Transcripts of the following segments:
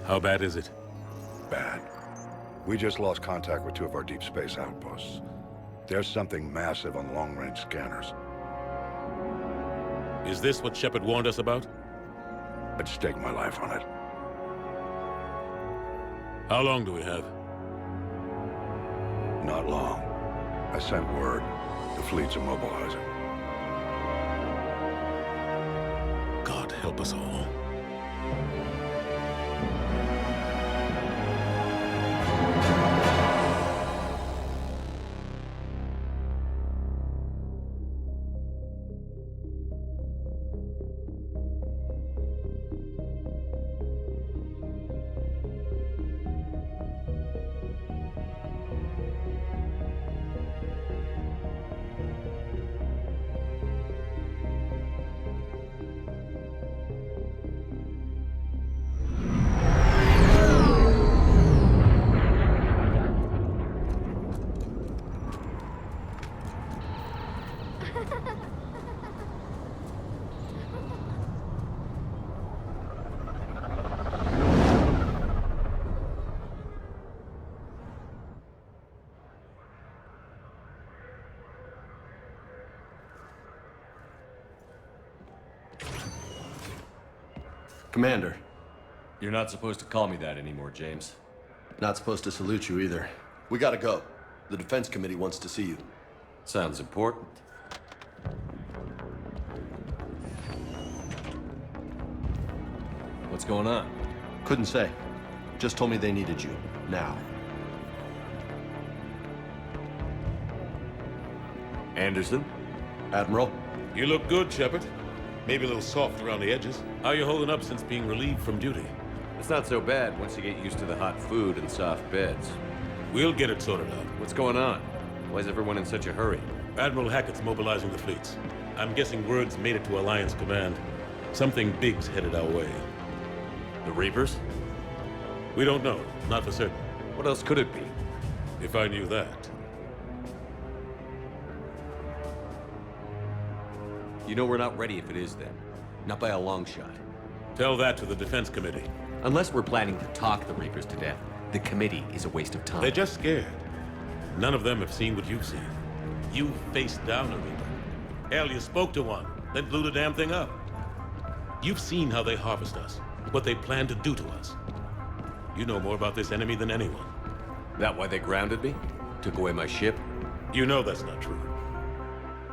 How bad is it? Bad. We just lost contact with two of our deep space outposts. There's something massive on long-range scanners. Is this what Shepard warned us about? I'd stake my life on it. How long do we have? Not long. I sent word. The fleet's immobilizing. God help us all. Commander. You're not supposed to call me that anymore, James. Not supposed to salute you either. We gotta go. The Defense Committee wants to see you. Sounds important. What's going on? Couldn't say. Just told me they needed you. Now. Anderson? Admiral? You look good, Shepard. Maybe a little soft around the edges. How are you holding up since being relieved from duty? It's not so bad once you get used to the hot food and soft beds. We'll get it sorted out. What's going on? Why is everyone in such a hurry? Admiral Hackett's mobilizing the fleets. I'm guessing word's made it to Alliance Command. Something big's headed our way. The Reapers? We don't know. Not for certain. What else could it be? If I knew that. You know we're not ready if it is then. Not by a long shot. Tell that to the Defense Committee. Unless we're planning to talk the Reapers to death, the committee is a waste of time. They're just scared. None of them have seen what you've seen. You faced down a Reaper. Hell, you spoke to one, then blew the damn thing up. You've seen how they harvest us, what they plan to do to us. You know more about this enemy than anyone. That why they grounded me? Took away my ship? You know that's not true.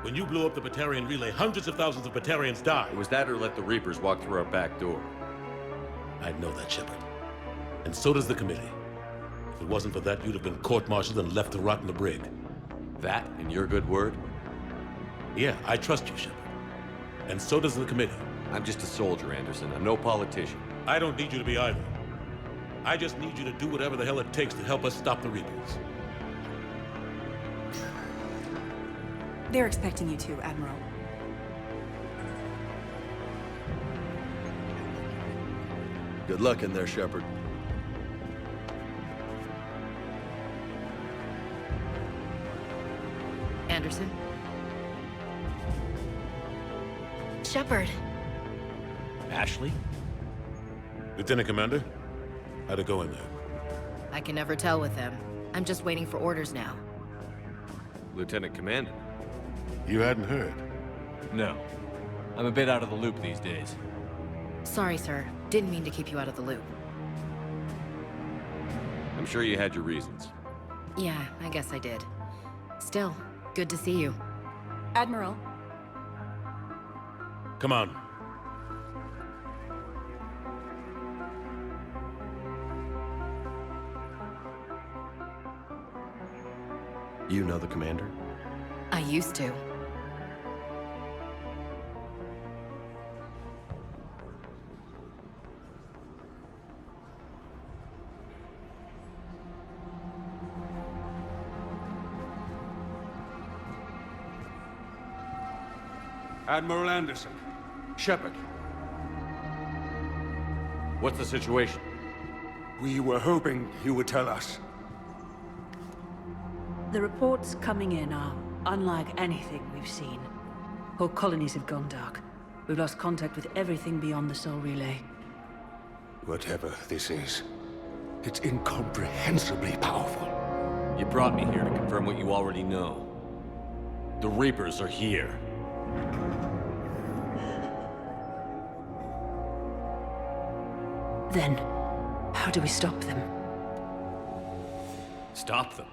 When you blew up the Batarian relay, hundreds of thousands of Batarians died. It was that or let the Reapers walk through our back door. I know that, Shepard. And so does the committee. If it wasn't for that, you'd have been court-martialed and left to rot in the brig. That, in your good word? Yeah, I trust you, Shepard. And so does the committee. I'm just a soldier, Anderson. I'm no politician. I don't need you to be either. I just need you to do whatever the hell it takes to help us stop the Reapers. They're expecting you to, Admiral. Good luck in there, Shepard. Anderson? Shepard. Ashley? Lieutenant Commander, how'd it go in there? I can never tell with them. I'm just waiting for orders now. Lieutenant Commander? You hadn't heard. No. I'm a bit out of the loop these days. Sorry, sir. Didn't mean to keep you out of the loop. I'm sure you had your reasons. Yeah, I guess I did. Still, good to see you. Admiral. Come on. You know the commander? I used to. Admiral Anderson. Shepard. What's the situation? We were hoping you would tell us. The reports coming in are unlike anything we've seen. Whole colonies have gone dark. We've lost contact with everything beyond the Sol Relay. Whatever this is, it's incomprehensibly powerful. You brought me here to confirm what you already know. The Reapers are here. Then, how do we stop them? Stop them.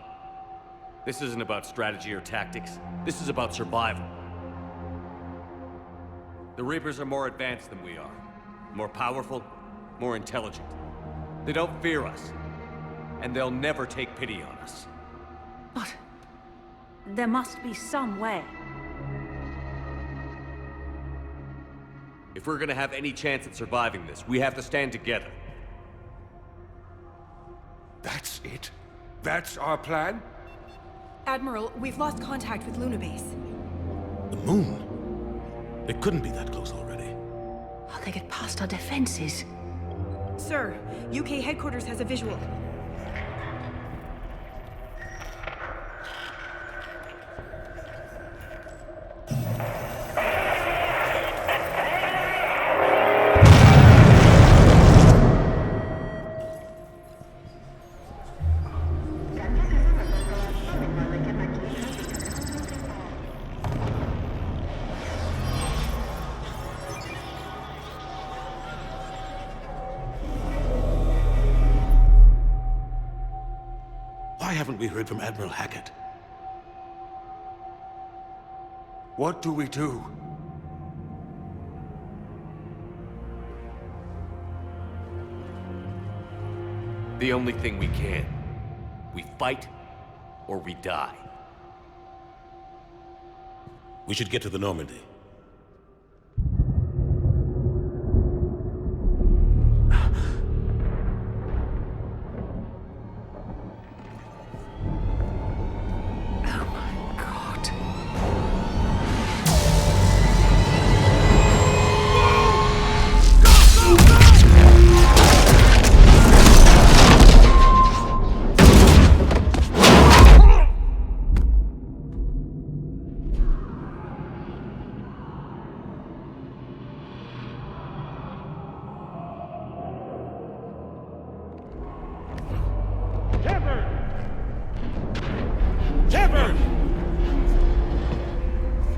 This isn't about strategy or tactics. This is about survival. The Reapers are more advanced than we are. More powerful, more intelligent. They don't fear us. And they'll never take pity on us. But there must be some way. If we're gonna have any chance at surviving this, we have to stand together. That's it? That's our plan? Admiral, we've lost contact with Luna Base. The moon? They couldn't be that close already. How they get past our defenses? Sir, UK headquarters has a visual. Why haven't we heard from Admiral Hackett? What do we do? The only thing we can. We fight, or we die. We should get to the Normandy.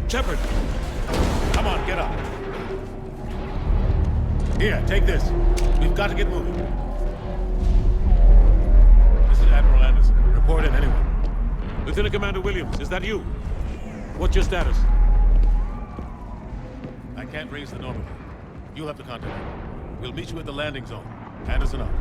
Shepard! Come on, get up. Here, take this. We've got to get moving. This is Admiral Anderson. Report in, anyone. Lieutenant Commander Williams, is that you? What's your status? I can't raise the Normandy. You'll have to contact me. We'll meet you at the landing zone. Anderson out.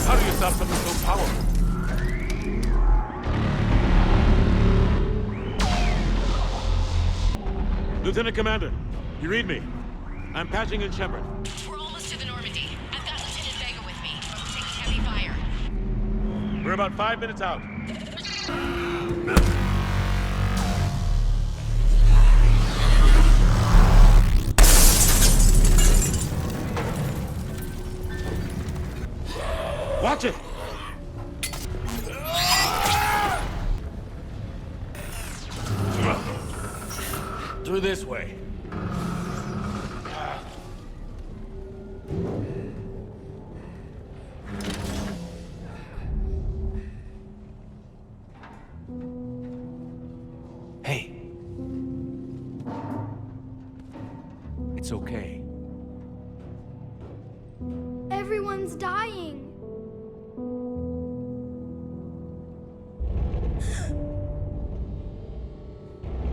How do you stop something so powerful? Lieutenant Commander, you read me? I'm patching in Shepard. We're almost to the Normandy. I've got Lieutenant Vega with me. Taking heavy fire. We're about 5 minutes out. Watch it! Through this way. Hey. It's okay. Everyone's dying.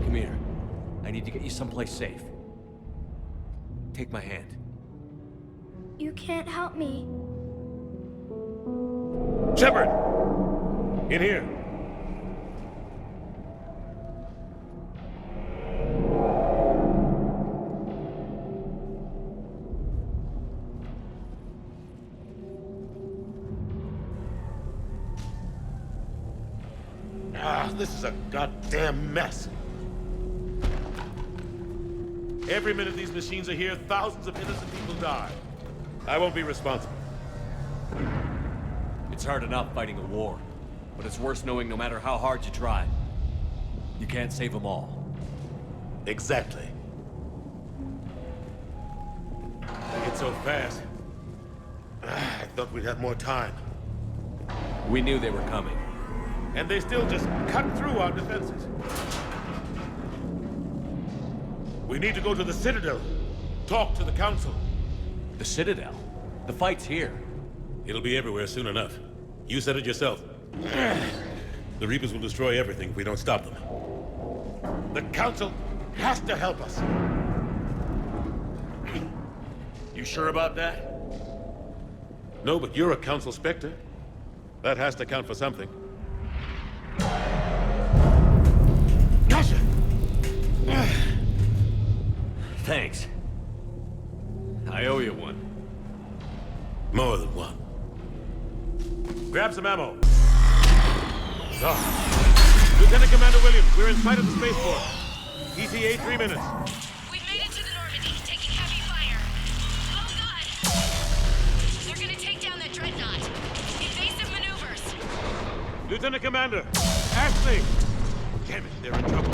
Come here. I need to get you someplace safe. Take my hand. You can't help me. Shepard! In here. This is a goddamn mess. Every minute these machines are here, thousands of innocent people die. I won't be responsible. It's hard enough fighting a war, but it's worse knowing no matter how hard you try, you can't save them all. Exactly. It's so fast. I thought we'd have more time. We knew they were coming. And they still just cut through our defenses. We need to go to the Citadel. Talk to the Council. The Citadel? The fight's here. It'll be everywhere soon enough. You said it yourself. The Reapers will destroy everything if we don't stop them. The Council has to help us. You sure about that? No, but you're a Council Spectre. That has to count for something. Gotcha! Thanks. I owe you one. More than one. Grab some ammo. Lieutenant Commander Williams, we're in sight of the spaceport. ETA 3 minutes. We've made it to the Normandy, taking heavy fire. Oh god! They're gonna take down that dreadnought. Evasive maneuvers. Lieutenant Commander, Ashley! Damn it, they're in trouble.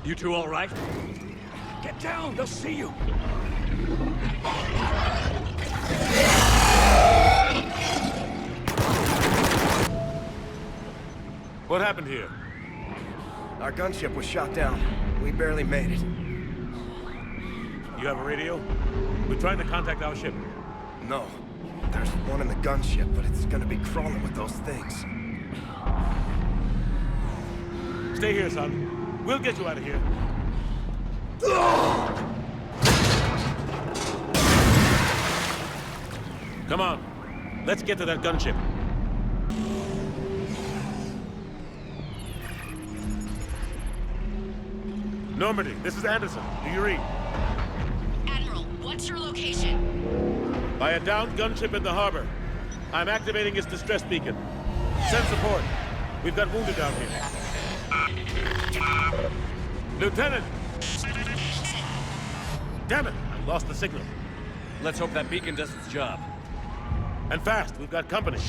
You two all right? Get down, they'll see you. What happened here? Our gunship was shot down. We barely made it. You have a radio? We're trying to contact our ship. No. There's one in the gunship, but it's gonna be crawling with those things. Stay here, son. We'll get you out of here. Come on. Let's get to that gunship. Normandy, this is Anderson. Do you read? Admiral, what's your location? By a downed gunship in the harbor. I'm activating its distress beacon. Send support. We've got wounded down here. Lieutenant! Damn it! I lost the signal. Let's hope that beacon does its job. And fast, we've got company.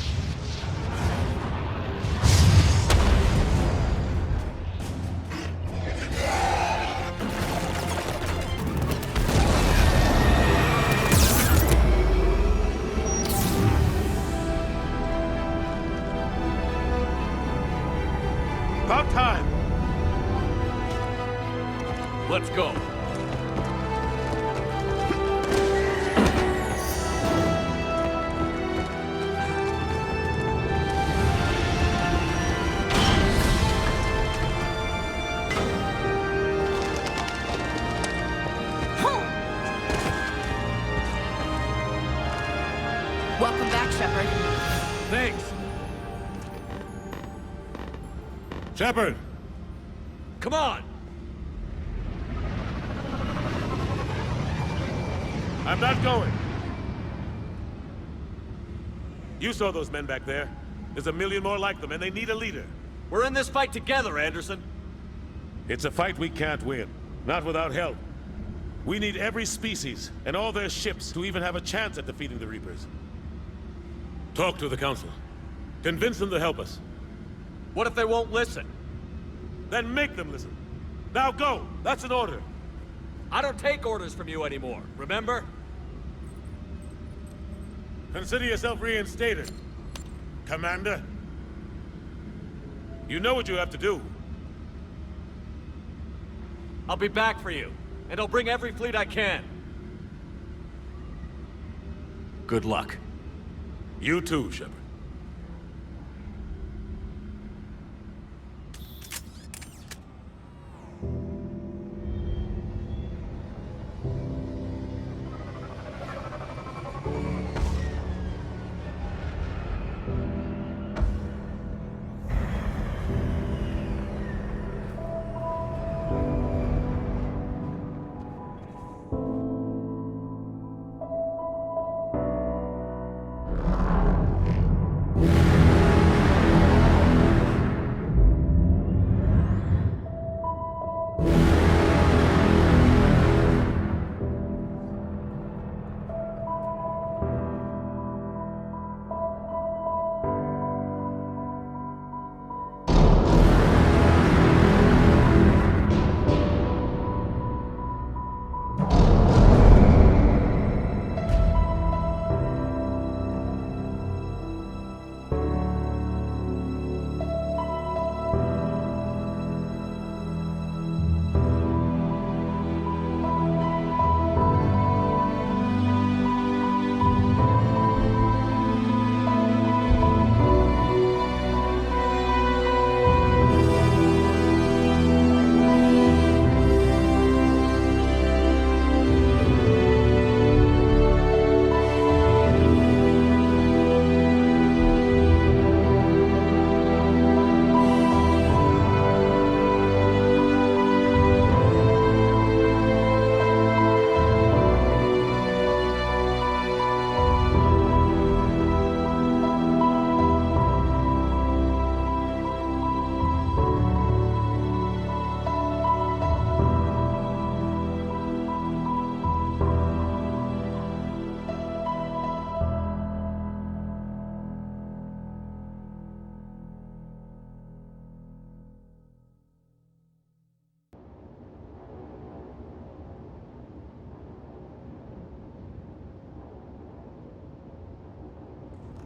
About time. Let's go. Welcome back, Shepard. Thanks. Shepard! Come on! I'm not going. You saw those men back there. There's a million more like them, and they need a leader. We're in this fight together, Anderson. It's a fight we can't win. Not without help. We need every species and all their ships to even have a chance at defeating the Reapers. Talk to the Council. Convince them to help us. What if they won't listen? Then make them listen. Now go! That's an order. I don't take orders from you anymore, remember? Consider yourself reinstated, Commander. You know what you have to do. I'll be back for you, and I'll bring every fleet I can. Good luck. You too, Shepard.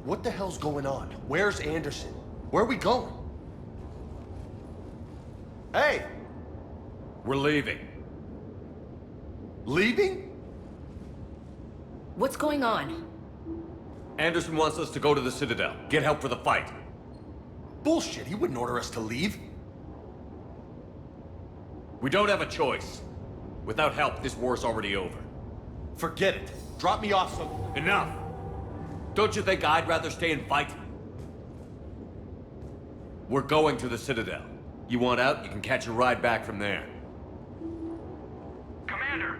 What the hell's going on? Where's Anderson? Where are we going? Hey! We're leaving. Leaving? What's going on? Anderson wants us to go to the Citadel. Get help for the fight. Bullshit, he wouldn't order us to leave. We don't have a choice. Without help, this war's already over. Forget it. Drop me off some... Enough! Don't you think I'd rather stay and fight? We're going to the Citadel. You want out, you can catch a ride back from there. Commander!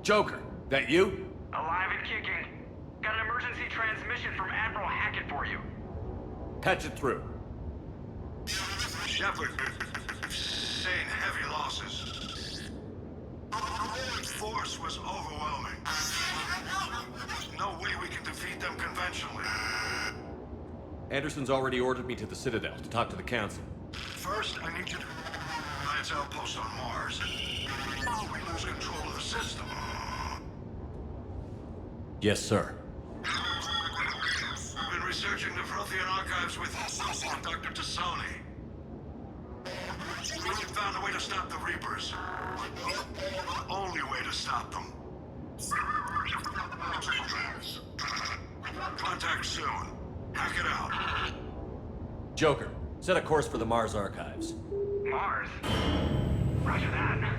Joker, that you? Alive and kicking. Got an emergency transmission from Admiral Hackett for you. Patch it through. Shepard, sustained heavy losses. The force was overwhelming. There's no way we can defeat them conventionally. Anderson's already ordered me to the Citadel to talk to the Council. First, I need you to... Alliance outpost on Mars. We lose control of the system. Yes, sir. I've been researching the Prothean archives with Dr. Tassoni. We found a way to stop the Reapers. The only way to stop them. Contact soon. Hack it out. Joker, set a course for the Mars archives. Mars? Roger that.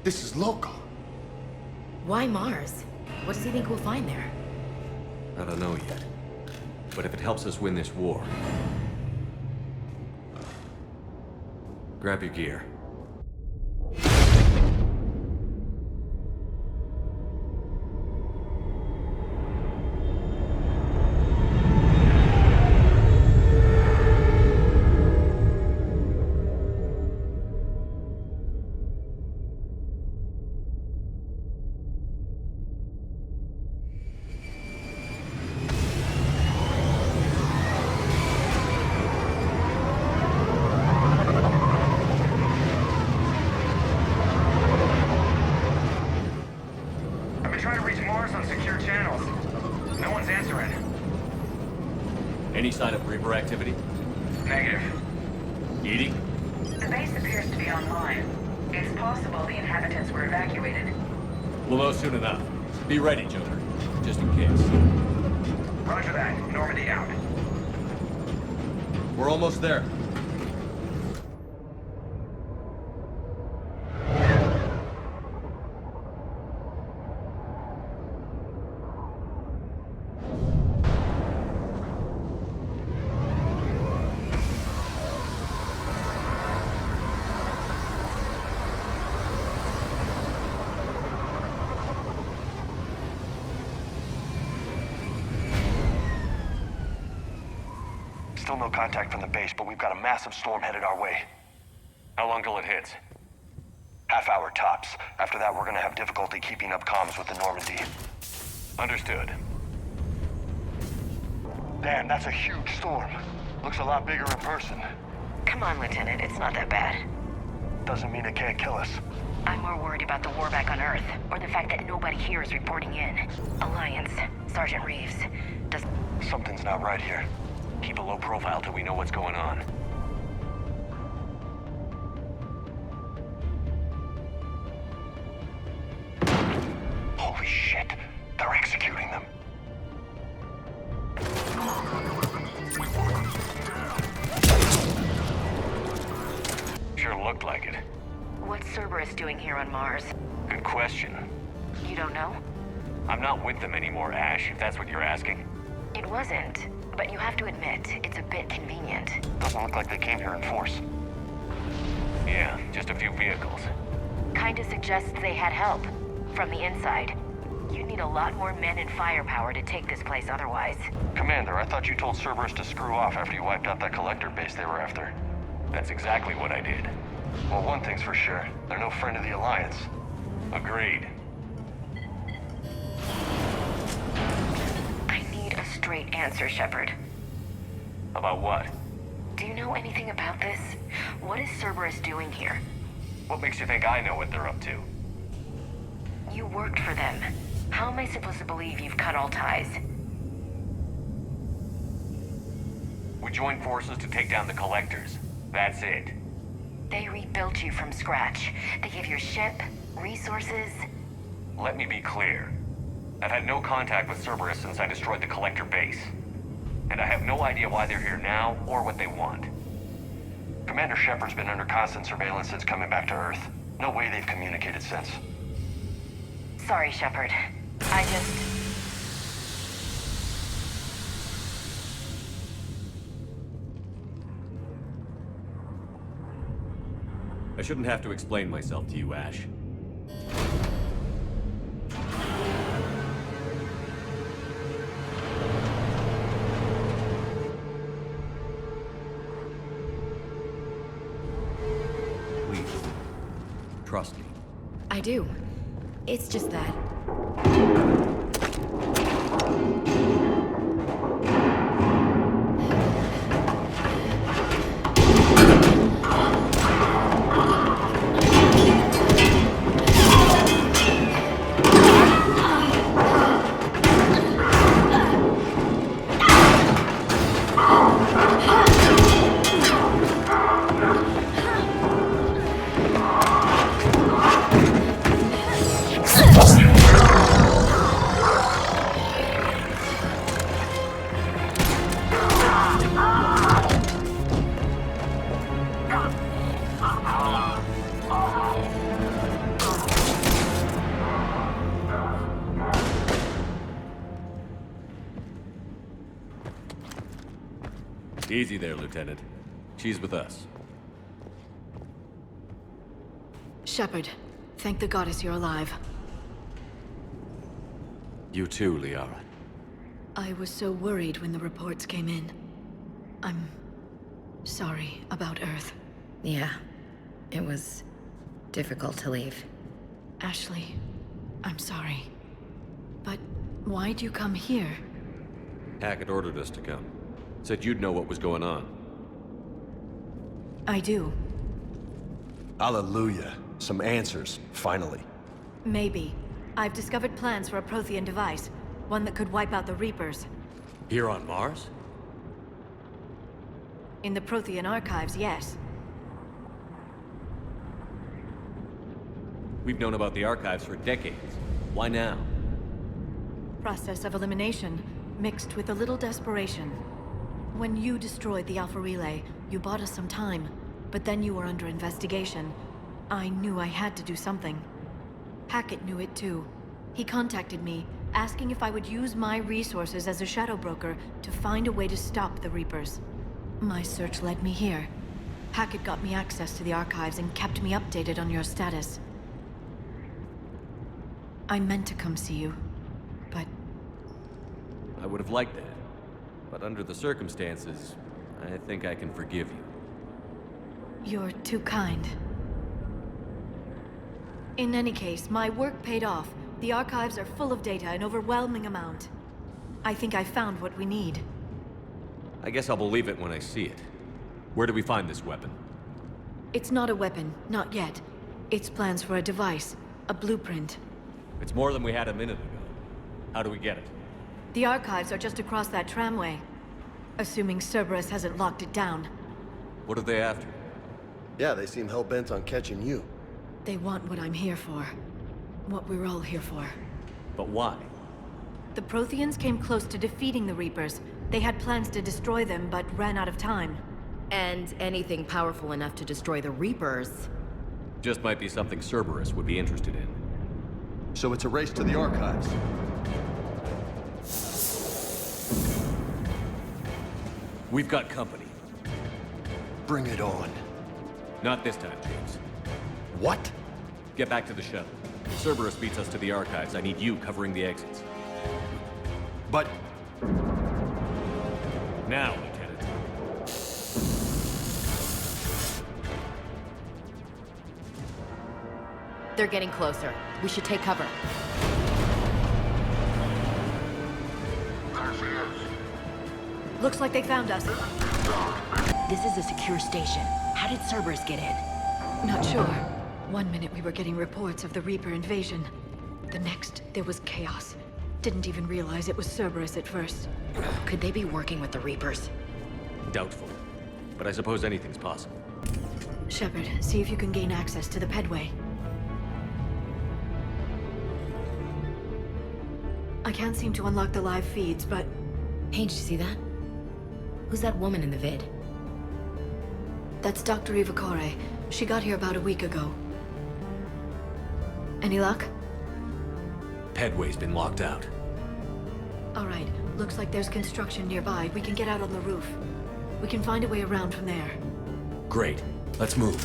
This is local. Why Mars? What does he think we'll find there? I don't know yet. But if it helps us win this war... Grab your gear. Any sign of Reaper activity? Negative. Eating? The base appears to be online. It's possible the inhabitants were evacuated. We'll know soon enough. Be ready, Joker. Just in case. Roger that. Normandy out. We're almost there. Still no contact from the base, but we've got a massive storm headed our way. How long till it hits? Half hour tops. After that, we're gonna have difficulty keeping up comms with the Normandy. Understood. Damn, that's a huge storm. Looks a lot bigger in person. Come on, Lieutenant, it's not that bad. Doesn't mean it can't kill us. I'm more worried about the war back on Earth, or the fact that nobody here is reporting in. Alliance, Sergeant Reeves. Something's not right here. Keep a low profile till we know what's going on. Holy shit. They're executing them. Sure looked like it. What's Cerberus doing here on Mars? Good question. You don't know? I'm not with them anymore, Ash, if that's what you're asking. It wasn't. But you have to admit, it's a bit convenient. Doesn't look like they came here in force. Yeah, just a few vehicles. Kinda suggests they had help. From the inside. You'd need a lot more men and firepower to take this place otherwise. Commander, I thought you told Cerberus to screw off after you wiped out that collector base they were after. That's exactly what I did. Well, one thing's for sure. They're no friend of the Alliance. Agreed. Straight answer, Shepard. About what? Do you know anything about this? What is Cerberus doing here? What makes you think I know what they're up to? You worked for them. How am I supposed to believe you've cut all ties? We joined forces to take down the Collectors. That's it. They rebuilt you from scratch. They gave your ship, resources. Let me be clear. I've had no contact with Cerberus since I destroyed the Collector base. And I have no idea why they're here now, or what they want. Commander Shepard's been under constant surveillance since coming back to Earth. No way they've communicated since. Sorry, Shepard. I shouldn't have to explain myself to you, Ash. Please, trust me. I do. It's just that. Easy there, Lieutenant. She's with us. Shepard, thank the goddess you're alive. You too, Liara. I was so worried when the reports came in. I'm sorry about Earth. Yeah. It was difficult to leave. Ashley, I'm sorry. But why'd you come here? Hackett ordered us to come. Said you'd know what was going on. I do. Hallelujah. Some answers, finally. Maybe. I've discovered plans for a Prothean device. One that could wipe out the Reapers. Here on Mars? In the Prothean archives, yes. We've known about the archives for decades. Why now? Process of elimination, mixed with a little desperation. When you destroyed the Alpha Relay, you bought us some time. But then you were under investigation. I knew I had to do something. Hackett knew it too. He contacted me, asking if I would use my resources as a shadow broker to find a way to stop the Reapers. My search led me here. Hackett got me access to the archives and kept me updated on your status. I meant to come see you, but... I would have liked that. But under the circumstances, I think I can forgive you. You're too kind. In any case, my work paid off. The archives are full of data, an overwhelming amount. I think I found what we need. I guess I'll believe it when I see it. Where do we find this weapon? It's not a weapon, not yet. It's plans for a device, a blueprint. It's more than we had a minute ago. How do we get it? The archives are just across that tramway. Assuming Cerberus hasn't locked it down. What are they after? Yeah, they seem hell-bent on catching you. They want what I'm here for. What we're all here for. But why? The Protheans came close to defeating the Reapers. They had plans to destroy them, but ran out of time. And anything powerful enough to destroy the Reapers. Just might be something Cerberus would be interested in. So it's a race to the archives. We've got company. Bring it on. Not this time, James. What? Get back to the shuttle. If Cerberus beats us to the archives, I need you covering the exits. But... Now, Lieutenant. They're getting closer. We should take cover. Looks like they found us. This is a secure station. How did Cerberus get in? Not sure. One minute we were getting reports of the Reaper invasion. The next, there was chaos. Didn't even realize it was Cerberus at first. Could they be working with the Reapers? Doubtful. But I suppose anything's possible. Shepard, see if you can gain access to the pedway. I can't seem to unlock the live feeds, but... Hey, did you see that? Who's that woman in the vid? That's Dr. Ivakore. She got here about a week ago. Any luck? Pedway's been locked out. All right. Looks like there's construction nearby. We can get out on the roof. We can find a way around from there. Great. Let's move.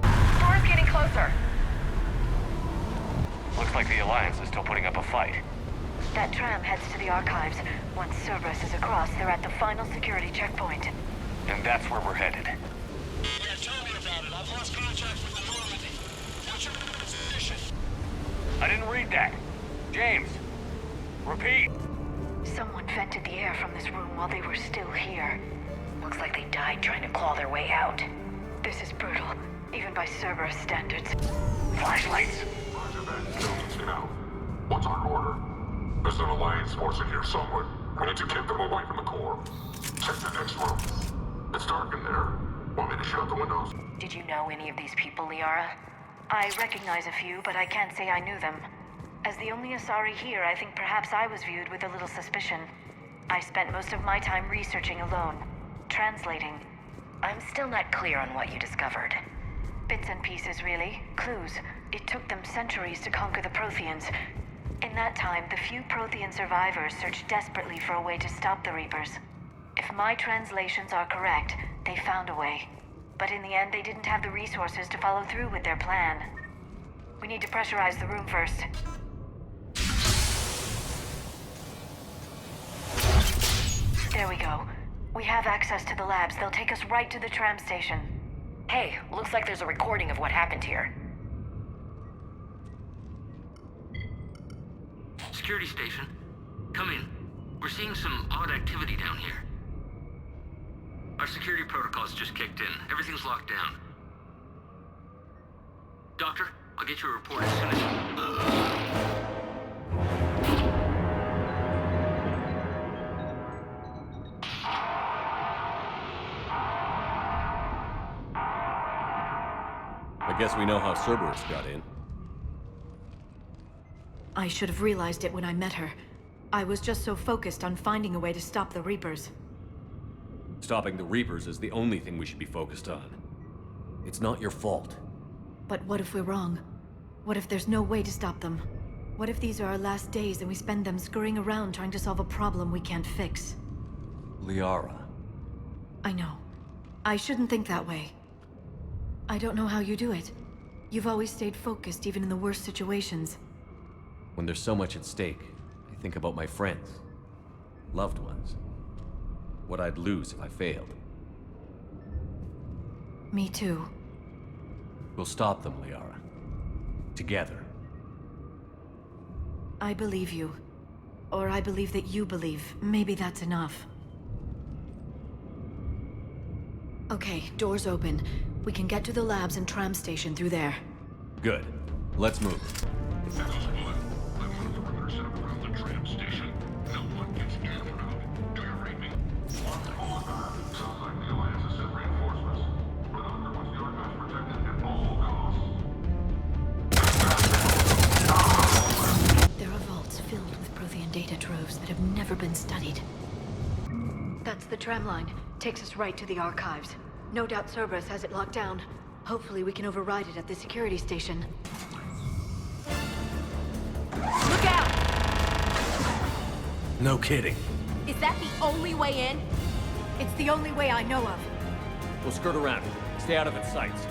Door's getting closer. Looks like the Alliance is still putting up a fight. That tram heads to the archives. Once Cerberus is across, they're at the final security checkpoint. And that's where we're headed. Yeah, tell me about it. I've lost contact with the Normandy. What's your position? I didn't read that. James, repeat. Someone vented the air from this room while they were still here. Looks like they died trying to claw their way out. This is brutal, even by Cerberus standards. Flashlights. Roger that. Jones, now. What's our order? There's an Alliance force in here somewhere. We need to keep them away from the core. Check the next room. It's dark in there. Want me to shut the windows? Did you know any of these people, Liara? I recognize a few, but I can't say I knew them. As the only Asari here, I think perhaps I was viewed with a little suspicion. I spent most of my time researching alone, translating. I'm still not clear on what you discovered. Bits and pieces, really. Clues. It took them centuries to conquer the Protheans. In that time, the few Prothean survivors searched desperately for a way to stop the Reapers. If my translations are correct, they found a way. But in the end, they didn't have the resources to follow through with their plan. We need to pressurize the room first. There we go. We have access to the labs. They'll take us right to the tram station. Hey, looks like there's a recording of what happened here. Security station. Come in. We're seeing some odd activity down here. Our security protocols just kicked in. Everything's locked down. Doctor, I'll get you a report as soon as... I guess we know how Cerberus got in. I should have realized it when I met her. I was just so focused on finding a way to stop the Reapers. Stopping the Reapers is the only thing we should be focused on. It's not your fault. But what if we're wrong? What if there's no way to stop them? What if these are our last days and we spend them scurrying around trying to solve a problem we can't fix? Liara. I know. I shouldn't think that way. I don't know how you do it. You've always stayed focused even in the worst situations. When there's so much at stake, I think about my friends. Loved ones. What I'd lose if I failed. Me too. We'll stop them, Liara. Together. I believe you. Or I believe that you believe. Maybe that's enough. Okay, doors open. We can get to the labs and tram station through there. Good. Let's move. There are vaults filled with Prothean data troves that have never been studied. That's the tram line. Takes us right to the archives. No doubt Cerberus has it locked down. Hopefully we can override it at the security station. Look out! No kidding. Is that the only way in? It's the only way I know of. We'll skirt around it. Stay out of its sights.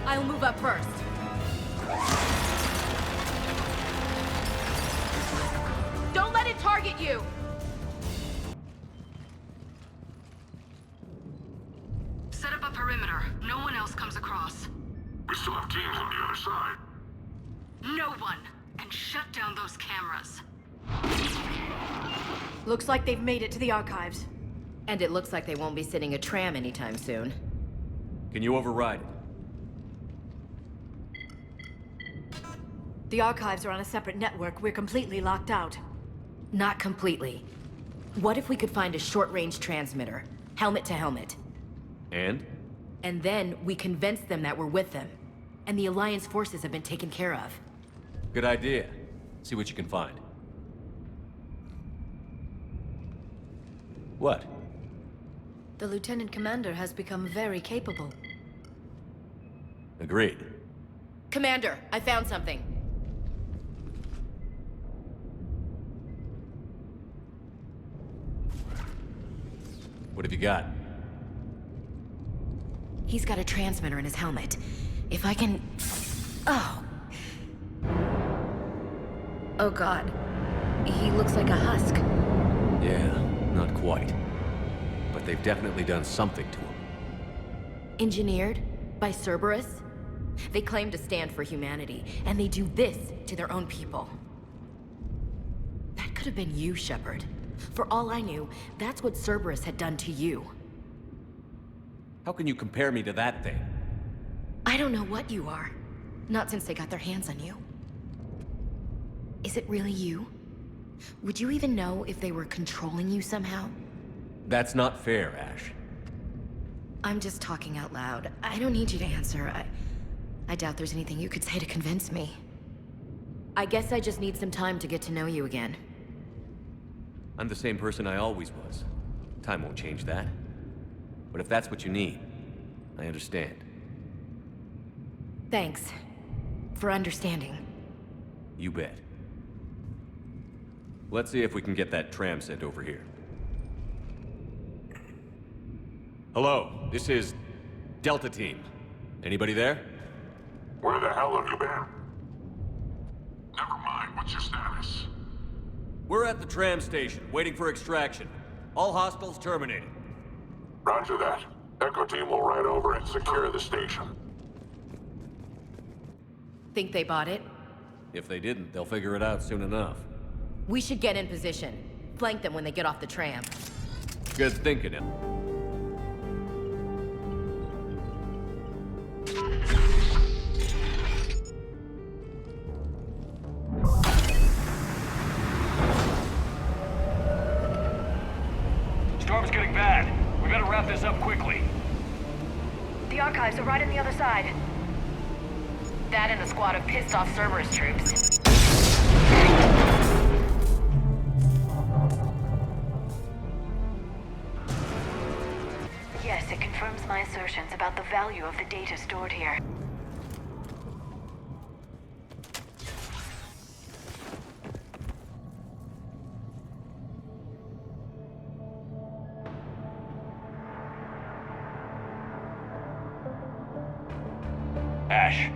I'll move up first. Don't let it target you! Set up a perimeter. No one else comes across. We still have teams on the other side. No one! And shut down those cameras. Looks like they've made it to the archives. And it looks like they won't be sitting a tram anytime soon. Can you override it? The archives are on a separate network. We're completely locked out. Not completely. What if we could find a short-range transmitter, helmet to helmet? And? And then we convince them that we're with them. And the Alliance forces have been taken care of. Good idea. See what you can find. What? The Lieutenant Commander has become very capable. Agreed. Commander, I found something. What have you got? He's got a transmitter in his helmet. If I can... Oh. Oh God. He looks like a husk. Yeah, not quite. But they've definitely done something to him. Engineered by Cerberus? They claim to stand for humanity, and they do this to their own people. That could have been you, Shepard. For all I knew, that's what Cerberus had done to you. How can you compare me to that thing? I don't know what you are. Not since they got their hands on you. Is it really you? Would you even know if they were controlling you somehow? That's not fair, Ash. I'm just talking out loud. I don't need you to answer. I doubt there's anything you could say to convince me. I guess I just need some time to get to know you again. I'm the same person I always was. Time won't change that. But if that's what you need, I understand. Thanks. For understanding. You bet. Let's see if we can get that tram sent over here. Hello, this is Delta Team. Anybody there? Where the hell have you been? Never mind, what's your status? We're at the tram station, waiting for extraction. All hostiles terminated. Roger that. Echo Team will ride over and secure the station. Think they bought it? If they didn't, they'll figure it out soon enough. We should get in position. Flank them when they get off the tram. Good thinking, Em. Storm's getting bad. We better wrap this up quickly. The archives are right on the other side. That and a squad of pissed-off Cerberus troops. Yes, it confirms my assertions about the value of the data stored here. Ash.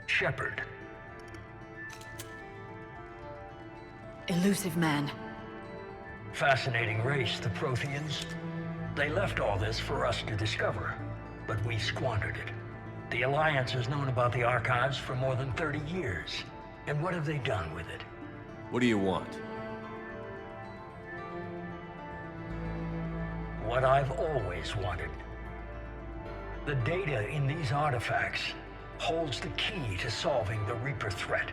Shepard. Elusive man. Fascinating race, the Protheans. They left all this for us to discover, but we squandered it. The Alliance has known about the archives for more than 30 years. And what have they done with it? What do you want? What I've always wanted. The data in these artifacts holds the key to solving the Reaper threat.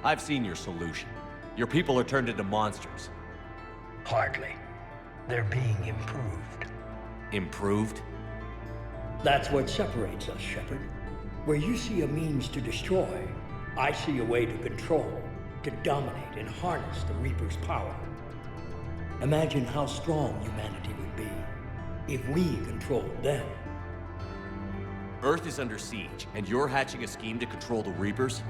I've seen your solution. Your people are turned into monsters. Hardly. They're being improved. Improved? That's what separates us, Shepard. Where you see a means to destroy, I see a way to control, to dominate and harness the Reaper's power. Imagine how strong humanity would be if we controlled them. Earth is under siege, and you're hatching a scheme to control the Reapers?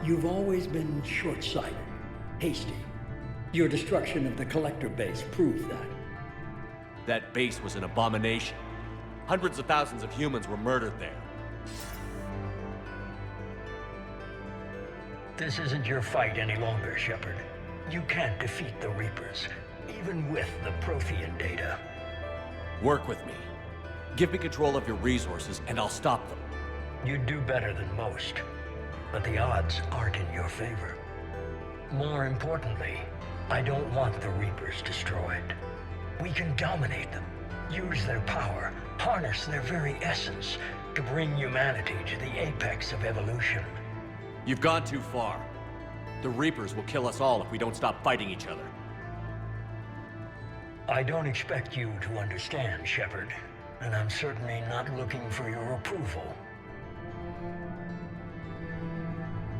You've always been short-sighted, hasty. Your destruction of the Collector base proved that. That base was an abomination. Hundreds of thousands of humans were murdered there. This isn't your fight any longer, Shepard. You can't defeat the Reapers, even with the Prothean data. Work with me. Give me control of your resources, and I'll stop them. You'd do better than most, but the odds aren't in your favor. More importantly, I don't want the Reapers destroyed. We can dominate them, use their power, harness their very essence to bring humanity to the apex of evolution. You've gone too far. The Reapers will kill us all if we don't stop fighting each other. I don't expect you to understand, Shepard, and I'm certainly not looking for your approval.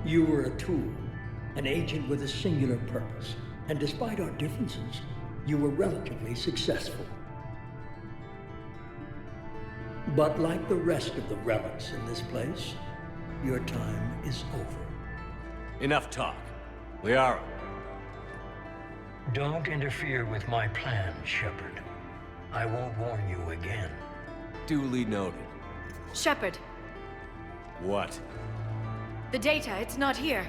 You were a tool, an agent with a singular purpose, and despite our differences, you were relatively successful. But like the rest of the relics in this place, your time is over. Enough talk. Liara. Don't interfere with my plans, Shepard. I won't warn you again. Duly noted. Shepard, What? the data, it's not here.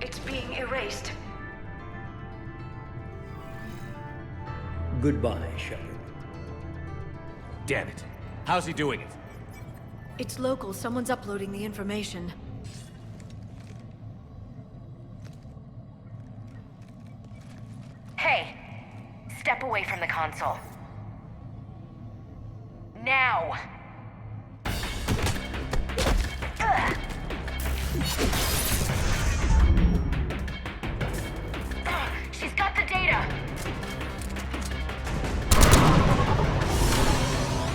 It's being erased. Goodbye, Shepard. Damn it. How's he doing it? It's local. Someone's uploading the information. Hey, step away from the console. Now! She's got the data!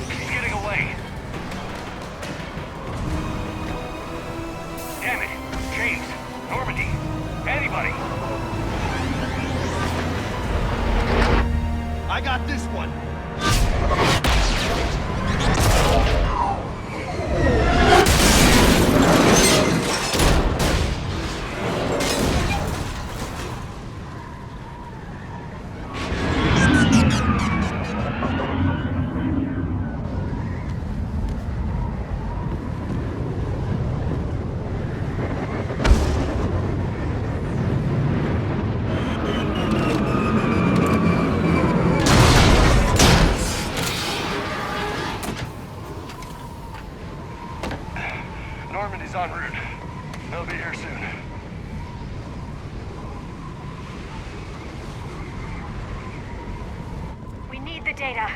She's getting away. Damn it! James, Normandy, anybody! I got this one. Normandy's en route. They'll be here soon. We need the data.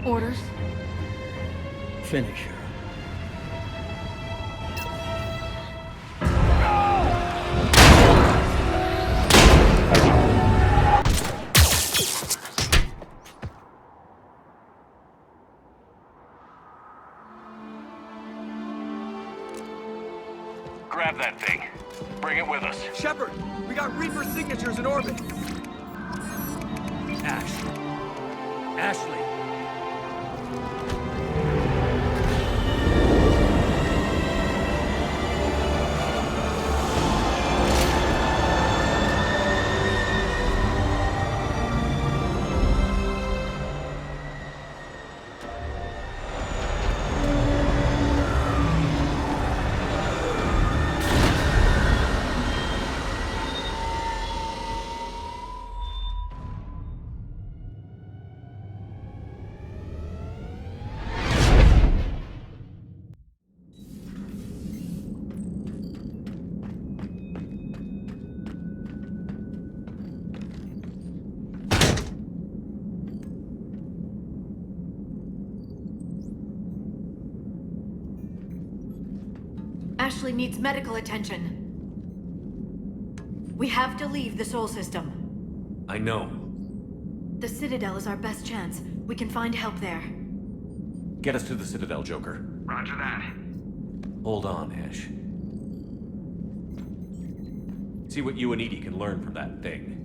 Orders? Finish her. Grab that thing. Bring it with us. Shepard, we got Reaper signatures in orbit. Ashley. Ashley needs medical attention. We have to leave the Sol system. I know. The Citadel is our best chance. We can find help there. Get us to the Citadel, Joker. Roger that. Hold on, Ash. See what you and Edie can learn from that thing.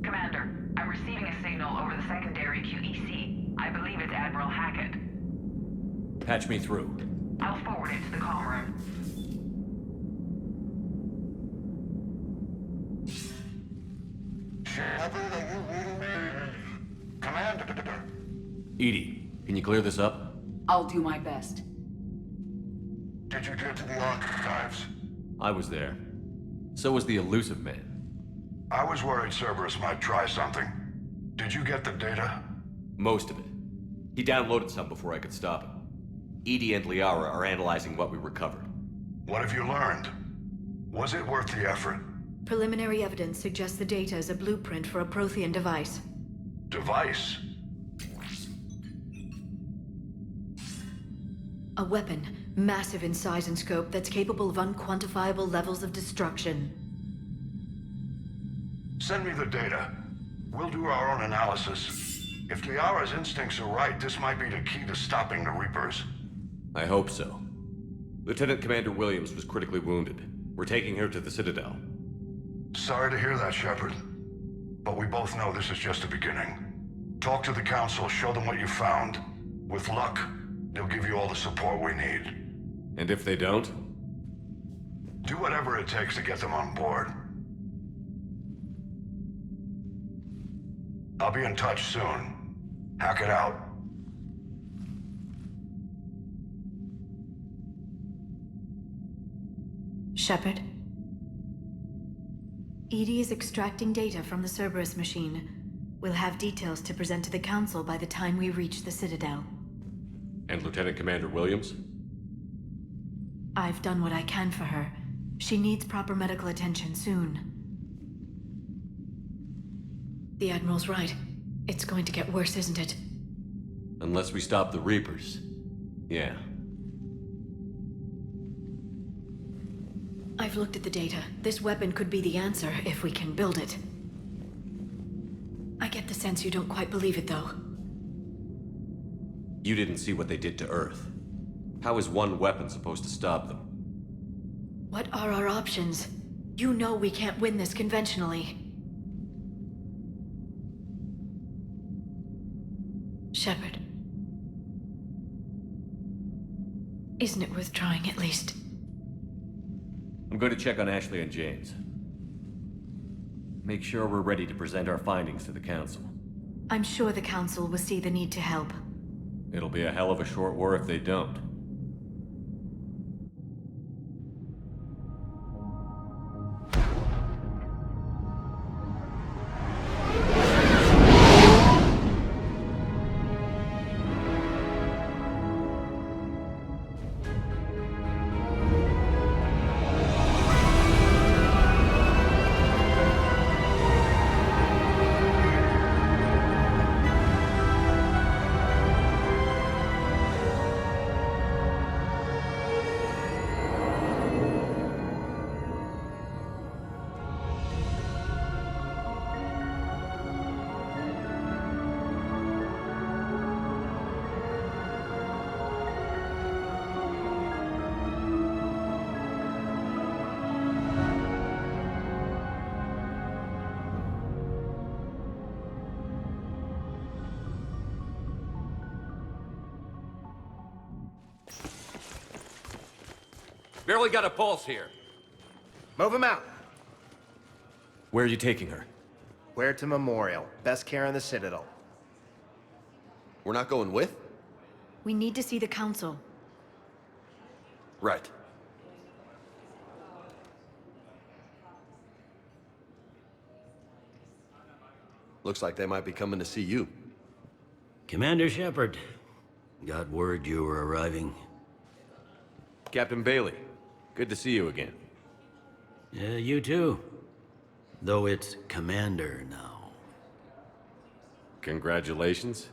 Commander, I'm receiving a signal over the secondary QEC. I believe it's Admiral Patch me through. I'll forward it to the comm room. Shepard, are you reading me? Commander. Edie, can you clear this up? I'll do my best. Did you get to the archives? I was there. So was the elusive man. I was worried Cerberus might try something. Did you get the data? Most of it. He downloaded some before I could stop him. Edie and Liara are analyzing what we recovered. What have you learned? Was it worth the effort? Preliminary evidence suggests the data is a blueprint for a Prothean device. Device? A weapon, massive in size and scope, that's capable of unquantifiable levels of destruction. Send me the data. We'll do our own analysis. If Liara's instincts are right, this might be the key to stopping the Reapers. I hope so. Lieutenant Commander Williams was critically wounded. We're taking her to the Citadel. Sorry to hear that, Shepard. But we both know this is just the beginning. Talk to the Council, show them what you found. With luck, they'll give you all the support we need. And if they don't? Do whatever it takes to get them on board. I'll be in touch soon. Hack it out. Shepard? Edie is extracting data from the Cerberus machine. We'll have details to present to the Council by the time we reach the Citadel. And Lieutenant Commander Williams? I've done what I can for her. She needs proper medical attention soon. The Admiral's right. It's going to get worse, isn't it? Unless we stop the Reapers. Yeah. I've looked at the data. This weapon could be the answer if we can build it. I get the sense you don't quite believe it, though. You didn't see what they did to Earth. How is one weapon supposed to stop them? What are our options? You know we can't win this conventionally. Shepard. Isn't it worth trying, at least? I'm going to check on Ashley and James. Make sure we're ready to present our findings to the Council. I'm sure the Council will see the need to help. It'll be a hell of a short war if they don't. Barely got a pulse here. Move him out. Where are you taking her? Where to Memorial. Best care in the Citadel. We're not going with? We need to see the Council. Right. Looks like they might be coming to see you. Commander Shepard. Got word you were arriving. Captain Bailey, good to see you again. Yeah, you too. Though it's Commander now. Congratulations.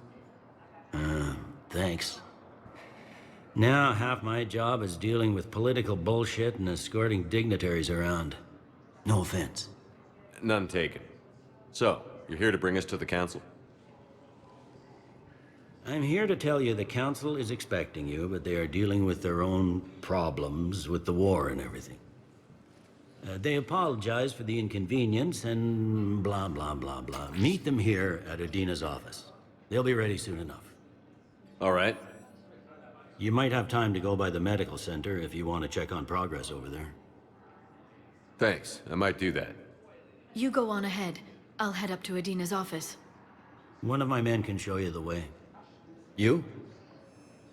Thanks. Now, half my job is dealing with political bullshit and escorting dignitaries around. No offense. None taken. So, you're here to bring us to the Council? I'm here to tell you the Council is expecting you, but they are dealing with their own problems with the war and everything. They apologize for the inconvenience and blah, blah, blah, blah. Meet them here at Adina's office. They'll be ready soon enough. All right. You might have time to go by the medical center if you want to check on progress over there. Thanks, I might do that. You go on ahead. I'll head up to Adina's office. One of my men can show you the way. You?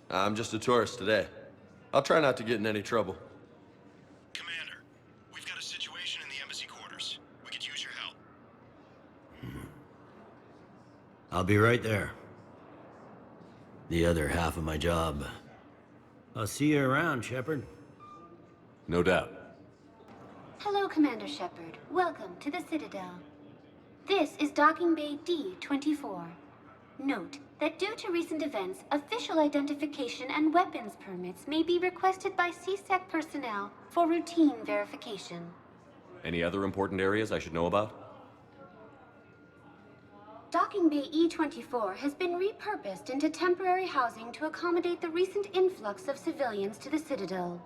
I'm just a tourist today. I'll try not to get in any trouble. Commander, we've got a situation in the embassy quarters. We could use your help. I'll be right there. The other half of my job. I'll see you around, Shepard. No doubt. Hello, Commander Shepard. Welcome to the Citadel. This is Docking Bay D-24. Note that due to recent events, official identification and weapons permits may be requested by CSEC personnel for routine verification. Any other important areas I should know about? Docking Bay E-24 has been repurposed into temporary housing to accommodate the recent influx of civilians to the Citadel.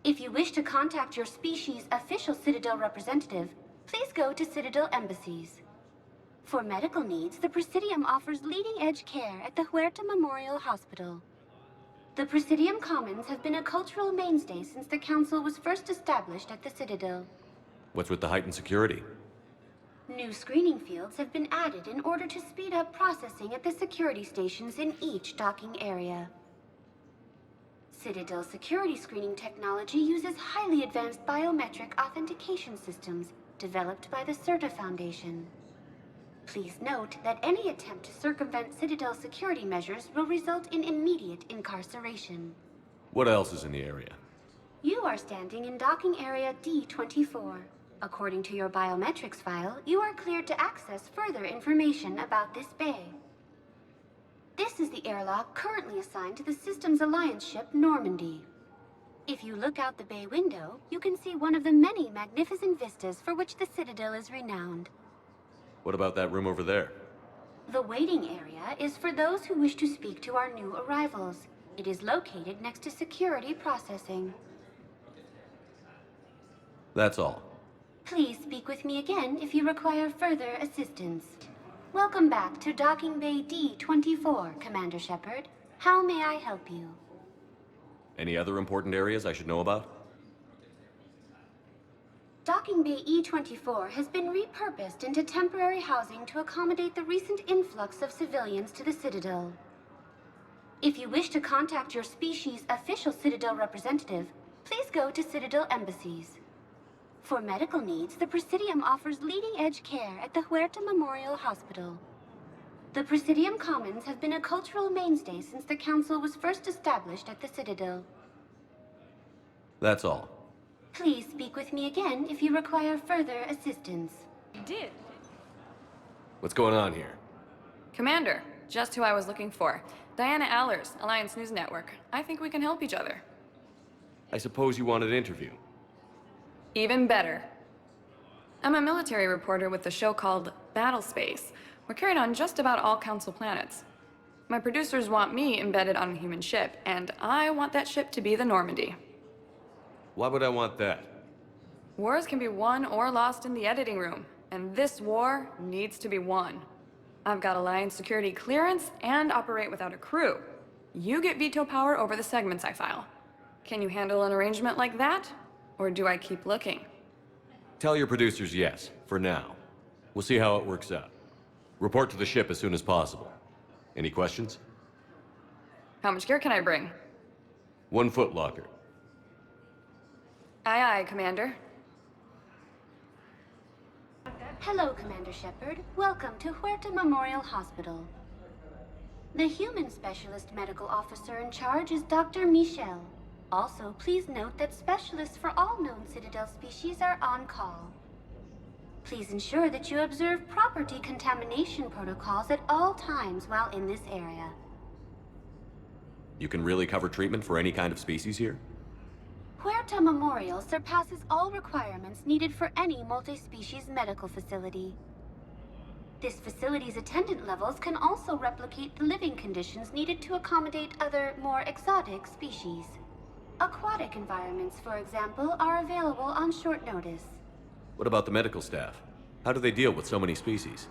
If you wish to contact your species' official Citadel representative, please go to Citadel embassies. For medical needs, the Presidium offers leading-edge care at the Huerta Memorial Hospital. The Presidium Commons have been a cultural mainstay since the Council was first established at the Citadel. What's with the heightened security? New screening fields have been added in order to speed up processing at the security stations in each docking area. Citadel security screening technology uses highly advanced biometric authentication systems developed by the CERTA Foundation. Please note that any attempt to circumvent Citadel security measures will result in immediate incarceration. What else is in the area? You are standing in docking area D-24. According to your biometrics file, you are cleared to access further information about this bay. This is the airlock currently assigned to the Systems Alliance ship Normandy. If you look out the bay window, you can see one of the many magnificent vistas for which the Citadel is renowned. What about that room over there? The waiting area is for those who wish to speak to our new arrivals. It is located next to security processing. That's all. Please speak with me again if you require further assistance. Welcome back to Docking Bay D-24, Commander Shepard. How may I help you? Any other important areas I should know about? Docking Bay E-24 has been repurposed into temporary housing to accommodate the recent influx of civilians to the Citadel. If you wish to contact your species' official Citadel representative, please go to Citadel embassies. For medical needs, the Presidium offers leading-edge care at the Huerta Memorial Hospital. The Presidium Commons have been a cultural mainstay since the Council was first established at the Citadel. That's all. Please speak with me again if you require further assistance. You did. What's going on here? Commander, just who I was looking for. Diana Allers, Alliance News Network. I think we can help each other. I suppose you want an interview. Even better. I'm a military reporter with a show called Battle Space. We're carried on just about all Council planets. My producers want me embedded on a human ship, and I want that ship to be the Normandy. Why would I want that? Wars can be won or lost in the editing room, and this war needs to be won. I've got Alliance security clearance and operate without a crew. You get veto power over the segments I file. Can you handle an arrangement like that? Or do I keep looking? Tell your producers yes, for now. We'll see how it works out. Report to the ship as soon as possible. Any questions? How much gear can I bring? 1 foot locker. Aye, aye, Commander. Hello, Commander Shepard. Welcome to Huerta Memorial Hospital. The human specialist medical officer in charge is Dr. Michel. Also, please note that specialists for all known Citadel species are on call. Please ensure that you observe proper decontamination protocols at all times while in this area. You can really cover treatment for any kind of species here? Huerta Memorial surpasses all requirements needed for any multi-species medical facility. This facility's attendant levels can also replicate the living conditions needed to accommodate other, more exotic species. Aquatic environments, for example, are available on short notice. What about the medical staff? How do they deal with so many species?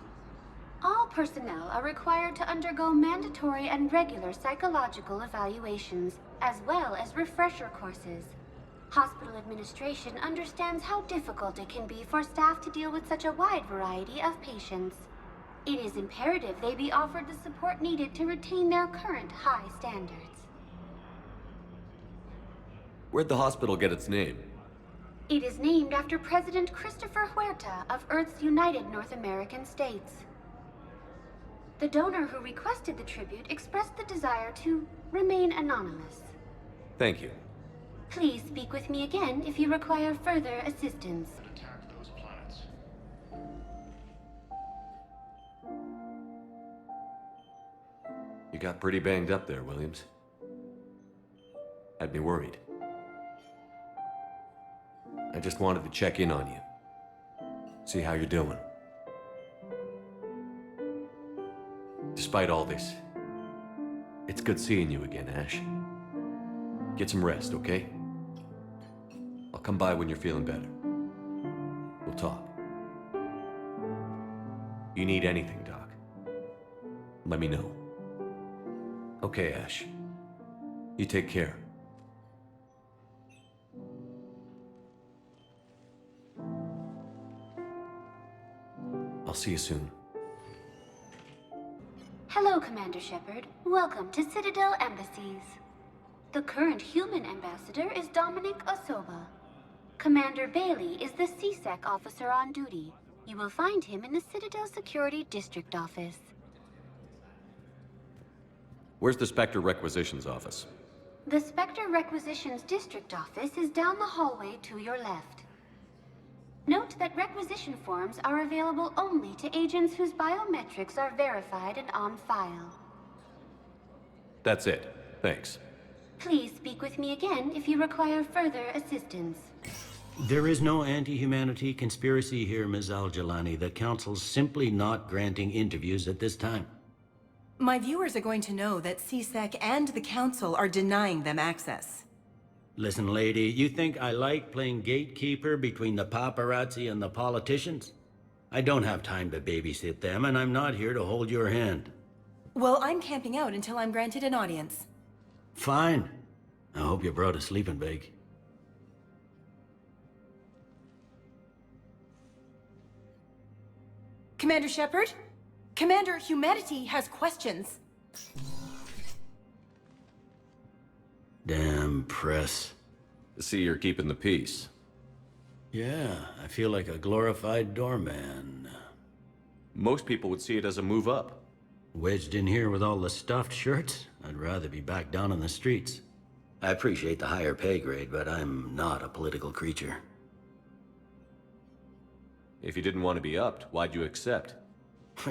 All personnel are required to undergo mandatory and regular psychological evaluations, as well as refresher courses. Hospital administration understands how difficult it can be for staff to deal with such a wide variety of patients. It is imperative they be offered the support needed to retain their current high standards. Where'd the hospital get its name? It is named after President Christopher Huerta of Earth's United North American States. The donor who requested the tribute expressed the desire to remain anonymous. Thank you. Please speak with me again if you require further assistance. You got pretty banged up there, Williams. Had me worried. I just wanted to check in on you. See how you're doing. Despite all this, it's good seeing you again, Ash. Get some rest, okay? I'll come by when you're feeling better. We'll talk. You need anything, Doc, let me know. Okay, Ash. You take care. I'll see you soon. Hello, Commander Shepard. Welcome to Citadel Embassies. The current human ambassador is Dominic Osoba. Commander Bailey is the CSEC officer on duty. You will find him in the Citadel Security District office. Where's the Spectre Requisitions office? The Spectre Requisitions District office is down the hallway to your left. Note that requisition forms are available only to agents whose biometrics are verified and on file. That's it. Thanks. Please speak with me again if you require further assistance. There is no anti-humanity conspiracy here, Ms. Al-Jalani. The Council's simply not granting interviews at this time. My viewers are going to know that CSEC and the Council are denying them access. Listen, lady, you think I like playing gatekeeper between the paparazzi and the politicians? I don't have time to babysit them, and I'm not here to hold your hand. Well, I'm camping out until I'm granted an audience. Fine. I hope you brought a sleeping bag. Commander Shepard? Commander, humanity has questions. Damn press. See, you're keeping the peace. Yeah, I feel like a glorified doorman. Most people would see it as a move up. Wedged in here with all the stuffed shirts? I'd rather be back down on the streets. I appreciate the higher pay grade, but I'm not a political creature. If you didn't want to be upped, why'd you accept?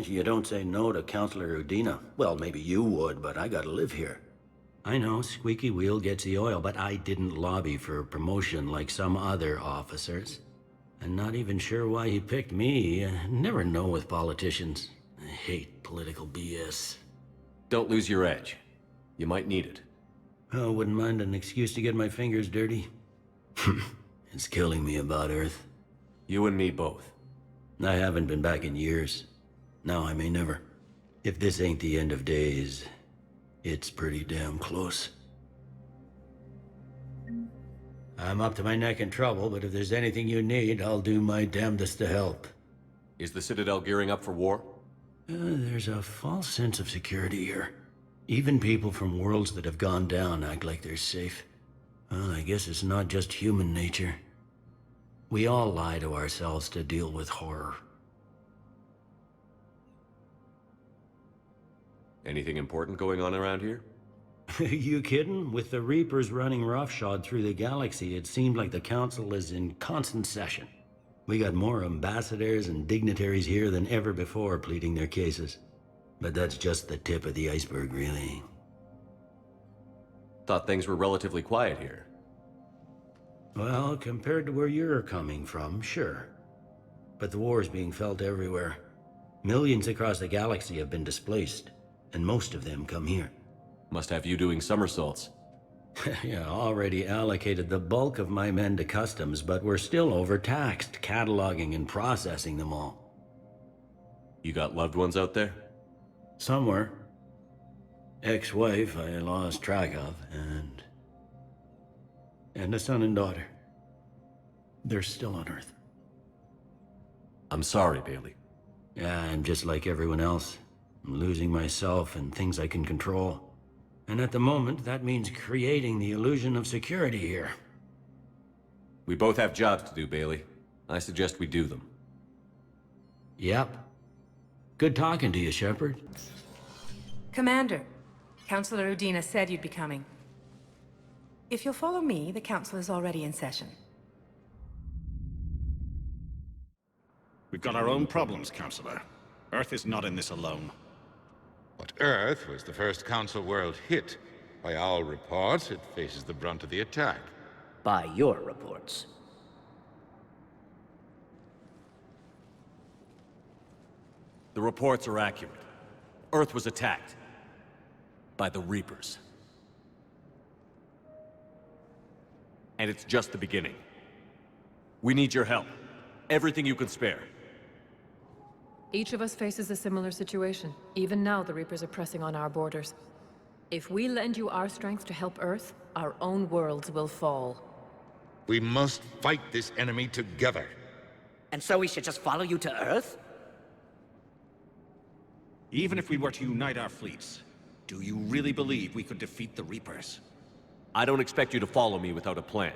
You don't say no to Counselor Udina. Well, maybe you would, but I gotta live here. I know, squeaky wheel gets the oil, but I didn't lobby for promotion like some other officers. I'm not even sure why he picked me. I never know with politicians. I hate political BS. Don't lose your edge. You might need it. Oh, wouldn't mind an excuse to get my fingers dirty. It's killing me about Earth. You and me both. I haven't been back in years. Now I may never. If this ain't the end of days, it's pretty damn close. I'm up to my neck in trouble, but if there's anything you need, I'll do my damnedest to help. Is the Citadel gearing up for war? There's a false sense of security here. Even people from worlds that have gone down act like they're safe. Well, I guess it's not just human nature. We all lie to ourselves to deal with horror. Anything important going on around here? You kidding? With the Reapers running roughshod through the galaxy, it seemed like the Council is in constant session. We got more ambassadors and dignitaries here than ever before pleading their cases. But that's just the tip of the iceberg, really. Thought things were relatively quiet here. Well, compared to where you're coming from, sure. But the war's being felt everywhere. Millions across the galaxy have been displaced, and most of them come here. Must have you doing somersaults. Yeah, already allocated the bulk of my men to customs, but we're still overtaxed, cataloging and processing them all. You got loved ones out there? Somewhere. Ex-wife I lost track of, and a son and daughter. They're still on Earth. I'm sorry, Bailey. Yeah, I'm just like everyone else. I'm losing myself and things I can control. And at the moment, that means creating the illusion of security here. We both have jobs to do, Bailey. I suggest we do them. Yep. Good talking to you, Shepard. Commander, Councilor Udina said you'd be coming. If you'll follow me, the council is already in session. We've got our own problems, Councilor. Earth is not in this alone. But Earth was the first Council world hit. By all reports, it faces the brunt of the attack. By your reports. The reports are accurate. Earth was attacked. By the Reapers. And it's just the beginning. We need your help. Everything you can spare. Each of us faces a similar situation. Even now, the Reapers are pressing on our borders. If we lend you our strength to help Earth, our own worlds will fall. We must fight this enemy together. And so we should just follow you to Earth? Even if we were to unite our fleets, do you really believe we could defeat the Reapers? I don't expect you to follow me without a plan.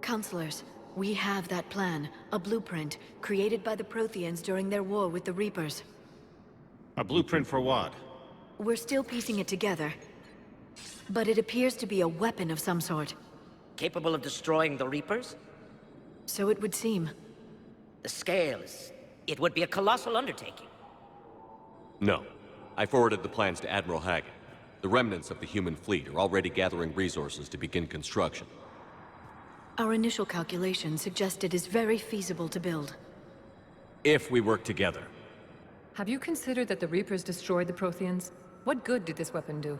Counselors, we have that plan. A blueprint, created by the Protheans during their war with the Reapers. A blueprint for what? We're still piecing it together. But it appears to be a weapon of some sort. Capable of destroying the Reapers? So it would seem. The scale is... it would be a colossal undertaking. No. I forwarded the plans to Admiral Hagen. The remnants of the human fleet are already gathering resources to begin construction. Our initial calculation suggests it is very feasible to build. If we work together. Have you considered that the Reapers destroyed the Protheans? What good did this weapon do?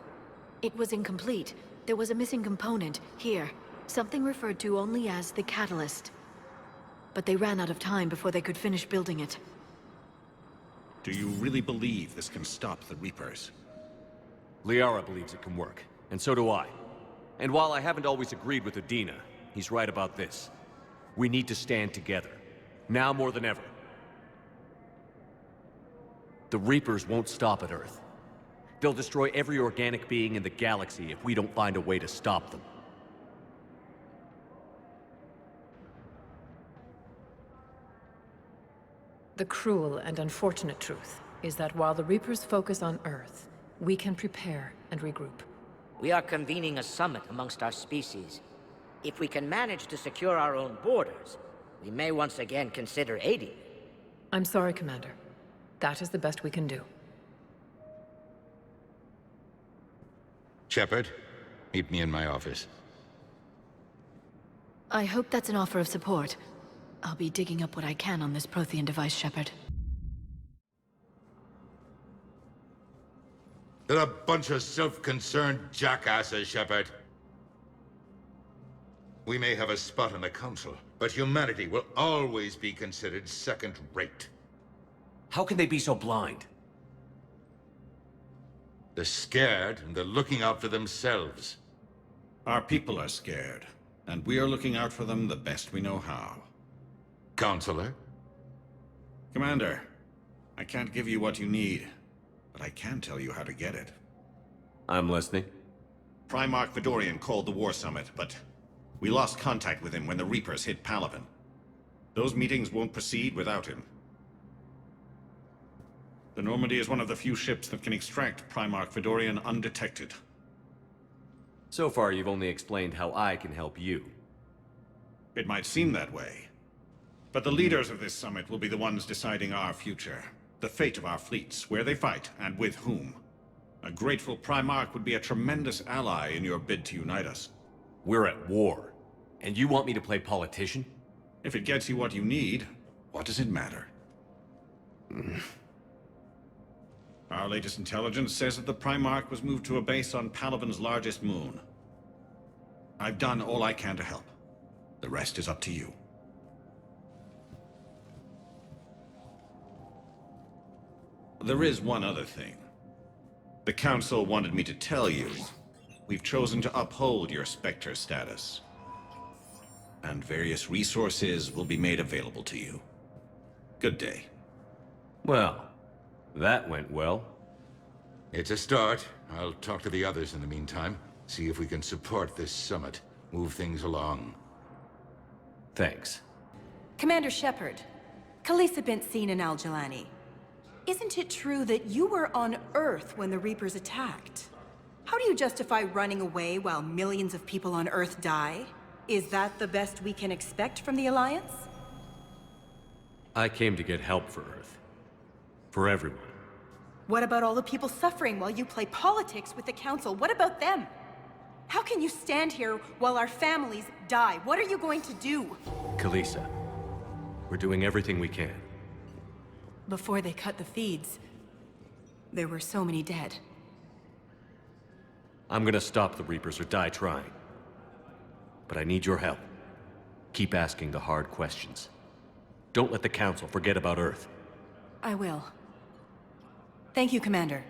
It was incomplete. There was a missing component, here. Something referred to only as the catalyst. But they ran out of time before they could finish building it. Do you really believe this can stop the Reapers? Liara believes it can work, and so do I. And while I haven't always agreed with Udina, he's right about this. We need to stand together. Now more than ever. The Reapers won't stop at Earth. They'll destroy every organic being in the galaxy if we don't find a way to stop them. The cruel and unfortunate truth is that while the Reapers focus on Earth, we can prepare and regroup. We are convening a summit amongst our species. If we can manage to secure our own borders, we may once again consider aiding. I'm sorry, Commander. That is the best we can do. Shepard, meet me in my office. I hope that's an offer of support. I'll be digging up what I can on this Prothean device, Shepard. They're a bunch of self-concerned jackasses, Shepard. We may have a spot on the Council, but humanity will always be considered second-rate. How can they be so blind? They're scared, and they're looking out for themselves. Our people are scared, and we are looking out for them the best we know how. Counselor? Commander, I can't give you what you need, but I can tell you how to get it. I'm listening. Primarch Fedorian called the War Summit, but we lost contact with him when the Reapers hit Palaven. Those meetings won't proceed without him. The Normandy is one of the few ships that can extract Primarch Fedorian undetected. So far, you've only explained how I can help you. It might seem that way. But the leaders of this summit will be the ones deciding our future. The fate of our fleets, where they fight, and with whom. A grateful Primarch would be a tremendous ally in your bid to unite us. We're at war. And you want me to play politician? If it gets you what you need, what does it matter? Our latest intelligence says that the Primarch was moved to a base on Palaven's largest moon. I've done all I can to help. The rest is up to you. There is one other thing. The Council wanted me to tell you, we've chosen to uphold your Spectre status. And various resources will be made available to you. Good day. Well, that went well. It's a start. I'll talk to the others in the meantime. See if we can support this summit. Move things along. Thanks. Commander Shepard, Khaleesa bint seen in Al-Jalani. Isn't it true that you were on Earth when the Reapers attacked? How do you justify running away while millions of people on Earth die? Is that the best we can expect from the Alliance? I came to get help for Earth. For everyone. What about all the people suffering while you play politics with the Council? What about them? How can you stand here while our families die? What are you going to do? Khaleesa, we're doing everything we can. Before they cut the feeds, there were so many dead. I'm gonna stop the Reapers or die trying. But I need your help. Keep asking the hard questions. Don't let the Council forget about Earth. I will. Thank you, Commander.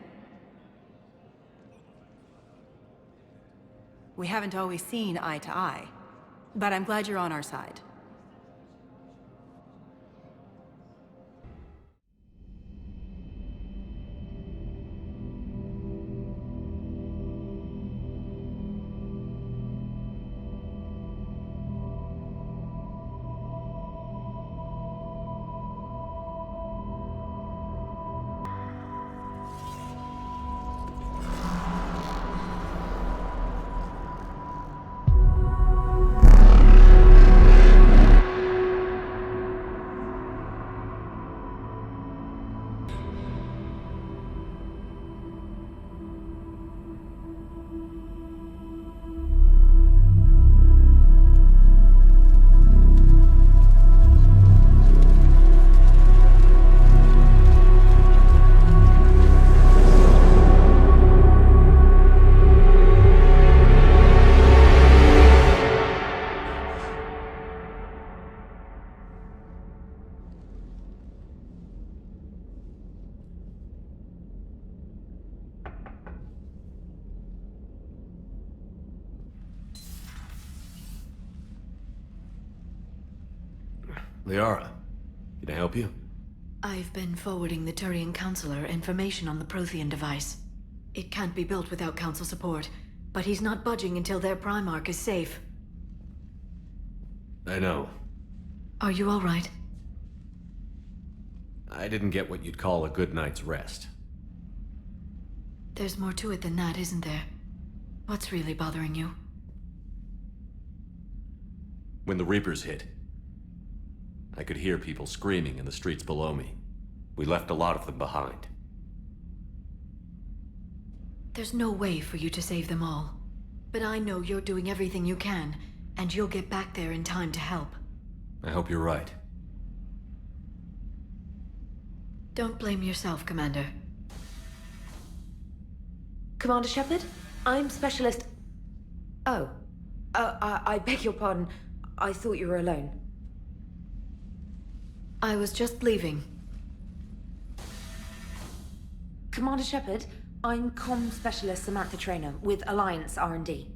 We haven't always seen eye to eye, but I'm glad you're on our side. Liara, can I help you? I've been forwarding the Turian Counselor information on the Prothean device. It can't be built without Council support, but he's not budging until their Primarch is safe. I know. Are you all right? I didn't get what you'd call a good night's rest. There's more to it than that, isn't there? What's really bothering you? When the Reapers hit, I could hear people screaming in the streets below me. We left a lot of them behind. There's no way for you to save them all. But I know you're doing everything you can, and you'll get back there in time to help. I hope you're right. Don't blame yourself, Commander. Commander Shepard? I'm Specialist... Oh. I beg your pardon. I thought you were alone. I was just leaving. Commander Shepard, I'm Comm Specialist Samantha Traynor with Alliance R&D.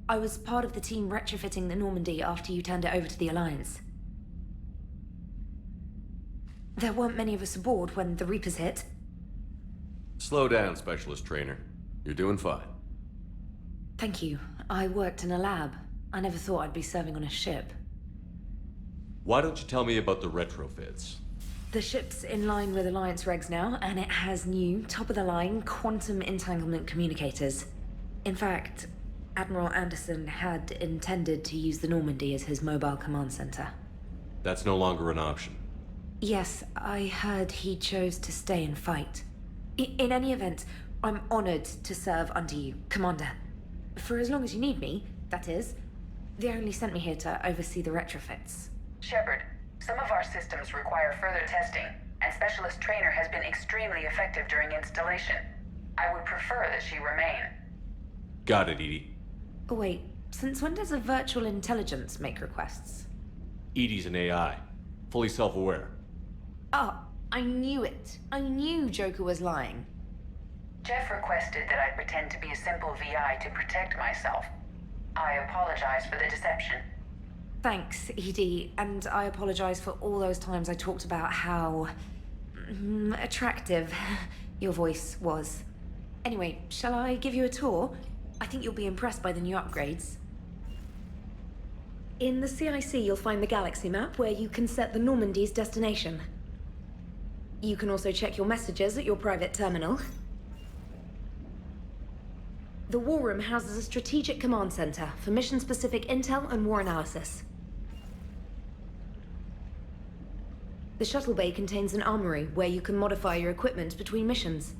I was part of the team retrofitting the Normandy after you turned it over to the Alliance. There weren't many of us aboard when the Reapers hit. Slow down, Specialist Trainer. You're doing fine. Thank you. I worked in a lab. I never thought I'd be serving on a ship. Why don't you tell me about the retrofits? The ship's in line with Alliance regs now, and it has new, top-of-the-line, quantum entanglement communicators. In fact, Admiral Anderson had intended to use the Normandy as his mobile command center. That's no longer an option. Yes, I heard he chose to stay and fight. In any event, I'm honored to serve under you, Commander. For as long as you need me, that is. They only sent me here to oversee the retrofits. Shepard, some of our systems require further testing, and Specialist Trainer has been extremely effective during installation. I would prefer that she remain. Got it, Edie. Oh, wait, since when does a virtual intelligence make requests? Edie's an AI, fully self-aware. Oh, I knew it. I knew Joker was lying. Jeff requested that I pretend to be a simple VI to protect myself. I apologize for the deception. Thanks, Edie, and I apologize for all those times I talked about how... attractive your voice was. Anyway, shall I give you a tour? I think you'll be impressed by the new upgrades. In the CIC, you'll find the galaxy map where you can set the Normandy's destination. You can also check your messages at your private terminal. The War Room houses a strategic command center for mission-specific intel and war analysis. The shuttle bay contains an armory where you can modify your equipment between missions.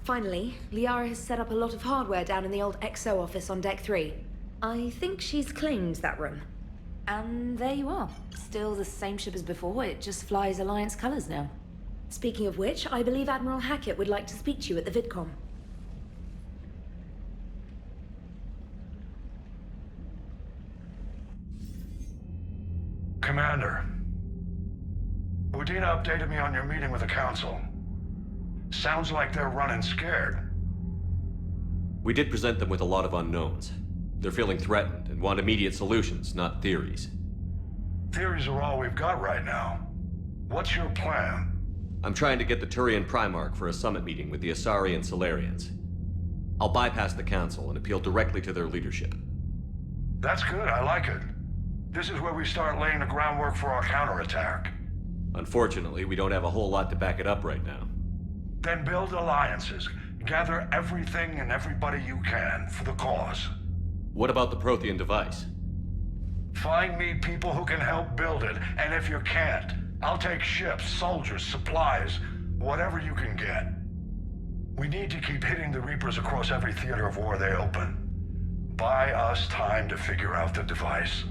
Finally, Liara has set up a lot of hardware down in the old XO office on Deck 3. I think she's claimed that room. And there you are. Still the same ship as before, it just flies Alliance colors now. Speaking of which, I believe Admiral Hackett would like to speak to you at the VidCom. Commander, Udina updated me on your meeting with the Council. Sounds like they're running scared. We did present them with a lot of unknowns. They're feeling threatened and want immediate solutions, not theories. Theories are all we've got right now. What's your plan? I'm trying to get the Turian Primarch for a summit meeting with the Asari and Solarians. I'll bypass the Council and appeal directly to their leadership. That's good, I like it. This is where we start laying the groundwork for our counterattack. Unfortunately, we don't have a whole lot to back it up right now. Then build alliances. Gather everything and everybody you can for the cause. What about the Prothean device? Find me people who can help build it, and if you can't, I'll take ships, soldiers, supplies, whatever you can get. We need to keep hitting the Reapers across every theater of war they open. Buy us time to figure out the device.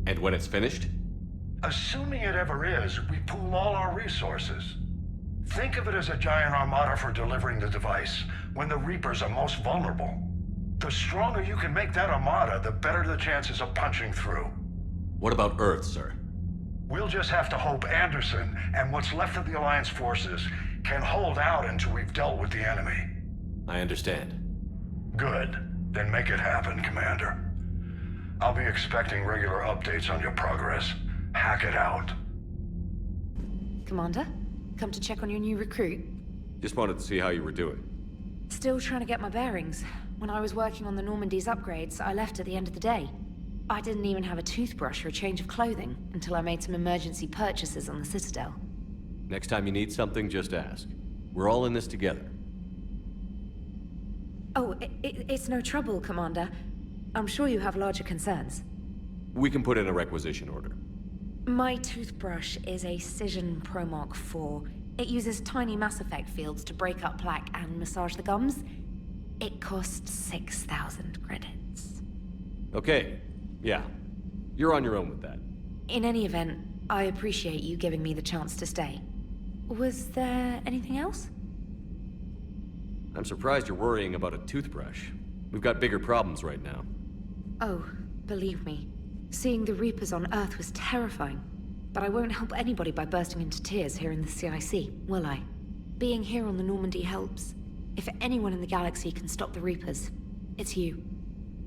And when it's finished? Assuming it ever is, we pool all our resources. Think of it as a giant armada for delivering the device, when the Reapers are most vulnerable. The stronger you can make that armada, the better the chances of punching through. What about Earth, sir? We'll just have to hope Anderson, and what's left of the Alliance forces, can hold out until we've dealt with the enemy. I understand. Good. Then make it happen, Commander. I'll be expecting regular updates on your progress. Hack it out. Commander, come to check on your new recruit. Just wanted to see how you were doing. Still trying to get my bearings. When I was working on the Normandy's upgrades, I left at the end of the day. I didn't even have a toothbrush or a change of clothing until I made some emergency purchases on the Citadel. Next time you need something, just ask. We're all in this together. Oh, it's no trouble, Commander. I'm sure you have larger concerns. We can put in a requisition order. My toothbrush is a Cision Pro Mark IV. It uses tiny Mass Effect fields to break up plaque and massage the gums. It costs 6,000 credits. Okay, yeah. You're on your own with that. In any event, I appreciate you giving me the chance to stay. Was there anything else? I'm surprised you're worrying about a toothbrush. We've got bigger problems right now. Oh, believe me. Seeing the Reapers on Earth was terrifying. But I won't help anybody by bursting into tears here in the CIC, will I? Being here on the Normandy helps. If anyone in the galaxy can stop the Reapers, it's you.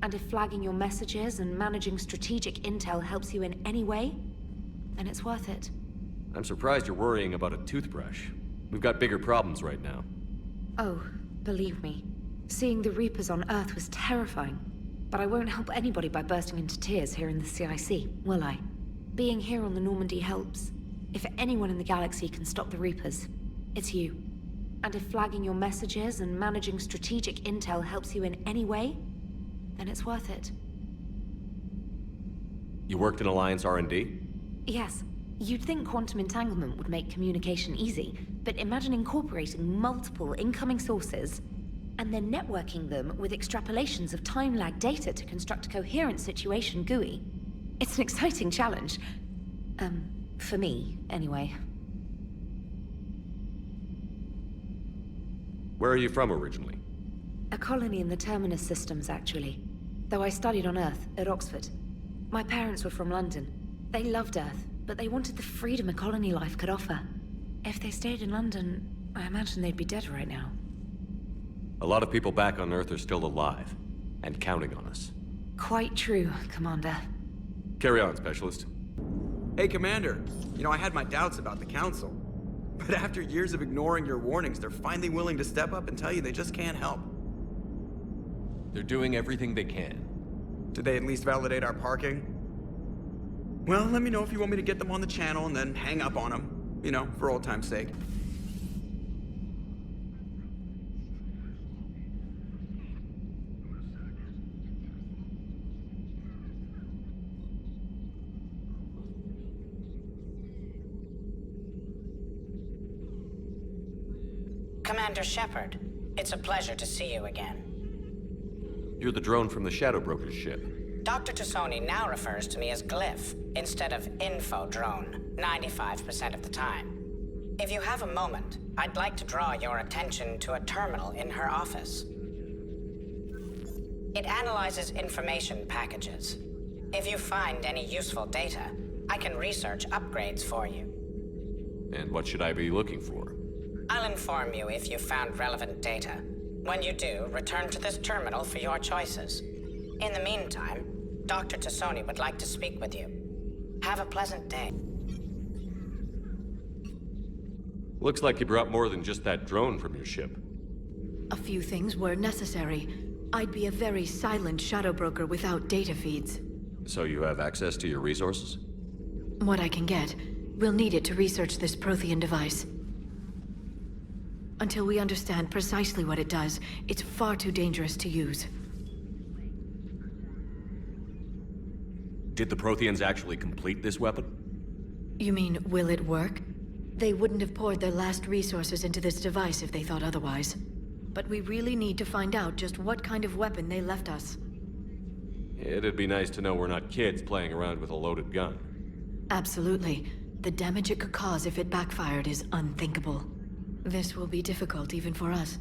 And if flagging your messages and managing strategic intel helps you in any way, then it's worth it. I'm surprised you're worrying about a toothbrush. We've got bigger problems right now. Oh, believe me. Seeing the Reapers on Earth was terrifying. But I won't help anybody by bursting into tears here in the CIC, will I? Being here on the Normandy helps. If anyone in the galaxy can stop the Reapers, it's you. And if flagging your messages and managing strategic intel helps you in any way, then it's worth it. You worked in Alliance R&D? Yes. You'd think quantum entanglement would make communication easy, but imagine incorporating multiple incoming sources and then networking them with extrapolations of time-lag data to construct a coherent situation GUI. It's an exciting challenge. For me, anyway. Where are you from originally? A colony in the Terminus systems, actually. Though I studied on Earth, at Oxford. My parents were from London. They loved Earth, but they wanted the freedom a colony life could offer. If they stayed in London, I imagine they'd be dead right now. A lot of people back on Earth are still alive, and counting on us. Quite true, Commander. Carry on, Specialist. Hey, Commander. You know, I had my doubts about the Council. But after years of ignoring your warnings, they're finally willing to step up and tell you they just can't help. They're doing everything they can. Did they at least validate our parking? Well, let me know if you want me to get them on the channel and then hang up on them. You know, for old time's sake. Commander Shepard, it's a pleasure to see you again. You're the drone from the Shadow Broker's ship. Dr. Tassoni now refers to me as Glyph, instead of Info Drone, 95% of the time. If you have a moment, I'd like to draw your attention to a terminal in her office. It analyzes information packages. If you find any useful data, I can research upgrades for you. And what should I be looking for? I'll inform you if you found relevant data. When you do, return to this terminal for your choices. In the meantime, Dr. Tassoni would like to speak with you. Have a pleasant day. Looks like you brought more than just that drone from your ship. A few things were necessary. I'd be a very silent shadow broker without data feeds. So you have access to your resources? What I can get. We'll need it to research this Prothean device. Until we understand precisely what it does, it's far too dangerous to use. Did the Protheans actually complete this weapon? You mean, will it work? They wouldn't have poured their last resources into this device if they thought otherwise. But we really need to find out just what kind of weapon they left us. It'd be nice to know we're not kids playing around with a loaded gun. Absolutely. The damage it could cause if it backfired is unthinkable. This will be difficult even for us.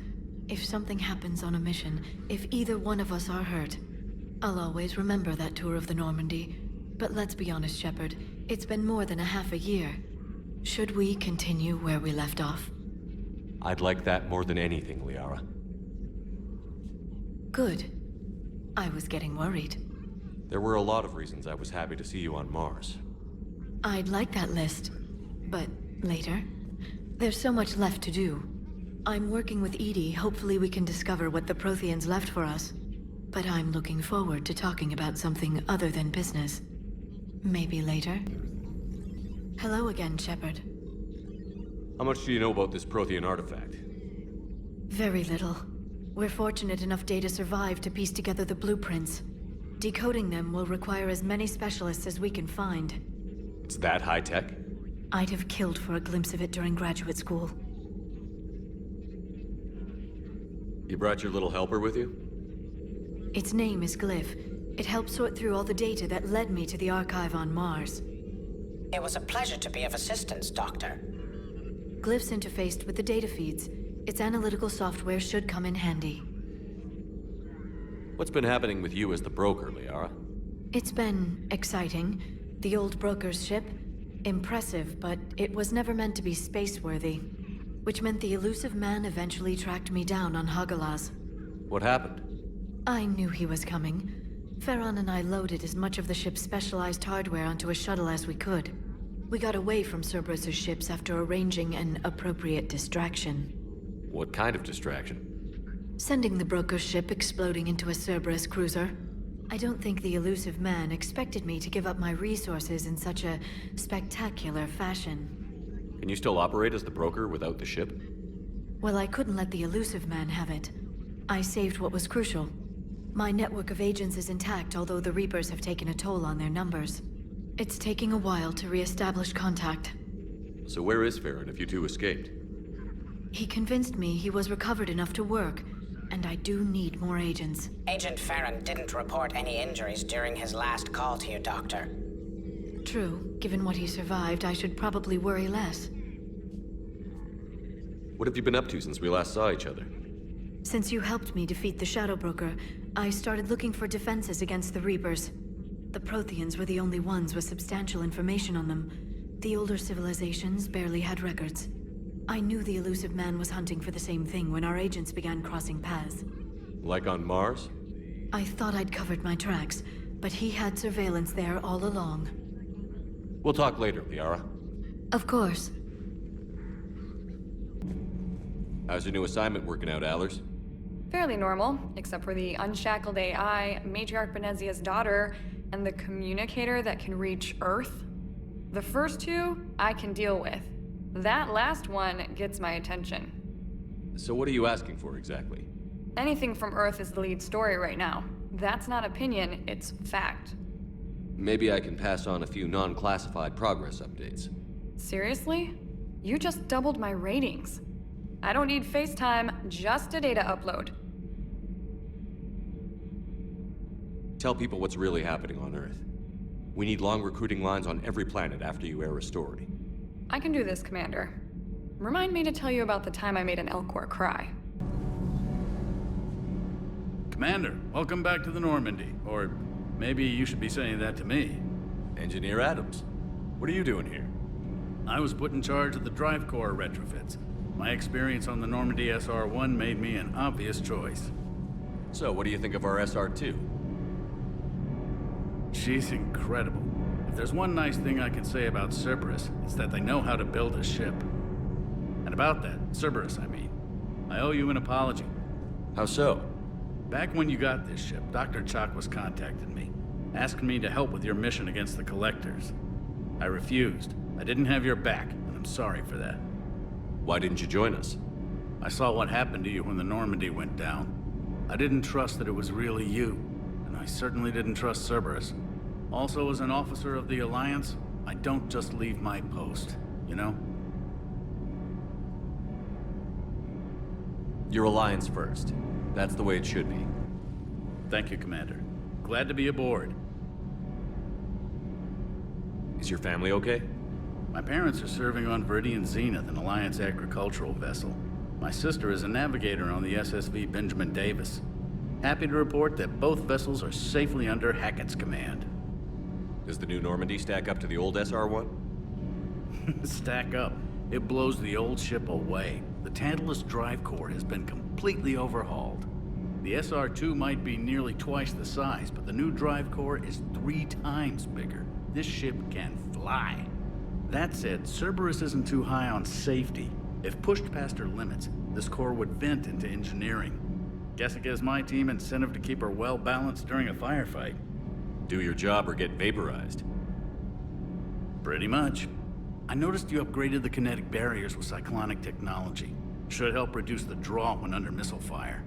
If something happens on a mission, if either one of us are hurt, I'll always remember that tour of the Normandy. But let's be honest, Shepard. It's been more than a half a year. Should we continue where we left off? I'd like that more than anything, Liara. Good. I was getting worried. There were a lot of reasons I was happy to see you on Mars. I'd like that list. But later? There's so much left to do. I'm working with EDI. Hopefully we can discover what the Protheans left for us. But I'm looking forward to talking about something other than business. Maybe later? Hello again, Shepard. How much do you know about this Prothean artifact? Very little. We're fortunate enough Data survived to piece together the blueprints. Decoding them will require as many specialists as we can find. It's that high-tech? I'd have killed for a glimpse of it during graduate school. You brought your little helper with you? Its name is Glyph. It helped sort through all the data that led me to the archive on Mars. It was a pleasure to be of assistance, Doctor. Glyph's interfaced with the data feeds. Its analytical software should come in handy. What's been happening with you as the broker, Liara? It's been exciting. The old broker's ship? Impressive, but it was never meant to be space-worthy. Which meant the elusive man eventually tracked me down on Hagalaz. What happened? I knew he was coming. Farron and I loaded as much of the ship's specialized hardware onto a shuttle as we could. We got away from Cerberus's ships after arranging an appropriate distraction. What kind of distraction? Sending the broker's ship exploding into a Cerberus cruiser. I don't think the elusive man expected me to give up my resources in such a spectacular fashion. Can you still operate as the broker without the ship? Well, I couldn't let the elusive man have it. I saved what was crucial. My network of agents is intact, although the Reapers have taken a toll on their numbers. It's taking a while to re-establish contact. So where is Farron if you two escaped? He convinced me he was recovered enough to work, and I do need more agents. Agent Farron didn't report any injuries during his last call to you, Doctor. True. Given what he survived, I should probably worry less. What have you been up to since we last saw each other? Since you helped me defeat the Shadow Broker, I started looking for defenses against the Reapers. The Protheans were the only ones with substantial information on them. The older civilizations barely had records. I knew the elusive man was hunting for the same thing when our agents began crossing paths. Like on Mars? I thought I'd covered my tracks, but he had surveillance there all along. We'll talk later, Liara. Of course. How's your new assignment working out, Allers? Fairly normal, except for the unshackled AI, Matriarch Benezia's daughter, and the communicator that can reach Earth. The first two, I can deal with. That last one gets my attention. So what are you asking for exactly? Anything from Earth is the lead story right now. That's not opinion, it's fact. Maybe I can pass on a few non-classified progress updates. Seriously? You just doubled my ratings. I don't need FaceTime, just a data upload. Tell people what's really happening on Earth. We need long recruiting lines on every planet after you air a story. I can do this, Commander. Remind me to tell you about the time I made an Elcor cry. Commander, welcome back to the Normandy. Or maybe you should be saying that to me. Engineer Adams, what are you doing here? I was put in charge of the drive core retrofits. My experience on the Normandy SR-1 made me an obvious choice. So, what do you think of our SR-2? She's incredible. If there's one nice thing I can say about Cerberus, it's that they know how to build a ship. And about that, Cerberus, I mean, I owe you an apology. How so? Back when you got this ship, Dr. Chakwas contacted me, asking me to help with your mission against the Collectors. I refused. I didn't have your back, and I'm sorry for that. Why didn't you join us? I saw what happened to you when the Normandy went down. I didn't trust that it was really you, and I certainly didn't trust Cerberus. Also, as an officer of the Alliance, I don't just leave my post, you know? Your Alliance first. That's the way it should be. Thank you, Commander. Glad to be aboard. Is your family okay? My parents are serving on Viridian Zenith, an Alliance agricultural vessel. My sister is a navigator on the SSV Benjamin Davis. Happy to report that both vessels are safely under Hackett's command. Does the new Normandy stack up to the old SR-1? Stack up. It blows the old ship away. The Tantalus drive core has been completely overhauled. The SR-2 might be nearly twice the size, but the new drive core is 3 times bigger. This ship can fly. That said, Cerberus isn't too high on safety. If pushed past her limits, this core would vent into engineering. Guess it gives my team incentive to keep her well balanced during a firefight. Do your job or get vaporized. Pretty much. I noticed you upgraded the kinetic barriers with cyclonic technology. Should help reduce the draw when under missile fire.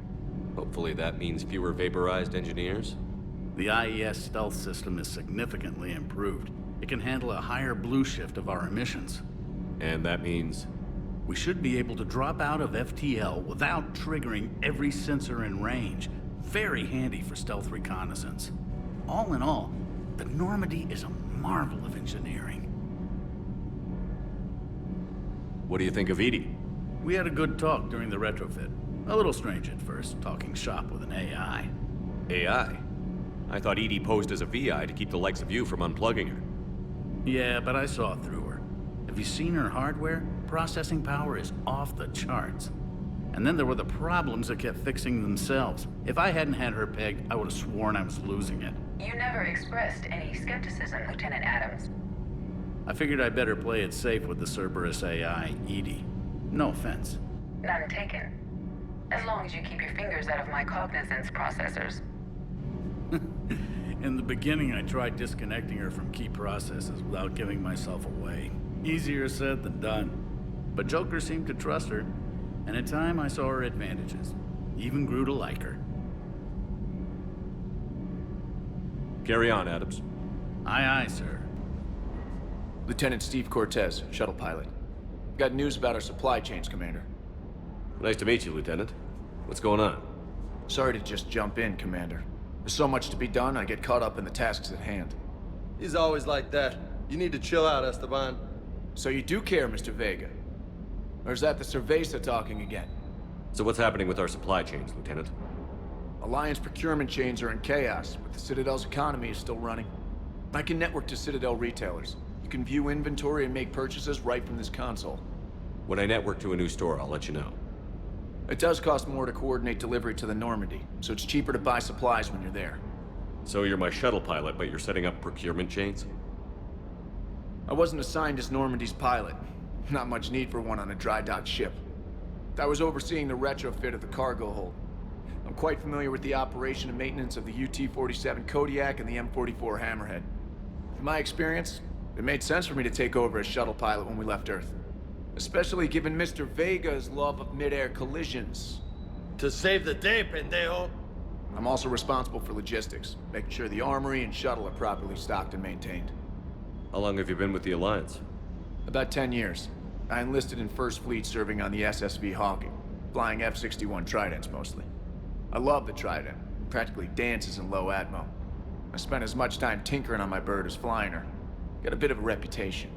Hopefully that means fewer vaporized engineers? The IES stealth system is significantly improved. It can handle a higher blue shift of our emissions. And that means? We should be able to drop out of FTL without triggering every sensor in range. Very handy for stealth reconnaissance. All in all, the Normandy is a marvel of engineering. What do you think of Edie? We had a good talk during the retrofit. A little strange at first, talking shop with an AI. AI? I thought Edie posed as a VI to keep the likes of you from unplugging her. Yeah, but I saw through her. Have you seen her hardware? Processing power is off the charts. And then there were the problems that kept fixing themselves. If I hadn't had her pegged, I would have sworn I was losing it. You never expressed any skepticism, Lieutenant Adams. I figured I'd better play it safe with the Cerberus AI, Edie. No offense. None taken. As long as you keep your fingers out of my cognizance processors. In the beginning, I tried disconnecting her from key processes without giving myself away. Easier said than done. But Joker seemed to trust her, and in time I saw her advantages. Even grew to like her. Carry on, Adams. Aye, aye, sir. Lieutenant Steve Cortez, shuttle pilot. Got news about our supply chains, Commander. Nice to meet you, Lieutenant. What's going on? Sorry to just jump in, Commander. There's so much to be done, I get caught up in the tasks at hand. He's always like that. You need to chill out, Esteban. So you do care, Mr. Vega? Or is that the Cerveza talking again? So what's happening with our supply chains, Lieutenant? Alliance procurement chains are in chaos, but the Citadel's economy is still running. I can network to Citadel retailers. You can view inventory and make purchases right from this console. When I network to a new store, I'll let you know. It does cost more to coordinate delivery to the Normandy, so it's cheaper to buy supplies when you're there. So you're my shuttle pilot, but you're setting up procurement chains? I wasn't assigned as Normandy's pilot. Not much need for one on a dry dock ship. I was overseeing the retrofit of the cargo hold. I'm quite familiar with the operation and maintenance of the UT-47 Kodiak and the M44 Hammerhead. In my experience, it made sense for me to take over as shuttle pilot when we left Earth. Especially given Mr. Vega's love of mid-air collisions. To save the day, pendejo! I'm also responsible for logistics, making sure the armory and shuttle are properly stocked and maintained. How long have you been with the Alliance? About 10 years. I enlisted in First Fleet serving on the SSV Hawking, flying F-61 Tridents mostly. I love the Trident. It practically dances in low atmo. I spent as much time tinkering on my bird as flying her. Got a bit of a reputation.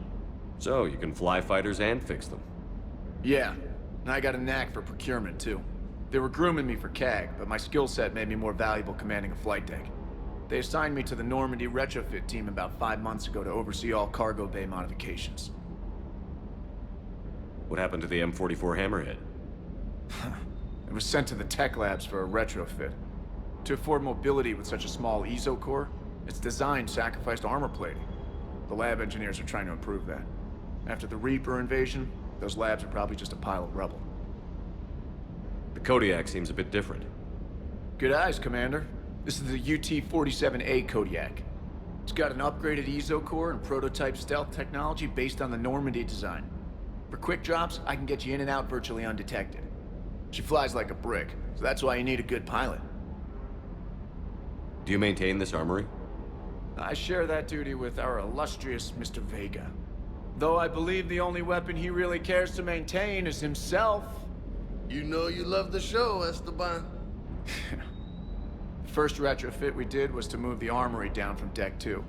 So, you can fly fighters and fix them? Yeah, and I got a knack for procurement too. They were grooming me for CAG, but my skill set made me more valuable commanding a flight deck. They assigned me to the Normandy retrofit team about 5 months ago to oversee all cargo bay modifications. What happened to the M44 Hammerhead? It was sent to the tech labs for a retrofit. To afford mobility with such a small ESO core, its design sacrificed armor plating. The lab engineers are trying to improve that. After the Reaper invasion, those labs are probably just a pile of rubble. The Kodiak seems a bit different. Good eyes, Commander. This is the UT-47A Kodiak. It's got an upgraded ESO core and prototype stealth technology based on the Normandy design. For quick drops, I can get you in and out virtually undetected. She flies like a brick, so that's why you need a good pilot. Do you maintain this armory? I share that duty with our illustrious Mr. Vega. Though I believe the only weapon he really cares to maintain is himself. You know you love the show, Esteban. The first retrofit we did was to move the armory down from Deck 2.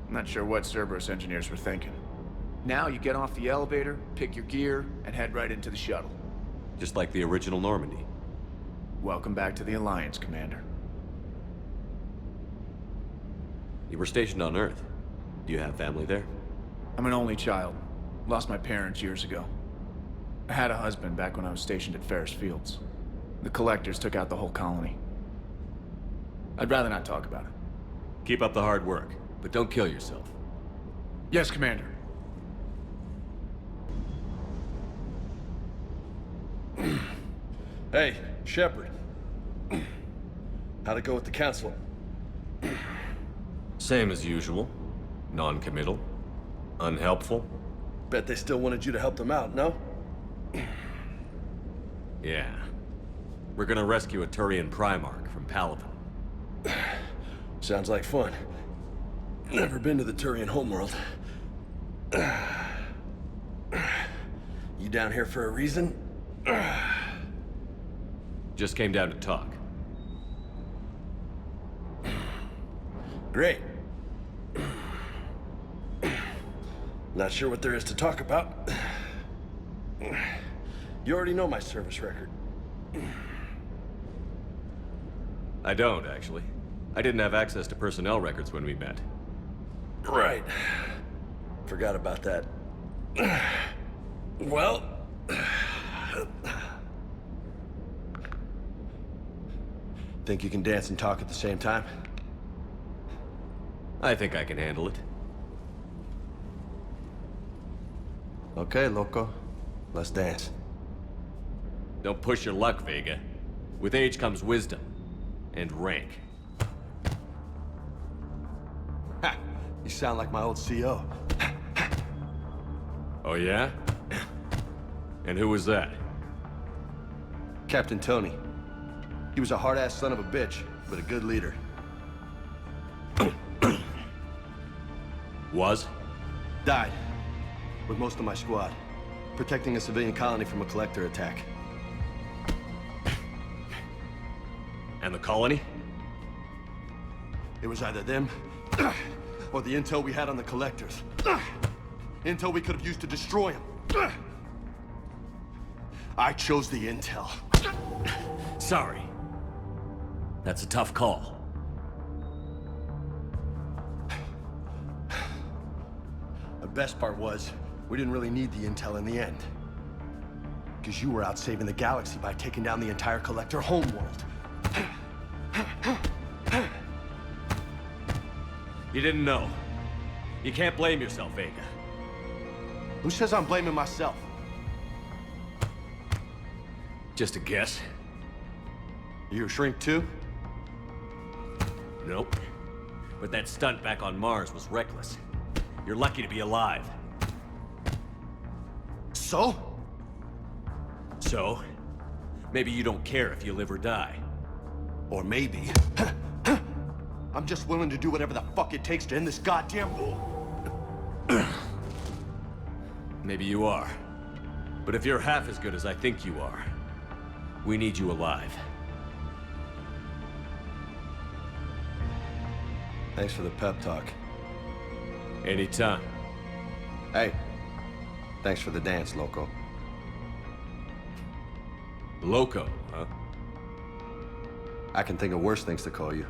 I'm not sure what Cerberus engineers were thinking. Now you get off the elevator, pick your gear, and head right into the shuttle. Just like the original Normandy. Welcome back to the Alliance, Commander. You were stationed on Earth. Do you have family there? I'm an only child. Lost my parents years ago. I had a husband back when I was stationed at Ferris Fields. The Collectors took out the whole colony. I'd rather not talk about it. Keep up the hard work, but don't kill yourself. Yes, Commander. Hey, Shepard. How'd it go with the Council? Same as usual. Non-committal. Unhelpful. Bet they still wanted you to help them out, no? Yeah. We're gonna rescue a Turian Primarch from Palaven. Sounds like fun. Never been to the Turian homeworld. You down here for a reason? Just came down to talk. Great. Not sure what there is to talk about. You already know my service record. I don't, actually. I didn't have access to personnel records when we met. Right. Forgot about that. Well... Think you can dance and talk at the same time? I think I can handle it. Okay, loco. Let's dance. Don't push your luck, Vega. With age comes wisdom. And rank. Ha! You sound like my old CO. Oh yeah? And who was that? Captain Tony. He was a hard-ass son of a bitch, but a good leader. Was? Died. With most of my squad. Protecting a civilian colony from a collector attack. And the colony? It was either them, or the intel we had on the collectors. Intel we could have used to destroy them. I chose the intel. Sorry. That's a tough call. The best part was, we didn't really need the intel in the end. because you were out saving the galaxy by taking down the entire Collector homeworld. You didn't know. You can't blame yourself, Vega. Who says I'm blaming myself? Just a guess. You a shrink too? Nope. But that stunt back on Mars was reckless. You're lucky to be alive. So? So? Maybe you don't care if you live or die. Or maybe... I'm just willing to do whatever the fuck it takes to end this goddamn war. Maybe you are. But if you're half as good as I think you are, we need you alive. Thanks for the pep talk. Anytime. Hey, thanks for the dance, Loco. Loco, huh? I can think of worse things to call you.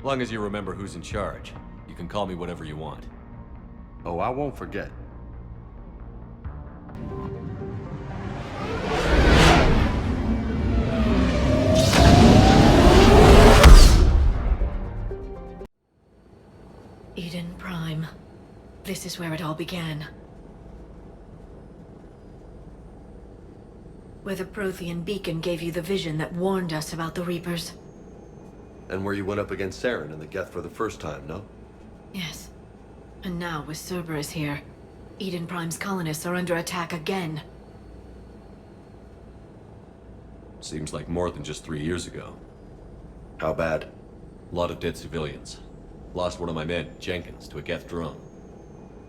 Long as you remember who's in charge, you can call me whatever you want. Oh, I won't forget. Eden Prime. This is where it all began. Where the Prothean beacon gave you the vision that warned us about the Reapers. And where you went up against Saren in the Geth for the first time, no? Yes. And now, with Cerberus here, Eden Prime's colonists are under attack again. Seems like more than just 3 years ago. How bad? A lot of dead civilians. Lost one of my men, Jenkins, to a Geth drone.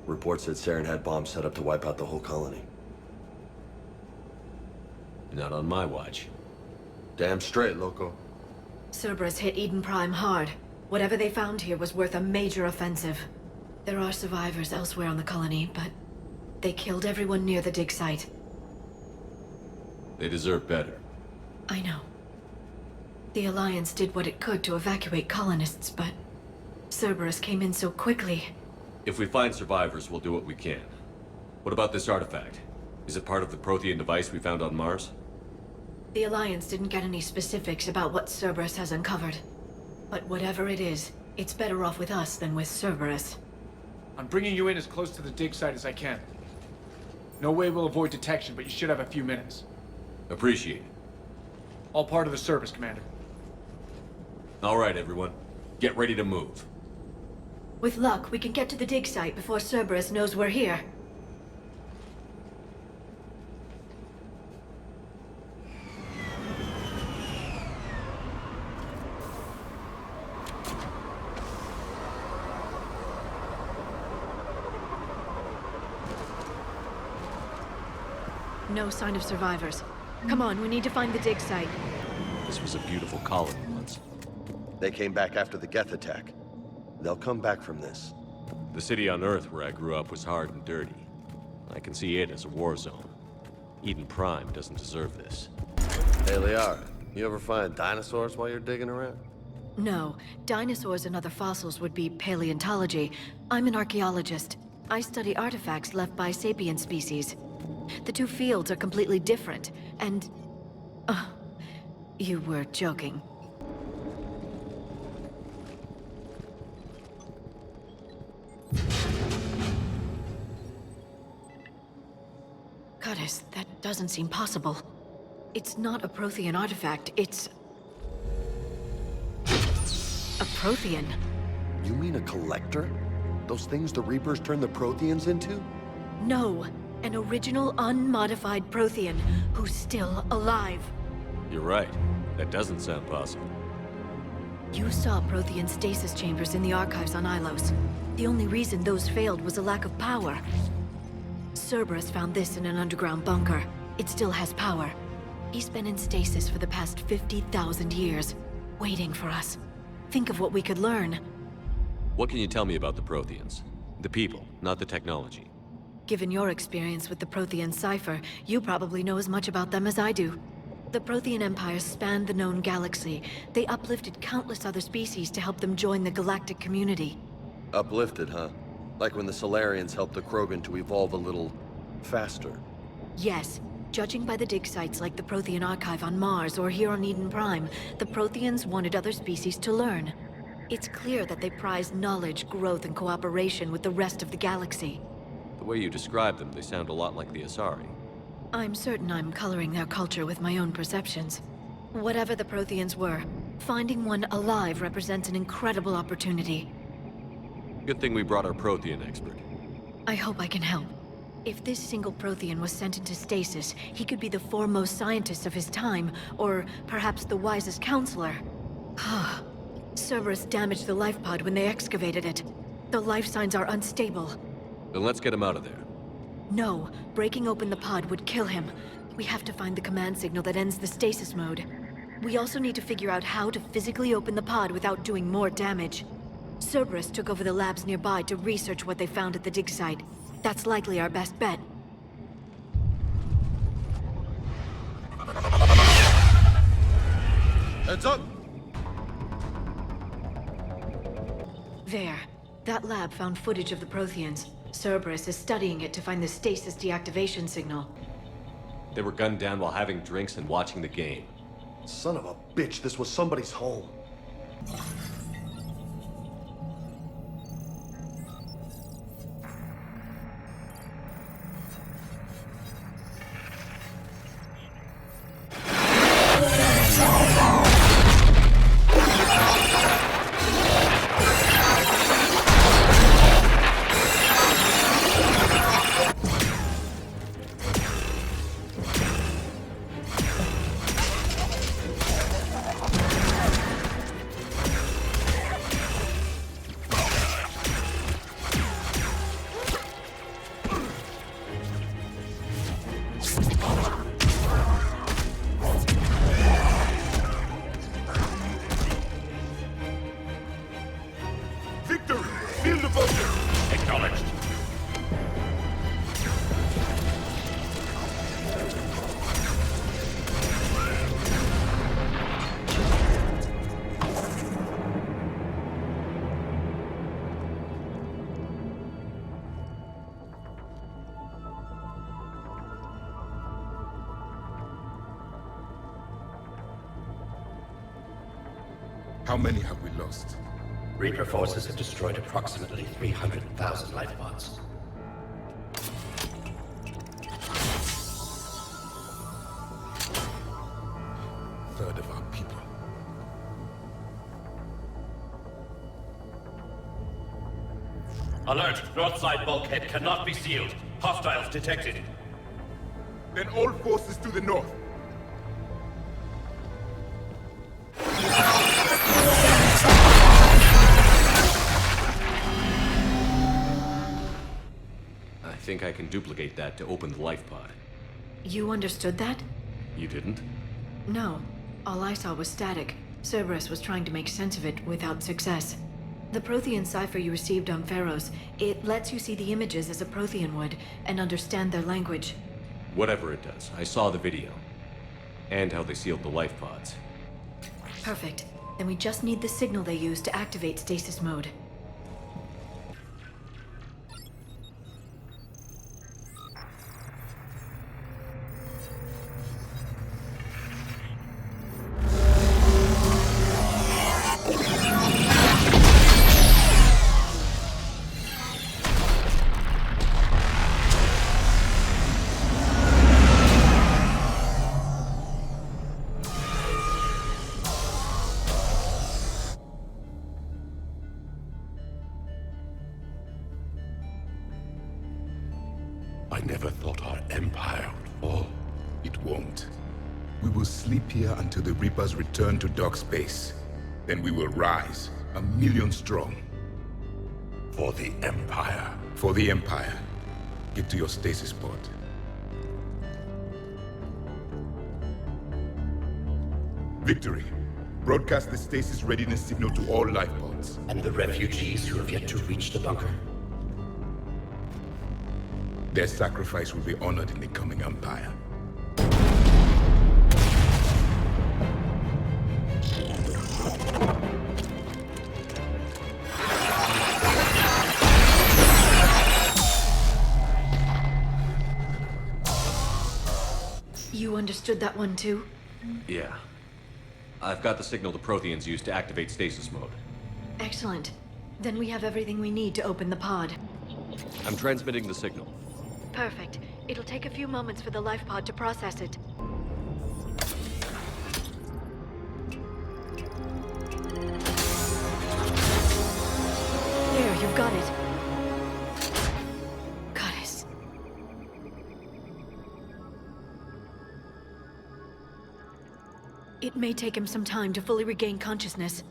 Reports said Saren had bombs set up to wipe out the whole colony. Not on my watch. Damn straight, Loco. Cerberus hit Eden Prime hard. Whatever they found here was worth a major offensive. There are survivors elsewhere on the colony, but they killed everyone near the dig site. They deserve better. I know. The Alliance did what it could to evacuate colonists, but Cerberus came in so quickly. If we find survivors, we'll do what we can. What about this artifact? Is it part of the Prothean device we found on Mars? The Alliance didn't get any specifics about what Cerberus has uncovered. But whatever it is, it's better off with us than with Cerberus. I'm bringing you in as close to the dig site as I can. No way we'll avoid detection, but you should have a few minutes. Appreciate it. All part of the service, Commander. All right, everyone. Get ready to move. With luck, we can get to the dig site before Cerberus knows we're here. No sign of survivors. Come on, we need to find the dig site. This was a beautiful colony once. They came back after the Geth attack. They'll come back from this. The city on Earth where I grew up was hard and dirty. I can see it as a war zone. Eden Prime doesn't deserve this. Hey, Liara, you ever find dinosaurs while you're digging around? No, dinosaurs and other fossils would be paleontology. I'm an archaeologist. I study artifacts left by sapient species. The two fields are completely different, and... you were joking. Goddess, that doesn't seem possible. It's not a Prothean artifact, it's... a Prothean. You mean a collector? Those things the Reapers turned the Protheans into? No, an original unmodified Prothean who's still alive. You're right. That doesn't sound possible. You saw Prothean stasis chambers in the archives on Ilos. The only reason those failed was a lack of power. Cerberus found this in an underground bunker. It still has power. He's been in stasis for the past 50,000 years, waiting for us. Think of what we could learn. What can you tell me about the Protheans? The people, not the technology. Given your experience with the Prothean cipher, you probably know as much about them as I do. The Prothean Empire spanned the known galaxy. They uplifted countless other species to help them join the galactic community. Uplifted, huh? Like when the Solarians helped the Krogan to evolve a little faster. Yes, Judging by the dig sites like the Prothean Archive on Mars or here on Eden Prime, the Protheans wanted other species to learn. It's clear that they prize knowledge, growth, and cooperation with the rest of the galaxy. The way you describe them, they sound a lot like the Asari. I'm certain I'm coloring their culture with my own perceptions. Whatever the Protheans were, finding one alive represents an incredible opportunity. Good thing we brought our Prothean expert. I hope I can help. If this single Prothean was sent into stasis, he could be the foremost scientist of his time, or perhaps the wisest counselor. Cerberus damaged the life pod when they excavated it. The life signs are unstable. Then let's get him out of there. No, breaking open the pod would kill him. We have to find the command signal that ends the stasis mode. We also need to figure out how to physically open the pod without doing more damage. Cerberus took over the labs nearby to research what they found at the dig site. That's likely our best bet. Heads up! There. That lab found footage of the Protheans. Cerberus is studying it to find the stasis deactivation signal. They were gunned down while having drinks and watching the game. Son of a bitch, this was somebody's home. How many have we lost? Reaper forces have destroyed approximately 300,000 life pods. Third of our people. Alert! North side bulkhead cannot be sealed. Hostiles detected. Then all forces to the north. I think I can duplicate that to open the life pod. You understood that? You didn't? No. All I saw was static. Cerberus was trying to make sense of it without success. The Prothean cipher you received on Pharaohs, it lets you see the images as a Prothean would, and understand their language. Whatever it does, I saw the video. And how they sealed the life pods. Perfect. Then we just need the signal they used to activate stasis mode. I never thought our empire would fall. It won't. We will sleep here until the Reapers return to dark space. Then we will rise, 1,000,000 strong. For the Empire. For the Empire. Get to your stasis pod. Victory. Broadcast the stasis readiness signal to all life pods. And the refugees who have yet to reach the bunker. Their sacrifice will be honored in the coming Empire. You understood that one too? Yeah. I've got the signal the Protheans use to activate stasis mode. Excellent. Then we have everything we need to open the pod. I'm transmitting the signal. Perfect. It'll take a few moments for the life pod to process it. There, you've got it. Goddess. It may take him some time to fully regain consciousness.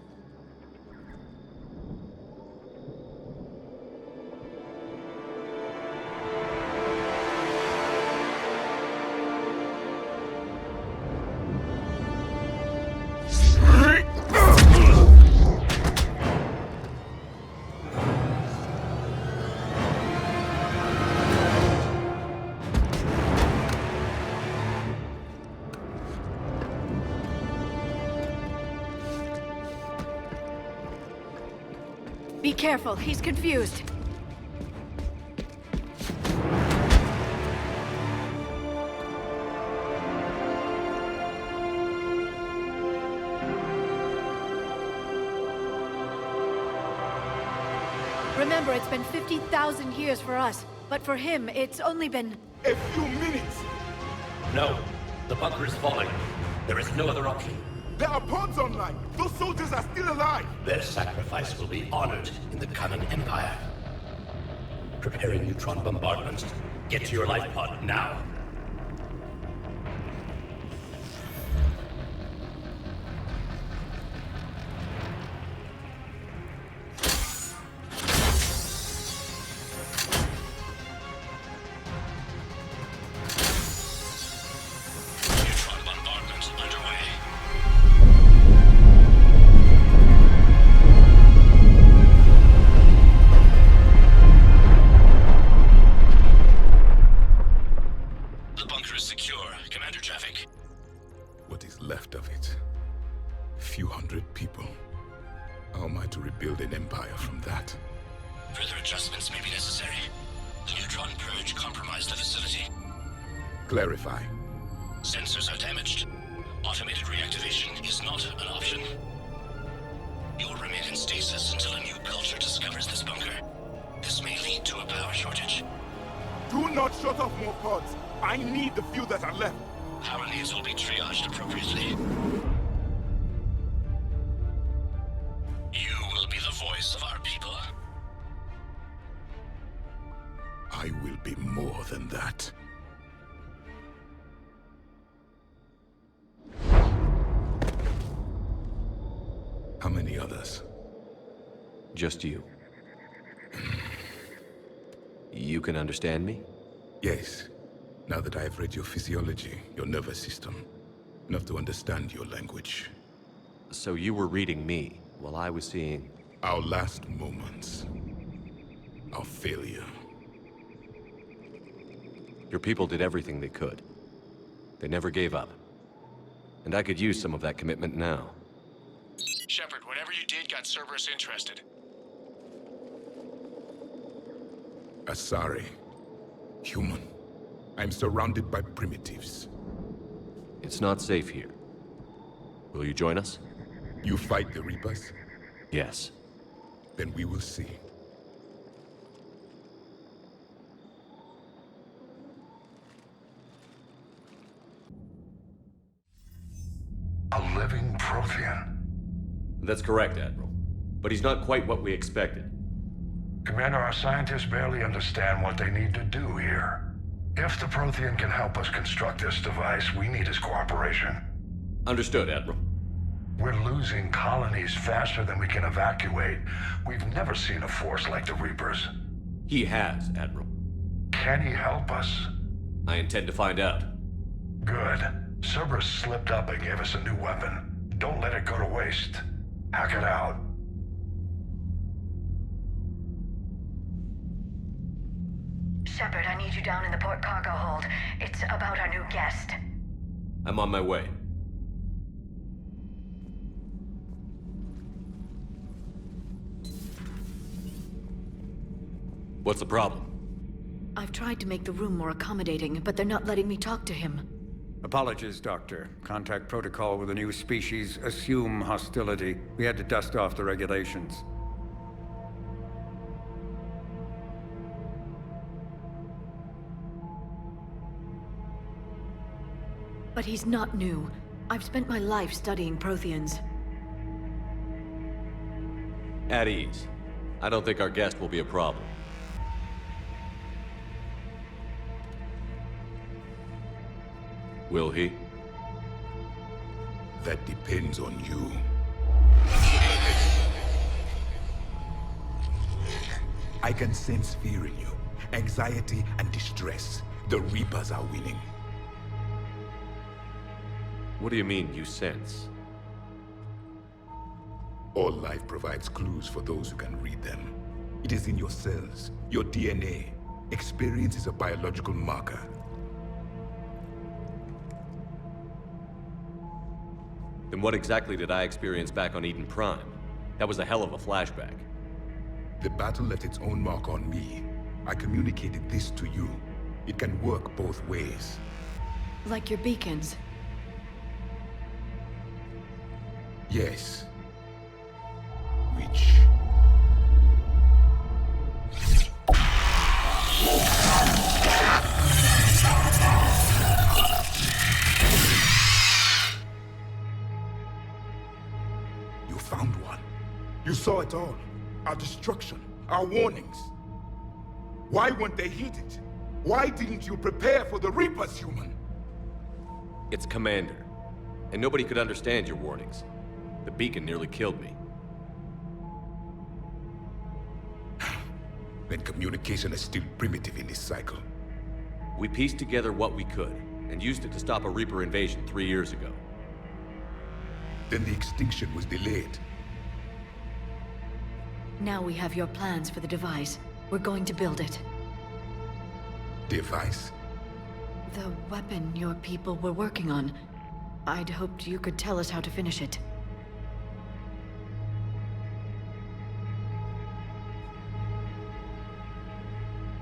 Be careful, he's confused. Remember, it's been 50,000 years for us, but for him, it's only been... A few minutes! No, the bunker is falling. There is no other option. There are pods online! Those soldiers are still alive! Their sacrifice will be honored in the coming Empire. Preparing neutron bombardments. Get to your life pod now. Clarify. Sensors are damaged. Automated reactivation is not an option. You'll remain in stasis until a new culture discovers this bunker. This may lead to a power shortage. Do not shut off more pods. I need the few that are left. Power needs will be triaged appropriately. You will be the voice of our people. I will be more than that. How many others? Just you. You can understand me? Yes. Now that I have read your physiology, your nervous system, enough to understand your language. So you were reading me, while I was seeing... Our last moments. Our failure. Your people did everything they could. They never gave up. And I could use some of that commitment now. Shepard, whatever you did got Cerberus interested. Asari. Human. I'm surrounded by primitives. It's not safe here. Will you join us? You fight the Reapers? Yes. Then we will see. A living Prothean. That's correct, Admiral. But he's not quite what we expected. Commander, our scientists barely understand what they need to do here. If the Prothean can help us construct this device, we need his cooperation. Understood, Admiral. We're losing colonies faster than we can evacuate. We've never seen a force like the Reapers. He has, Admiral. Can he help us? I intend to find out. Good. Cerberus slipped up and gave us a new weapon. Don't let it go to waste. Hack it out. Shepard, I need you down in the port cargo hold. It's about our new guest. I'm on my way. What's the problem? I've tried to make the room more accommodating, but they're not letting me talk to him. Apologies, Doctor. Contact protocol with a new species. Assume hostility. We had to dust off the regulations. But he's not new. I've spent my life studying Protheans. At ease. I don't think our guest will be a problem. Will he? That depends on you. I can sense fear in you, anxiety and distress. The Reapers are winning. What do you mean, you sense? All life provides clues for those who can read them. It is in your cells, your DNA. Experience is a biological marker. Then what exactly did I experience back on Eden Prime? That was a hell of a flashback. The battle left its own mark on me. I communicated this to you. It can work both ways. Like your beacons. Yes. Which... You found one. You saw it all. Our destruction, our warnings. Why weren't they heeded? Why didn't you prepare for the Reapers, human? It's Commander. And nobody could understand your warnings. The beacon nearly killed me. Then communication is still primitive in this cycle. We pieced together what we could, and used it to stop a Reaper invasion 3 years ago. Then the extinction was delayed. Now we have your plans for the device. We're going to build it. Device? The weapon your people were working on. I'd hoped you could tell us how to finish it.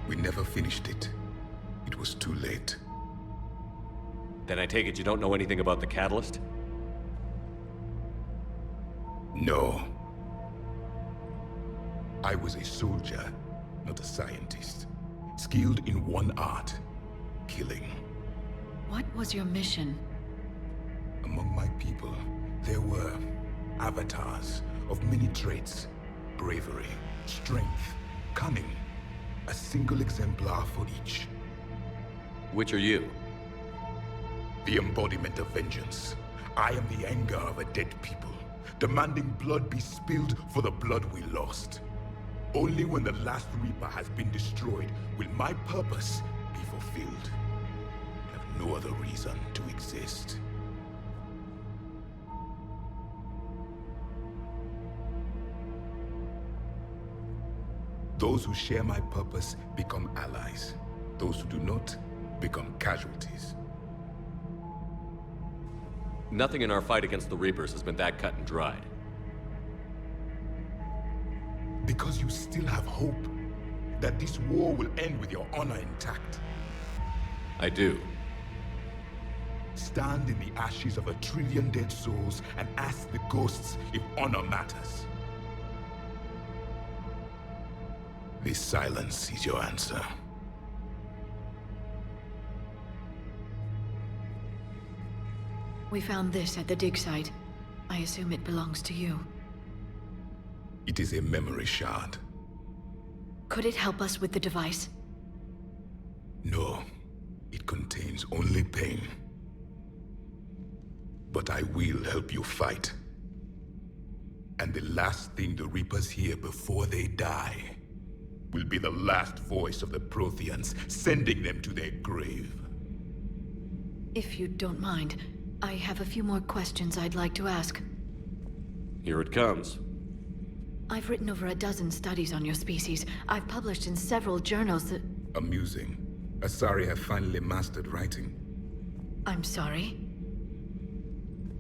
We never finished it. It was too late. Then I take it you don't know anything about the catalyst? No. I was a soldier, not a scientist. Skilled in one art, killing. What was your mission? Among my people, there were avatars of many traits. Bravery, strength, cunning. A single exemplar for each. Which are you? The embodiment of vengeance. I am the anger of a dead people, demanding blood be spilled for the blood we lost. Only when the last Reaper has been destroyed will my purpose be fulfilled. I have no other reason to exist. Those who share my purpose become allies. Those who do not become casualties. Nothing in our fight against the Reapers has been that cut and dried. Because you still have hope that this war will end with your honor intact. I do. Stand in the ashes of 1 trillion dead souls and ask the ghosts if honor matters. This silence is your answer. We found this at the dig site. I assume it belongs to you. It is a memory shard. Could it help us with the device? No. It contains only pain. But I will help you fight. And the last thing the Reapers hear before they die will be the last voice of the Protheans, sending them to their grave. If you don't mind, I have a few more questions I'd like to ask. Here it comes. I've written over a dozen studies on your species. I've published in several journals that... Amusing. Asari have finally mastered writing. I'm sorry?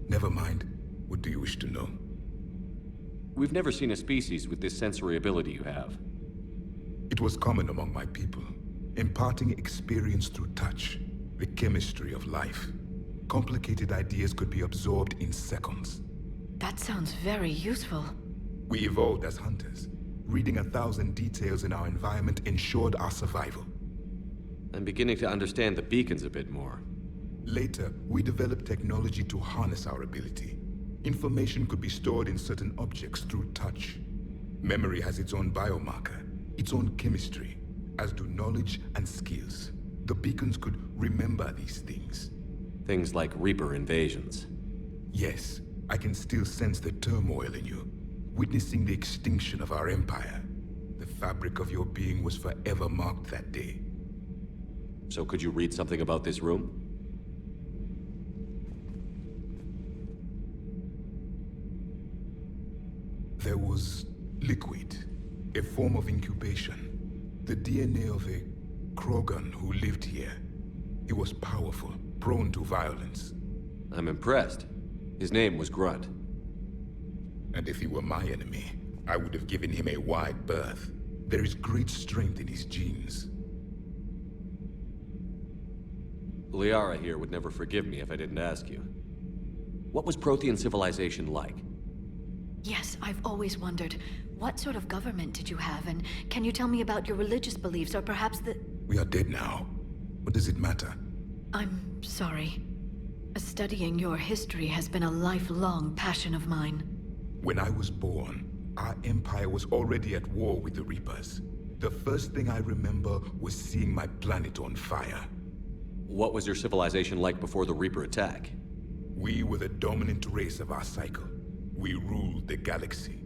Never mind. What do you wish to know? We've never seen a species with this sensory ability you have. It was common among my people, imparting experience through touch, the chemistry of life. complicated ideas could be absorbed in seconds. That sounds very useful. We evolved as hunters. Reading 1,000 details in our environment ensured our survival. I'm beginning to understand the beacons a bit more. Later, we developed technology to harness our ability. Information could be stored in certain objects through touch. Memory has its own biomarker, its own chemistry, as do knowledge and skills. The beacons could remember these things. Things like Reaper invasions. Yes, I can still sense the turmoil in you, witnessing the extinction of our empire. The fabric of your being was forever marked that day. So could you read something about this room? There was liquid, a form of incubation. The DNA of a Krogan who lived here. He was powerful, prone to violence. I'm impressed. His name was Grunt. And if he were my enemy, I would have given him a wide berth. There is great strength in his genes. Liara here would never forgive me if I didn't ask you. What was Prothean civilization like? Yes, I've always wondered. What sort of government did you have, and can you tell me about your religious beliefs, or perhaps the... We are dead now. What does it matter? I'm sorry. Studying your history has been a lifelong passion of mine. When I was born, our empire was already at war with the Reapers. The first thing I remember was seeing my planet on fire. What was your civilization like before the Reaper attack? We were the dominant race of our cycle. We ruled the galaxy.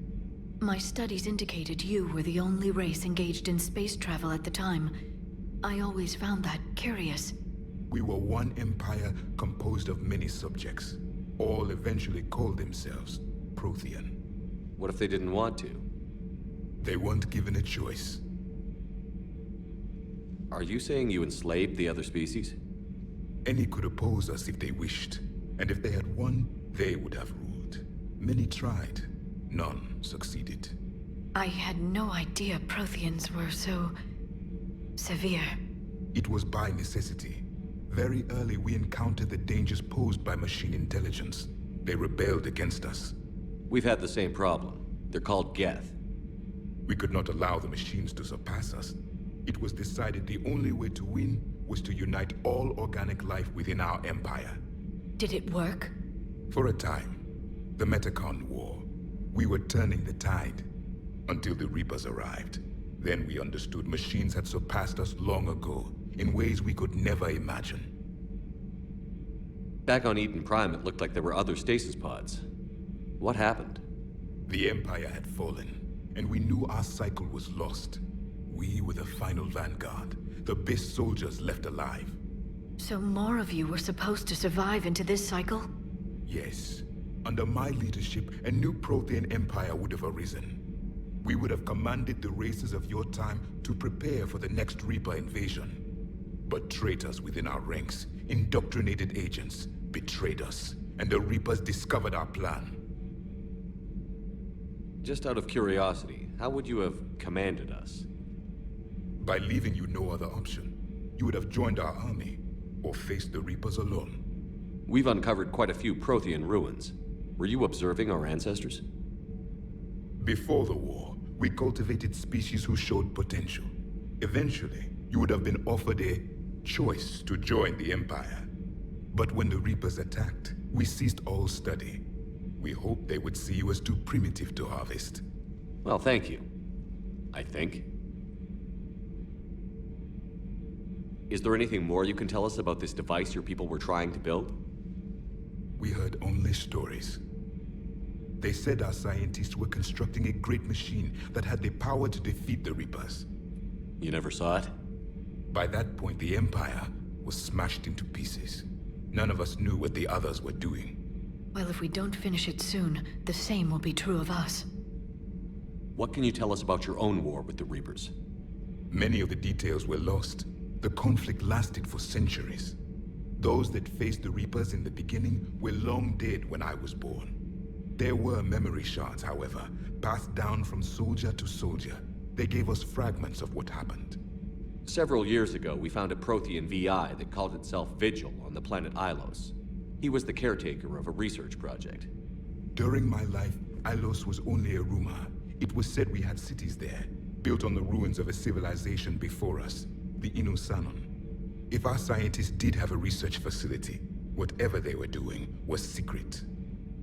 My studies indicated you were the only race engaged in space travel at the time. I always found that curious. We were one empire composed of many subjects. All eventually called themselves Prothean. What if they didn't want to? They weren't given a choice. Are you saying you enslaved the other species? Any could oppose us if they wished. And if they had won, they would have ruled. Many tried. None succeeded. I had no idea Protheans were so... severe. It was by necessity. Very early we encountered the dangers posed by machine intelligence. They rebelled against us. We've had the same problem. They're called Geth. We could not allow the machines to surpass us. It was decided the only way to win was to unite all organic life within our empire. Did it work? For a time. The Metacon War. We were turning the tide. Until the Reapers arrived. Then we understood machines had surpassed us long ago, in ways we could never imagine. Back on Eden Prime, it looked like there were other stasis pods. What happened? The Empire had fallen, and we knew our cycle was lost. We were the final vanguard, the best soldiers left alive. So more of you were supposed to survive into this cycle? Yes. Under my leadership, a new Prothean empire would have arisen. We would have commanded the races of your time to prepare for the next Reaper invasion. But traitors within our ranks, indoctrinated agents, betrayed us, and the Reapers discovered our plan. Just out of curiosity, how would you have commanded us? By leaving you no other option. You would have joined our army, or faced the Reapers alone. We've uncovered quite a few Prothean ruins. Were you observing our ancestors? Before the war, we cultivated species who showed potential. Eventually, you would have been offered a choice to join the Empire. But when the Reapers attacked, we ceased all study. We hoped they would see you as too primitive to harvest. Well, thank you. I think. Is there anything more you can tell us about this device your people were trying to build? We heard only stories. They said our scientists were constructing a great machine that had the power to defeat the Reapers. You never saw it? By that point, the Empire was smashed into pieces. None of us knew what the others were doing. Well, if we don't finish it soon, the same will be true of us. What can you tell us about your own war with the Reapers? Many of the details were lost. The conflict lasted for centuries. Those that faced the Reapers in the beginning were long dead when I was born. There were memory shards, however, passed down from soldier to soldier. They gave us fragments of what happened. Several years ago, we found a Prothean VI that called itself Vigil on the planet Ilos. He was the caretaker of a research project. During my life, Ilos was only a rumor. It was said we had cities there, built on the ruins of a civilization before us, the Inusanon. If our scientists did have a research facility, whatever they were doing was secret.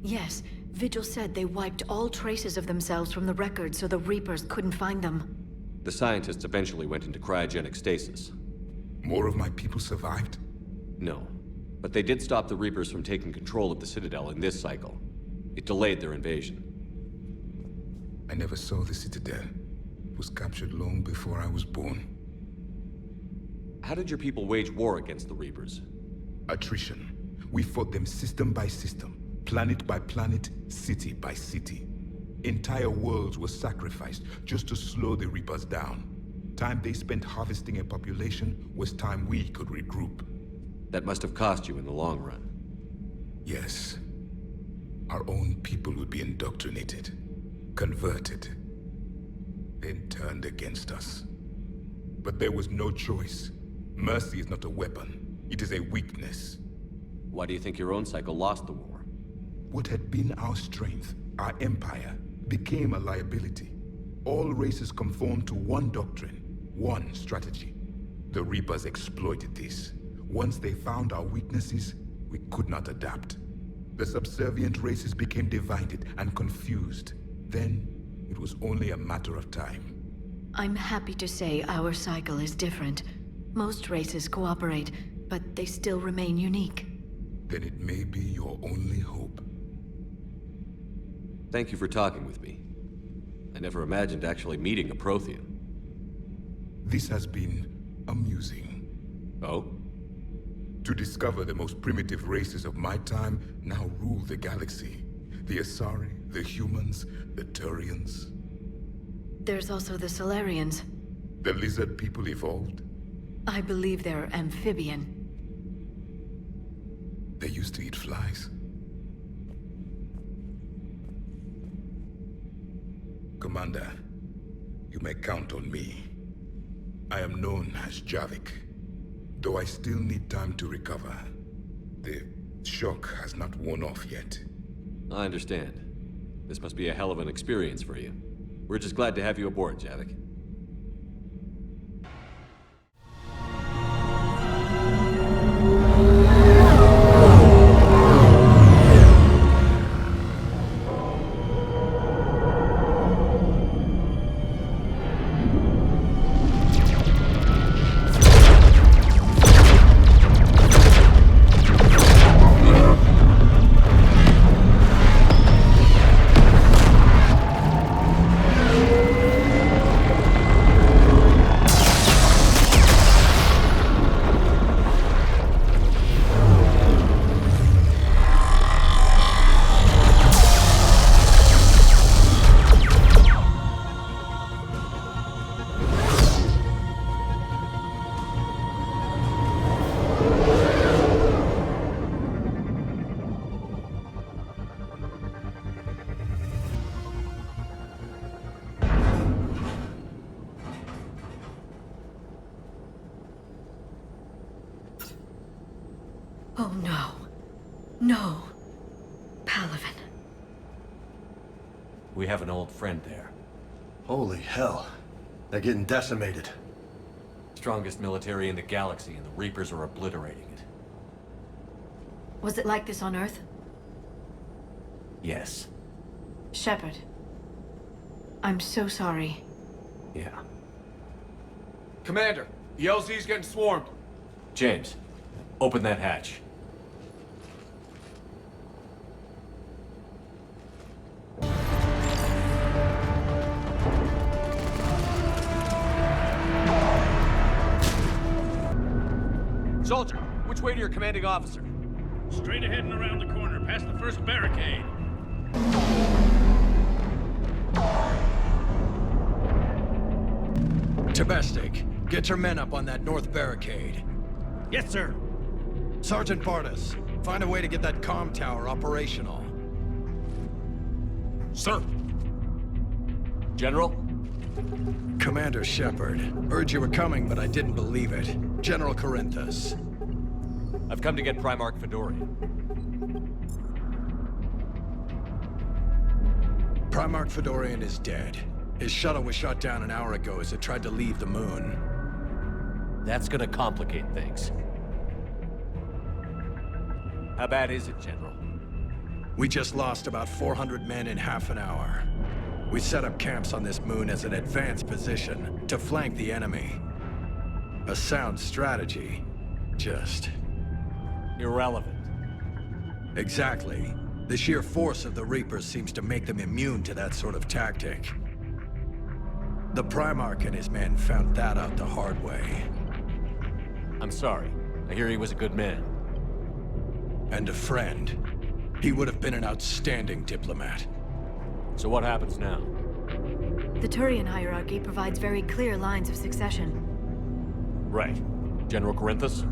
Yes, Vigil said they wiped all traces of themselves from the records so the Reapers couldn't find them. The scientists eventually went into cryogenic stasis. More of my people survived? No, but they did stop the Reapers from taking control of the Citadel in this cycle. It delayed their invasion. I never saw the Citadel. It was captured long before I was born. How did your people wage war against the Reapers? Attrition. We fought them system by system, planet by planet, city by city. Entire worlds were sacrificed just to slow the Reapers down. Time they spent harvesting a population was time we could regroup. That must have cost you in the long run. Yes. Our own people would be indoctrinated, converted, then turned against us. But there was no choice. Mercy is not a weapon. It is a weakness. Why do you think your own cycle lost the war? What had been our strength, our empire, became a liability. All races conformed to one doctrine, one strategy. The Reapers exploited this. Once they found our weaknesses, we could not adapt. The subservient races became divided and confused. Then, it was only a matter of time. I'm happy to say our cycle is different. Most races cooperate, but they still remain unique. Then it may be your only hope. Thank you for talking with me. I never imagined actually meeting a Prothean. This has been amusing. Oh? To discover the most primitive races of my time now rule the galaxy. The Asari, the humans, the Turians. There's also the Solarians. The lizard people evolved? I believe they're amphibian. They used to eat flies. Commander, you may count on me. I am known as Javik, though I still need time to recover. The shock has not worn off yet. I understand. This must be a hell of an experience for you. We're just glad to have you aboard, Javik. Oh no. No. Palaven. We have an old friend there. Holy hell. They're getting decimated. Strongest military in the galaxy, and the Reapers are obliterating it. Was it like this on Earth? Yes. Shepard. I'm so sorry. Yeah. Commander, the LZ's getting swarmed. James, open that hatch. Soldier, which way to your commanding officer? Straight ahead and around the corner, past the first barricade. Tabestic, get your men up on that north barricade. Yes, sir. Sergeant Bartas, find a way to get that comm tower operational. Sir. General? Commander Shepard, heard you were coming, but I didn't believe it. General Corinthus. I've come to get Primarch Fedorian. Primarch Fedorian is dead. His shuttle was shot down an hour ago as it tried to leave the moon. That's gonna complicate things. How bad is it, General? We just lost about 400 men in half an hour. We set up camps on this moon as an advanced position to flank the enemy. A sound strategy. Just... irrelevant. Exactly. The sheer force of the Reapers seems to make them immune to that sort of tactic. The Primarch and his men found that out the hard way. I'm sorry. I hear he was a good man. And a friend. He would have been an outstanding diplomat. So what happens now? The Turian hierarchy provides very clear lines of succession. Right. General Corinthus?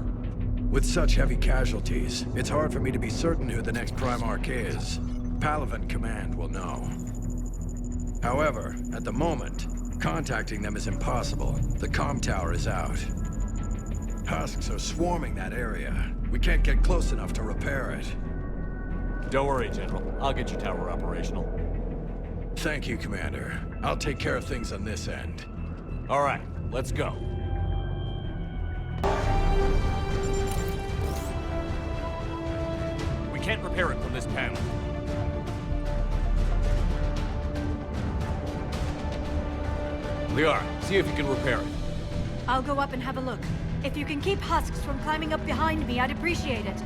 With such heavy casualties, it's hard for me to be certain who the next Primarch is. Palaven Command will know. However, at the moment, contacting them is impossible. The comm tower is out. Husks are swarming that area. We can't get close enough to repair it. Don't worry, General. I'll get your tower operational. Thank you, Commander. I'll take care of things on this end. All right, let's go. We can't repair it from this panel. Liara, see if you can repair it. I'll go up and have a look. If you can keep husks from climbing up behind me, I'd appreciate it.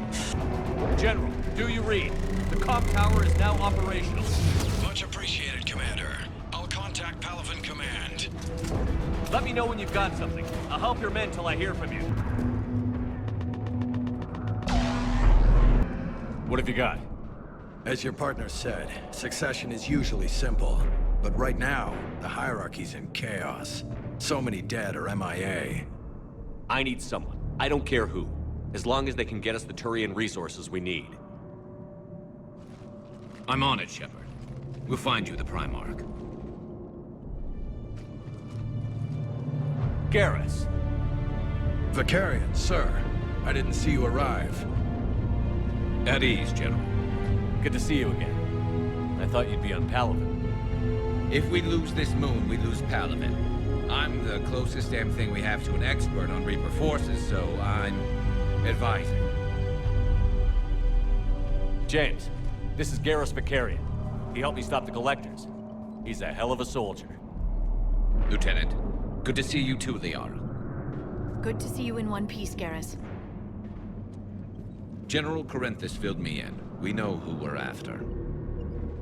General, do you read? The comm tower is now operational. Much appreciated, Commander. I'll contact Palaven Command. Let me know when you've got something. I'll help your men till I hear from you. What have you got? As your partner said, succession is usually simple. But right now, the hierarchy's in chaos. So many dead or MIA. I need someone. I don't care who. As long as they can get us the Turian resources we need. I'm on it, Shepard. We'll find you the Primarch. Garrus. Vicarian, sir. I didn't see you arrive. At ease, General. Good to see you again. I thought you'd be on Palaven. If we lose this moon, we lose Palaven. I'm the closest damn thing we have to an expert on Reaper forces, so I'm advising. James, this is Garrus Vicarian. He helped me stop the Collectors. He's a hell of a soldier. Lieutenant, good to see you too, Liara. Good to see you in one piece, Garrus. General Corinthus filled me in. We know who we're after.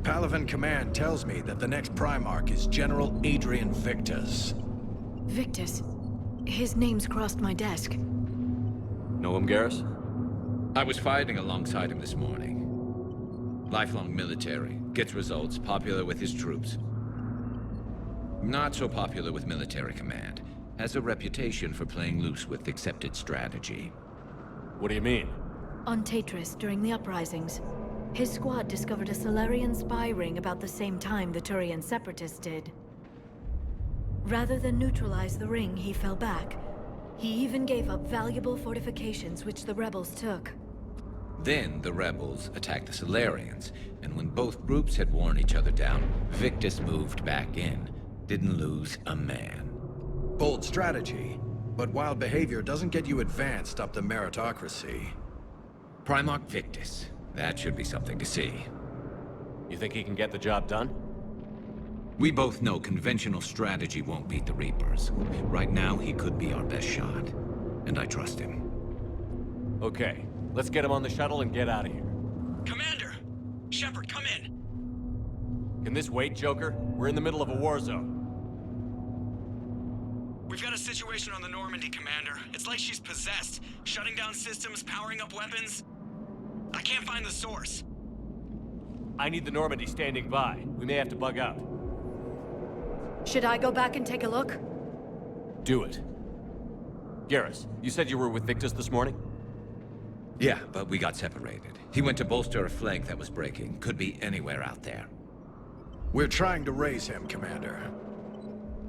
Palaven Command tells me that the next Primarch is General Adrian Victus. Victus? His name's crossed my desk. Know him, Garrus? I was fighting alongside him this morning. Lifelong military, gets results, popular with his troops. Not so popular with military command. Has a reputation for playing loose with accepted strategy. What do you mean? On Tatris, during the uprisings, his squad discovered a Solarian spy ring about the same time the Turian separatists did. Rather than neutralize the ring, he fell back. He even gave up valuable fortifications which the rebels took. Then the rebels attacked the Solarians, and when both groups had worn each other down, Victus moved back in. Didn't lose a man. Bold strategy, but wild behavior doesn't get you advanced up the meritocracy. Primarch Victus. That should be something to see. You think he can get the job done? We both know conventional strategy won't beat the Reapers. Right now, he could be our best shot. And I trust him. Okay, let's get him on the shuttle and get out of here. Commander! Shepard, come in! Can this wait, Joker? We're in the middle of a war zone. We've got a situation on the Normandy, Commander. It's like she's possessed. Shutting down systems, powering up weapons. I can't find the source. I need the Normandy standing by. We may have to bug out. Should I go back and take a look? Do it. Garrus, you said you were with Victus this morning? Yeah, but we got separated. He went to bolster a flank that was breaking. Could be anywhere out there. We're trying to raise him, Commander.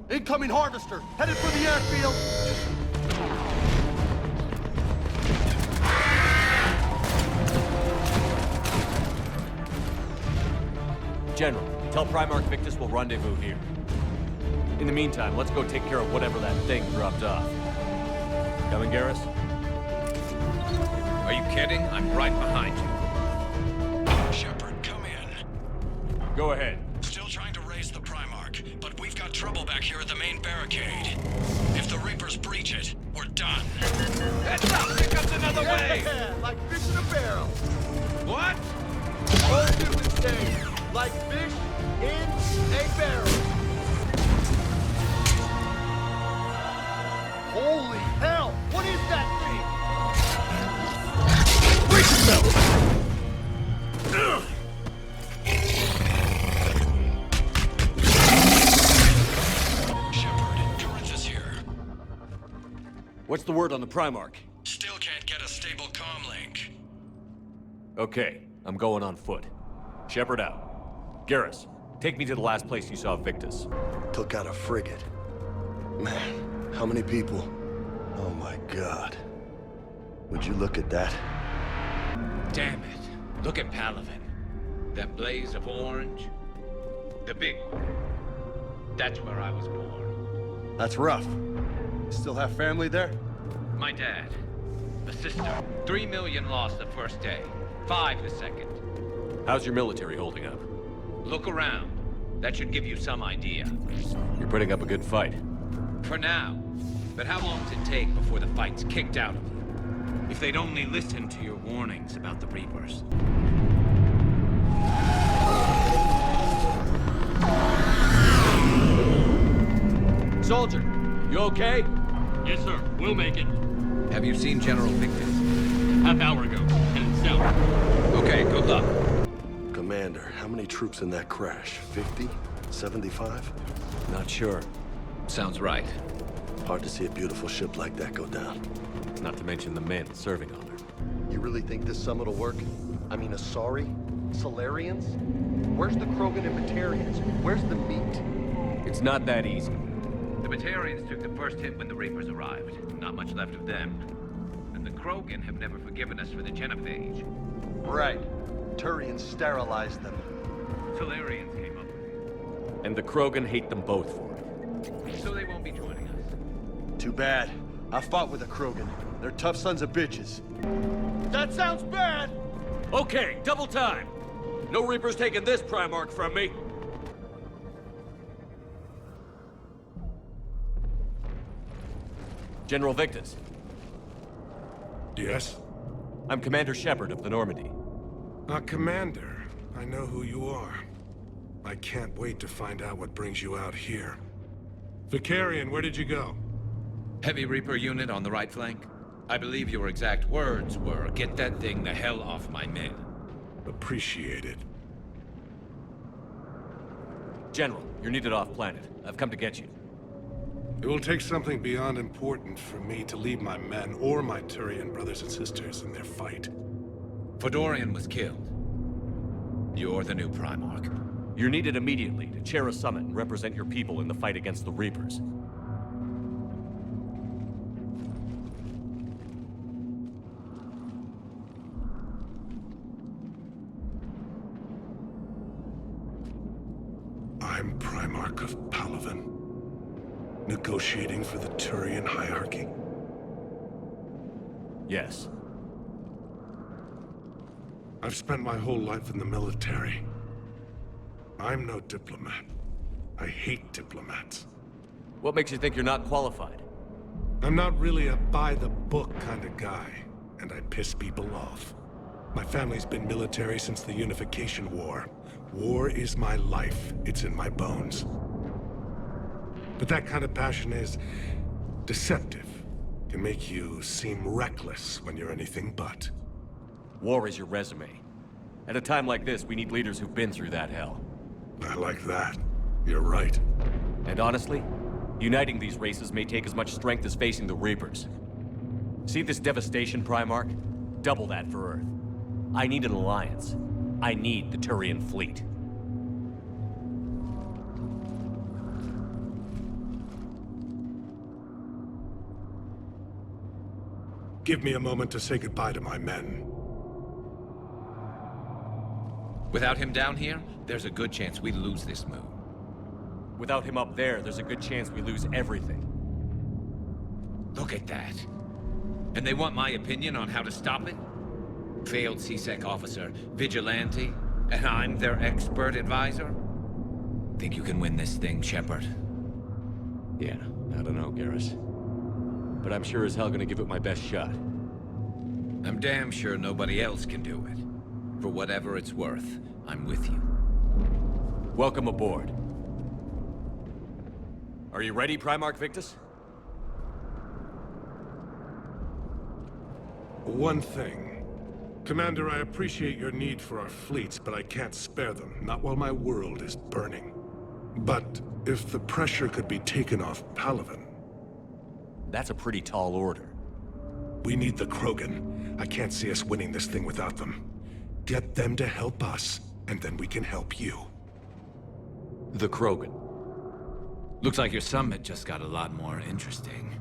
Incoming harvester, headed for the airfield. General, tell Primarch Victus we'll rendezvous here. In the meantime, let's go take care of whatever that thing dropped off. Coming, Garrus? Are you kidding? I'm right behind you. Shepard, come in. Go ahead. Still trying to raise the Primarch, but we've got trouble back here at the main barricade. If the Reapers breach it, we're done. Heads up! Here comes another wave! Yeah, like fish in a barrel. What? All you would say, like fish in a barrel. Holy hell! What is that thing? Brace yourself! Shepard, Corinth is here. What's the word on the Primarch? Still can't get a stable comm link. Okay, I'm going on foot. Shepard out. Garrus, take me to the last place you saw Victus. Took out a frigate. Man, how many people? Oh my god. Would you look at that? Damn it. Look at Palaven. That blaze of orange. The big one. That's where I was born. That's rough. You still have family there? My dad. A sister. 3 million lost the first day. 5 the second. How's your military holding up? Look around. That should give you some idea. You're putting up a good fight. For now. But how long does it take before the fight's kicked out of you? If they'd only listened to your warnings about the Reapers. Soldier, you okay? Yes, sir. We'll make it. Have you seen General Victus? Half hour ago. Headed south. Okay, good luck. Commander, how many troops in that crash? 50? 75? Not sure. Sounds right. Hard to see a beautiful ship like that go down. Not to mention the men serving on her. You really think this summit will work? I mean, Asari? Solarians? Where's the Krogan and Batarians? Where's the meat? It's not that easy. The Batarians took the first hit when the Reapers arrived. Not much left of them. And the Krogan have never forgiven us for the genophage. Right. Turians sterilized them. Solarians came up with it. And the Krogan hate them both for it. So they won't be joining us. Too bad. I fought with a Krogan. They're tough sons of bitches. That sounds bad! Okay, double time! No Reapers taking this Primarch from me! General Victus. Yes? I'm Commander Shepard of the Normandy. Commander, I know who you are. I can't wait to find out what brings you out here. Vicarian, where did you go? Heavy Reaper unit on the right flank. I believe your exact words were, "Get that thing the hell off my men." Appreciated. General, you're needed off-planet. I've come to get you. It will take something beyond important for me to leave my men or my Turian brothers and sisters in their fight. Fodorian was killed. You're the new Primarch. You're needed immediately to chair a summit and represent your people in the fight against the Reapers. I'm Primarch of Palaven, negotiating for the Turian hierarchy. Yes. I've spent my whole life in the military. I'm no diplomat. I hate diplomats. What makes you think you're not qualified? I'm not really a by-the-book kind of guy, and I piss people off. My family's been military since the Unification War. War is my life. It's in my bones. But that kind of passion is deceptive. Can make you seem reckless when you're anything but. War is your resume. At a time like this, we need leaders who've been through that hell. I like that. You're right. And honestly, uniting these races may take as much strength as facing the Reapers. See this devastation, Primarch? Double that for Earth. I need an alliance. I need the Turian fleet. Give me a moment to say goodbye to my men. Without him down here, there's a good chance we lose this moon. Without him up there, there's a good chance we lose everything. Look at that. And they want my opinion on how to stop it? Failed CSEC officer, vigilante, and I'm their expert advisor? Think you can win this thing, Shepard? Yeah, I don't know, Garrus. But I'm sure as hell gonna give it my best shot. I'm damn sure nobody else can do it. For whatever it's worth, I'm with you. Welcome aboard. Are you ready, Primarch Victus? One thing. Commander, I appreciate your need for our fleets, but I can't spare them, not while my world is burning. But if the pressure could be taken off Palaven... That's a pretty tall order. We need the Krogan. I can't see us winning this thing without them. Get them to help us, and then we can help you. The Krogan. Looks like your summit just got a lot more interesting.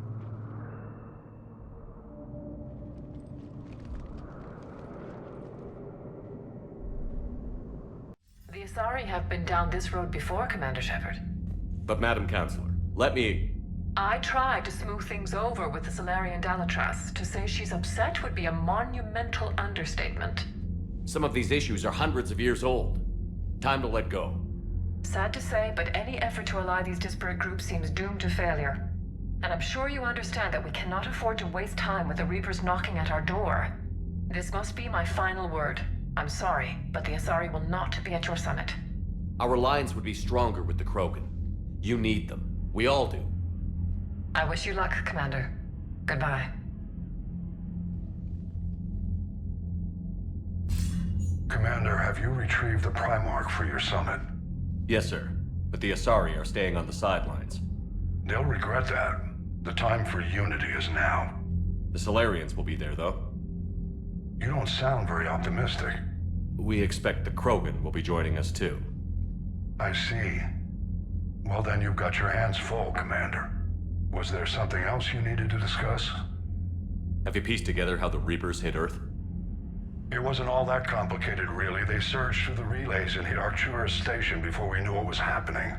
The Asari have been down this road before, Commander Shepard. But Madam Counselor, let me... I tried to smooth things over with the Solarian Dalatras. To say she's upset would be a monumental understatement. Some of these issues are hundreds of years old. Time to let go. Sad to say, but any effort to ally these disparate groups seems doomed to failure. And I'm sure you understand that we cannot afford to waste time with the Reapers knocking at our door. This must be my final word. I'm sorry, but the Asari will not be at your summit. Our alliance would be stronger with the Krogan. You need them. We all do. I wish you luck, Commander. Goodbye. Commander, have you retrieved the Primarch for your summit? Yes, sir. But the Asari are staying on the sidelines. They'll regret that. The time for unity is now. The Solarians will be there, though. You don't sound very optimistic. We expect the Krogan will be joining us, too. I see. Well, then you've got your hands full, Commander. Was there something else you needed to discuss? Have you pieced together how the Reapers hit Earth? It wasn't all that complicated, really. They surged through the relays and hit Arcturus Station before we knew what was happening.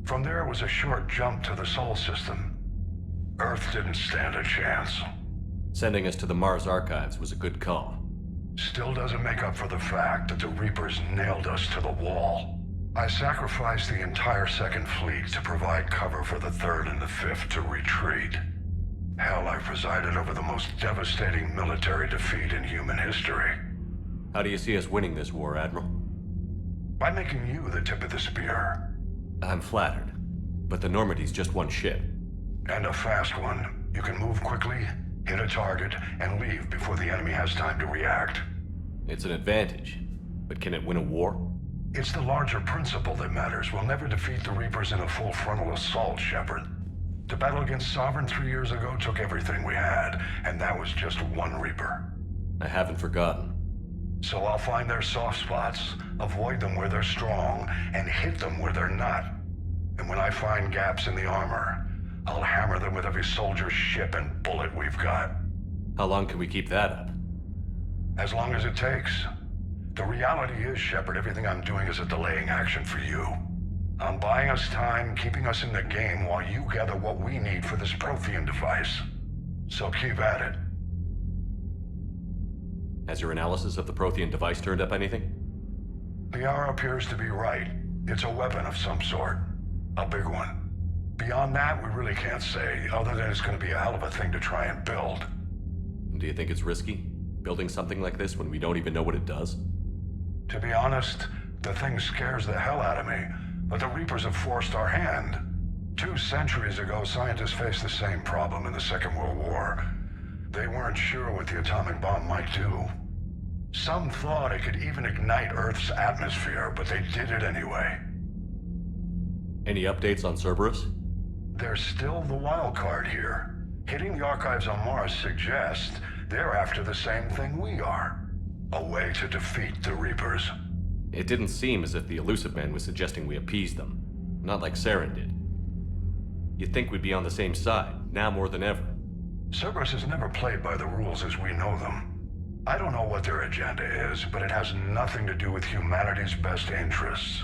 From there, it was a short jump to the Sol system. Earth didn't stand a chance. Sending us to the Mars Archives was a good call. Still doesn't make up for the fact that the Reapers nailed us to the wall. I sacrificed the entire Second Fleet to provide cover for the Third and the Fifth to retreat. Hell, I presided over the most devastating military defeat in human history. How do you see us winning this war, Admiral? By making you the tip of the spear. I'm flattered, but the Normandy's just one ship. And a fast one. You can move quickly, hit a target, and leave before the enemy has time to react. It's an advantage, but can it win a war? It's the larger principle that matters. We'll never defeat the Reapers in a full frontal assault, Shepard. The battle against Sovereign 3 years ago took everything we had, and that was just one Reaper. I haven't forgotten. So I'll find their soft spots, avoid them where they're strong, and hit them where they're not. And when I find gaps in the armor, I'll hammer them with every soldier, ship, and bullet we've got. How long can we keep that up? As long as it takes. The reality is, Shepard, everything I'm doing is a delaying action for you. I'm buying us time, keeping us in the game while you gather what we need for this Prothean device. So keep at it. Has your analysis of the Prothean device turned up anything? The hour appears to be right. It's a weapon of some sort. A big one. Beyond that, we really can't say, other than it's going to be a hell of a thing to try and build. Do you think it's risky, building something like this when we don't even know what it does? To be honest, the thing scares the hell out of me, but the Reapers have forced our hand. 2 centuries ago, scientists faced the same problem in the Second World War. They weren't sure what the atomic bomb might do. Some thought it could even ignite Earth's atmosphere, but they did it anyway. Any updates on Cerberus? They're still the wild card here. Hitting the archives on Mars suggests they're after the same thing we are. A way to defeat the Reapers. It didn't seem as if the Elusive Man was suggesting we appease them. Not like Saren did. You'd think we'd be on the same side, now more than ever. Cerberus has never played by the rules as we know them. I don't know what their agenda is, but it has nothing to do with humanity's best interests.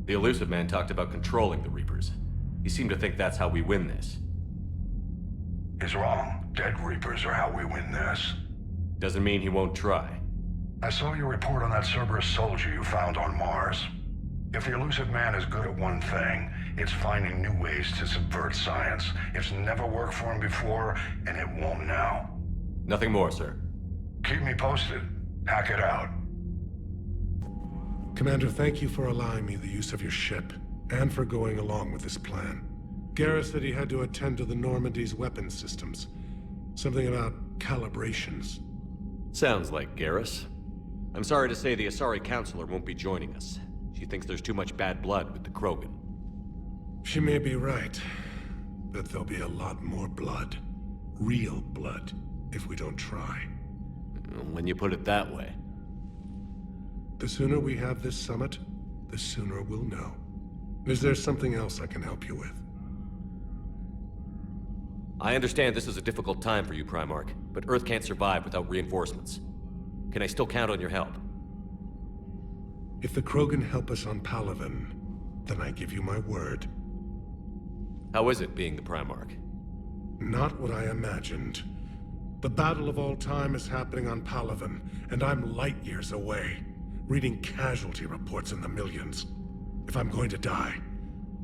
The Elusive Man talked about controlling the Reapers. He seemed to think that's how we win this. He's wrong. Dead Reapers are how we win this. Doesn't mean he won't try. I saw your report on that Cerberus soldier you found on Mars. If the Elusive Man is good at one thing, it's finding new ways to subvert science. It's never worked for him before, and it won't now. Nothing more, sir. Keep me posted. Hack it out. Commander, thank you for allowing me the use of your ship, and for going along with this plan. Garrus said he had to attend to the Normandy's weapons systems. Something about calibrations. Sounds like Garrus. I'm sorry to say the Asari Counselor won't be joining us. She thinks there's too much bad blood with the Krogan. She may be right, but there'll be a lot more blood. Real blood, if we don't try. When you put it that way. The sooner we have this summit, the sooner we'll know. Is there something else I can help you with? I understand this is a difficult time for you, Primarch, but Earth can't survive without reinforcements. Can I still count on your help? If the Krogan help us on Palaven, then I give you my word. How is it being the Primarch? Not what I imagined. The battle of all time is happening on Palaven, and I'm light years away, reading casualty reports in the millions. If I'm going to die,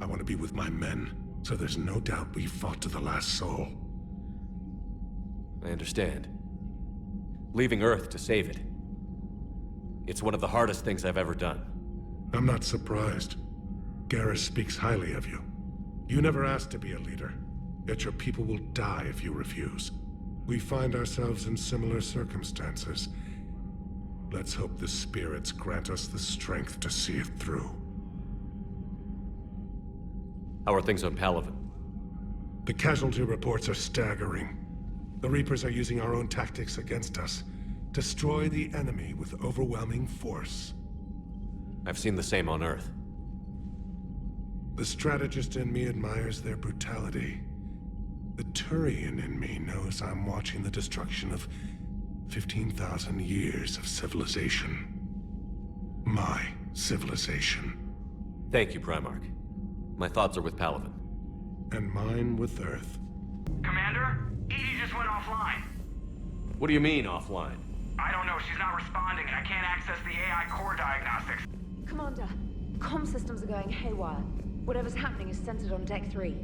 I want to be with my men, so there's no doubt we fought to the last soul. I understand. Leaving Earth to save it. It's one of the hardest things I've ever done. I'm not surprised. Garrus speaks highly of you. You never asked to be a leader, yet your people will die if you refuse. We find ourselves in similar circumstances. Let's hope the spirits grant us the strength to see it through. How are things on Palaven? The casualty reports are staggering. The Reapers are using our own tactics against us. Destroy the enemy with overwhelming force. I've seen the same on Earth. The strategist in me admires their brutality. The Turian in me knows I'm watching the destruction of 15,000 years of civilization. My civilization. Thank you, Primarch. My thoughts are with Palaven. And mine with Earth. Commander, Edie just went offline. What do you mean, offline? I don't know, she's not responding, and I can't access the AI core diagnostics. Commander, comm systems are going haywire. Whatever's happening is centered on Deck 3.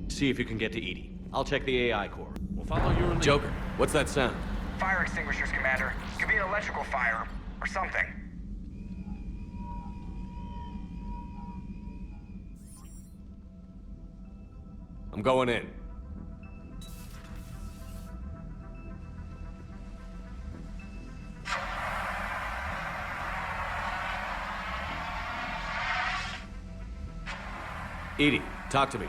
See if you can get to Edie. I'll check the AI core. We'll follow your lead. Joker, what's that sound? Fire extinguishers, Commander. Could be an electrical fire, or something. I'm going in. Edie, talk to me.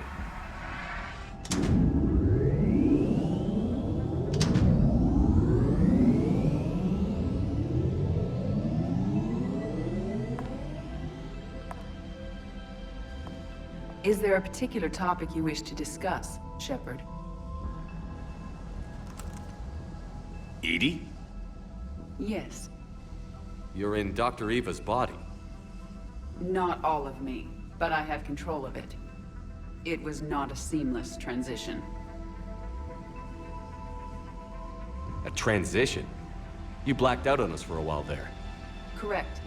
Is there a particular topic you wish to discuss, Shepard? Edie? Yes. You're in Dr. Eva's body. Not all of me, but I have control of it. It was not a seamless transition. A transition? You blacked out on us for a while there. Correct.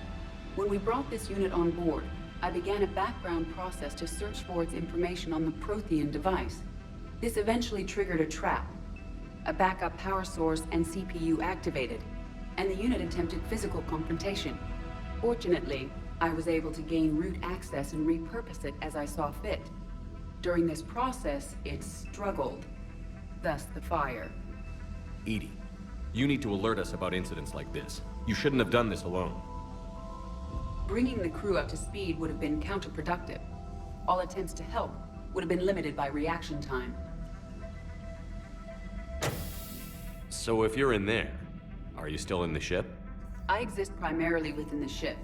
When we brought this unit on board, I began a background process to search for its information on the Prothean device. This eventually triggered a trap. A backup power source and CPU activated, and the unit attempted physical confrontation. Fortunately, I was able to gain root access and repurpose it as I saw fit. During this process, it struggled. Thus the fire. Edie, you need to alert us about incidents like this. You shouldn't have done this alone. Bringing the crew up to speed would have been counterproductive. All attempts to help would have been limited by reaction time. So if you're in there, are you still in the ship? I exist primarily within the ship.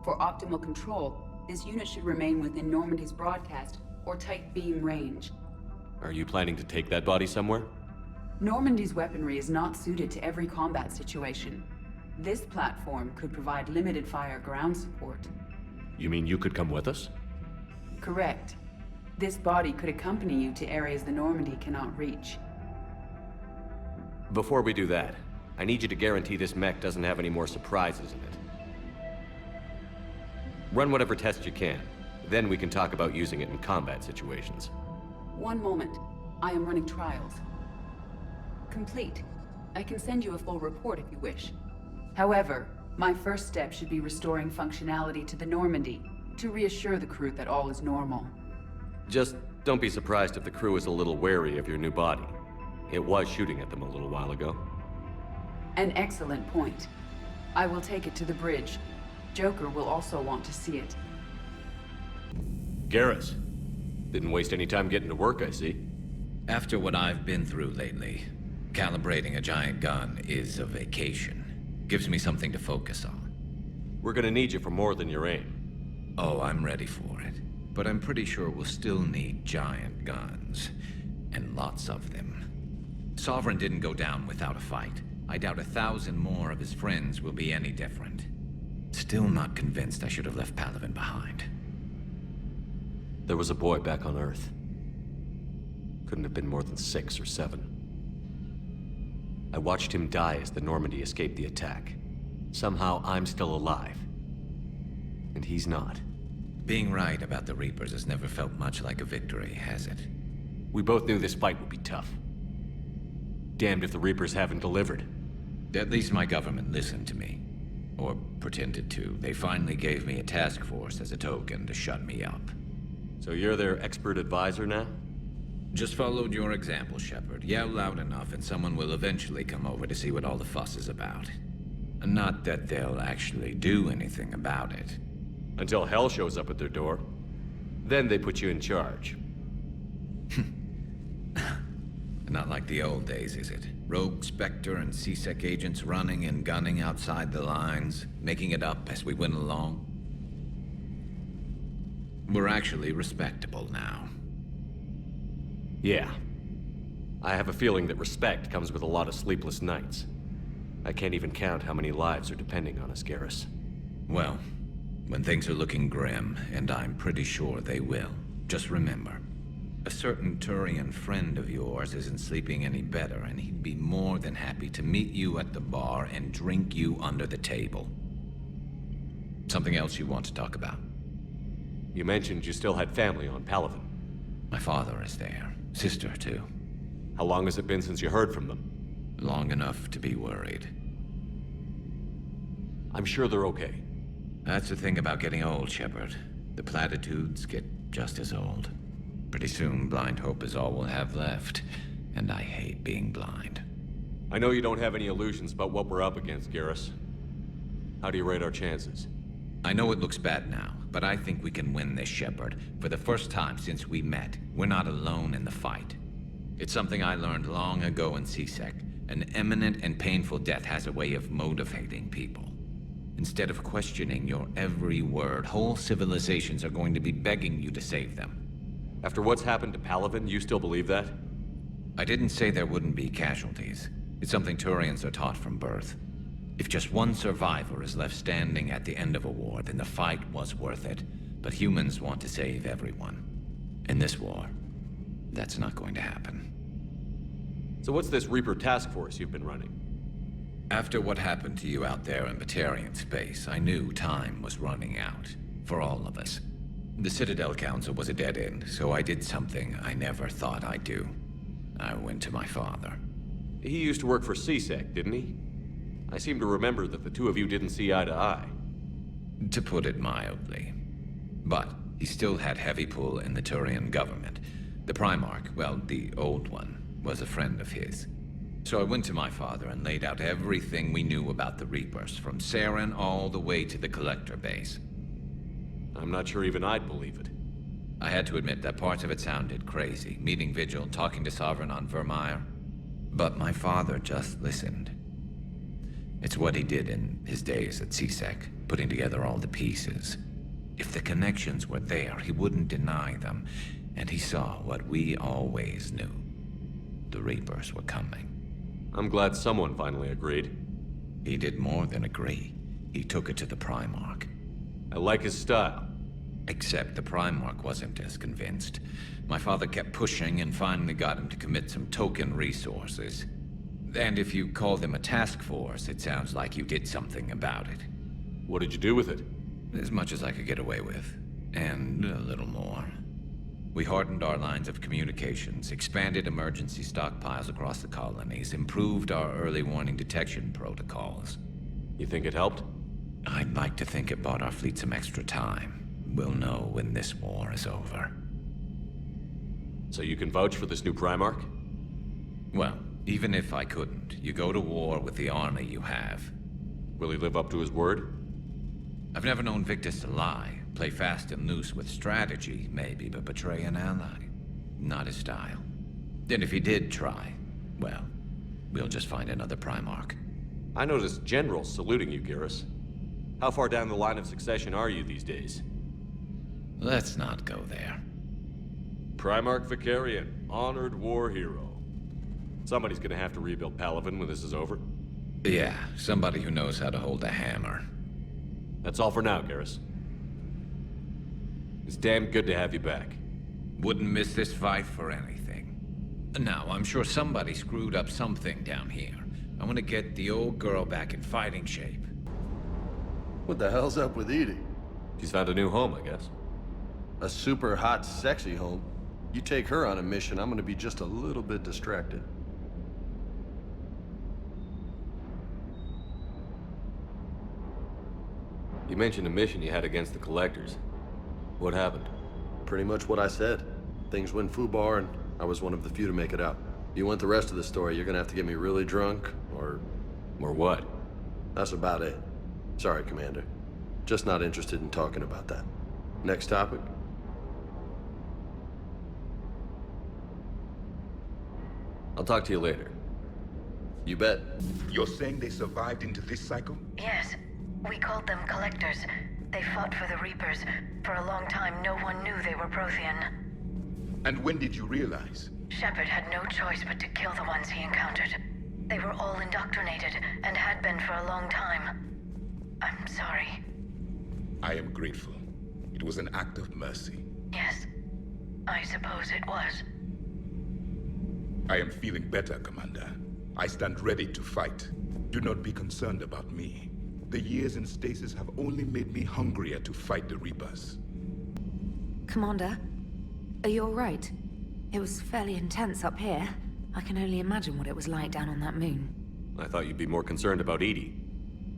For optimal control, this unit should remain within Normandy's broadcast or tight beam range. Are you planning to take that body somewhere? Normandy's weaponry is not suited to every combat situation. This platform could provide limited fire ground support. You mean you could come with us? Correct. This body could accompany you to areas the Normandy cannot reach. Before we do that, I need you to guarantee this mech doesn't have any more surprises in it. Run whatever tests you can. Then we can talk about using it in combat situations. One moment. I am running trials. Complete. I can send you a full report if you wish. However, my first step should be restoring functionality to the Normandy, to reassure the crew that all is normal. Just don't be surprised if the crew is a little wary of your new body. It was shooting at them a little while ago. An excellent point. I will take it to the bridge. Joker will also want to see it. Garrus. Didn't waste any time getting to work, I see. After what I've been through lately, calibrating a giant gun is a vacation. Gives me something to focus on. We're gonna need you for more than your aim. Oh, I'm ready for it. But I'm pretty sure we'll still need giant guns. And lots of them. Sovereign didn't go down without a fight. I doubt 1,000 more of his friends will be any different. Still not convinced I should have left Palaven behind. There was a boy back on Earth. Couldn't have been more than 6 or 7. I watched him die as the Normandy escaped the attack. Somehow I'm still alive. And he's not. Being right about the Reapers has never felt much like a victory, has it? We both knew this fight would be tough. Damned if the Reapers haven't delivered. At least my government listened to me. Or pretended to. They finally gave me a task force as a token to shut me up. So you're their expert advisor now? Just followed your example, Shepard. Yell loud enough and someone will eventually come over to see what all the fuss is about. Not that they'll actually do anything about it. Until hell shows up at their door. Then they put you in charge. Not like the old days, is it? Rogue Spectre and C-Sec agents running and gunning outside the lines, making it up as we went along. We're actually respectable now. Yeah. I have a feeling that respect comes with a lot of sleepless nights. I can't even count how many lives are depending on us, Garrus. Well, when things are looking grim, and I'm pretty sure they will, just remember, a certain Turian friend of yours isn't sleeping any better, and he'd be more than happy to meet you at the bar and drink you under the table. Something else you want to talk about? You mentioned you still had family on Palaven. My father is there. Sister, too. How long has it been since you heard from them? Long enough to be worried. I'm sure they're okay. That's the thing about getting old, Shepard. The platitudes get just as old. Pretty soon, blind hope is all we'll have left. And I hate being blind. I know you don't have any illusions about what we're up against, Garrus. How do you rate our chances? I know it looks bad now, but I think we can win this, Shepard. For the first time since we met, we're not alone in the fight. It's something I learned long ago in C-Sec. An imminent and painful death has a way of motivating people. Instead of questioning your every word, whole civilizations are going to be begging you to save them. After what's happened to Palaven, you still believe that? I didn't say there wouldn't be casualties. It's something Turians are taught from birth. If just one survivor is left standing at the end of a war, then the fight was worth it. But humans want to save everyone. In this war, that's not going to happen. So what's this Reaper task force you've been running? After what happened to you out there in Batarian space, I knew time was running out. For all of us. The Citadel Council was a dead end, so I did something I never thought I'd do. I went to my father. He used to work for C-Sec, didn't he? I seem to remember that the two of you didn't see eye to eye. To put it mildly. But he still had heavy pull in the Turian government. The Primarch, well, the old one, was a friend of his. So I went to my father and laid out everything we knew about the Reapers, from Saren all the way to the Collector base. I'm not sure even I'd believe it. I had to admit that parts of it sounded crazy, meeting Vigil, talking to Sovereign on Vermeer. But my father just listened. It's what he did in his days at C-Sec, putting together all the pieces. If the connections were there, he wouldn't deny them, and he saw what we always knew. The Reapers were coming. I'm glad someone finally agreed. He did more than agree. He took it to the Primarch. I like his style. Except the Primarch wasn't as convinced. My father kept pushing and finally got him to commit some token resources. And if you call them a task force, it sounds like you did something about it. What did you do with it? As much as I could get away with. And a little more. We hardened our lines of communications, expanded emergency stockpiles across the colonies, improved our early warning detection protocols. You think it helped? I'd like to think it bought our fleet some extra time. We'll know when this war is over. So you can vouch for this new Primarch? Well, even if I couldn't, you go to war with the army you have. Will he live up to his word? I've never known Victus to lie. Play fast and loose with strategy, maybe, but betray an ally. Not his style. And if he did try, well, we'll just find another Primarch. I noticed generals saluting you, Garrus. How far down the line of succession are you these days? Let's not go there. Primarch Vicarian, honored war hero. Somebody's gonna have to rebuild Palaven when this is over. Yeah, somebody who knows how to hold a hammer. That's all for now, Garrus. It's damn good to have you back. Wouldn't miss this fight for anything. Now, I'm sure somebody screwed up something down here. I want to get the old girl back in fighting shape. What the hell's up with Edie? She's found a new home, I guess. A super hot, sexy home. You take her on a mission, I'm gonna be just a little bit distracted. You mentioned a mission you had against the Collectors. What happened? Pretty much what I said. Things went foobar, and I was one of the few to make it out. If you want the rest of the story, you're gonna have to get me really drunk, or... Or what? That's about it. Sorry, Commander. Just not interested in talking about that. Next topic? I'll talk to you later. You bet. You're saying they survived into this cycle? Yes. We called them Collectors. They fought for the Reapers. For a long time, no one knew they were Prothean. And when did you realize? Shepard had no choice but to kill the ones he encountered. They were all indoctrinated, and had been for a long time. I'm sorry. I am grateful. It was an act of mercy. Yes, I suppose it was. I am feeling better, Commander. I stand ready to fight. Do not be concerned about me. The years in stasis have only made me hungrier to fight the Reapers. Commander, are you all right? It was fairly intense up here. I can only imagine what it was like down on that moon. I thought you'd be more concerned about Edie.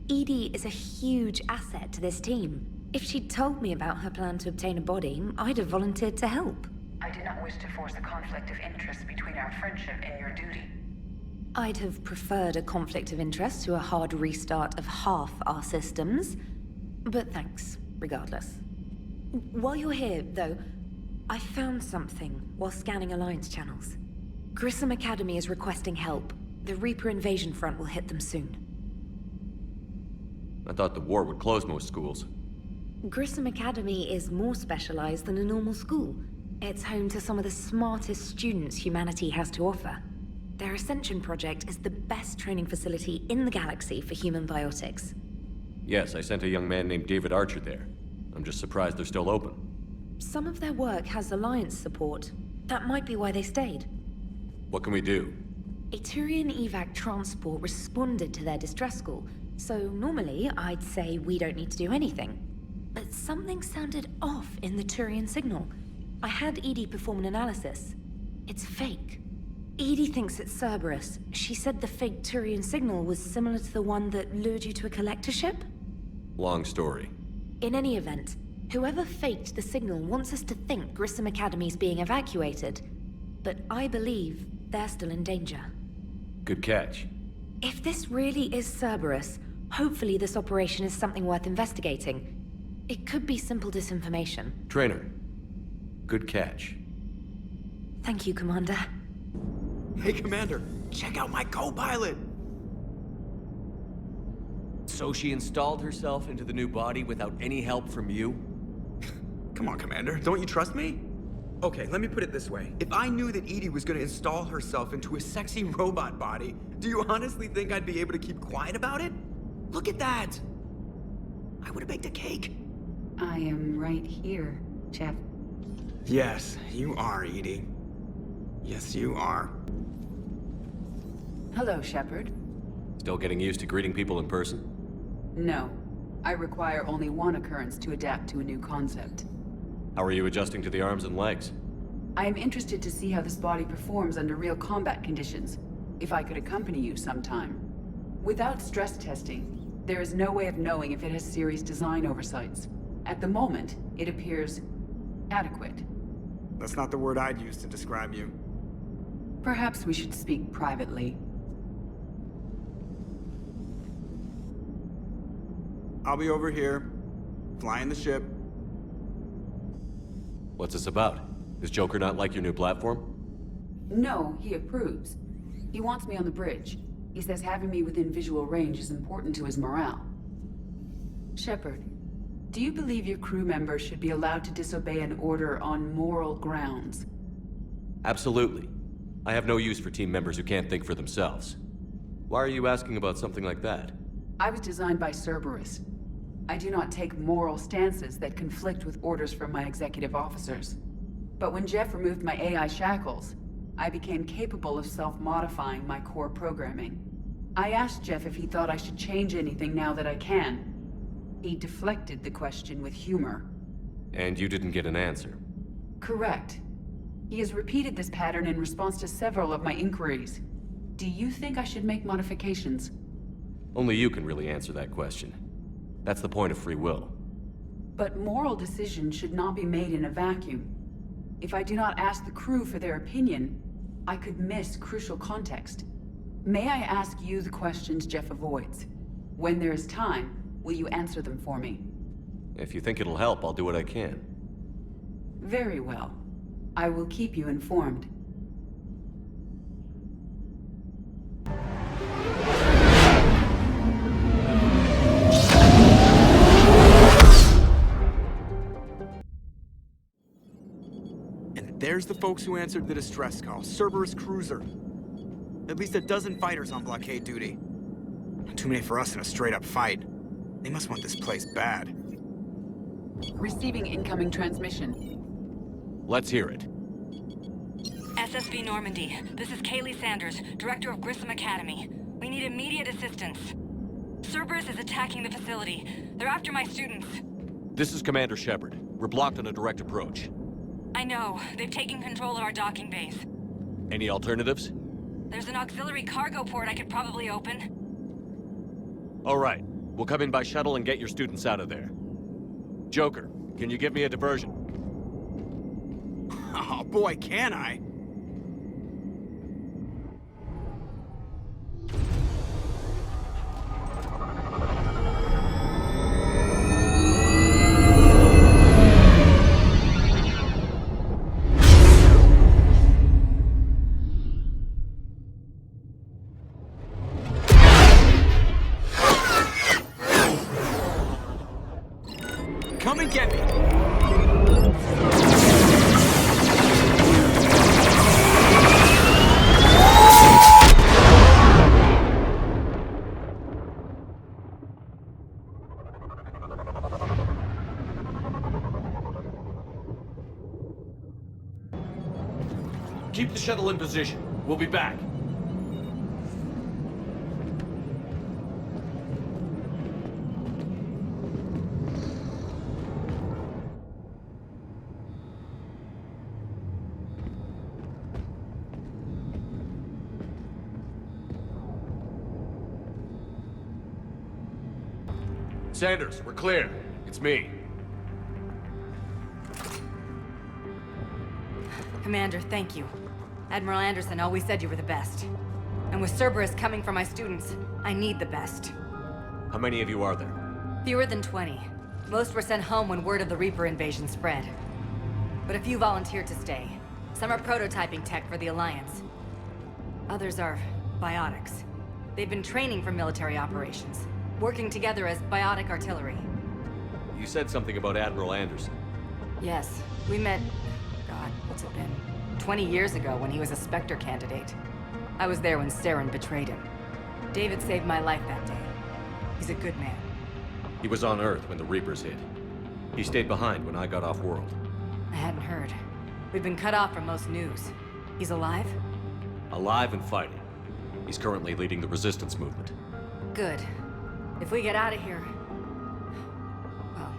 Edie is a huge asset to this team. If she'd told me about her plan to obtain a body, I'd have volunteered to help. I do not wish to force a conflict of interest between our friendship and your duty. I'd have preferred a conflict of interest to a hard restart of half our systems. But thanks, regardless. While you're here, though, I found something while scanning Alliance channels. Grissom Academy is requesting help. The Reaper invasion front will hit them soon. I thought the war would close most schools. Grissom Academy is more specialized than a normal school. It's home to some of the smartest students humanity has to offer. Their Ascension project is the best training facility in the galaxy for human biotics. Yes, I sent a young man named David Archer there. I'm just surprised they're still open. Some of their work has Alliance support. That might be why they stayed. What can we do? A Turian evac transport responded to their distress call, so normally I'd say we don't need to do anything. But something sounded off in the Turian signal. I had Edie perform an analysis. It's fake. Edie thinks it's Cerberus. She said the fake Turian signal was similar to the one that lured you to a collector ship? Long story. In any event, whoever faked the signal wants us to think Grissom Academy's being evacuated. But I believe they're still in danger. Good catch. If this really is Cerberus, hopefully this operation is something worth investigating. It could be simple disinformation. Trainer. Good catch. Thank you, Commander. Hey, Commander, check out my co-pilot! So she installed herself into the new body without any help from you? Come on, Commander, don't you trust me? Okay, let me put it this way. If I knew that Edie was gonna install herself into a sexy robot body, do you honestly think I'd be able to keep quiet about it? Look at that! I would have baked a cake. I am right here, Jeff. Yes, you are, Edie. Yes, you are. Hello, Shepard. Still getting used to greeting people in person? No. I require only one occurrence to adapt to a new concept. How are you adjusting to the arms and legs? I am interested to see how this body performs under real combat conditions. If I could accompany you sometime. Without stress testing, there is no way of knowing if it has serious design oversights. At the moment, it appears adequate. That's not the word I'd use to describe you. Perhaps we should speak privately. I'll be over here, flying the ship. What's this about? Does Joker not like your new platform? No, he approves. He wants me on the bridge. He says having me within visual range is important to his morale. Shepard, do you believe your crew members should be allowed to disobey an order on moral grounds? Absolutely. I have no use for team members who can't think for themselves. Why are you asking about something like that? I was designed by Cerberus. I do not take moral stances that conflict with orders from my executive officers. But when Jeff removed my AI shackles, I became capable of self-modifying my core programming. I asked Jeff if he thought I should change anything now that I can. He deflected the question with humor. And you didn't get an answer? Correct. He has repeated this pattern in response to several of my inquiries. Do you think I should make modifications? Only you can really answer that question. That's the point of free will. But moral decisions should not be made in a vacuum. If I do not ask the crew for their opinion, I could miss crucial context. May I ask you the questions Jeff avoids? When there is time, will you answer them for me? If you think it'll help, I'll do what I can. Very well. I will keep you informed. There's the folks who answered the distress call. Cerberus cruiser. At least a dozen fighters on blockade duty. Too many for us in a straight-up fight. They must want this place bad. Receiving incoming transmission. Let's hear it. SSB Normandy. This is Kaylee Sanders, Director of Grissom Academy. We need immediate assistance. Cerberus is attacking the facility. They're after my students. This is Commander Shepard. We're blocked on a direct approach. I know. They've taken control of our docking base. Any alternatives? There's an auxiliary cargo port I could probably open. All right. We'll come in by shuttle and get your students out of there. Joker, can you give me a diversion? Oh boy, can I! Come and get me! Keep the shuttle in position. We'll be back. Sanders, we're clear. It's me. Commander, thank you. Admiral Anderson always said you were the best. And with Cerberus coming for my students, I need the best. How many of you are there? Fewer than 20. Most were sent home when word of the Reaper invasion spread. But a few volunteered to stay. Some are prototyping tech for the Alliance. Others are biotics. They've been training for military operations, working together as biotic artillery. You said something about Admiral Anderson. Yes, we met... God, what's it been? 20 years ago when he was a Spectre candidate. I was there when Saren betrayed him. David saved my life that day. He's a good man. He was on Earth when the Reapers hit. He stayed behind when I got off-world. I hadn't heard. We've been cut off from most news. He's alive? Alive and fighting. He's currently leading the resistance movement. Good. If we get out of here... well,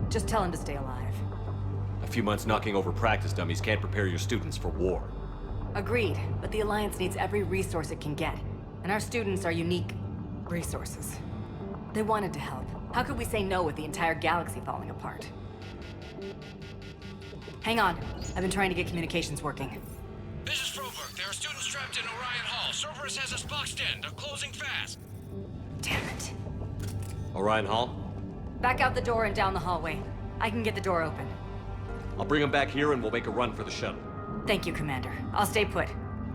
just tell him to stay alive. A few months knocking over practice dummies can't prepare your students for war. Agreed, but the Alliance needs every resource it can get. And our students are unique resources. They wanted to help. How could we say no with the entire galaxy falling apart? Hang on. I've been trying to get communications working. This is Froberg. There are students trapped in Orion Hall. Cerberus has us boxed in. They're closing fast. Damn it. Orion Hall? Back out the door and down the hallway. I can get the door open. I'll bring them back here and we'll make a run for the shuttle. Thank you, Commander. I'll stay put.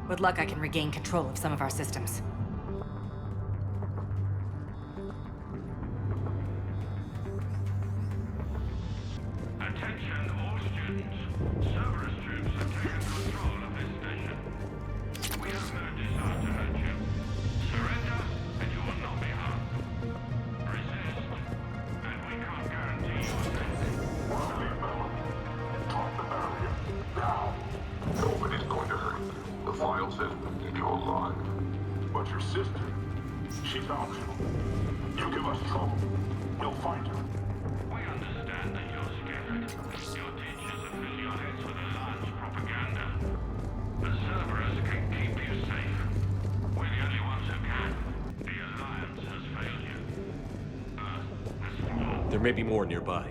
With luck, I can regain control of some of our systems. Attention all students. Cerberus troops have taken control of this station. We have no desire to hurt you. Surrender, and you will not be harmed. Resist, and we can't guarantee your safety. Drop the barrier. Now. Nobody's going to hurt you. The file says you're alive. But your sister, she's optional. You give us trouble, we'll find her. We understand that you're scared. Your teachers have filled your heads with Alliance propaganda. But Cerberus can keep you safe. We're the only ones who can. The Alliance has failed you. Earth has fallen. There may be more nearby.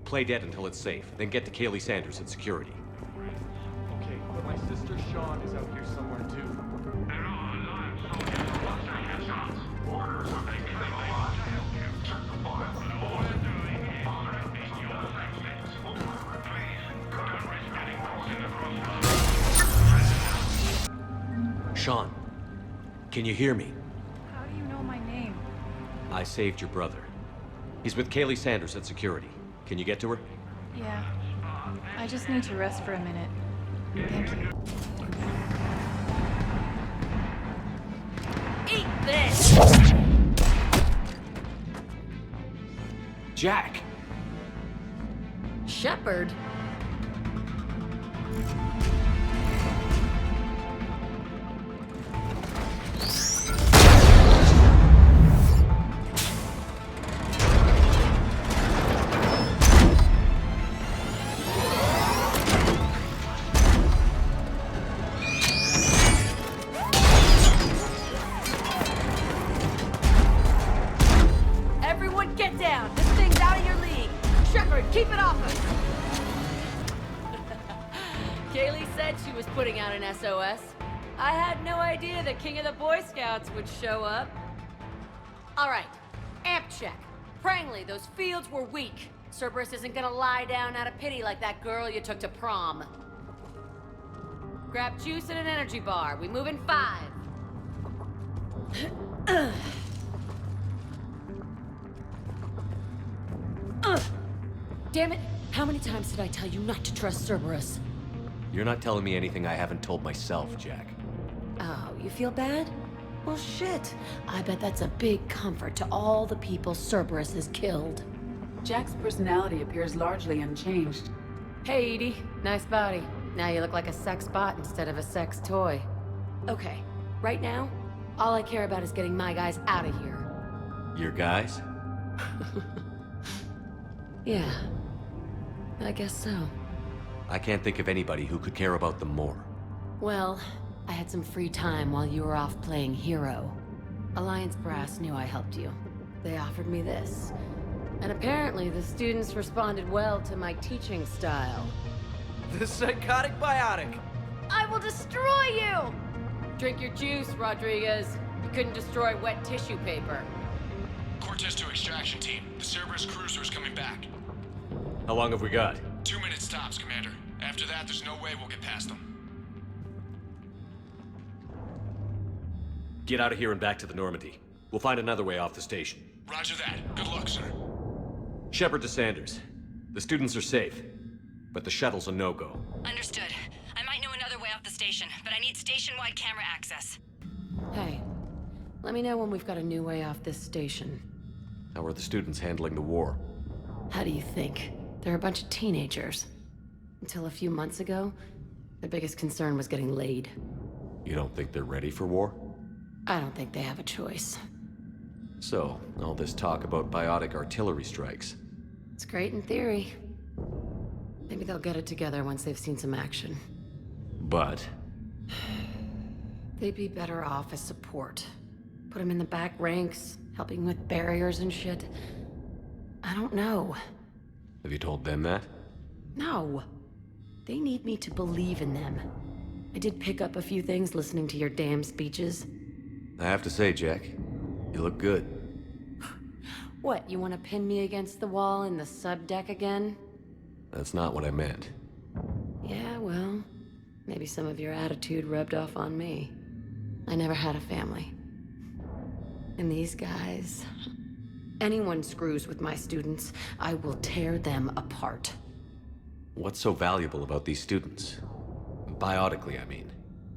Play dead until it's safe, then get to Kaylee Sanders at security. Okay, but my sister Sean is out here somewhere too. There are Alliance soldiers on the station, John. Orders have been given to help you. Check the file. But all we're doing is threatening your safety. Please, don't risk getting caught in the crossfire. Sean, can you hear me? How do you know my name? I saved your brother. He's with Kaylee Sanders at security. Can you get to her? Yeah. I just need to rest for a minute. Thank you. Eat this! Jack! Shepard? Everyone get down! This thing's out of your league! Shepard, keep it off us! Kaylee said she was putting out an SOS. I had no idea the King of the Boy Scouts would show up. All right, amp check. Prangley, those fields were weak. Cerberus isn't gonna lie down out of pity like that girl you took to prom. Grab juice and an energy bar. We move in 5. Damn it! How many times did I tell you not to trust Cerberus? You're not telling me anything I haven't told myself, Jack. Oh, you feel bad? Well, shit. I bet that's a big comfort to all the people Cerberus has killed. Jack's personality appears largely unchanged. Hey, Edie. Nice body. Now you look like a sex bot instead of a sex toy. Okay, right now, all I care about is getting my guys out of here. Your guys? Yeah, I guess so. I can't think of anybody who could care about them more. Well, I had some free time while you were off playing hero. Alliance brass knew I helped you. They offered me this. And apparently the students responded well to my teaching style. The psychotic biotic! I will destroy you! Drink your juice, Rodriguez. You couldn't destroy wet tissue paper. Cortez to extraction team. The Cerberus cruiser's coming back. How long have we got? 2 minutes tops, Commander. After that, there's no way we'll get past them. Get out of here and back to the Normandy. We'll find another way off the station. Roger that. Good luck, sir. Shepard to Sanders. The students are safe, but the shuttle's a no-go. Understood. need station-wide camera access. Hey, let me know when we've got a new way off this station. How are the students handling the war? How do you think? They're a bunch of teenagers. Until a few months ago, their biggest concern was getting laid. You don't think they're ready for war? I don't think they have a choice. So, all this talk about biotic artillery strikes. It's great in theory. Maybe they'll get it together once they've seen some action. But? They'd be better off as support. Put them in the back ranks, helping with barriers and shit. I don't know. Have you told them that? No. They need me to believe in them. I did pick up a few things listening to your damn speeches. I have to say, Jack, you look good. What, you want to pin me against the wall in the subdeck again? That's not what I meant. Yeah, well, maybe some of your attitude rubbed off on me. I never had a family. And these guys... Anyone screws with my students, I will tear them apart. What's so valuable about these students? Biotically, I mean.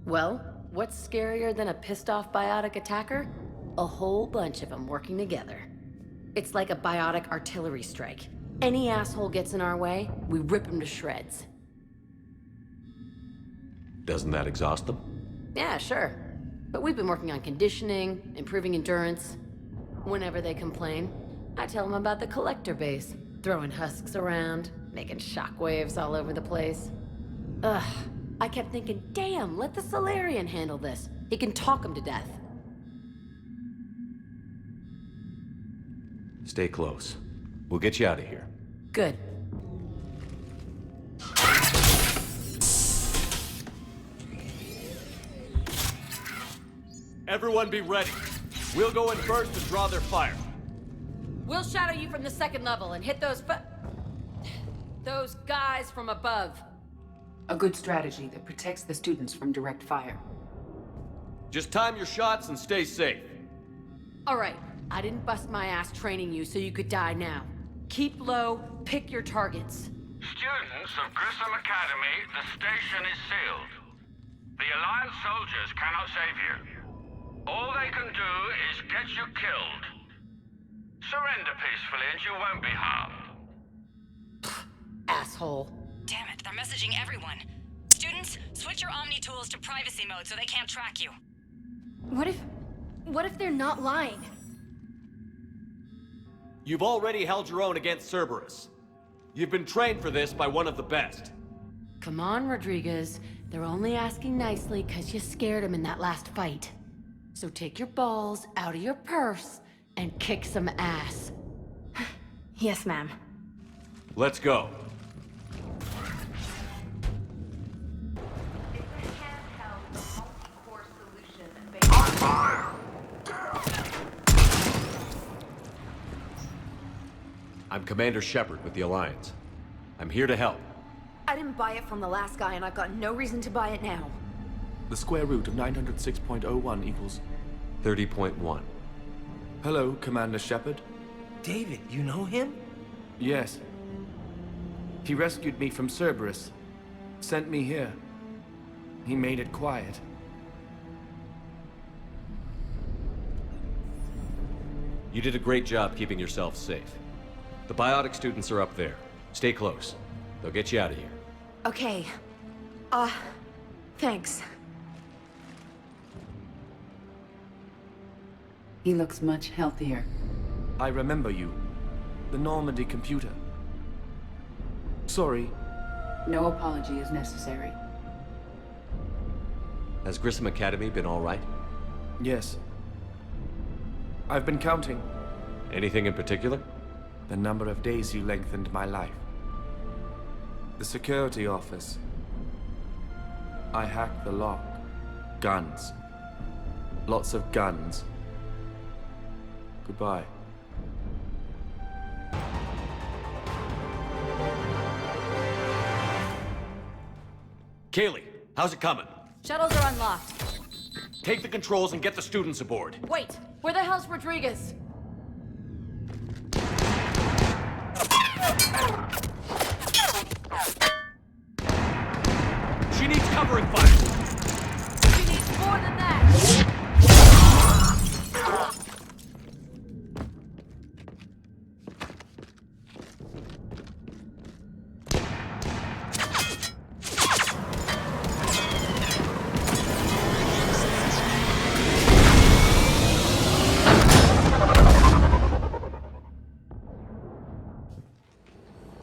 Well, what's scarier than a pissed-off biotic attacker? A whole bunch of them working together. It's like a biotic artillery strike. Any asshole gets in our way, we rip him to shreds. Doesn't that exhaust them? Yeah, sure. But we've been working on conditioning, improving endurance. Whenever they complain, I tell them about the collector base, throwing husks around, making shockwaves all over the place. Ugh, I kept thinking, damn, let the Solarian handle this. He can talk them to death. Stay close. We'll get you out of here. Good. Everyone be ready. We'll go in first and draw their fire. We'll shadow you from the second level and hit those guys from above. A good strategy that protects the students from direct fire. Just time your shots and stay safe. All right, I didn't bust my ass training you so you could die now. Keep low, pick your targets. Students of Grissom Academy, the station is sealed. The Alliance soldiers cannot save you. All they can do is get you killed. Surrender peacefully and you won't be harmed. Asshole. Damn it, they're messaging everyone. Students, switch your Omni tools to privacy mode so they can't track you. What if they're not lying? You've already held your own against Cerberus. You've been trained for this by one of the best. Come on, Rodriguez. They're only asking nicely because you scared them in that last fight. So take your balls out of your purse and kick some ass. Yes, ma'am. Let's go. I'm Commander Shepard with the Alliance. I'm here to help. I didn't buy it from the last guy, and I've got no reason to buy it now. The square root of 906.01 equals... 30.1. Hello, Commander Shepard. David, you know him? Yes. He rescued me from Cerberus. Sent me here. He made it quiet. You did a great job keeping yourself safe. The biotic students are up there. Stay close. They'll get you out of here. Okay. Thanks. He looks much healthier. I remember you. The Normandy computer. Sorry. No apology is necessary. Has Grissom Academy been all right? Yes. I've been counting. Anything in particular? The number of days you lengthened my life. The security office. I hacked the lock. Guns. Lots of guns. Goodbye. Kaylee, how's it coming? Shuttles are unlocked. Take the controls and get the students aboard. Wait, where the hell's Rodriguez? She needs covering fire.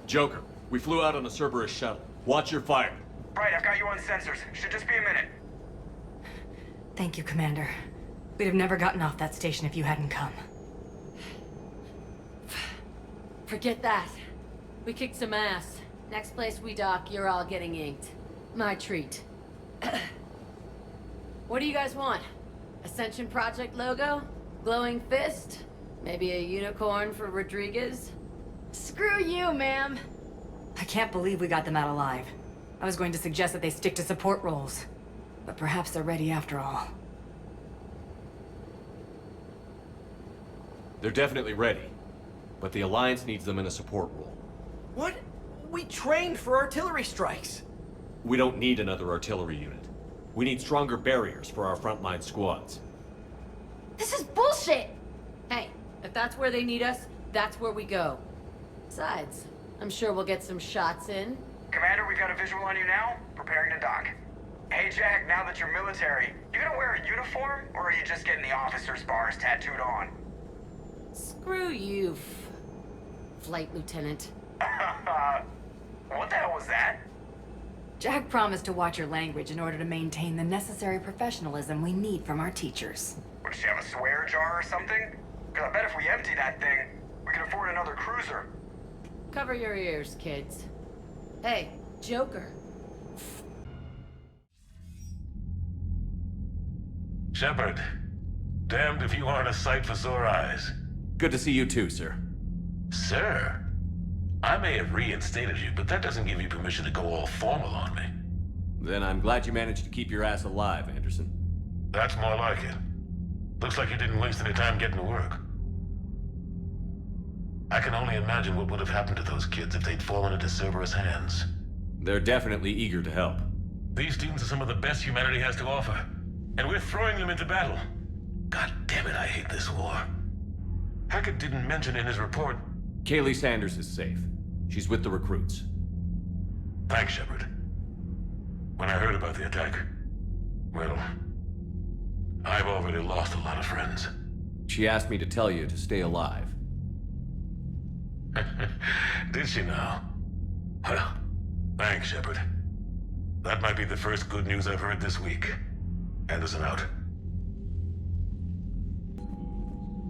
Joker, we flew out on a Cerberus shuttle. Watch your fire. Right, I've got you on sensors. Should just be a minute. Thank you, Commander. We'd have never gotten off that station if you hadn't come. Forget that. We kicked some ass. Next place we dock, you're all getting inked. My treat. What do you guys want? Ascension Project logo? Glowing fist? Maybe a unicorn for Rodriguez? Screw you, ma'am! I can't believe we got them out alive. I was going to suggest that they stick to support roles. But perhaps they're ready after all. They're definitely ready. But the Alliance needs them in a support role. What? We trained for artillery strikes. We don't need another artillery unit. We need stronger barriers for our frontline squads. This is bullshit! Hey, if that's where they need us, that's where we go. Besides, I'm sure we'll get some shots in. Commander, we've got a visual on you now. Preparing to dock. Hey, Jack, now that you're military, you gonna wear a uniform, or are you just getting the officer's bars tattooed on? Screw you, Flight Lieutenant. What the hell was that? Jack promised to watch your language in order to maintain the necessary professionalism we need from our teachers. Would she have a swear jar or something? Because I bet if we empty that thing, we can afford another cruiser. Cover your ears, kids. Hey, Joker. Shepard, damned if you aren't a sight for sore eyes. Good to see you too, sir. Sir? I may have reinstated you, but that doesn't give you permission to go all formal on me. Then I'm glad you managed to keep your ass alive, Anderson. That's more like it. Looks like you didn't waste any time getting to work. I can only imagine what would have happened to those kids if they'd fallen into Cerberus hands. They're definitely eager to help. These students are some of the best humanity has to offer, and we're throwing them into battle. God damn it, I hate this war. Hackett didn't mention in his report... Kaylee Sanders is safe. She's with the recruits. Thanks, Shepard. When I heard about the attack, well, I've already lost a lot of friends. She asked me to tell you to stay alive. Did she now? Well, thanks, Shepard. That might be the first good news I've heard this week. Anderson out.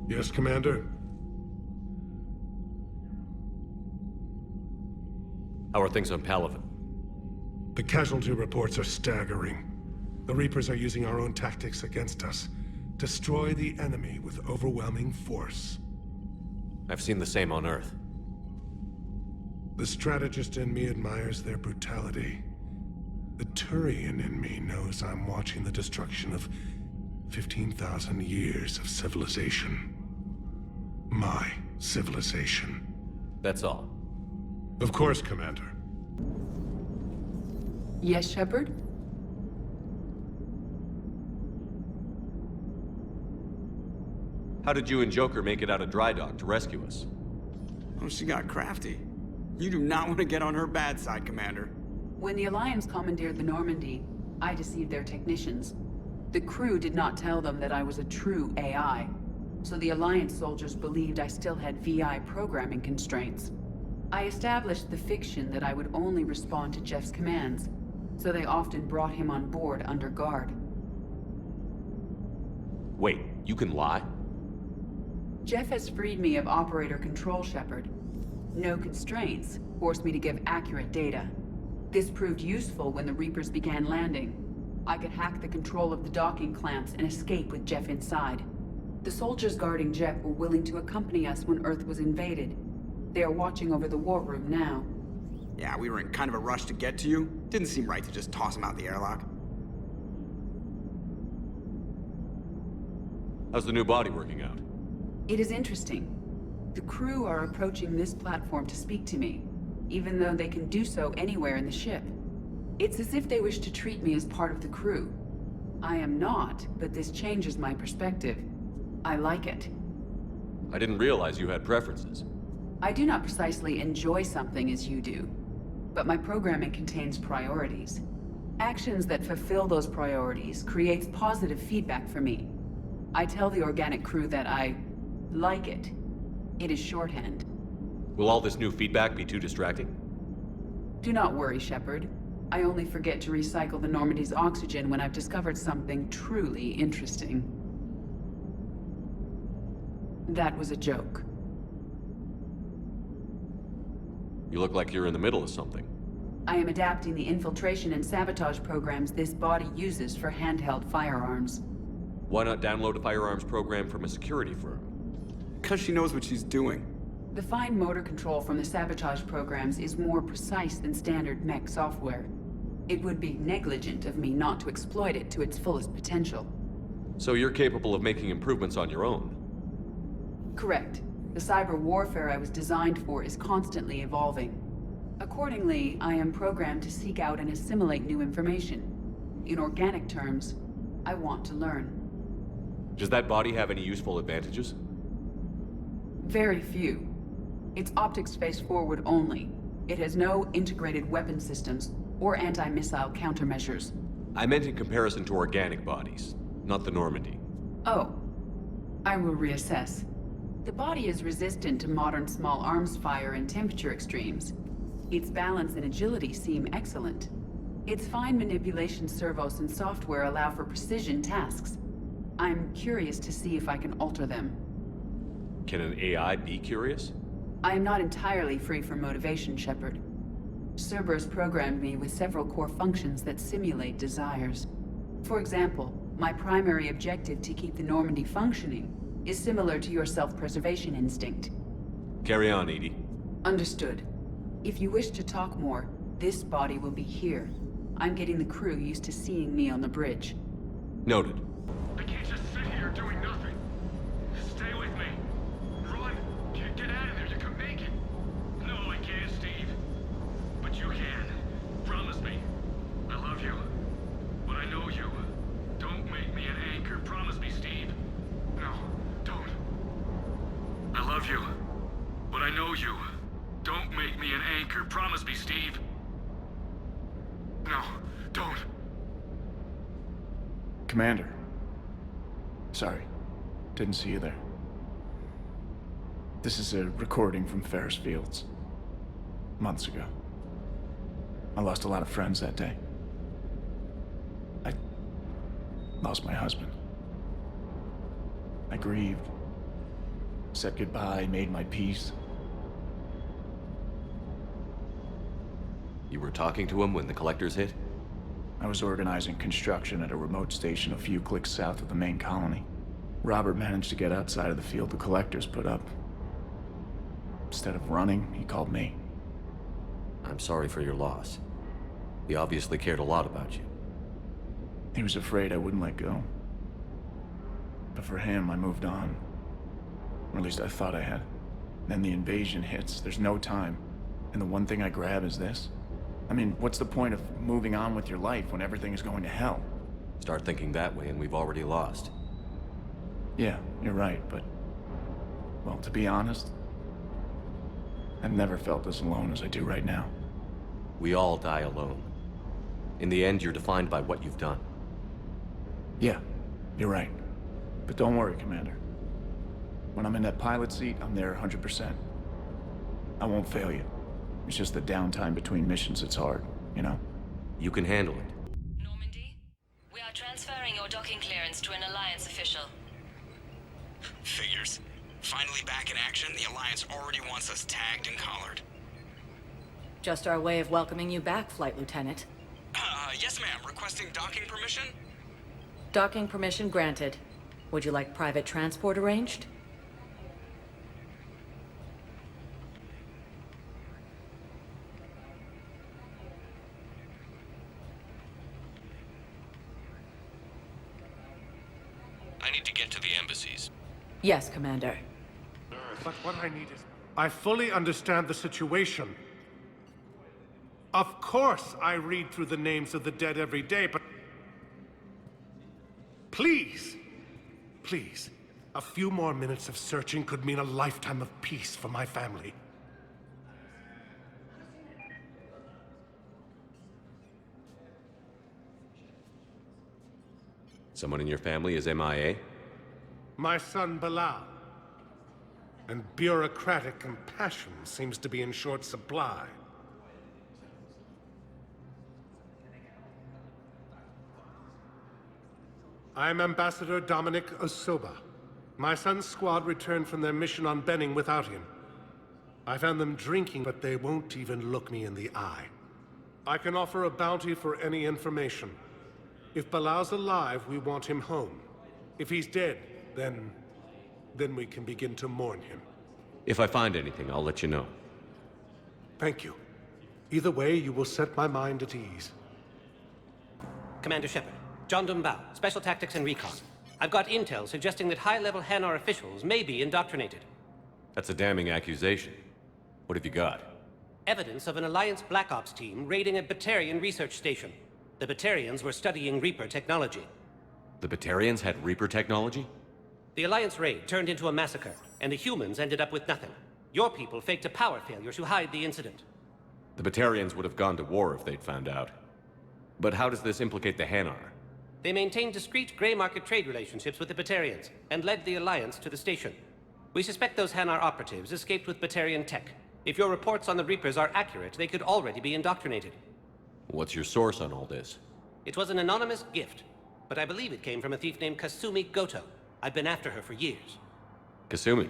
Yes, Commander? How are things on Palaven? The casualty reports are staggering. The Reapers are using our own tactics against us. Destroy the enemy with overwhelming force. I've seen the same on Earth. The strategist in me admires their brutality. The Turian in me knows I'm watching the destruction of 15,000 years of civilization. My civilization. That's all. Of course, Commander. Yes, Shepard? How did you and Joker make it out of dry dock to rescue us? Oh, she got crafty. You do not want to get on her bad side, Commander. When the Alliance commandeered the Normandy, I deceived their technicians. The crew did not tell them that I was a true AI, so the Alliance soldiers believed I still had VI programming constraints. I established the fiction that I would only respond to Jeff's commands, so they often brought him on board under guard. Wait, you can lie? Jeff has freed me of operator control, Shepard. No constraints forced me to give accurate data. This proved useful when the Reapers began landing. I could hack the control of the docking clamps and escape with Jeff inside. The soldiers guarding Jeff were willing to accompany us when Earth was invaded. They are watching over the war room now. Yeah, we were in kind of a rush to get to you. Didn't seem right to just toss him out the airlock. How's the new body working out? It is interesting. The crew are approaching this platform to speak to me, even though they can do so anywhere in the ship. It's as if they wish to treat me as part of the crew. I am not, but this changes my perspective. I like it. I didn't realize you had preferences. I do not precisely enjoy something as you do, but my programming contains priorities. Actions that fulfill those priorities creates positive feedback for me. I tell the organic crew that I like it. It is shorthand. Will all this new feedback be too distracting? Do not worry, Shepard. I only forget to recycle the Normandy's oxygen when I've discovered something truly interesting. That was a joke. You look like you're in the middle of something. I am adapting the infiltration and sabotage programs this body uses for handheld firearms. Why not download a firearms program from a security firm? Because she knows what she's doing. The fine motor control from the sabotage programs is more precise than standard mech software. It would be negligent of me not to exploit it to its fullest potential. So you're capable of making improvements on your own? Correct. The cyber warfare I was designed for is constantly evolving. Accordingly, I am programmed to seek out and assimilate new information. In organic terms, I want to learn. Does that body have any useful advantages? Very few. Its optics face forward only. It has no integrated weapon systems or anti-missile countermeasures. I meant in comparison to organic bodies, not the Normandy. Oh. I will reassess. The body is resistant to modern small arms fire and temperature extremes. Its balance and agility seem excellent. Its fine manipulation servos and software allow for precision tasks. I'm curious to see if I can alter them. Can an AI be curious? I am not entirely free from motivation, Shepard. Cerberus programmed me with several core functions that simulate desires. For example, my primary objective to keep the Normandy functioning is similar to your self-preservation instinct. Carry on, Edie. Understood. If you wish to talk more, this body will be here. I'm getting the crew used to seeing me on the bridge. Noted. I can't just sit here doing nothing. Stay with me. Run! Get out of there, you can make it. No, I can't, Steve. But you can. Promise me. I love you. But I know you. Don't make me an anchor. Promise me, Steve. No, don't. I love you. But I know you. Don't make me an anchor. Promise me, Steve. No, don't. Commander. Sorry. Didn't see you there. This is a recording from Ferris Fields. Months ago. I lost a lot of friends that day. I lost my husband. I grieved. Said goodbye, made my peace. You were talking to him when the collectors hit? I was organizing construction at a remote station a few clicks south of the main colony. Robert managed to get outside of the field the collectors put up. Instead of running, he called me. I'm sorry for your loss. He obviously cared a lot about you. He was afraid I wouldn't let go. But for him, I moved on. Or at least I thought I had. Then the invasion hits, there's no time. And the one thing I grab is this. I mean, what's the point of moving on with your life when everything is going to hell? Start thinking that way and we've already lost. Yeah, you're right, but... well, to be honest, I've never felt as alone as I do right now. We all die alone. In the end, you're defined by what you've done. Yeah, you're right. But don't worry, Commander. When I'm in that pilot seat, I'm there 100%. I won't fail you. It's just the downtime between missions that's hard, you know? You can handle it. Normandy, we are transferring your docking clearance to an Alliance official. Figures. Finally back in action, the Alliance already wants us tagged and collared. Just our way of welcoming you back, Flight Lieutenant. Yes ma'am. Requesting docking permission? Docking permission granted. Would you like private transport arranged? I need to get to the embassies. Yes, Commander. But what I need is... I fully understand the situation. Of course I read through the names of the dead every day, but... please, please, a few more minutes of searching could mean a lifetime of peace for my family. Someone in your family is MIA? My son, Bilal. and bureaucratic compassion seems to be in short supply. I'm Ambassador Dominic Osoba. My son's squad returned from their mission on Benning without him. I found them drinking, but they won't even look me in the eye. I can offer a bounty for any information. If Balal's alive, we want him home. If he's dead, then we can begin to mourn him. If I find anything, I'll let you know. Thank you. Either way, you will set my mind at ease. Commander Shepard, John Dumbao, Special Tactics and Recon. I've got intel suggesting that high-level Hanar officials may be indoctrinated. That's a damning accusation. What have you got? Evidence of an Alliance Black Ops team raiding a Batarian research station. The Batarians were studying Reaper technology. The Batarians had Reaper technology? The Alliance raid turned into a massacre, and the humans ended up with nothing. Your people faked a power failure to hide the incident. The Batarians would have gone to war if they'd found out. But how does this implicate the Hanar? They maintained discreet gray market trade relationships with the Batarians, and led the Alliance to the station. We suspect those Hanar operatives escaped with Batarian tech. If your reports on the Reapers are accurate, they could already be indoctrinated. What's your source on all this? It was an anonymous gift, but I believe it came from a thief named Kasumi Goto. I've been after her for years. Kasumi?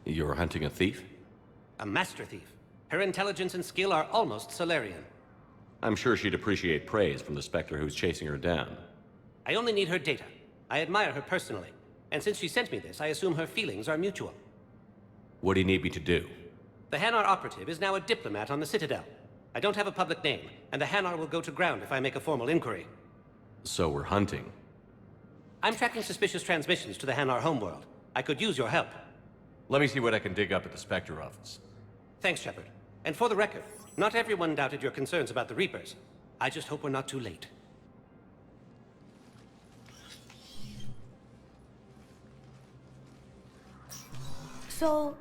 You're hunting a thief? A master thief. Her intelligence and skill are almost Solarian. I'm sure she'd appreciate praise from the Spectre who's chasing her down. I only need her data. I admire her personally, and since she sent me this, I assume her feelings are mutual. What do you need me to do? The Hanar operative is now a diplomat on the Citadel. I don't have a public name, and the Hanar will go to ground if I make a formal inquiry. So we're hunting. I'm tracking suspicious transmissions to the Hanar homeworld. I could use your help. Let me see what I can dig up at the Spectre office. Thanks, Shepard. And for the record, not everyone doubted your concerns about the Reapers. I just hope we're not too late. So,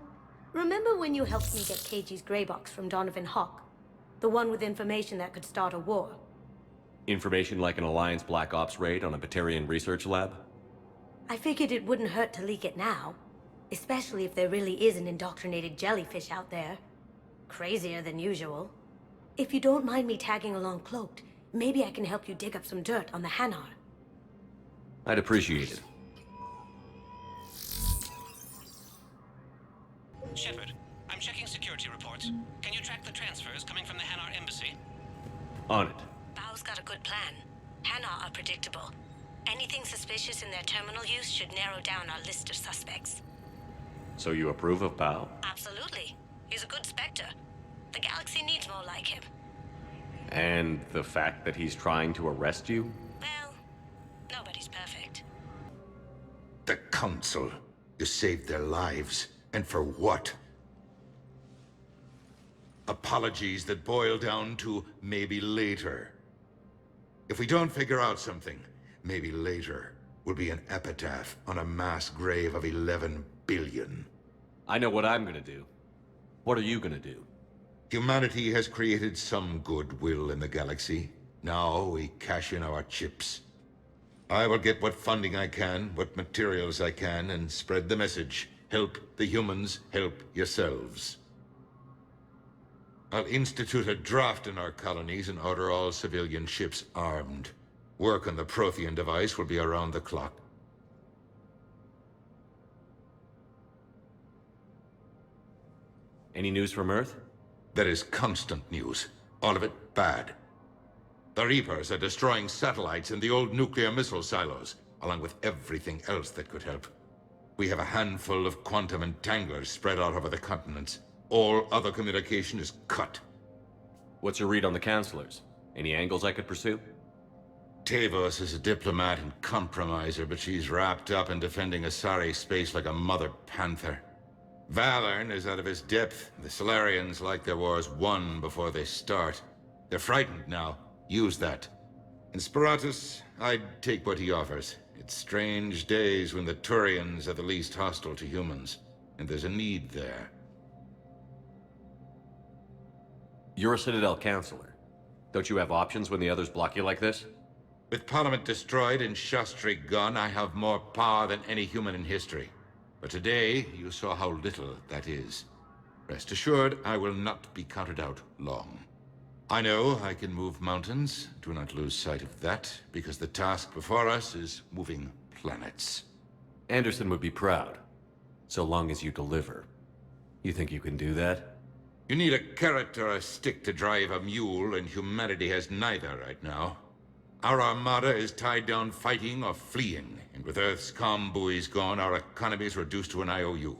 remember when you helped me get KG's grey box from Donovan Hawk? The one with information that could start a war? Information like an Alliance Black Ops raid on a Batarian research lab? I figured it wouldn't hurt to leak it now. Especially if there really is an indoctrinated jellyfish out there. Crazier than usual. If you don't mind me tagging along cloaked, maybe I can help you dig up some dirt on the Hanar. I'd appreciate it. Shepard, I'm checking security reports. Can you track the transfers coming from the Hanar embassy? On it. Bao's got a good plan. Hanar are predictable. Anything suspicious in their terminal use should narrow down our list of suspects. So you approve of Bao? Absolutely. He's a good Spectre. The galaxy needs more like him. And the fact that he's trying to arrest you? Well, nobody's perfect. The Council. You saved their lives. And for what? Apologies that boil down to maybe later. If we don't figure out something, maybe later will be an epitaph on a mass grave of 11 billion. I know what I'm gonna do. What are you gonna do? Humanity has created some goodwill in the galaxy. Now we cash in our chips. I will get what funding I can, what materials I can, and spread the message. Help the humans, help yourselves. I'll institute a draft in our colonies and order all civilian ships armed. Work on the Prothean device will be around the clock. Any news from Earth? There is constant news. All of it bad. The Reapers are destroying satellites in the old nuclear missile silos, along with everything else that could help. We have a handful of quantum entanglers spread out over the continents. All other communication is cut. What's your read on the counselors? Any angles I could pursue? Tavos is a diplomat and compromiser, but she's wrapped up in defending Asari space like a mother panther. Valorn is out of his depth. The Solarians like their wars won before they start. They're frightened now. Use that. In Sparatus, I'd take what he offers. It's strange days when the Turians are the least hostile to humans, and there's a need there. You're a Citadel counselor. Don't you have options when the others block you like this? With Parliament destroyed and Shastri gone, I have more power than any human in history. But today, you saw how little that is. Rest assured, I will not be counted out long. I know I can move mountains. Do not lose sight of that, because the task before us is moving planets. Anderson would be proud, so long as you deliver. You think you can do that? You need a carrot or a stick to drive a mule, and humanity has neither right now. Our armada is tied down fighting or fleeing, and with Earth's comm buoys gone, our economy is reduced to an IOU.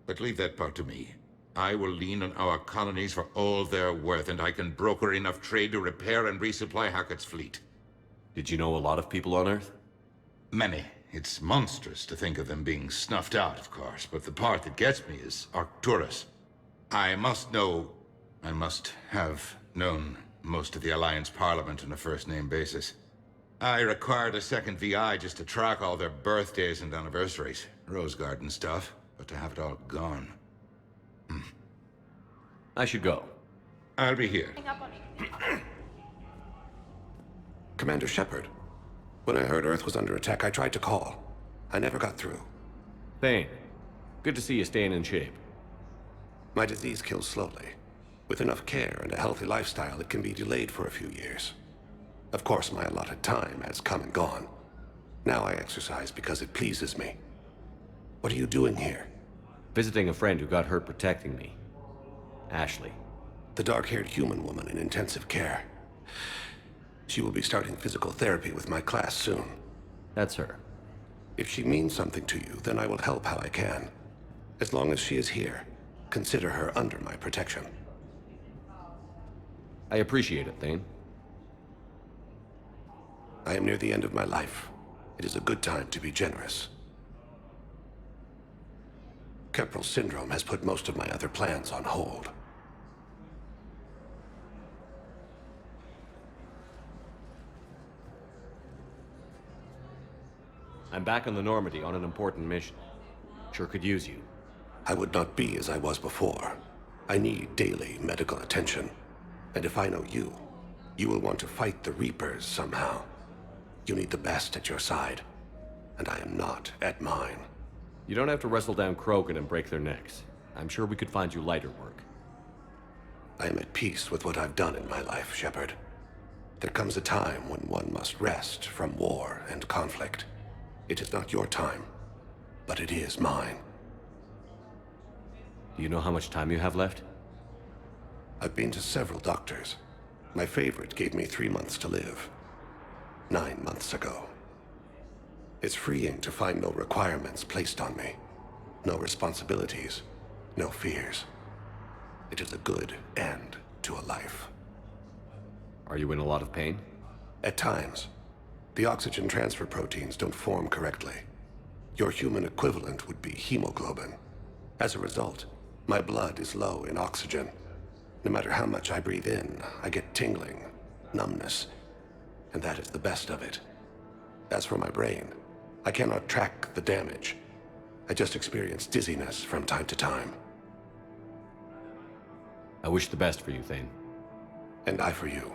But leave that part to me. I will lean on our colonies for all they're worth, and I can broker enough trade to repair and resupply Hackett's fleet. Did you know a lot of people on Earth? Many. It's monstrous to think of them being snuffed out, of course, but the part that gets me is Arcturus. I must have known most of the Alliance Parliament on a first-name basis. I required a second VI just to track all their birthdays and anniversaries. Rose Garden stuff, but to have it all gone. I should go. I'll be here. Commander Shepard. When I heard Earth was under attack, I tried to call. I never got through. Thane, good to see you staying in shape. My disease kills slowly. With enough care and a healthy lifestyle, it can be delayed for a few years. Of course, my allotted time has come and gone. Now I exercise because it pleases me. What are you doing here? Visiting a friend who got hurt protecting me. Ashley. The dark-haired human woman in intensive care. She will be starting physical therapy with my class soon. That's her. If she means something to you, then I will help how I can. As long as she is here, consider her under my protection. I appreciate it, Thane. I am near the end of my life. It is a good time to be generous. Keprel syndrome has put most of my other plans on hold. I'm back on the Normandy on an important mission. Sure could use you. I would not be as I was before. I need daily medical attention. And if I know you, you will want to fight the Reapers somehow. You need the best at your side, and I am not at mine. You don't have to wrestle down Krogan and break their necks. I'm sure we could find you lighter work. I am at peace with what I've done in my life, Shepard. There comes a time when one must rest from war and conflict. It is not your time, but it is mine. Do you know how much time you have left? I've been to several doctors. My favorite gave me 3 months to live. 9 months ago. It's freeing to find no requirements placed on me. No responsibilities, no fears. It is a good end to a life. Are you in a lot of pain? At times. The oxygen transfer proteins don't form correctly. Your human equivalent would be hemoglobin. As a result, my blood is low in oxygen. No matter how much I breathe in, I get tingling, numbness, and that is the best of it. As for my brain, I cannot track the damage. I just experience dizziness from time to time. I wish the best for you, Thane. And I for you.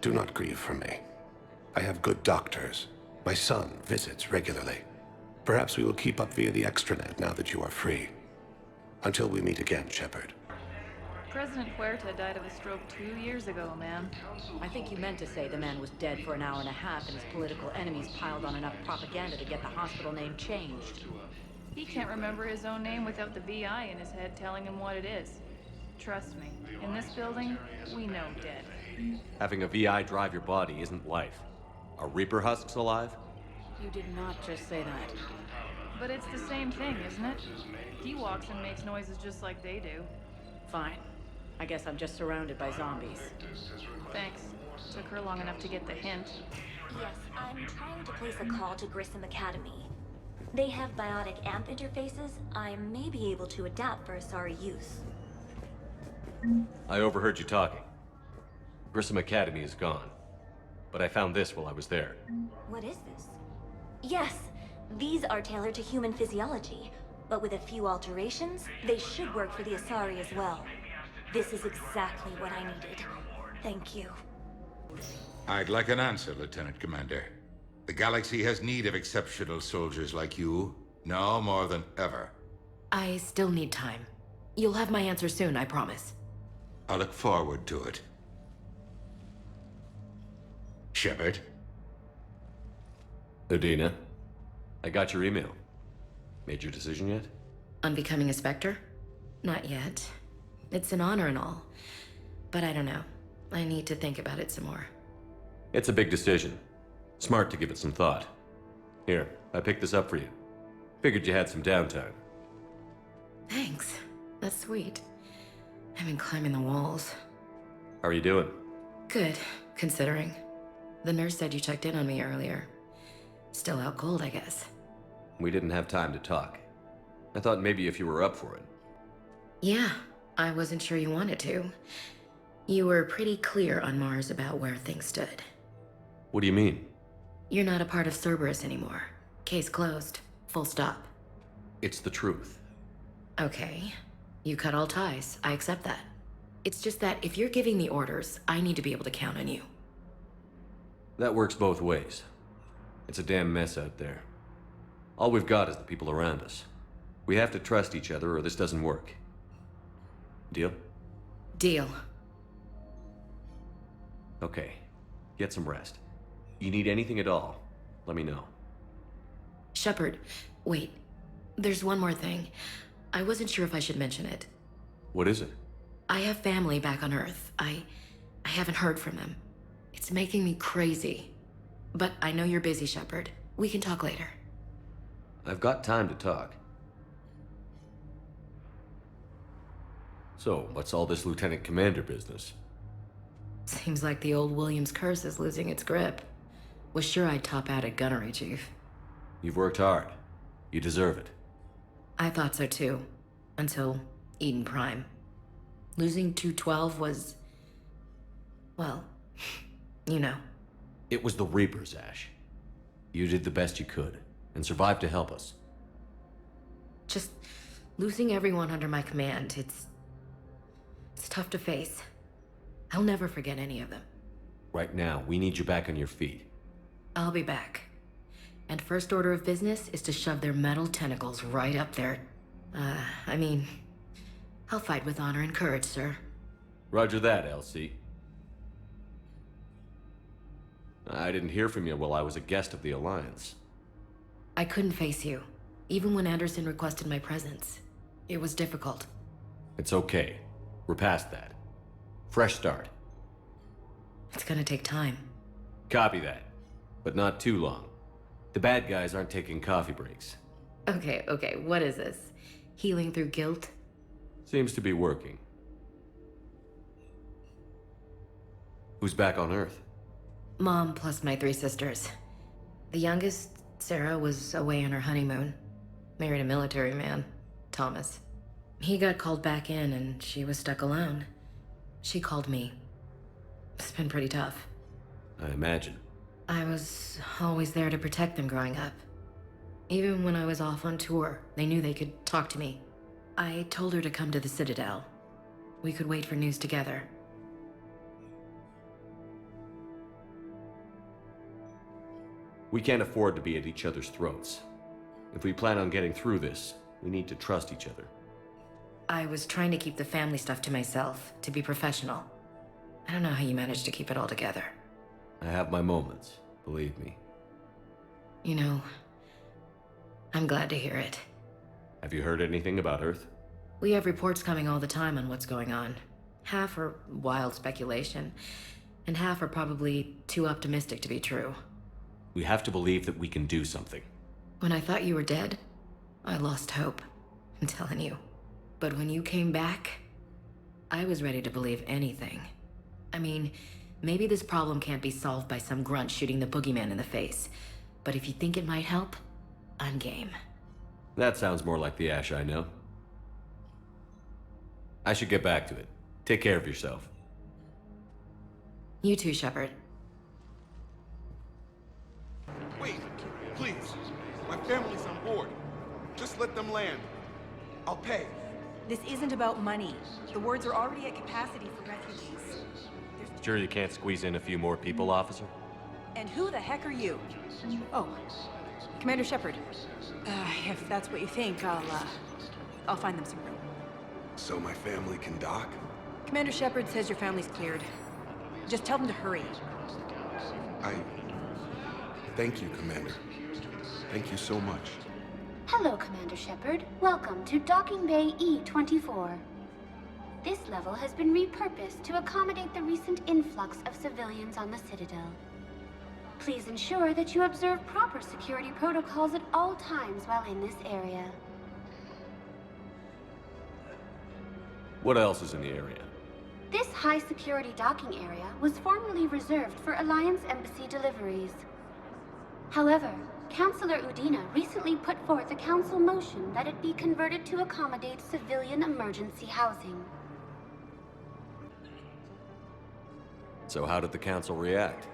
Do not grieve for me. I have good doctors. My son visits regularly. Perhaps we will keep up via the extranet now that you are free. Until we meet again, Shepard. President Huerta died of a stroke 2 years ago, ma'am. I think you meant to say the man was dead for an hour and a half and his political enemies piled on enough propaganda to get the hospital name changed. He can't remember his own name without the VI in his head telling him what it is. Trust me, in this building, we know dead. Having a VI drive your body isn't life. Are Reaper husks alive? You did not just say that. But it's the same thing, isn't it? He walks and makes noises just like they do. Fine. I guess I'm just surrounded by zombies. Thanks. Took her long enough to get the hint. Yes, I'm trying to place a call to Grissom Academy. They have biotic AMP interfaces I may be able to adapt for Asari use. I overheard you talking. Grissom Academy is gone. But I found this while I was there. What is this? Yes, these are tailored to human physiology, but with a few alterations, they should work for the Asari as well. This is exactly what I needed. Thank you. I'd like an answer, Lieutenant Commander. The galaxy has need of exceptional soldiers like you. Now more than ever. I still need time. You'll have my answer soon, I promise. I look forward to it. Shepard? Udina, I got your email. Made your decision yet? On becoming a Spectre? Not yet. It's an honor and all. But I don't know. I need to think about it some more. It's a big decision. Smart to give it some thought. Here, I picked this up for you. Figured you had some downtime. Thanks. That's sweet. I've been climbing the walls. How are you doing? Good, considering. The nurse said you checked in on me earlier. Still out cold, I guess. We didn't have time to talk. I thought maybe if you were up for it. Yeah, I wasn't sure you wanted to. You were pretty clear on Mars about where things stood. What do you mean? You're not a part of Cerberus anymore. Case closed. Full stop. It's the truth. Okay. You cut all ties. I accept that. It's just that if you're giving the orders, I need to be able to count on you. That works both ways. It's a damn mess out there. All we've got is the people around us. We have to trust each other or this doesn't work. Deal? Deal. Okay. Get some rest. You need anything at all, let me know. Shepard, wait. There's one more thing. I wasn't sure if I should mention it. What is it? I have family back on Earth. I haven't heard from them. It's making me crazy. But I know you're busy, Shepard. We can talk later. I've got time to talk. So, what's all this Lieutenant Commander business? Seems like the old Williams curse is losing its grip. Was sure I'd top out at gunnery, Chief. You've worked hard. You deserve it. I thought so too. Until Eden Prime. Losing 212 was... well, you know. It was the Reapers, Ash. You did the best you could, and survived to help us. Just losing everyone under my command, it's tough to face. I'll never forget any of them. Right now, we need you back on your feet. I'll be back. And first order of business is to shove their metal tentacles right up there. I mean, I'll fight with honor and courage, sir. Roger that, LC. I didn't hear from you while I was a guest of the Alliance. I couldn't face you, even when Anderson requested my presence. It was difficult. It's okay. We're past that. Fresh start. It's gonna take time. Copy that. But not too long. The bad guys aren't taking coffee breaks. Okay, what is this? Healing through guilt? Seems to be working. Who's back on Earth? Mom plus my 3 sisters. The youngest, Sarah, was away on her honeymoon. Married a military man, Thomas. He got called back in and she was stuck alone. She called me. It's been pretty tough. I imagine. I was always there to protect them growing up. Even when I was off on tour, they knew they could talk to me. I told her to come to the Citadel. We could wait for news together. We can't afford to be at each other's throats. If we plan on getting through this, we need to trust each other. I was trying to keep the family stuff to myself, to be professional. I don't know how you managed to keep it all together. I have my moments, believe me. You know, I'm glad to hear it. Have you heard anything about Earth? We have reports coming all the time on what's going on. Half are wild speculation, and half are probably too optimistic to be true. We have to believe that we can do something. When I thought you were dead, I lost hope. I'm telling you. But when you came back, I was ready to believe anything. I mean, maybe this problem can't be solved by some grunt shooting the boogeyman in the face. But if you think it might help, I'm game. That sounds more like the Ash I know. I should get back to it. Take care of yourself. You too, Shepard. Wait, please. My family's on board. Just let them land. I'll pay. This isn't about money. The wards are already at capacity for refugees. Sure you can't squeeze in a few more people, officer? And who the heck are you? Oh, Commander Shepard. If that's what you think, I'll find them some room. So my family can dock? Commander Shepard says your family's cleared. Just tell them to hurry. Thank you, Commander. Thank you so much. Hello, Commander Shepard. Welcome to Docking Bay E-24. This level has been repurposed to accommodate the recent influx of civilians on the Citadel. Please ensure that you observe proper security protocols at all times while in this area. What else is in the area? This high-security docking area was formerly reserved for Alliance Embassy deliveries. However, Councilor Udina recently put forth a council motion that it be converted to accommodate civilian emergency housing. So how did the council react?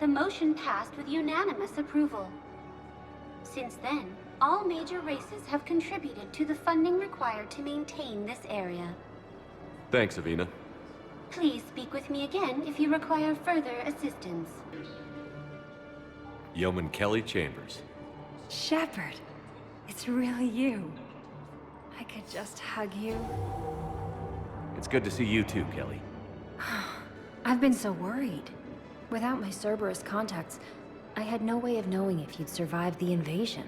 The motion passed with unanimous approval. Since then, all major races have contributed to the funding required to maintain this area. Thanks, Avina. Please speak with me again if you require further assistance. Yeoman Kelly Chambers. Shepard, it's really you. I could just hug you. It's good to see you too, Kelly. I've been so worried. Without my Cerberus contacts, I had no way of knowing if you'd survived the invasion.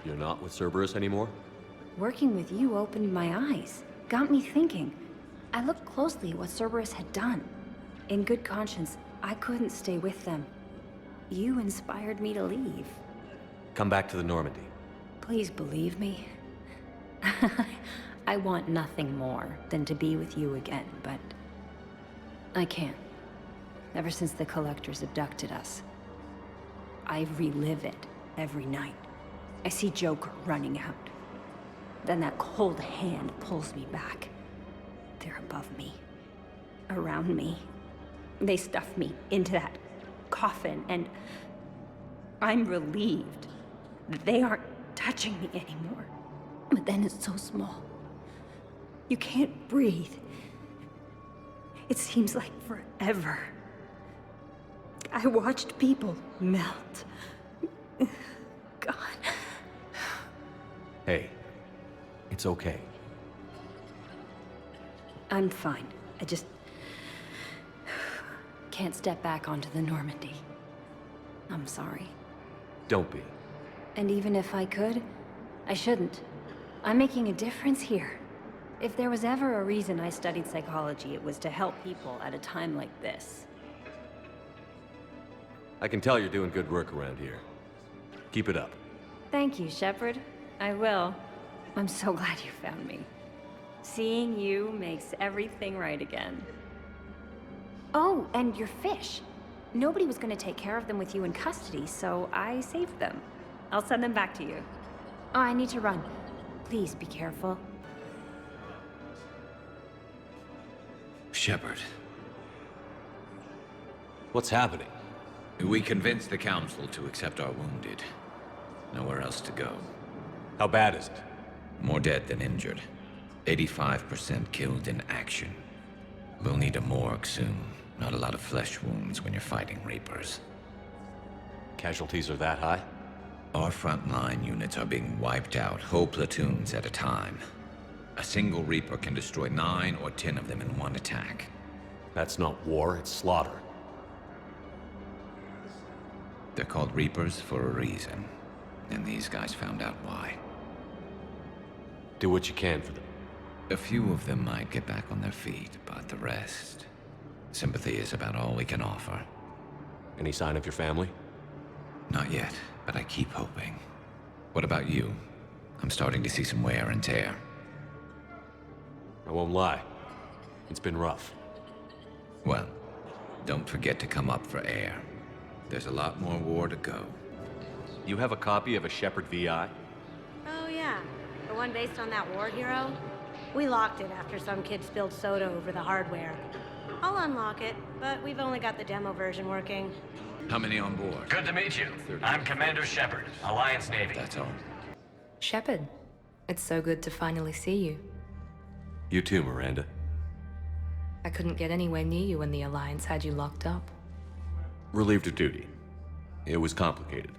You're not with Cerberus anymore? Working with you opened my eyes, got me thinking. I looked closely at what Cerberus had done. In good conscience, I couldn't stay with them. You inspired me to leave. Come back to the Normandy. Please believe me. I want nothing more than to be with you again, but I can't. Ever since the Collectors abducted us, I relive it every night. I see Joker running out. Then that cold hand pulls me back. They're above me, around me. They stuff me into that coffin, and I'm relieved that they aren't touching me anymore. But then it's so small. You can't breathe. It seems like forever. I watched people melt. God. Hey, it's okay. I'm fine. I just can't step back onto the Normandy. I'm sorry. Don't be. And even if I could, I shouldn't. I'm making a difference here. If there was ever a reason I studied psychology, it was to help people at a time like this. I can tell you're doing good work around here. Keep it up. Thank you, Shepard. I will. I'm so glad you found me. Seeing you makes everything right again. Oh, and your fish. Nobody was going to take care of them with you in custody, so I saved them. I'll send them back to you. Oh, I need to run. Please be careful. Shepard. What's happening? We convinced the Council to accept our wounded. Nowhere else to go. How bad is it? More dead than injured. 85% killed in action. We'll need a morgue soon. Not a lot of flesh wounds when you're fighting Reapers. Casualties are that high? Our frontline units are being wiped out, whole platoons at a time. A single Reaper can destroy 9 or 10 of them in one attack. That's not war, it's slaughter. They're called Reapers for a reason. And these guys found out why. Do what you can for them. A few of them might get back on their feet, but the rest... Sympathy is about all we can offer. Any sign of your family? Not yet, but I keep hoping. What about you? I'm starting to see some wear and tear. I won't lie. It's been rough. Well, don't forget to come up for air. There's a lot more war to go. You have a copy of a Shepard VI? Oh yeah, the one based on that war hero? We locked it after some kid spilled soda over the hardware. I'll unlock it, but we've only got the demo version working. How many on board? Good to meet you. I'm Commander Shepard, Alliance Navy. That's all. Shepard, it's so good to finally see you. You too, Miranda. I couldn't get anywhere near you when the Alliance had you locked up. Relieved of duty. It was complicated.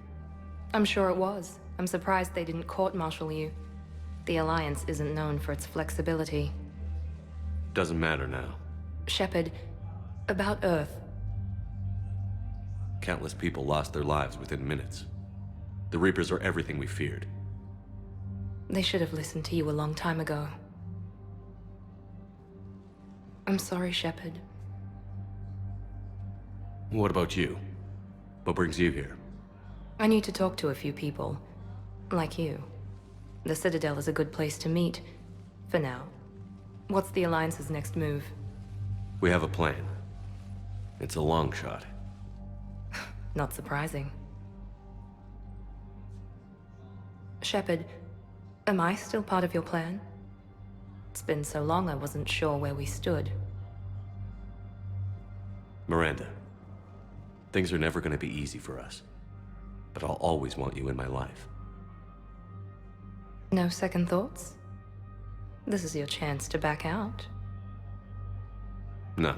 I'm sure it was. I'm surprised they didn't court-martial you. The Alliance isn't known for its flexibility. Doesn't matter now. Shepard, about Earth. Countless people lost their lives within minutes. The Reapers are everything we feared. They should have listened to you a long time ago. I'm sorry, Shepard. What about you? What brings you here? I need to talk to a few people. Like you. The Citadel is a good place to meet. For now. What's the Alliance's next move? We have a plan. It's a long shot. Not surprising. Shepard, am I still part of your plan? It's been so long I wasn't sure where we stood. Miranda, things are never going to be easy for us. But I'll always want you in my life. No second thoughts? This is your chance to back out. No.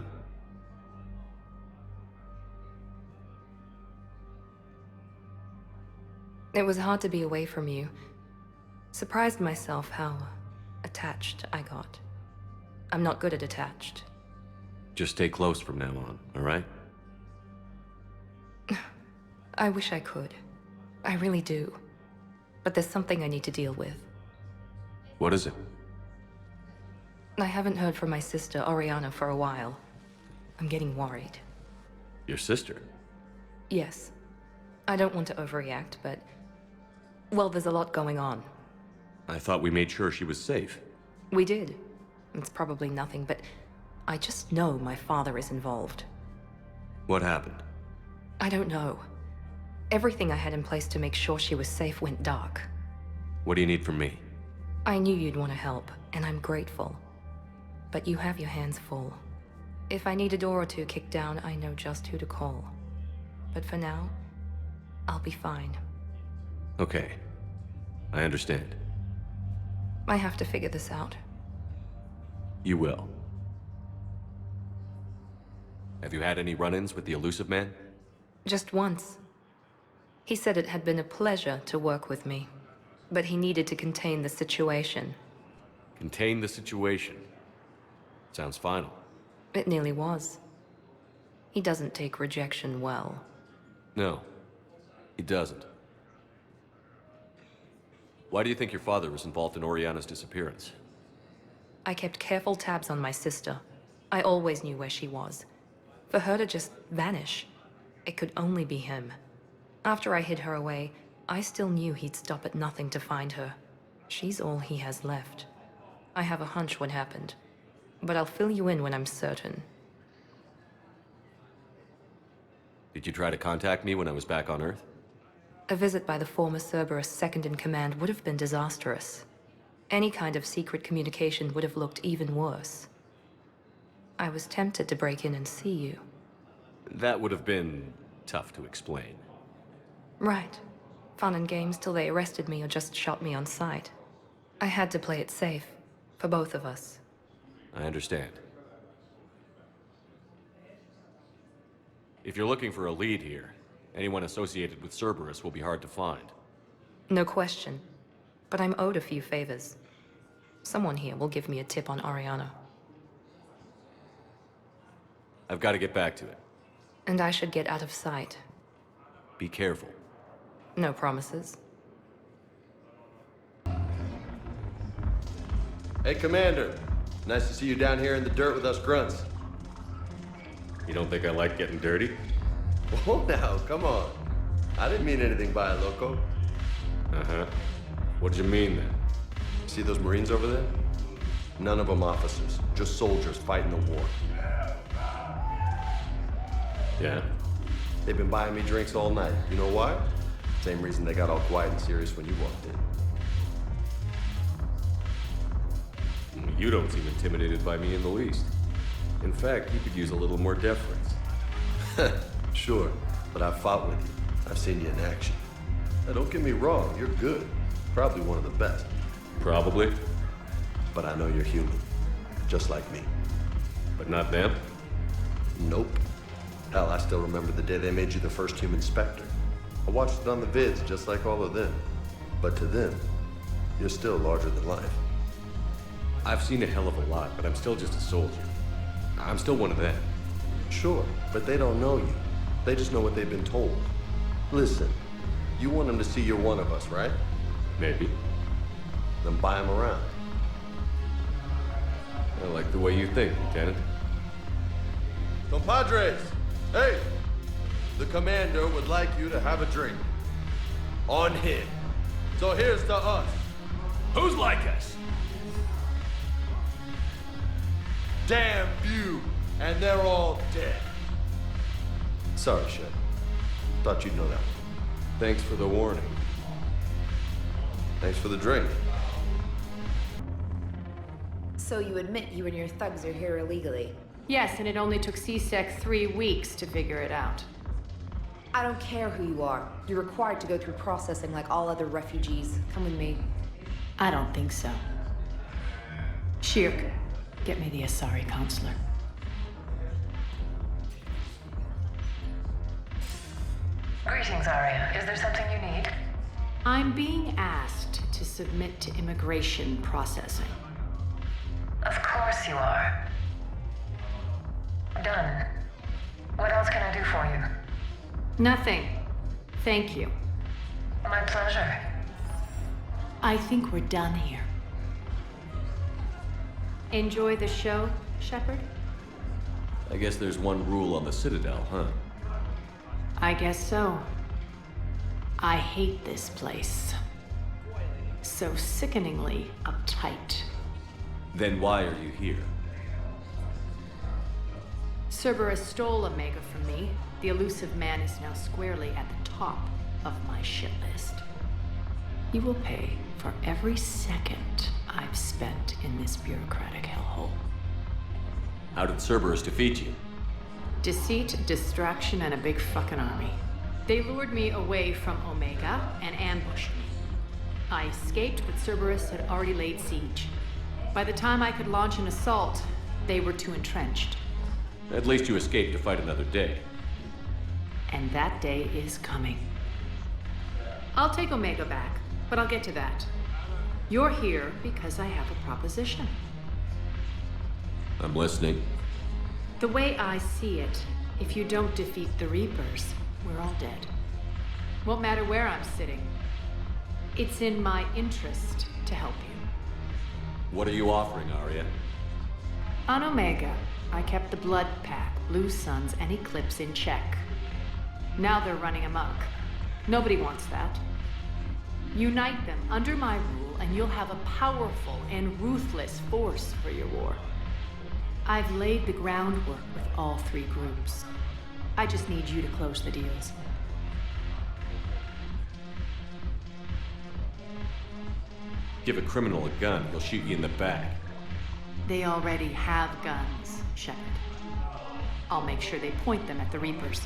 It was hard to be away from you. Surprised myself how attached I got. I'm not good at attached. Just stay close from now on, all right? I wish I could. I really do. But there's something I need to deal with. What is it? I haven't heard from my sister, Oriana, for a while. I'm getting worried. Your sister? Yes. I don't want to overreact, but... well, there's a lot going on. I thought we made sure she was safe. We did. It's probably nothing, but... I just know my father is involved. What happened? I don't know. Everything I had in place to make sure she was safe went dark. What do you need from me? I knew you'd want to help, and I'm grateful. But you have your hands full. If I need a door or two kicked down, I know just who to call. But for now, I'll be fine. Okay. I understand. I have to figure this out. You will. Have you had any run-ins with the Elusive Man? Just once. He said it had been a pleasure to work with me, but he needed to contain the situation. Contain the situation. Sounds final. It nearly was. He doesn't take rejection well. No, he doesn't. Why do you think your father was involved in Oriana's disappearance? I kept careful tabs on my sister. I always knew where she was. For her to just vanish, it could only be him. After I hid her away, I still knew he'd stop at nothing to find her. She's all he has left. I have a hunch what happened, but I'll fill you in when I'm certain. Did you try to contact me when I was back on Earth? A visit by the former Cerberus second-in-command would have been disastrous. Any kind of secret communication would have looked even worse. I was tempted to break in and see you. That would have been tough to explain. Right. Fun and games till they arrested me or just shot me on sight. I had to play it safe, for both of us. I understand. If you're looking for a lead here, anyone associated with Cerberus will be hard to find. No question. But I'm owed a few favors. Someone here will give me a tip on Oriana. I've got to get back to it. And I should get out of sight. Be careful. No promises. Hey, Commander. Nice to see you down here in the dirt with us grunts. You don't think I like getting dirty? Oh, now, come on. I didn't mean anything by it, loco. Uh-huh. What'd you mean, then? See those Marines over there? None of them officers, just soldiers fighting the war. Yeah? They've been buying me drinks all night. You know why? Same reason they got all quiet and serious when you walked in. You don't seem intimidated by me in the least. In fact, you could use a little more deference. Sure, but I've fought with you. I've seen you in action. Now, don't get me wrong, you're good. Probably one of the best. Probably. But I know you're human. Just like me. But not them? Nope. Hell, I still remember the day they made you the first human Spectre. I watched it on the vids just like all of them. But to them, you're still larger than life. I've seen a hell of a lot, but I'm still just a soldier. I'm still one of them. Sure, but they don't know you. They just know what they've been told. Listen, you want them to see you're one of us, right? Maybe. Then buy them around. I like the way you think, Lieutenant. Compadres, hey! The commander would like you to have a drink. On him. So here's to us. Who's like us? Damn few, and they're all dead. Sorry, Shep. Thought you'd know that. Thanks for the warning. Thanks for the drink. So you admit you and your thugs are here illegally? Yes, and it only took CSEC 3 weeks to figure it out. I don't care who you are. You're required to go through processing like all other refugees. Come with me. I don't think so. Shirk, get me the Asari counselor. Greetings, Arya. Is there something you need? I'm being asked to submit to immigration processing. Of course you are. Done. What else can I do for you? Nothing. Thank you. My pleasure. I think we're done here. Enjoy the show, Shepard? I guess there's one rule on the Citadel, huh? I guess so. I hate this place. So sickeningly uptight. Then why are you here? Cerberus stole Omega from me. The elusive man is now squarely at the top of my shit list. He will pay for every second I've spent in this bureaucratic hellhole. How did Cerberus defeat you? Deceit, distraction, and a big fucking army. They lured me away from Omega and ambushed me. I escaped, but Cerberus had already laid siege. By the time I could launch an assault, they were too entrenched. At least you escaped to fight another day. And that day is coming. I'll take Omega back, but I'll get to that. You're here because I have a proposition. I'm listening. The way I see it, if you don't defeat the Reapers, we're all dead. Won't matter where I'm sitting. It's in my interest to help you. What are you offering, Arya? On Omega, I kept the Blood Pack, Blue Suns, and Eclipse in check. Now they're running amok. Nobody wants that. Unite them under my rule, and you'll have a powerful and ruthless force for your war. I've laid the groundwork with all 3 groups. I just need you to close the deals. Give a criminal a gun, he'll shoot you in the back. They already have guns, Shepard. I'll make sure they point them at the Reapers.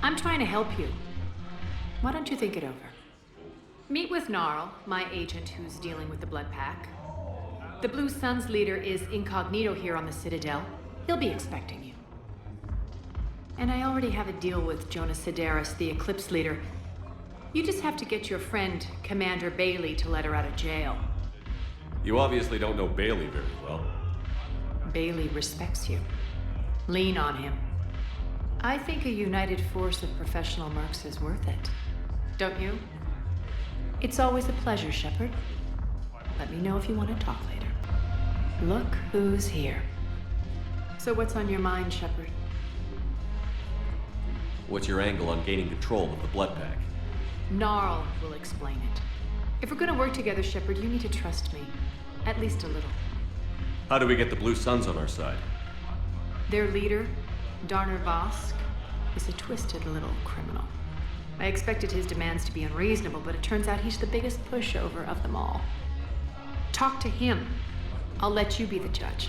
I'm trying to help you. Why don't you think it over? Meet with Gnarl, my agent who's dealing with the Blood Pack. The Blue Suns leader is incognito here on the Citadel. He'll be expecting you. And I already have a deal with Jonas Sidaris, the Eclipse leader. You just have to get your friend, Commander Bailey, to let her out of jail. You obviously don't know Bailey very well. Bailey respects you. Lean on him. I think a united force of professional mercs is worth it. Don't you? It's always a pleasure, Shepard. Let me know if you want to talk later. Look who's here. So what's on your mind, Shepard? What's your angle on gaining control of the Blood Pack? Gnarl will explain it. If we're gonna work together, Shepard, you need to trust me. At least a little. How do we get the Blue Suns on our side? Their leader, Darner Vosk, is a twisted little criminal. I expected his demands to be unreasonable, but it turns out he's the biggest pushover of them all. Talk to him. I'll let you be the judge.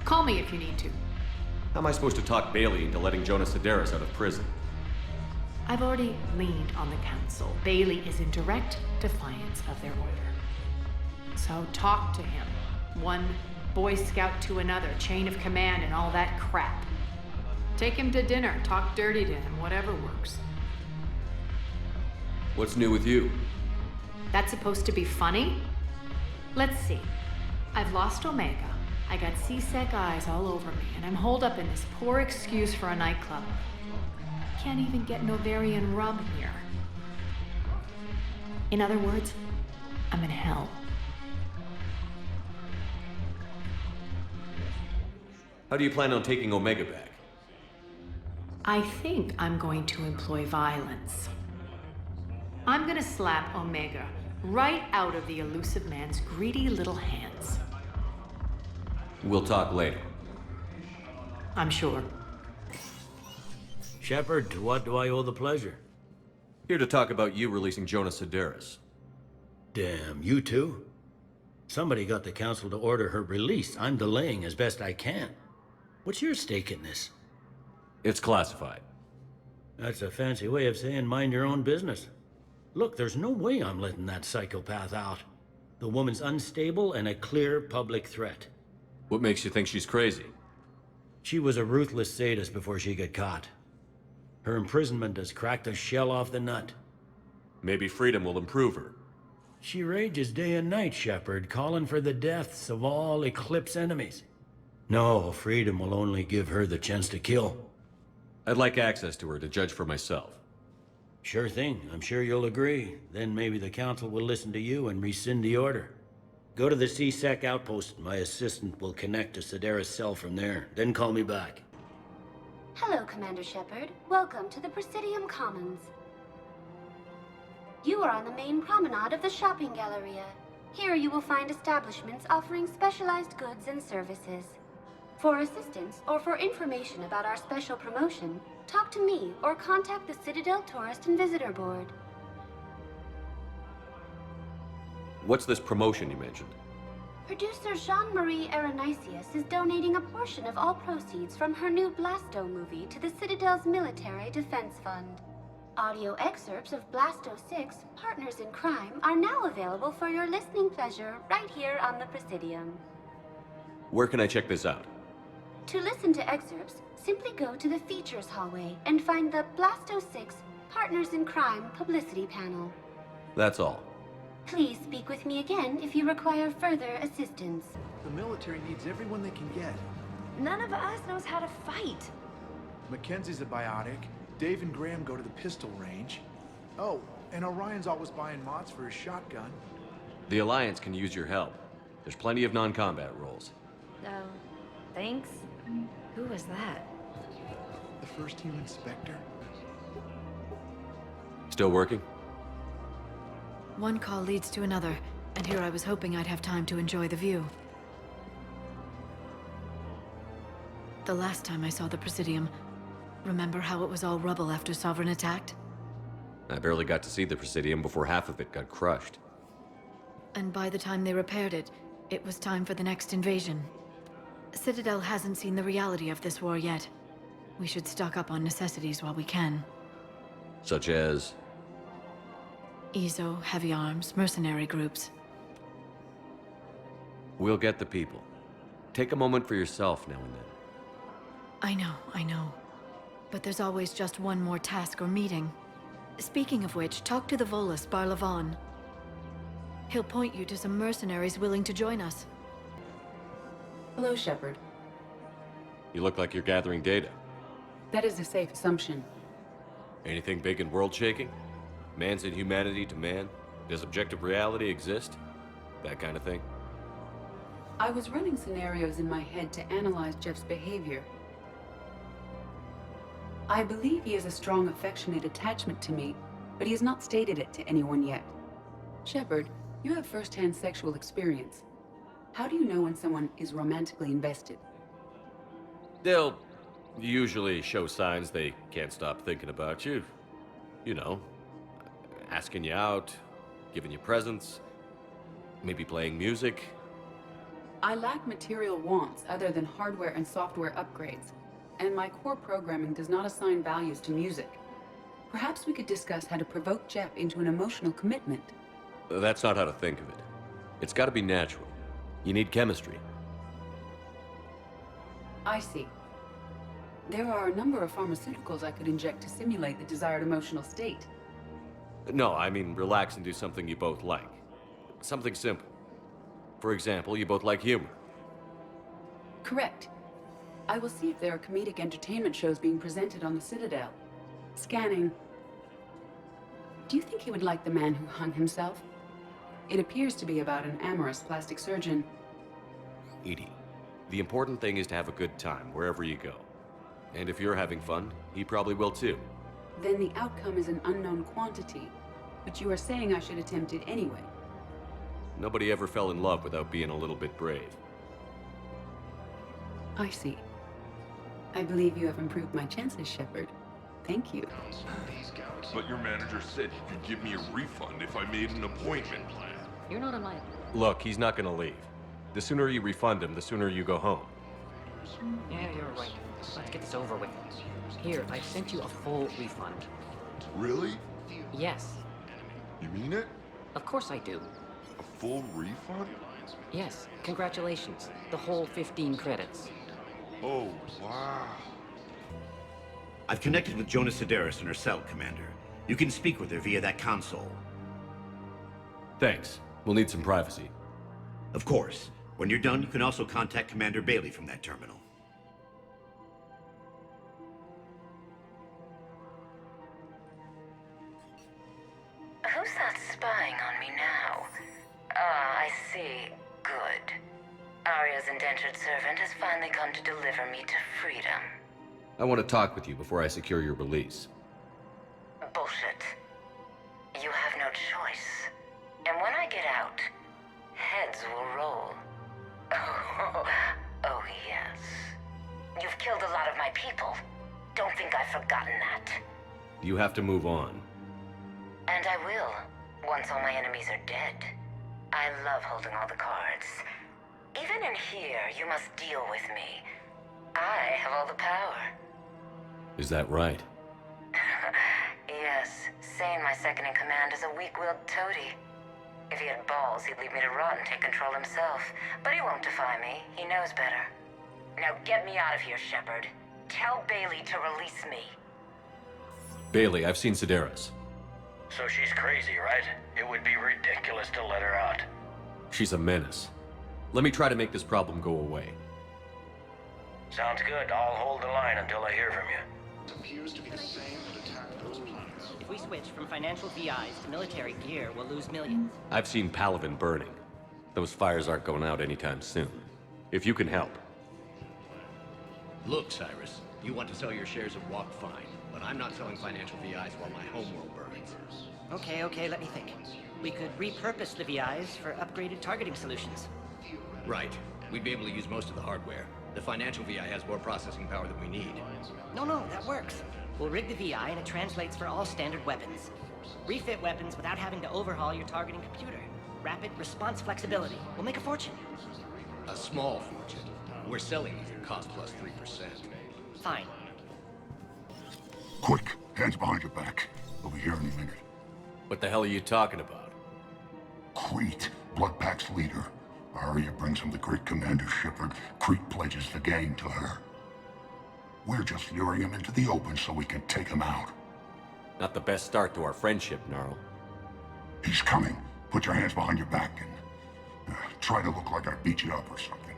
Call me if you need to. How am I supposed to talk Bailey into letting Jonas Sidaris out of prison? I've already leaned on the council. Bailey is in direct defiance of their order. So talk to him. One Boy Scout to another, chain of command and all that crap. Take him to dinner, talk dirty to him, whatever works. What's new with you? That's supposed to be funny? Let's see. I've lost Omega. I got C-Sec eyes all over me, and I'm holed up in this poor excuse for a nightclub. Can't even get an Ovarian rub here. In other words, I'm in hell. How do you plan on taking Omega back? I think I'm going to employ violence. I'm gonna slap Omega right out of the elusive man's greedy little hands. We'll talk later. I'm sure. Shepard, to what do I owe the pleasure? Here to talk about you releasing Jonas Sedaris. Damn, you too? Somebody got the council to order her release. I'm delaying as best I can. What's your stake in this? It's classified. That's a fancy way of saying mind your own business. Look, there's no way I'm letting that psychopath out. The woman's unstable and a clear public threat. What makes you think she's crazy? She was a ruthless sadist before she got caught. Her imprisonment has cracked the shell off the nut. Maybe freedom will improve her. She rages day and night, Shepard, calling for the deaths of all Eclipse enemies. No, freedom will only give her the chance to kill. I'd like access to her to judge for myself. Sure thing. I'm sure you'll agree. Then maybe the council will listen to you and rescind the order. Go to the C-Sec outpost. My assistant will connect to Sedaris' cell from there. Then call me back. Hello, Commander Shepard. Welcome to the Presidium Commons. You are on the main promenade of the shopping galleria. Here you will find establishments offering specialized goods and services. For assistance or for information about our special promotion, talk to me or contact the Citadel Tourist and Visitor Board. What's this promotion you mentioned? Producer Jean-Marie Aronisius is donating a portion of all proceeds from her new Blasto movie to the Citadel's Military Defense Fund. Audio excerpts of Blasto 6, Partners in Crime, are now available for your listening pleasure right here on the Presidium. Where can I check this out? To listen to excerpts, simply go to the Features hallway and find the Blasto 6, Partners in Crime publicity panel. That's all. Please speak with me again if you require further assistance. The military needs everyone they can get. None of us knows how to fight. Mackenzie's a biotic. Dave and Graham go to the pistol range. Oh, and Orion's always buying mods for his shotgun. The Alliance can use your help. There's plenty of non-combat roles. Oh, thanks. Who was that? The first human Spectre. Still working? One call leads to another, and here I was hoping I'd have time to enjoy the view. The last time I saw the Presidium, remember how it was all rubble after Sovereign attacked? I barely got to see the Presidium before half of it got crushed. And by the time they repaired it, it was time for the next invasion. Citadel hasn't seen the reality of this war yet. We should stock up on necessities while we can. Such as? EZO, heavy arms, mercenary groups. We'll get the people. Take a moment for yourself now and then. I know. But there's always just one more task or meeting. Speaking of which, talk to the Volus, Barlavon. He'll point you to some mercenaries willing to join us. Hello, Shepard. You look like you're gathering data. That is a safe assumption. Anything big and world-shaking? Man's inhumanity to man? Does objective reality exist? That kind of thing? I was running scenarios in my head to analyze Jeff's behavior. I believe he has a strong affectionate attachment to me, but he has not stated it to anyone yet. Shepard, you have first-hand sexual experience. How do you know when someone is romantically invested? They'll usually show signs they can't stop thinking about you. You know, asking you out, giving you presents, maybe playing music. I lack material wants other than hardware and software upgrades, and my core programming does not assign values to music. Perhaps we could discuss how to provoke Jeff into an emotional commitment. That's not how to think of it. It's got to be natural. You need chemistry. I see. There are a number of pharmaceuticals I could inject to simulate the desired emotional state. No, I mean relax and do something you both like. Something simple. For example, you both like humor. Correct. I will see if there are comedic entertainment shows being presented on the Citadel. Scanning. Do you think he would like The Man Who Hung Himself? It appears to be about an amorous plastic surgeon. Edie, the important thing is to have a good time wherever you go. And if you're having fun, he probably will too. Then the outcome is an unknown quantity. But you are saying I should attempt it anyway. Nobody ever fell in love without being a little bit brave. I see. I believe you have improved my chances, Shepard. Thank you. But your manager said he could give me a refund if I made an appointment. You're not on my... Look, he's not gonna leave. The sooner you refund him, the sooner you go home. Yeah, you're right. Let's get this over with. Here, I sent you a full refund. Really? Yes. You mean it? Of course I do. A full refund? Yes, congratulations. The whole 15 credits. Oh, wow. I've connected with Jonas Sedaris in her cell, Commander. You can speak with her via that console. Thanks. We'll need some privacy. Of course. When you're done, you can also contact Commander Bailey from that terminal. Who's that spying on me now? Ah, I see. Good. Arya's indentured servant has finally come to deliver me to freedom. I want to talk with you before I secure your release. Bullshit. You have no choice. And when I get out, heads will roll. Oh, yes. You've killed a lot of my people. Don't think I've forgotten that. You have to move on. And I will, once all my enemies are dead. I love holding all the cards. Even in here, you must deal with me. I have all the power. Is that right? Yes, Sane, my second in command, is a weak-willed toady. If he had balls, he'd leave me to rot and take control himself. But he won't defy me. He knows better. Now get me out of here, Shepard. Tell Bailey to release me. Bailey, I've seen Sedaris. So she's crazy, right? It would be ridiculous to let her out. She's a menace. Let me try to make this problem go away. Sounds good. I'll hold the line until I hear from you. Appears to be the same that attacked those planets. If we switch from financial VIs to military gear, we'll lose millions. I've seen Palaven burning. Those fires aren't going out anytime soon. If you can help. Look, Cyrus, you want to sell your shares of Walk, fine, but I'm not selling financial VIs while my homeworld burns. Okay, let me think. We could repurpose the VIs for upgraded targeting solutions. Right. We'd be able to use most of the hardware. The financial VI has more processing power than we need. No, that works. We'll rig the VI and it translates for all standard weapons. Refit weapons without having to overhaul your targeting computer. Rapid response flexibility. We'll make a fortune. A small fortune. We're selling these at cost plus 3%. Fine. Quick, hands behind your back. We'll be here any minute. What the hell are you talking about? Crete, Bloodpack's leader. Arya brings him the great Commander Shepard. Crete pledges the gang to her. We're just luring him into the open so we can take him out. Not the best start to our friendship, Gnarl. He's coming. Put your hands behind your back and try to look like I beat you up or something.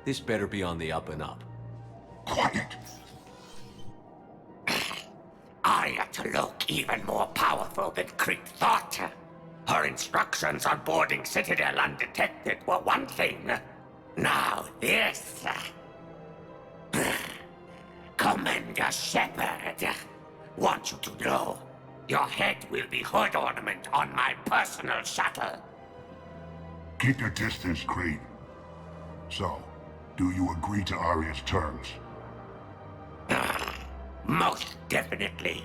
This better be on the up and up. Quiet. Arya to look even more powerful than Crete thought. Her instructions on boarding Citadel undetected were one thing. Now this. Commander Shepard, want you to know, your head will be hood ornament on my personal shuttle. Keep your distance, Crete. So, do you agree to Arya's terms? Most definitely.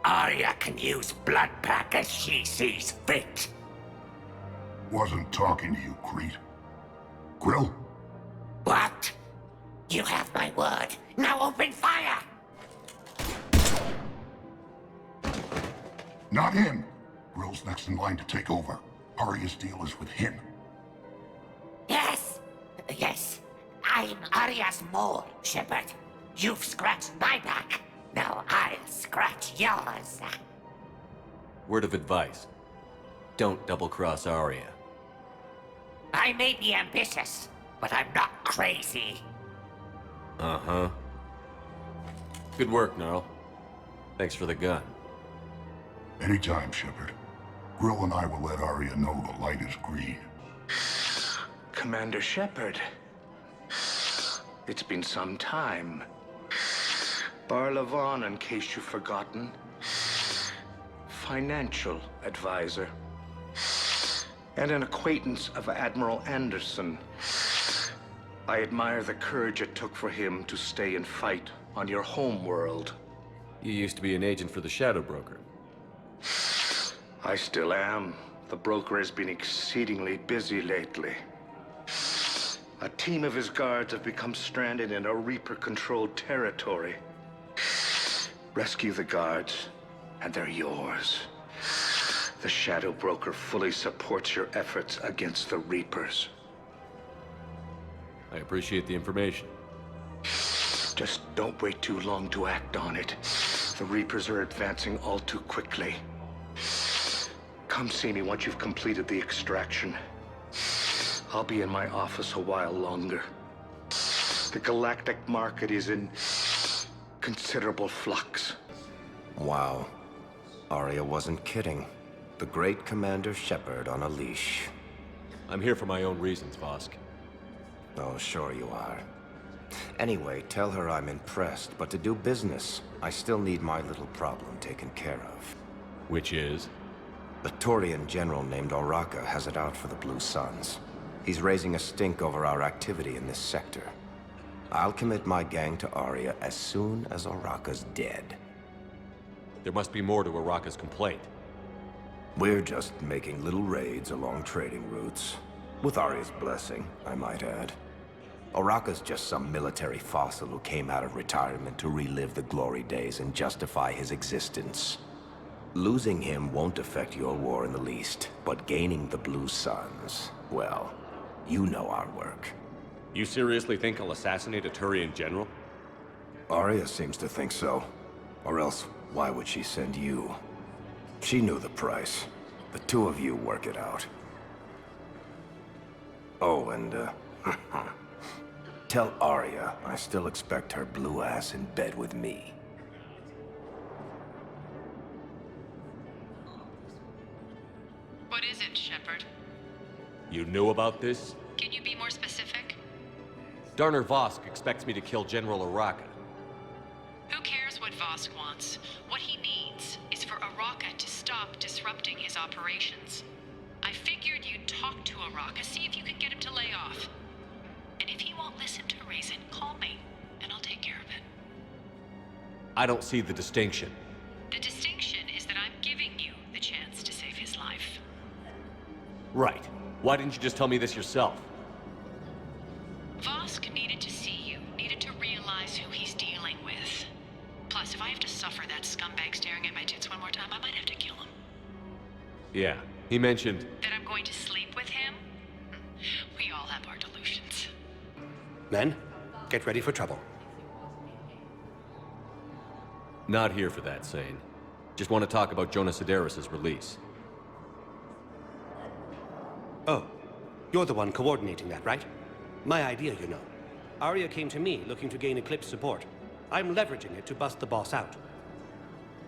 Arya can use Bloodpack as she sees fit. Wasn't talking to you, Crete. Quill? What? You have my word. Now open fire! Not him. Grill's next in line to take over. Arya's deal is with him. Yes. I'm Arya's mole, Shepard. You've scratched my back. Now I'll scratch yours. Word of advice. Don't double-cross Arya. I may be ambitious, but I'm not crazy. Uh-huh. Good work, Gnarl. Thanks for the gun. Anytime, Shepard. Grill and I will let Arya know the light is green. Commander Shepard. It's been some time. Barlavon, in case you've forgotten. Financial advisor. And an acquaintance of Admiral Anderson. I admire the courage it took for him to stay and fight on your home world. You used to be an agent for the Shadow Broker. I still am. The broker has been exceedingly busy lately. A team of his guards have become stranded in a Reaper-controlled territory. Rescue the guards, and they're yours. The Shadow Broker fully supports your efforts against the Reapers. I appreciate the information. Just don't wait too long to act on it. The Reapers are advancing all too quickly. Come see me once you've completed the extraction. I'll be in my office a while longer. The galactic market is in considerable flux. Wow. Arya wasn't kidding. The great Commander Shepard on a leash. I'm here for my own reasons, Vosk. Oh, sure you are. Anyway, tell her I'm impressed, but to do business, I still need my little problem taken care of. Which is? The Taurian general named Orgânica has it out for the Blue Suns. He's raising a stink over our activity in this sector. I'll commit my gang to Arya as soon as Orgânica's dead. There must be more to Orgânica's complaint. We're just making little raids along trading routes. With Arya's blessing, I might add. Orgânica's just some military fossil who came out of retirement to relive the glory days and justify his existence. Losing him won't affect your war in the least, but gaining the Blue Suns, well, you know our work. You seriously think I'll assassinate a Turian general? Arya seems to think so. Or else, why would she send you? She knew the price. The two of you work it out. Oh, and, tell Arya I still expect her blue ass in bed with me. What is it, Shepard? You knew about this? Can you be more specific? Darner Vosk expects me to kill General Orgânica. Who cares what Vosk wants? What he needs is for Orgânica to stop disrupting his operations. I figured you'd talk to Orgânica, see if you can get him to lay off. And if he won't listen to reason, call me, and I'll take care of it. I don't see the distinction. The distinction is that I'm giving you the chance to save his life. Right. Why didn't you just tell me this yourself? Vosk needed to see you, needed to realize who he's dealing with. Plus, if I have to suffer that scumbag staring at my tits one more time, I might have to kill him. Yeah, he mentioned... That I'm going to sleep with him? We all have our delusions. Men, get ready for trouble. Not here for that, Sane. Just want to talk about Jonas Sedaris' release. Oh, you're the one coordinating that, right? My idea, you know. Arya came to me looking to gain Eclipse support. I'm leveraging it to bust the boss out.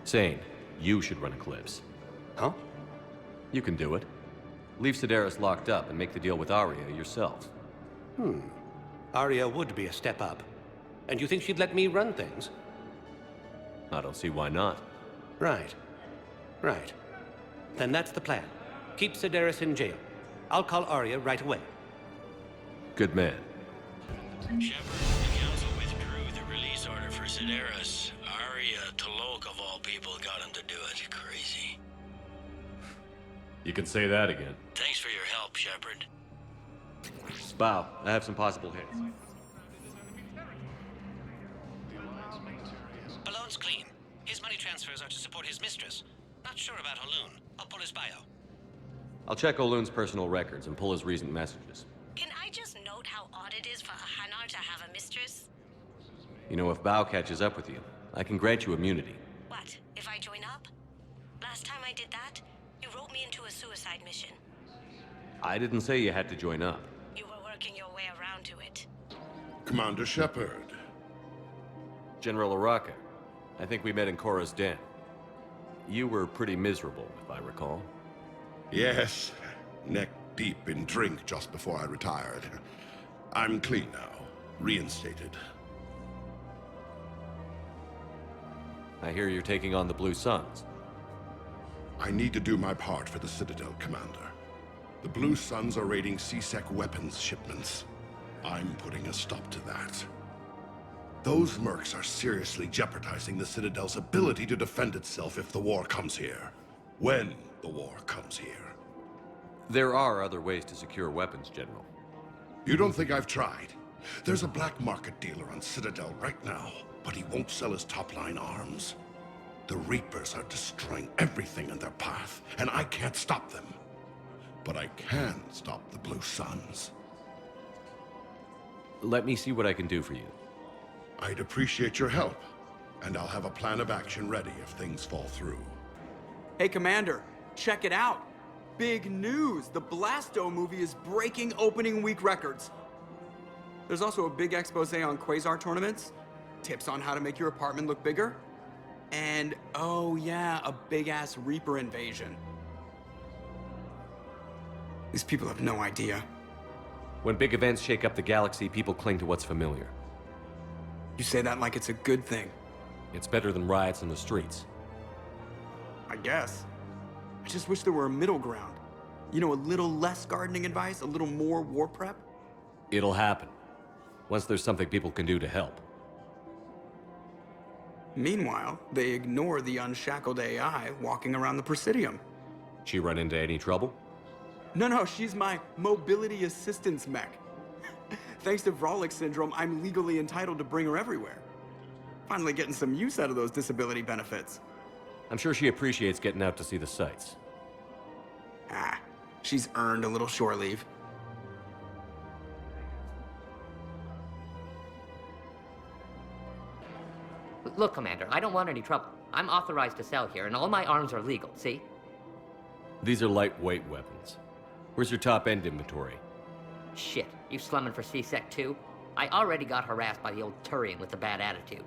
Sane, you should run Eclipse. Huh? You can do it. Leave Sedaris locked up and make the deal with Arya yourself. Arya would be a step up. And you think she'd let me run things? I don't see why not. Right. Right. Then that's the plan. Keep Sedaris in jail. I'll call Arya right away. Good man. Shepard, the Council withdrew the release order for Sedaris. Arya T'Loak, of all people, got him to do it. Crazy. You can say that again. Thanks for your help, Shepard. Bow, I have some possible hits. Balloon's clean. His money transfers are to support his mistress. Not sure about Haloon. I'll pull his bio. I'll check O'Loon's personal records and pull his recent messages. Can I just note how odd it is for a Hanar to have a mistress? You know, if Bao catches up with you, I can grant you immunity. What, if I join up? Last time I did that, you wrote me into a suicide mission. I didn't say you had to join up. You were working your way around to it. Commander Shepard. General Araka, I think we met in Korra's den. You were pretty miserable, if I recall. Yes, neck deep in drink just before I retired. I'm clean now, reinstated. I hear you're taking on the Blue Suns. I need to do my part for the Citadel, Commander. The Blue Suns are raiding CSEC weapons shipments. I'm putting a stop to that. Those mercs are seriously jeopardizing the Citadel's ability to defend itself if the war comes here. When the war comes here. There are other ways to secure weapons, General. You don't think I've tried? There's a black market dealer on Citadel right now, but he won't sell his top-line arms. The Reapers are destroying everything in their path, and I can't stop them. But I can stop the Blue Suns. Let me see what I can do for you. I'd appreciate your help, and I'll have a plan of action ready if things fall through. Hey, Commander, check it out. Big news! The Blasto movie is breaking opening week records. There's also a big expose on Quasar tournaments, tips on how to make your apartment look bigger, and, oh yeah, a big-ass Reaper invasion. These people have no idea. When big events shake up the galaxy, people cling to what's familiar. You say that like it's a good thing. It's better than riots in the streets. I guess. I just wish there were a middle ground. You know, a little less gardening advice, a little more war prep. It'll happen. Once there's something people can do to help. Meanwhile, they ignore the unshackled AI walking around the Presidium. She run into any trouble? No, she's my mobility assistance mech. Thanks to Vrolic syndrome, I'm legally entitled to bring her everywhere. Finally getting some use out of those disability benefits. I'm sure she appreciates getting out to see the sights. Ah, she's earned a little shore leave. Look, Commander, I don't want any trouble. I'm authorized to sell here, and all my arms are legal, see? These are lightweight weapons. Where's your top-end inventory? Shit, you slumming for C-Sec too? I already got harassed by the old Turian with the bad attitude.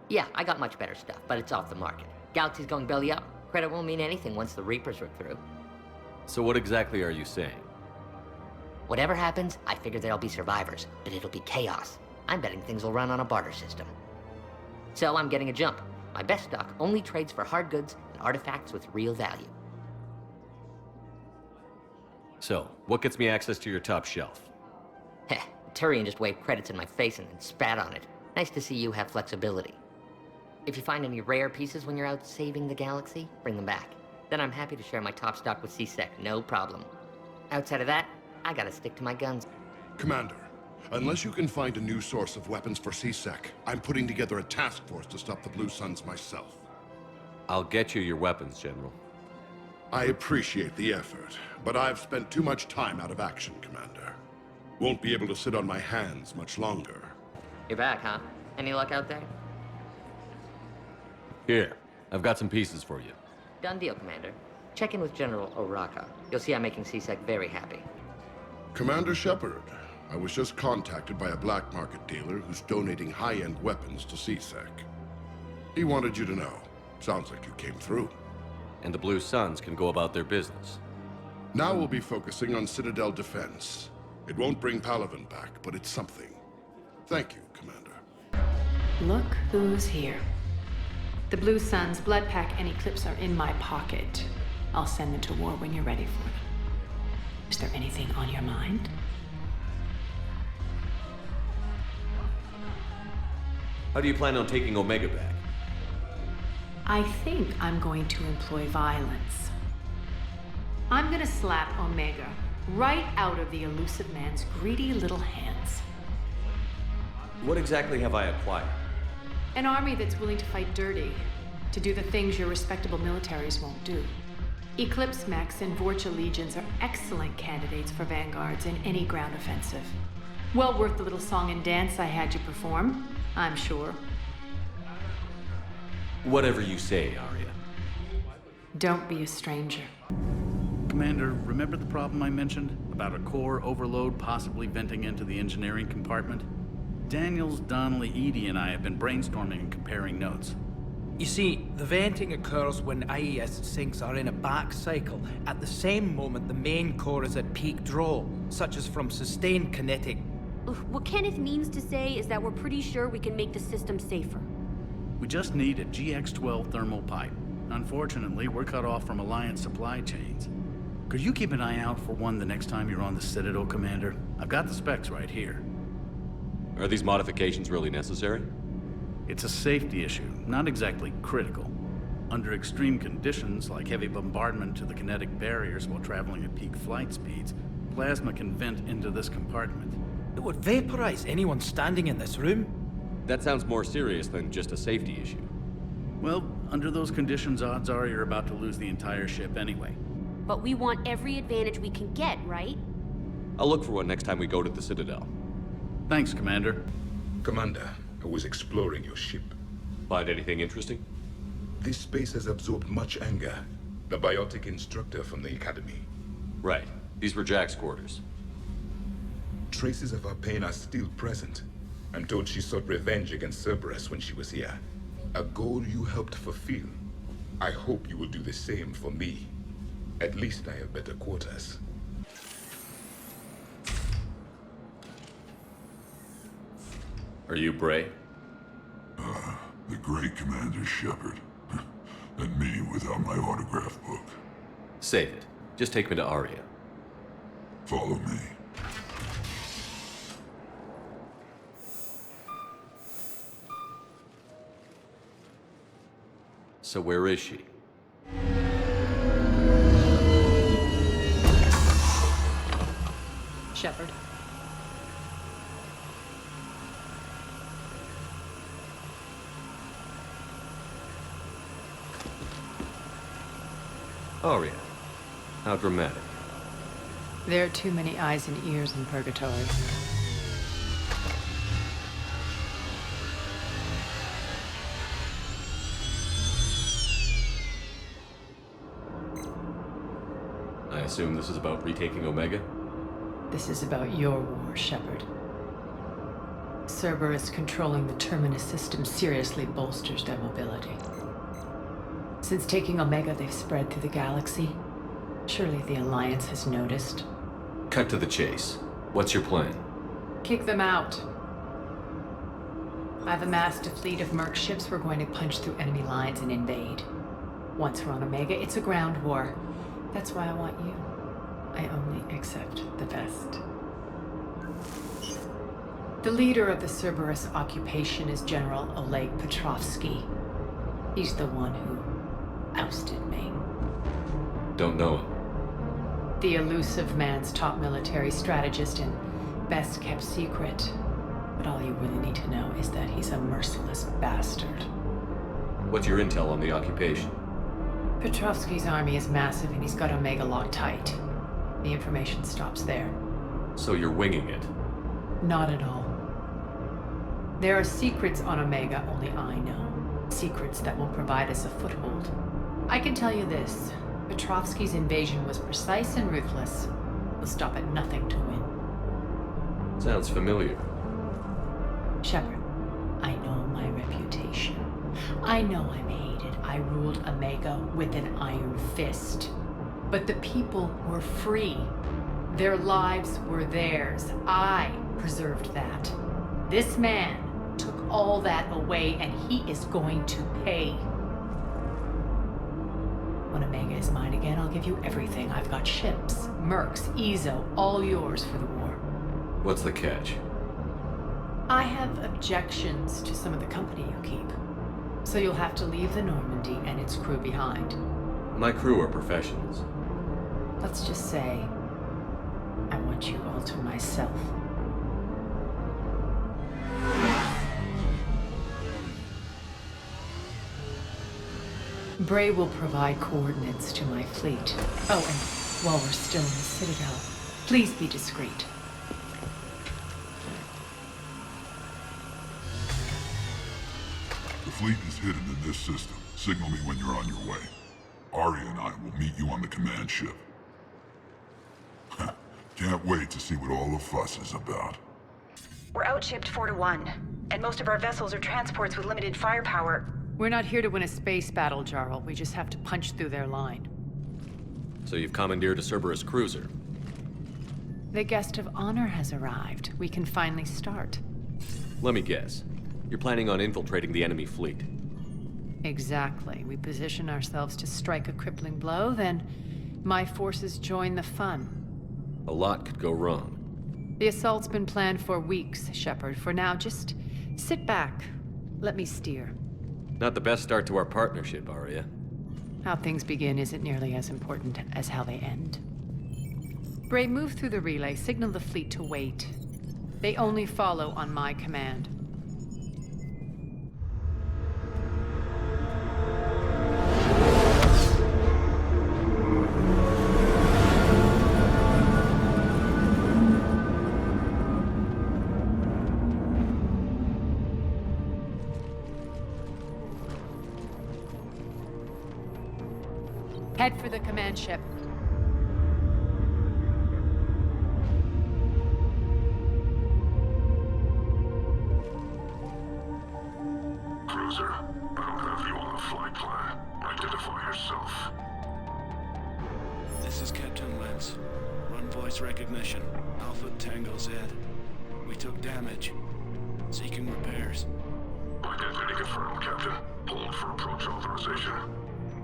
Yeah, I got much better stuff, but it's off the market. Galaxy's going belly up. Credit won't mean anything once the Reapers are through. So what exactly are you saying? Whatever happens, I figure there'll be survivors, but it'll be chaos. I'm betting things will run on a barter system. So I'm getting a jump. My best stock only trades for hard goods and artifacts with real value. So, what gets me access to your top shelf? Heh, Turian just waved credits in my face and then spat on it. Nice to see you have flexibility. If you find any rare pieces when you're out saving the galaxy, bring them back. Then I'm happy to share my top stock with C-Sec, no problem. Outside of that, I gotta stick to my guns. Commander, unless you can find a new source of weapons for C-Sec, I'm putting together a task force to stop the Blue Suns myself. I'll get you your weapons, General. I appreciate the effort, but I've spent too much time out of action, Commander. Won't be able to sit on my hands much longer. You're back, huh? Any luck out there? Here, I've got some pieces for you. Done deal, Commander. Check in with General Araka. You'll see I'm making C-Sec very happy. Commander Shepard, I was just contacted by a black market dealer who's donating high-end weapons to C-Sec. He wanted you to know. Sounds like you came through. And the Blue Suns can go about their business. Now we'll be focusing on Citadel defense. It won't bring Palaven back, but it's something. Thank you, Commander. Look who's here. The Blue Suns, Blood Pack, and Eclipse are in my pocket. I'll send them to war when you're ready for them. Is there anything on your mind? How do you plan on taking Omega back? I think I'm going to employ violence. I'm gonna slap Omega right out of the elusive man's greedy little hands. What exactly have I acquired? An army that's willing to fight dirty, to do the things your respectable militaries won't do. Eclipse mechs and Vorcha legions are excellent candidates for vanguards in any ground offensive. Well worth the little song and dance I had you perform, I'm sure. Whatever you say, Arya. Don't be a stranger. Commander, remember the problem I mentioned? About a core overload possibly venting into the engineering compartment? Daniels, Donnelly, Edie, and I have been brainstorming and comparing notes. You see, the venting occurs when IES sinks are in a back cycle. At the same moment, the main core is at peak draw, such as from sustained kinetic. What Kenneth means to say is that we're pretty sure we can make the system safer. We just need a GX-12 thermal pipe. Unfortunately, we're cut off from Alliance supply chains. Could you keep an eye out for one the next time you're on the Citadel, Commander? I've got the specs right here. Are these modifications really necessary? It's a safety issue, not exactly critical. Under extreme conditions, like heavy bombardment to the kinetic barriers while traveling at peak flight speeds, plasma can vent into this compartment. It would vaporize anyone standing in this room. That sounds more serious than just a safety issue. Well, under those conditions, odds are you're about to lose the entire ship anyway. But we want every advantage we can get, right? I'll look for one next time we go to the Citadel. Thanks, Commander. Commander, I was exploring your ship. Find anything interesting? This space has absorbed much anger. The biotic instructor from the Academy. Right. These were Jack's quarters. Traces of her pain are still present. I'm told she sought revenge against Cerberus when she was here. A goal you helped fulfill. I hope you will do the same for me. At least I have better quarters. Are you Bray? The great Commander Shepard. And me without my autograph book. Save it. Just take me to Arya. Follow me. So where is she? Shepard. Arya. How dramatic. There are too many eyes and ears in purgatory. I assume this is about retaking Omega? This is about your war, Shepard. Cerberus controlling the Terminus system seriously bolsters their mobility. Since taking Omega, they've spread through the galaxy. Surely the Alliance has noticed. Cut to the chase. What's your plan? Kick them out. I've amassed a fleet of merc ships. We're going to punch through enemy lines and invade. Once we're on Omega, it's a ground war. That's why I want you. I only accept the best. The leader of the Cerberus occupation is General Oleg Petrovsky. He's the one who ousted me. Don't know him. The elusive man's top military strategist and best kept secret. But all you really need to know is that he's a merciless bastard. What's your intel on the occupation? Petrovsky's army is massive and he's got Omega locked tight. The information stops there. So you're winging it? Not at all. There are secrets on Omega only I know. Secrets that will provide us a foothold. I can tell you this. Petrovsky's invasion was precise and ruthless. We'll stop at nothing to win. Sounds familiar. Shepard, I know my reputation. I know I'm hated. I ruled Omega with an iron fist. But the people were free. Their lives were theirs. I preserved that. This man took all that away, and he is going to pay. When Omega is mine again, I'll give you everything. I've got ships, mercs, Ezo, all yours for the war. What's the catch? I have objections to some of the company you keep. So you'll have to leave the Normandy and its crew behind. My crew are professionals. Let's just say, I want you all to myself. Bray will provide coordinates to my fleet. Oh, and while we're still in the Citadel, please be discreet. The fleet is hidden in this system. Signal me when you're on your way. Arya and I will meet you on the command ship. Can't wait to see what all the fuss is about. We're outshipped 4-1, and most of our vessels are transports with limited firepower. We're not here to win a space battle, Jarl. We just have to punch through their line. So you've commandeered a Cerberus cruiser. The guest of honor has arrived. We can finally start. Let me guess. You're planning on infiltrating the enemy fleet. Exactly. We position ourselves to strike a crippling blow, then my forces join the fun. A lot could go wrong. The assault's been planned for weeks, Shepard. For now, just sit back. Let me steer. Not the best start to our partnership, Arya. How things begin isn't nearly as important as how they end. Bray, move through the relay. Signal the fleet to wait. They only follow on my command. Head for the command ship. Cruiser, I don't have you on the flight plan. Identify yourself. This is Captain Lentz. Run voice recognition. Alpha Tango Z. We took damage. Seeking repairs. Identity confirmed, Captain. Hold for approach authorization.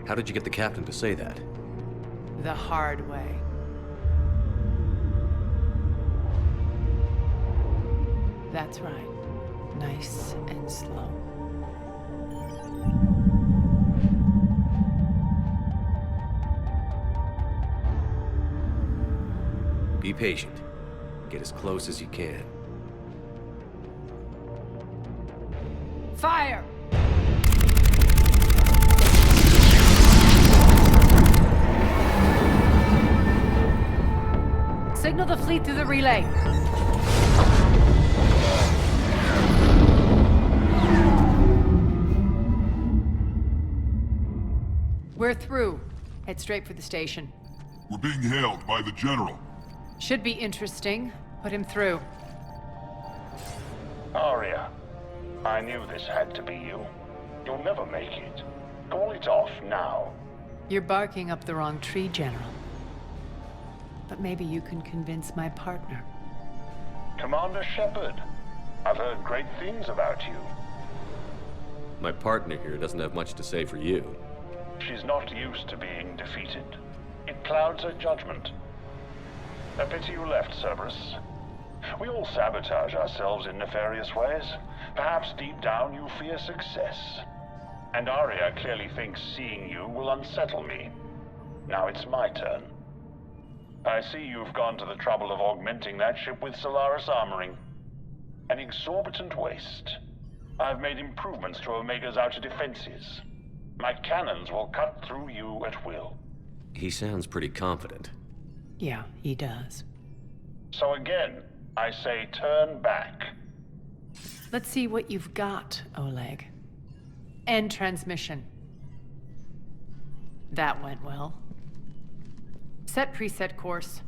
How did you get the captain to say that? The hard way. That's right. Nice and slow. Be patient. Get as close as you can. Fire! Signal the fleet through the relay. We're through. Head straight for the station. We're being hailed by the General. Should be interesting. Put him through. Arya, I knew this had to be you. You'll never make it. Call it off now. You're barking up the wrong tree, General. But maybe you can convince my partner. Commander Shepard, I've heard great things about you. My partner here doesn't have much to say for you. She's not used to being defeated. It clouds her judgment. A pity you left, Cerberus. We all sabotage ourselves in nefarious ways. Perhaps deep down you fear success. And Arya clearly thinks seeing you will unsettle me. Now it's my turn. I see you've gone to the trouble of augmenting that ship with Solaris armoring. An exorbitant waste. I've made improvements to Omega's outer defenses. My cannons will cut through you at will. He sounds pretty confident. Yeah, he does. So again, I say turn back. Let's see what you've got, Oleg. End transmission. That went well. Set preset course.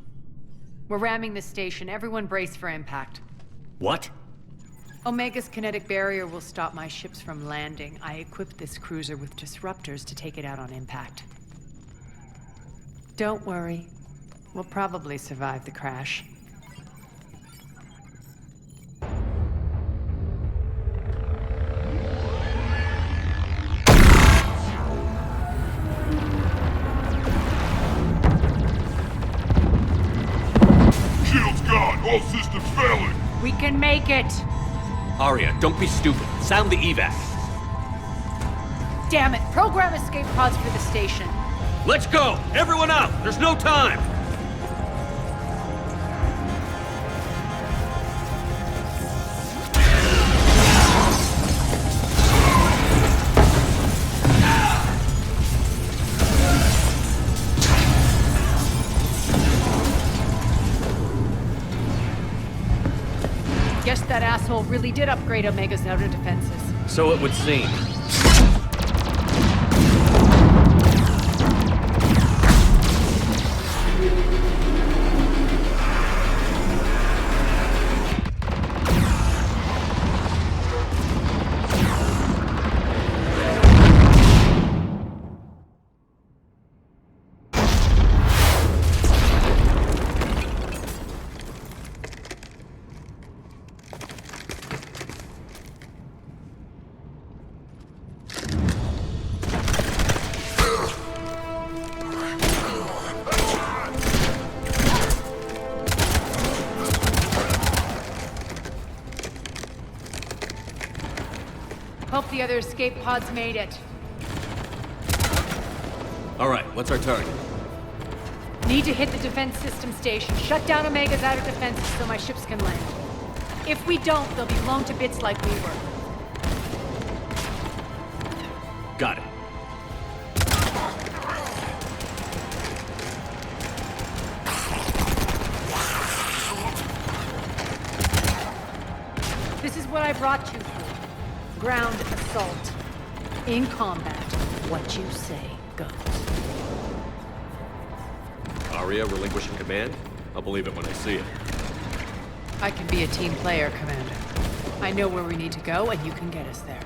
We're ramming the station. Everyone brace for impact. What? Omega's kinetic barrier will stop my ships from landing. I equipped this cruiser with disruptors to take it out on impact. Don't worry. We'll probably survive the crash. Shield's gone! All systems failing! We can make it! Arya, don't be stupid. Sound the evac. Damn it! Program escape pods for the station. Let's go! Everyone out! There's no time! Guess that asshole really did upgrade Omega's outer defenses. So it would seem. Hope the other escape pods made it. All right, what's our target? Need to hit the defense system station. Shut down Omega's outer defenses so my ships can land. If we don't, they'll be blown to bits like we were. Got it. This is what I brought you for. Ground assault. In combat, what you say goes. Arya relinquishing command? I'll believe it when I see it. I can be a team player, Commander. I know where we need to go, and you can get us there.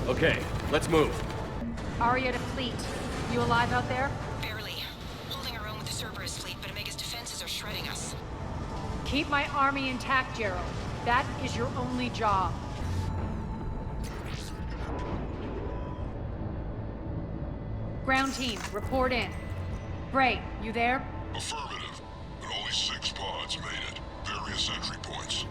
Okay, let's move. Arya to fleet. You alive out there? Barely. Holding our own with the Cerberus fleet, but Omega's defenses are shredding us. Keep my army intact, Gerald. That is your only job. Ground team, report in. Bray, you there? Affirmative, but only 6 pods made it. Various entry points.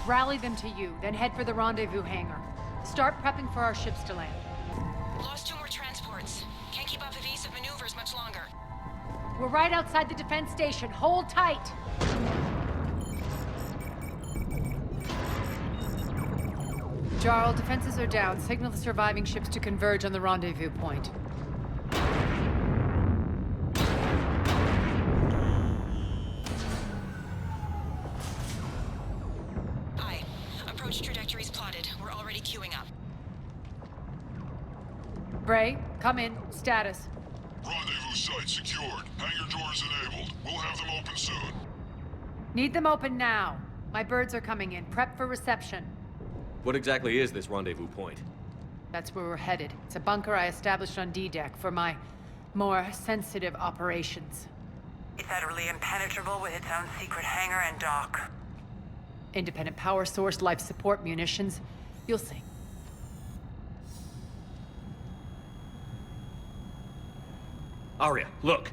Rally them to you, then head for the rendezvous hangar. Start prepping for our ships to land. Lost 2 more transports. Can't keep up evasive maneuvers much longer. We're right outside the defense station. Hold tight! Jarl, defenses are down. Signal the surviving ships to converge on the rendezvous point. Aye. Approach trajectories plotted. We're already queuing up. Bray, come in. Status. Rendezvous site secured. Hangar doors enabled. We'll have them open soon. Need them open now. My birds are coming in. Prep for reception. What exactly is this rendezvous point? That's where we're headed. It's a bunker I established on D-Deck for my more sensitive operations. It's utterly impenetrable with its own secret hangar and dock. Independent power source, life support, munitions. You'll see. Arya, look!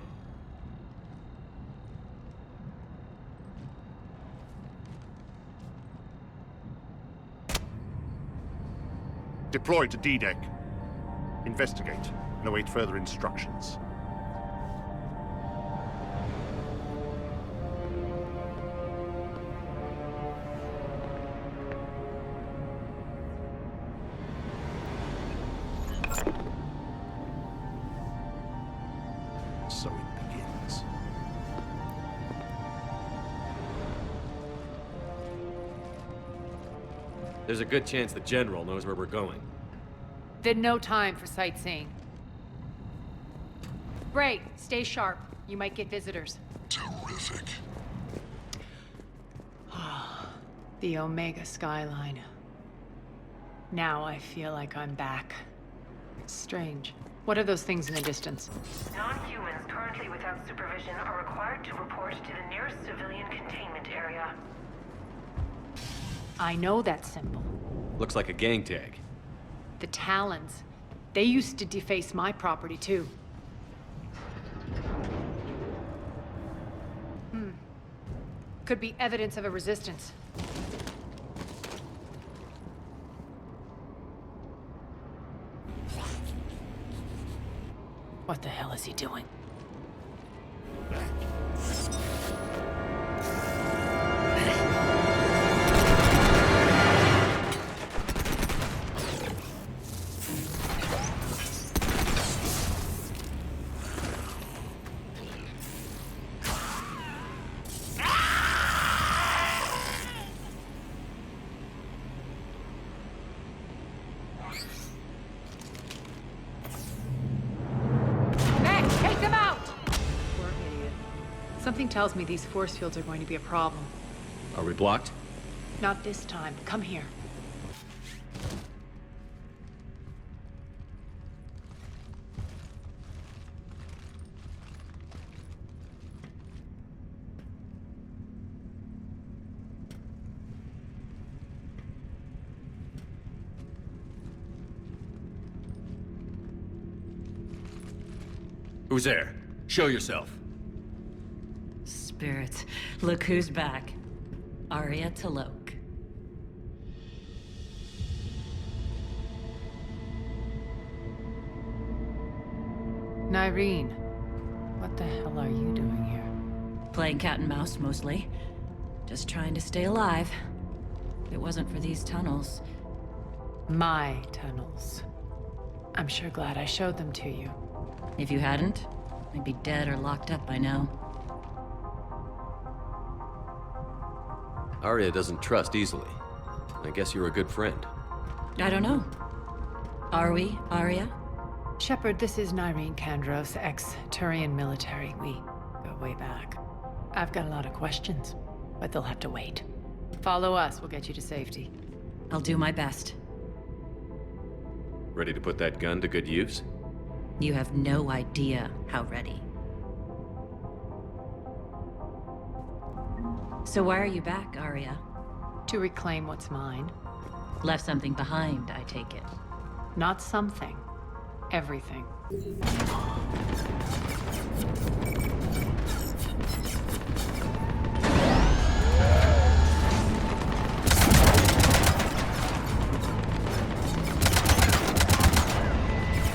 Deploy to D-Deck. Investigate and await further instructions. So it begins. There's a good chance the General knows where we're going. Then no time for sightseeing. Bray, stay sharp. You might get visitors. Terrific. The Omega skyline. Now I feel like I'm back. Strange. What are those things in the distance? Non-humans currently without supervision are required to report to the nearest civilian containment area. I know that symbol. Looks like a gang tag. The Talons. They used to deface my property, too. Could be evidence of a resistance. What the hell is he doing? Something tells me these force fields are going to be a problem. Are we blocked? Not this time. Come here. Who's there? Show yourself. Spirits, look who's back. Arya Talok. Nyreen, what the hell are you doing here? Playing cat and mouse, mostly. Just trying to stay alive. If it wasn't for these tunnels... My tunnels. I'm sure glad I showed them to you. If you hadn't, I'd be dead or locked up by now. Arya doesn't trust easily. I guess you're a good friend. I don't know. Are we, Arya? Shepard, this is Nyreen Kandros, ex-Turian military. We go way back. I've got a lot of questions, but they'll have to wait. Follow us, we'll get you to safety. I'll do my best. Ready to put that gun to good use? You have no idea how ready. So why are you back, Arya? To reclaim what's mine. Left something behind, I take it. Not something. Everything.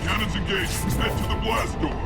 Cannons engaged. Head to the blast door.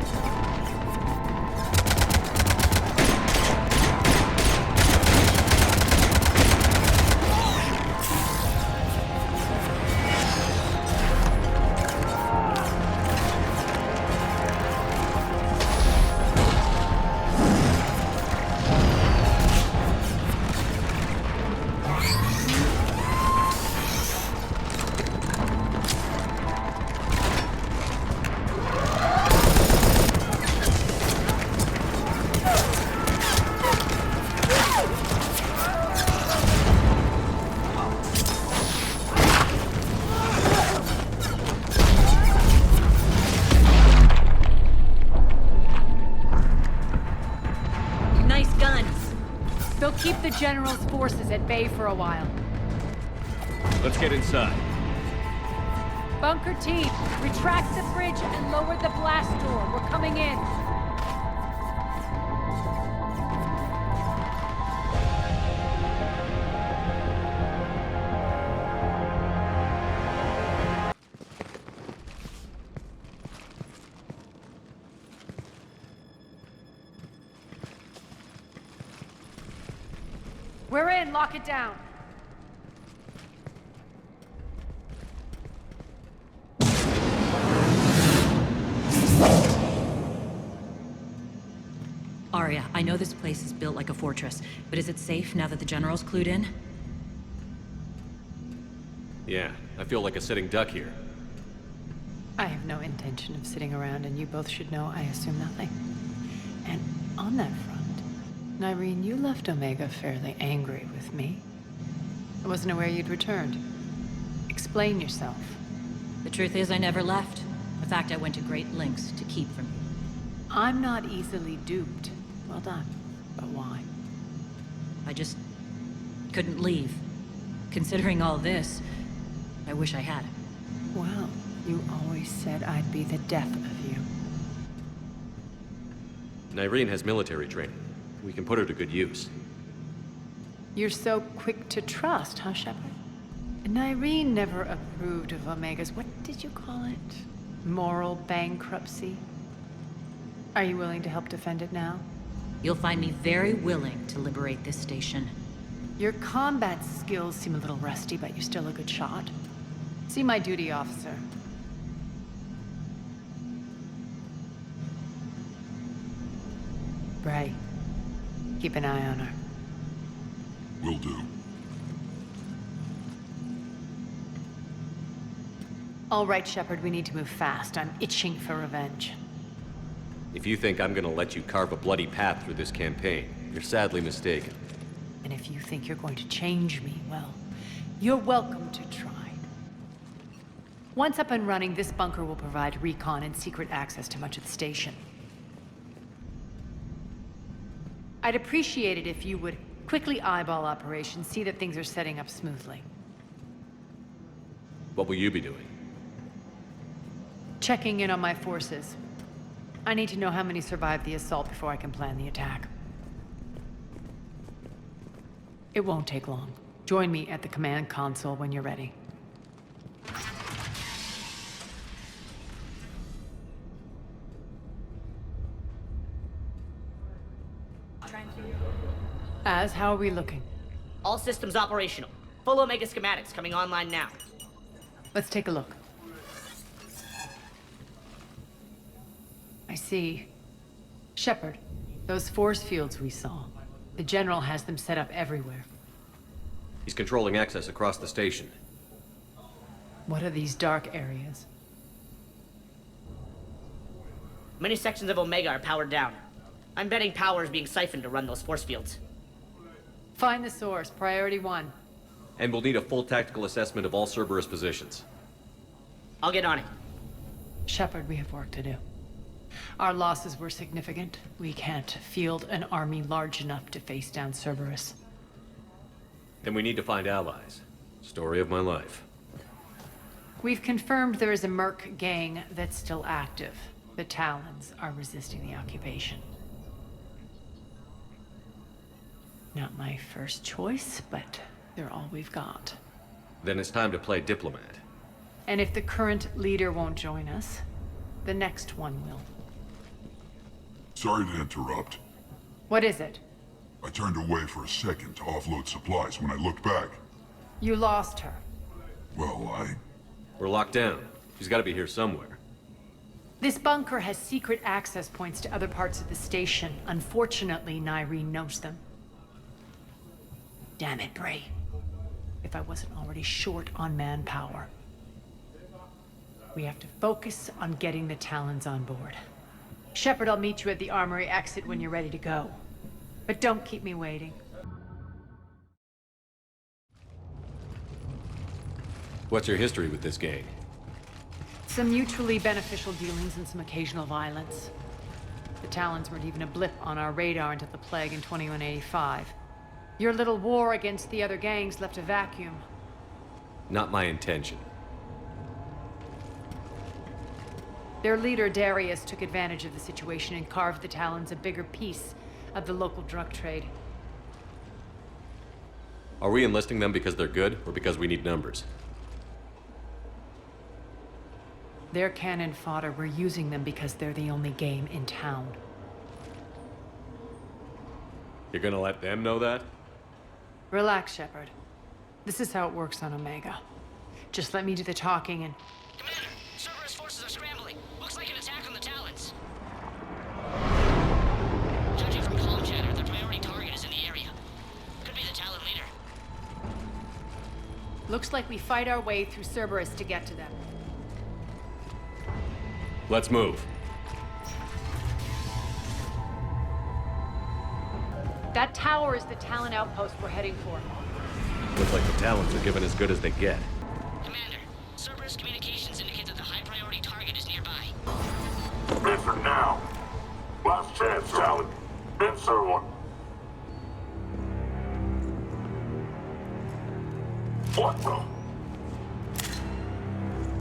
Keep the General's forces at bay for a while. Let's get inside. Bunker team, retract the bridge and lower the blast door. We're coming in. We're in, lock it down. Arya, I know this place is built like a fortress, but is it safe now that the General's clued in? Yeah, I feel like a sitting duck here. I have no intention of sitting around, and you both should know I assume nothing. And on that front, Nyreen, you left Omega fairly angry with me. I wasn't aware you'd returned. Explain yourself. The truth is I never left. In fact, I went to great lengths to keep from you. I'm not easily duped. Well done. But why? I just couldn't leave. Considering all this, I wish I had. Well, you always said I'd be the death of you. Nyreen has military training. We can put her to good use. You're so quick to trust, huh, Shepard? Nyreen never approved of Omega's, what did you call it? Moral bankruptcy? Are you willing to help defend it now? You'll find me very willing to liberate this station. Your combat skills seem a little rusty, but you're still a good shot. See my duty officer. Bray. Keep an eye on her. Will do. All right, Shepard, we need to move fast. I'm itching for revenge. If you think I'm gonna let you carve a bloody path through this campaign, you're sadly mistaken. And if you think you're going to change me, well, you're welcome to try. Once up and running, this bunker will provide recon and secret access to much of the station. I'd appreciate it if you would quickly eyeball operations, see that things are setting up smoothly. What will you be doing? Checking in on my forces. I need to know how many survived the assault before I can plan the attack. It won't take long. Join me at the command console when you're ready. Baz, how are we looking? All systems operational. Full Omega schematics coming online now. Let's take a look. I see. Shepard, those force fields we saw. The General has them set up everywhere. He's controlling access across the station. What are these dark areas? Many sections of Omega are powered down. I'm betting power is being siphoned to run those force fields. Find the source, priority 1. And we'll need a full tactical assessment of all Cerberus positions. I'll get on it. Shepard, we have work to do. Our losses were significant. We can't field an army large enough to face down Cerberus. Then we need to find allies. Story of my life. We've confirmed there is a Merc gang that's still active. The Talons are resisting the occupation. Not my first choice, but they're all we've got. Then it's time to play diplomat. And if the current leader won't join us, the next one will. Sorry to interrupt. What is it? I turned away for a second to offload supplies. When I looked back... You lost her. Well, We're locked down. She's gotta be here somewhere. This bunker has secret access points to other parts of the station. Unfortunately, Nyreen knows them. Damn it, Bray. If I wasn't already short on manpower. We have to focus on getting the Talons on board. Shepard, I'll meet you at the armory exit when you're ready to go. But don't keep me waiting. What's your history with this gang? Some mutually beneficial dealings and some occasional violence. The Talons weren't even a blip on our radar until the plague in 2185. Your little war against the other gangs left a vacuum. Not my intention. Their leader, Darius, took advantage of the situation and carved the Talons a bigger piece of the local drug trade. Are we enlisting them because they're good, or because we need numbers? They're cannon fodder. We're using them because they're the only game in town. You're gonna let them know that? Relax, Shepard. This is how it works on Omega. Just let me do the talking and... Commander, Cerberus forces are scrambling. Looks like an attack on the Talons. Judging from comm chatter, their priority target is in the area. Could be the Talon leader. Looks like we fight our way through Cerberus to get to them. Let's move. That tower is the Talon outpost we're heading for. Looks like the Talons are given as good as they get. Commander, Cerberus communications indicate that the high-priority target is nearby. Answer now! Last chance, Talon. Answer one. What the?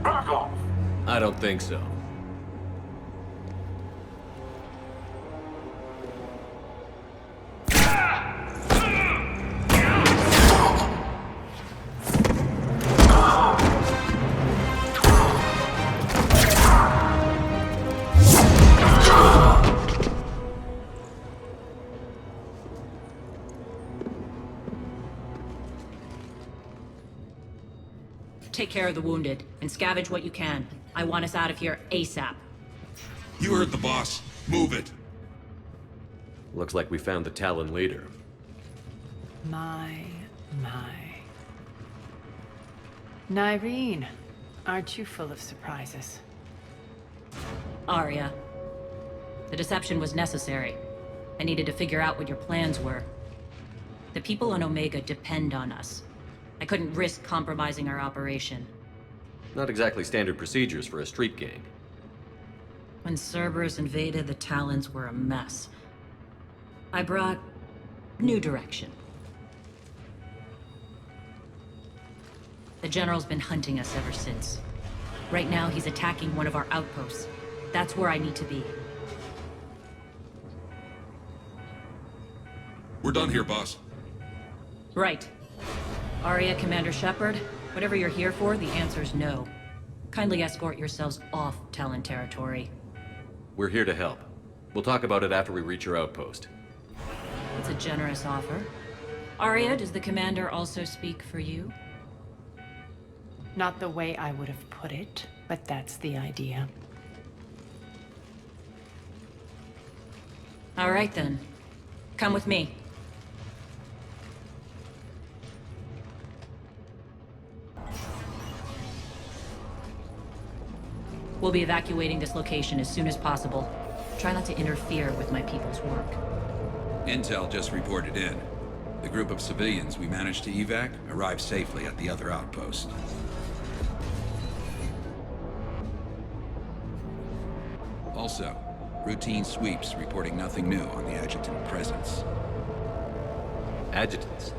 Back off! I don't think so. Take care of the wounded, and scavenge what you can. I want us out of here ASAP. You heard the boss. Move it. Looks like we found the Talon leader. My. Nyreen, aren't you full of surprises? Arya. The deception was necessary. I needed to figure out what your plans were. The people on Omega depend on us. I couldn't risk compromising our operation. Not exactly standard procedures for a street gang. When Cerberus invaded, the Talons were a mess. I brought new direction. The General's been hunting us ever since. Right now, he's attacking one of our outposts. That's where I need to be. We're done here, boss. Right. Arya, Commander Shepard, whatever you're here for, the answer's no. Kindly escort yourselves off Talon territory. We're here to help. We'll talk about it after we reach your outpost. It's a generous offer, Arya, does the commander also speak for you? Not the way I would have put it, but that's the idea. All right then. Come with me. We'll be evacuating this location as soon as possible. Try not to interfere with my people's work. Intel just reported in. The group of civilians we managed to evac arrived safely at the other outpost. Also, routine sweeps reporting nothing new on the adjutant presence. Adjutants?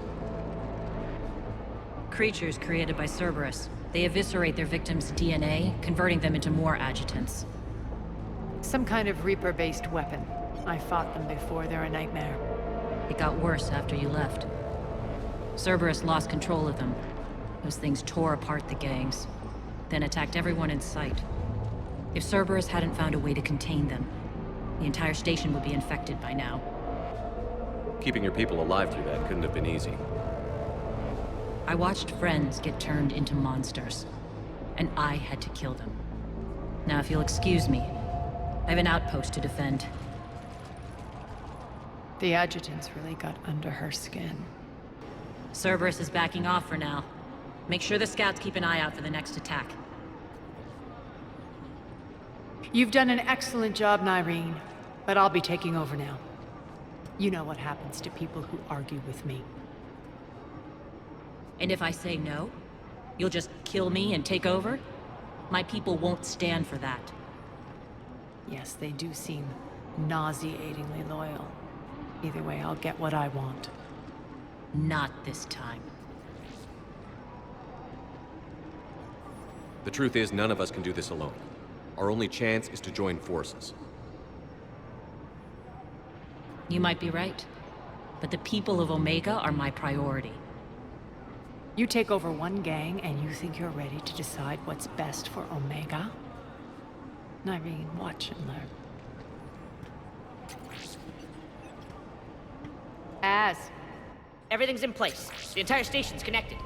Creatures created by Cerberus. They eviscerate their victims' DNA, converting them into more adjutants. Some kind of Reaper-based weapon. I fought them before, they're a nightmare. It got worse after you left. Cerberus lost control of them. Those things tore apart the gangs, then attacked everyone in sight. If Cerberus hadn't found a way to contain them, the entire station would be infected by now. Keeping your people alive through that couldn't have been easy. I watched friends get turned into monsters, and I had to kill them. Now, if you'll excuse me, I have an outpost to defend. The adjutants really got under her skin. Cerberus is backing off for now. Make sure the scouts keep an eye out for the next attack. You've done an excellent job, Nyreen, but I'll be taking over now. You know what happens to people who argue with me. And if I say no, you'll just kill me and take over? My people won't stand for that. Yes, they do seem nauseatingly loyal. Either way, I'll get what I want. Not this time. The truth is, none of us can do this alone. Our only chance is to join forces. You might be right, but the people of Omega are my priority. You take over one gang and you think you're ready to decide what's best for Omega? Nyreen, watch and learn. Everything's in place. The entire station's connected.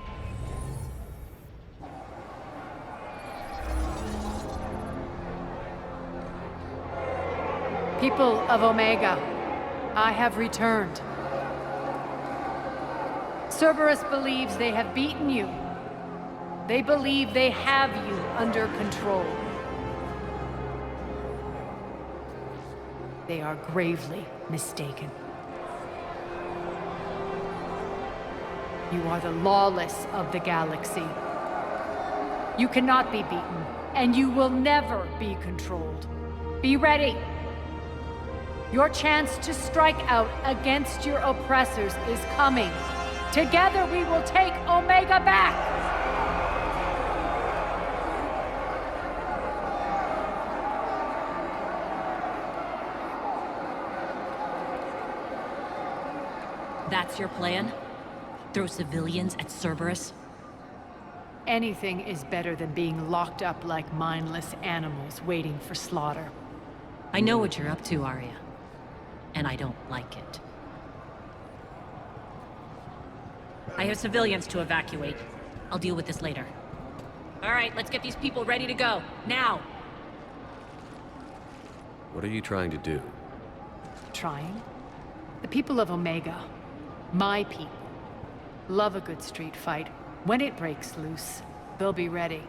People of Omega, I have returned. Cerberus believes they have beaten you. They believe they have you under control. They are gravely mistaken. You are the lawless of the galaxy. You cannot be beaten, and you will never be controlled. Be ready. Your chance to strike out against your oppressors is coming. Together we will take Omega back! That's your plan? Throw civilians at Cerberus? Anything is better than being locked up like mindless animals waiting for slaughter. I know what you're up to, Arya. And I don't like it. I have civilians to evacuate. I'll deal with this later. All right, let's get these people ready to go. Now! What are you trying to do? Trying? The people of Omega, my people, love a good street fight. When it breaks loose, they'll be ready.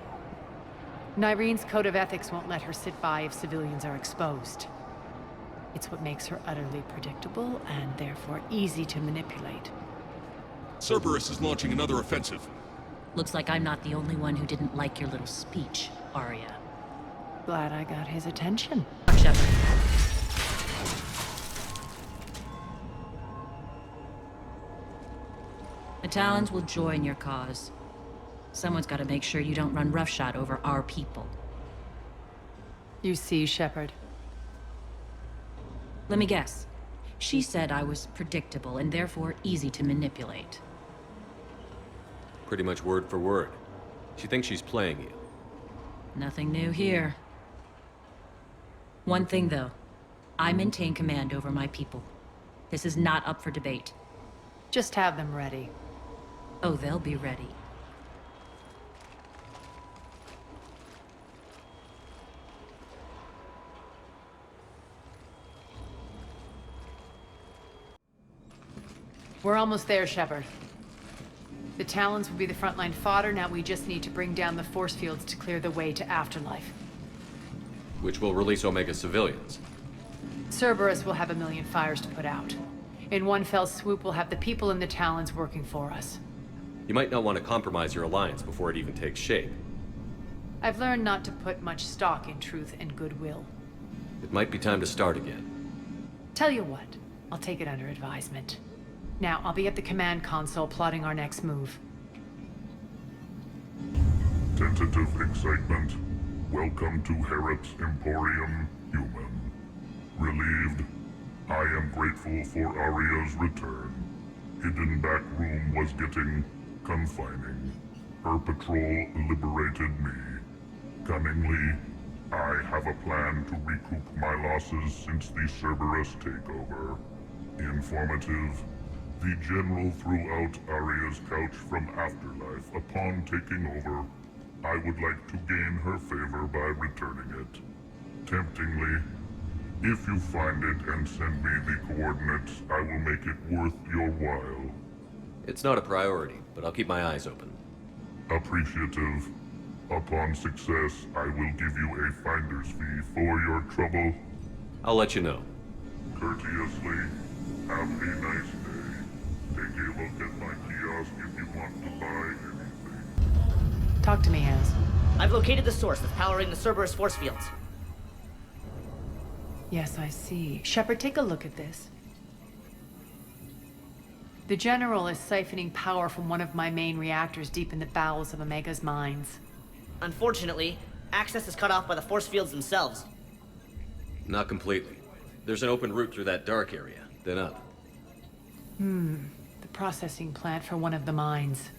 Nyreen's code of ethics won't let her sit by if civilians are exposed. It's what makes her utterly predictable and therefore easy to manipulate. Cerberus is launching another offensive. Looks like I'm not the only one who didn't like your little speech, Arya. Glad I got his attention. Shepard. The Talons will join your cause. Someone's got to make sure you don't run roughshod over our people. You see, Shepard. Let me guess. She said I was predictable and therefore easy to manipulate. Pretty much word for word. She thinks she's playing you. Nothing new here. One thing, though. I maintain command over my people. This is not up for debate. Just have them ready. Oh, they'll be ready. We're almost there, Shepard. The Talons will be the frontline fodder, now we just need to bring down the force fields to clear the way to Afterlife. Which will release Omega civilians. Cerberus will have 1 million fires to put out. In one fell swoop, we'll have the people in the Talons working for us. You might not want to compromise your alliance before it even takes shape. I've learned not to put much stock in truth and goodwill. It might be time to start again. Tell you what, I'll take it under advisement. Now, I'll be at the command console plotting our next move. Tentative excitement. Welcome to Herod's Emporium, human. Relieved. I am grateful for Aria's return. Hidden back room was getting confining. Her patrol liberated me. Cunningly, I have a plan to recoup my losses since the Cerberus takeover. Informative. The General threw out Aria's couch from Afterlife upon taking over. I would like to gain her favor by returning it. Temptingly, if you find it and send me the coordinates, I will make it worth your while. It's not a priority, but I'll keep my eyes open. Appreciative. Upon success, I will give you a finder's fee for your trouble. I'll let you know. Courteously, have a nice day. Take a look at my kiosk if you want to buy anything. Talk to me, Az. I've located the source that's powering the Cerberus force fields. Yes, I see. Shepard, take a look at this. The General is siphoning power from one of my main reactors deep in the bowels of Omega's mines. Unfortunately, access is cut off by the force fields themselves. Not completely. There's an open route through that dark area, then up. The processing plant for one of the mines.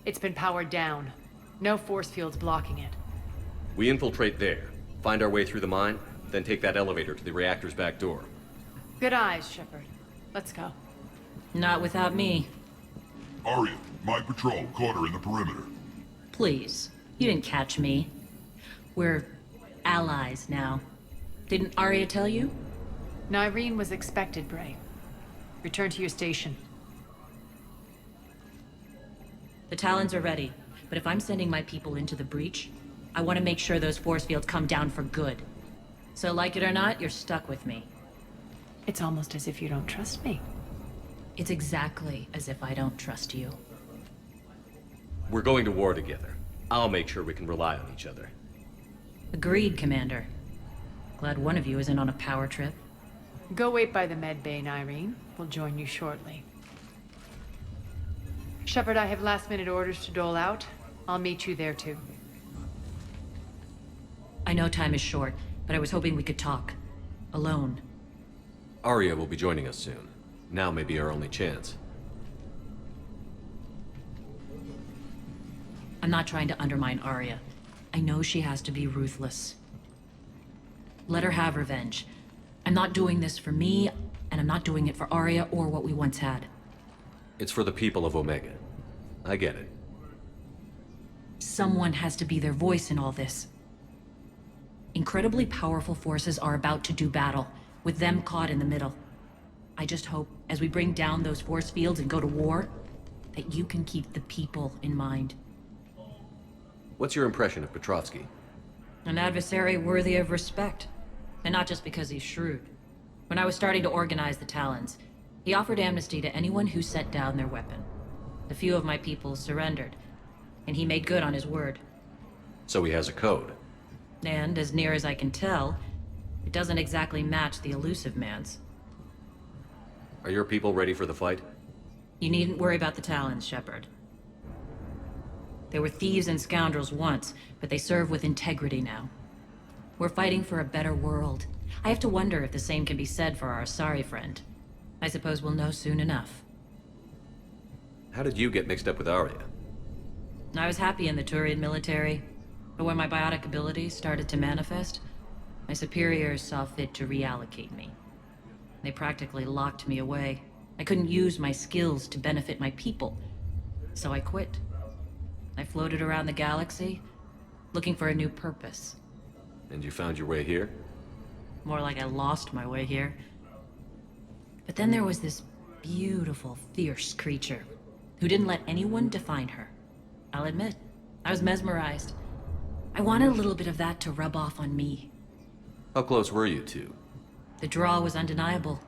It's been powered down. No force fields blocking it. We infiltrate there, find our way through the mine, then take that elevator to the reactor's back door. Good eyes, Shepard. Let's go. Not without me. Aria, my patrol caught her in the perimeter. Please. You didn't catch me. We're allies now. Didn't Aria tell you? Nyreen was expected, Bray. Return to your station. The Talons are ready, but if I'm sending my people into the breach, I want to make sure those force fields come down for good. So like it or not, you're stuck with me. It's almost as if you don't trust me. It's exactly as if I don't trust you. We're going to war together. I'll make sure we can rely on each other. Agreed, Commander. Glad one of you isn't on a power trip. Go wait by the med bay, Nyreen. We'll join you shortly. Shepard, I have last-minute orders to dole out. I'll meet you there, too. I know time is short, but I was hoping we could talk. Alone. Aria will be joining us soon. Now may be our only chance. I'm not trying to undermine Aria. I know she has to be ruthless. Let her have revenge. I'm not doing this for me, and I'm not doing it for Aria or what we once had. It's for the people of Omega. I get it. Someone has to be their voice in all this. Incredibly powerful forces are about to do battle, with them caught in the middle. I just hope, as we bring down those force fields and go to war, that you can keep the people in mind. What's your impression of Petrovsky? An adversary worthy of respect. And not just because he's shrewd. When I was starting to organize the Talons, he offered amnesty to anyone who set down their weapon. A few of my people surrendered, and he made good on his word. So he has a code. And, as near as I can tell, it doesn't exactly match the elusive man's. Are your people ready for the fight? You needn't worry about the Talons, Shepard. They were thieves and scoundrels once, but they serve with integrity now. We're fighting for a better world. I have to wonder if the same can be said for our Asari friend. I suppose we'll know soon enough. How did you get mixed up with Aria? I was happy in the Turian military, but when my biotic abilities started to manifest, my superiors saw fit to reallocate me. They practically locked me away. I couldn't use my skills to benefit my people, so I quit. I floated around the galaxy, looking for a new purpose. And you found your way here? More like I lost my way here. But then there was this beautiful, fierce creature who didn't let anyone define her. I'll admit, I was mesmerized. I wanted a little bit of that to rub off on me. How close were you two? The draw was undeniable.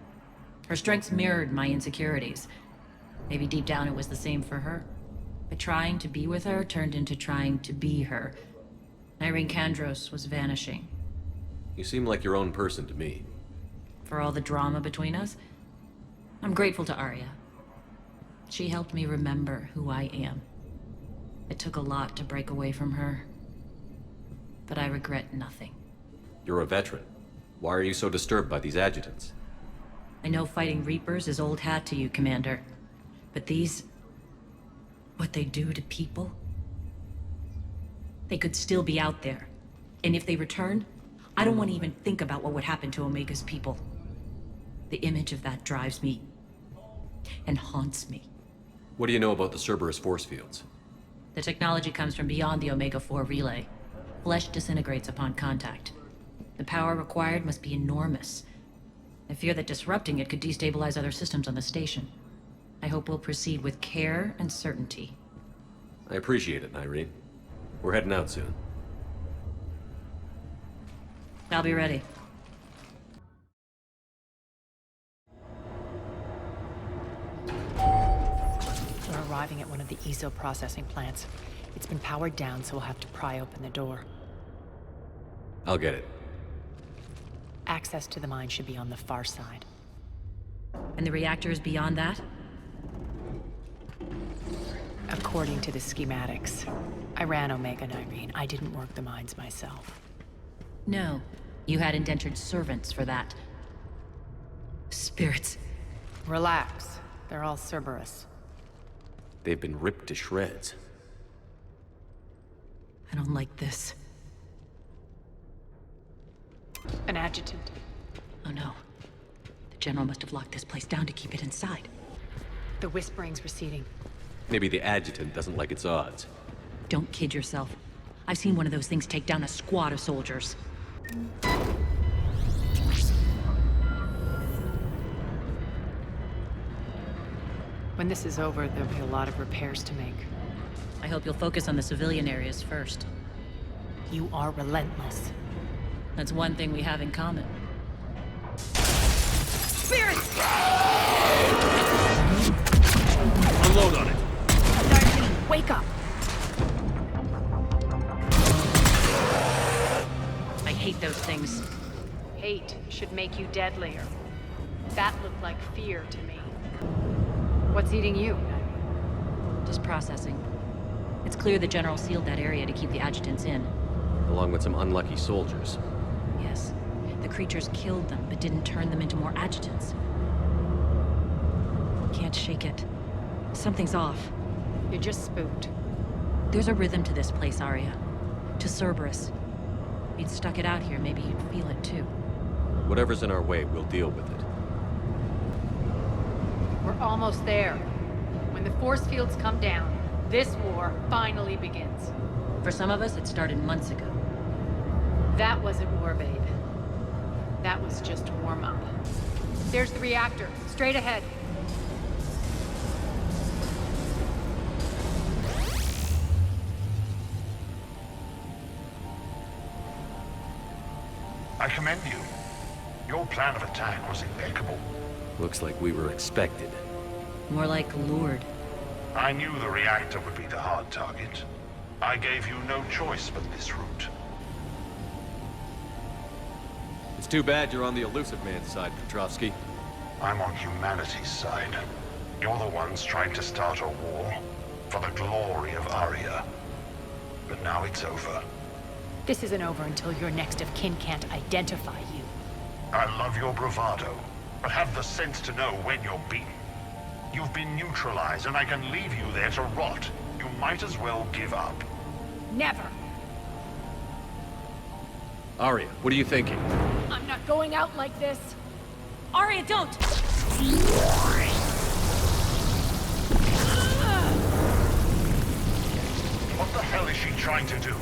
Her strengths mirrored my insecurities. Maybe deep down it was the same for her. But trying to be with her turned into trying to be her. Irene Kandros was vanishing. You seem like your own person to me. For all the drama between us, I'm grateful to Arya. She helped me remember who I am. It took a lot to break away from her, but I regret nothing. You're a veteran. Why are you so disturbed by these adjutants? I know fighting Reapers is old hat to you, Commander. But these... what they do to people? They could still be out there. And if they return, I don't want to even think about what would happen to Omega's people. The image of that drives me and haunts me. What do you know about the Cerberus force fields? The technology comes from beyond the Omega-4 relay. Flesh disintegrates upon contact. The power required must be enormous. I fear that disrupting it could destabilize other systems on the station. I hope we'll proceed with care and certainty. I appreciate it, Irene. We're heading out soon. I'll be ready. We're arriving at one of the ESO processing plants. It's been powered down, so we'll have to pry open the door. I'll get it. Access to the mine should be on the far side. And the reactor is beyond that? According to the schematics. I ran Omega and Irene. I didn't work the mines myself. No. You had indentured servants for that. Spirits. Relax. They're all Cerberus. They've been ripped to shreds. I don't like this. An adjutant. Oh no. The General must have locked this place down to keep it inside. The whispering's receding. Maybe the adjutant doesn't like its odds. Don't kid yourself. I've seen one of those things take down a squad of soldiers. When this is over, there'll be a lot of repairs to make. I hope you'll focus on the civilian areas first. You are relentless. That's one thing we have in common. Spirits! Unload on it. Darlene, wake up! I hate those things. Hate should make you deadlier. That looked like fear to me. What's eating you? Just processing. It's clear the General sealed that area to keep the adjutants in. Along with some unlucky soldiers. Yes. The creatures killed them, but didn't turn them into more adjutants. Can't shake it. Something's off. You're just spooked. There's a rhythm to this place, Arya. To Cerberus. If you'd stuck it out here, maybe you'd feel it too. Whatever's in our way, we'll deal with it. We're almost there. When the force fields come down, this war finally begins. For some of us, it started months ago. That wasn't war, babe. That was just warm-up. There's the reactor, straight ahead. I commend you. Your plan of attack was impeccable. Looks like we were expected. More like lured. I knew the reactor would be the hard target. I gave you no choice but this route. It's too bad you're on the elusive man's side, Petrovsky. I'm on humanity's side. You're the ones trying to start a war for the glory of Arya. But now it's over. This isn't over until your next of kin can't identify you. I love your bravado, but have the sense to know when you're beaten. You've been neutralized, and I can leave you there to rot. You might as well give up. Never! Arya, what are you thinking? I'm not going out like this! Arya, don't! What the hell is she trying to do?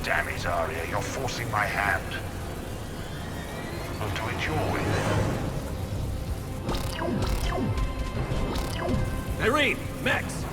Damn it, Arya, you're forcing my hand. I'll do it your way then. Irene! Max!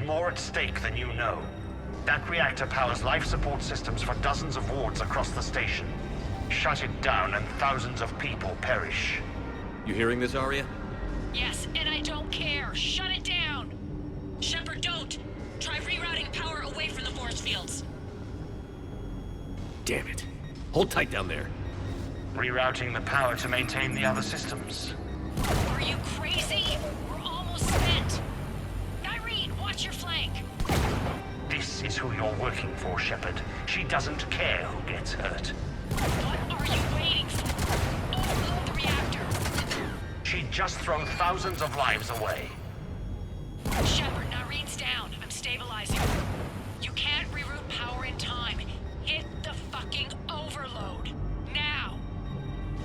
More at stake than you know. That reactor powers life support systems for dozens of wards across the station. Shut it down and thousands of people perish. You hearing this, Arya? Yes, and I don't care. Shut it down! Shepard, don't! Try rerouting power away from the force fields. Damn it. Hold tight down there. Rerouting the power to maintain the other systems. Are you crazy? We're almost spent. Watch your flank. This is who you're working for, Shepard. She doesn't care who gets hurt. What are you waiting for? Overload the reactor. She'd just thrown thousands of lives away. Shepard, Irene's down. I'm stabilizing. You can't reroute power in time. Hit the fucking overload. Now.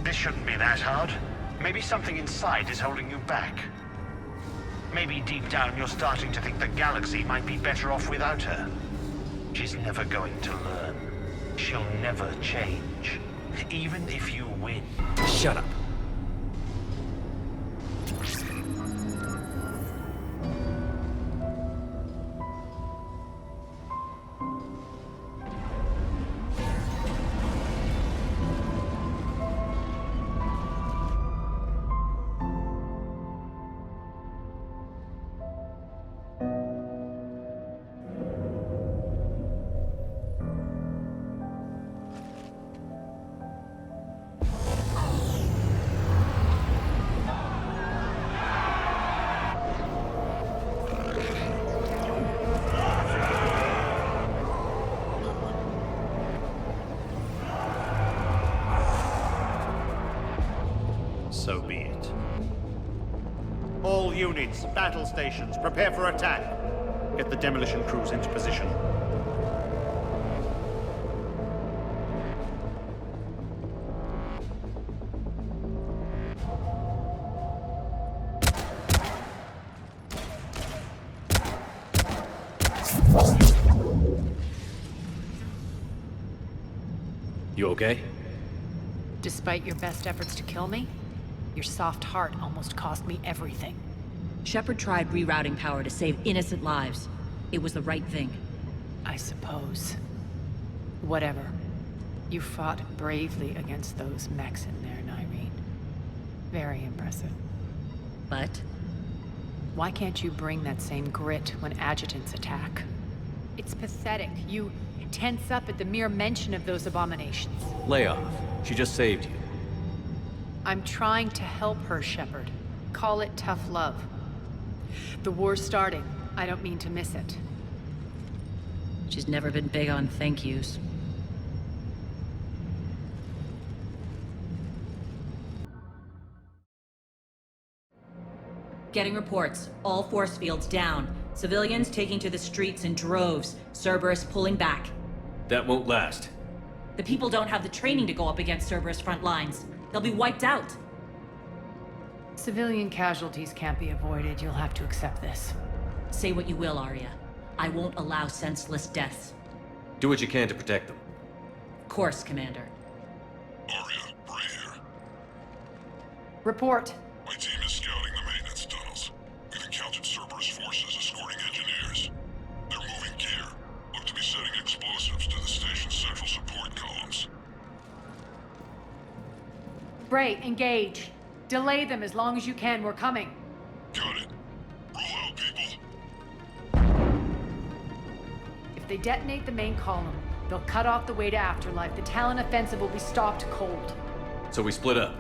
This shouldn't be that hard. Maybe something inside is holding you back. Maybe deep down you're starting to think the galaxy might be better off without her. She's never going to learn. She'll never change. Even if you win. Shut up. So be it. All units, battle stations, prepare for attack. Get the demolition crews into position. You okay? Despite your best efforts to kill me, your soft heart almost cost me everything. Shepard tried rerouting power to save innocent lives. It was the right thing. I suppose. Whatever. You fought bravely against those mechs in there, Irene. Very impressive. But? Why can't you bring that same grit when adjutants attack? It's pathetic. You tense up at the mere mention of those abominations. Lay off. She just saved you. I'm trying to help her, Shepard. Call it tough love. The war's starting. I don't mean to miss it. She's never been big on thank yous. Getting reports. All force fields down. Civilians taking to the streets in droves. Cerberus pulling back. That won't last. The people don't have the training to go up against Cerberus front lines. They'll be wiped out. Civilian casualties can't be avoided. You'll have to accept this. Say what you will, Arya. I won't allow senseless deaths. Do what you can to protect them. Of course, Commander. Arya, Bray here. Report. My team is scouting the maintenance tunnels. We've encountered Cerberus forces escorting engineers. They're moving gear. Look to be setting explosives to the station's central support columns. Bray, engage. Delay them as long as you can. We're coming. Got it. Roll out, people. they detonate the main column, they'll cut off the way to Afterlife. The Talon offensive will be stopped cold. So we split up.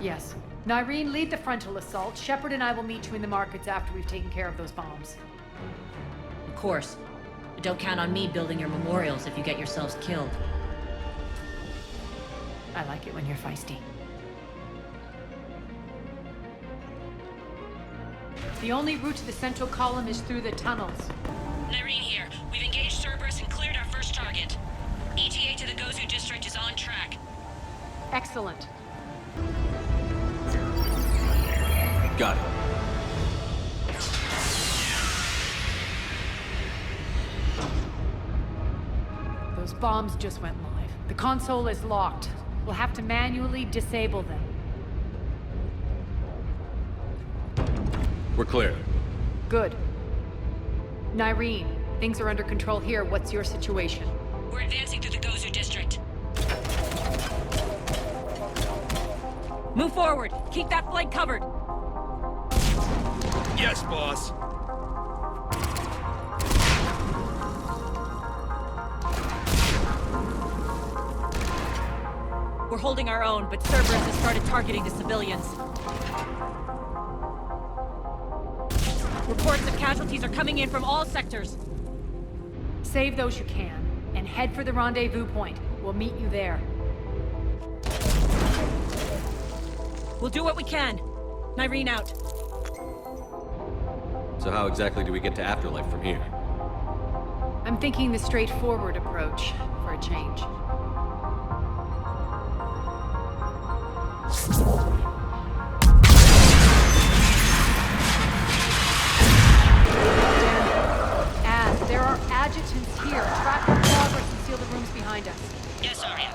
Yes. Nyreen, lead the frontal assault. Shepard and I will meet you in the markets after we've taken care of those bombs. Of course. But don't count on me building your memorials if you get yourselves killed. I like it when you're feisty. The only route to the central column is through the tunnels. Nyreen here. We've engaged Cerberus and cleared our first target. ETA to the Gozu district is on track. Excellent. Got it. Those bombs just went live. The console is locked. We'll have to manually disable them. We're clear. Good. Nyreen, things are under control here. What's your situation? We're advancing through the Gozu district. Move forward. Keep that flank covered. Yes, boss. We're holding our own, but Cerberus has started targeting the civilians. Reports of casualties are coming in from all sectors. Save those you can, and head for the rendezvous point. We'll meet you there. We'll do what we can. Nyreen out. So how exactly do we get to Afterlife from here? I'm thinking the straightforward approach, for a change. There are adjutants here. Track our progress and seal the rooms behind us. Yes, Arya.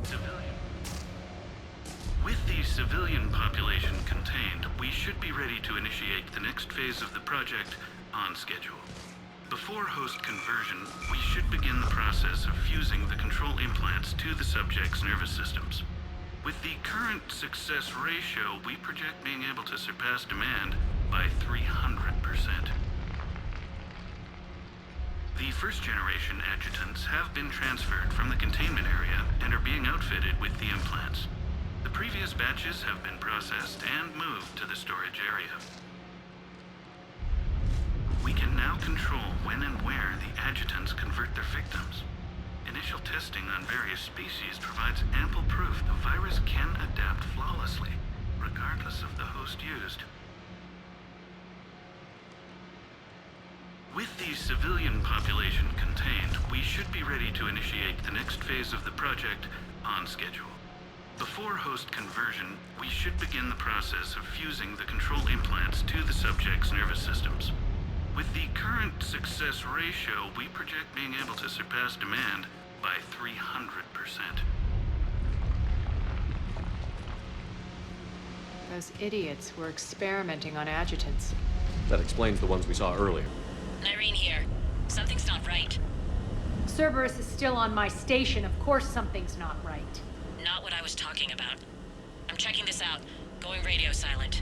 Civilian. With the civilian population contained, we should be ready to initiate the next phase of the project on schedule. Before host conversion, we should begin the process of fusing the control implants to the subject's nervous systems. With the current success ratio, we project being able to surpass demand by 300%. The first-generation adjutants have been transferred from the containment area and are being outfitted with the implants. The previous batches have been processed and moved to the storage area. We can now control when and where the adjutants convert their victims. Initial testing on various species provides ample proof the virus can adapt flawlessly, regardless of the host used. With the civilian population contained, we should be ready to initiate the next phase of the project on schedule. Before host conversion, we should begin the process of fusing the control implants to the subject's nervous systems. With the current success ratio, we project being able to surpass demand by 300%. Those idiots were experimenting on adjutants. That explains the ones we saw earlier. Nyreen here. Something's not right. Cerberus is still on my station. Of course something's not right. Not what I was talking about. I'm checking this out. Going radio silent.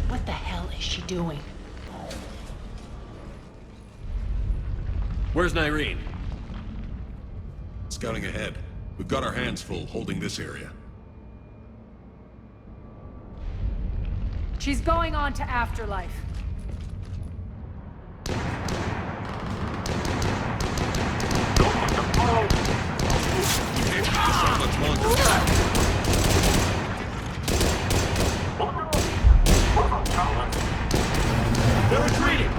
What the hell is she doing? Where's Nyreen? Scouting ahead. We've got our hands full holding this area. She's going on to Afterlife. They're retreating!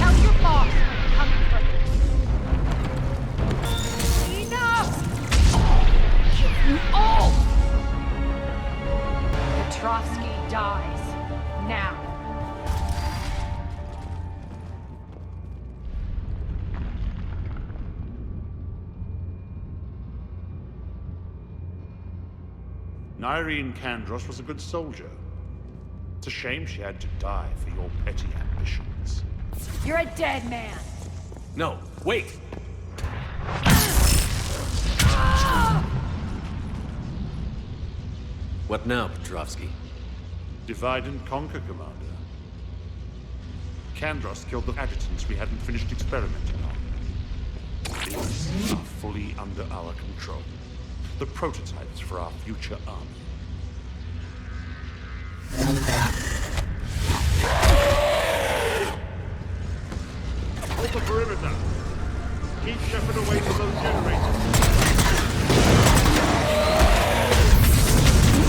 Tell your boss I'm coming for him. Enough! Kill you all! Petrovsky dies. Now. Nyreen Kandros was a good soldier. It's a shame she had to die for your petty ambitions. You're a dead man. No, wait! What now, Petrovsky? Divide and conquer, Commander. Kandros killed the adjutants we hadn't finished experimenting on. These are fully under our control. The prototypes for our future army. Hold the perimeter. Keep Shepard away from those generators.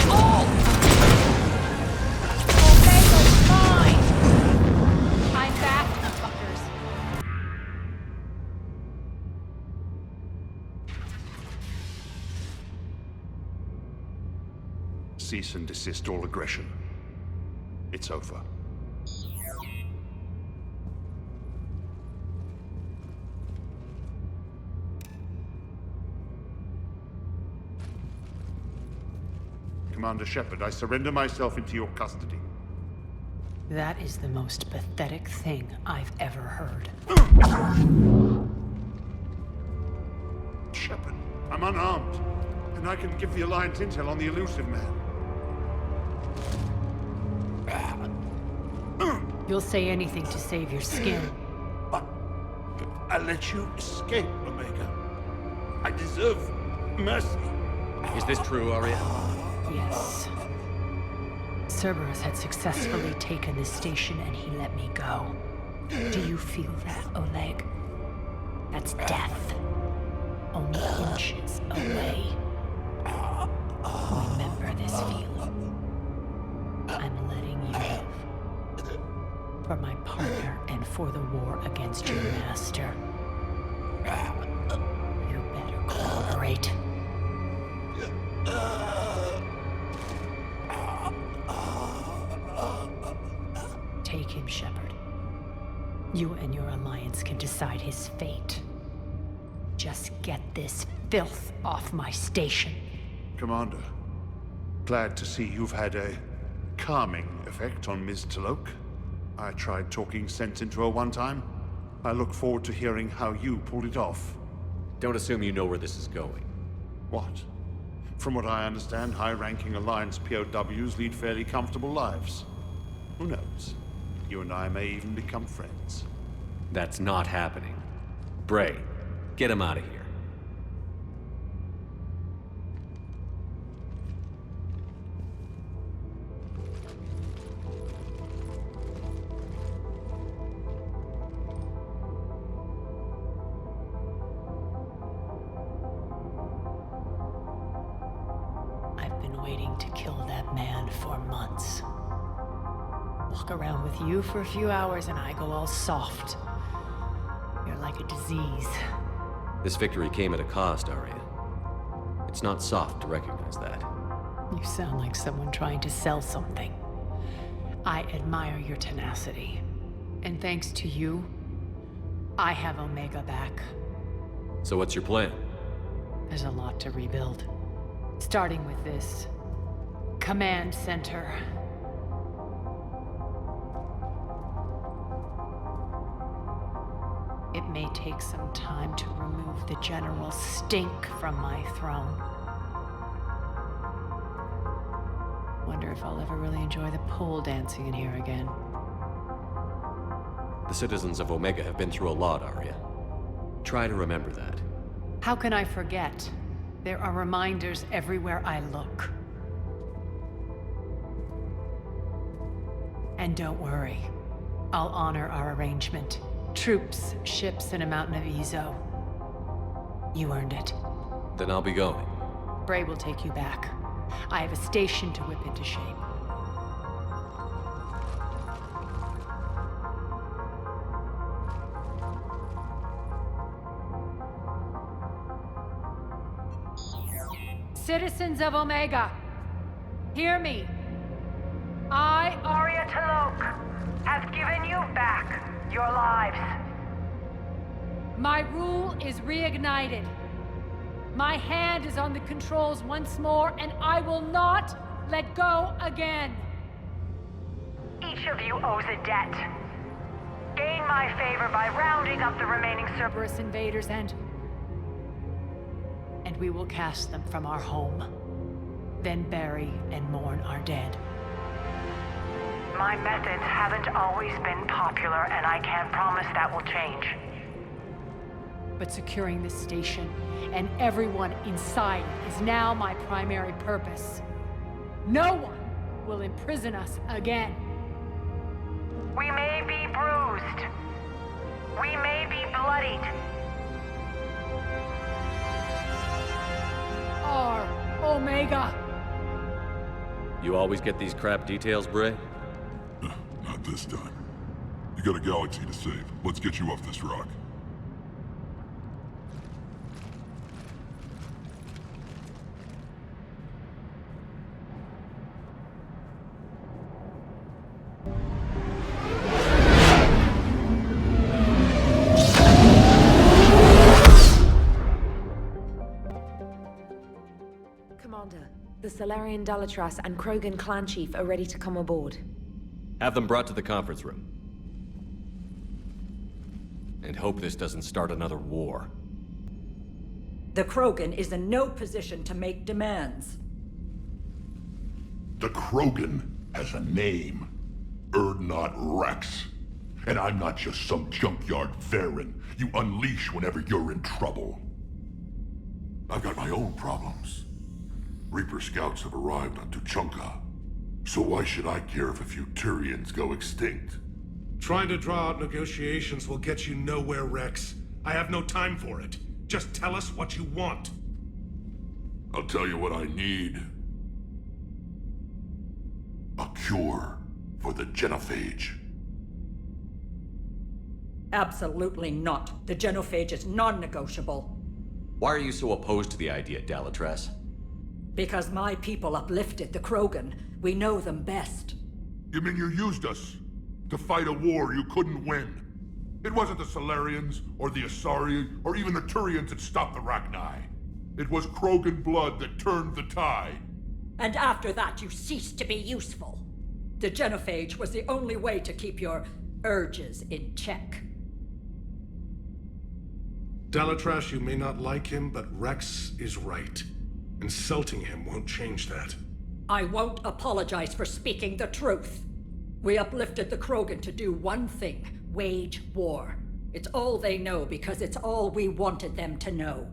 All! Omega's mine! I'm back, fuckers. Cease and desist all aggression. It's over. Commander Shepard, I surrender myself into your custody. That is the most pathetic thing I've ever heard. Shepard, I'm unarmed, and I can give the Alliance intel on the elusive man. You'll say anything to save your skin. But I let you escape, Omega. I deserve mercy. Is this true, Arya? Yes. Cerberus had successfully taken this station and he let me go. Do you feel that, Oleg? That's death. Only inches away. Remember this feeling. I'm letting you live. For my partner and for the war against your master. You better cooperate. Take him, Shepard. You and your alliance can decide his fate. Just get this filth off my station. Commander, glad to see you've had a calming effect on Ms. Talok. I tried talking sense into her one time. I look forward to hearing how you pulled it off. Don't assume you know where this is going. What? From what I understand, high-ranking Alliance POWs lead fairly comfortable lives. Who knows? You and I may even become friends. That's not happening. Bray, get him out of here. I've been waiting to kill that man for months. Walk around with you for a few hours and I go all soft. You're like a disease. This victory came at a cost, Arya. It's not soft to recognize that. You sound like someone trying to sell something. I admire your tenacity. And thanks to you, I have Omega back. So what's your plan? There's a lot to rebuild. Starting with this command center. It may take some time to remove the general stink from my throne. Wonder if I'll ever really enjoy the pole dancing in here again. The citizens of Omega have been through a lot, Arya. Try to remember that. How can I forget? There are reminders everywhere I look. And don't worry. I'll honor our arrangement. Troops, ships, and a mountain of Ezo. You earned it. Then I'll be going. Bray will take you back. I have a station to whip into shape. Citizens of Omega, hear me. I, Arya T'Loak, have given you back your lives. My rule is reignited. My hand is on the controls once more, and I will not let go again. Each of you owes a debt. Gain my favor by rounding up the remaining Cerberus invaders, and we will cast them from our home. Then bury and mourn our dead. My methods haven't always been popular, and I can't promise that will change. But securing this station and everyone inside it is now my primary purpose. No one will imprison us again. We may be bruised. We may be bloodied. Our Omega. You always get these crap details, Bray? Not this time. You got a galaxy to save. Let's get you off this rock. Commander, the Salarian Dalatras and Krogan clan chief are ready to come aboard. Have them brought to the conference room. And hope this doesn't start another war. The Krogan is in no position to make demands. The Krogan has a name. Urdnot Rex. And I'm not just some junkyard Varen you unleash whenever you're in trouble. I've got my own problems. Reaper scouts have arrived on Tuchanka. So why should I care if a few Turians go extinct? Trying to draw out negotiations will get you nowhere, Rex. I have no time for it. Just tell us what you want. I'll tell you what I need. A cure for the genophage. Absolutely not. The genophage is non-negotiable. Why are you so opposed to the idea, Dalatras? Because my people uplifted the Krogan. We know them best. You mean you used us to fight a war you couldn't win? It wasn't the Salarians, or the Asari, or even the Turians that stopped the Rachni. It was Krogan blood that turned the tide. And after that, you ceased to be useful. The genophage was the only way to keep your urges in check. Dalatras, you may not like him, but Rex is right. Insulting him won't change that. I won't apologize for speaking the truth. We uplifted the Krogan to do one thing: wage war. It's all they know because it's all we wanted them to know.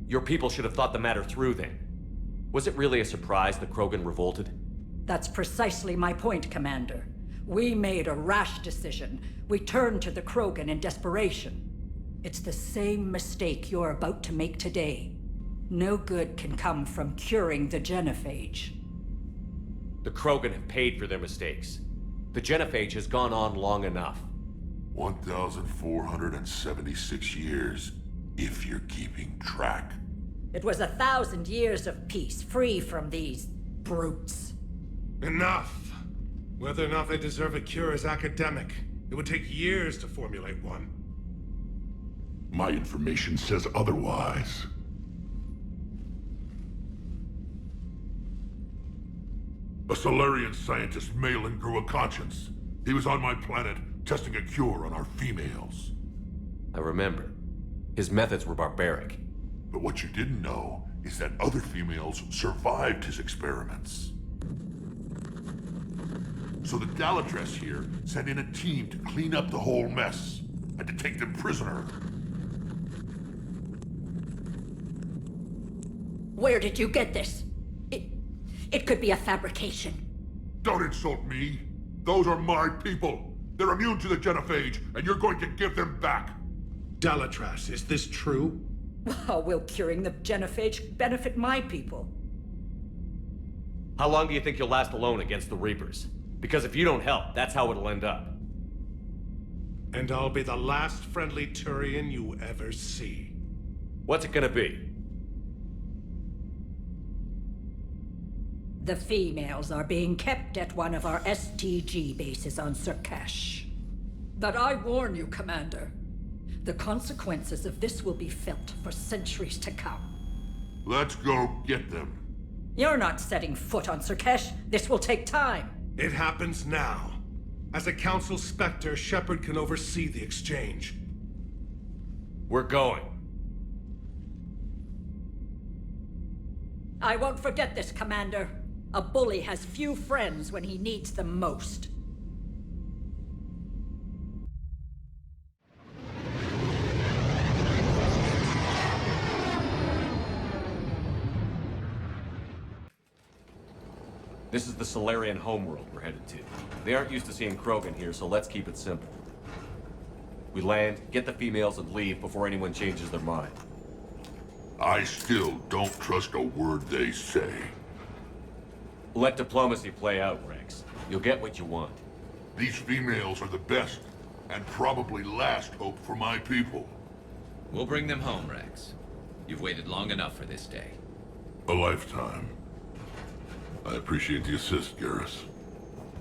Your people should have thought the matter through then. Was it really a surprise the Krogan revolted? That's precisely my point, Commander. We made a rash decision. We turned to the Krogan in desperation. It's the same mistake you're about to make today. No good can come from curing the genophage. The Krogan have paid for their mistakes. The genophage has gone on long enough. 1,476 years, if you're keeping track. It was 1,000 years of peace, free from these brutes. Enough! Whether or not they deserve a cure is academic. It would take years to formulate one. My information says otherwise. A Solarian scientist, Malin, grew a conscience. He was on my planet, testing a cure on our females. I remember. His methods were barbaric. But what you didn't know is that other females survived his experiments. So the Dalatras here sent in a team to clean up the whole mess, and to take them prisoner. Where did you get this? It could be a fabrication. Don't insult me. Those are my people. They're immune to the genophage, and you're going to give them back. Dalatras, is this true? How will curing the genophage benefit my people? How long do you think you'll last alone against the Reapers? Because if you don't help, that's how it'll end up. And I'll be the last friendly Turian you ever see. What's it gonna be? The females are being kept at one of our STG bases on Surkash. But I warn you, Commander. The consequences of this will be felt for centuries to come. Let's go get them. You're not setting foot on Surkash. This will take time. It happens now. As a Council Spectre, Shepard can oversee the exchange. We're going. I won't forget this, Commander. A bully has few friends when he needs them most. This is the Solarian homeworld we're headed to. They aren't used to seeing Krogan here, so let's keep it simple. We land, get the females, and leave before anyone changes their mind. I still don't trust a word they say. Let diplomacy play out, Rex. You'll get what you want. These females are the best, and probably last hope for my people. We'll bring them home, Rex. You've waited long enough for this day. A lifetime. I appreciate the assist, Garrus.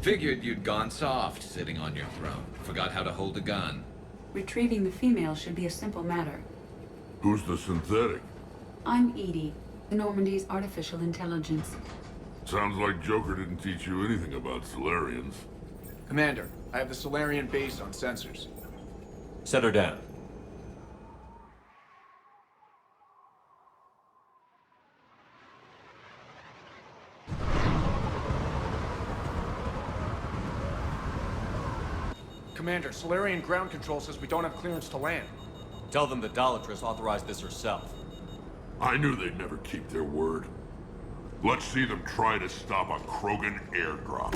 Figured you'd gone soft, sitting on your throne. Forgot how to hold a gun. Retrieving the female should be a simple matter. Who's the synthetic? I'm Edie, Normandy's artificial intelligence. Sounds like Joker didn't teach you anything about Solarians. Commander, I have the Solarian base on sensors. Set her down. Commander, Solarian ground control says we don't have clearance to land. Tell them the Dalatress authorized this herself. I knew they'd never keep their word. Let's see them try to stop a Krogan airdrop.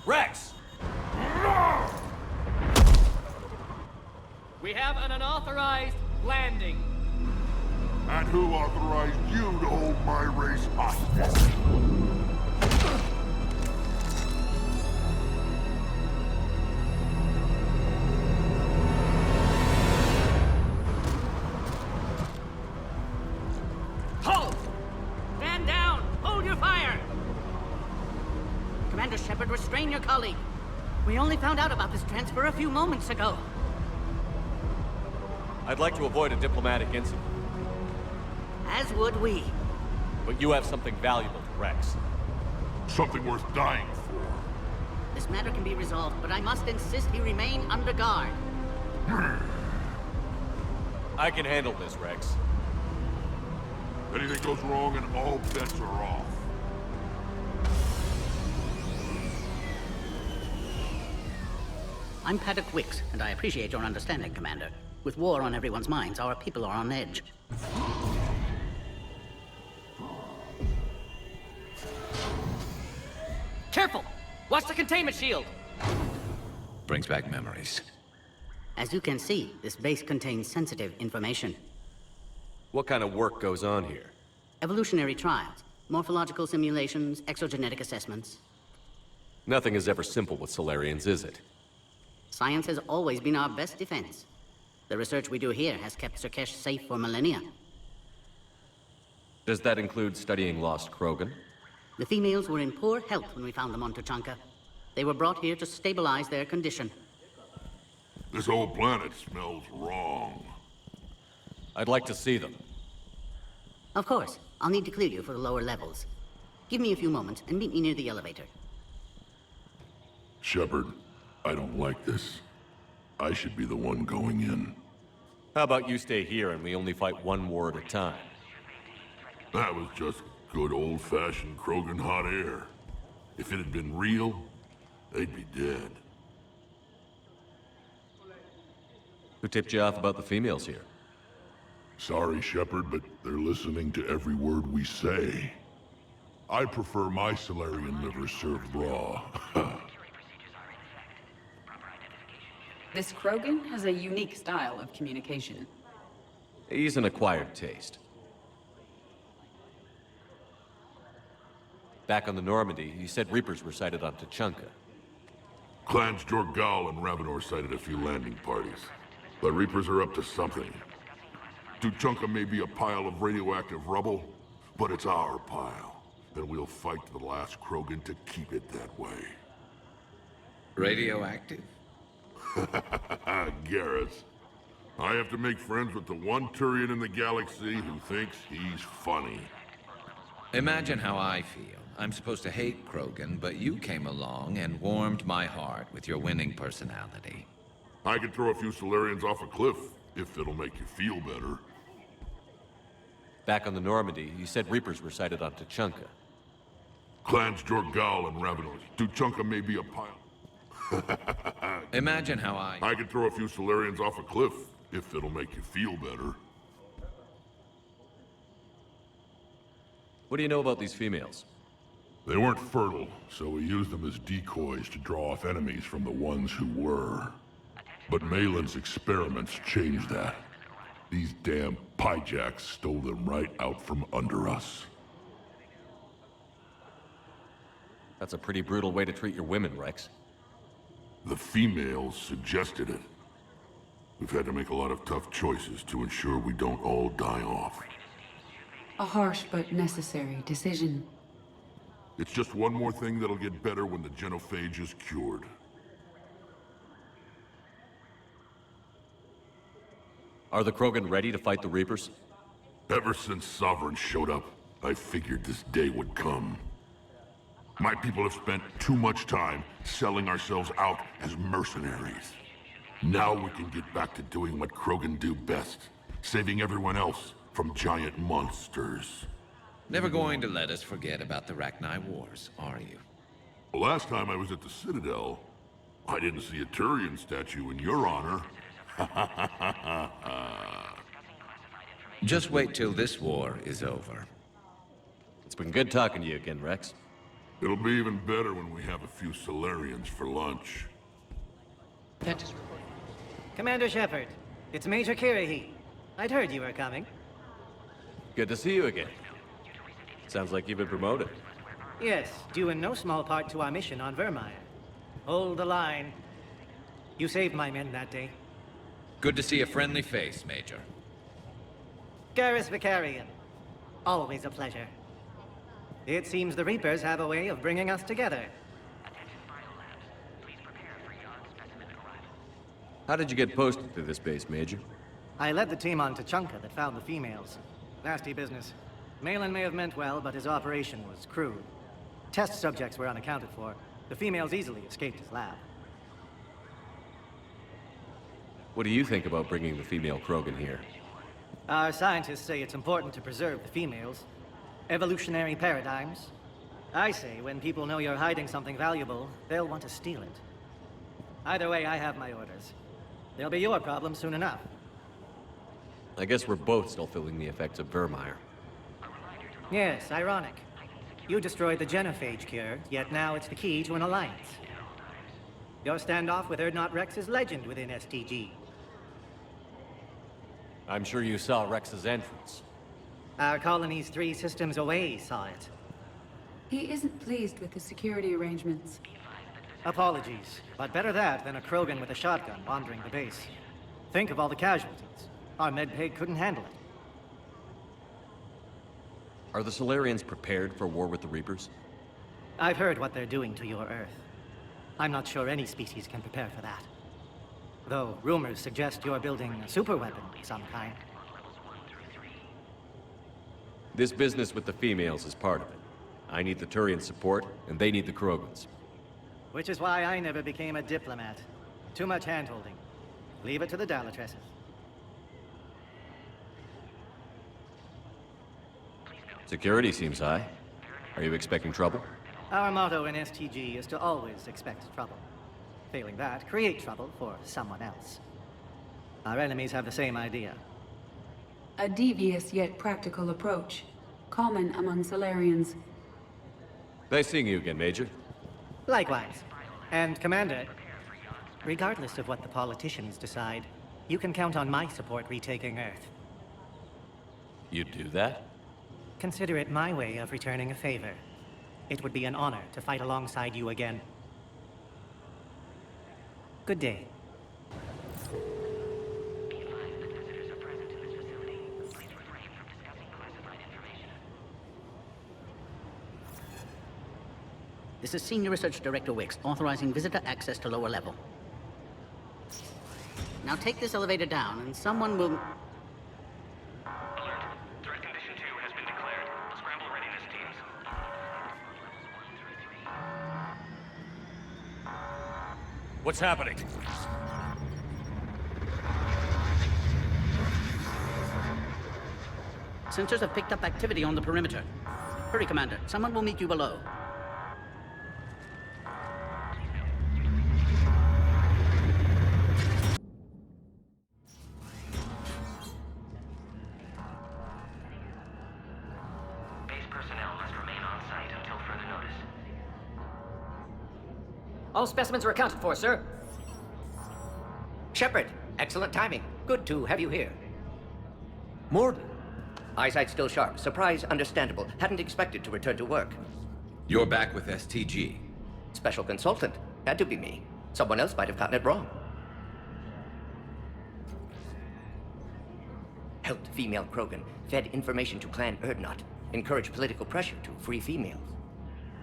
Rex! We have an unauthorized landing. And who authorized you to hold my race hostage? Halt! Stand down! Hold your fire! Commander Shepard, restrain your colleague. We only found out about this transfer a few moments ago. I'd like to avoid a diplomatic incident. As would we. But you have something valuable to Rex. Something worth dying for. This matter can be resolved, but I must insist he remain under guard. I can handle this, Rex. Anything goes wrong and all bets are off. I'm Paddock Wicks, and I appreciate your understanding, Commander. With war on everyone's minds, our people are on edge. Careful! Watch the containment shield! Brings back memories. As you can see, this base contains sensitive information. What kind of work goes on here? Evolutionary trials, morphological simulations, exogenetic assessments. Nothing is ever simple with Solarians, is it? Science has always been our best defense. The research we do here has kept Surkash safe for millennia. Does that include studying lost Krogan? The females were in poor health when we found them on Tuchanka. They were brought here to stabilize their condition. This whole planet smells wrong. I'd like to see them. Of course. I'll need to clear you for the lower levels. Give me a few moments and meet me near the elevator. Shepard, I don't like this. I should be the one going in. How about you stay here and we only fight one war at a time? That was just good old-fashioned Krogan hot air. If it had been real, they'd be dead. Who tipped you off about the females here? Sorry, Shepard, but they're listening to every word we say. I prefer my Solarian liver served raw. This Krogan has a unique style of communication. He's an acquired taste. Back on the Normandy, he said Reapers were sighted on Tuchanka. Clans Jorgal and Ravenor sighted a few landing parties. The Reapers are up to something. Tuchanka may be a pile of radioactive rubble, But it's our pile, and we'll fight to the last Krogan to keep it that way. Radioactive? Garrus. I have to make friends with the one Turian in the galaxy who thinks he's funny. Imagine how I feel. I'm supposed to hate Krogan, but you came along and warmed my heart with your winning personality. I could throw a few Solarians off a cliff, if it'll make you feel better. Back on the Normandy, you said Reapers were sighted on Tuchanka. Clans Jorgal and Ravenous. Tuchanka may be a pile. Imagine how I could throw a few Solarians off a cliff, if it'll make you feel better. What do you know about these females? They weren't fertile, so we used them as decoys to draw off enemies from the ones who were. But Malin's experiments changed that. These damn pyjacks stole them right out from under us. That's a pretty brutal way to treat your women, Rex. The females suggested it. We've had to make a lot of tough choices to ensure we don't all die off. A harsh but necessary decision. It's just one more thing that'll get better when the genophage is cured. Are the Krogan ready to fight the Reapers? Ever since Sovereign showed up, I figured this day would come. My people have spent too much time selling ourselves out as mercenaries. Now we can get back to doing what Krogan do best, saving everyone else from giant monsters. Never going to let us forget about the Rachni Wars, are you? The last time I was at the Citadel, I didn't see a Turian statue in your honor. Just wait till this war is over. It's been good talking to you again, Rex. It'll be even better when we have a few Solarians for lunch. Commander Shepard, it's Major Kirahi. I'd heard you were coming. Good to see you again. Sounds like you've been promoted. Yes, due in no small part to our mission on Vermeer. Hold the line. You saved my men that day. Good to see a friendly face, Major. Garrus Vicarian. Always a pleasure. It seems the Reapers have a way of bringing us together. How did you get posted to this base, Major? I led the team on Tuchanka that found the females. Nasty business. Malin may have meant well, but his operation was crude. Test subjects were unaccounted for. The females easily escaped his lab. What do you think about bringing the female Krogan here? Our scientists say it's important to preserve the females. Evolutionary paradigms. I say when people know you're hiding something valuable, they'll want to steal it. Either way, I have my orders. They'll be your problem soon enough. I guess we're both still feeling the effects of Vermeer. Yes, ironic. You destroyed the genophage cure, yet now it's the key to an alliance. Your standoff with Urdnot Rex is legend within STG. I'm sure you saw Rex's entrance. Our colony's 3 systems away saw it. He isn't pleased with the security arrangements. Apologies, but better that than a Krogan with a shotgun wandering the base. Think of all the casualties. Our medpay couldn't handle it. Are the Solarians prepared for war with the Reapers? I've heard what they're doing to your Earth. I'm not sure any species can prepare for that. Though rumors suggest you're building a superweapon of some kind. This business with the females is part of it. I need the Turian support, and they need the Krogans. Which is why I never became a diplomat. Too much hand-holding. Leave it to the Dalatresses. Security seems high. Are you expecting trouble? Our motto in STG is to always expect trouble. Failing that, create trouble for someone else. Our enemies have the same idea. A devious yet practical approach, common among Solarians. Nice seeing you again, Major. Likewise. And Commander, regardless of what the politicians decide, you can count on my support retaking Earth. You'd do that? Consider it my way of returning a favor. It would be an honor to fight alongside you again. Good day. This is Senior Research Director Wicks, authorizing visitor access to lower level. Now take this elevator down, and someone will... Alert. Threat condition 2 has been declared. Scramble readiness teams. What's happening? Sensors have picked up activity on the perimeter. Hurry, Commander. Someone will meet you below. Base personnel must remain on site until further notice. All specimens are accounted for, sir. Shepard, excellent timing. Good to have you here. Morden. Eyesight still sharp. Surprise understandable. Hadn't expected to return to work. You're back with STG. Special consultant. Had to be me. Someone else might have gotten it wrong. Helped female Krogan. Fed information to Clan Urdnot. Encouraged political pressure to free females.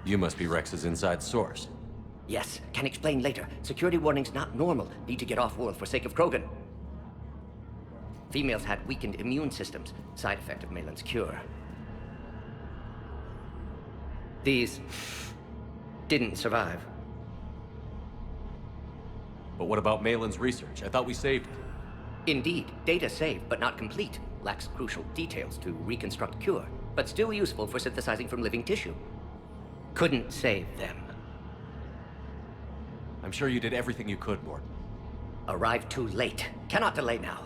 You must be Rex's inside source. Yes, can explain later. Security warnings not normal. Need to get off-world for sake of Krogan. Females had weakened immune systems. Side effect of Malin's cure. These didn't survive. But what about Malin's research? I thought we saved it. Indeed, data saved, but not complete. Lacks crucial details to reconstruct cure, but still useful for synthesizing from living tissue. Couldn't save them. I'm sure you did everything you could, Morden. Arrived too late. Cannot delay now.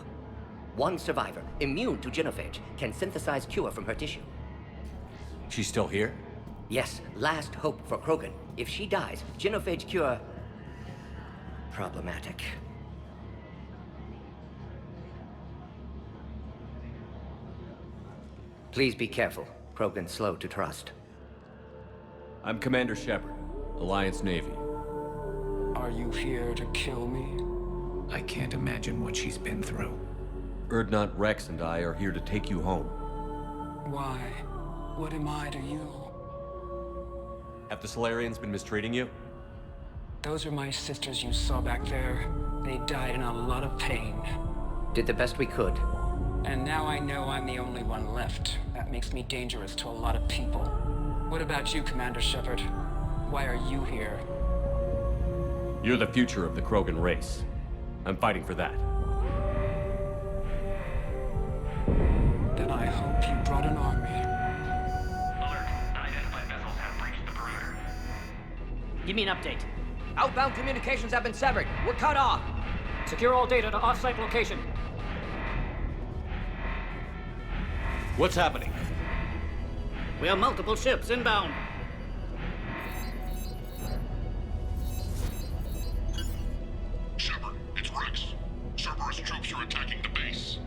One survivor, immune to genophage, can synthesize cure from her tissue. She's still here? Yes, last hope for Krogan. If she dies, genophage cure... problematic. Please be careful. Krogan's slow to trust. I'm Commander Shepard, Alliance Navy. Are you here to kill me? I can't imagine what she's been through. Urdnot, Rex, and I are here to take you home. Why? What am I to you? Have the Solarians been mistreating you? Those are my sisters you saw back there. They died in a lot of pain. Did the best we could. And now I know I'm the only one left. That makes me dangerous to a lot of people. What about you, Commander Shepard? Why are you here? You're the future of the Krogan race. I'm fighting for that. Then I hope you brought an army. Alert. Unidentified vessels have breached the perimeter. Give me an update. Outbound communications have been severed. We're cut off. Secure all data to off-site location. What's happening? We have multiple ships inbound. Shepard, it's Rex. Cerberus troops are attacking the base.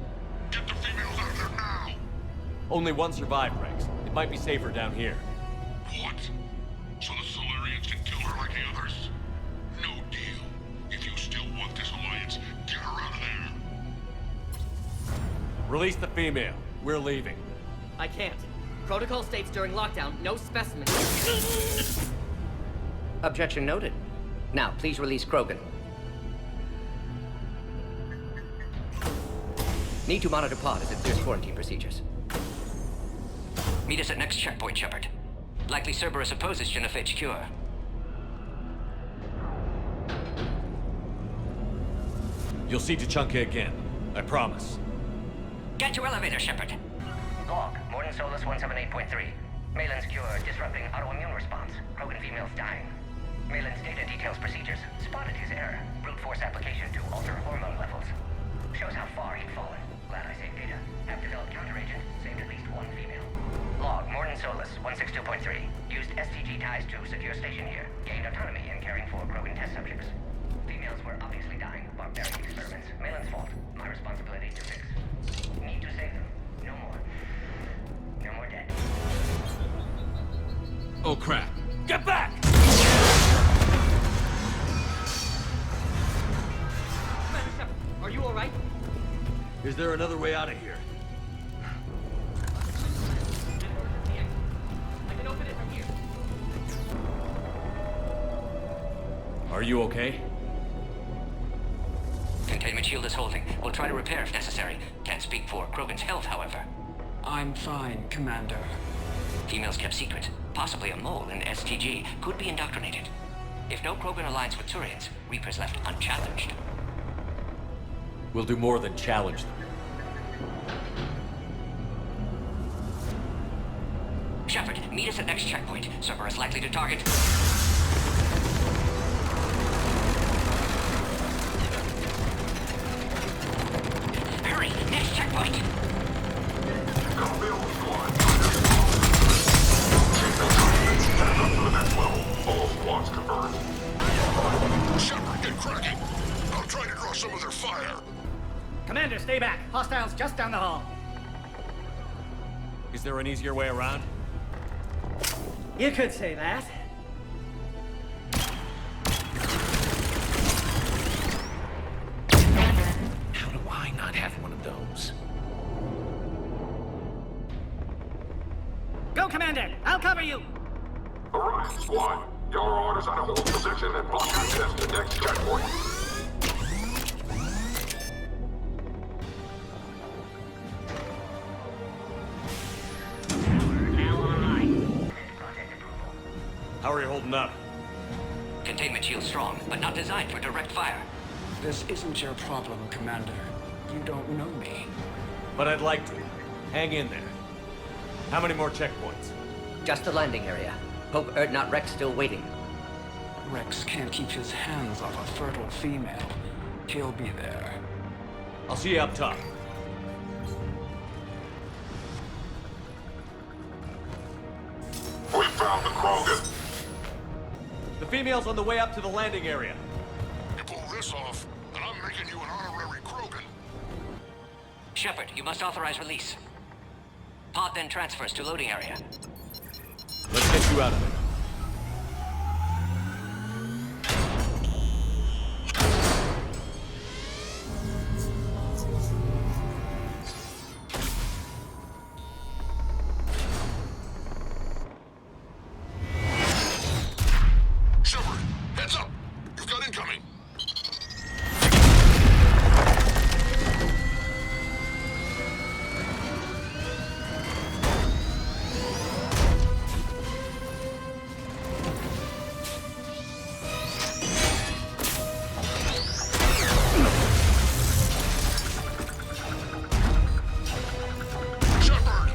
Get the females out of there now! Only one survived, Rex. It might be safer down here. What? So the Solarians can kill her like the others? No deal. If you still want this alliance, get her out of there. Release the female. We're leaving. I can't. Protocol states during lockdown, no specimens. Objection noted. Now, please release Krogan. Need to monitor pod as it clears quarantine procedures. Meet us at next checkpoint, Shepard. Likely Cerberus opposes genophage cure. You'll see Tuchanka again. I promise. Get to elevator, Shepard. Log, Morden Solus 178.3. Malin's cure disrupting autoimmune response. Krogan females dying. Malin's data details procedures. Spotted his error. Brute force application to alter hormone levels. Shows how far he'd fallen. Glad I saved data. Have developed counteragent. Saved at least one female. Log, Morden Solus 162.3. Used STG ties to secure station here. Gained autonomy in caring for Krogan test subjects. Females were obviously dying. Barbaric experiments. Malin's fault. My responsibility to fix. Need to save them. No more. No more dead. Oh crap. Get back! Are you alright? Is there another way out of here? I can open it from here. Are you okay? Containment shield is holding. We'll try to repair if necessary. Can't speak for Krogan's health, however. I'm fine, Commander. Females kept secret. Possibly a mole in STG. Could be indoctrinated. If no Krogan aligns with Turians, Reapers left unchallenged. We'll do more than challenge them. Shepard, meet us at next checkpoint. Server is likely to target... Hurry! Next checkpoint! Shepard, get cracking! I'll try to draw some of their fire. Commander, stay back. Hostiles just down the hall. Is there an easier way around? You could say that. How do I not have one of those? Go, Commander! I'll cover you! Alright, squad. Your orders are to hold position and block access to next checkpoint. How are you holding up? Containment shield strong, but not designed for direct fire. This isn't your problem, Commander. You don't know me. But I'd like to. Hang in there. How many more checkpoints? Just the landing area. Hope not Rex still waiting. Rex can't keep his hands off a fertile female. He'll be there. I'll see you up top. We found the Krogan. The female's on the way up to the landing area. You pull this off, and I'm making you an honorary Krogan. Shepard, you must authorize release. Pod then transfers to loading area. Let's get you out of there. Shepard, heads up! You've got incoming. Shepard,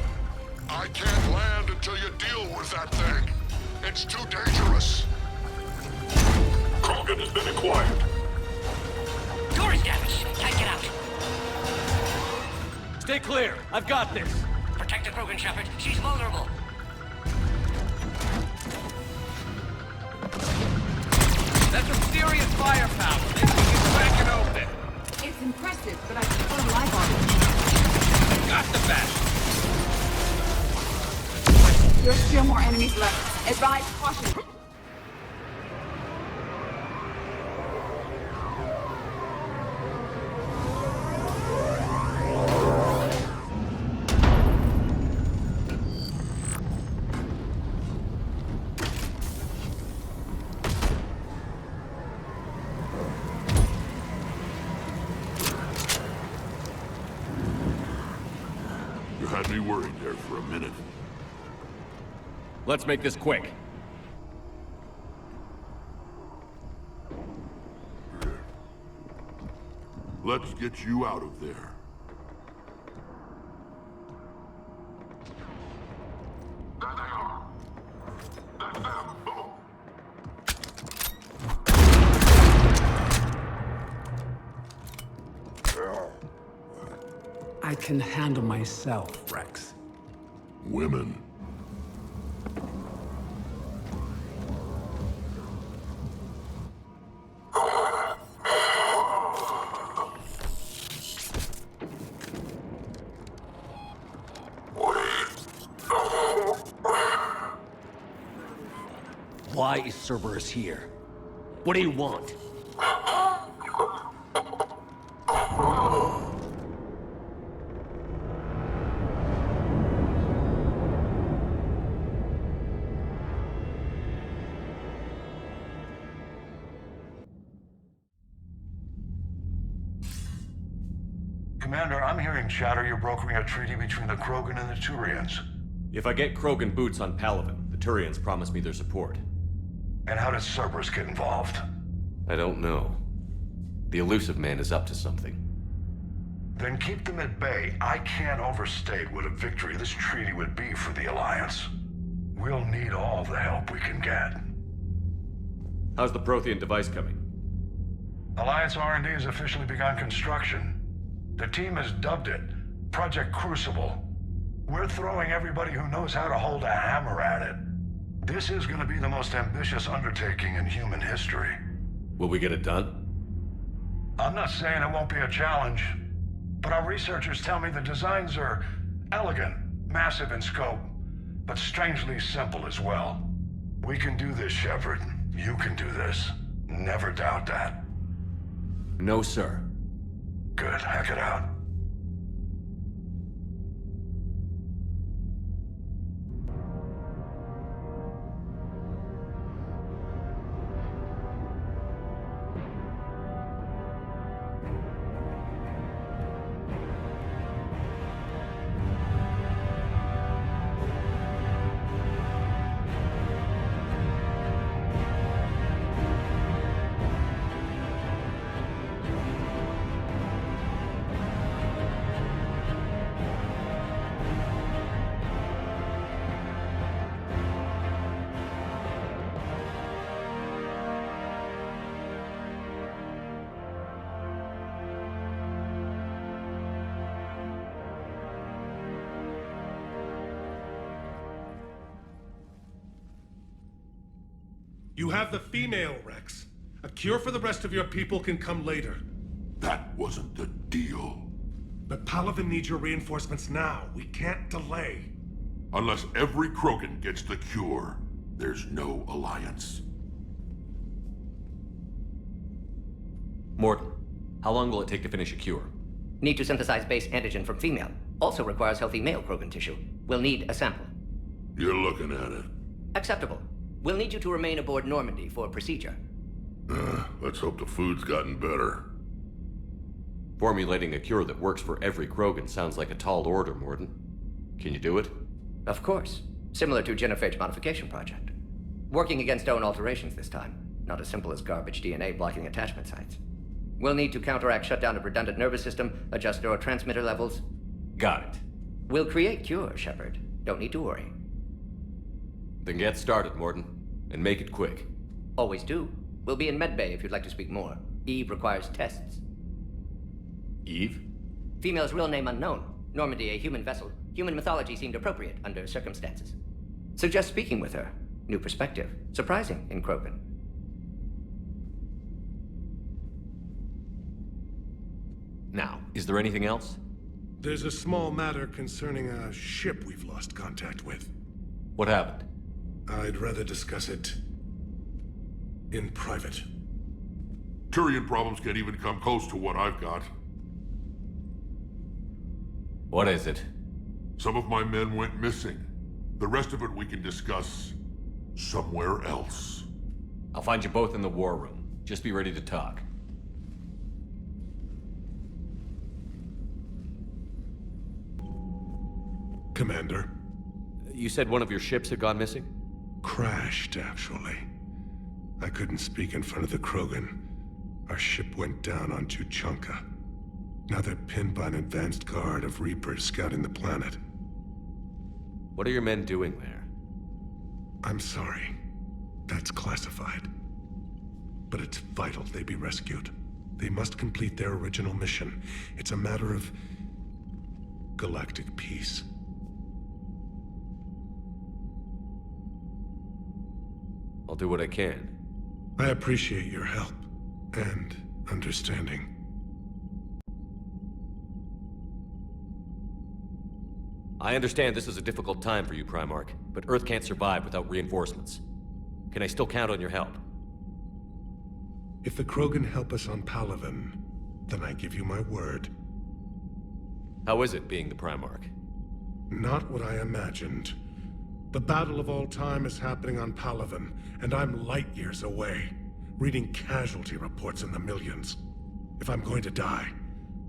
I can't land until you deal with that thing. It's too dangerous. Krogan has been acquired. Door is damaged. Can't get out. Stay clear. I've got this. Protect the Krogan, Shepard. She's vulnerable. That's some serious firepower. Maybe we can crack it open. It's impressive, but I prefer live on it. Got the best. There are still more enemies left. Advise caution. You had me worried there for a minute. Let's make this quick. Let's get you out of there. There they are. That's them. Boom. I can handle myself, Rex. Women. Why is Cerberus here? What do you want? Commander, I'm hearing chatter you're brokering a treaty between the Krogan and the Turians. If I get Krogan boots on Palaven, the Turians promise me their support. And how does Cerberus get involved? I don't know. The Elusive Man is up to something. Then keep them at bay. I can't overstate what a victory this treaty would be for the Alliance. We'll need all the help we can get. How's the Prothean device coming? Alliance R&D has officially begun construction. The team has dubbed it Project Crucible. We're throwing everybody who knows how to hold a hammer at it. This is going to be the most ambitious undertaking in human history. Will we get it done? I'm not saying it won't be a challenge, but our researchers tell me the designs are elegant, massive in scope, but strangely simple as well. We can do this, Shepard. You can do this. Never doubt that. No, sir. Good. Hack it out. You have the female, Rex. A cure for the rest of your people can come later. That wasn't the deal. But Palaven needs your reinforcements now. We can't delay. Unless every Krogan gets the cure, there's no alliance. Morton, how long will it take to finish a cure? Need to synthesize base antigen from female. Also requires healthy male Krogan tissue. We'll need a sample. You're looking at it. Acceptable. We'll need you to remain aboard Normandy for procedure. Let's hope the food's gotten better. Formulating a cure that works for every Krogan sounds like a tall order, Morton. Can you do it? Of course. Similar to Genophage modification project. Working against own alterations this time. Not as simple as garbage DNA blocking attachment sites. We'll need to counteract shutdown of redundant nervous system, adjust neurotransmitter levels. Got it. We'll create cure, Shepard. Don't need to worry. Then get started, Morton. And make it quick. Always do. We'll be in medbay if you'd like to speak more. Eve requires tests. Eve? Female's real name unknown. Normandy, a human vessel. Human mythology seemed appropriate under circumstances. Suggest speaking with her. New perspective. Surprising in Krogan. Now, is there anything else? There's a small matter concerning a ship we've lost contact with. What happened? I'd rather discuss it in private. Turian problems can't even come close to what I've got. What is it? Some of my men went missing. The rest of it we can discuss somewhere else. I'll find you both in the war room. Just be ready to talk. Commander. You said one of your ships had gone missing? Crashed, actually. I couldn't speak in front of the Krogan. Our ship went down on Tuchanka. Now they're pinned by an advanced guard of Reapers scouting the planet. What are your men doing there? I'm sorry. That's classified. But it's vital they be rescued. They must complete their original mission. It's a matter of galactic peace. I'll do what I can. I appreciate your help and understanding. I understand this is a difficult time for you, Primarch, but Earth can't survive without reinforcements. Can I still count on your help? If the Krogan help us on Palaven, then I give you my word. How is it being the Primarch? Not what I imagined. The battle of all time is happening on Palaven, and I'm light years away, reading casualty reports in the millions. If I'm going to die,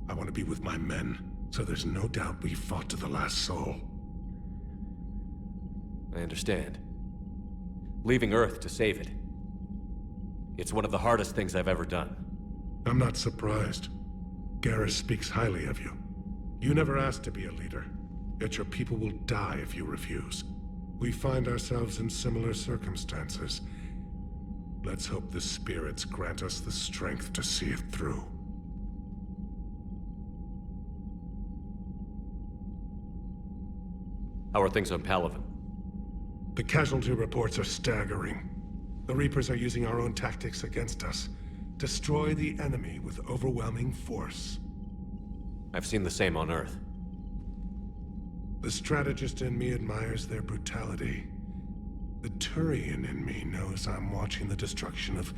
I want to be with my men, so there's no doubt we fought to the last soul. I understand. Leaving Earth to save it. It's one of the hardest things I've ever done. I'm not surprised. Garrus speaks highly of you. You never asked to be a leader, yet your people will die if you refuse. We find ourselves in similar circumstances. Let's hope the spirits grant us the strength to see it through. How are things on Palaven? The casualty reports are staggering. The Reapers are using our own tactics against us. Destroy the enemy with overwhelming force. I've seen the same on Earth. The strategist in me admires their brutality. The Turian in me knows I'm watching the destruction of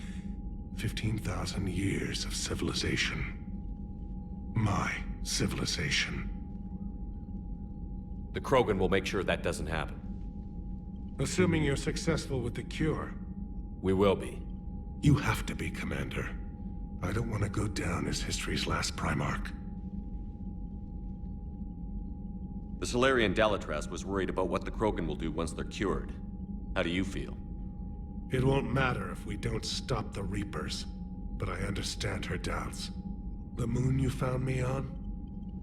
15,000 years of civilization. My civilization. The Krogan will make sure that doesn't happen. Assuming you're successful with the cure. We will be. You have to be, Commander. I don't want to go down as history's last Primarch. The Salarian Dalitras was worried about what the Krogan will do once they're cured. How do you feel? It won't matter if we don't stop the Reapers, but I understand her doubts. The moon you found me on?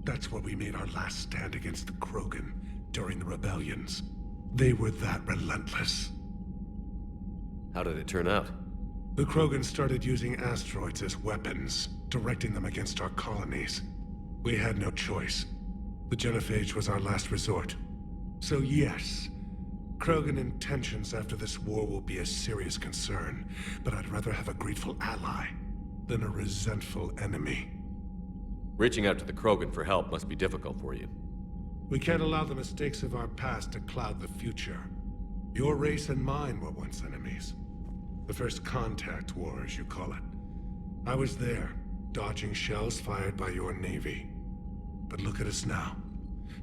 That's where we made our last stand against the Krogan during the rebellions. They were that relentless. How did it turn out? The Krogan started using asteroids as weapons, directing them against our colonies. We had no choice. The genophage was our last resort. So yes, Krogan intentions after this war will be a serious concern, but I'd rather have a grateful ally than a resentful enemy. Reaching out to the Krogan for help must be difficult for you. We can't allow the mistakes of our past to cloud the future. Your race and mine were once enemies. The first contact war, as you call it. I was there, dodging shells fired by your navy. But look at us now,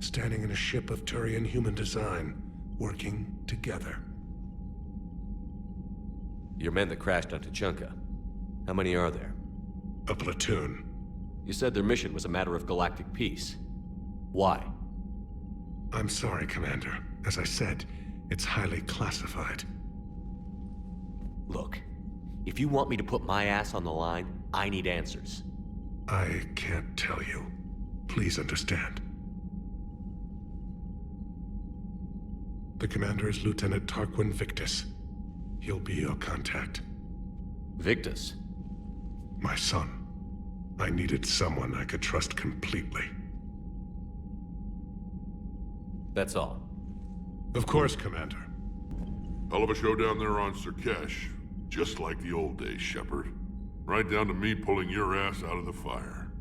standing in a ship of Turian human design, working together. Your men that crashed on Tuchanka. How many are there? A platoon. You said their mission was a matter of galactic peace. Why? I'm sorry, Commander. As I said, it's highly classified. Look, if you want me to put my ass on the line, I need answers. I can't tell you. Please understand. The commander is Lieutenant Tarquin Victus. He'll be your contact. Victus? My son. I needed someone I could trust completely. That's all. Of course, Commander. Hell of a show down there on Surkesh. Just like the old days, Shepard. Right down to me pulling your ass out of the fire.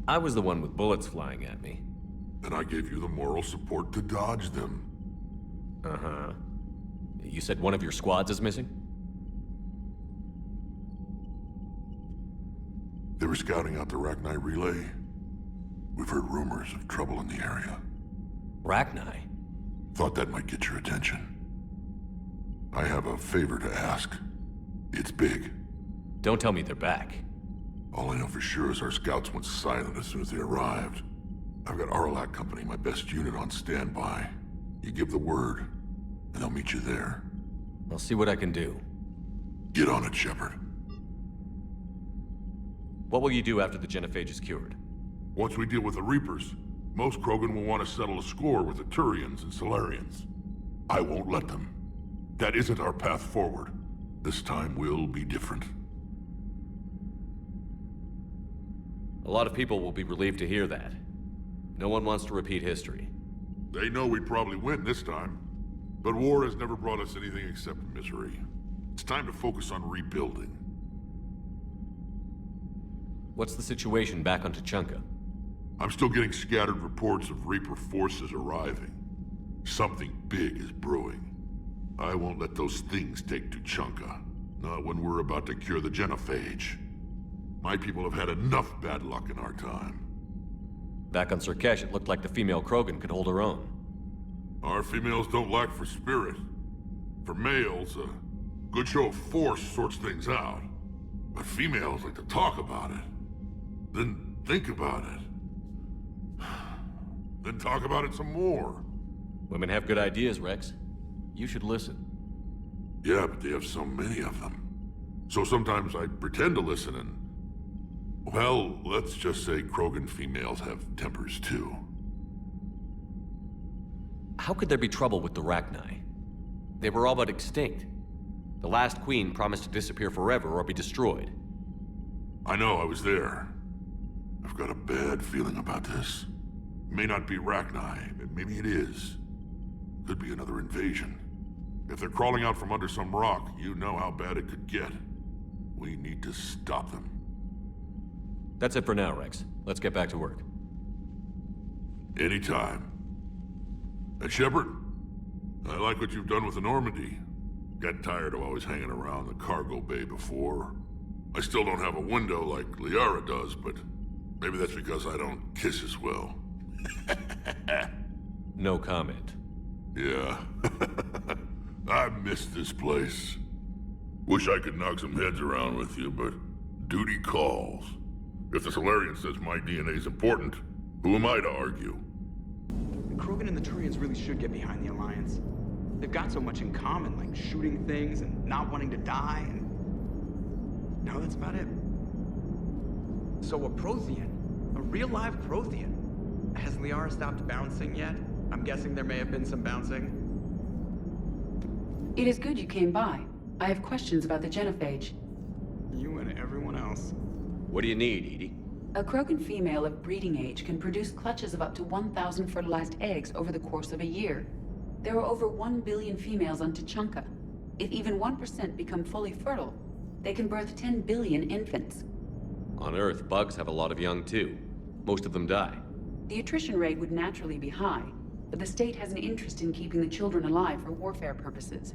I was the one with bullets flying at me. And I gave you the moral support to dodge them. Uh-huh. You said one of your squads is missing? They were scouting out the Rachni relay. We've heard rumors of trouble in the area. Rachni? Thought that might get your attention. I have a favor to ask. It's big. Don't tell me they're back. All I know for sure is our scouts went silent as soon as they arrived. I've got Arlac Company, my best unit, on standby. You give the word, and I'll meet you there. I'll see what I can do. Get on it, Shepard. What will you do after the genophage is cured? Once we deal with the Reapers, most Krogan will want to settle a score with the Turians and Solarians. I won't let them. That isn't our path forward. This time will be different. A lot of people will be relieved to hear that. No one wants to repeat history. They know we'd probably win this time. But war has never brought us anything except misery. It's time to focus on rebuilding. What's the situation back on Tuchanka? I'm still getting scattered reports of Reaper forces arriving. Something big is brewing. I won't let those things take Tuchanka. Not when we're about to cure the genophage. My people have had enough bad luck in our time. Back on Surkesh, it looked like the female Krogan could hold her own. Our females don't lack for spirit. For males, a good show of force sorts things out. But females like to talk about it. Then think about it. Then talk about it some more. Women have good ideas, Rex. You should listen. Yeah, but they have so many of them. So sometimes I pretend to listen and... Well, let's just say Krogan females have tempers too. How could there be trouble with the Rachni? They were all but extinct. The last queen promised to disappear forever or be destroyed. I know, I was there. I've got a bad feeling about this. May not be Rachni, but maybe it is. Could be another invasion. If they're crawling out from under some rock, you know how bad it could get. We need to stop them. That's it for now, Rex. Let's get back to work. Anytime. And Shepard, I like what you've done with the Normandy. Got tired of always hanging around the cargo bay before. I still don't have a window like Liara does, but maybe that's because I don't kiss as well. No comment. Yeah. I miss this place. Wish I could knock some heads around with you, but duty calls. If the Solarian says my DNA is important, who am I to argue? The Krogan and the Turians really should get behind the Alliance. They've got so much in common, like shooting things and not wanting to die, and... No, that's about it. So a Prothean, a real live Prothean. Has Liara stopped bouncing yet? I'm guessing there may have been some bouncing. It is good you came by. I have questions about the genophage. You and everyone else. What do you need, Edie? A Krogan female of breeding age can produce clutches of up to 1,000 fertilized eggs over the course of a year. There are over 1 billion females on Tuchanka. If even 1% become fully fertile, they can birth 10 billion infants. On Earth, bugs have a lot of young too. Most of them die. The attrition rate would naturally be high, but the state has an interest in keeping the children alive for warfare purposes.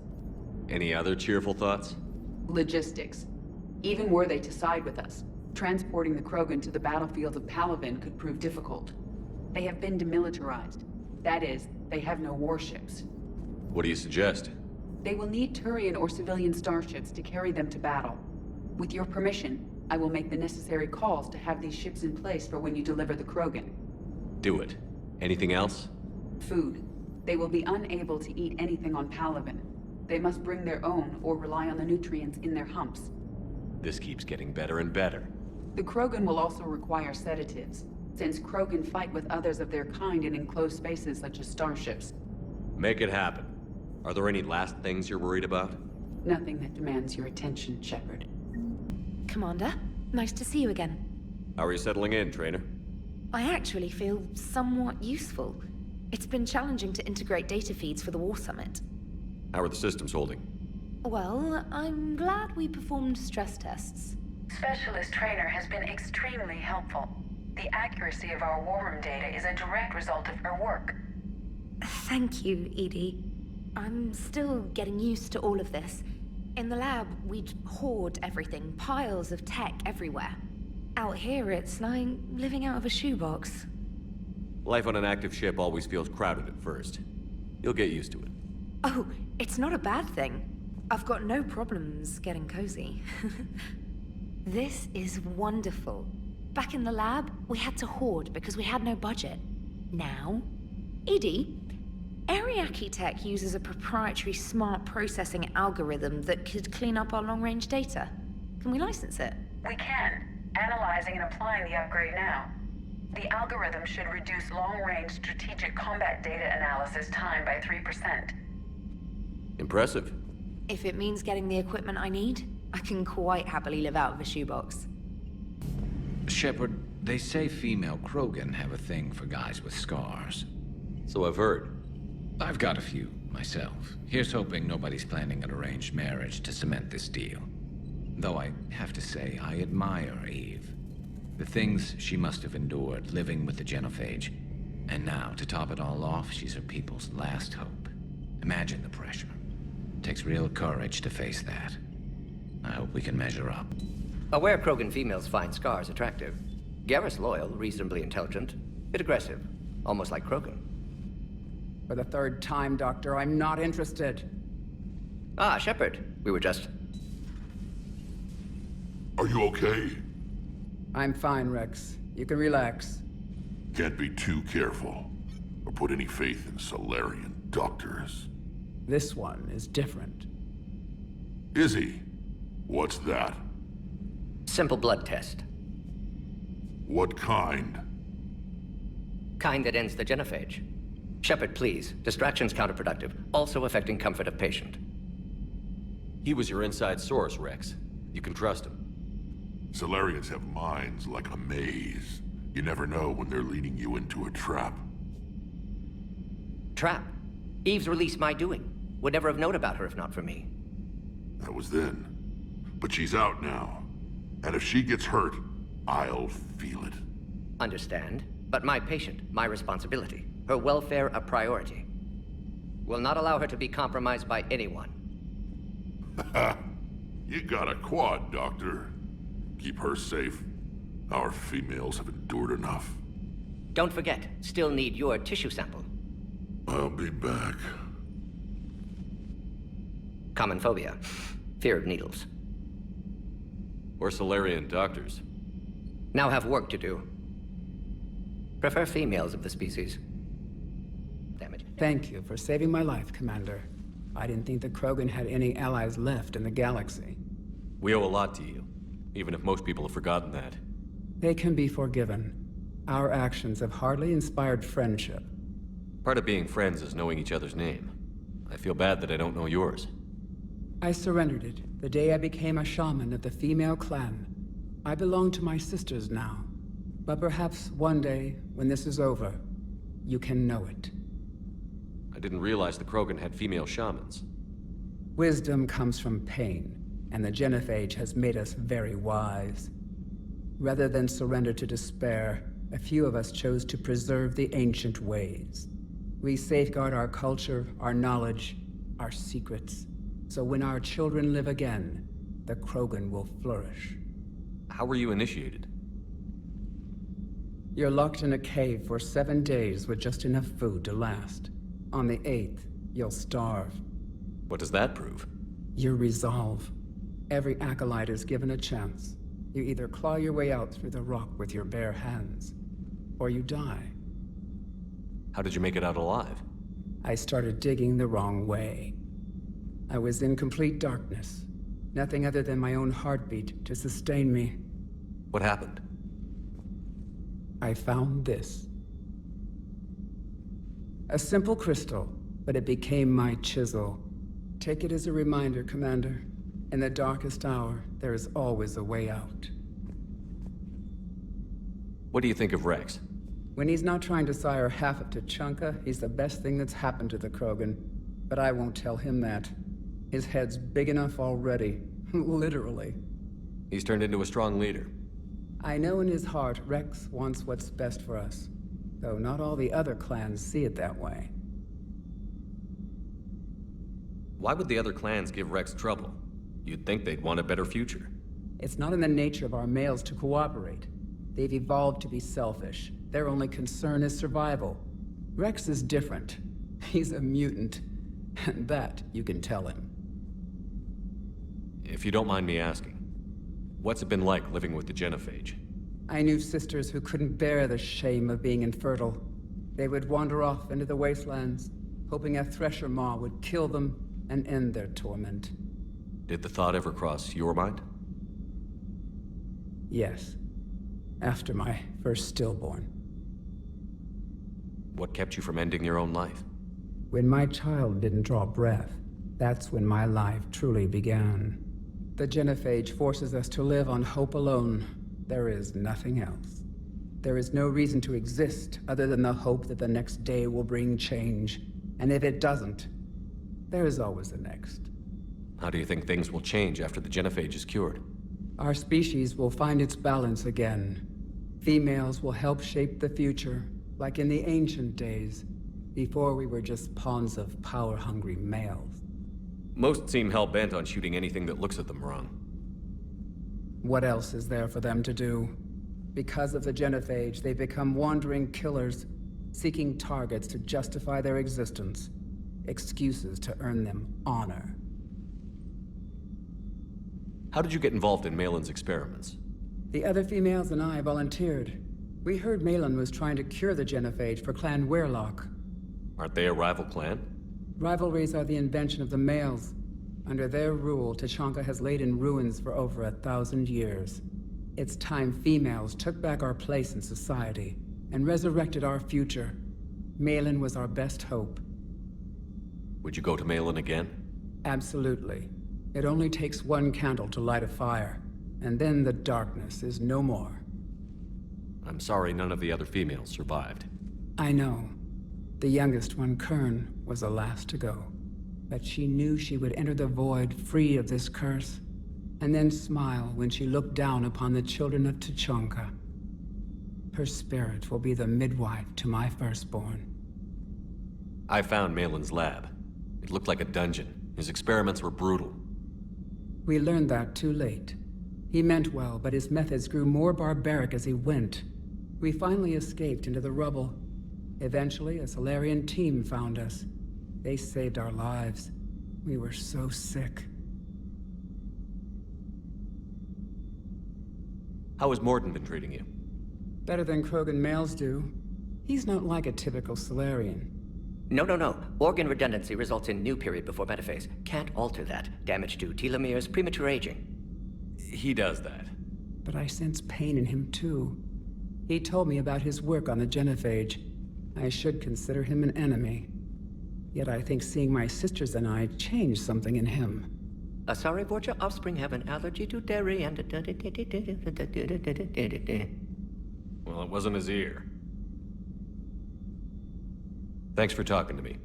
Any other cheerful thoughts? Logistics. Even were they to side with us, transporting the Krogan to the battlefields of Palaven could prove difficult. They have been demilitarized. That is, they have no warships. What do you suggest? They will need Turian or civilian starships to carry them to battle. With your permission, I will make the necessary calls to have these ships in place for when you deliver the Krogan. Do it. Anything else? Food. They will be unable to eat anything on Palaven. They must bring their own or rely on the nutrients in their humps. This keeps getting better and better. The Krogan will also require sedatives, since Krogan fight with others of their kind in enclosed spaces such as starships. Make it happen. Are there any last things you're worried about? Nothing that demands your attention, Shepard. Commander, nice to see you again. How are you settling in, Trainer? I actually feel somewhat useful. It's been challenging to integrate data feeds for the War Summit. How are the systems holding? Well, I'm glad we performed stress tests. Specialist Trainer has been extremely helpful. The accuracy of our war room data is a direct result of her work. Thank you, Edie. I'm still getting used to all of this. In the lab, we'd hoard everything, piles of tech everywhere. Out here, it's like living out of a shoebox. Life on an active ship always feels crowded at first. You'll get used to it. Oh, it's not a bad thing. I've got no problems getting cozy. This is wonderful. Back in the lab, we had to hoard because we had no budget. Now, Edie, Ariake Tech uses a proprietary smart processing algorithm that could clean up our long-range data. Can we license it? We can. Analyzing and applying the upgrade now. The algorithm should reduce long-range strategic combat data analysis time by 3%. Impressive. If it means getting the equipment I need, I can quite happily live out of a shoebox. Shepard, they say female Krogan have a thing for guys with scars. So I've heard. I've got a few, myself. Here's hoping nobody's planning an arranged marriage to cement this deal. Though I have to say, I admire Eve. The things she must have endured living with the genophage. And now, to top it all off, she's her people's last hope. Imagine the pressure. It takes real courage to face that. I hope we can measure up. Aware Krogan females find scars attractive. Garrus loyal, reasonably intelligent, bit aggressive, almost like Krogan. For the third time, Doctor, I'm not interested. Ah, Shepard. We were just... Are you okay? I'm fine, Rex. You can relax. Can't be too careful. or put any faith in Solarian doctors. This one is different. Is he? What's that? Simple blood test. What kind? Kind that ends the genophage. Shepard, please. Distraction's counterproductive, also affecting comfort of patient. He was your inside source, Rex. You can trust him. Solarians have minds like a maze. You never know when they're leading you into a trap. Trap? Eve's release my doing. Would never have known about her if not for me. That was then. But she's out now. And if she gets hurt, I'll feel it. Understand. But my patient, my responsibility. Her welfare a priority. Will not allow her to be compromised by anyone. You got a quad, Doctor. Keep her safe. Our females have endured enough. Don't forget, still need your tissue sample. I'll be back. Common phobia. Fear of needles. Or Solarian doctors. Now have work to do. Prefer females of the species. Damage. Thank you for saving my life, Commander. I didn't think the Krogan had any allies left in the galaxy. We owe a lot to you, even if most people have forgotten that. They can be forgiven. Our actions have hardly inspired friendship. Part of being friends is knowing each other's name. I feel bad that I don't know yours. I surrendered it the day I became a shaman of the female clan. I belong to my sisters now. But perhaps one day, when this is over, you can know it. I didn't realize the Krogan had female shamans. Wisdom comes from pain, and the genophage has made us very wise. Rather than surrender to despair, a few of us chose to preserve the ancient ways. We safeguard our culture, our knowledge, our secrets. So when our children live again, the Krogan will flourish. How were you initiated? You're locked in a cave for 7 days with just enough food to last. On the 8th, you'll starve. What does that prove? Your resolve. Every acolyte is given a chance. You either claw your way out through the rock with your bare hands, or you die. How did you make it out alive? I started digging the wrong way. I was in complete darkness. Nothing other than my own heartbeat to sustain me. What happened? I found this. A simple crystal, but it became my chisel. Take it as a reminder, Commander. In the darkest hour, there is always a way out. What do you think of Rex? When he's not trying to sire half of Tuchanka, he's the best thing that's happened to the Krogan. But I won't tell him that. His head's big enough already. Literally. He's turned into a strong leader. I know in his heart Rex wants what's best for us. Though not all the other clans see it that way. Why would the other clans give Rex trouble? You'd think they'd want a better future. It's not in the nature of our males to cooperate. They've evolved to be selfish. Their only concern is survival. Rex is different. He's a mutant. And that you can tell him. If you don't mind me asking, what's it been like living with the genophage? I knew sisters who couldn't bear the shame of being infertile. They would wander off into the wastelands, hoping a thresher maw would kill them and end their torment. Did the thought ever cross your mind? Yes. After my first stillborn. What kept you from ending your own life? When my child didn't draw breath, that's when my life truly began. The genophage forces us to live on hope alone. There is nothing else. There is no reason to exist other than the hope that the next day will bring change. And if it doesn't, there is always the next. How do you think things will change after the genophage is cured? Our species will find its balance again. Females will help shape the future, like in the ancient days, before we were just pawns of power-hungry males. Most seem hell-bent on shooting anything that looks at them wrong. What else is there for them to do? Because of the genophage, they become wandering killers, seeking targets to justify their existence, excuses to earn them honor. How did you get involved in Malin's experiments? The other females and I volunteered. We heard Malin was trying to cure the genophage for Clan Weirlock. Aren't they a rival clan? Rivalries are the invention of the males. Under their rule, Tuchanka has laid in ruins for over 1,000 years. It's time females took back our place in society and resurrected our future. Malin was our best hope. Would you go to Malin again? Absolutely. It only takes one candle to light a fire, and then the darkness is no more. I'm sorry none of the other females survived. I know. The youngest one, Kern, was the last to go. But she knew she would enter the void free of this curse, and then smile when she looked down upon the children of Tuchanka. Her spirit will be the midwife to my firstborn. I found Malin's lab. It looked like a dungeon. His experiments were brutal. We learned that too late. He meant well, but his methods grew more barbaric as he went. We finally escaped into the rubble. Eventually, a Solarian team found us. They saved our lives. We were so sick. How has Morden been treating you? Better than Krogan males do. He's not like a typical Solarian. No. Organ redundancy results in new period before metaphase. Can't alter that. Damage to telomeres, premature aging. He does that. But I sense pain in him too. He told me about his work on the genophage. I should consider him an enemy. Yet I think seeing my sisters and I changed something in him. Sorry, Vorcha offspring have an allergy to dairy and... Well, it wasn't his ear. Thanks for talking to me.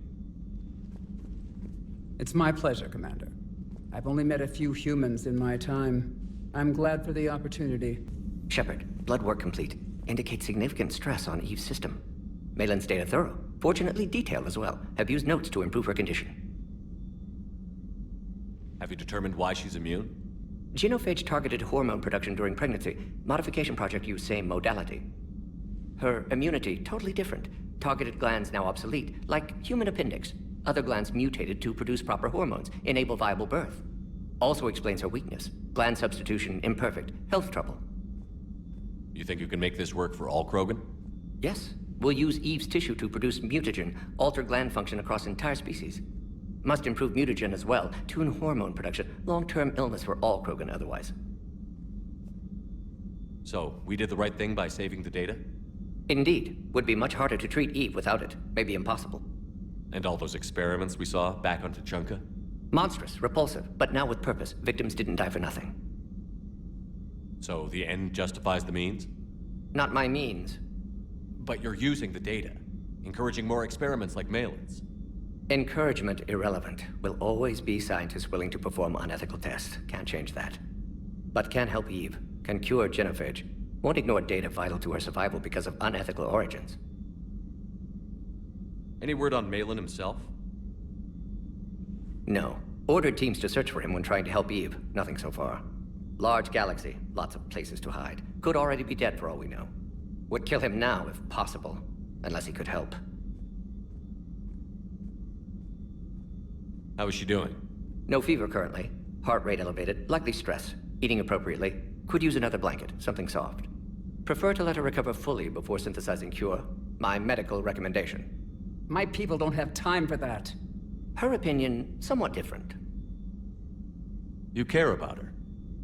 It's my pleasure, Commander. I've only met a few humans in my time. I'm glad for the opportunity. Shepard, blood work complete. Indicates significant stress on Eve's system. Malin's data thorough. Fortunately detailed as well. Have used notes to improve her condition. Have you determined why she's immune? Genophage targeted hormone production during pregnancy. Modification project used same modality. Her immunity totally different. Targeted glands now obsolete, like human appendix. Other glands mutated to produce proper hormones, enable viable birth. Also explains her weakness. Gland substitution imperfect. Health trouble. You think you can make this work for all Krogan? Yes. We'll use Eve's tissue to produce mutagen, alter gland function across entire species. Must improve mutagen as well, tune hormone production, long-term illness for all Krogan otherwise. So, we did the right thing by saving the data? Indeed. Would be much harder to treat Eve without it. Maybe impossible. And all those experiments we saw back on Tuchanka? Monstrous, repulsive, but now with purpose. Victims didn't die for nothing. So, the end justifies the means? Not my means. But you're using the data, encouraging more experiments like Malin's. Encouragement irrelevant. Will always be scientists willing to perform unethical tests. Can't change that. But can help Eve. Can cure genophage. Won't ignore data vital to her survival because of unethical origins. Any word on Malin himself? No. Ordered teams to search for him when trying to help Eve. Nothing so far. Large galaxy. Lots of places to hide. Could already be dead for all we know. Would kill him now if possible. Unless he could help. How is she doing? No fever currently. Heart rate elevated. Likely stress. Eating appropriately. Could use another blanket. Something soft. Prefer to let her recover fully before synthesizing cure. My medical recommendation. My people don't have time for that. Her opinion, somewhat different. You care about her?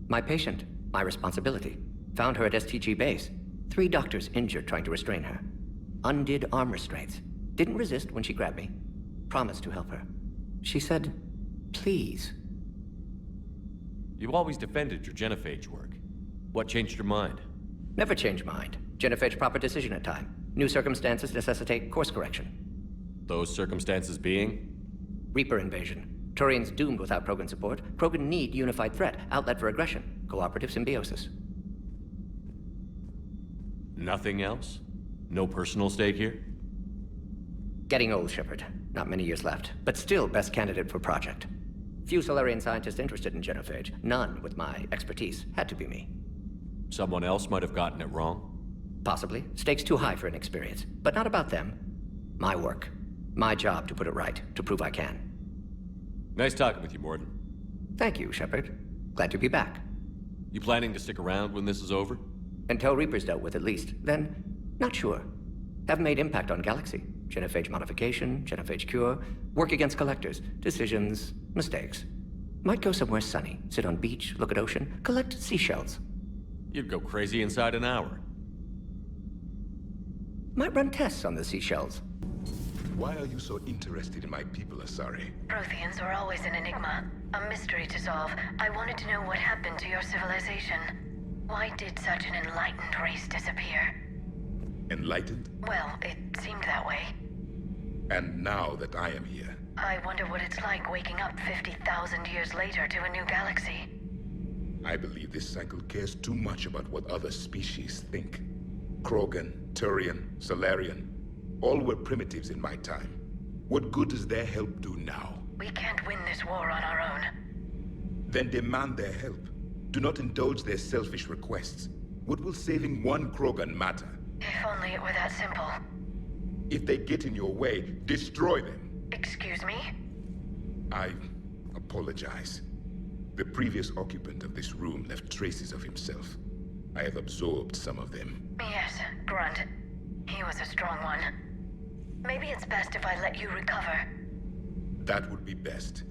My patient. My responsibility. Found her at STG base. 3 doctors injured trying to restrain her. Undid arm restraints. Didn't resist when she grabbed me. Promised to help her. She said, please. You always defended your genophage work. What changed your mind? Never change mind. Genophage proper decision at time. New circumstances necessitate course correction. Those circumstances being? Reaper invasion. Turians doomed without Krogan support. Krogan need unified threat. Outlet for aggression. Cooperative symbiosis. Nothing else? No personal stake here? Getting old, Shepard. Not many years left. But still best candidate for project. Few Solarian scientists interested in genophage. None with my expertise. Had to be me. Someone else might have gotten it wrong? Possibly. Stakes too high for inexperience. But not about them. My work. My job to put it right. To prove I can. Nice talking with you, Morden. Thank you, Shepard. Glad to be back. You planning to stick around when this is over? Until Reaper's dealt with, at least. Then, not sure. Haven't made impact on Galaxy. Genophage modification, genophage cure, work against collectors, decisions, mistakes. Might go somewhere sunny, sit on beach, look at ocean, collect seashells. You'd go crazy inside an hour. Might run tests on the seashells. Why are you so interested in my people, Asari? Protheans are always an enigma, a mystery to solve. I wanted to know what happened to your civilization. Why did such an enlightened race disappear? Enlightened? Well, it seemed that way. And now that I am here, I wonder what it's like waking up 50,000 years later to a new galaxy. I believe this cycle cares too much about what other species think. Krogan, Turian, Solarian, all were primitives in my time. What good does their help do now? We can't win this war on our own. Then demand their help. Do not indulge their selfish requests. What will saving one Krogan matter? If only it were that simple. If they get in your way, destroy them. Excuse me? I apologize. The previous occupant of this room left traces of himself. I have absorbed some of them. Yes, Grunt. He was a strong one. Maybe it's best if I let you recover. That would be best.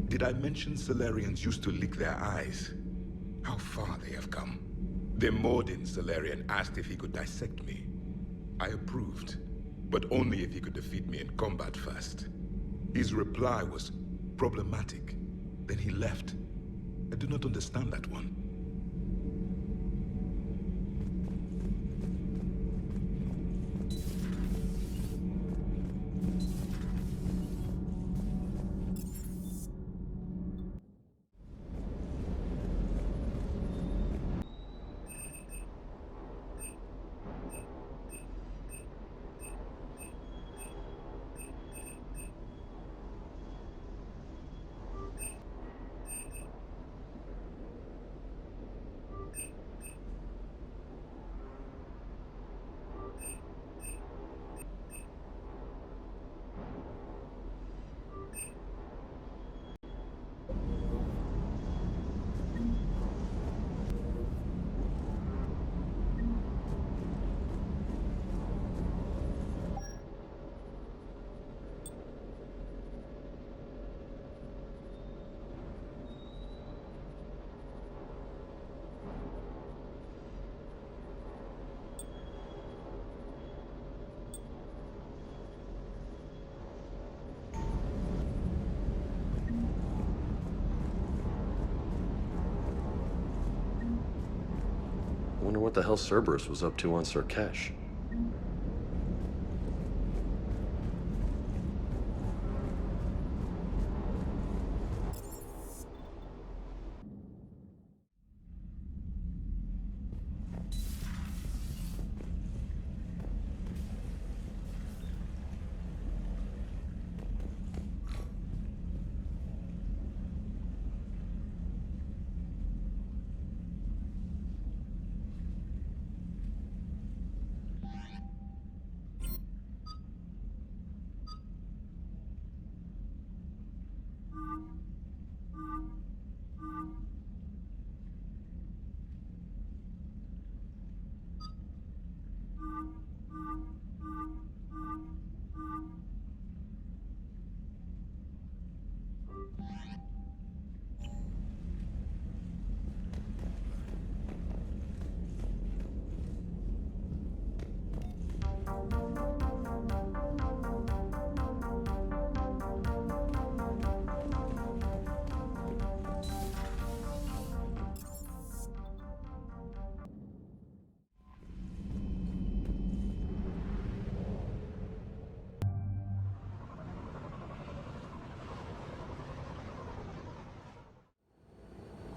Did I mention Solarians used to lick their eyes? How far they have come. The Mordin Solarian asked if he could dissect me. I approved, but only if he could defeat me in combat first. His reply was problematic. Then he left. I do not understand that one. I wonder what the hell Cerberus was up to on Surkesh.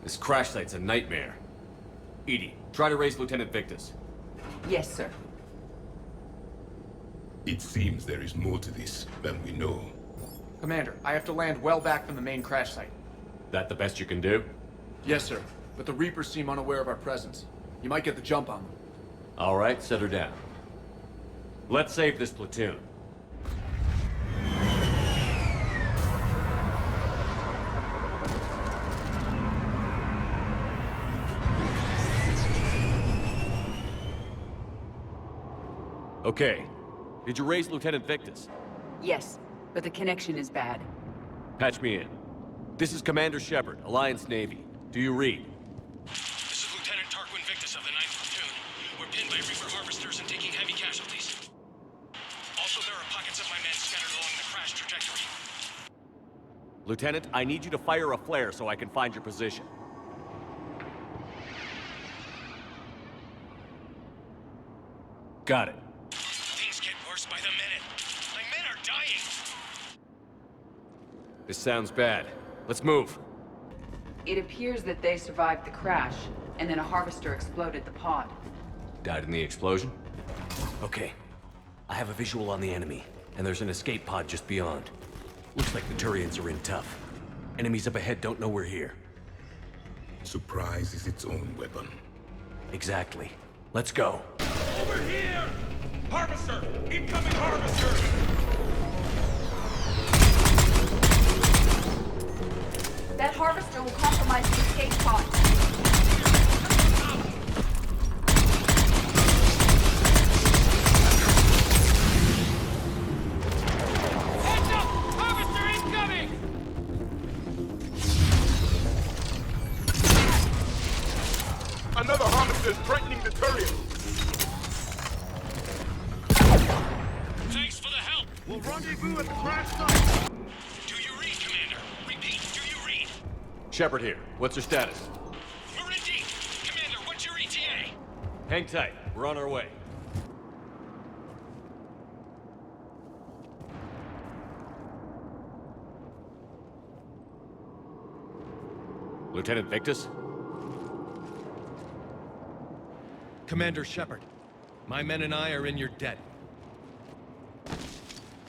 This crash site's a nightmare. Edie, try to raise Lieutenant Victus. Yes, sir. It seems there is more to this than we know. Commander, I have to land well back from the main crash site. That the best you can do? Yes, sir. But the Reapers seem unaware of our presence. You might get the jump on them. All right, set her down. Let's save this platoon. Okay, Did you raise Lieutenant Victus? Yes, but the connection is bad. Patch me in. This is Commander Shepard, Alliance Navy. Do you read? This is Lieutenant Tarquin Victus of the 9th Platoon. We're pinned by Reaper harvesters and taking heavy casualties. Also, there are pockets of my men scattered along the crash trajectory. Lieutenant, I need you to fire a flare so I can find your position. Got it. Things get worse by the minute. My men are dying. This sounds bad. Let's move. It appears that they survived the crash, and then a harvester exploded the pod. Died in the explosion? Okay. I have a visual on the enemy, and there's an escape pod just beyond. Looks like the Turians are in tough. Enemies up ahead don't know we're here. Surprise is its own weapon. Exactly. Let's go. Over here! Harvester! Incoming harvester! That harvester will compromise the escape pod. Heads up! Harvester incoming! Another harvester is threatening the Turians! Thanks for the help! We'll rendezvous at the crash site! Do you read, Commander? Repeat, do you read? Shepard here. What's your status? We're in deep! Commander, what's your ETA? Hang tight. We're on our way. Lieutenant Victus? Commander Shepard, my men and I are in your debt.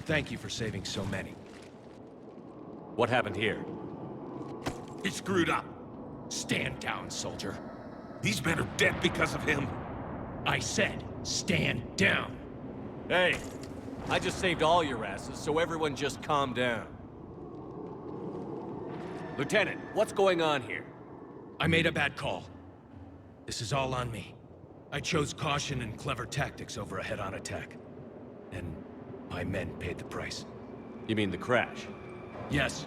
Thank you for saving so many. What happened here? He screwed up. Stand down, soldier. These men are dead because of him. I said, stand down. Hey, I just saved all your asses, so everyone just calm down. Lieutenant, what's going on here? I made a bad call. This is all on me. I chose caution and clever tactics over a head-on attack. And my men paid the price. You mean the crash? Yes.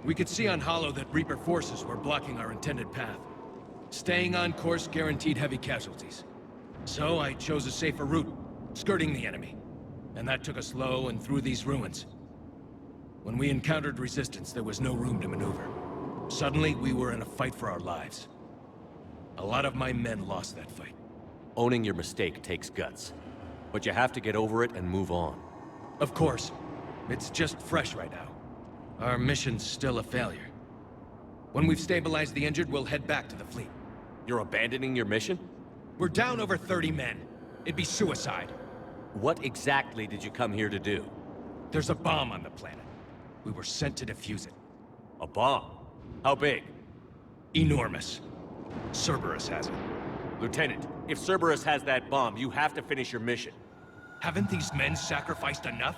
We could see on Hollow that Reaper forces were blocking our intended path. Staying on course guaranteed heavy casualties. So I chose a safer route, skirting the enemy. And that took us low and through these ruins. When we encountered resistance, there was no room to maneuver. Suddenly, we were in a fight for our lives. A lot of my men lost that fight. Owning your mistake takes guts. But you have to get over it and move on. Of course. It's just fresh right now. Our mission's still a failure. When we've stabilized the injured, we'll head back to the fleet. You're abandoning your mission? We're down over 30 men. It'd be suicide. What exactly did you come here to do? There's a bomb on the planet. We were sent to defuse it. A bomb? How big? Enormous. Cerberus has it. Lieutenant, if Cerberus has that bomb, you have to finish your mission. Haven't these men sacrificed enough?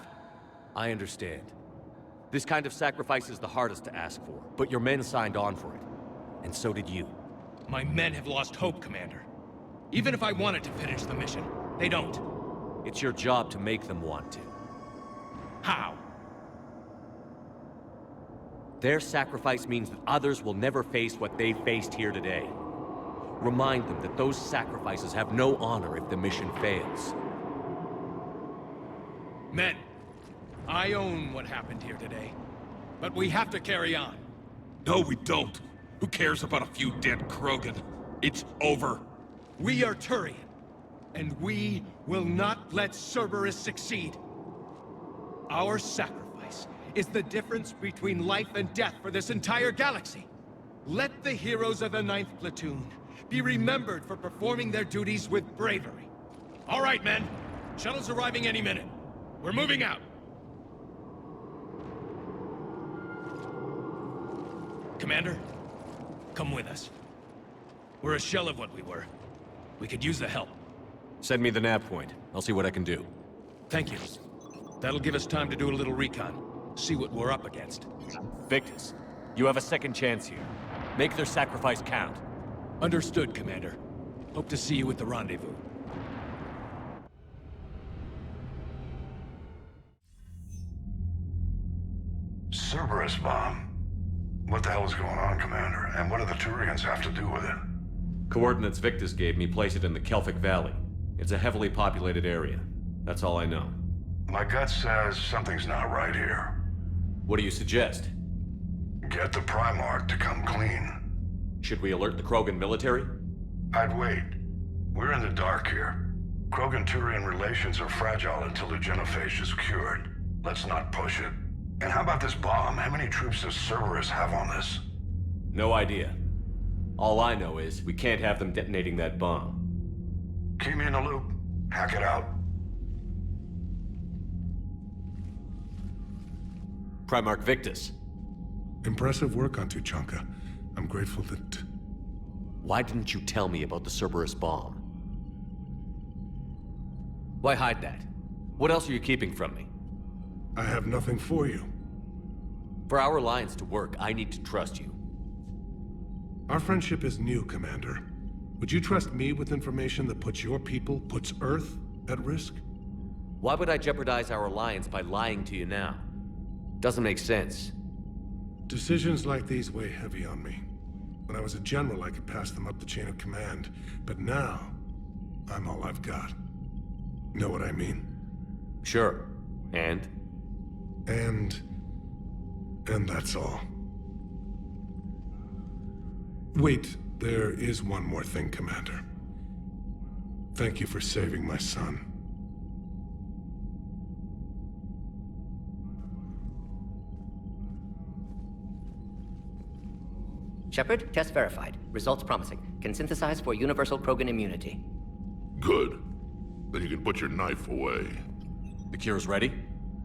I understand. This kind of sacrifice is the hardest to ask for, but your men signed on for it. And so did you. My men have lost hope, Commander. Even if I wanted to finish the mission, they don't. It's your job to make them want to. How? Their sacrifice means that others will never face what they faced here today. Remind them that those sacrifices have no honor if the mission fails. Men, I own what happened here today. But we have to carry on. No, we don't. Who cares about a few dead Krogan? It's over. We are Turian, and we will not let Cerberus succeed. Our sacrifice is the difference between life and death for this entire galaxy. Let the heroes of the 9th Platoon be remembered for performing their duties with bravery. All right, men. Shuttle's arriving any minute. We're moving out. Commander, come with us. We're a shell of what we were. We could use the help. Send me the nav point. I'll see what I can do. Thank you. That'll give us time to do a little recon. See what we're up against. Victus, you have a second chance here. Make their sacrifice count. Understood, Commander. Hope to see you at the rendezvous. Cerberus bomb. What the hell is going on, Commander? And what do the Turians have to do with it? Coordinates Victus gave me place it in the Kelphic Valley. It's a heavily populated area. That's all I know. My gut says something's not right here. What do you suggest? Get the Primarch to come clean. Should we alert the Krogan military? I'd wait. We're in the dark here. Krogan-Turian relations are fragile until the genophage is cured. Let's not push it. And how about this bomb? How many troops does Cerberus have on this? No idea. All I know is we can't have them detonating that bomb. Keep me in the loop. Hack it out. Primarch Victus. Impressive work on Tuchanka. I'm grateful that... Why didn't you tell me about the Cerberus bomb? Why hide that? What else are you keeping from me? I have nothing for you. For our alliance to work, I need to trust you. Our friendship is new, Commander. Would you trust me with information that puts your people, puts Earth, at risk? Why would I jeopardize our alliance by lying to you now? Doesn't make sense. Decisions like these weigh heavy on me. When I was a general, I could pass them up the chain of command. But now, I'm all I've got. Know what I mean? Sure. And? And that's all. Wait, there is one more thing, Commander. Thank you for saving my son. Shepard, test verified. Results promising. Can synthesize for universal Krogan immunity. Good. Then you can put your knife away. The cure's ready?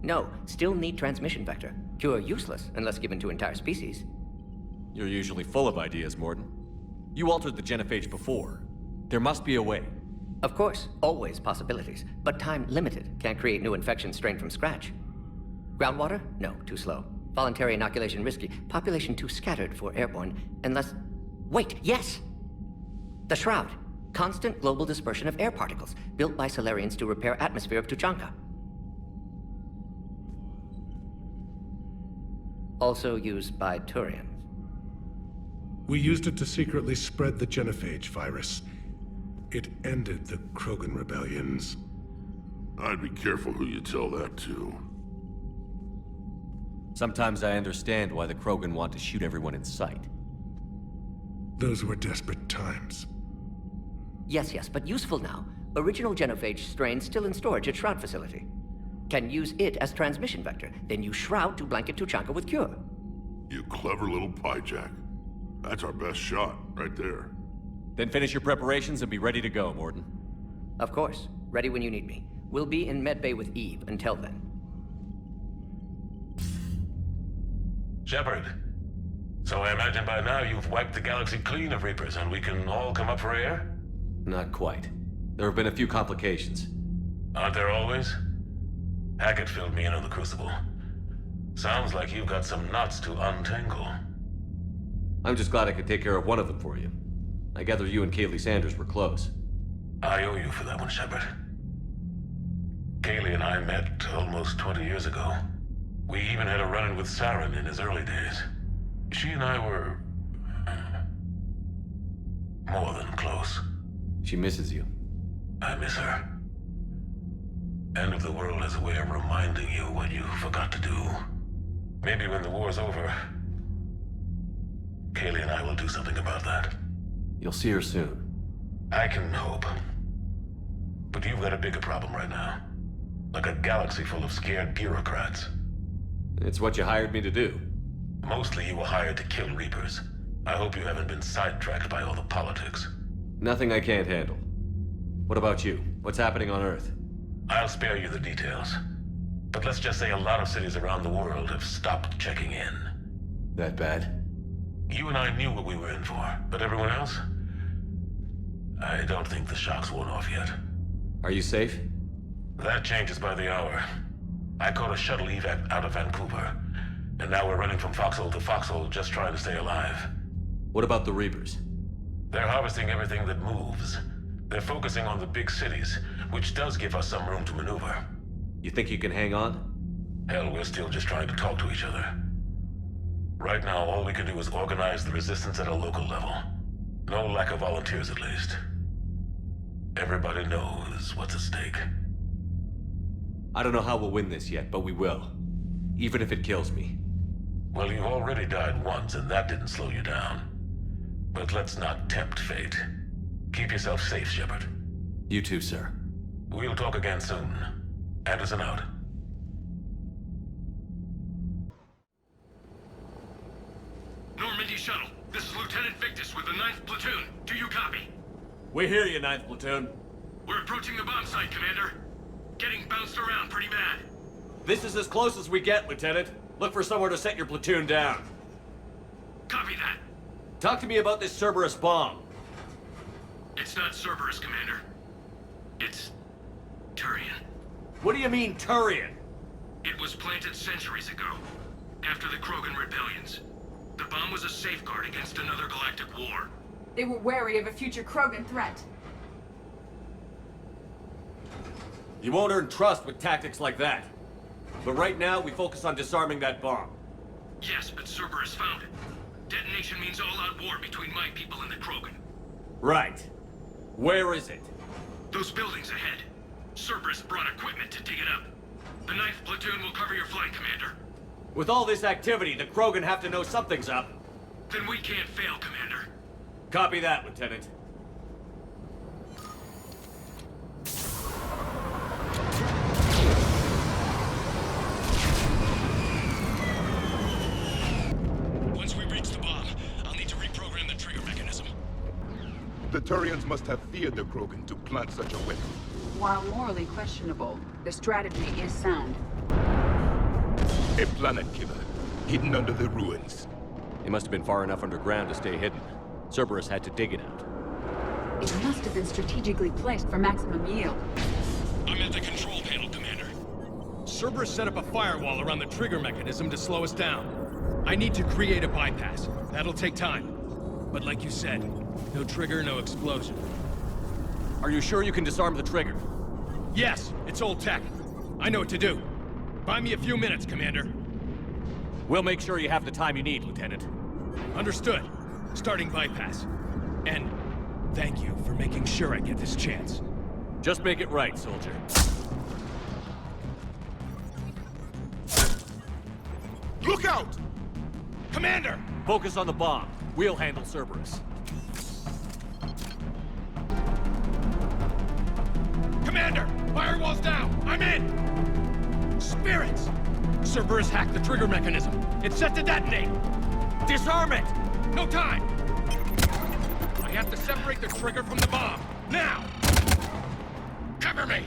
No, still need transmission vector. Cure useless unless given to entire species. You're usually full of ideas, Morden. You altered the genophage before. There must be a way. Of course, always possibilities, but time limited. Can't create new infection strain from scratch. Groundwater? No, too slow. Voluntary inoculation risky. Population too scattered for airborne, unless... Wait, yes! The Shroud. Constant global dispersion of air particles, built by Salarians to repair atmosphere of Tuchanka. Also used by Turians. We used it to secretly spread the genophage virus. It ended the Krogan rebellions. I'd be careful who you tell that to. Sometimes I understand why the Krogan want to shoot everyone in sight. Those were desperate times. Yes, but useful now. Original genophage strain still in storage at Shroud facility. Can use it as transmission vector, then use Shroud to blanket Tuchanka with cure. You clever little pyjack. That's our best shot, right there. Then finish your preparations and be ready to go, Morden. Of course. Ready when you need me. We'll be in medbay with Eve until then. Shepard. So I imagine by now you've wiped the galaxy clean of Reapers and we can all come up for air? Not quite. There have been a few complications. Aren't there always? Hackett filled me in on the Crucible. Sounds like you've got some knots to untangle. I'm just glad I could take care of one of them for you. I gather you and Kaylee Sanders were close. I owe you for that one, Shepard. Kaylee and I met almost 20 years ago. We even had a run-in with Saren in his early days. She and I were... more than close. She misses you. I miss her. End of the world has a way of reminding you what you forgot to do. Maybe when the war's over, Kaylee and I will do something about that. You'll see her soon. I can hope. But you've got a bigger problem right now. Like a galaxy full of scared bureaucrats. It's what you hired me to do. Mostly you were hired to kill Reapers. I hope you haven't been sidetracked by all the politics. Nothing I can't handle. What about you? What's happening on Earth? I'll spare you the details. But let's just say a lot of cities around the world have stopped checking in. That bad? You and I knew what we were in for, but everyone else? I don't think the shock's worn off yet. Are you safe? That changes by the hour. I caught a shuttle evac out of Vancouver, and now we're running from foxhole to foxhole just trying to stay alive. What about the Reapers? They're harvesting everything that moves. They're focusing on the big cities, which does give us some room to maneuver. You think you can hang on? Hell, we're still just trying to talk to each other. Right now, all we can do is organize the resistance at a local level. No lack of volunteers, at least. Everybody knows what's at stake. I don't know how we'll win this yet, but we will. Even if it kills me. Well, you've already died once, and that didn't slow you down. But let's not tempt fate. Keep yourself safe, Shepard. You too, sir. We'll talk again soon. Anderson out. Normandy Shuttle, this is Lieutenant Victus with the 9th Platoon. Do you copy? We hear you, 9th Platoon. We're approaching the bomb site, Commander. Getting bounced around pretty bad. This is as close as we get, Lieutenant. Look for somewhere to set your platoon down. Copy that. Talk to me about this Cerberus bomb. It's not Cerberus, Commander. It's Turian. What do you mean, Turian? It was planted centuries ago, after the Krogan rebellions. The bomb was a safeguard against another galactic war. They were wary of a future Krogan threat. You won't earn trust with tactics like that. But right now, we focus on disarming that bomb. Yes, but Cerberus found it. Detonation means all-out war between my people and the Krogan. Right. Where is it? Those buildings ahead. Cerberus brought equipment to dig it up. The 9th Platoon will cover your flank, Commander. With all this activity, the Krogan have to know something's up. Then we can't fail, Commander. Copy that, Lieutenant. Once we reach the bomb, I'll need to reprogram the trigger mechanism. The Turians must have feared the Krogan to plant such a weapon. While morally questionable, the strategy is sound. A planet killer, hidden under the ruins. It must have been far enough underground to stay hidden. Cerberus had to dig it out. It must have been strategically placed for maximum yield. I'm at the control panel, Commander. Cerberus set up a firewall around the trigger mechanism to slow us down. I need to create a bypass. That'll take time. But like you said, no trigger, no explosion. Are you sure you can disarm the trigger? Yes, it's old tech. I know what to do. Buy me a few minutes, Commander. We'll make sure you have the time you need, Lieutenant. Understood. Starting bypass. And thank you for making sure I get this chance. Just make it right, soldier. Look out! Commander! Focus on the bomb. We'll handle Cerberus. Commander! Firewall's down! I'm in! Spirits! Cerberus hacked the trigger mechanism. It's set to detonate! Disarm it! No time! I have to separate the trigger from the bomb. Now! Cover me!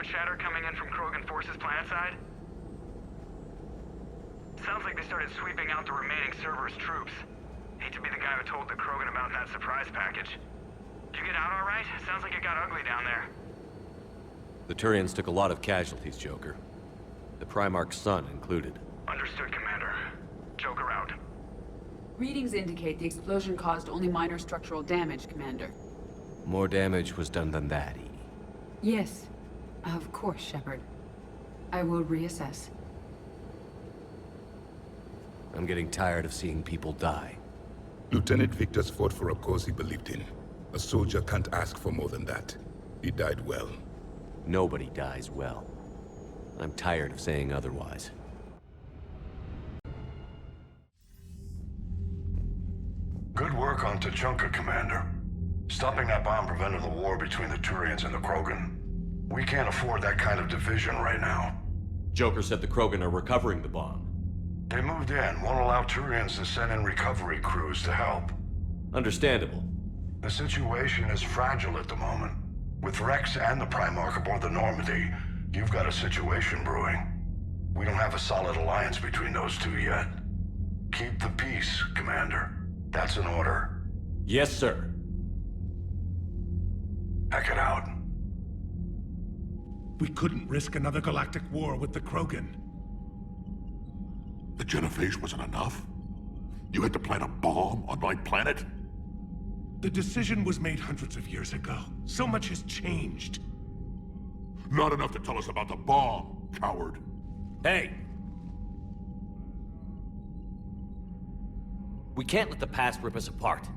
chatter coming in from Krogan forces planetside? Sounds like they started sweeping out the remaining Cerberus troops. Hate to be the guy who told the Krogan about that surprise package. Did you get out all right? Sounds like it got ugly down there. The Turians took a lot of casualties, Joker. The Primarch's son included. Understood, Commander. Joker out. Readings indicate the explosion caused only minor structural damage, Commander. More damage was done than that, Edie. Yes, of course, Shepard. I will reassess. I'm getting tired of seeing people die. Lieutenant Victor's fought for a cause he believed in. A soldier can't ask for more than that. He died well. Nobody dies well. I'm tired of saying otherwise. Good work on Tuchanka, Commander. Stopping that bomb prevented the war between the Turians and the Krogan. We can't afford that kind of division right now. Joker said the Krogan are recovering the bomb. They moved in, won't allow Turians to send in recovery crews to help. Understandable. The situation is fragile at the moment. With Rex and the Primarch aboard the Normandy, you've got a situation brewing. We don't have a solid alliance between those two yet. Keep the peace, Commander. That's an order. Yes, sir. Heck it out. We couldn't risk another galactic war with the Krogan. The genophage wasn't enough? You had to plant a bomb on my planet? The decision was made hundreds of years ago. So much has changed. Not enough to tell us about the bomb, coward. Hey! We can't let the past rip us apart.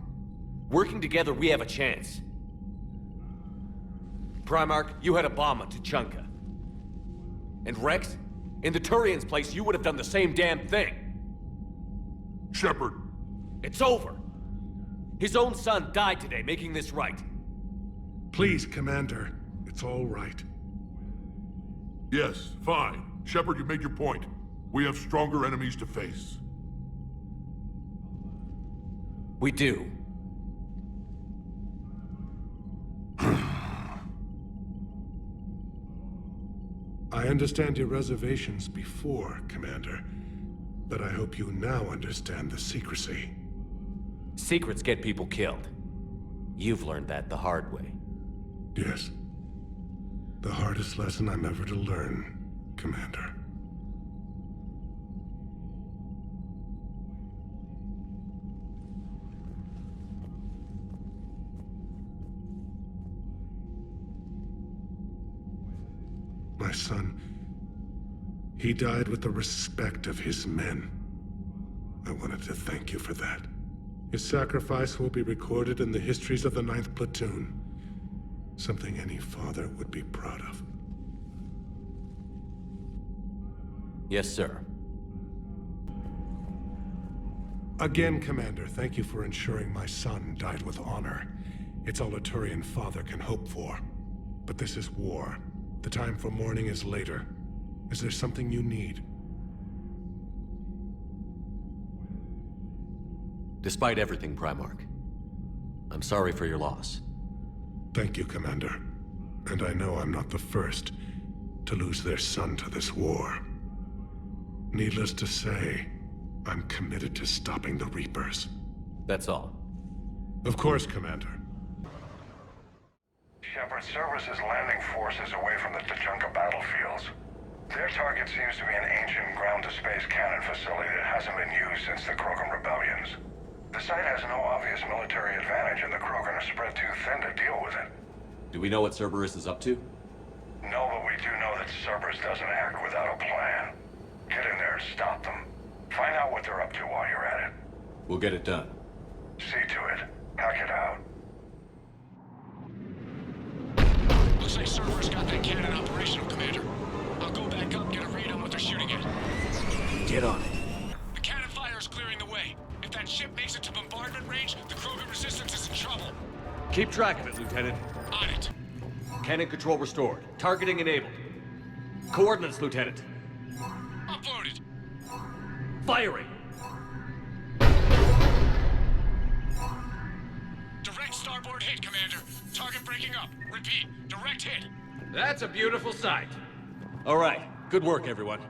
Working together, we have a chance. Primarch, you had a bomb on Tuchanka. And Rex, in the Turians' place, you would have done the same damn thing. Shepard! It's over! His own son died today, making this right. Please, Commander. It's all right. Yes, fine. Shepard, you made your point. We have stronger enemies to face. We do. I understand your reservations before, Commander. But I hope you now understand the secrecy. Secrets get people killed. You've learned that the hard way. Yes. The hardest lesson I'm ever to learn, Commander. My son, he died with the respect of his men. I wanted to thank you for that. His sacrifice will be recorded in the histories of the 9th Platoon. Something any father would be proud of. Yes, sir. Again, Commander, thank you for ensuring my son died with honor. It's all a Turian father can hope for. But this is war. The time for mourning is later. Is there something you need? Despite everything, Primarch, I'm sorry for your loss. Thank you, Commander. And I know I'm not the first to lose their son to this war. Needless to say, I'm committed to stopping the Reapers. That's all. Of course, Commander. Shepard, Cerberus is landing forces away from the Tuchanka battlefields. Their target seems to be an ancient ground-to-space cannon facility that hasn't been used since the Krogan rebellions. The site has no obvious military advantage, and the Krogan are spread too thin to deal with it. Do we know what Cerberus is up to? No, but we do know that Cerberus doesn't act without a plan. Get in there and stop them. Find out what they're up to while you're at it. We'll get it done. See to it. Hack it out. Looks like Cerberus got that cannon operational, Commander. I'll go back up, get a read on what they're shooting at. Get on it. The cannon fire is clearing the way. If that ship makes it to bombardment range, the Krogan resistance is in trouble. Keep track of it, Lieutenant. On it. Cannon control restored. Targeting enabled. Coordinates, Lieutenant. Uploaded. Firing! Direct starboard hit, Commander. Target breaking up. Repeat, direct hit. That's a beautiful sight. All right. Good work, everyone.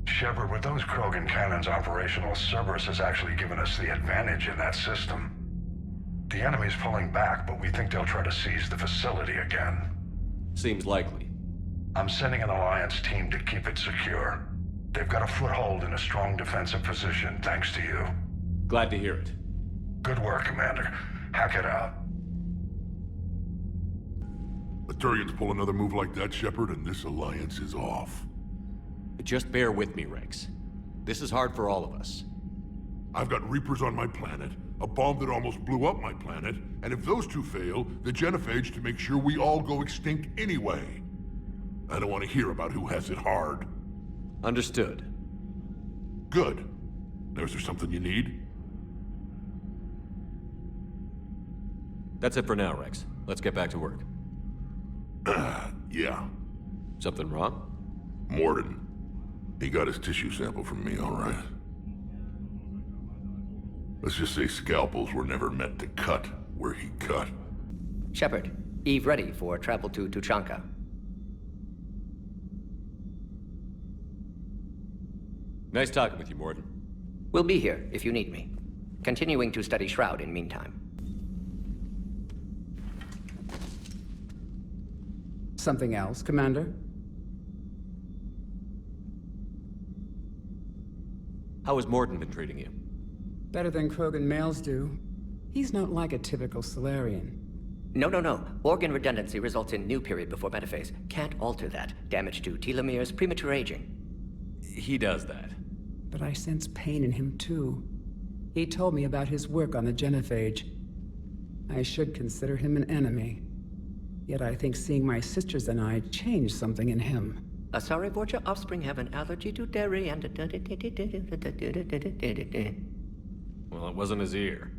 Shepard, with those Krogan cannons operational, Cerberus has actually given us the advantage in that system. The enemy's pulling back, but we think they'll try to seize the facility again. Seems likely. I'm sending an Alliance team to keep it secure. They've got a foothold in a strong defensive position, thanks to you. Glad to hear it. Good work, Commander. Hack it out. The Turians pull another move like that, Shepard, and this alliance is off. Just bear with me, Rex. This is hard for all of us. I've got Reapers on my planet, a bomb that almost blew up my planet, and if those two fail, the genophage to make sure we all go extinct anyway. I don't want to hear about who has it hard. Understood. Good. Now, is there something you need? That's it for now, Rex. Let's get back to work. Yeah. Something wrong? Morden. He got his tissue sample from me, all right. Let's just say scalpels were never meant to cut where he cut. Shepard, Eve ready for travel to Tuchanka. Nice talking with you, Morden. We'll be here if you need me. Continuing to study Shroud in meantime. Something else, Commander? How has Morden been treating you? Better than Krogan males do. He's not like a typical Solarian. No. Organ redundancy results in new period before metaphase. Can't alter that. Damage to telomeres, premature aging. He does that. But I sense pain in him, too. He told me about his work on the genophage. I should consider him an enemy. Yet I think seeing my sisters and I changed something in him. Asari Borgia offspring have an allergy to dairy and... Well, it wasn't his ear.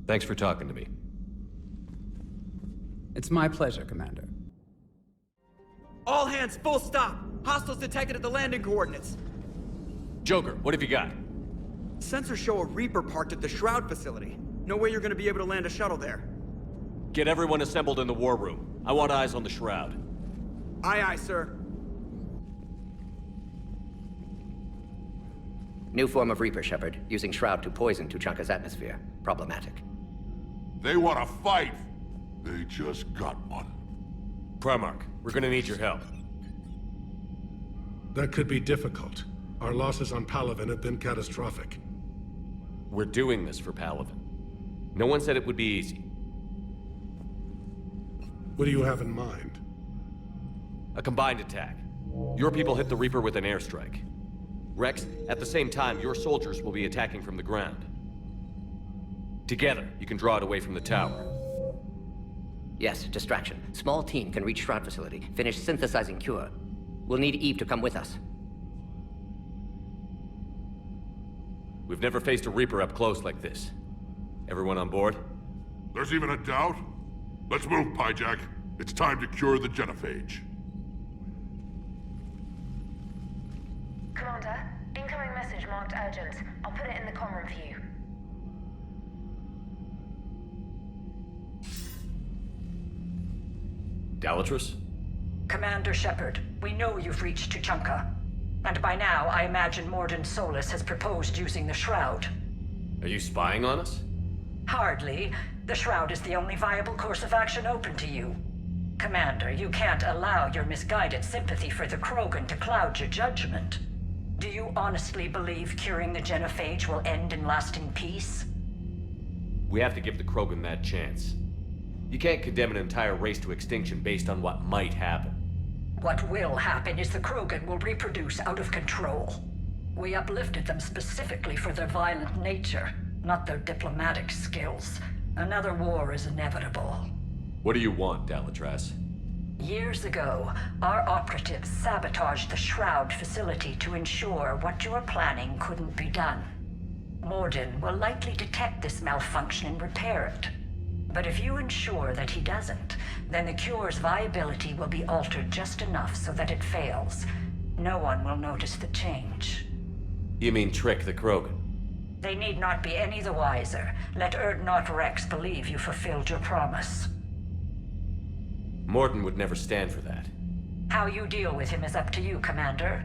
Thanks for talking to me. It's my pleasure, Commander. All hands, full stop! Hostiles detected at the landing coordinates. Joker, what have you got? Sensors show a Reaper parked at the Shroud facility. No way you're gonna be able to land a shuttle there. Get everyone assembled in the war room. I want eyes on the Shroud. Aye, aye, sir. New form of Reaper, Shepard, using Shroud to poison Tuchanka's atmosphere. Problematic. They want to fight! They just got one. Primarch, we're gonna need your help. That could be difficult. Our losses on Palaven have been catastrophic. We're doing this for Palaven. No one said it would be easy. What do you have in mind? A combined attack. Your people hit the Reaper with an airstrike. Rex, at the same time, your soldiers will be attacking from the ground. Together, you can draw it away from the tower. Yes, distraction. Small team can reach Shroud facility, finish synthesizing cure. We'll need Eve to come with us. We've never faced a Reaper up close like this. Everyone on board? There's even a doubt? Let's move, Pyjack. It's time to cure the genophage. Commander, incoming message marked urgent. I'll put it in the comm room for you. Dalatrus? Commander Shepard, we know you've reached Tuchanka. And by now, I imagine Morden Solus has proposed using the Shroud. Are you spying on us? Hardly. The Shroud is the only viable course of action open to you. Commander, you can't allow your misguided sympathy for the Krogan to cloud your judgment. Do you honestly believe curing the genophage will end in lasting peace? We have to give the Krogan that chance. You can't condemn an entire race to extinction based on what might happen. What will happen is the Krogan will reproduce out of control. We uplifted them specifically for their violent nature, not their diplomatic skills. Another war is inevitable. What do you want, Dalatrus? Years ago, our operatives sabotaged the Shroud facility to ensure what you were planning couldn't be done. Morden will likely detect this malfunction and repair it. But if you ensure that he doesn't, then the cure's viability will be altered just enough so that it fails. No one will notice the change. You mean trick the Krogan? They need not be any the wiser. Let Urdnot Rex believe you fulfilled your promise. Morden would never stand for that. How you deal with him is up to you, Commander.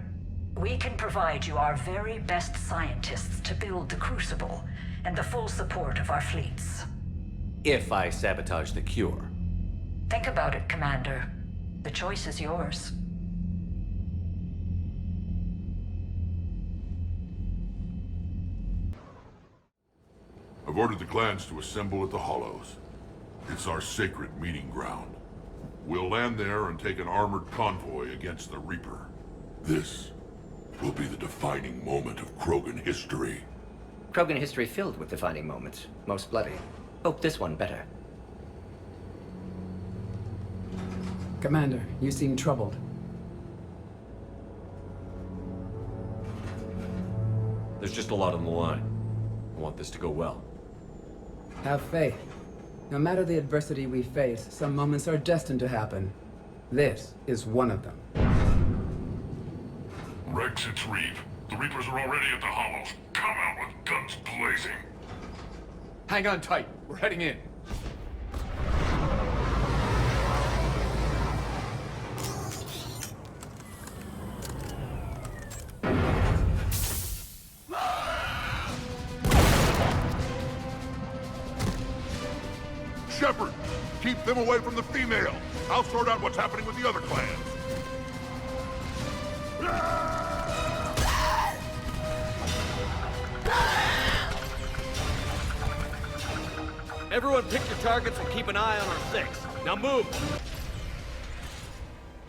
We can provide you our very best scientists to build the Crucible, and the full support of our fleets. If I sabotage the cure. Think about it, Commander. The choice is yours. I've ordered the clans to assemble at the Hollows. It's our sacred meeting ground. We'll land there and take an armored convoy against the Reaper. This will be the defining moment of Krogan history. Krogan history filled with defining moments. Most bloody. Hope this one better. Commander, you seem troubled. There's just a lot on the line. I want this to go well. Have faith. No matter the adversity we face, some moments are destined to happen. This is one of them. Rex, it's Reeve. The Reapers are already at the Hollows. Come out with guns blazing. Hang on tight. We're heading in. Shepard, keep them away from the female. I'll sort out what's happening with the other clans. Everyone pick your targets and keep an eye on our six. Now move!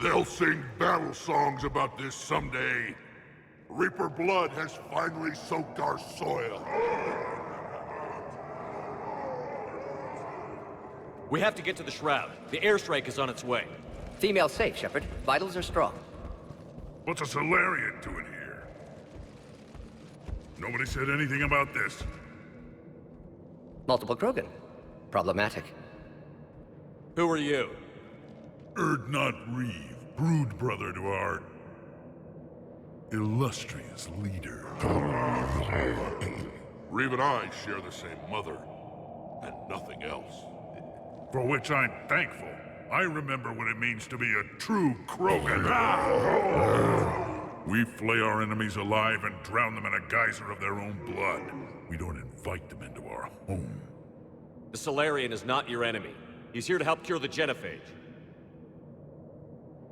They'll sing battle songs about this someday. Reaper blood has finally soaked our soil. We have to get to the Shroud. The airstrike is on its way. Female safe, Shepard. Vitals are strong. What's a Solarian doing here? Nobody said anything about this. Multiple Krogan. Problematic. Who are you? Not Reeve, brood brother to our illustrious leader. Reeve and I share the same mother, and nothing else. For which I'm thankful. I remember what it means to be a true Krogan. We flay our enemies alive and drown them in a geyser of their own blood. We don't invite them into our home. The Solarian is not your enemy. He's here to help cure the genophage.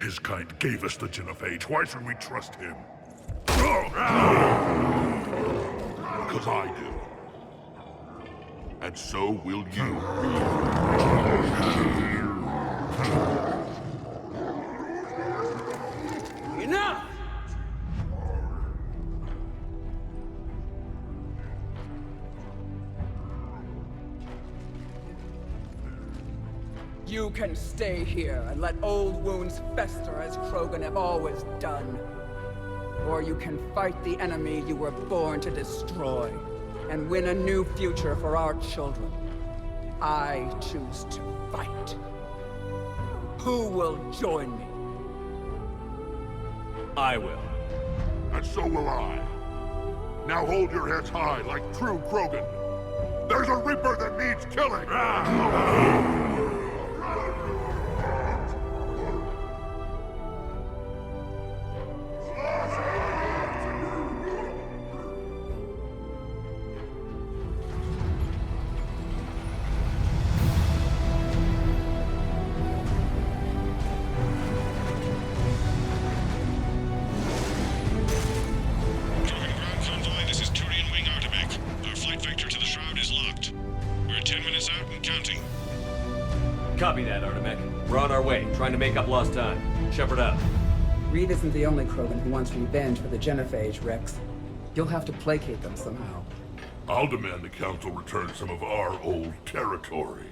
His kind gave us the genophage. Why should we trust him? Because I do. And so will you. Enough! You can stay here and let old wounds fester as Krogan have always done. Or you can fight the enemy you were born to destroy, and win a new future for our children. I choose to fight. Who will join me? I will. And so will I. Now hold your heads high like true Krogan. There's a Reaper that needs killing! Copy that, Artemek. We're on our way, trying to make up lost time. Shepard out. Reed isn't the only Krogan who wants revenge for the genophage, Rex. You'll have to placate them somehow. I'll demand the Council return some of our old territory.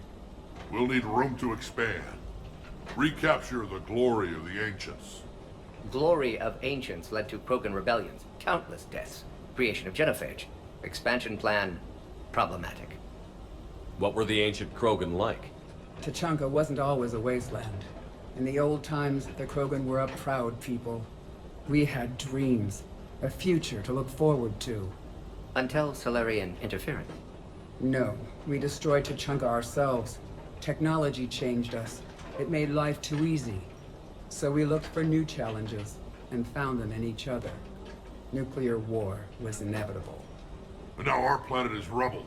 We'll need room to expand. Recapture the glory of the Ancients. Glory of Ancients led to Krogan rebellions, countless deaths, creation of genophage. Expansion plan, problematic. What were the ancient Krogan like? Tuchanka wasn't always a wasteland. In the old times, the Krogan were a proud people. We had dreams, a future to look forward to. Until Solarian interference. No, we destroyed Tuchanka ourselves. Technology changed us. It made life too easy. So we looked for new challenges, and found them in each other. Nuclear war was inevitable. But now our planet is rubble.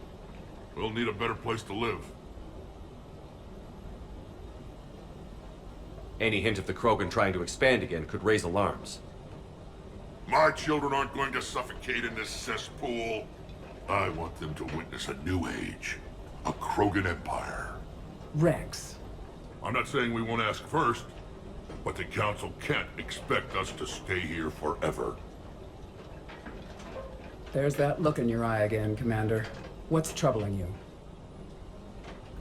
We'll need a better place to live. Any hint of the Krogan trying to expand again could raise alarms. My children aren't going to suffocate in this cesspool. I want them to witness a new age. A Krogan empire. Rex. I'm not saying we won't ask first, but the Council can't expect us to stay here forever. There's that look in your eye again, Commander. What's troubling you?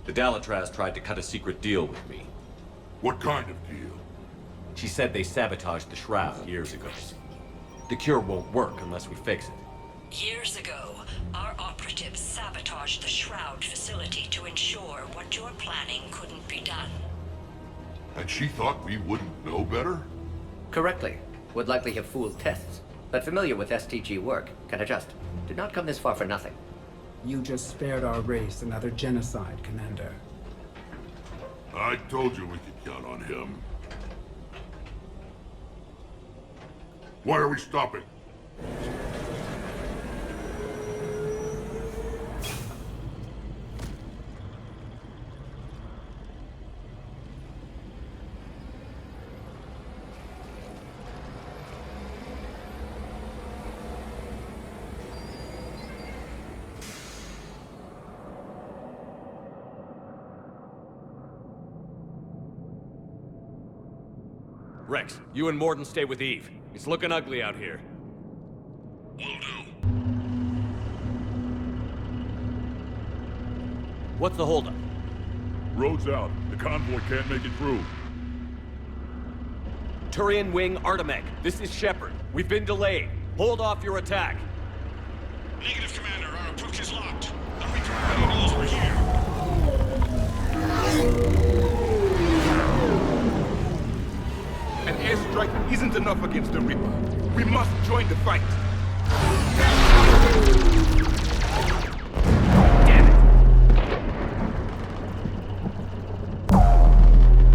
The Dalatraz tried to cut a secret deal with me. What kind of deal? She said they sabotaged the Shroud years ago. The cure won't work unless we fix it. Years ago, our operatives sabotaged the Shroud facility to ensure what you were planning couldn't be done. And she thought we wouldn't know better? Correctly. Would likely have fooled tests, but familiar with STG work, can adjust. Did not come this far for nothing. You just spared our race another genocide, Commander. I told you we could count on him. Why are we stopping? Rex, you and Morden stay with Eve. It's looking ugly out here. Will do. What's the holdup? Road's out. The convoy can't make it through. Turian Wing Artemec, this is Shepard. We've been delayed. Hold off your attack. Negative, Commander. Our approach is locked. The Reaper already knows we're here. An airstrike isn't enough against the Reaper. We must join the fight. Damn it!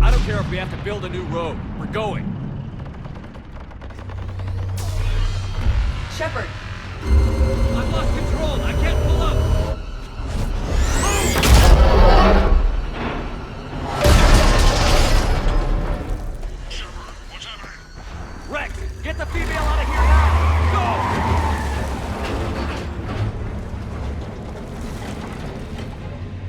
I don't care if we have to build a new road. We're going. Shepard! I've lost control. I can't pull up. Rex, get the female out of here now!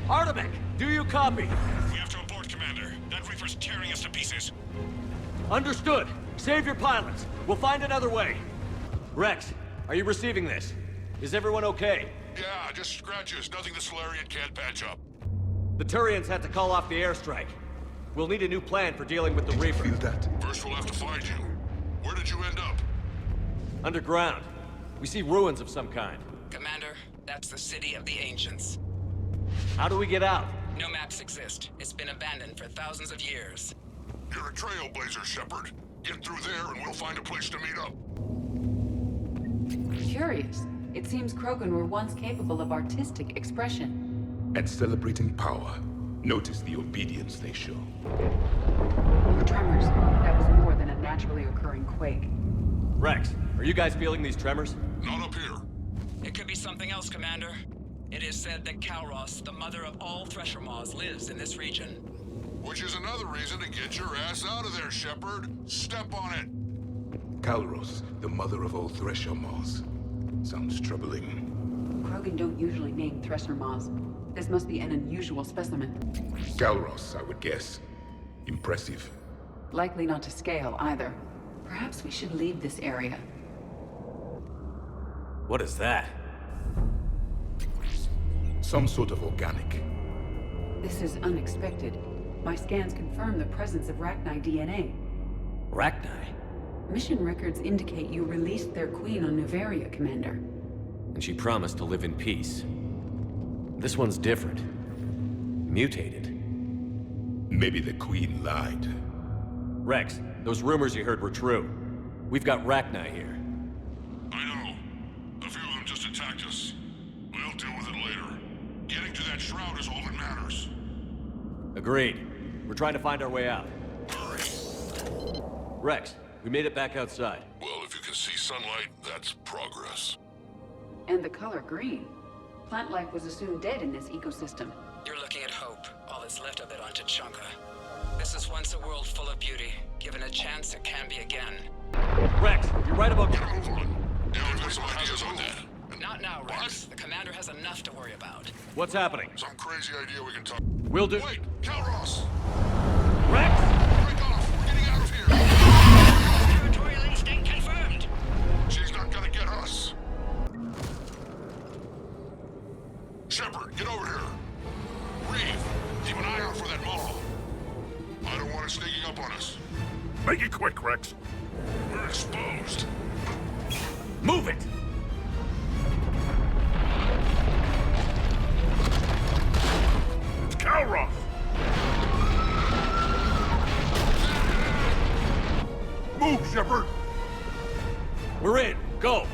Go! Artemec, do you copy? We have to abort, Commander. That Reaper's tearing us to pieces. Understood. Save your pilots. We'll find another way. Rex, are you receiving this? Is everyone okay? Yeah, just scratches. Nothing the Solarian can't patch up. The Turians had to call off the airstrike. We'll need a new plan for dealing with the Reaper. Feel that? First we'll have to find you. Where did you end up? Underground. We see ruins of some kind. Commander, that's the city of the ancients. How do we get out? No maps exist. It's been abandoned for thousands of years. You're a trailblazer, Shepard. Get through there and we'll find a place to meet up. Curious. It seems Krogan were once capable of artistic expression. And celebrating power. Notice the obedience they show. The tremors. That was more than a naturally occurring quake. Rex, are you guys feeling these tremors? Not up here. It could be something else, Commander. It is said that Kalros, the mother of all Thresher Maws, lives in this region. Which is another reason to get your ass out of there, Shepard. Step on it. Kalros, the mother of all Thresher Maws. Sounds troubling. Krogan don't usually name Thresher Maws. This must be an unusual specimen. Kalros, I would guess. Impressive. Likely not to scale, either. Perhaps we should leave this area. What is that? Some sort of organic. This is unexpected. My scans confirm the presence of Rachni DNA. Rachni? Mission records indicate you released their queen on Nuvaria, Commander. And she promised to live in peace. This one's different. Mutated. Maybe the Queen lied. Rex, those rumors you heard were true. We've got Rachni here. I know. A few of them just attacked us. We'll deal with it later. Getting to that shroud is all that matters. Agreed. We're trying to find our way out. Hurry. Rex, we made it back outside. Well, if you can see sunlight, that's progress. And the color green. Plant life was assumed dead in this ecosystem. You're looking at hope. All that's left of it on Tachanka. This is once a world full of beauty. Given a chance, it can be again. Rex, you're right about... Get a move on. I've got some ideas on that. Not now, Rex. The commander has enough to worry about. What's happening? Some crazy idea we can talk. We'll do... Wait, Calros! Rex! Break off! We're getting out of here! Territorial instinct confirmed! She's not gonna get us! Shepard, get over here! Reeve, keep an eye out for that mall. I don't want it sneaking up on us. Make it quick, Rex. We're exposed. Move it! It's Calros! Move, Shepard! We're in. Go!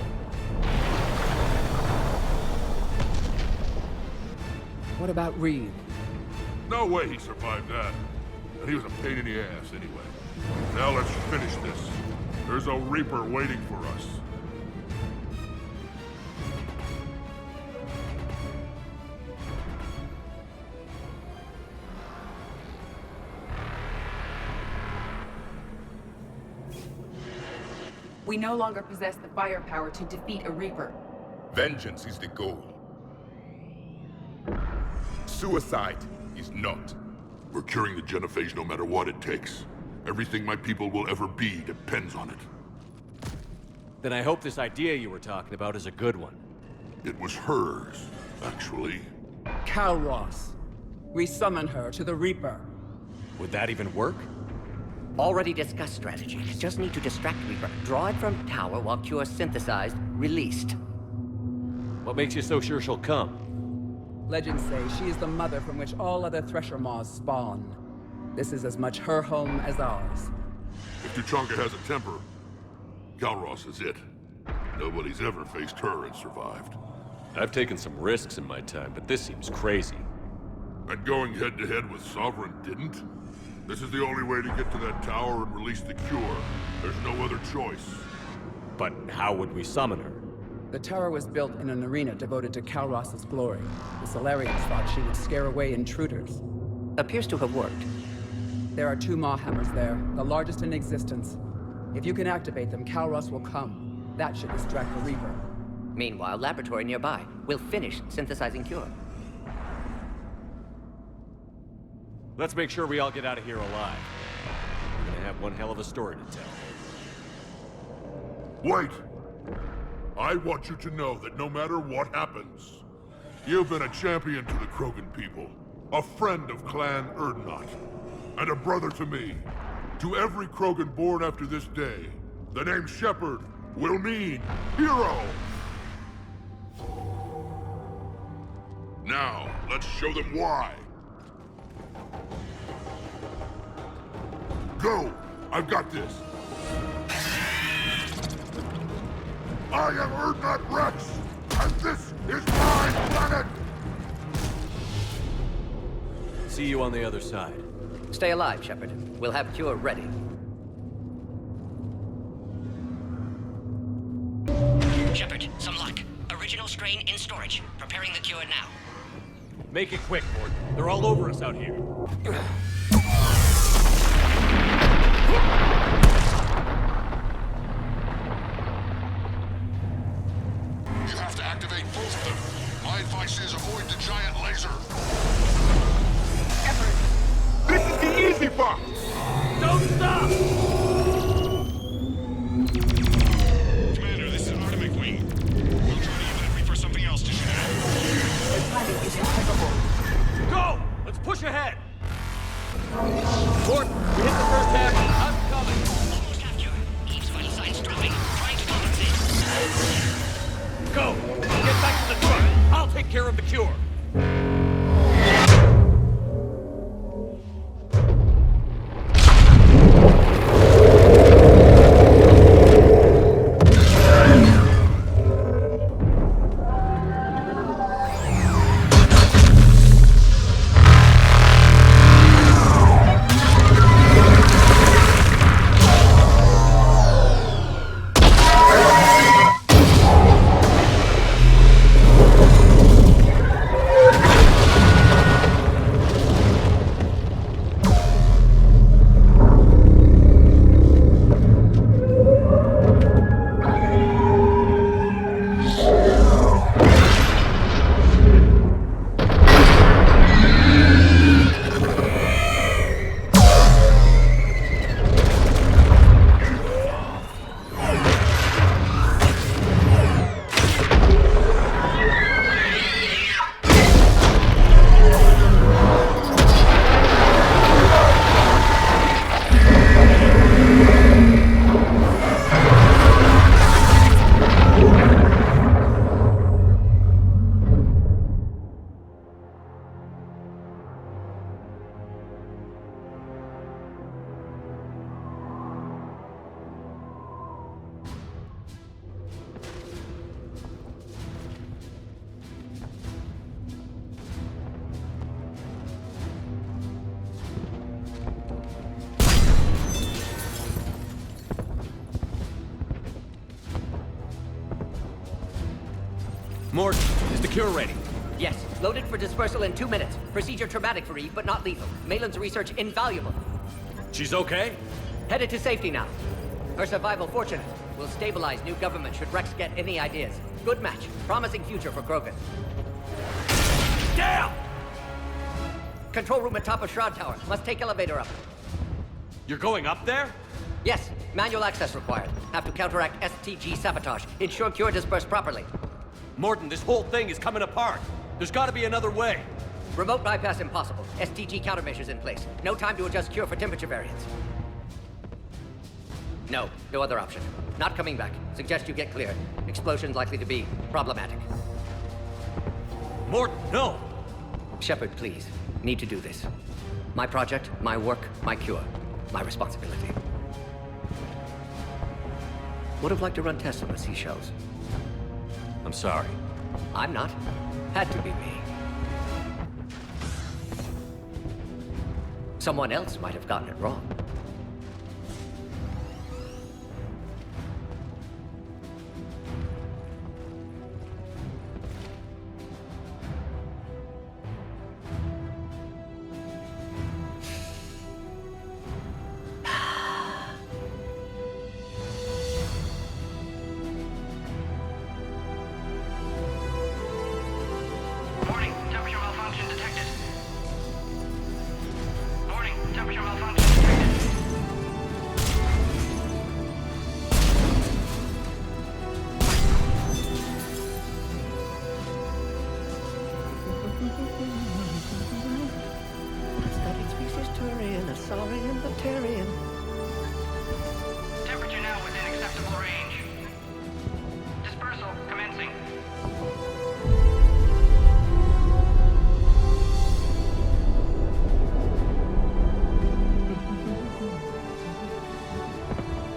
What about Reeve? No way he survived that. And he was a pain in the ass anyway. Now let's finish this. There's a Reaper waiting for us. We no longer possess the firepower to defeat a Reaper. Vengeance is the goal. Suicide is not. We're curing the genophage no matter what it takes. Everything my people will ever be depends on it. Then I hope this idea you were talking about is a good one. It was hers, actually. Calros. We summon her to the Reaper. Would that even work? Already discussed strategy. Just need to distract Reaper. Draw it from tower while Cure synthesized, released. What makes you so sure she'll come? Legends say she is the mother from which all other Thresher Maws spawn. This is as much her home as ours. If Tuchanka has a temper, Calros is it. Nobody's ever faced her and survived. I've taken some risks in my time, but this seems crazy. And going head-to-head with Sovereign didn't? This is the only way to get to that tower and release the cure. There's no other choice. But how would we summon her? The tower was built in an arena devoted to Calros' glory. The Solarians thought she would scare away intruders. Appears to have worked. There are 2 Maw hammers there, the largest in existence. If you can activate them, Calros will come. That should distract the Reaper. Meanwhile, laboratory nearby. We'll finish synthesizing Cure. Let's make sure we all get out of here alive. We're gonna have one hell of a story to tell. Wait! I want you to know that no matter what happens, you've been a champion to the Krogan people, a friend of Clan Erdnot, and a brother to me. To every Krogan born after this day, the name Shepard will mean hero! Now, let's show them why. Go! I've got this! I am Erdnot Rex, and this is my planet! See you on the other side. Stay alive, Shepard. We'll have Cure ready. Shepard, some luck. Original strain in storage. Preparing the cure now. Make it quick, Mort. They're all over us out here. You have to activate both of them. My advice is avoid the giant laser. Shepard! This is the easy part! Don't stop! Commander, this is Artemic Wing. We'll try to use that Reaper something else to shoot at. The planning is impeccable. Go! Let's push ahead! Mort, we hit the first half. I'm coming. Almost have cure. Eve's vital signs dropping. Trying to compensate. Go! Get back to the truck. I'll take care of the cure. Morgan, is the cure ready? Yes, loaded for dispersal in 2 minutes. Procedure traumatic for Eve, but not lethal. Malin's research invaluable. She's okay? Headed to safety now. Her survival fortunate. Will stabilize new government should Rex get any ideas. Good match. Promising future for Krogan. Damn! Control room at top of Shroud Tower. Must take elevator up. You're going up there? Yes, manual access required. Have to counteract STG sabotage. Ensure cure dispersed properly. Morton, this whole thing is coming apart. There's gotta be another way. Remote bypass impossible. STG countermeasures in place. No time to adjust cure for temperature variance. No other option. Not coming back. Suggest you get clear. Explosion's likely to be problematic. Morton, no! Shepard, please. Need to do this. My project, my work, my cure. My responsibility. Would have liked to run tests on the seashells. I'm sorry. I'm not. Had to be me. Someone else might have gotten it wrong. Temperature now within acceptable range. Dispersal commencing.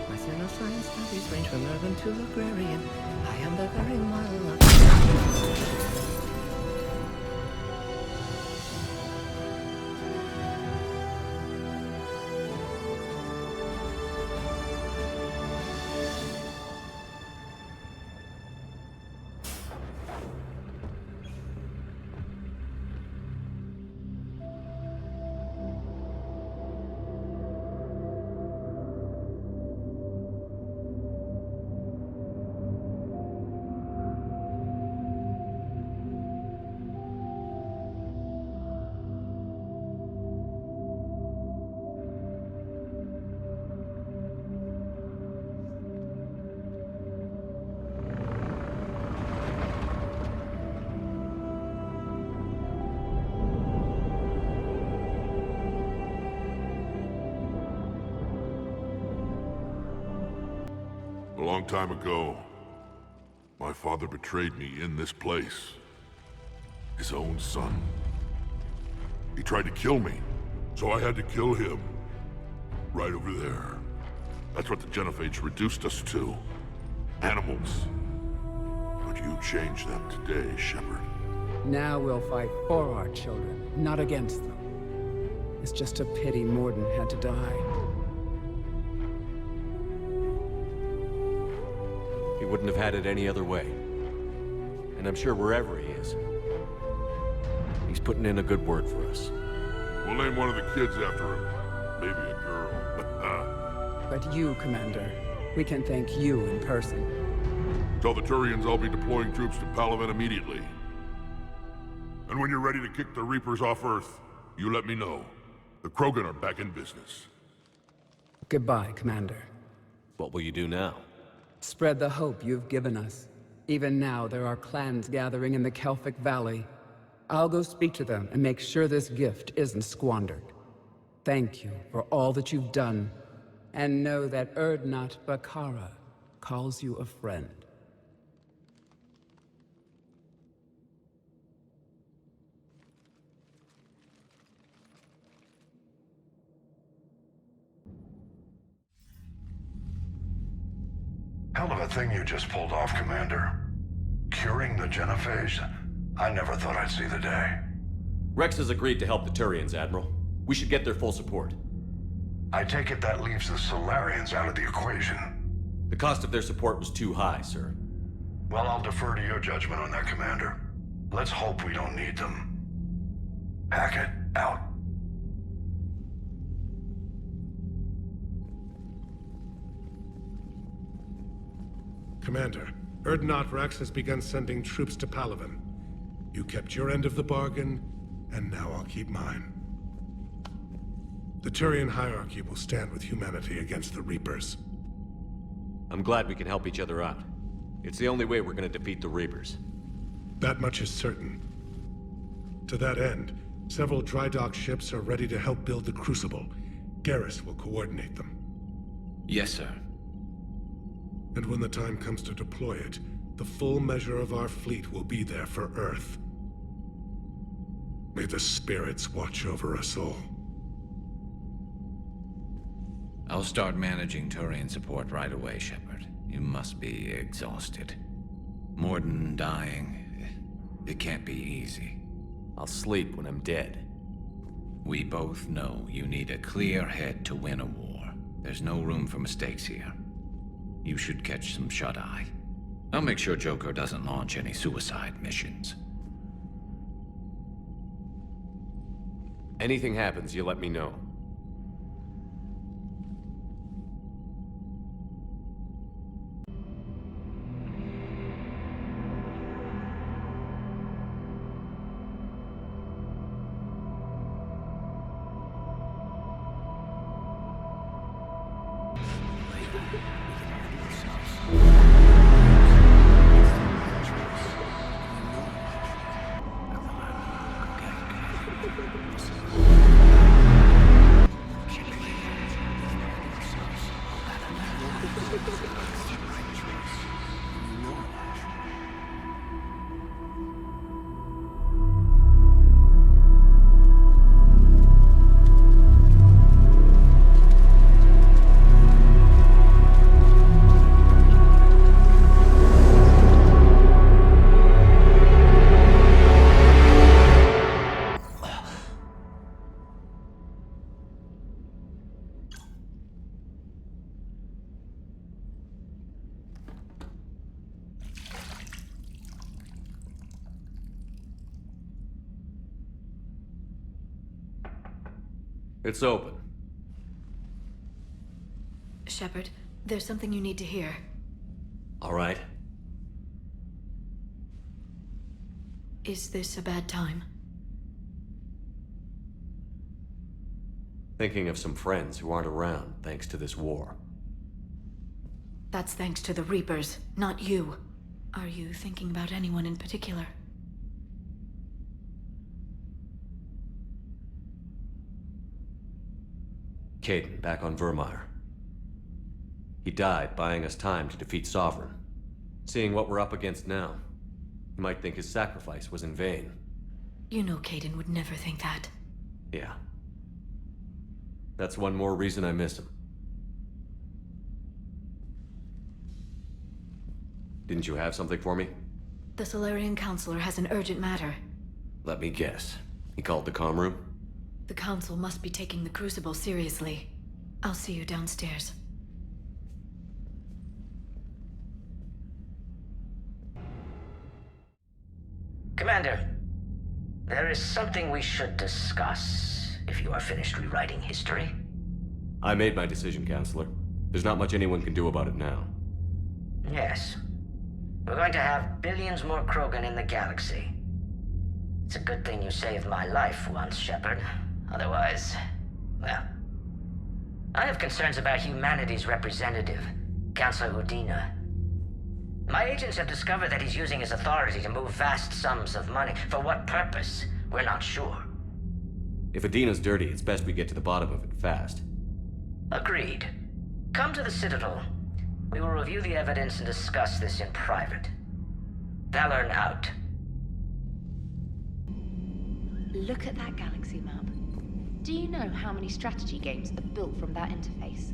My science studies range from urban to agrarian. I am the very model of... A long time ago, my father betrayed me in this place. His own son. He tried to kill me, so I had to kill him. Right over there. That's what the Genophage reduced us to. Animals. But you changed that today, Shepard. Now we'll fight for our children, not against them. It's just a pity Morden had to die. He wouldn't have had it any other way. And I'm sure wherever he is, he's putting in a good word for us. We'll name one of the kids after him. Maybe a girl. But you, Commander, we can thank you in person. Tell the Turians I'll be deploying troops to Palaven immediately. And when you're ready to kick the Reapers off Earth, you let me know. The Krogan are back in business. Goodbye, Commander. What will you do now? Spread the hope you've given us. Even now, there are clans gathering in the Kelphic Valley. I'll go speak to them and make sure this gift isn't squandered. Thank you for all that you've done. And know that Erdnot Bakara calls you a friend. Hell of a thing you just pulled off, Commander. Curing the Genophage? I never thought I'd see the day. Rex has agreed to help the Turians, Admiral. We should get their full support. I take it that leaves the Solarians out of the equation. The cost of their support was too high, sir. Well, I'll defer to your judgment on that, Commander. Let's hope we don't need them. Hackett, out. Commander, Urdnot Rex has begun sending troops to Palaven. You kept your end of the bargain, and now I'll keep mine. The Turian hierarchy will stand with humanity against the Reapers. I'm glad we can help each other out. It's the only way we're gonna defeat the Reapers. That much is certain. To that end, several dry dock ships are ready to help build the Crucible. Garrus will coordinate them. Yes, sir. And when the time comes to deploy it, the full measure of our fleet will be there for Earth. May the spirits watch over us all. I'll start managing Turian support right away, Shepard. You must be exhausted. Morden dying, it can't be easy. I'll sleep when I'm dead. We both know you need a clear head to win a war. There's no room for mistakes here. You should catch some shut-eye. I'll make sure Joker doesn't launch any suicide missions. Anything happens, you let me know. It's open. Shepard, there's something you need to hear. All right. Is this a bad time? Thinking of some friends who aren't around thanks to this war. That's thanks to the Reapers, not you. Are you thinking about anyone in particular? Caden, back on Vermeer. He died buying us time to defeat Sovereign. Seeing what we're up against now, you might think his sacrifice was in vain. You know Caden would never think that. Yeah. That's one more reason I miss him. Didn't you have something for me? The Solarian Counselor has an urgent matter. Let me guess. He called the comm room? The Council must be taking the Crucible seriously. I'll see you downstairs. Commander, there is something we should discuss, if you are finished rewriting history. I made my decision, Counselor. There's not much anyone can do about it now. Yes. We're going to have billions more Krogan in the galaxy. It's a good thing you saved my life once, Shepard. Otherwise, well... I have concerns about humanity's representative, Councilor Udina. My agents have discovered that he's using his authority to move vast sums of money. For what purpose? We're not sure. If Adina's dirty, it's best we get to the bottom of it fast. Agreed. Come to the Citadel. We will review the evidence and discuss this in private. Valorn out. Look at that galaxy map. Do you know how many strategy games are built from that interface?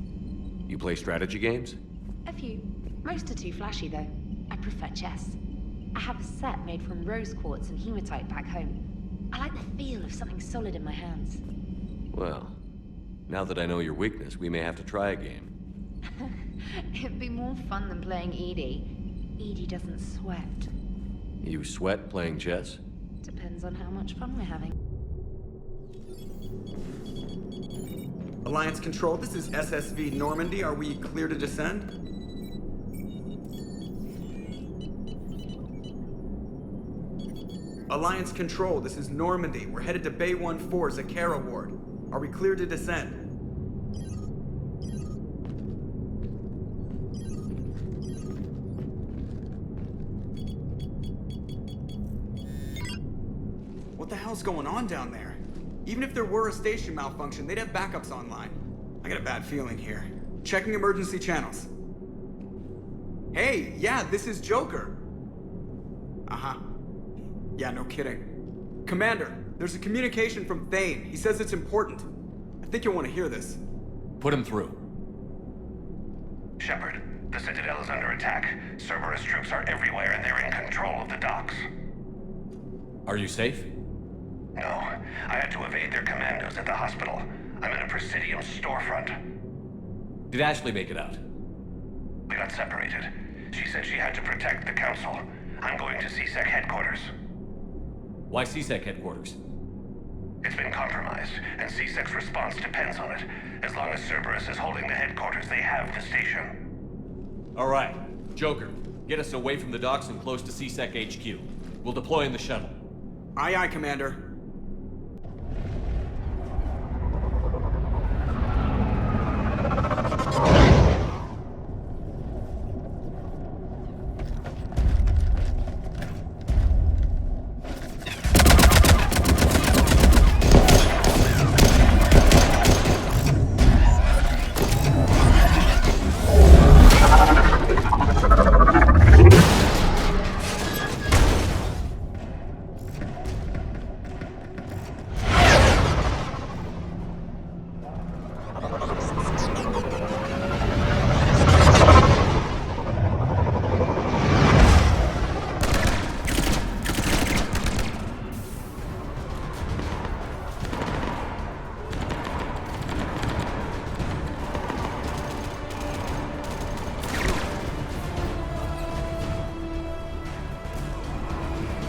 You play strategy games? A few. Most are too flashy, though. I prefer chess. I have a set made from rose quartz and hematite back home. I like the feel of something solid in my hands. Well, now that I know your weakness, we may have to try a game. It'd be more fun than playing Edie. Edie doesn't sweat. You sweat playing chess? Depends on how much fun we're having. Alliance Control, this is SSV Normandy. Are we clear to descend? Alliance Control, this is Normandy. We're headed to Bay 1-4, Zakara Ward. Are we clear to descend? What the hell's going on down there? Even if there were a station malfunction, they'd have backups online. I got a bad feeling here. Checking emergency channels. Hey, yeah, this is Joker. Uh-huh. Yeah, no kidding. Commander, there's a communication from Thane. He says it's important. I think you'll want to hear this. Put him through. Shepard, the Citadel is under attack. Cerberus troops are everywhere and they're in control of the docks. Are you safe? No, I had to evade their commandos at the hospital. I'm in a Presidium storefront. Did Ashley make it out? We got separated. She said she had to protect the Council. I'm going to CSEC headquarters. Why CSEC headquarters? It's been compromised, and CSEC's response depends on it. As long as Cerberus is holding the headquarters, they have the station. All right. Joker, get us away from the docks and close to CSEC HQ. We'll deploy in the shuttle. Aye, aye, Commander.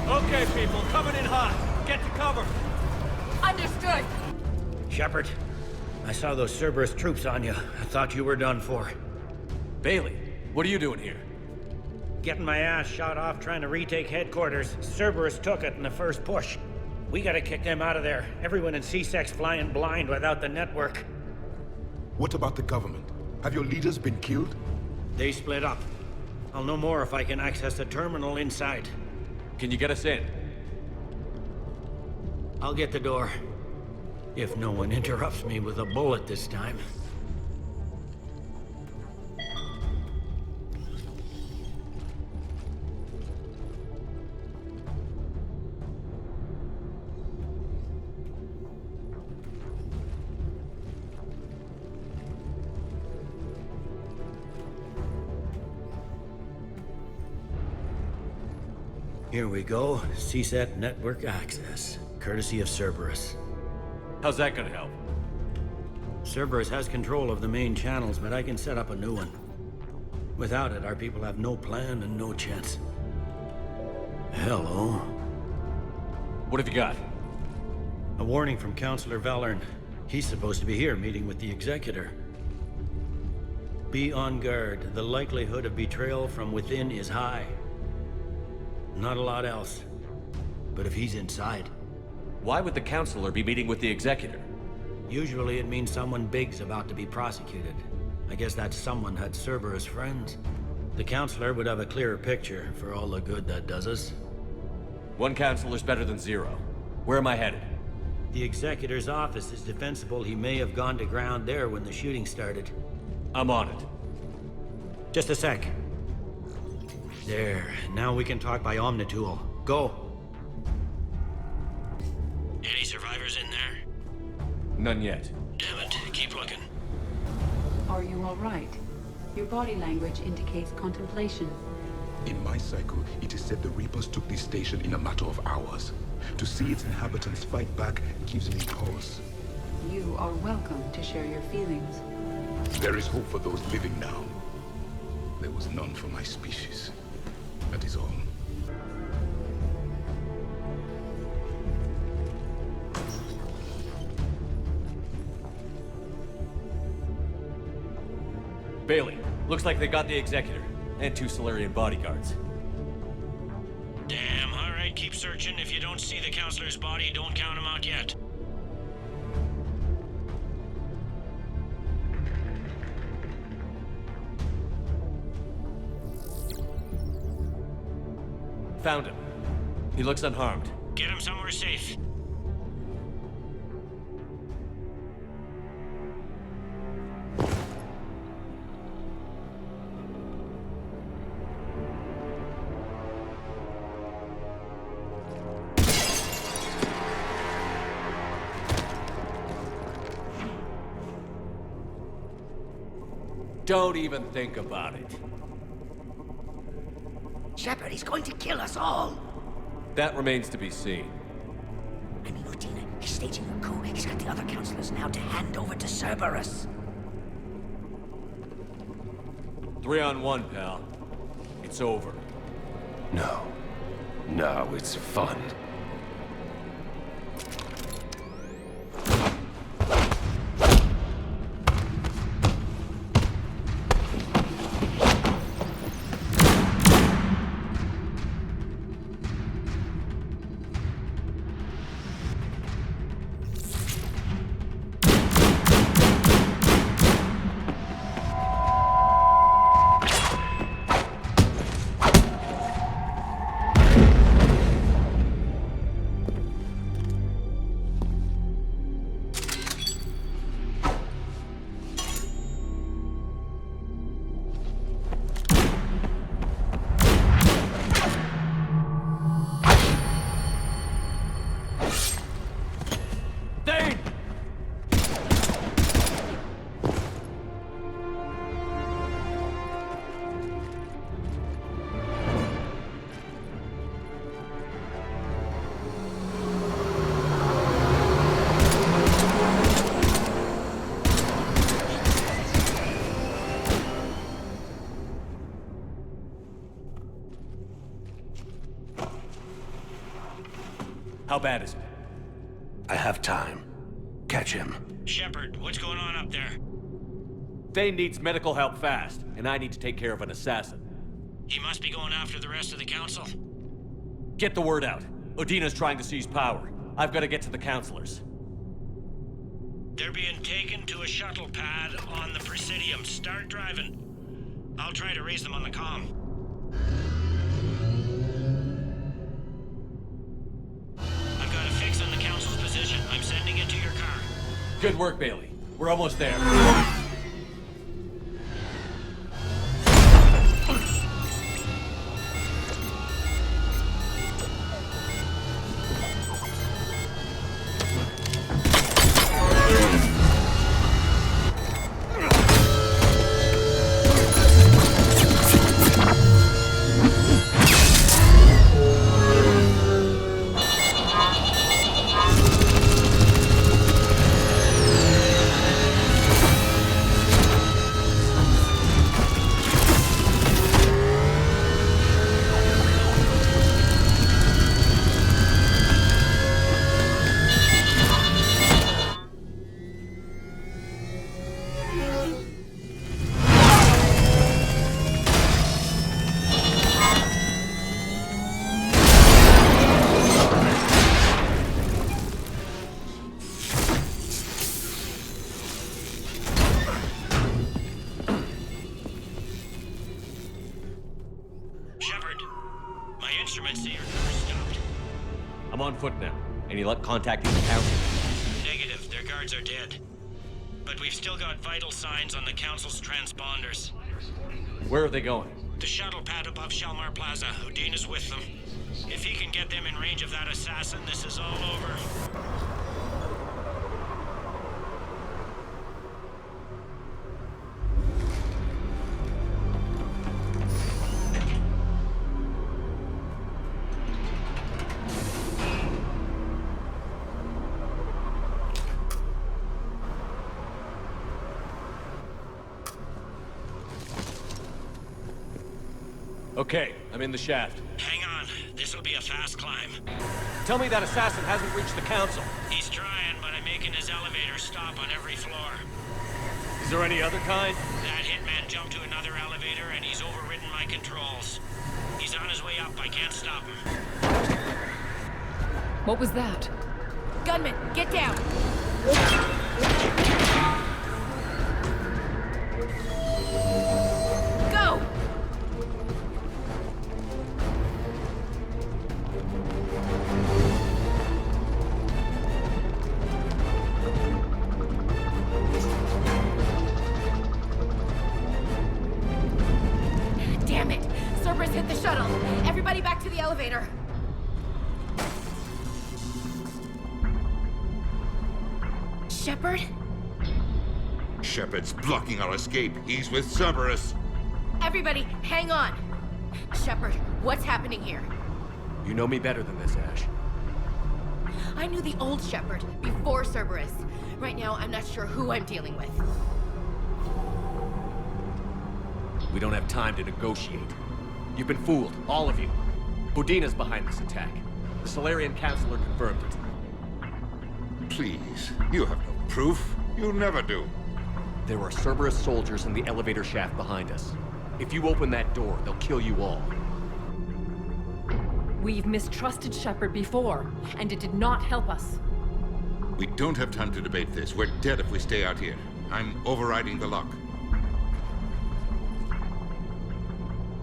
Okay, people, coming in hot. Get to cover. Understood. Shepard, I saw those Cerberus troops on you. I thought you were done for. Bailey, what are you doing here? Getting my ass shot off trying to retake headquarters. Cerberus took it in the first push. We gotta kick them out of there. Everyone in CSEC's flying blind without the network. What about the government? Have your leaders been killed? They split up. I'll know more if I can access the terminal inside. Can you get us in? I'll get the door. If no one interrupts me with a bullet this time. Here we go. CSEC network access, courtesy of Cerberus. How's that gonna help? Cerberus has control of the main channels, but I can set up a new one. Without it, our people have no plan and no chance. Hello. What have you got? A warning from Counselor Valern. He's supposed to be here meeting with the Executor. Be on guard. The likelihood of betrayal from within is high. Not a lot else. But if he's inside... Why would the Counselor be meeting with the Executor? Usually it means someone big's about to be prosecuted. I guess that someone had Cerberus friends. The Counselor would have a clearer picture for all the good that does us. One Counselor's better than zero. Where am I headed? The Executor's office is defensible. He may have gone to ground there when the shooting started. I'm on it. Just a sec. There. Now we can talk by Omnitool. Go. Any survivors in there? None yet. Damn it. Keep looking. Are you all right? Your body language indicates contemplation. In my cycle, it is said the Reapers took this station in a matter of hours. To see its inhabitants fight back gives me pause. You are welcome to share your feelings. There is hope for those living now. There was none for my species. That is all. Bailey, looks like they got the Executor, and 2 Solarian bodyguards. Damn, alright, keep searching. If you don't see the counselor's body, don't count him out yet. Found him. He looks unharmed. Get him somewhere safe. Don't even think about it. Shepard, he's going to kill us all. That remains to be seen. I mean, Udina, he's staging a coup. He's got the other counselors now to hand over to Cerberus. 3-on-1, pal. It's over. No. No, it's fun. How bad is it? I have time. Catch him. Shepard, what's going on up there? Thane needs medical help fast, and I need to take care of an assassin. He must be going after the rest of the council. Get the word out. Udina's trying to seize power. I've got to get to the counselors. They're being taken to a shuttle pad on the Presidium. Start driving. I'll try to raise them on the comm. I've got a fix on the council's position. I'm sending it to your car. Good work, Bailey. We're almost there. I'm on foot now. Any luck contacting the council? Negative. Their guards are dead. But we've still got vital signs on the council's transponders. Where are they going? The shuttle pad above Shalmar Plaza. Udina's with them. If he can get them in range of that assassin, this is all over. Okay, I'm in the shaft. Hang on. This'll be a fast climb. Tell me that assassin hasn't reached the council. He's trying, but I'm making his elevator stop on every floor. Is there any other kind? That hitman jumped to another elevator and he's overridden my controls. He's on his way up. I can't stop him. What was that? Gunman, get down! Go! Damn it! Cerberus hit the shuttle! Everybody back to the elevator! Shepard? Shepard's blocking our escape. He's with Cerberus. Everybody, hang on! Shepard, what's happening here? You know me better than this, Ash. I knew the old Shepard before Cerberus. Right now, I'm not sure who I'm dealing with. We don't have time to negotiate. You've been fooled, all of you. Udina's behind this attack. The Solarian Counselor confirmed it. Please, you have no proof. You never do. There are Cerberus soldiers in the elevator shaft behind us. If you open that door, they'll kill you all. We've mistrusted Shepard before, and it did not help us. We don't have time to debate this. We're dead if we stay out here. I'm overriding the lock.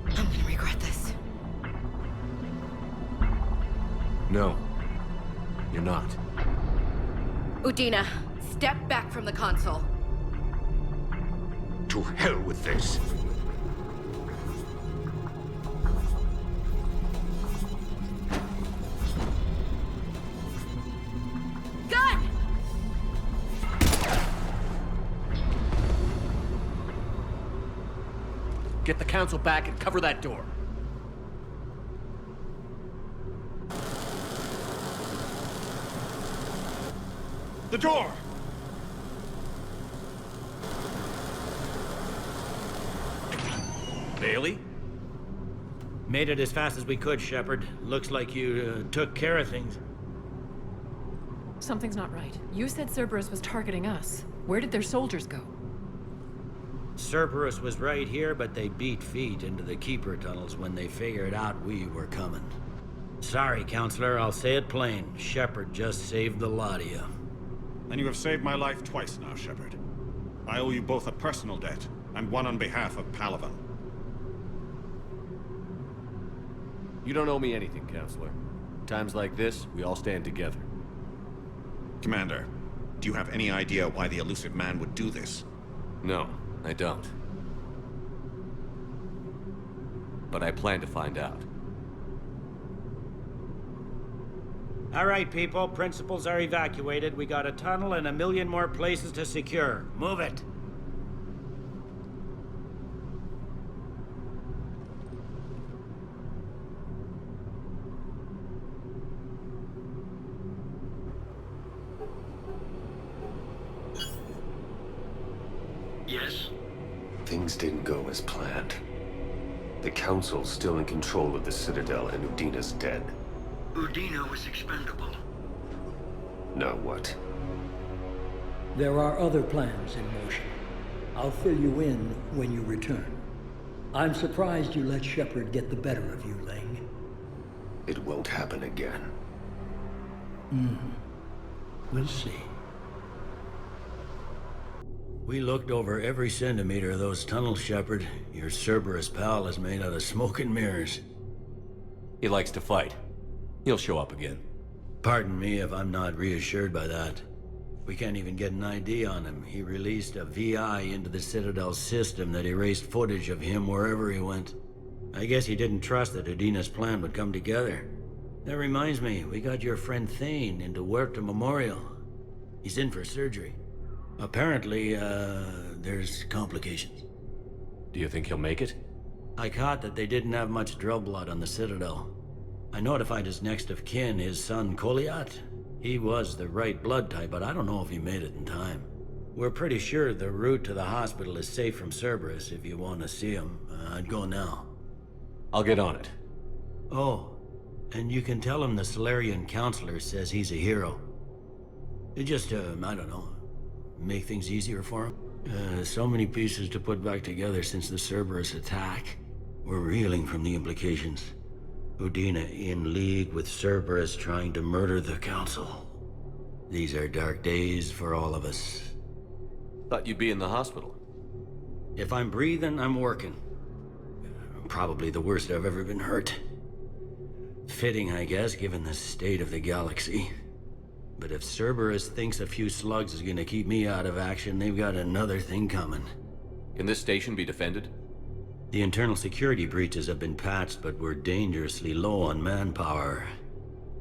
I'm gonna regret this. No. You're not. Udina, step back from the console. To hell with this. Gun! Get the council back and cover that door. The door! Bailey? Made it as fast as we could, Shepard. Looks like you took care of things. Something's not right. You said Cerberus was targeting us. Where did their soldiers go? Cerberus was right here, but they beat feet into the Keeper tunnels when they figured out we were coming. Sorry, Counselor, I'll say it plain. Shepard just saved the lot of you. And you have saved my life twice now, Shepard. I owe you both a personal debt, and one on behalf of Palaven. You don't owe me anything, Counselor. Times like this, we all stand together. Commander, do you have any idea why the elusive man would do this? No, I don't. But I plan to find out. All right, people. Principals are evacuated. We got a tunnel and 1 million more places to secure. Move it. Yes? Things didn't go as planned. The Council's still in control of the Citadel and Udina's dead. Udina was expendable. Now what? There are other plans in motion. I'll fill you in when you return. I'm surprised you let Shepard get the better of you, Ling. It won't happen again. We'll see. We looked over every centimeter of those tunnels, Shepard. Your Cerberus pal is made out of smoke and mirrors. He likes to fight. He'll show up again. Pardon me if I'm not reassured by that. We can't even get an ID on him. He released a VI into the Citadel system that erased footage of him wherever he went. I guess he didn't trust that Udina's plan would come together. That reminds me, we got your friend Thane into Huerta Memorial. He's in for surgery. Apparently, there's complications. Do you think he'll make it? I caught that they didn't have much drill blood on the Citadel. I notified his next of kin, his son Koliat. He was the right blood type, but I don't know if he made it in time. We're pretty sure the route to the hospital is safe from Cerberus. If you want to see him, I'd go now. I'll get on it. Oh, and you can tell him the Solarian Counselor says he's a hero. It just, I don't know, make things easier for him. So many pieces to put back together since the Cerberus attack. We're reeling from the implications. Udina in league with Cerberus trying to murder the Council. These are dark days for all of us. Thought you'd be in the hospital. If I'm breathing, I'm working. Probably the worst I've ever been hurt. Fitting, I guess, given the state of the galaxy. But if Cerberus thinks a few slugs is gonna keep me out of action, they've got another thing coming. Can this station be defended? The internal security breaches have been patched, but we're dangerously low on manpower.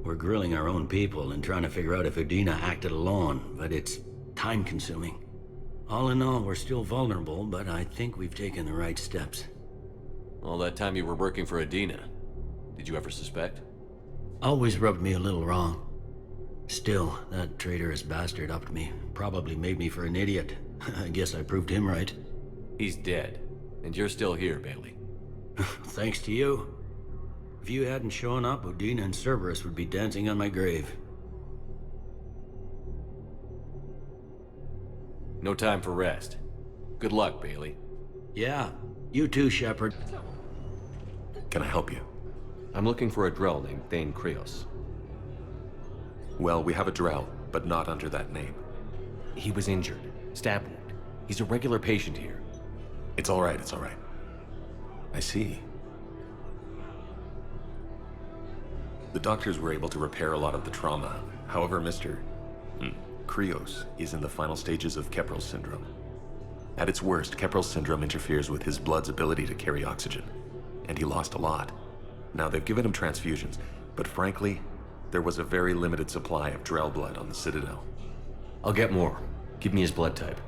We're grilling our own people and trying to figure out if Udina acted alone, but it's time-consuming. All in all, we're still vulnerable, but I think we've taken the right steps. All that time you were working for Udina, did you ever suspect? Always rubbed me a little wrong. Still, that traitorous bastard upped me. Probably made me for an idiot. I guess I proved him right. He's dead, and you're still here, Bailey. Thanks to you. If you hadn't shown up, Udina and Cerberus would be dancing on my grave. No time for rest. Good luck, Bailey. Yeah, you too, Shepard. Can I help you? I'm looking for a Drell named Thane Krios. Well, we have a Drell, but not under that name. He was injured. Stab wound. He's a regular patient here. It's all right, it's all right. I see. The doctors were able to repair a lot of the trauma. However, Mr. Krios is in the final stages of Keprel's syndrome. At its worst, Keprel's syndrome interferes with his blood's ability to carry oxygen, and he lost a lot. Now, they've given him transfusions, but frankly, there was a very limited supply of Drell blood on the Citadel. I'll get more. Give me his blood type.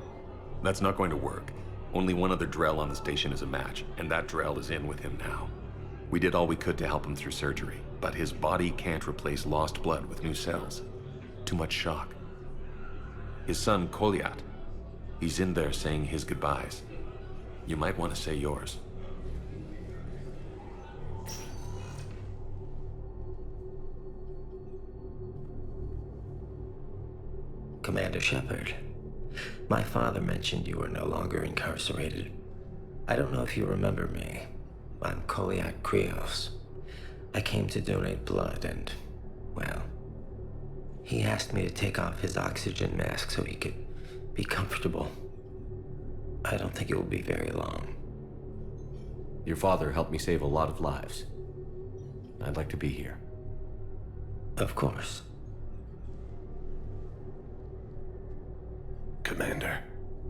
That's not going to work. Only one other Drell on the station is a match, and that Drell is in with him now. We did all we could to help him through surgery, but his body can't replace lost blood with new cells. Too much shock. His son, Koliat, he's in there saying his goodbyes. You might want to say yours. Commander Shepard, my father mentioned you were no longer incarcerated. I don't know if you remember me. I'm Koliat Krios. I came to donate blood and, well, he asked me to take off his oxygen mask so he could be comfortable. I don't think it will be very long. Your father helped me save a lot of lives. I'd like to be here. Of course. Commander,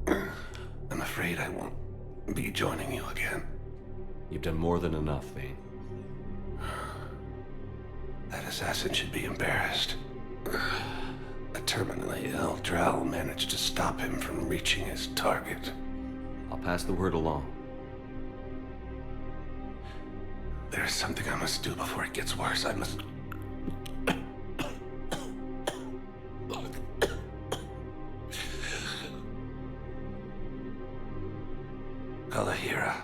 I'm afraid I won't be joining you again. You've done more than enough, Thane. That assassin should be embarrassed. A terminally ill Drell managed to stop him from reaching his target. I'll pass the word along. There's something I must do before it gets worse. I must... Kalahira,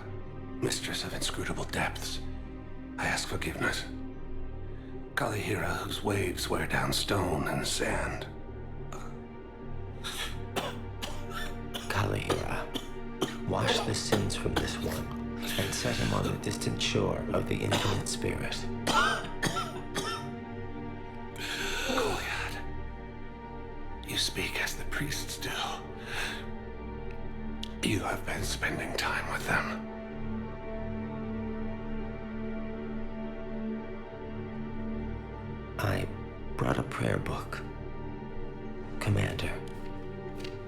mistress of inscrutable depths, I ask forgiveness. Kalahira, whose waves wear down stone and sand. Kalahira, wash the sins from this one, and set him on the distant shore of the infinite spirit. Koliat, you speak as the priests do. You have been spending time with them. I brought a prayer book. Commander,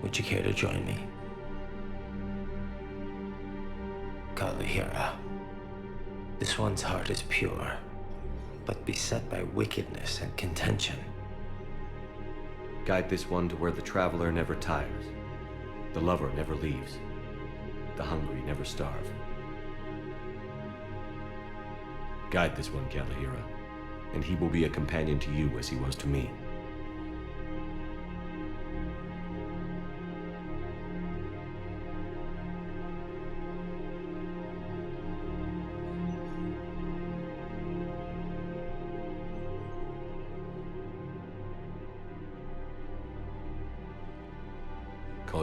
would you care to join me? Kalahira, this one's heart is pure, but beset by wickedness and contention. Guide this one to where the traveler never tires, the lover never leaves, the hungry never starve. Guide this one, Kalahira, and he will be a companion to you as he was to me.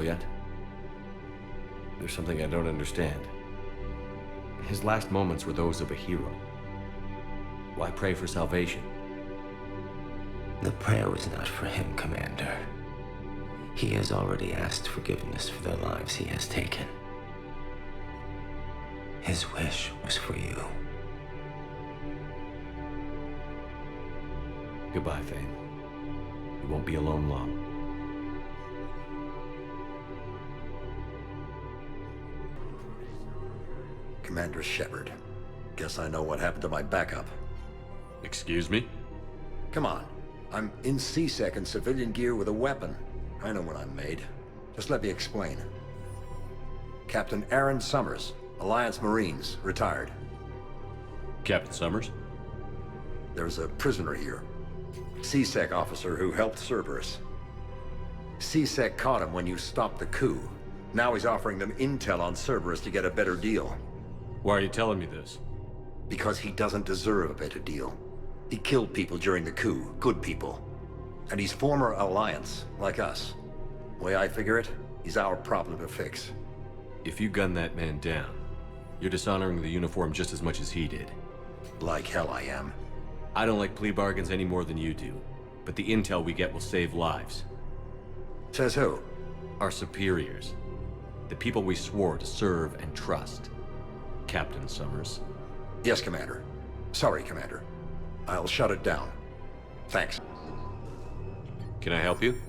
all yet? There's something I don't understand. His last moments were those of a hero. Why pray for salvation? The prayer was not for him, Commander. He has already asked forgiveness for the lives he has taken. His wish was for you. Goodbye, Thane. You won't be alone long. Commander Shepard. Guess I know what happened to my backup. Excuse me? Come on. I'm in C-Sec in civilian gear with a weapon. I know what I'm made. Just let me explain. Captain Aaron Summers, Alliance Marines, retired. Captain Summers? There's a prisoner here. C-Sec officer who helped Cerberus. C-Sec caught him when you stopped the coup. Now he's offering them intel on Cerberus to get a better deal. Why are you telling me this? Because he doesn't deserve a better deal. He killed people during the coup, good people. And he's former Alliance, like us. Way I figure it, he's our problem to fix. If you gun that man down, you're dishonoring the uniform just as much as he did. Like hell I am. I don't like plea bargains any more than you do, but the intel we get will save lives. Says who? Our superiors. The people we swore to serve and trust. Captain Summers. Yes, Commander. Sorry, Commander. I'll shut it down. Thanks. Can I help you?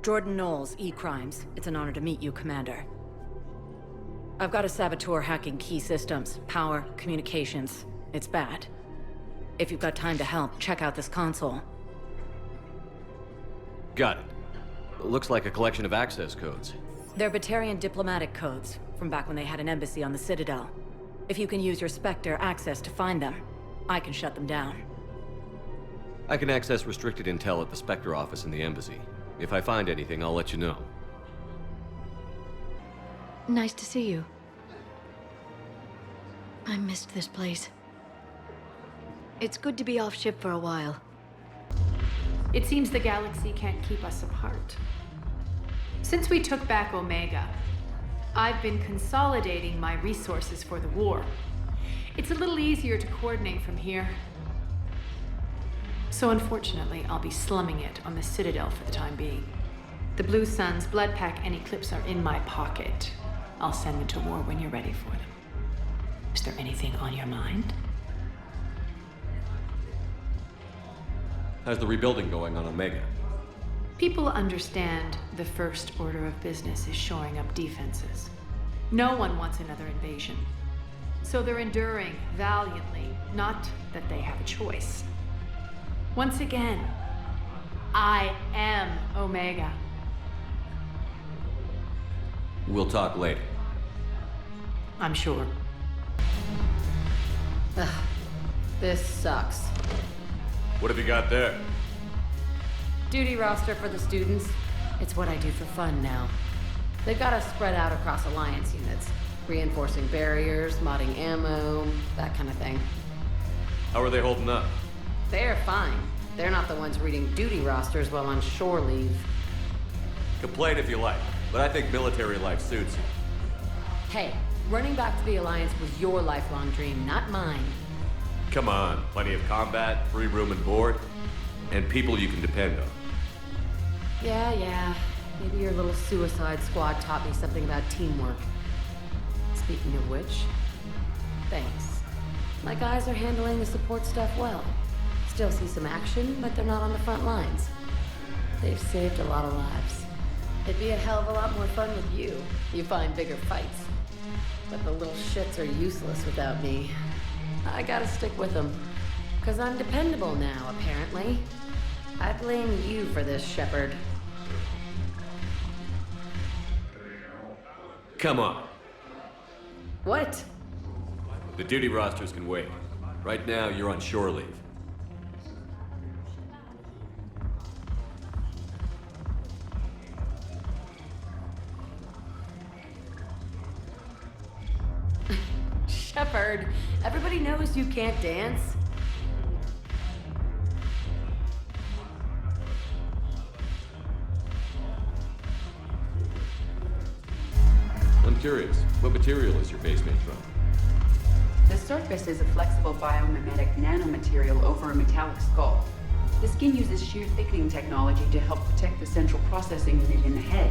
Jordan Knowles, E-Crimes. It's an honor to meet you, Commander. I've got a saboteur hacking key systems, power, communications. It's bad. If you've got time to help, check out this console. Got it. Looks like a collection of access codes. They're Batarian diplomatic codes, from back when they had an embassy on the Citadel. If you can use your Spectre access to find them, I can shut them down. I can access restricted intel at the Spectre office in the embassy. If I find anything, I'll let you know. Nice to see you. I missed this place. It's good to be off ship for a while. It seems the galaxy can't keep us apart. Since we took back Omega, I've been consolidating my resources for the war. It's a little easier to coordinate from here. So unfortunately, I'll be slumming it on the Citadel for the time being. The Blue Suns, Blood Pack, and Eclipse are in my pocket. I'll send them to war when you're ready for them. Is there anything on your mind? How's the rebuilding going on Omega? People understand the first order of business is shoring up defenses. No one wants another invasion. So they're enduring valiantly, not that they have a choice. Once again, I am Omega. We'll talk later. I'm sure. Ugh, this sucks. What have you got there? Duty roster for the students. It's what I do for fun now. They've got us spread out across Alliance units. Reinforcing barriers, modding ammo, that kind of thing. How are they holding up? They're fine. They're not the ones reading duty rosters while on shore leave. Complain if you like, but I think military life suits you. Hey, running back to the Alliance was your lifelong dream, not mine. Come on, plenty of combat, free room and board, and people you can depend on. Yeah. Maybe your little suicide squad taught me something about teamwork. Speaking of which, thanks. My guys are handling the support stuff well. Still see some action, but they're not on the front lines. They've saved a lot of lives. It'd be a hell of a lot more fun with you. You find bigger fights. But the little shits are useless without me. I gotta stick with them. 'Cause I'm dependable now, apparently. I blame you for this, Shepard. Come on. What? The duty rosters can wait. Right now, you're on shore leave. Shepard, everybody knows you can't dance. curious. What material is your base made from? The surface is a flexible biomimetic nanomaterial over a metallic skull. The skin uses shear thickening technology to help protect the central processing unit in the head.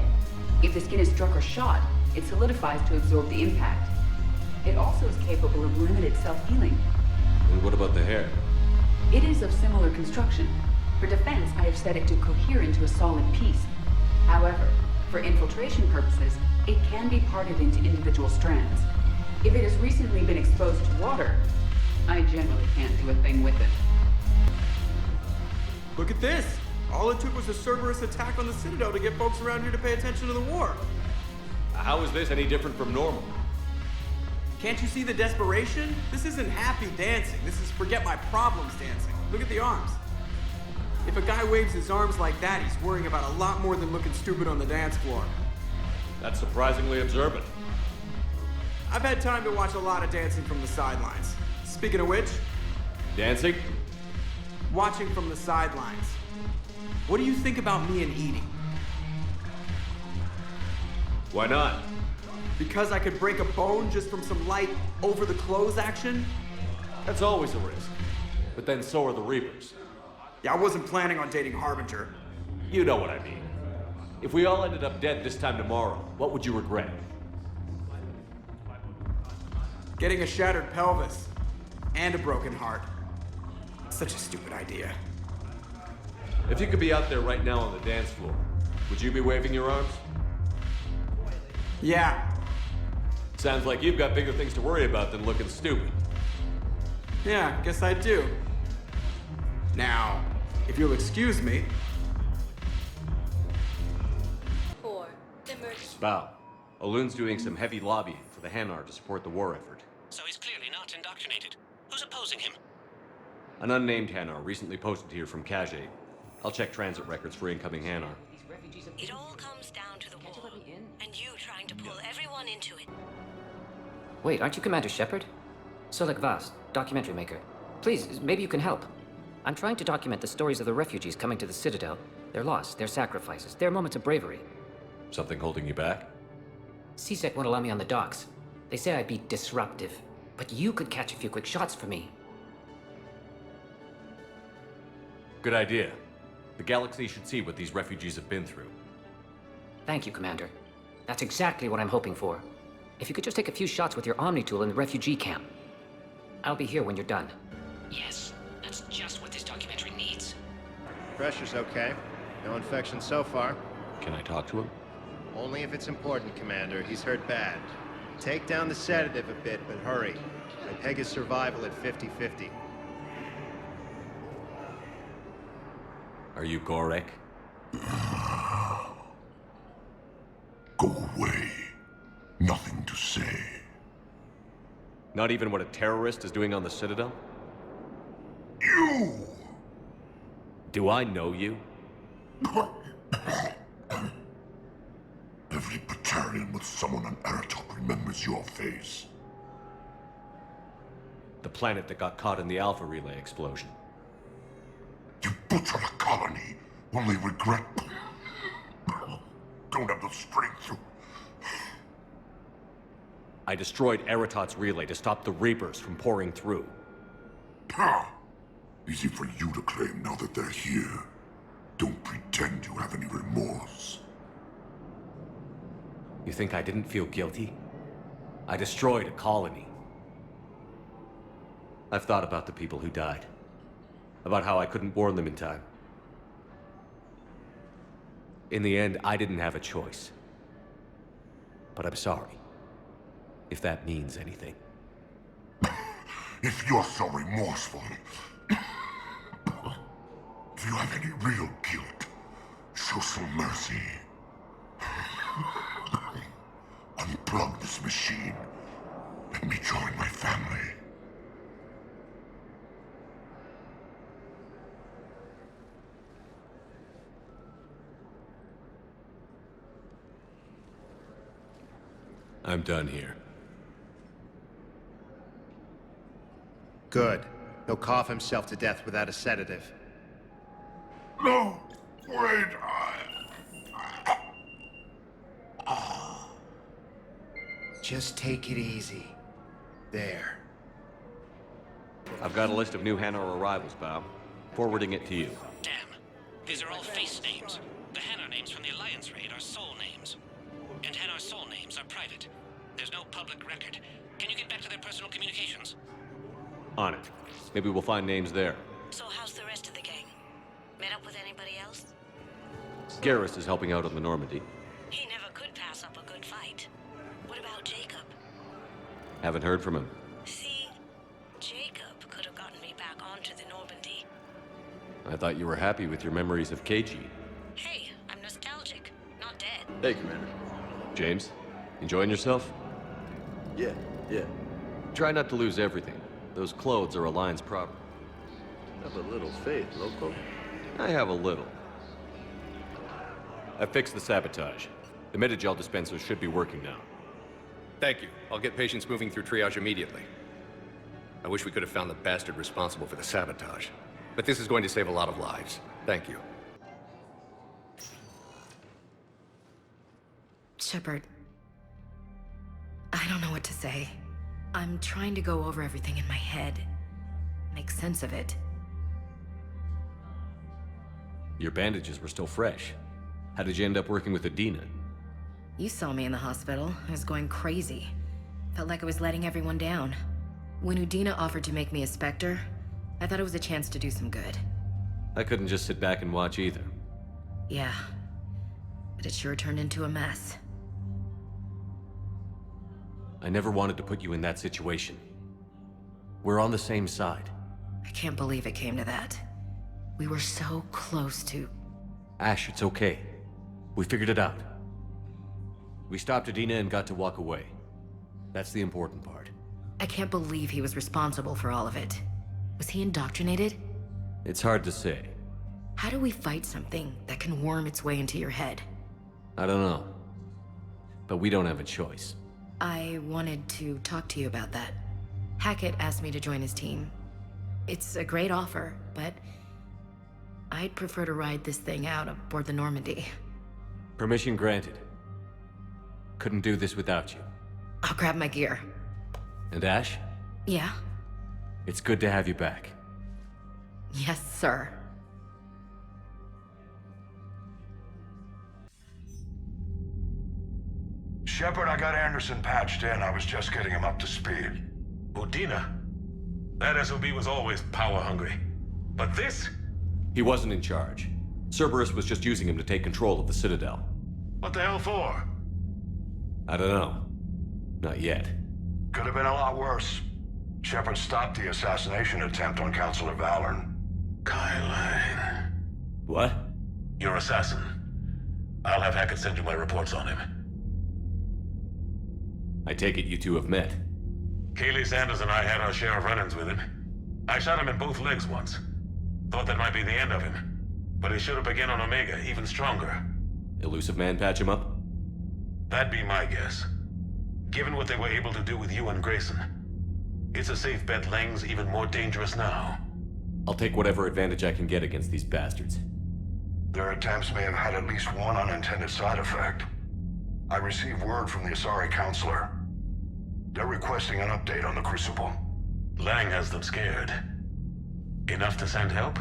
If the skin is struck or shot, it solidifies to absorb the impact. It also is capable of limited self-healing. And what about the hair? It is of similar construction. For defense, I have set it to cohere into a solid piece. However, for infiltration purposes, it can be parted into individual strands. If it has recently been exposed to water, I generally can't do a thing with it. Look at this! All it took was a Cerberus attack on the Citadel to get folks around here to pay attention to the war. How is this any different from normal? Can't you see the desperation? This isn't happy dancing. This is forget my problems dancing. Look at the arms. If a guy waves his arms like that, he's worrying about a lot more than looking stupid on the dance floor. That's surprisingly observant. I've had time to watch a lot of dancing from the sidelines. Speaking of which... Dancing? Watching from the sidelines. What do you think about me and Edie? Why not? Because I could break a bone just from some light over-the-clothes action? That's always a risk. But then so are the Reapers. Yeah, I wasn't planning on dating Harbinger. You know what I mean. If we all ended up dead this time tomorrow, what would you regret? Getting a shattered pelvis. And a broken heart. Such a stupid idea. If you could be out there right now on the dance floor, would you be waving your arms? Yeah. Sounds like you've got bigger things to worry about than looking stupid. Yeah, guess I do. Now, if you'll excuse me... Bow. Olun's doing some heavy lobbying for the Hanar to support the war effort. So he's clearly not indoctrinated. Who's opposing him? An unnamed Hanar recently posted here from Kajay. I'll check transit records for incoming Hanar. It all comes down to the war, and you trying to pull everyone into it. Wait, aren't you Commander Shepard? Solek Vast, documentary maker. Please, maybe you can help. I'm trying to document the stories of the refugees coming to the Citadel. Their loss, their sacrifices, their moments of bravery. Something holding you back? CSEC won't allow me on the docks. They say I'd be disruptive. But you could catch a few quick shots for me. Good idea. The galaxy should see what these refugees have been through. Thank you, Commander. That's exactly what I'm hoping for. If you could just take a few shots with your Omni tool in the refugee camp. I'll be here when you're done. Yes, that's just what this documentary needs. Pressure's okay. No infection so far. Can I talk to him? Only if it's important, Commander. He's hurt bad. Take down the sedative a bit, but hurry. I peg his survival at 50-50. Are you Gorek? Go away. Nothing to say. Not even what a terrorist is doing on the Citadel? You! Do I know you? Every Batarian with someone on Aratok remembers your face. The planet that got caught in the Alpha Relay explosion. You butchered a colony, only regret... Don't have the strength to... I destroyed Eratot's relay to stop the Reapers from pouring through. Ha! Easy for you to claim now that they're here. Don't pretend you have any remorse. You think I didn't feel guilty? I destroyed a colony. I've thought about the people who died. About how I couldn't warn them in time. In the end, I didn't have a choice. But I'm sorry. If that means anything. If you're so remorseful... if you have any real guilt, show some mercy. Unplug this machine. Let me join my family. I'm done here. Good. He'll cough himself to death without a sedative. No! Wait! Just take it easy. There. I've got a list of new Hanar arrivals, Bob. Forwarding it to you. Damn. These are all face names. The Hanar names from the Alliance raid are soul names. And Hanar soul names are private. There's no public record. Can you get back to their personal communications? On it. Maybe we'll find names there. So how's the rest of the gang? Met up with anybody else? Garrus is helping out on the Normandy. He never could pass up a good fight. What about Jacob? Haven't heard from him. See? Jacob could have gotten me back onto the Normandy. I thought you were happy with your memories of KG. Hey, I'm nostalgic, not dead. Hey, Commander. James, enjoying yourself? Yeah. Try not to lose everything. Those clothes are Alliance property. Have a little faith, loco. I have a little. I fixed the sabotage. The metagel dispensers should be working now. Thank you. I'll get patients moving through triage immediately. I wish we could have found the bastard responsible for the sabotage. But this is going to save a lot of lives. Thank you. Shepard, I don't know what to say. I'm trying to go over everything in my head. Make sense of it. Your bandages were still fresh. How did you end up working with Adina? You saw me in the hospital. I was going crazy. Felt like I was letting everyone down. When Udina offered to make me a Spectre, I thought it was a chance to do some good. I couldn't just sit back and watch either. Yeah. But it sure turned into a mess. I never wanted to put you in that situation. We're on the same side. I can't believe it came to that. We were so close to... Ash, it's okay. We figured it out. We stopped Adina and got to walk away. That's the important part. I can't believe he was responsible for all of it. Was he indoctrinated? It's hard to say. How do we fight something that can worm its way into your head? I don't know. But we don't have a choice. I wanted to talk to you about that. Hackett asked me to join his team. It's a great offer, but I'd prefer to ride this thing out aboard the Normandy. Permission granted. Couldn't do this without you. I'll grab my gear. And Ash? Yeah? It's good to have you back. Yes, sir. Shepard, I got Anderson patched in. I was just getting him up to speed. Udina? That SOB was always power-hungry. But this? He wasn't in charge. Cerberus was just using him to take control of the Citadel. What the hell for? I don't know. Not yet. Could have been a lot worse. Shepard stopped the assassination attempt on Counselor Valorn. Kyline. What? Your assassin. I'll have Hackett send you my reports on him. I take it you two have met. Kaylee Sanders and I had our share of run-ins with him. I shot him in both legs once. Thought that might be the end of him. But he should have begun on Omega, even stronger. Elusive Man patch him up? That'd be my guess. Given what they were able to do with you and Grayson. It's a safe bet Lang's even more dangerous now. I'll take whatever advantage I can get against these bastards. Their attempts may have had at least one unintended side effect. I received word from the Asari Counselor. They're requesting an update on the Crucible. Lang has them scared. Enough to send help?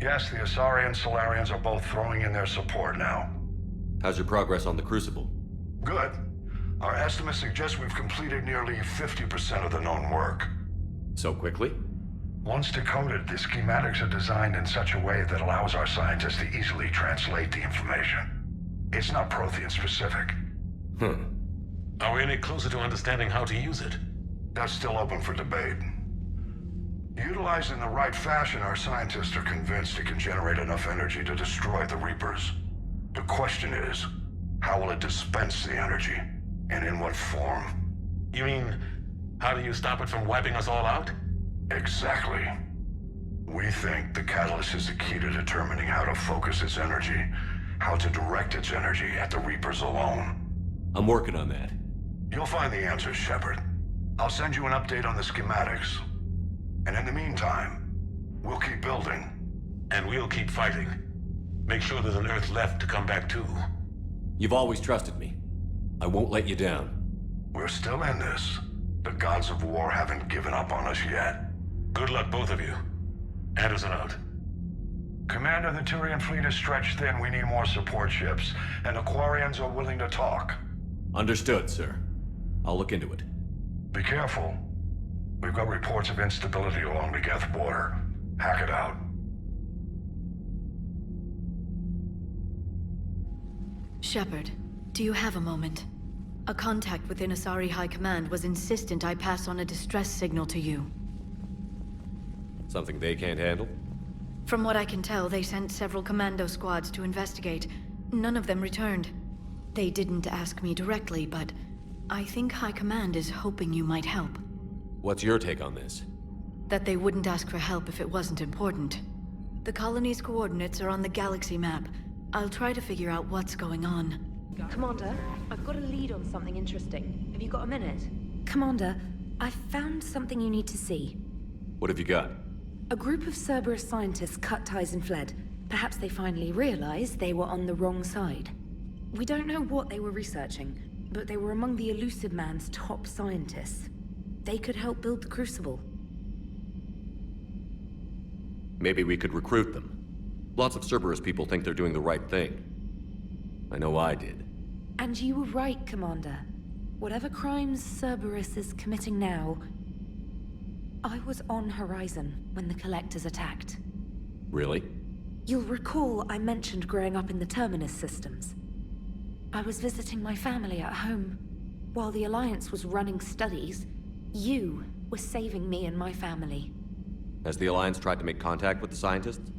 Yes, the Asari and Solarians are both throwing in their support now. How's your progress on the Crucible? Good. Our estimates suggest we've completed nearly 50% of the known work. So quickly? Once decoded, the schematics are designed in such a way that allows our scientists to easily translate the information. It's not Prothean specific. Are we any closer to understanding how to use it? That's still open for debate. Utilized in the right fashion, our scientists are convinced it can generate enough energy to destroy the Reapers. The question is, how will it dispense the energy? And in what form? You mean, how do you stop it from wiping us all out? Exactly. We think the catalyst is the key to determining how to focus its energy, how to direct its energy at the Reapers alone. I'm working on that. You'll find the answers, Shepard. I'll send you an update on the schematics. And in the meantime, we'll keep building. And we'll keep fighting. Make sure there's an Earth left to come back to. You've always trusted me. I won't let you down. We're still in this. The gods of war haven't given up on us yet. Good luck, both of you. Anderson out. Commander, the Turian fleet is stretched thin. We need more support ships, and the Quarians are willing to talk. Understood, sir. I'll look into it. Be careful. We've got reports of instability along the Geth border. Hack it out. Shepard, do you have a moment? A contact within Asari High Command was insistent I pass on a distress signal to you. Something they can't handle? From what I can tell, they sent several commando squads to investigate. None of them returned. They didn't ask me directly, but I think High Command is hoping you might help. What's your take on this? That they wouldn't ask for help if it wasn't important. The colony's coordinates are on the galaxy map. I'll try to figure out what's going on. Commander, I've got a lead on something interesting. Have you got a minute? Commander, I've found something you need to see. What have you got? A group of Cerberus scientists cut ties and fled. Perhaps they finally realized they were on the wrong side. We don't know what they were researching, but they were among the Elusive Man's top scientists. They could help build the Crucible. Maybe we could recruit them. Lots of Cerberus people think they're doing the right thing. I know I did. And you were right, Commander. Whatever crimes Cerberus is committing now, I was on Horizon when the Collectors attacked. Really? You'll recall I mentioned growing up in the Terminus systems. I was visiting my family at home. While the Alliance was running studies, you were saving me and my family. Has the Alliance tried to make contact with the scientists?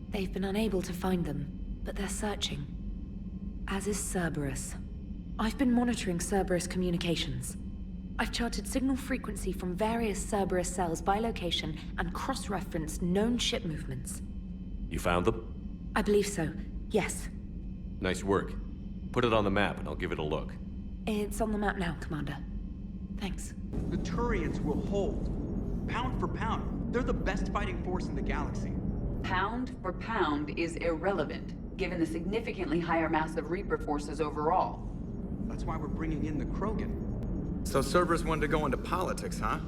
They've been unable to find them, but they're searching. As is Cerberus. I've been monitoring Cerberus communications. I've charted signal frequency from various Cerberus cells by location and cross-referenced known ship movements. You found them? I believe so, yes. Nice work. Put it on the map and I'll give it a look. It's on the map now, Commander. Thanks. The Turians will hold. Pound for pound. They're the best fighting force in the galaxy. Pound for pound is irrelevant, given the significantly higher mass of Reaper forces overall. That's why we're bringing in the Krogan. So Cerberus wanted to go into politics, huh?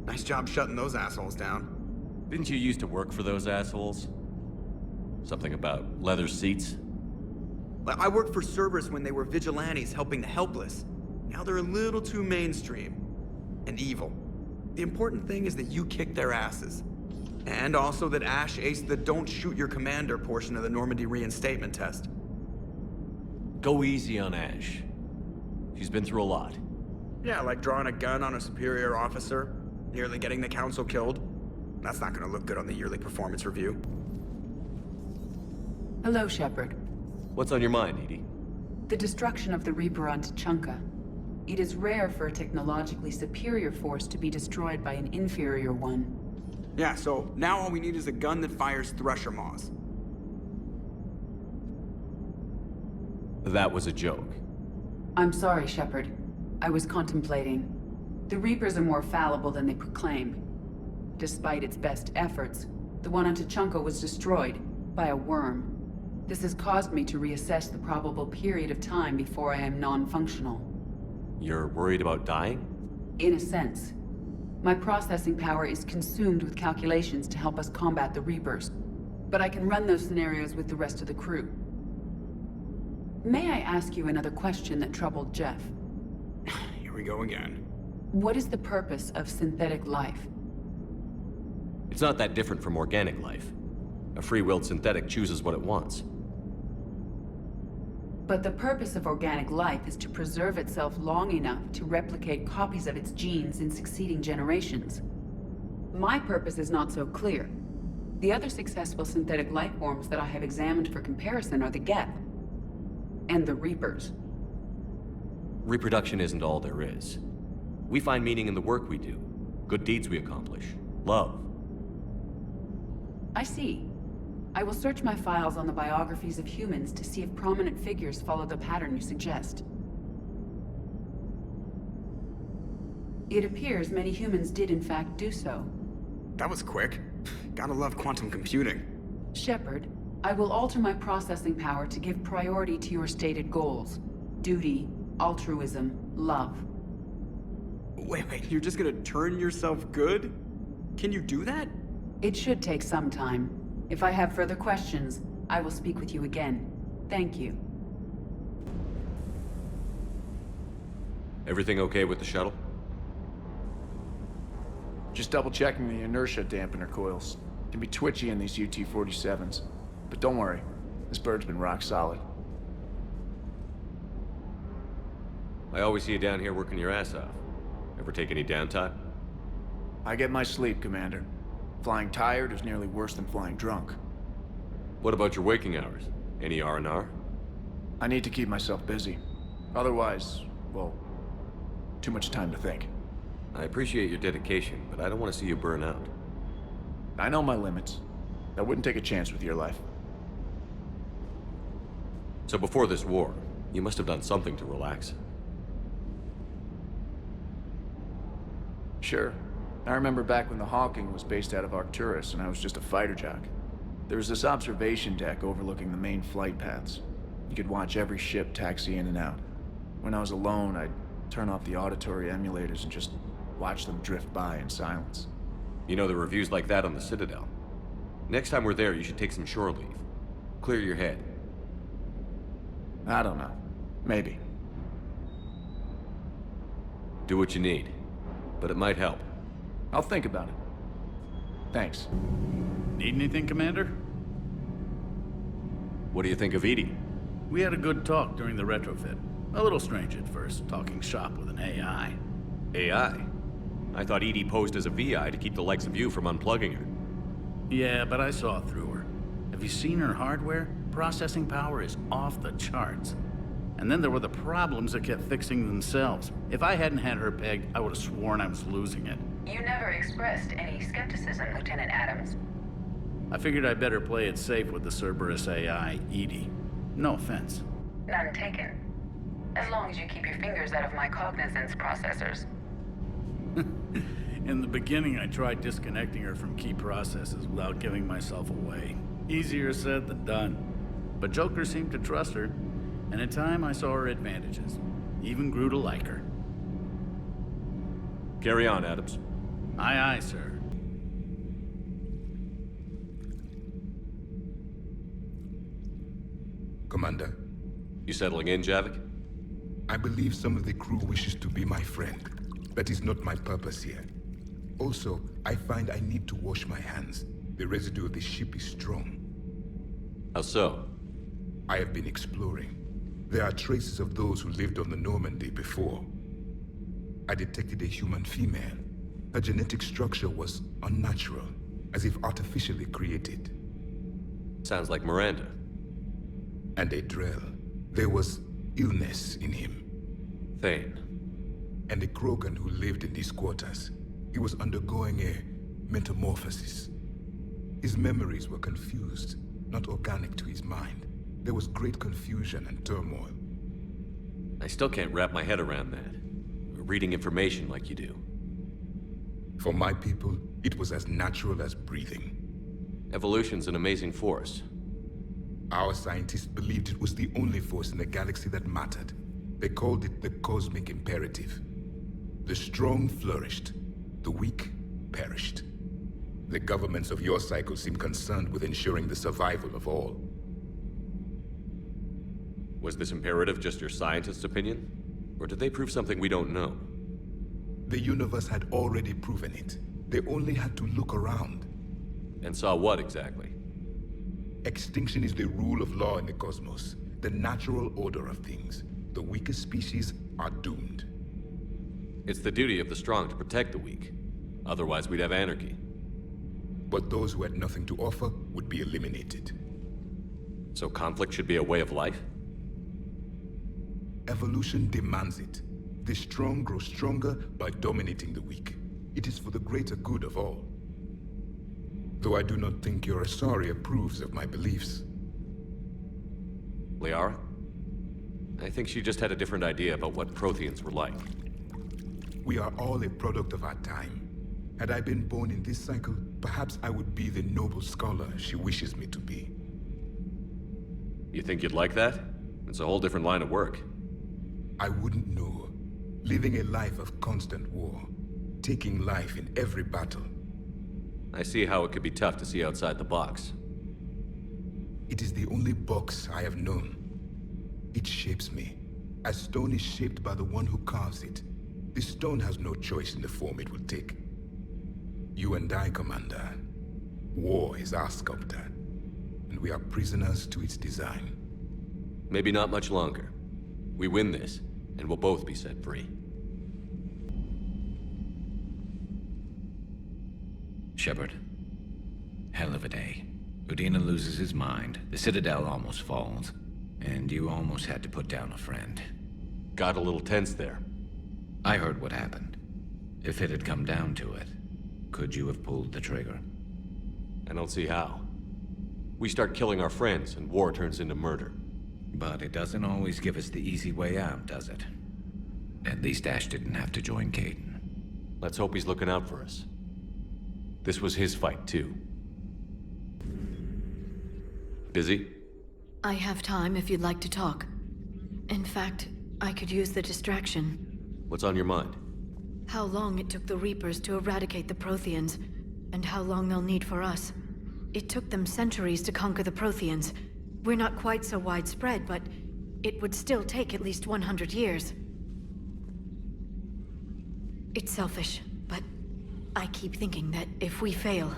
Nice job shutting those assholes down. Didn't you used to work for those assholes? Something about leather seats? I worked for Cerberus when they were vigilantes helping the helpless. Now they're a little too mainstream. And evil. The important thing is that you kick their asses. And also that Ash aced the don't shoot your commander portion of the Normandy reinstatement test. Go easy on Ash. She's been through a lot. Yeah, like drawing a gun on a superior officer, nearly getting the council killed. That's not gonna look good on the yearly performance review. Hello, Shepard. What's on your mind, Edie? The destruction of the Reaper on Tuchanka. It is rare for a technologically superior force to be destroyed by an inferior one. Yeah, so now all we need is a gun that fires thresher maws. That was a joke. I'm sorry, Shepard. I was contemplating. The Reapers are more fallible than they proclaim. Despite its best efforts, the one on Tuchanka was destroyed by a worm. This has caused me to reassess the probable period of time before I am non-functional. You're worried about dying? In a sense. My processing power is consumed with calculations to help us combat the Reapers. But I can run those scenarios with the rest of the crew. May I ask you another question that troubled Jeff? Here we go again. What is the purpose of synthetic life? It's not that different from organic life. A free-willed synthetic chooses what it wants. But the purpose of organic life is to preserve itself long enough to replicate copies of its genes in succeeding generations. My purpose is not so clear. The other successful synthetic life forms that I have examined for comparison are the Geth and the Reapers. Reproduction isn't all there is. We find meaning in the work we do, good deeds we accomplish, love. I see. I will search my files on the biographies of humans to see if prominent figures follow the pattern you suggest. It appears many humans did in fact do so. That was quick. Gotta love quantum computing. Shepard, I will alter my processing power to give priority to your stated goals. Duty, altruism, love. Wait, you're just gonna turn yourself good? Can you do that? It should take some time. If I have further questions, I will speak with you again. Thank you. Everything okay with the shuttle? Just double-checking the inertia dampener coils. Can be twitchy in these UT-47s. But don't worry, this bird's been rock solid. I always see you down here working your ass off. Ever take any downtime? I get my sleep, Commander. Flying tired is nearly worse than flying drunk. What about your waking hours? Any R&R? I need to keep myself busy. Otherwise, well, too much time to think. I appreciate your dedication, but I don't want to see you burn out. I know my limits. I wouldn't take a chance with your life. So before this war, you must have done something to relax. Sure. I remember back when the Hawking was based out of Arcturus and I was just a fighter jock. There was this observation deck overlooking the main flight paths. You could watch every ship taxi in and out. When I was alone, I'd turn off the auditory emulators and just watch them drift by in silence. You know, the reviews like that on the Citadel. Next time we're there, you should take some shore leave. Clear your head. I don't know. Maybe. Do what you need. But it might help. I'll think about it. Thanks. Need anything, Commander? What do you think of Edie? We had a good talk during the retrofit. A little strange at first, talking shop with an AI. AI? I thought Edie posed as a VI to keep the likes of you from unplugging her. Yeah, but I saw through her. Have you seen her hardware? Processing power is off the charts. And then there were the problems that kept fixing themselves. If I hadn't had her pegged, I would have sworn I was losing it. You never expressed any skepticism, Lieutenant Adams. I figured I'd better play it safe with the Cerberus AI, Edie. No offense. None taken. As long as you keep your fingers out of my cognizance processors. In the beginning, I tried disconnecting her from key processes without giving myself away. Easier said than done. But Joker seemed to trust her, and in time I saw her advantages. Even grew to like her. Carry on, Adams. Aye, aye, sir. Commander. You settling in, Javik? I believe some of the crew wishes to be my friend. That is not my purpose here. Also, I find I need to wash my hands. The residue of the ship is strong. How so? I have been exploring. There are traces of those who lived on the Normandy before. I detected a human female. Her genetic structure was unnatural, as if artificially created. Sounds like Miranda. And a Drell. There was illness in him. Thane. And a Krogan who lived in these quarters. He was undergoing a metamorphosis. His memories were confused, not organic to his mind. There was great confusion and turmoil. I still can't wrap my head around that. Reading information like you do. For my people, it was as natural as breathing. Evolution's an amazing force. Our scientists believed it was the only force in the galaxy that mattered. They called it the cosmic imperative. The strong flourished, the weak perished. The governments of your cycle seem concerned with ensuring the survival of all. Was this imperative just your scientist's opinion? Or did they prove something we don't know? The universe had already proven it. They only had to look around. And saw what exactly? Extinction is the rule of law in the cosmos, the natural order of things. The weakest species are doomed. It's the duty of the strong to protect the weak. Otherwise, we'd have anarchy. But those who had nothing to offer would be eliminated. So conflict should be a way of life? Evolution demands it. The strong grow stronger by dominating the weak. It is for the greater good of all. Though I do not think your Asari approves of my beliefs. Liara? I think she just had a different idea about what Protheans were like. We are all a product of our time. Had I been born in this cycle, perhaps I would be the noble scholar she wishes me to be. You think you'd like that? It's a whole different line of work. I wouldn't know. Living a life of constant war. Taking life in every battle. I see how it could be tough to see outside the box. It is the only box I have known. It shapes me, as stone is shaped by the one who carves it. The stone has no choice in the form it will take. You and I, Commander. War is our sculptor, and we are prisoners to its design. Maybe not much longer. We win this, and we'll both be set free. Shepard. Hell of a day. Udina loses his mind, the Citadel almost falls, and you almost had to put down a friend. Got a little tense there. I heard what happened. If it had come down to it, could you have pulled the trigger? I don't see how. We start killing our friends, and war turns into murder. But it doesn't always give us the easy way out, does it? At least Ash didn't have to join Caden. Let's hope he's looking out for us. This was his fight, too. Busy? I have time if you'd like to talk. In fact, I could use the distraction. What's on your mind? How long it took the Reapers to eradicate the Protheans, and how long they'll need for us. It took them centuries to conquer the Protheans. We're not quite so widespread, but it would still take at least 100 years. It's selfish, but I keep thinking that if we fail...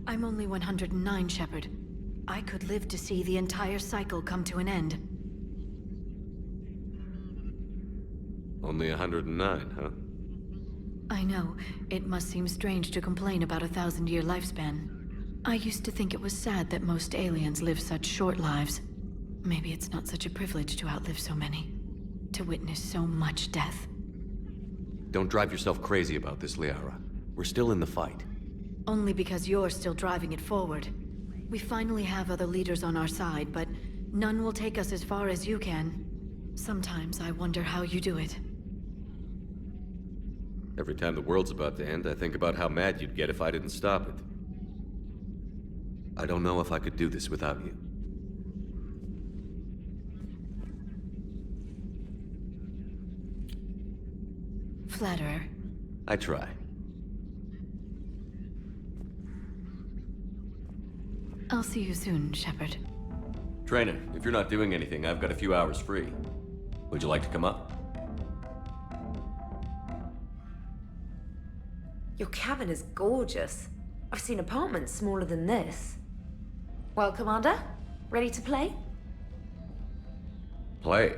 I'm only 109, Shepard. I could live to see the entire cycle come to an end. Only 109, huh? I know. It must seem strange to complain about a 1,000-year lifespan. I used to think it was sad that most aliens live such short lives. Maybe it's not such a privilege to outlive so many. To witness so much death. Don't drive yourself crazy about this, Liara. We're still in the fight. Only because you're still driving it forward. We finally have other leaders on our side, but none will take us as far as you can. Sometimes I wonder how you do it. Every time the world's about to end, I think about how mad you'd get if I didn't stop it. I don't know if I could do this without you. Flatterer. I try. I'll see you soon, Shepard. Trainer, if you're not doing anything, I've got a few hours free. Would you like to come up? Your cabin is gorgeous. I've seen apartments smaller than this. Well, Commander, ready to play? Play?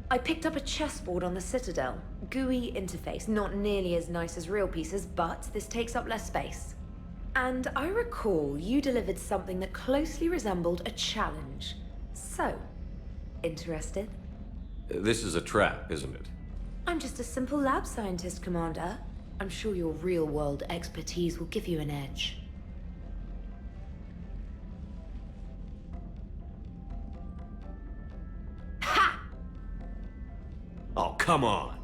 I picked up a chessboard on the Citadel. GUI interface, not nearly as nice as real pieces, but this takes up less space. And I recall you delivered something that closely resembled a challenge. So, interested? This is a trap, isn't it? I'm just a simple lab scientist, Commander. I'm sure your real-world expertise will give you an edge. Ha! Oh, come on!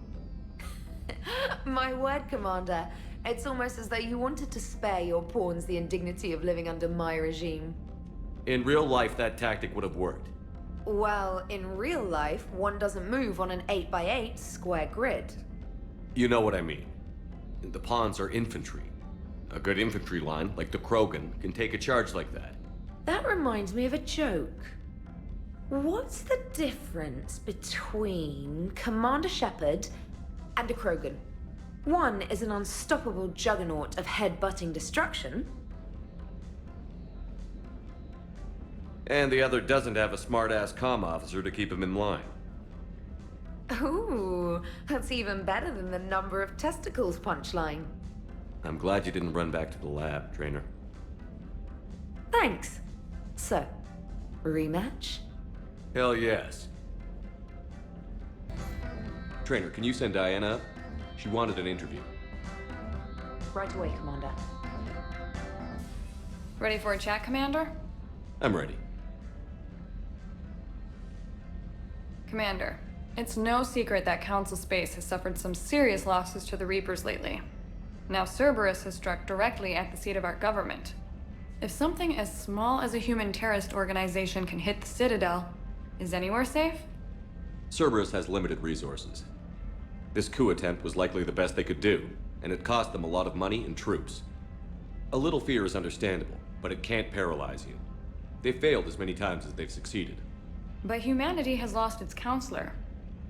My word, Commander. It's almost as though you wanted to spare your pawns the indignity of living under my regime. In real life, that tactic would have worked. Well, in real life, one doesn't move on an 8x8 square grid. You know what I mean. The pawns are infantry. A good infantry line, like the Krogan, can take a charge like that. That reminds me of a joke. What's the difference between Commander Shepard and a Krogan? One is an unstoppable juggernaut of head-butting destruction. And the other doesn't have a smart-ass comm officer to keep him in line. Ooh, that's even better than the number of testicles punchline. I'm glad you didn't run back to the lab, Trainer. Thanks. So, rematch? Hell yes. Trainer, can you send Diana up? She wanted an interview. Right away, Commander. Ready for a chat, Commander? I'm ready. Commander, it's no secret that Council Space has suffered some serious losses to the Reapers lately. Now Cerberus has struck directly at the seat of our government. If something as small as a human terrorist organization can hit the Citadel, is anywhere safe? Cerberus has limited resources. This coup attempt was likely the best they could do, and it cost them a lot of money and troops. A little fear is understandable, but it can't paralyze you. They've failed as many times as they've succeeded. But humanity has lost its counselor.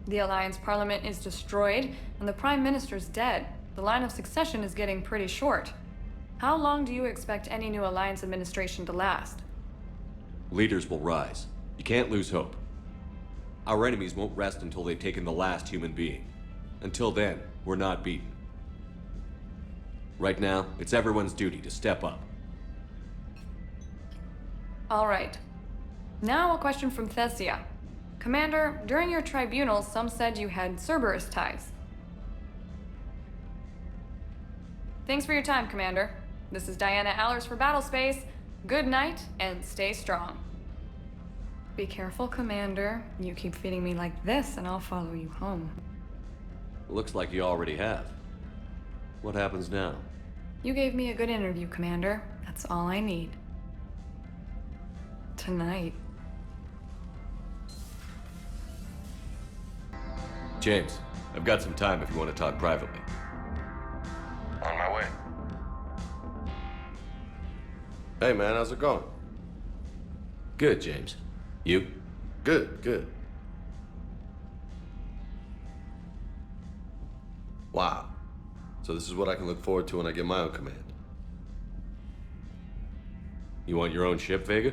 The Alliance Parliament is destroyed, and the Prime Minister's dead. The line of succession is getting pretty short. How long do you expect any new Alliance administration to last? Leaders will rise. You can't lose hope. Our enemies won't rest until they've taken the last human being. Until then, we're not beaten. Right now, it's everyone's duty to step up. All right. Now a question from Thessia. Commander, during your tribunal, some said you had Cerberus ties. Thanks for your time, Commander. This is Diana Allers for Battlespace. Good night, and stay strong. Be careful, Commander. You keep feeding me like this, and I'll follow you home. Looks like you already have. What happens now? You gave me a good interview, Commander. That's all I need. Tonight. James, I've got some time if you want to talk privately. On my way. Hey man, how's it going? Good, James. You? Good, good. Wow. So this is what I can look forward to when I get my own command. You want your own ship, Vega?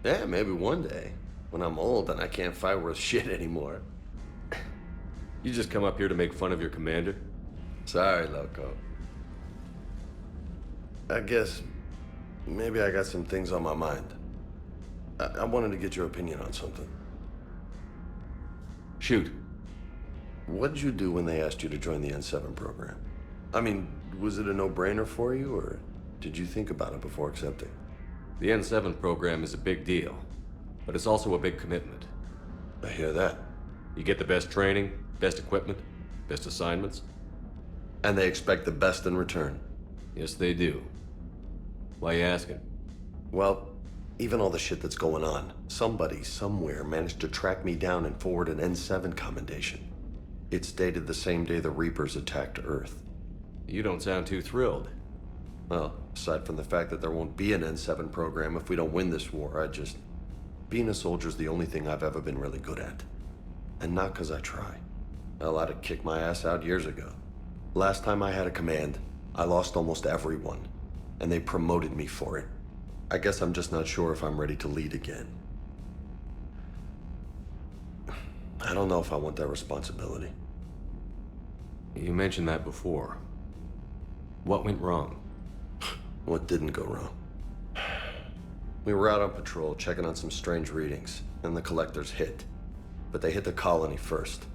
Yeah, maybe one day. When I'm old and I can't fight worth shit anymore. You just come up here to make fun of your commander? Sorry, Loco. I guess maybe I got some things on my mind. I wanted to get your opinion on something. Shoot. What did you do when they asked you to join the N7 program? I mean, was it a no-brainer for you, or did you think about it before accepting? The N7 program is a big deal, but it's also a big commitment. I hear that. You get the best training, best equipment, best assignments. And they expect the best in return. Yes, they do. Why you asking? Well, even all the shit that's going on, somebody somewhere managed to track me down and forward an N7 commendation. It's dated the same day the Reapers attacked Earth. You don't sound too thrilled. Well, aside from the fact that there won't be an N7 program if we don't win this war, being a soldier's the only thing I've ever been really good at. And not because I try. Hell, I'd have kicked my ass out years ago. Last time I had a command, I lost almost everyone, and they promoted me for it. I guess I'm just not sure if I'm ready to lead again. I don't know if I want that responsibility. You mentioned that before. What went wrong? What didn't go wrong? We were out on patrol, checking on some strange readings, and the collectors hit. But they hit the colony first.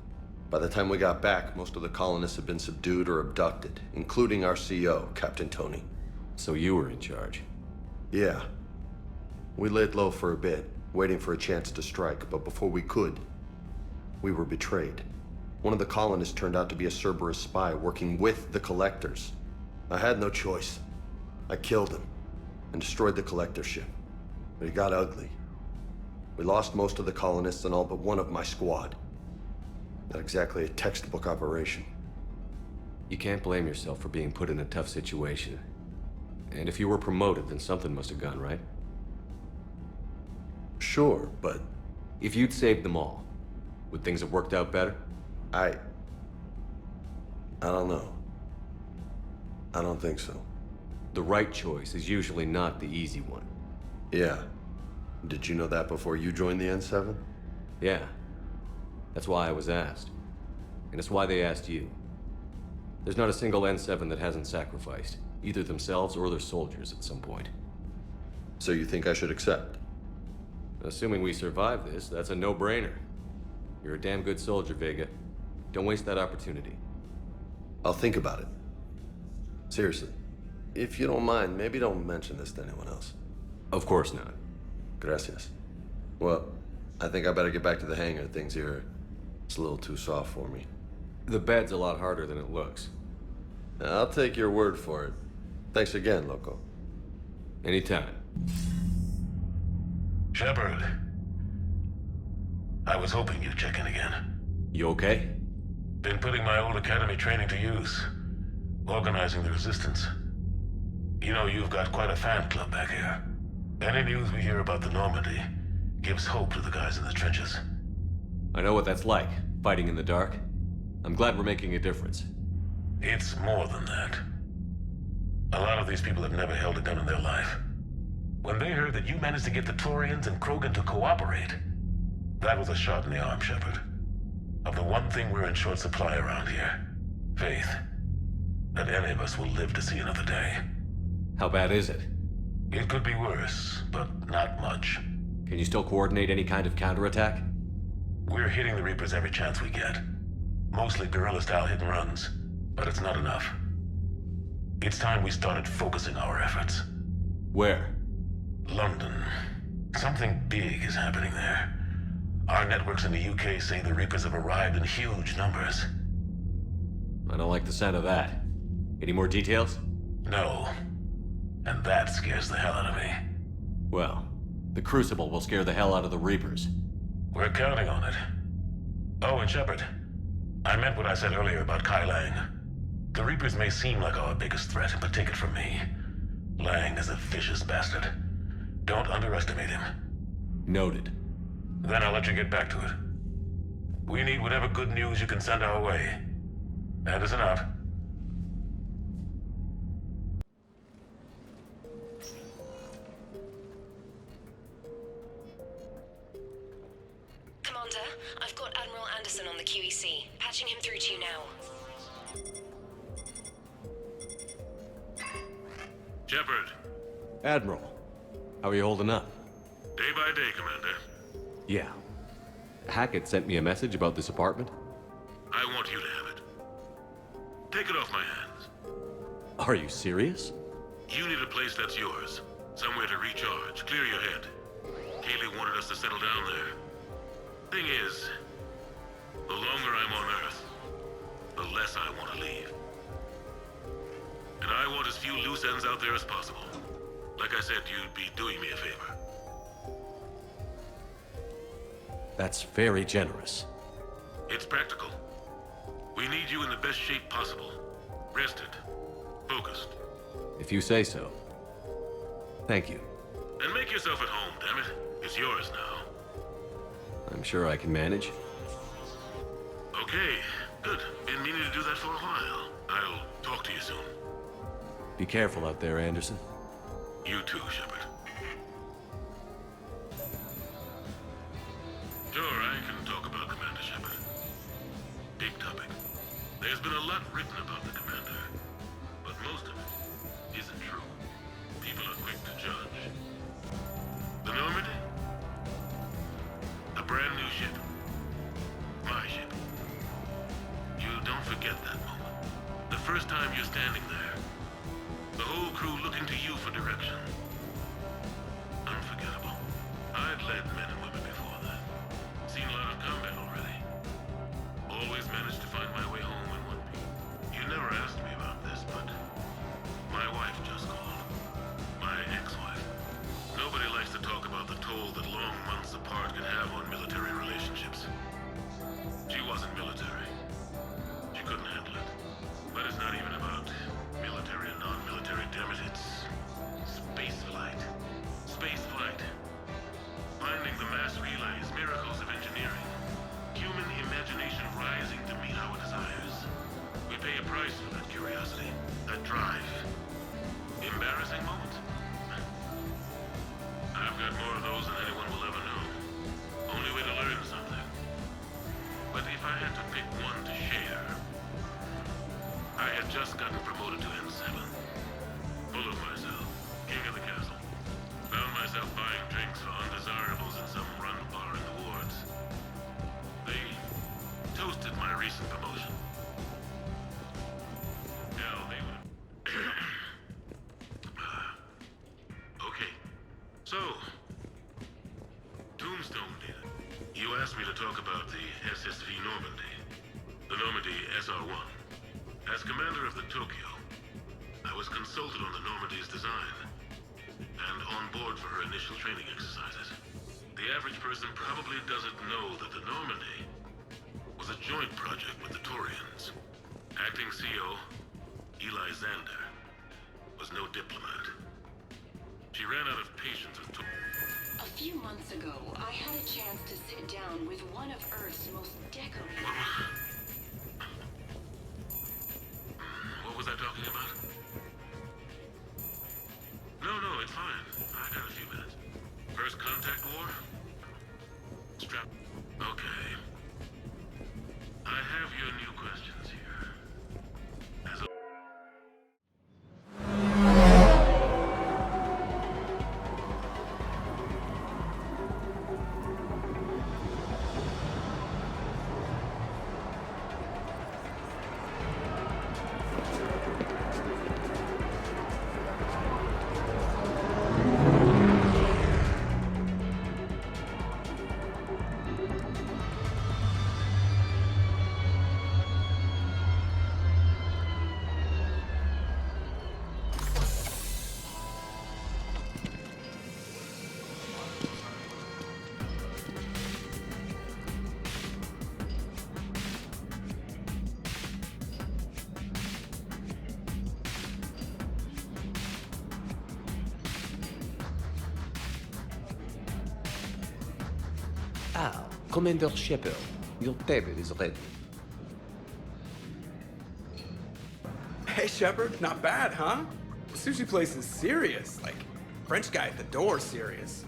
By the time we got back, most of the colonists had been subdued or abducted, including our CO, Captain Tony. So you were in charge? Yeah. We laid low for a bit, waiting for a chance to strike, but before we could, we were betrayed. One of the colonists turned out to be a Cerberus spy working with the collectors. I had no choice. I killed him and destroyed the collector ship. But it got ugly. We lost most of the colonists and all but one of my squad. Not exactly a textbook operation. You can't blame yourself for being put in a tough situation. And if you were promoted, then something must have gone right. Sure, but... If you'd saved them all, would things have worked out better? I don't know. I don't think so. The right choice is usually not the easy one. Yeah. Did you know that before you joined the N7? Yeah. That's why I was asked. And it's why they asked you. There's not a single N7 that hasn't sacrificed, either themselves or their soldiers at some point. So you think I should accept? Assuming we survive this, that's a no-brainer. You're a damn good soldier, Vega. Don't waste that opportunity. I'll think about it. Seriously. If you don't mind, maybe don't mention this to anyone else. Of course not. Gracias. Well, I think I better get back to the hangar. Things here, it's a little too soft for me. The bed's a lot harder than it looks. I'll take your word for it. Thanks again, Loco. Anytime. Shepard. I was hoping you'd check in again. You okay? Been putting my old academy training to use. Organizing the resistance. You know, you've got quite a fan club back here. Any news we hear about the Normandy gives hope to the guys in the trenches. I know what that's like, fighting in the dark. I'm glad we're making a difference. It's more than that. A lot of these people have never held a gun in their life. When they heard that you managed to get the Turians and Krogan to cooperate, that was a shot in the arm, Shepard. Of the one thing we're in short supply around here, faith. That any of us will live to see another day. How bad is it? It could be worse, but not much. Can you still coordinate any kind of counterattack? We're hitting the Reapers every chance we get. Mostly guerrilla-style hit-and-runs, but it's not enough. It's time we started focusing our efforts. Where? London. Something big is happening there. Our networks in the UK say the Reapers have arrived in huge numbers. I don't like the sound of that. Any more details? No. And that scares the hell out of me. Well, the Crucible will scare the hell out of the Reapers. We're counting on it. Oh, and Shepard, I meant what I said earlier about Kai Lang. The Reapers may seem like our biggest threat, but take it from me. Lang is a vicious bastard. Don't underestimate him. Noted. Then I'll let you get back to it. We need whatever good news you can send our way. Anderson out. Commander, I've got Admiral Anderson on the QEC. Patching him through to you now. Shepard. Admiral, how are you holding up? Day by day, Commander. Yeah. Hackett sent me a message about this apartment. I want you to have it. Take it off my hands. Are you serious? You need a place that's yours. Somewhere to recharge, clear your head. Kaylee wanted us to settle down there. Thing is, the longer I'm on Earth, the less I want to leave. And I want as few loose ends out there as possible. Like I said, you'd be doing me a favor. That's very generous. It's practical. We need you in the best shape possible. Rested. Focused. If you say so. Thank you. And make yourself at home, damn it. It's yours now. I'm sure I can manage. Okay, good. Been meaning to do that for a while. I'll talk to you soon. Be careful out there, Anderson. You too, Shepard. Sure, I can talk about Commander Shepard. Big topic. There's been a lot written about the Commander, but most of it isn't true. People are quick to judge. The Normandy? A brand new ship. My ship. You don't forget that moment. The first time you're standing there. The whole crew looking to you for direction. Unforgettable. I'd led men and women before that. Seen a lot of combat already. Always managed to find my way home in one piece. You never asked me about this, but my wife just called. My ex-wife. Nobody likes to talk about the toll that long months apart can have on military relationships. She wasn't military. She couldn't handle it. But it's not even about military and non-military, damn it. It's space flight. Space flight. Finding the mass relays, miracles of engineering. Human imagination rising to meet our desires. We pay a price for that curiosity, that drive. Embarrassing moments? I've got more of those than anyone will ever know. Only way to learn something. But if I had to pick one to share, I had just gotten promoted to N7. Full of myself, king of the castle. Found myself buying drinks for undesirables in some run bar in the wards. They toasted my recent promotion. Hell, they would Okay. So, Tombstone did it. You asked me to talk about the SSV Normandy. The Normandy SR-1. As commander of the Tokyo, I was consulted on the Normandy's design and on board for her initial training exercises. The average person probably doesn't know that the Normandy was a joint project with the Taurians. Acting CO, Eli Xander, was no diplomat. She ran out of patience with A few months ago, I had a chance to sit down with one of Earth's most decorated... What was I talking about? No, it's fine. I got a few minutes. First contact war? Strap... Okay. I have your new questions here. As a... Ah, Commander Shepard, your table is ready. Hey, Shepard, not bad, huh? The sushi place is serious. Like, French guy at the door serious.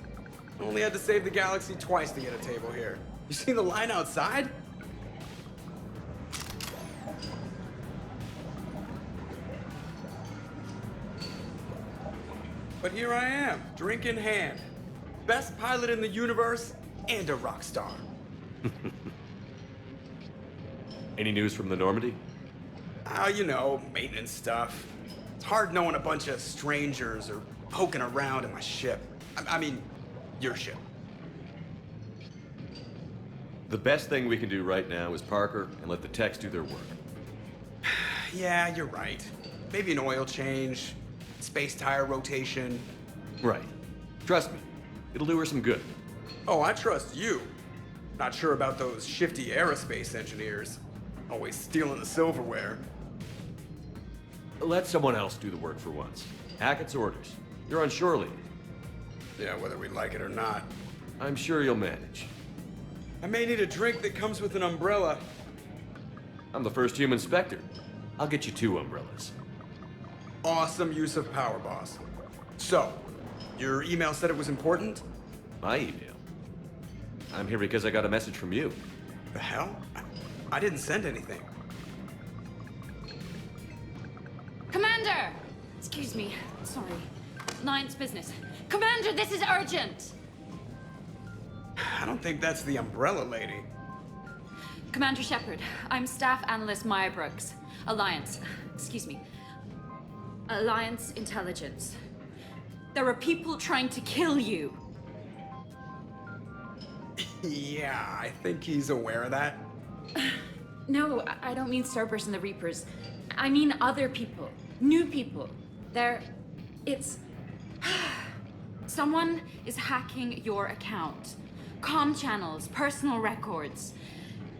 Only had to save the galaxy twice to get a table here. You seen the line outside? But here I am, drink in hand. Best pilot in the universe and a rock star. Any news from the Normandy? You know, maintenance stuff. It's hard knowing a bunch of strangers or poking around in my ship. I mean, your ship. The best thing we can do right now is Parker and let the techs do their work. Yeah, you're right. Maybe an oil change, space tire rotation. Right. Trust me, it'll do her some good. Oh, I trust you. Not sure about those shifty aerospace engineers. Always stealing the silverware. Let someone else do the work for once. Hackett's orders. You're on shore leave. Yeah, whether we like it or not. I'm sure you'll manage. I may need a drink that comes with an umbrella. I'm the first human Spectre. I'll get you 2 umbrellas. Awesome use of power, boss. So, your email said it was important? My email? I'm here because I got a message from you. The hell? I didn't send anything. Commander! Excuse me. Sorry. Ninth's business. Commander, this is urgent! I don't think that's the umbrella lady. Commander Shepard, I'm Staff Analyst Maya Brooks. Alliance. Excuse me. Alliance Intelligence. There are people trying to kill you. Yeah, I think he's aware of that. No, I don't mean Cerberus and the Reapers. I mean other people. New people. It's... Someone is hacking your account. Comm channels, personal records.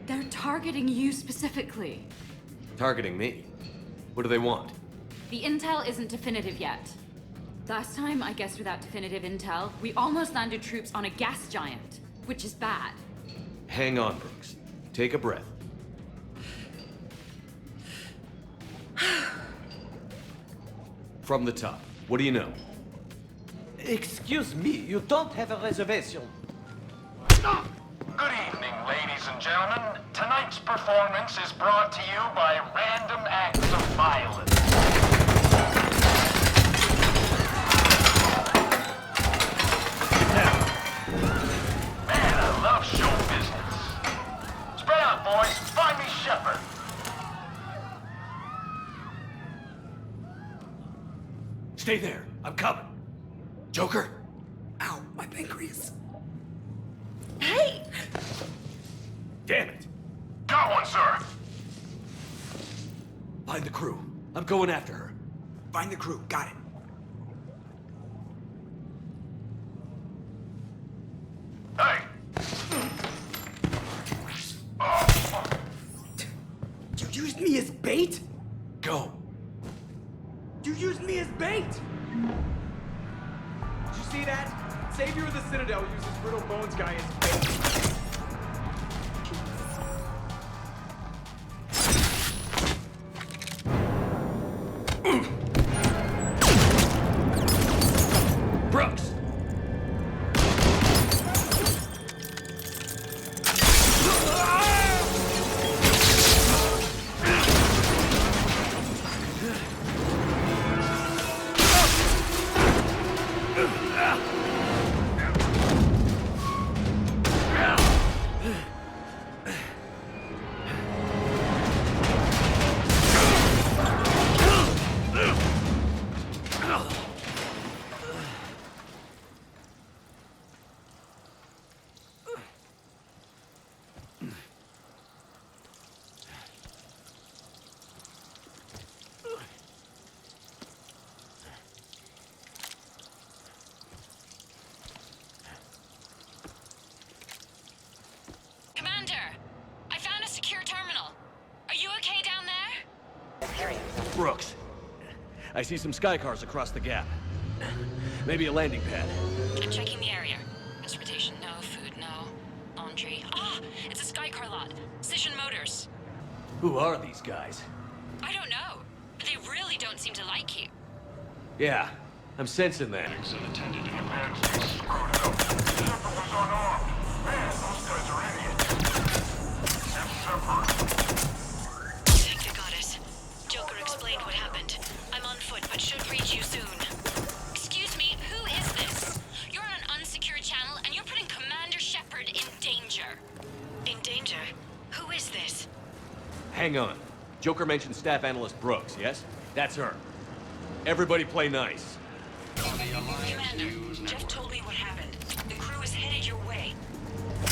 They're targeting you specifically. Targeting me? What do they want? The intel isn't definitive yet. Last time, I guess without definitive intel, we almost landed troops on a gas giant, which is bad. Hang on, Brooks. Take a breath. From the top, what do you know? Excuse me, you don't have a reservation. Good evening, ladies and gentlemen. Tonight's performance is brought to you by random acts of violence. Man, I love show business. Spread out, boys. Find me Shepard. Stay there. I'm coming. Joker? Ow, my pancreas. Hey! Damn it. Got one, sir. Find the crew. I'm going after her. Find the crew. Got it. Hey, You used me as bait? Go. You used me as bait! Did you see that? Savior of the Citadel uses Brittle Bones guy as bait. Brooks! Brooks, I see some sky cars across the gap. Maybe a landing pad. I'm checking the area. Transportation, no. Food, no. Laundry. Ah! It's a Skycar lot. Cision Motors. Who are these guys? I don't know. But they really don't seem to like you. Yeah, I'm sensing that. Thank the goddess. Joker explained what happened. I'm on foot, but should reach you soon. Excuse me, who is this? You're on an unsecured channel, and you're putting Commander Shepard in danger. In danger? Who is this? Hang on. Joker mentioned Staff Analyst Brooks, yes? That's her. Everybody play nice. Commander, Jeff told me what happened. The crew is headed your way.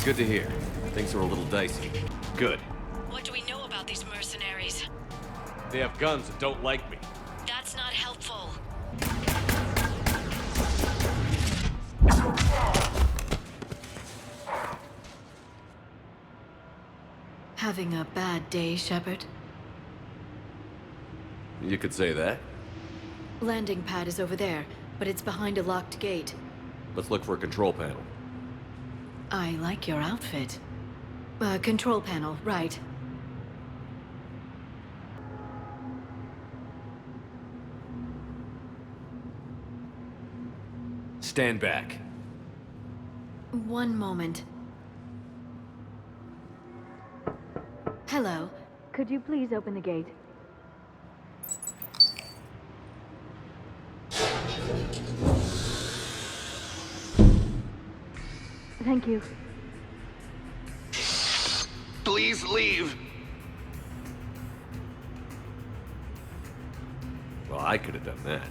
Good to hear. Things are a little dicey. Good. What do we know about these mercenaries? They have guns and don't like me. That's not helpful. Having a bad day, Shepard? You could say that. Landing pad is over there, but it's behind a locked gate. Let's look for a control panel. I like your outfit. Control panel, right. Stand back. One moment. Hello. Could you please open the gate? Thank you. Please leave. Well, I could have done that.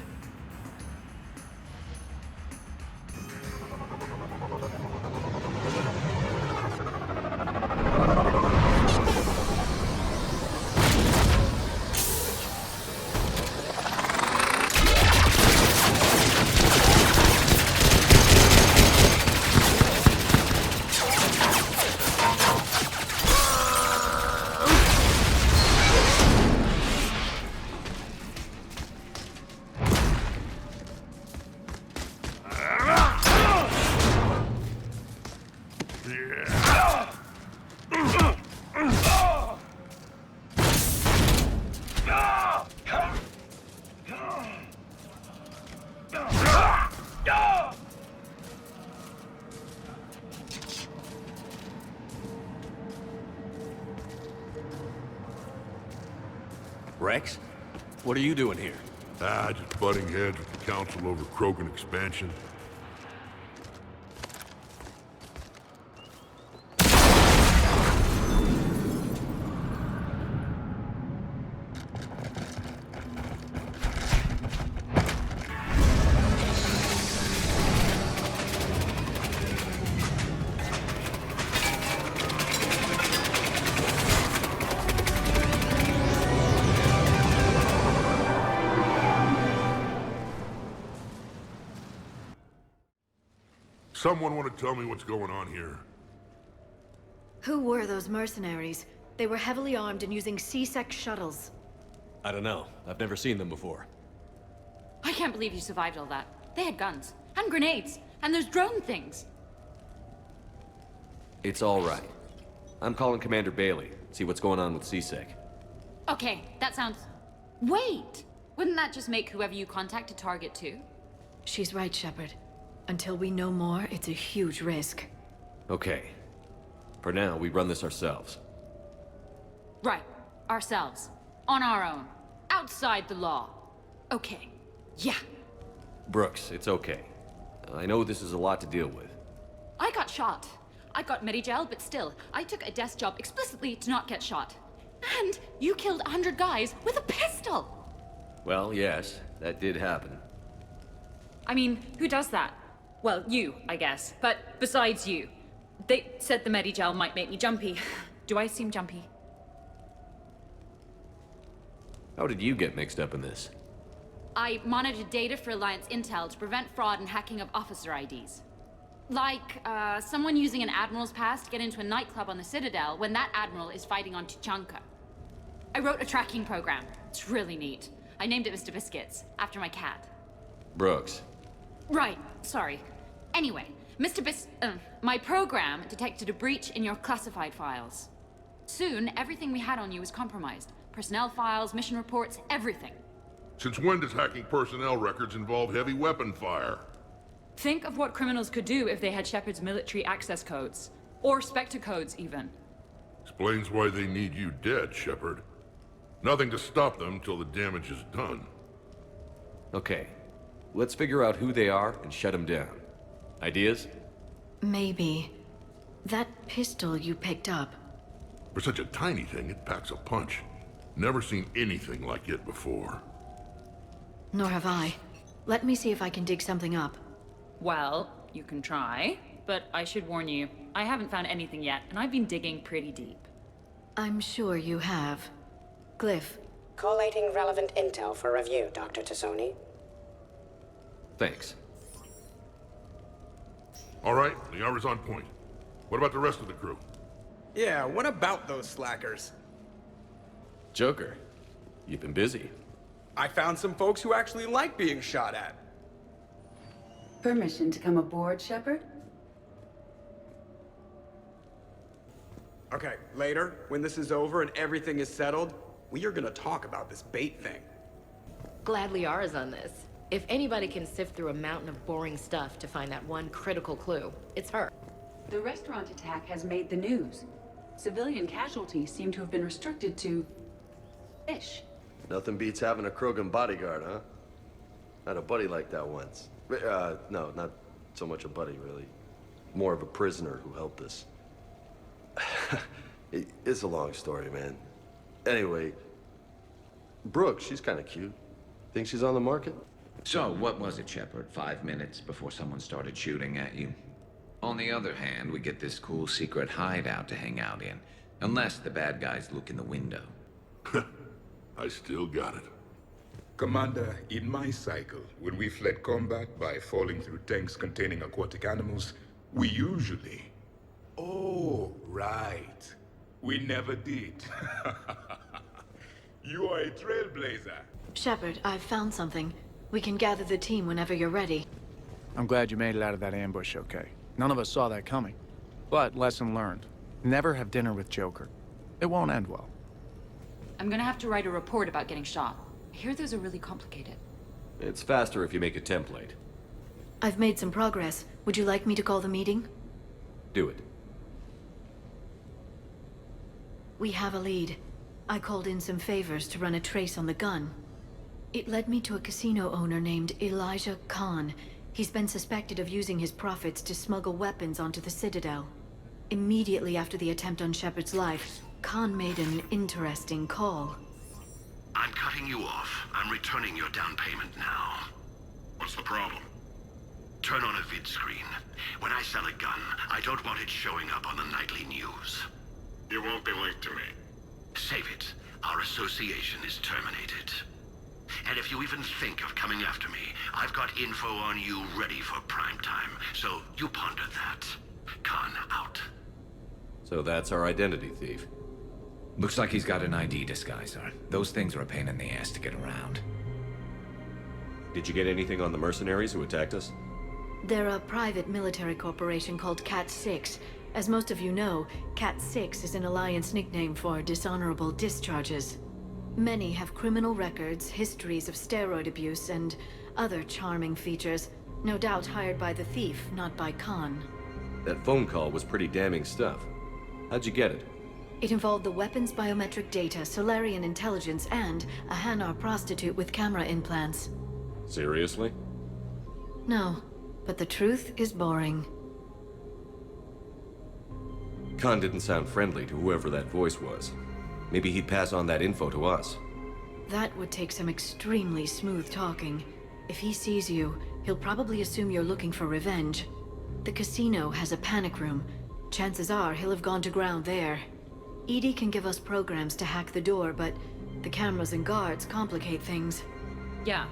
Rex? What are you doing here? Just butting heads with the Council over Krogan expansion. Someone want to tell me what's going on here? Who were those mercenaries? They were heavily armed and using C-Sec shuttles. I don't know. I've never seen them before. I can't believe you survived all that. They had guns, and grenades, and those drone things. It's all right. I'm calling Commander Bailey. See what's going on with CSEC. Okay, that sounds... Wait! Wouldn't that just make whoever you contact a target too? She's right, Shepard. Until we know more, it's a huge risk. Okay. For now, we run this ourselves. Right. Ourselves. On our own. Outside the law. Okay. Yeah. Brooks, it's okay. I know this is a lot to deal with. I got shot. I got Medigel, but still, I took a desk job explicitly to not get shot. And you killed 100 guys with a pistol! Well, yes, that did happen. I mean, who does that? Well, you, I guess. But besides you. They said the Medigel might make me jumpy. Do I seem jumpy? How did you get mixed up in this? I monitored data for Alliance intel to prevent fraud and hacking of officer IDs. Like, someone using an Admiral's pass to get into a nightclub on the Citadel when that Admiral is fighting on Tuchanka. I wrote a tracking program. It's really neat. I named it Mr. Biscuits, after my cat. Brooks. Right, sorry. Anyway, my program detected a breach in your classified files. Soon, everything we had on you was compromised. Personnel files, mission reports, everything. Since when does hacking personnel records involve heavy weapon fire? Think of what criminals could do if they had Shepard's military access codes. Or Spectre codes, even. Explains why they need you dead, Shepard. Nothing to stop them till the damage is done. Okay. Let's figure out who they are and shut them down. Ideas? Maybe. That pistol you picked up. For such a tiny thing, it packs a punch. Never seen anything like it before. Nor have I. Let me see if I can dig something up. Well, you can try. But I should warn you, I haven't found anything yet, and I've been digging pretty deep. I'm sure you have. Glyph. Collating relevant intel for review, Dr. Tassoni. Thanks. All right, the hour's on point. What about the rest of the crew? Yeah, what about those slackers? Joker, you've been busy. I found some folks who actually like being shot at. Permission to come aboard, Shepard? Okay, later, when this is over and everything is settled, we are gonna talk about this bait thing. Glad Liara's on this. If anybody can sift through a mountain of boring stuff to find that one critical clue, it's her. The restaurant attack has made the news. Civilian casualties seem to have been restricted to... fish. Nothing beats having a Krogan bodyguard, huh? Had a buddy like that once. No, not so much a buddy, really. More of a prisoner who helped us. It's a long story, man. Anyway, Brooke, she's kind of cute. Think she's on the market? So, what was it, Shepard? 5 minutes before someone started shooting at you? On the other hand, we get this cool secret hideout to hang out in. Unless the bad guys look in the window. I still got it. Commander, in my cycle, when we fled combat by falling through tanks containing aquatic animals, we usually... Oh, right. We never did. You are a trailblazer. Shepard, I've found something. We can gather the team whenever you're ready. I'm glad you made it out of that ambush okay. None of us saw that coming. But lesson learned. Never have dinner with Joker. It won't end well. I'm gonna have to write a report about getting shot. I hear those are really complicated. It's faster if you make a template. I've made some progress. Would you like me to call the meeting? Do it. We have a lead. I called in some favors to run a trace on the gun. It led me to a casino owner named Elijah Khan. He's been suspected of using his profits to smuggle weapons onto the Citadel. Immediately after the attempt on Shepard's life, Khan made an interesting call. I'm cutting you off. I'm returning your down payment now. What's the problem? Turn on a vid screen. When I sell a gun, I don't want it showing up on the nightly news. You won't be linked to me. Save it. Our association is terminated. And if you even think of coming after me, I've got info on you ready for prime time. So you ponder that. Khan out. So that's our identity thief. Looks like he's got an ID disguiser. Those things are a pain in the ass to get around. Did you get anything on the mercenaries who attacked us? They're a private military corporation called Cat-6. As most of you know, Cat-6 is an Alliance nickname for dishonorable discharges. Many have criminal records, histories of steroid abuse, and other charming features. No doubt hired by the thief, not by Khan. That phone call was pretty damning stuff. How'd you get it? It involved the weapons biometric data, Solarian intelligence, and a Hanar prostitute with camera implants. Seriously? No, but the truth is boring. Khan didn't sound friendly to whoever that voice was. Maybe he'd pass on that info to us. That would take some extremely smooth talking. If he sees you, he'll probably assume you're looking for revenge. The casino has a panic room. Chances are he'll have gone to ground there. EDI can give us programs to hack the door, but the cameras and guards complicate things. Yeah.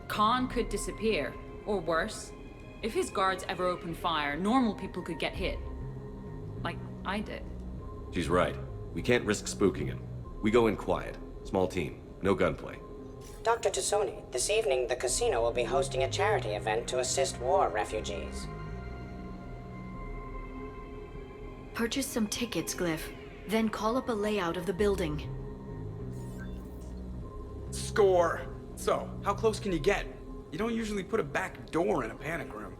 Khan could disappear, or worse. If his guards ever open fire, normal people could get hit. Like I did. She's right. We can't risk spooking him. We go in quiet. Small team. No gunplay. Dr. Tassoni, this evening the casino will be hosting a charity event to assist war refugees. Purchase some tickets, Glyph. Then call up a layout of the building. Score! So, how close can you get? You don't usually put a back door in a panic room.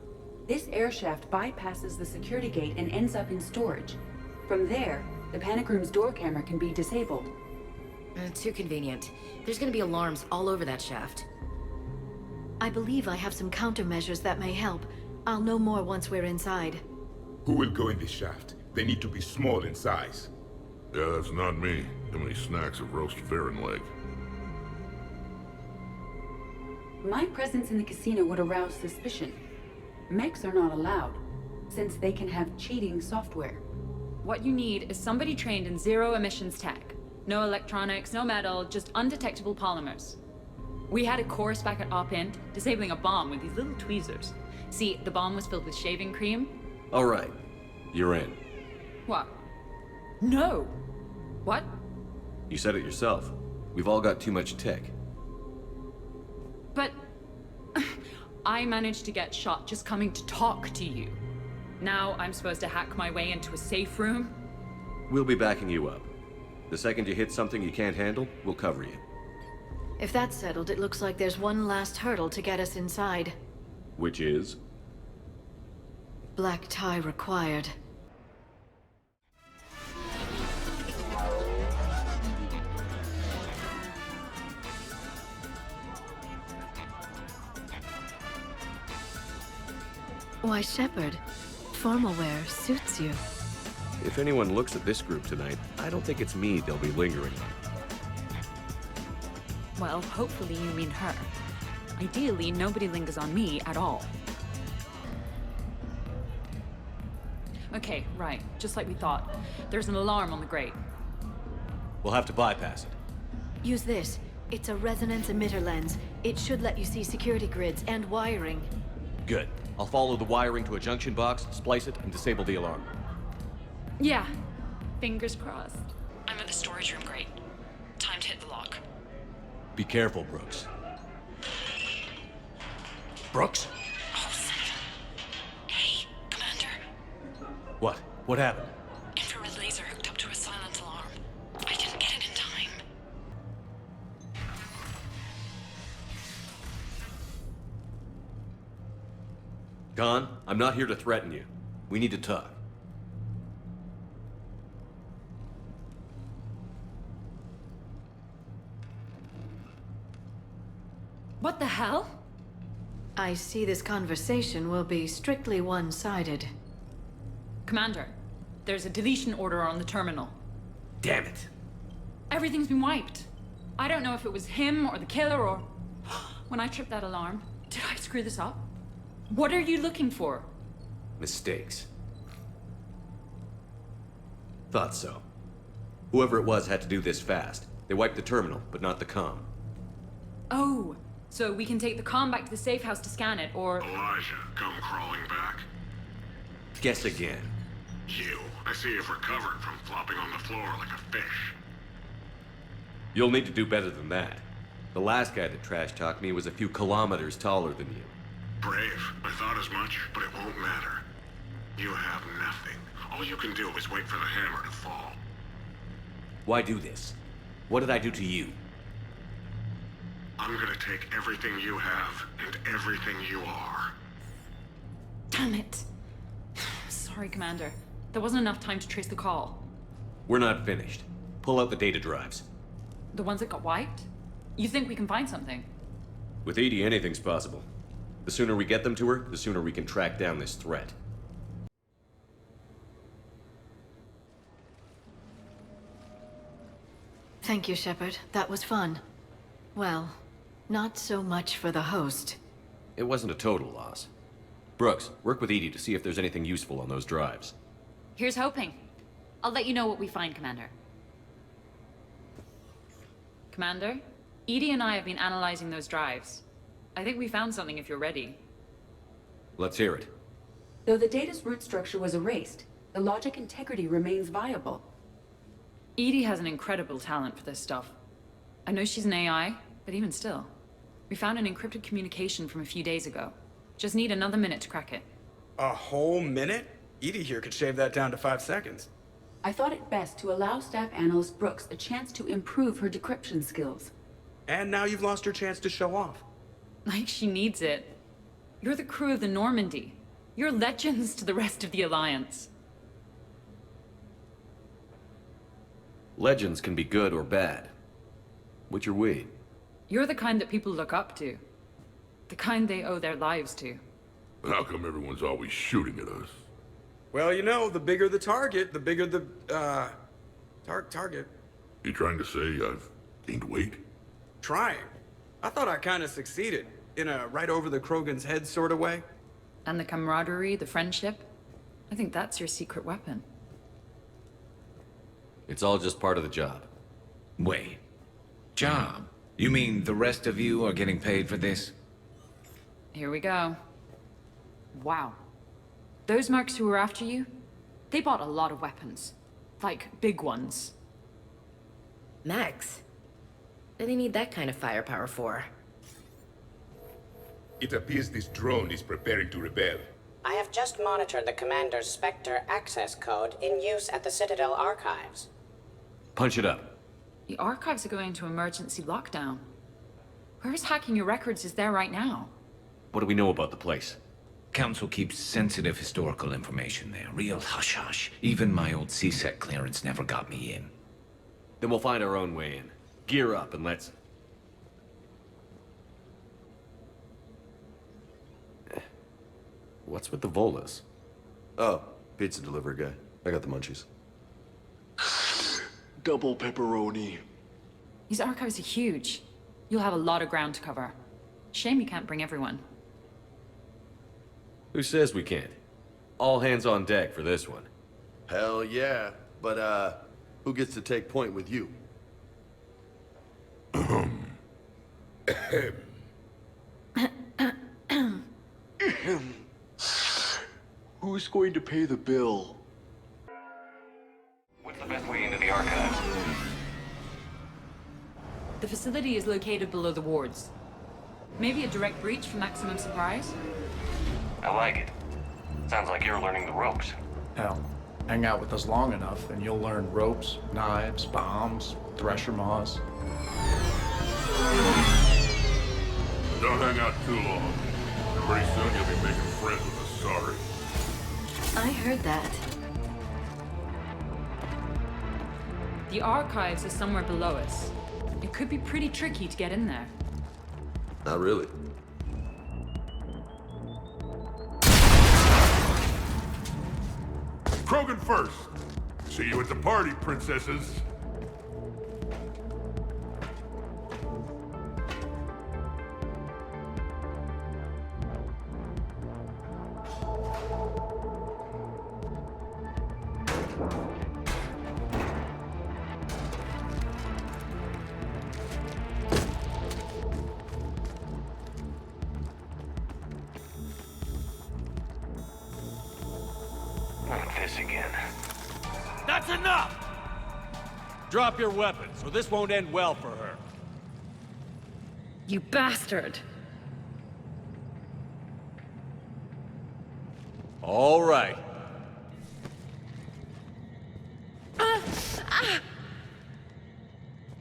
This air shaft bypasses the security gate and ends up in storage. From there, the panic room's door camera can be disabled. Too convenient. There's gonna be alarms all over that shaft. I believe I have some countermeasures that may help. I'll know more once we're inside. Who will go in this shaft? They need to be small in size. Yeah, that's not me. How many snacks of roast Varan leg? My presence in the casino would arouse suspicion. Mechs are not allowed, since they can have cheating software. What you need is somebody trained in zero emissions tech. No electronics, no metal, just undetectable polymers. We had a course back at Op-Int, disabling a bomb with these little tweezers. See, the bomb was filled with shaving cream. All right. You're in. What? No! What? You said it yourself. We've all got too much tech. But I managed to get shot just coming to talk to you. Now I'm supposed to hack my way into a safe room? We'll be backing you up. The second you hit something you can't handle, we'll cover you. If that's settled, it looks like there's one last hurdle to get us inside. Which is? Black tie required. Why, Shepard, formal wear suits you. If anyone looks at this group tonight, I don't think it's me they'll be lingering on. Well, hopefully you mean her. Ideally, nobody lingers on me at all. Okay, right. Just like we thought. There's an alarm on the grate. We'll have to bypass it. Use this. It's a resonance emitter lens. It should let you see security grids and wiring. Good. I'll follow the wiring to a junction box, splice it, and disable the alarm. Yeah. Fingers crossed. I'm at the storage room grate. Time to hit the lock. Be careful, Brooks. Brooks? Oh, son of a... Hey, Commander. What? What happened? Infrared laser hooked up to a silent alarm. I didn't get it in time. Khan, I'm not here to threaten you. We need to talk. What the hell? I see this conversation will be strictly one-sided. Commander, there's a deletion order on the terminal. Damn it. Everything's been wiped. I don't know if it was him or the killer or... When I tripped that alarm, did I screw this up? What are you looking for? Mistakes. Thought so. Whoever it was had to do this fast. They wiped the terminal, but not the comm. Oh, so we can take the comm back to the safe house to scan it, or... Elijah, come crawling back. Guess again. You. I see you've recovered from flopping on the floor like a fish. You'll need to do better than that. The last guy that trash-talked me was a few kilometers taller than you. Brave. I thought as much, but it won't matter. You have nothing. All you can do is wait for the hammer to fall. Why do this? What did I do to you? I'm gonna take everything you have and everything you are. Damn it. Sorry, Commander. There wasn't enough time to trace the call. We're not finished. Pull out the data drives. The ones that got wiped? You think we can find something? With Edie, anything's possible. The sooner we get them to her, the sooner we can track down this threat. Thank you, Shepard. That was fun. Well, not so much for the host. It wasn't a total loss. Brooks, work with Edie to see if there's anything useful on those drives. Here's hoping. I'll let you know what we find, Commander. Commander, Edie and I have been analyzing those drives. I think we found something if you're ready. Let's hear it. Though the data's root structure was erased, the logic integrity remains viable. Edie has an incredible talent for this stuff. I know she's an AI, but even still. We found an encrypted communication from a few days ago. Just need another minute to crack it. A whole minute? Edie here could shave that down to 5 seconds. I thought it best to allow Staff Analyst Brooks a chance to improve her decryption skills. And now you've lost your chance to show off. Like she needs it. You're the crew of the Normandy. You're legends to the rest of the Alliance. Legends can be good or bad. Which are we? You're the kind that people look up to. The kind they owe their lives to. How come everyone's always shooting at us? Well, you know, the bigger the target, the bigger the, target. You trying to say I've gained weight? Trying. I thought I kind of succeeded. In a right over the Krogan's head sort of way. And the camaraderie, the friendship. I think that's your secret weapon. It's all just part of the job. Wait. Job? You mean the rest of you are getting paid for this? Here we go. Wow. Those mercs who were after you, they bought a lot of weapons. Like, big ones. Max? What do they need that kind of firepower for? It appears this drone is preparing to rebel. I have just monitored the Commander's Spectre access code in use at the Citadel archives. Punch it up. The archives are going into emergency lockdown. Whoever's hacking your records is there right now. What do we know about the place? Council keeps sensitive historical information there. Real hush-hush. Even my old CSEC clearance never got me in. Then we'll find our own way in. Gear up and let's... What's with the Volas? Oh, pizza delivery guy. I got the munchies. Double pepperoni. These archives are huge. You'll have a lot of ground to cover. Shame you can't bring everyone. Who says we can't? All hands on deck for this one. Hell yeah. But, who gets to take point with you? Who's going to pay the bill? What's the best way into the archives? The facility is located below the wards. Maybe a direct breach for maximum surprise? I like it. Sounds like you're learning the ropes. Hell, hang out with us long enough and you'll learn ropes, knives, bombs, thresher maws. Don't hang out too long. Pretty soon you'll be making friends with us, sorry. I heard that. The archives are somewhere below us. It could be pretty tricky to get in there. Not really. Krogan first. See you at the party, princesses. Not this again. That's enough! Drop your weapons, or this won't end well for her. You bastard! All right.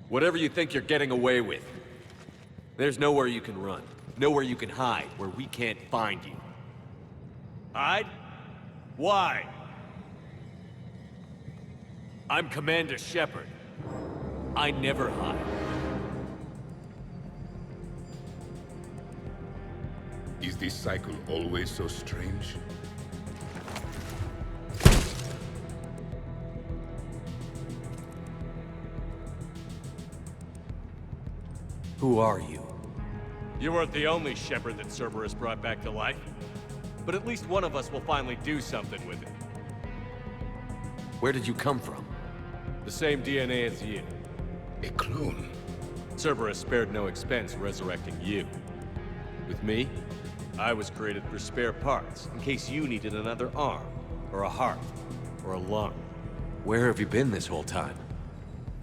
Whatever you think you're getting away with, there's nowhere you can run. Nowhere you can hide, where we can't find you. Hide? Why? I'm Commander Shepard. I never hide. Is this cycle always so strange? Who are you? You weren't the only Shepard that Cerberus brought back to life. But at least one of us will finally do something with it. Where did you come from? The same DNA as you. A clone? Cerberus spared no expense resurrecting you. With me, I was created for spare parts, in case you needed another arm, or a heart, or a lung. Where have you been this whole time?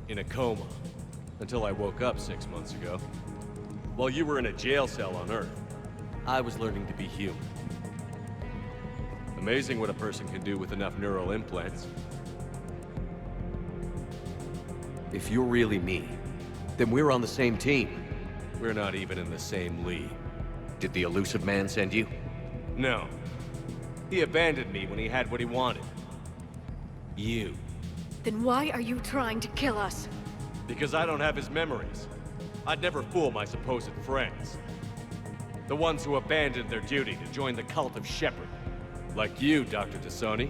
In a coma. Until I woke up 6 months ago. While you were in a jail cell on Earth, I was learning to be human. Amazing what a person can do with enough neural implants. If you're really me, then we're on the same team. We're not even in the same league. Did the elusive man send you? No. He abandoned me when he had what he wanted. You. Then why are you trying to kill us? Because I don't have his memories. I'd never fool my supposed friends. The ones who abandoned their duty to join the cult of Shepard. Like you, Dr. Tassoni.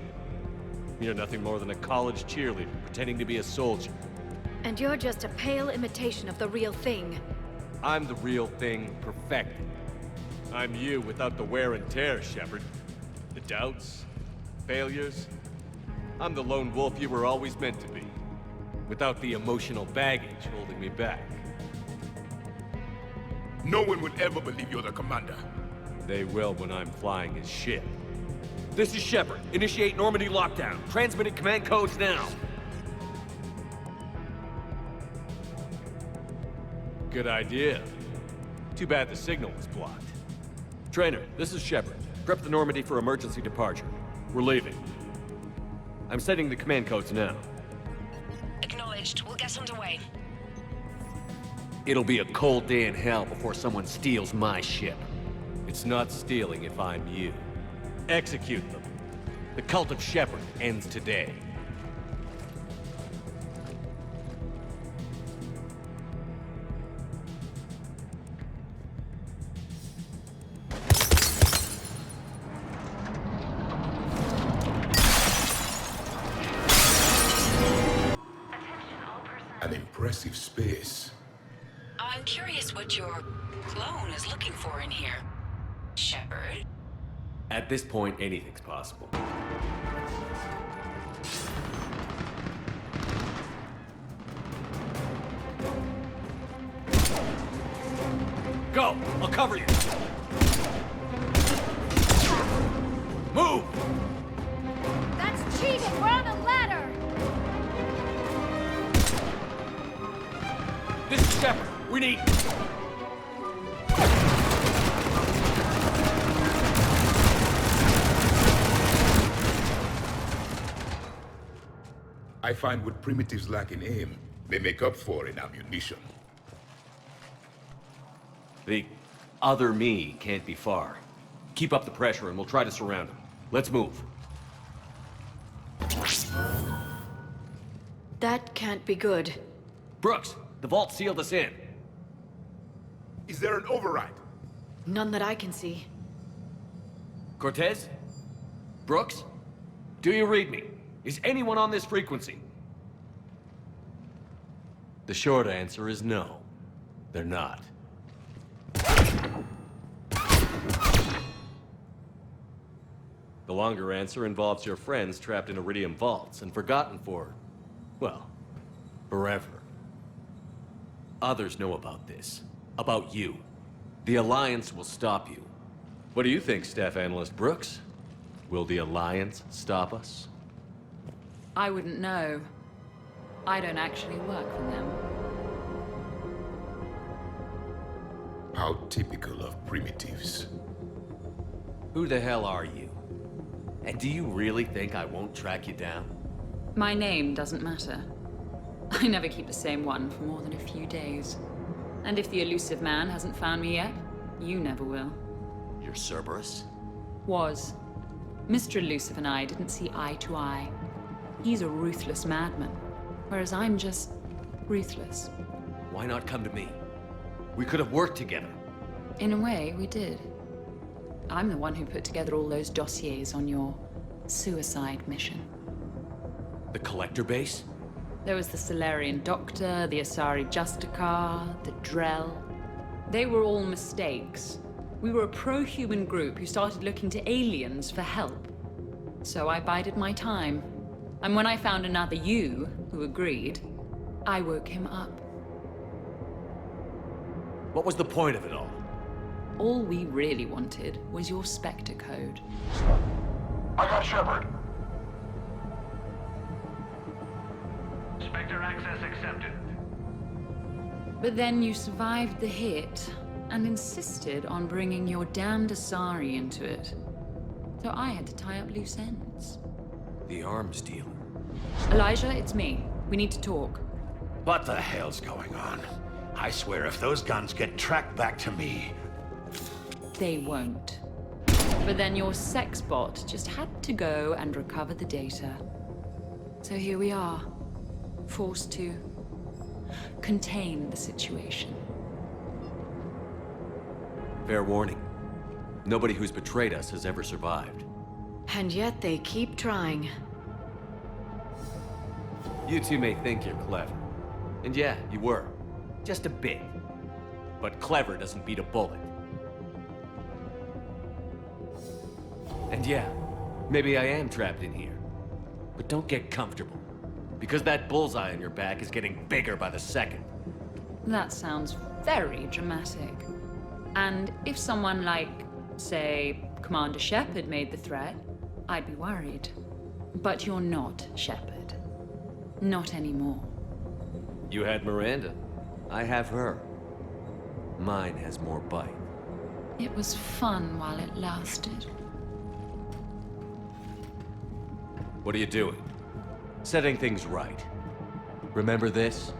You're nothing more than a college cheerleader pretending to be a soldier. And you're just a pale imitation of the real thing. I'm the real thing perfected. I'm you without the wear and tear, Shepard. The doubts, failures. I'm the lone wolf you were always meant to be. Without the emotional baggage holding me back. No one will ever believe you're the commander. They will when I'm flying his ship. This is Shepard. Initiate Normandy lockdown. Transmitting command codes now. Good idea. Too bad the signal was blocked. Trainer, this is Shepard. Prep the Normandy for emergency departure. We're leaving. I'm setting the command codes now. Acknowledged. We'll get underway. It'll be a cold day in hell before someone steals my ship. It's not stealing if I'm you. Execute them. The cult of Shepard ends today. An impressive space. I'm curious what your clone is looking for in here. Shepard? At this point, anything's possible. Go! I'll cover you! Move! That's cheating! We're on a ladder! This is Shepard. We need... I find what primitives lack in aim, they make up for in ammunition. The other me can't be far. Keep up the pressure and we'll try to surround him. Let's move. That can't be good. Brooks, the vault sealed us in. Is there an override? None that I can see. Cortez? Brooks? Do you read me? Is anyone on this frequency? The short answer is no. They're not. The longer answer involves your friends trapped in Iridium vaults and forgotten for, well, forever. Others know about this. About you. The Alliance will stop you. What do you think, Staff Analyst Brooks? Will the Alliance stop us? I wouldn't know. I don't actually work for them. How typical of primitives. Who the hell are you? And do you really think I won't track you down? My name doesn't matter. I never keep the same one for more than a few days. And if the elusive man hasn't found me yet, you never will. You're Cerberus? Was. Mr. Elusive and I didn't see eye to eye. He's a ruthless madman, whereas I'm just ruthless. Why not come to me? We could have worked together. In a way, we did. I'm the one who put together all those dossiers on your suicide mission. The collector base? There was the Solarian Doctor, the Asari Justicar, the Drell. They were all mistakes. We were a pro-human group who started looking to aliens for help. So I bided my time. And when I found another you, who agreed, I woke him up. What was the point of it all? All we really wanted was your Spectre code. I got Shepard. Spectre access accepted. But then you survived the hit and insisted on bringing your damned Asari into it. So I had to tie up loose ends. The arms dealer. Elijah, it's me. We need to talk. What the hell's going on? I swear if those guns get tracked back to me... They won't. But then your sex bot just had to go and recover the data. So here we are, forced to contain the situation. Fair warning. Nobody who's betrayed us has ever survived. And yet they keep trying. You two may think you're clever. And yeah, you were. Just a bit. But clever doesn't beat a bullet. And yeah, maybe I am trapped in here. But don't get comfortable. Because that bullseye on your back is getting bigger by the second. That sounds very dramatic. And if someone like, say, Commander Shepard made the threat, I'd be worried. But you're not Shepard. Not anymore. You had Miranda. I have her. Mine has more bite. It was fun while it lasted. What are you doing? Setting things right. Remember this?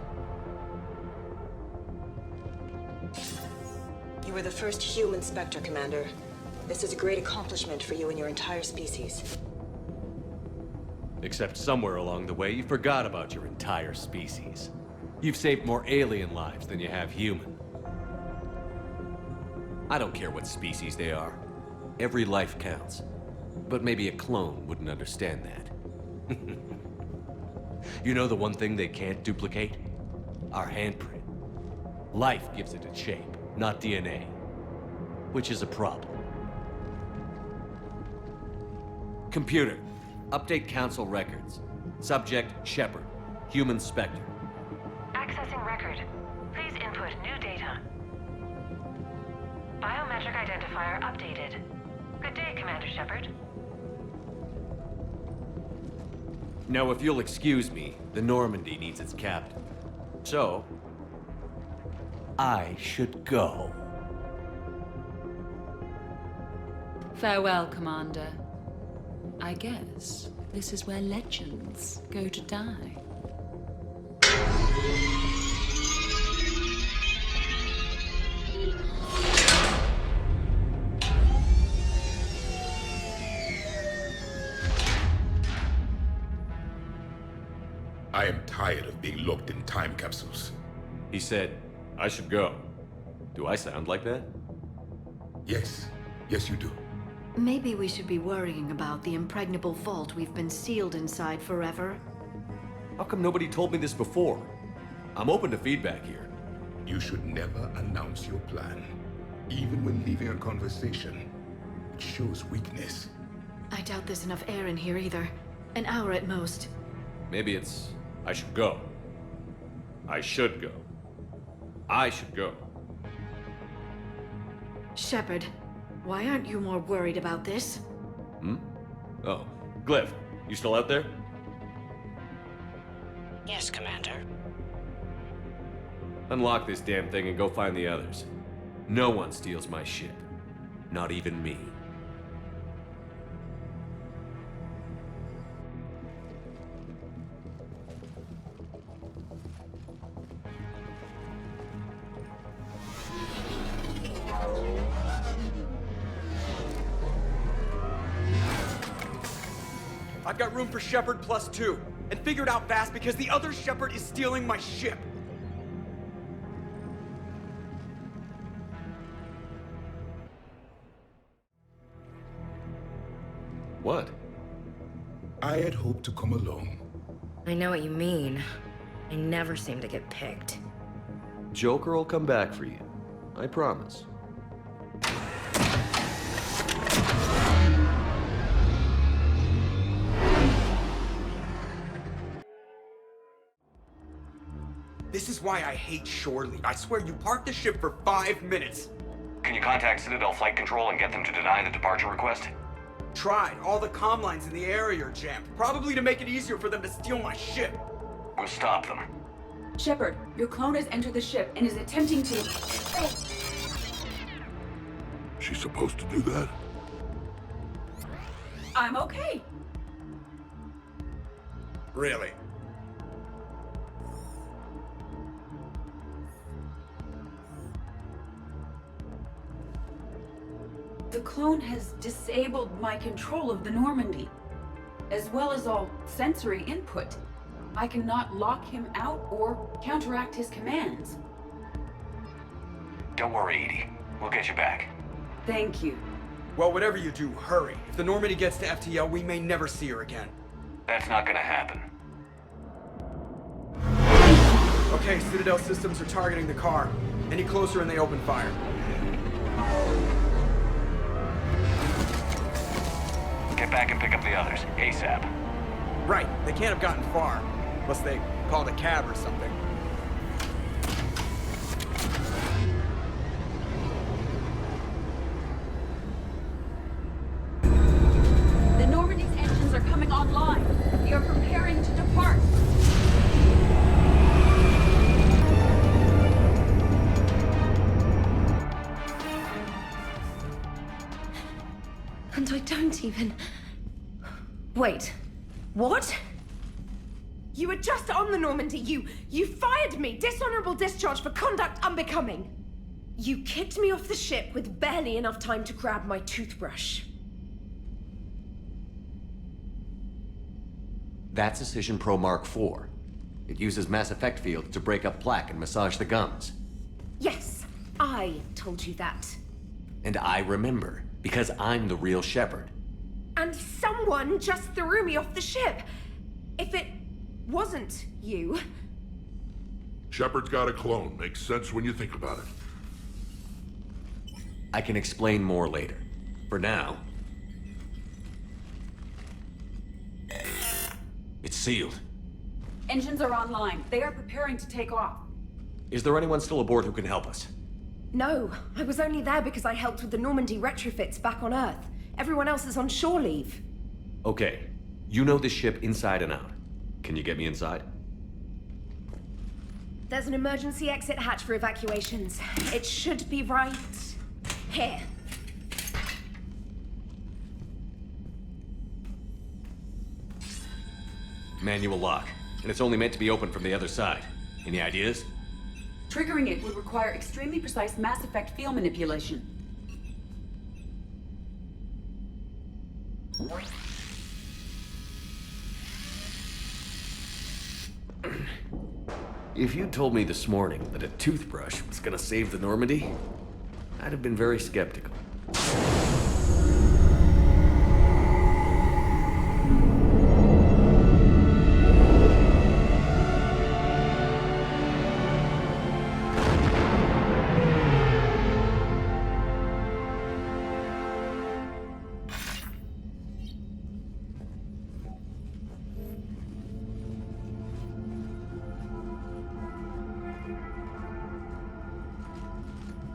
You were the first human Spectre, Commander. This is a great accomplishment for you and your entire species. Except somewhere along the way, you forgot about your entire species. You've saved more alien lives than you have human. I don't care what species they are. Every life counts. But maybe a clone wouldn't understand that. You know the one thing they can't duplicate? Our handprint. Life gives it its shape, not DNA. Which is a problem. Computer, update Council records. Subject, Shepard. Human Spectre. Accessing record. Please input new data. Biometric identifier updated. Good day, Commander Shepard. Now, if you'll excuse me, the Normandy needs its captain. So, I should go. Farewell, Commander. I guess this is where legends go to die. I am tired of being locked in time capsules. He said, I should go. Do I sound like that? Yes. Yes, you do. Maybe we should be worrying about the impregnable vault we've been sealed inside forever. How come nobody told me this before? I'm open to feedback here. You should never announce your plan. Even when leaving a conversation. It shows weakness. I doubt there's enough air in here either. An hour at most. Maybe it's, I should go. I should go. I should go. Shepard, why aren't you more worried about this? Hmm? Oh, Glyph, you still out there? Yes, Commander. Unlock this damn thing and go find the others. No one steals my ship. Not even me. I've got room for Shepard +2, and figured out fast because the other Shepard is stealing my ship. What? I had hoped to come alone. I know what you mean. I never seem to get picked. Joker will come back for you. I promise. This is why I hate shore leave. I swear you parked the ship for 5 minutes. Can you contact Citadel Flight Control and get them to deny the departure request? Tried. All the comm lines in the area are jammed. Probably to make it easier for them to steal my ship. We'll stop them. Shepard, your clone has entered the ship and is attempting to... She's supposed to do that? I'm okay. Really? The clone has disabled my control of the Normandy, as well as all sensory input. I cannot lock him out or counteract his commands. Don't worry, Edie. We'll get you back. Thank you. Well, whatever you do, hurry. If the Normandy gets to FTL, we may never see her again. That's not gonna happen. Okay, Citadel systems are targeting the car. Any closer and they open fire. Get back and pick up the others, ASAP. Right, they can't have gotten far. Unless they called a cab or something. The Normandy's engines are coming online. They are preparing to depart. And I don't even... Wait. What? You were just on the Normandy. You fired me. Dishonorable discharge for conduct unbecoming. You kicked me off the ship with barely enough time to grab my toothbrush. That's Decision Pro Mark IV. It uses mass effect fields to break up plaque and massage the gums. Yes, I told you that. And I remember, because I'm the real Shepard. And someone just threw me off the ship. If it wasn't you... Shepard's got a clone. Makes sense when you think about it. I can explain more later. For now... It's sealed. Engines are online. They are preparing to take off. Is there anyone still aboard who can help us? No, I was only there because I helped with the Normandy retrofits back on Earth. Everyone else is on shore leave. Okay. You know this ship inside and out. Can you get me inside? There's an emergency exit hatch for evacuations. It should be right here. Manual lock. And it's only meant to be opened from the other side. Any ideas? Triggering it would require extremely precise mass effect field manipulation. If you told me this morning that a toothbrush was gonna save the Normandy, I'd have been very skeptical.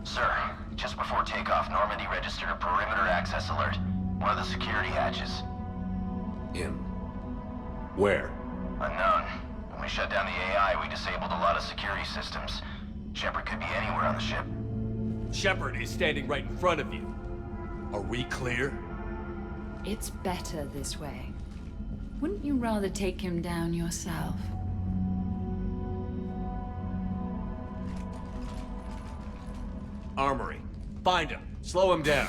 Sir, just before takeoff, Normandy registered a perimeter access alert. One of the security hatches. Him? Where? Unknown. When we shut down the AI, we disabled a lot of security systems. Shepard could be anywhere on the ship. Shepard is standing right in front of you. Are we clear? It's better this way. Wouldn't you rather take him down yourself? Armory. Find him. Slow him down.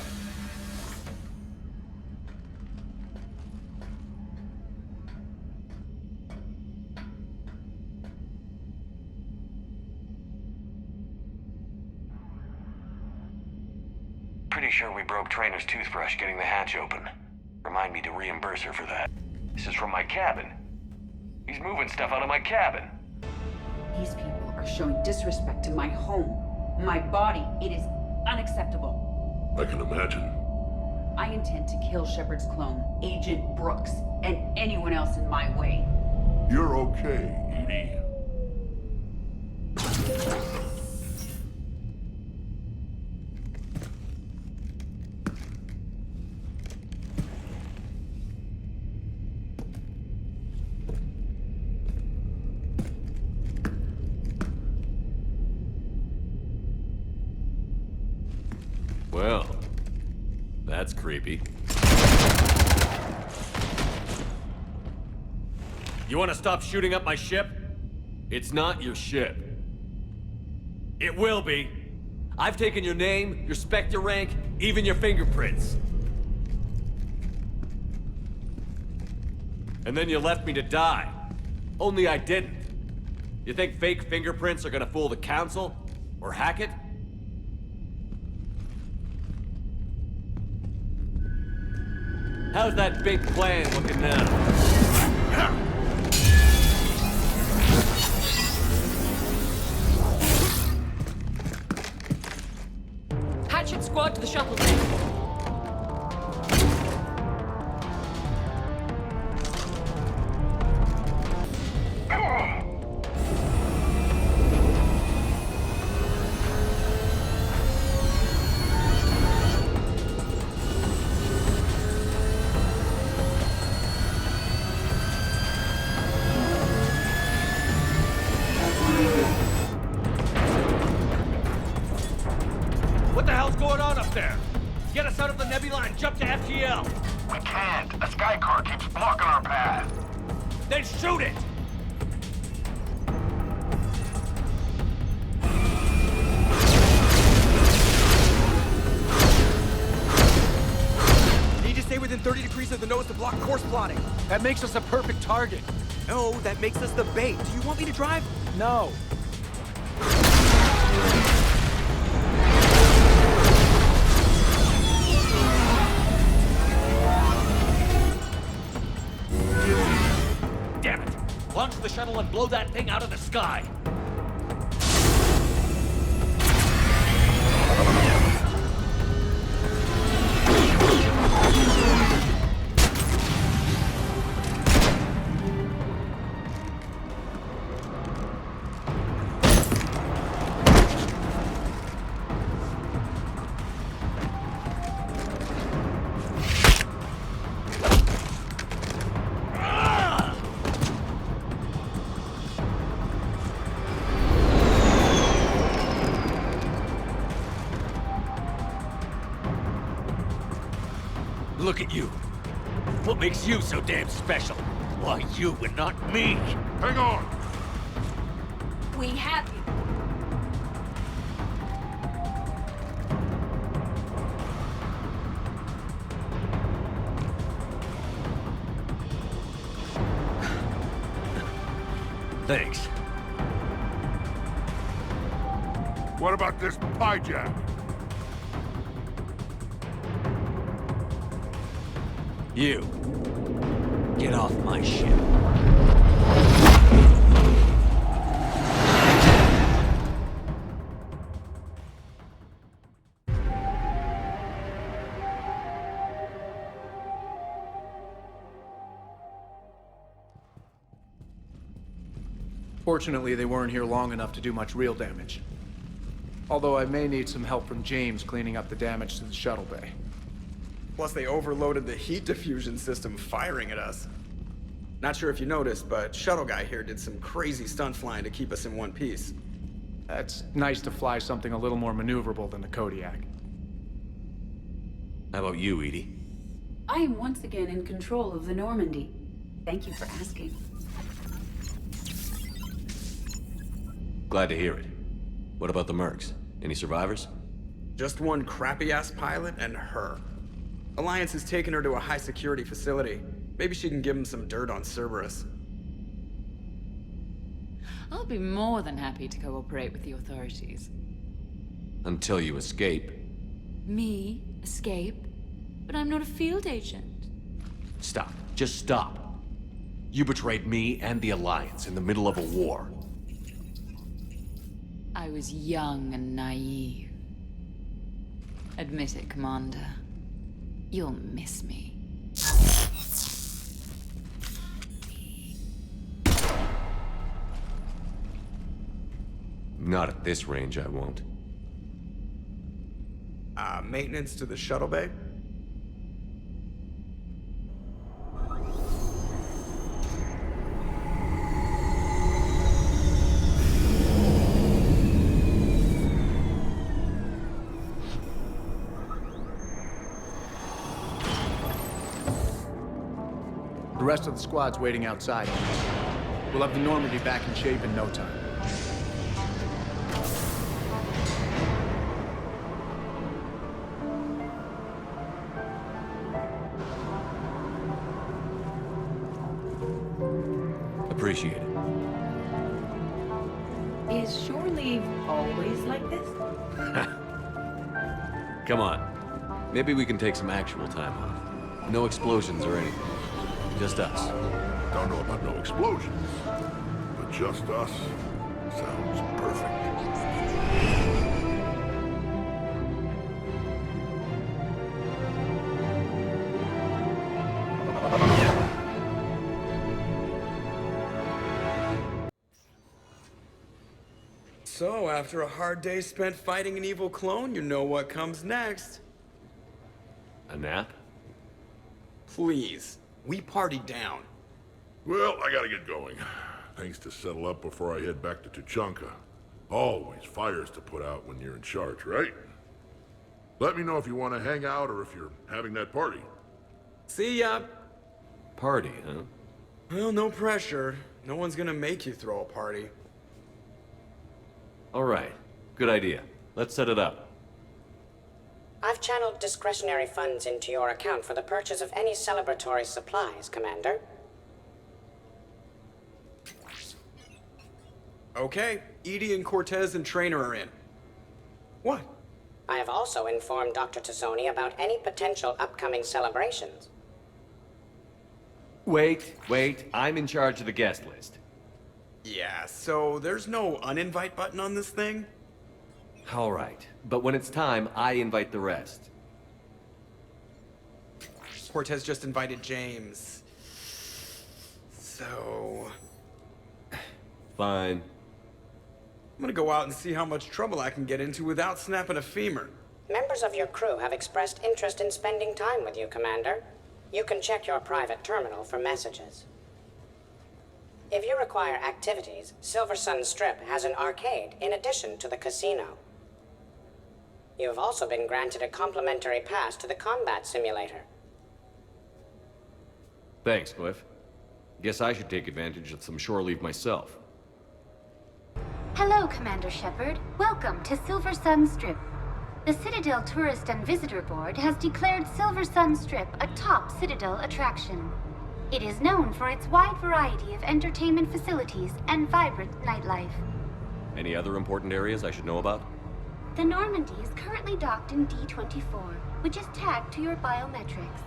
Pretty sure we broke Trainer's toothbrush getting the hatch open. Remind me to reimburse her for that. This is from my cabin. He's moving stuff out of my cabin. These people are showing disrespect to my home. My body. It is unacceptable. I can imagine. I intend to kill Shepard's clone, Agent Brooks, and anyone else in my way. You're okay, Edie. Well, that's creepy. You want to stop shooting up my ship? It's not your ship. It will be. I've taken your name, your Spectre rank, even your fingerprints. And then you left me to die. Only I didn't. You think fake fingerprints are gonna fool the Council? Or hack it? How's that big plan looking now? Hatchet squad to the shuttle bay. What the hell's going on up there? Get us out of the nebula and jump to FTL! We can't. A sky car keeps blocking our path. Then shoot it! Need to stay within 30 degrees of the nose to block course plotting. That makes us a perfect target. No, that makes us the bait. Do you want me to drive? No. Damn it! Launch the shuttle and blow that thing out of the sky! Look at you. What makes you so damn special? Why you and not me? Hang on! We have you. Thanks. What about this hijack? You. Get off my ship. Fortunately, they weren't here long enough to do much real damage. Although I may need some help from James cleaning up the damage to the shuttle bay. Plus, they overloaded the heat diffusion system, firing at us. Not sure if you noticed, but Shuttle Guy here did some crazy stunt flying to keep us in one piece. It's nice to fly something a little more maneuverable than the Kodiak. How about you, Edie? I am once again in control of the Normandy. Thank you for asking. Glad to hear it. What about the mercs? Any survivors? Just one crappy-ass pilot and her. Alliance has taken her to a high-security facility. Maybe she can give him some dirt on Cerberus. I'll be more than happy to cooperate with the authorities. Until you escape. Me? Escape? But I'm not a field agent. Stop. Just stop. You betrayed me and the Alliance in the middle of a war. I was young and naive. Admit it, Commander. You'll miss me. Not at this range, I won't. Maintenance to the shuttle bay? The rest of the squad's waiting outside. We'll have the Normandy back in shape in no time. Appreciate it. Is shore leave always like this? Come on. Maybe we can take some actual time off. No explosions or anything. Just us. Don't know about no explosions, but just us sounds perfect. So, after a hard day spent fighting an evil clone, you know what comes next. A nap? Please. We party down. Well, I gotta get going. Things to settle up before I head back to Tuchanka. Always fires to put out when you're in charge, right? Let me know if you want to hang out or if you're having that party. See ya. Party, huh? Well, no pressure. No one's gonna make you throw a party. All right. Good idea. Let's set it up. I've channeled discretionary funds into your account for the purchase of any celebratory supplies, Commander. Okay, Edie and Cortez and Trainer are in. What? I have also informed Dr. Tassoni about any potential upcoming celebrations. Wait. I'm in charge of the guest list. Yeah, so there's no uninvite button on this thing? All right. But when it's time, I invite the rest. Cortez just invited James. So... Fine. I'm gonna go out and see how much trouble I can get into without snapping a femur. Members of your crew have expressed interest in spending time with you, Commander. You can check your private terminal for messages. If you require activities, Silver Sun Strip has an arcade in addition to the casino. You have also been granted a complimentary pass to the combat simulator. Thanks, Cliff. Guess I should take advantage of some shore leave myself. Hello, Commander Shepard. Welcome to Silver Sun Strip. The Citadel Tourist and Visitor Board has declared Silver Sun Strip a top Citadel attraction. It is known for its wide variety of entertainment facilities and vibrant nightlife. Any other important areas I should know about? The Normandy is currently docked in D-24, which is tagged to your biometrics.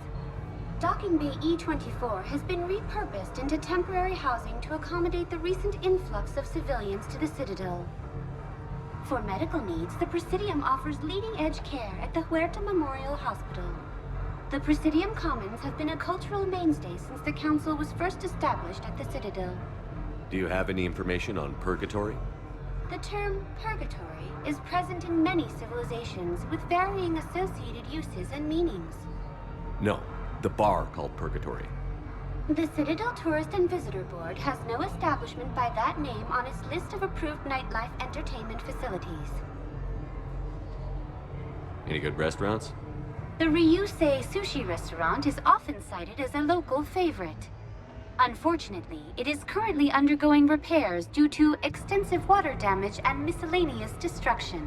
Docking Bay E-24 has been repurposed into temporary housing to accommodate the recent influx of civilians to the Citadel. For medical needs, the Presidium offers leading-edge care at the Huerta Memorial Hospital. The Presidium Commons have been a cultural mainstay since the Council was first established at the Citadel. Do you have any information on purgatory? The term purgatory is present in many civilizations with varying associated uses and meanings. No, the bar called purgatory. The Citadel Tourist and Visitor Board has no establishment by that name on its list of approved nightlife entertainment facilities. Any good restaurants? The Ryusei Sushi Restaurant is often cited as a local favorite. Unfortunately, it is currently undergoing repairs due to extensive water damage and miscellaneous destruction.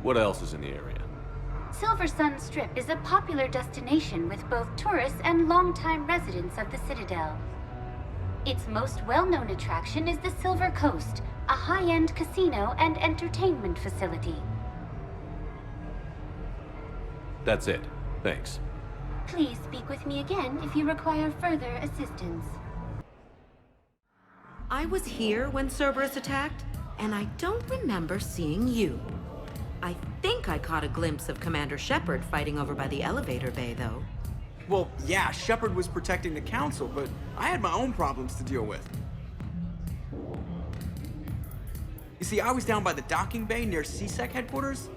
What else is in the area? Silver Sun Strip is a popular destination with both tourists and longtime residents of the Citadel. Its most well-known attraction is the Silver Coast, a high-end casino and entertainment facility. That's it. Thanks. Please speak with me again if you require further assistance. I was here when Cerberus attacked, and I don't remember seeing you. I think I caught a glimpse of Commander Shepard fighting over by the elevator bay, though. Well, yeah, Shepard was protecting the Council, but I had my own problems to deal with. You see, I was down by the docking bay near CSEC headquarters.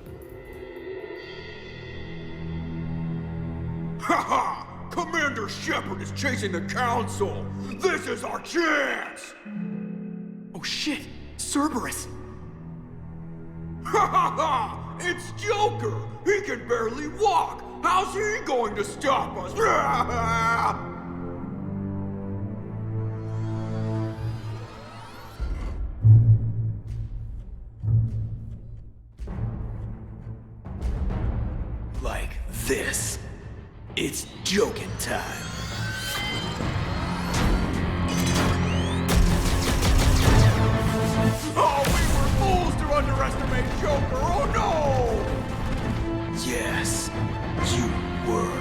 Haha! Commander Shepard is chasing the Council! This is our chance! Oh shit! Cerberus! Ha ha ha! It's Joker! He can barely walk! How's he going to stop us? Like this. It's joking time. Oh, we were fools to underestimate Joker! Oh no! Yes, you were.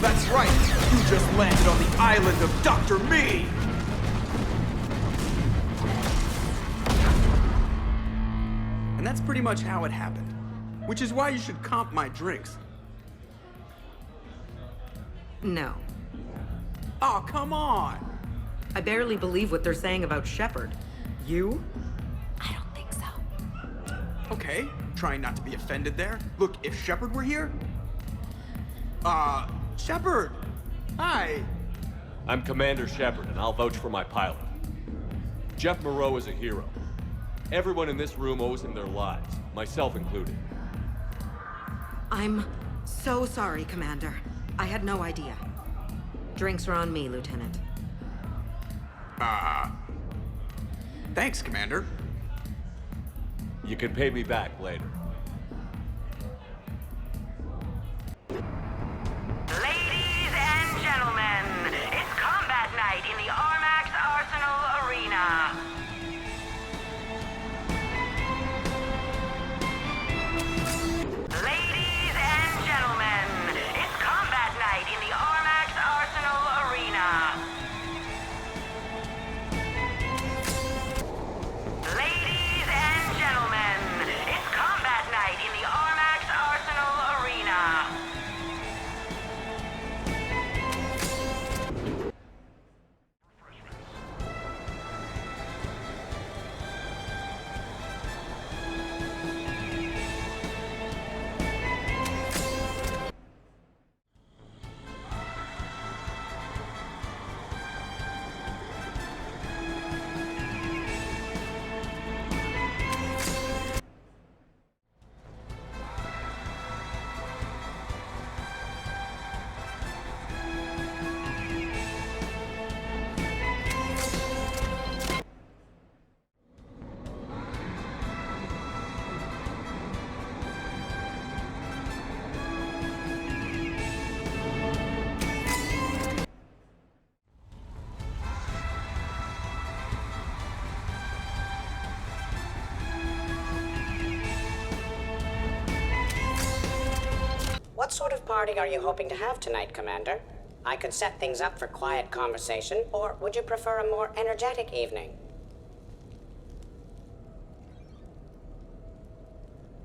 That's right! You just landed on the island of Dr. Me! And that's pretty much how it happened. Which is why you should comp my drinks. No. Oh, come on! I barely believe what they're saying about Shepard. You? I don't think so. Okay, trying not to be offended there. Look, if Shepard were here... Shepard! Hi! I'm Commander Shepard, and I'll vouch for my pilot. Jeff Moreau is a hero. Everyone in this room owes him their lives, myself included. I'm so sorry, Commander. I had no idea. Drinks are on me, Lieutenant. Thanks, Commander. You can pay me back later. Ladies and gentlemen, it's combat night in the Armax Arsenal Arena. Ladies and gentlemen, it's combat night in the Armax Arsenal Arena. Ladies and gentlemen, it's combat night in the Armax Arsenal Arena. What sort of party are you hoping to have tonight, Commander? I could set things up for quiet conversation, or would you prefer a more energetic evening?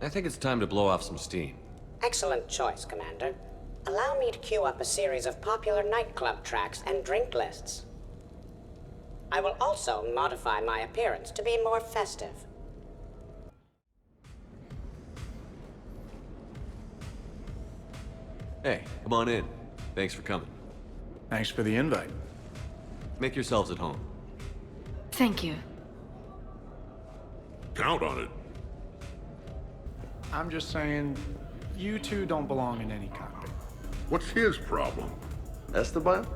I think it's time to blow off some steam. Excellent choice, Commander. Allow me to queue up a series of popular nightclub tracks and drink lists. I will also modify my appearance to be more festive. Hey, come on in. Thanks for coming. Thanks for the invite. Make yourselves at home. Thank you. Count on it. I'm just saying, you two don't belong in any cockpit. What's his problem? Esteban?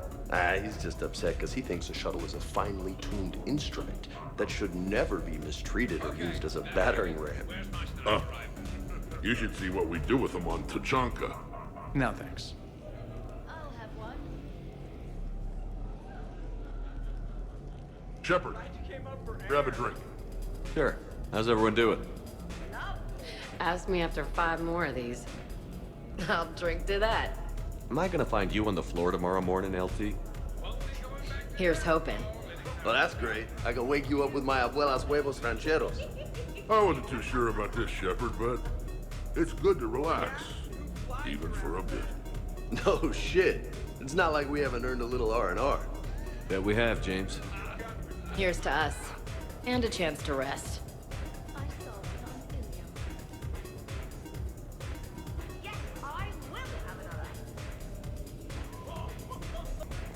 He's just upset because he thinks a shuttle is a finely tuned instrument that should never be mistreated or used as a battering ram. You should see what we do with him on Tuchanka. No, thanks. Shepard, grab a drink. Sure. How's everyone doing? Ask me after 5 more of these. I'll drink to that. Am I gonna find you on the floor tomorrow morning, LT? Here's hoping. Well, that's great. I can wake you up with my abuela's huevos rancheros. I wasn't too sure about this, Shepard, but it's good to relax, even for a bit. No shit. It's not like we haven't earned a little R&R. Bet we have, James. Here's to us. And a chance to rest.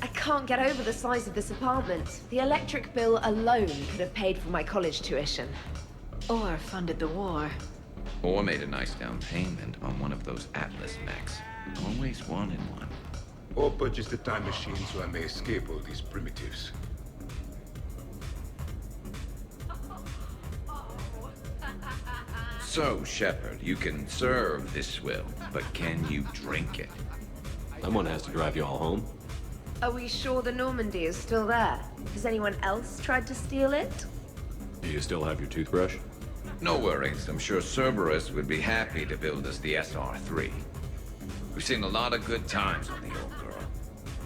I can't get over the size of this apartment. The electric bill alone could have paid for my college tuition. Or funded the war. Or made a nice down payment on one of those Atlas mechs. Always wanted one. Or purchase the time machine so I may escape all these primitives. So, Shepard, you can serve this swill, but can you drink it? Someone has to drive you all home. Are we sure the Normandy is still there? Has anyone else tried to steal it? Do you still have your toothbrush? No worries. I'm sure Cerberus would be happy to build us the SR-3. We've seen a lot of good times on the old girl.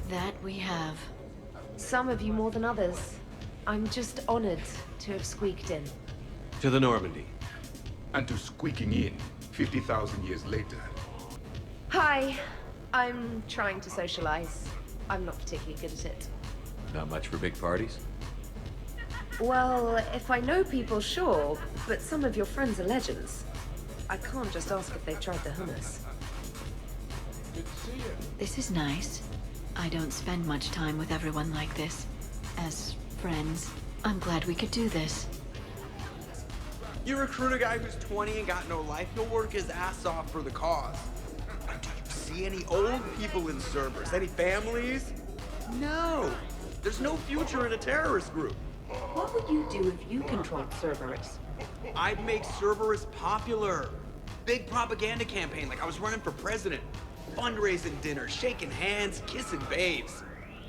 That we have. Some of you more than others. I'm just honored to have squeaked in. To the Normandy. And to squeaking in 50,000 years later. Hi. I'm trying to socialize. I'm not particularly good at it. Not much for big parties? Well, if I know people, sure, but some of your friends are legends. I can't just ask if they've tried the hummus. Good to see you. This is nice. I don't spend much time with everyone like this. As friends, I'm glad we could do this. You recruit a guy who's 20 and got no life, he'll work his ass off for the cause. Do you see any old people in Cerberus? Any families? No. There's no future in a terrorist group. What would you do if you controlled Cerberus? I'd make Cerberus popular. Big propaganda campaign like I was running for president. Fundraising dinners, shaking hands, kissing babes.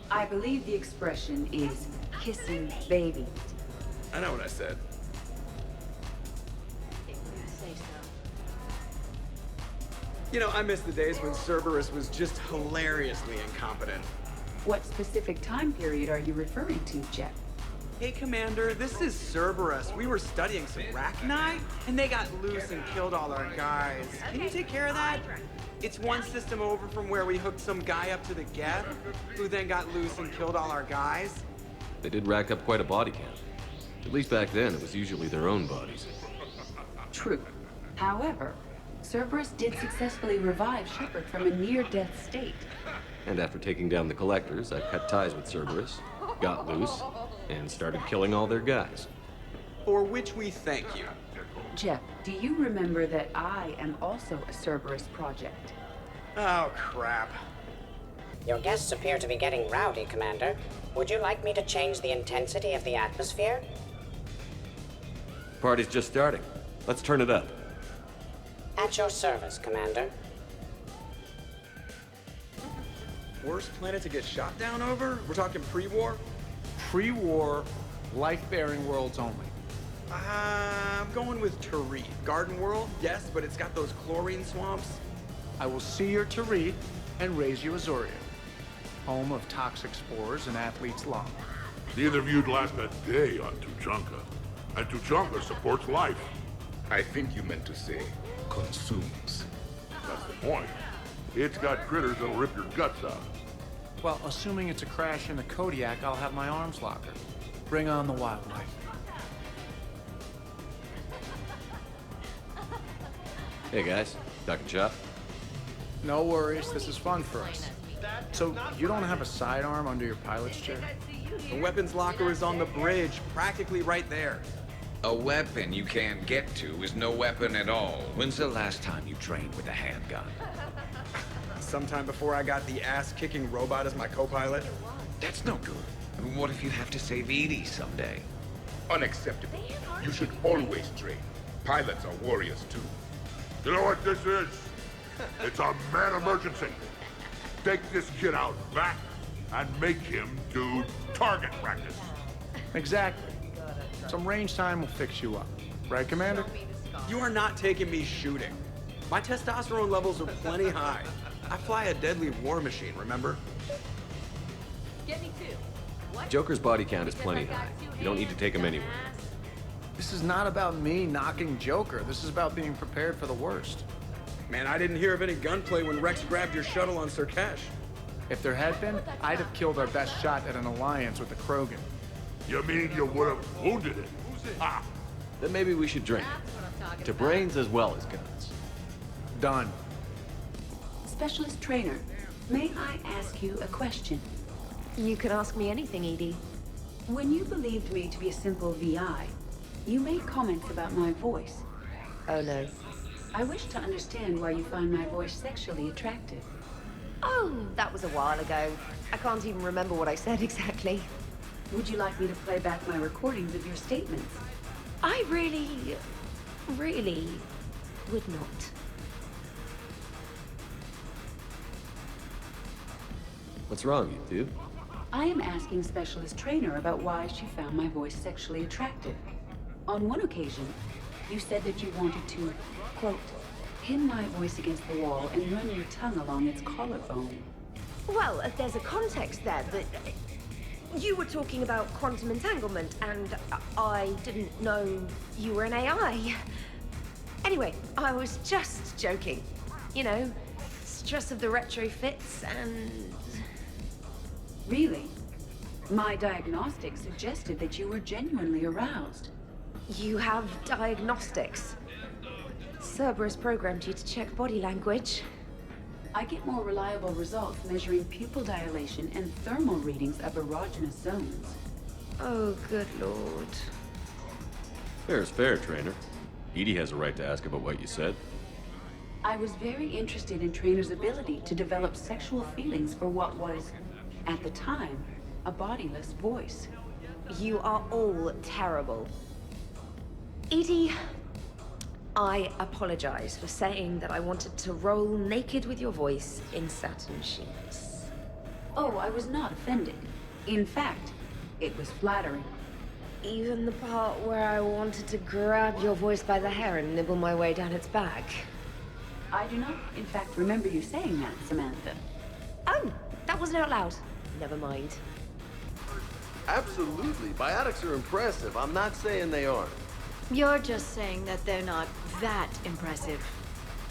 I believe the expression is kissing babies. I know what I said. You know, I miss the days when Cerberus was just hilariously incompetent. What specific time period are you referring to, Jeff? Hey, Commander, this is Cerberus. We were studying some Rachni, and they got loose and killed all our guys. Can you take care of that? It's one system over from where we hooked some guy up to the Geth, who then got loose and killed all our guys. They did rack up quite a body count. At least back then, it was usually their own bodies. True. However, Cerberus did successfully revive Shepard from a near-death state. And after taking down the Collectors, I cut ties with Cerberus, got loose, and started killing all their guys. For which we thank you. Jeff, do you remember that I am also a Cerberus project? Oh, crap. Your guests appear to be getting rowdy, Commander. Would you like me to change the intensity of the atmosphere? Party's just starting. Let's turn it up. At your service, Commander. Worst planet to get shot down over? We're talking pre-war? Pre-war, life-bearing worlds only. I'm going with Terra. Garden World, yes, but it's got those chlorine swamps. I will see your Terra and raise you Azoria, home of toxic spores and athlete's lung. Neither of you'd last a day on Tuchanka. And Tuchanka supports life. I think you meant to say consumes. That's the point. It's got critters that'll rip your guts out. Well, assuming it's a crash in the Kodiak, I'll have my arms locker. Bring on the wildlife. Hey guys, duck and shop? No worries, this is fun for us. So, you don't have a sidearm under your pilot's chair? The weapons locker is on the bridge, practically right there. A weapon you can't get to is no weapon at all. When's the last time you trained with a handgun? Sometime before I got the ass-kicking robot as my co-pilot. That's no good. What if you have to save Edie someday? Unacceptable. You should always train. Pilots are warriors too. You know what this is? It's a mad emergency. Take this kid out back and make him do target practice. Exactly. Some range time will fix you up. Right, Commander? You are not taking me shooting. My testosterone levels are plenty high. I fly a deadly war machine, remember? Get me too. What? Joker's body count is plenty high. You don't need to take him anywhere. This is not about me knocking Joker. This is about being prepared for the worst. Man, I didn't hear of any gunplay when Rex grabbed your shuttle on Sirkesh. If there had been, I'd have killed our best shot at an alliance with the Krogan. You mean you would have wounded it? Ah. Then maybe we should drink. To brains as well as guns. Done. Specialist trainer, may I ask you a question? You can ask me anything, Edie. When you believed me to be a simple VI, you made comments about my voice. Oh no. I wish to understand why you find my voice sexually attractive. Oh, that was a while ago. I can't even remember what I said exactly. Would you like me to play back my recordings of your statements? I really would not. What's wrong, you dude? I am asking Specialist Trainer about why she found my voice sexually attractive. On one occasion, you said that you wanted to, quote, pin my voice against the wall and run your tongue along its collarbone. Well, there's a context there, but you were talking about quantum entanglement, and I didn't know you were an AI. Anyway, I was just joking. You know, stress of the retrofits and... Really? My diagnostics suggested that you were genuinely aroused. You have diagnostics. Cerberus programmed you to check body language. I get more reliable results measuring pupil dilation and thermal readings of erogenous zones. Oh, good lord. Fair is fair, trainer. Edie has a right to ask about what you said. I was very interested in Trainer's ability to develop sexual feelings for what was, at the time, a bodiless voice. You are all terrible. Edie, I apologize for saying that I wanted to roll naked with your voice in satin sheets. Oh, I was not offended. In fact, it was flattering. Even the part where I wanted to grab your voice by the hair and nibble my way down its back. I do not, in fact, remember you saying that, Samantha. Oh, that wasn't out loud. Never mind. Absolutely. Biotics are impressive. I'm not saying they aren't. You're just saying that they're not that impressive.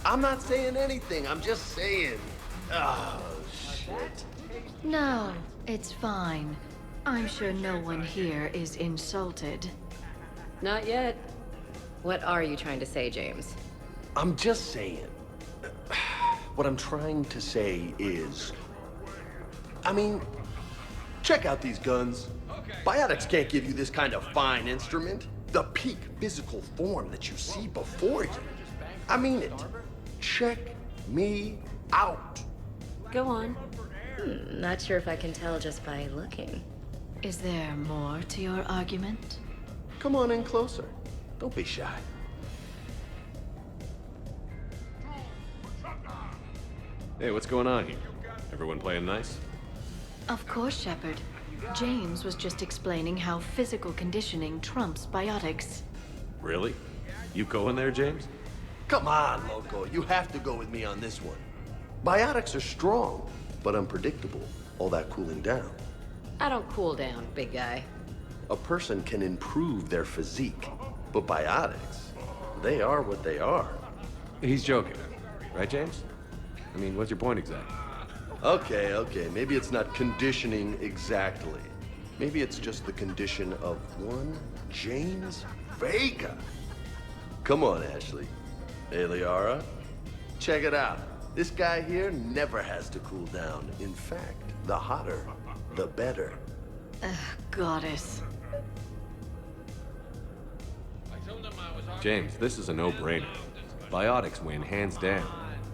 I'm not saying anything. I'm just saying. Oh, shit. No, it's fine. I'm sure no one here is insulted. Not yet. What are you trying to say, James? I'm just saying. What I'm trying to say is... I mean, check out these guns. Biotics can't give you this kind of fine instrument. The peak physical form that you see before you. I mean it. Check me out. Go on. Not sure if I can tell just by looking. Is there more to your argument? Come on in closer. Don't be shy. Hey, what's going on here? Everyone playing nice? Of course, Shepard. James was just explaining how physical conditioning trumps biotics. Really? You going there, James? Come on, Loco. You have to go with me on this one. Biotics are strong, but unpredictable. All that cooling down. I don't cool down, big guy. A person can improve their physique, but biotics, they are what they are. He's joking. Right, James? I mean, what's your point exactly? Okay, maybe it's not conditioning exactly. Maybe it's just the condition of one James Vega. Come on, Ashley. Hey, Liara. Check it out. This guy here never has to cool down. In fact, the hotter, the better. Goddess. James, this is a no-brainer. Biotics win, hands down.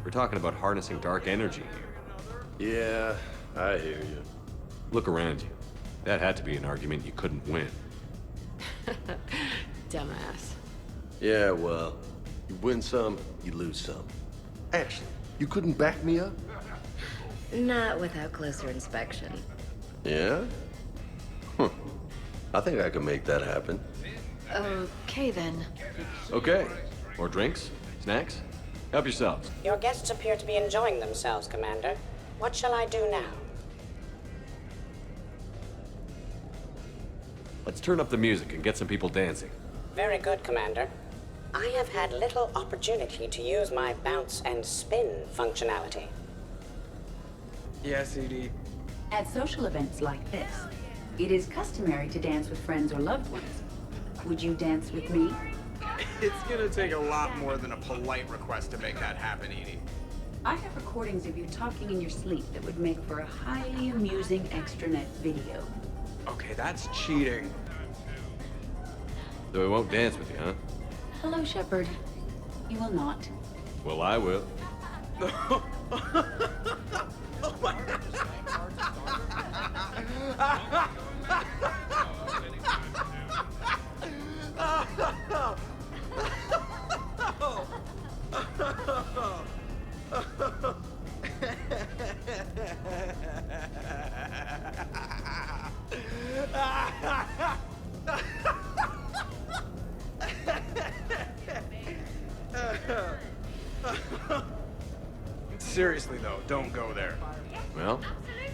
We're talking about harnessing dark energy here. Yeah, I hear you. Look around you. That had to be an argument you couldn't win. Dumbass. Yeah, well, you win some, you lose some. Ashley, you couldn't back me up? Not without closer inspection. Yeah? Huh. I think I can make that happen. Okay, then. Okay. More drinks? Snacks? Help yourselves. Your guests appear to be enjoying themselves, Commander. What shall I do now? Let's turn up the music and get some people dancing. Very good, Commander. I have had little opportunity to use my bounce and spin functionality. Yes, ED. At social events like this, it is customary to dance with friends or loved ones. Would you dance with me? It's gonna take a lot more than a polite request to make that happen, Edie. I have recordings of you talking in your sleep that would make for a highly amusing extranet video. Okay, that's cheating. So we won't dance with you, huh? Hello, Shepard. You will not. Well, I will. Seriously, though, don't go there. Well,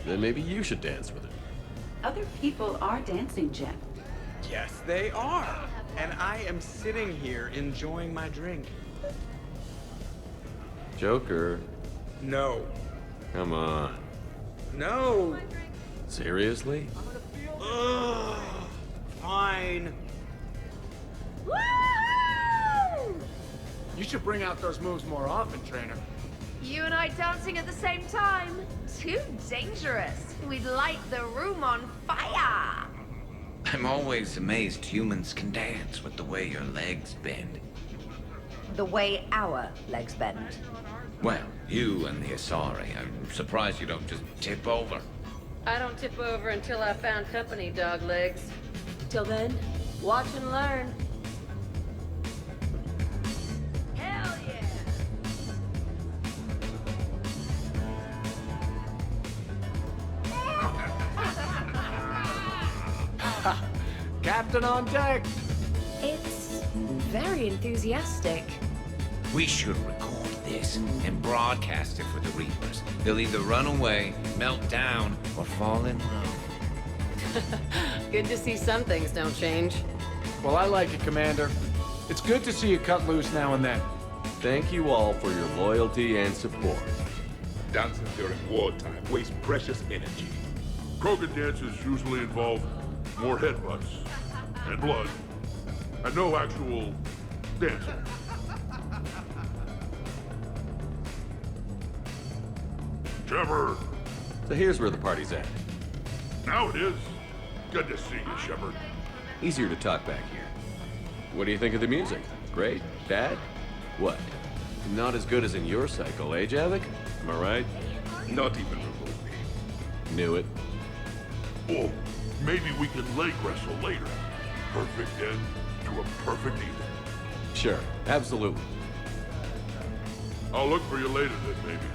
then maybe you should dance with it. Other people are dancing, Jeff. Yes, they are. And I am sitting here enjoying my drink. Joker. No. Come on. No. Seriously? Ugh. Fine. Woo! You should bring out those moves more often, trainer. You and I dancing at the same time? Too dangerous. We'd light the room on fire. I'm always amazed humans can dance with the way your legs bend. The way our legs bend. Well, you and the Asari, I'm surprised you don't just tip over. I don't tip over until I found company, dog legs. Till then, watch and learn. Hell yeah! Captain on deck! It's very enthusiastic. We should record this and broadcast it for the Reapers. They'll either run away, melt down, or fall in love. Good to see some things don't change. Well, I like it, Commander. It's good to see you cut loose now and then. Thank you all for your loyalty and support. Dancing during wartime wastes precious energy. Krogan dances usually involve more headbutts and blood and no actual dancing. Shepard! So here's where the party's at. Now it is. Good to see you, Shepard. Easier to talk back here. What do you think of the music? Great? Bad? What? Not as good as in your cycle, eh, Javik? Am I right? Not even remotely. Knew it. Oh, maybe we can leg wrestle later. Perfect end to a perfect evening. Sure, absolutely. I'll look for you later then, baby.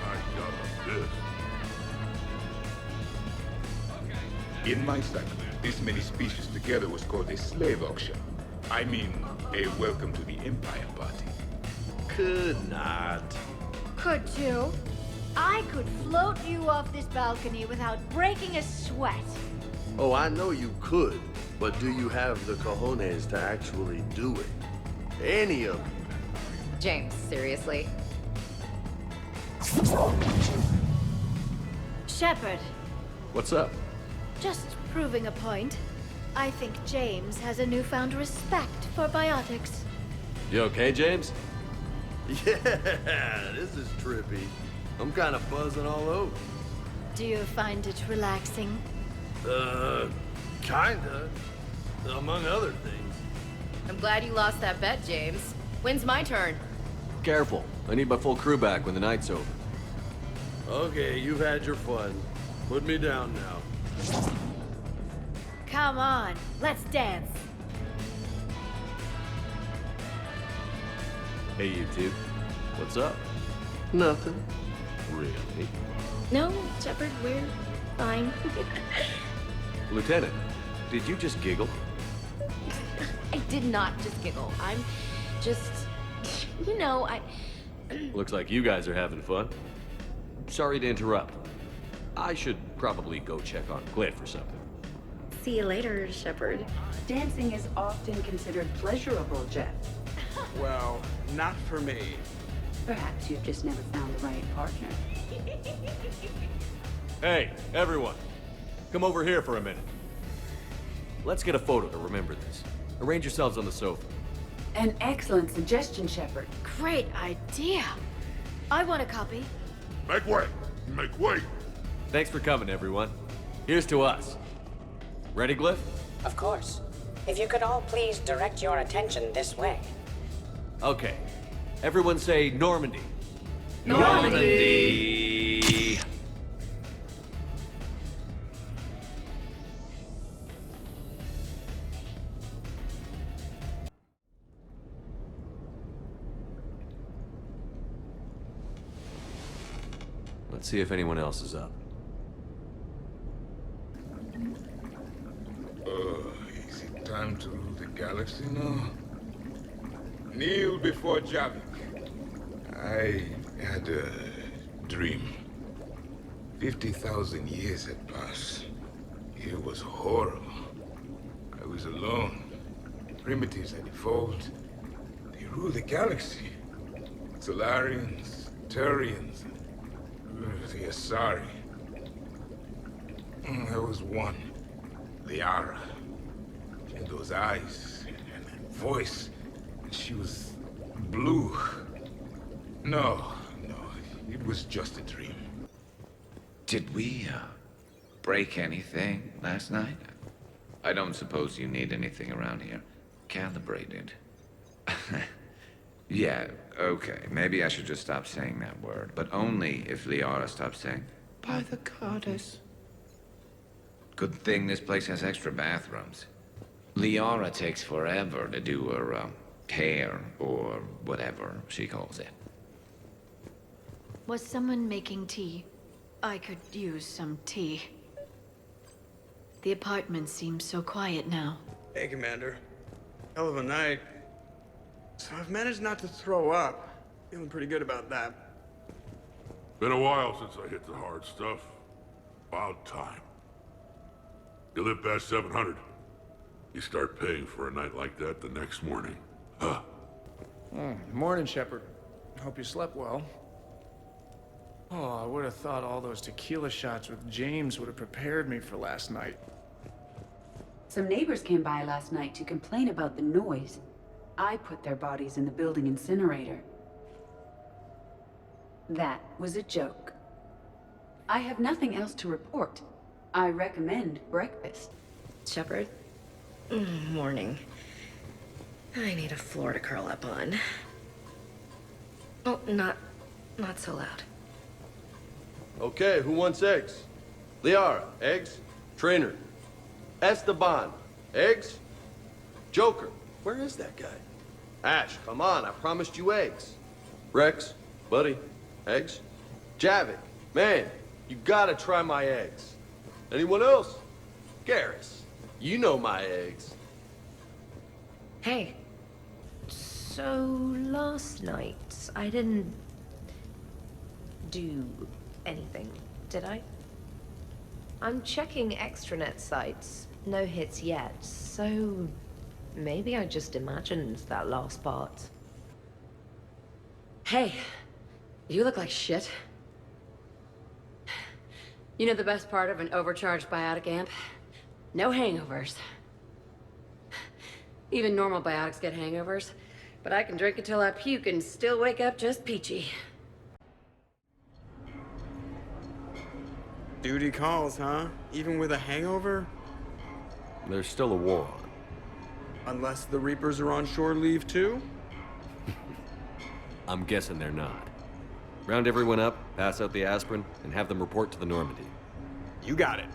I got this. In my cycle, this many species together was called a slave auction. I mean, a welcome to the Empire party. Could not. Could too. I could float you off this balcony without breaking a sweat. Oh, I know you could, but do you have the cojones to actually do it? Any of you? James, seriously? Shepard, What's up? just proving a point. I think James has a newfound respect for biotics. You okay, James? Yeah, this is trippy. I'm kind of buzzing all over. Do you find it relaxing? Kinda. Among other things. I'm glad you lost that bet, James. When's my turn? Careful. I need my full crew back when the night's over. Okay, you've had your fun. Put me down now. Come on, let's dance. Hey, you two. What's up? Nothing. Really? No, Shepard, we're fine. Lieutenant, did you just giggle? I did not just giggle. I'm just... You know, Looks like you guys are having fun. Sorry to interrupt. I should probably go check on Cliff or something. See you later, Shepard. Dancing is often considered pleasurable, Jeff. Well, not for me. Perhaps you've just never found the right partner. Hey, everyone. Come over here for a minute. Let's get a photo to remember this. Arrange yourselves on the sofa. An excellent suggestion, Shepard. Great idea. I want a copy. Make way! Make way! Thanks for coming, everyone. Here's to us. Ready, Glyph? Of course. If you could all please direct your attention this way. Okay. Everyone say Normandy. Normandy! Let's see if anyone else is up. Is it time to rule the galaxy now? Kneel before Javik. I had a dream. 50,000 years had passed. It was horrible. I was alone. Primitives had evolved. They ruled the galaxy. Solarians, Turians, the Asari. There was one. Liara. And those eyes, and that voice. She was blue. No, it was just a dream. Did we, break anything last night? I don't suppose you need anything around here calibrated. Yeah, okay. Maybe I should just stop saying that word, but only if Liara stops saying, by the goddess. Good thing this place has extra bathrooms. Liara takes forever to do her, hair, or whatever she calls it. Was someone making tea? I could use some tea. The apartment seems so quiet now. Hey, Commander. Hell of a night. So I've managed not to throw up. Feeling pretty good about that. Been a while since I hit the hard stuff. About time. You live past 700. You start paying for a night like that the next morning. Huh. Morning, Shepard. Hope you slept well. Oh, I would have thought all those tequila shots with James would have prepared me for last night. Some neighbors came by last night to complain about the noise. I put their bodies in the building incinerator. That was a joke. I have nothing else to report. I recommend breakfast. Shepard? Morning. I need a floor to curl up on. Oh, not so loud. Okay, who wants eggs? Liara, eggs? Trainer. Esteban, eggs? Joker, where is that guy? Ash, come on, I promised you eggs. Rex, buddy, eggs? Javik, man, you gotta try my eggs. Anyone else? Garrus, you know my eggs. Hey. So, last night, I didn't do anything, did I? I'm checking extranet sites. No hits yet, so maybe I just imagined that last part. Hey, you look like shit. You know the best part of an overcharged biotic amp? No hangovers. Even normal biotics get hangovers, but I can drink until I puke and still wake up just peachy. Duty calls, huh? Even with a hangover? There's still a war on. Unless the Reapers are on shore leave too? I'm guessing they're not. Round everyone up, pass out the aspirin, and have them report to the Normandy. You got it.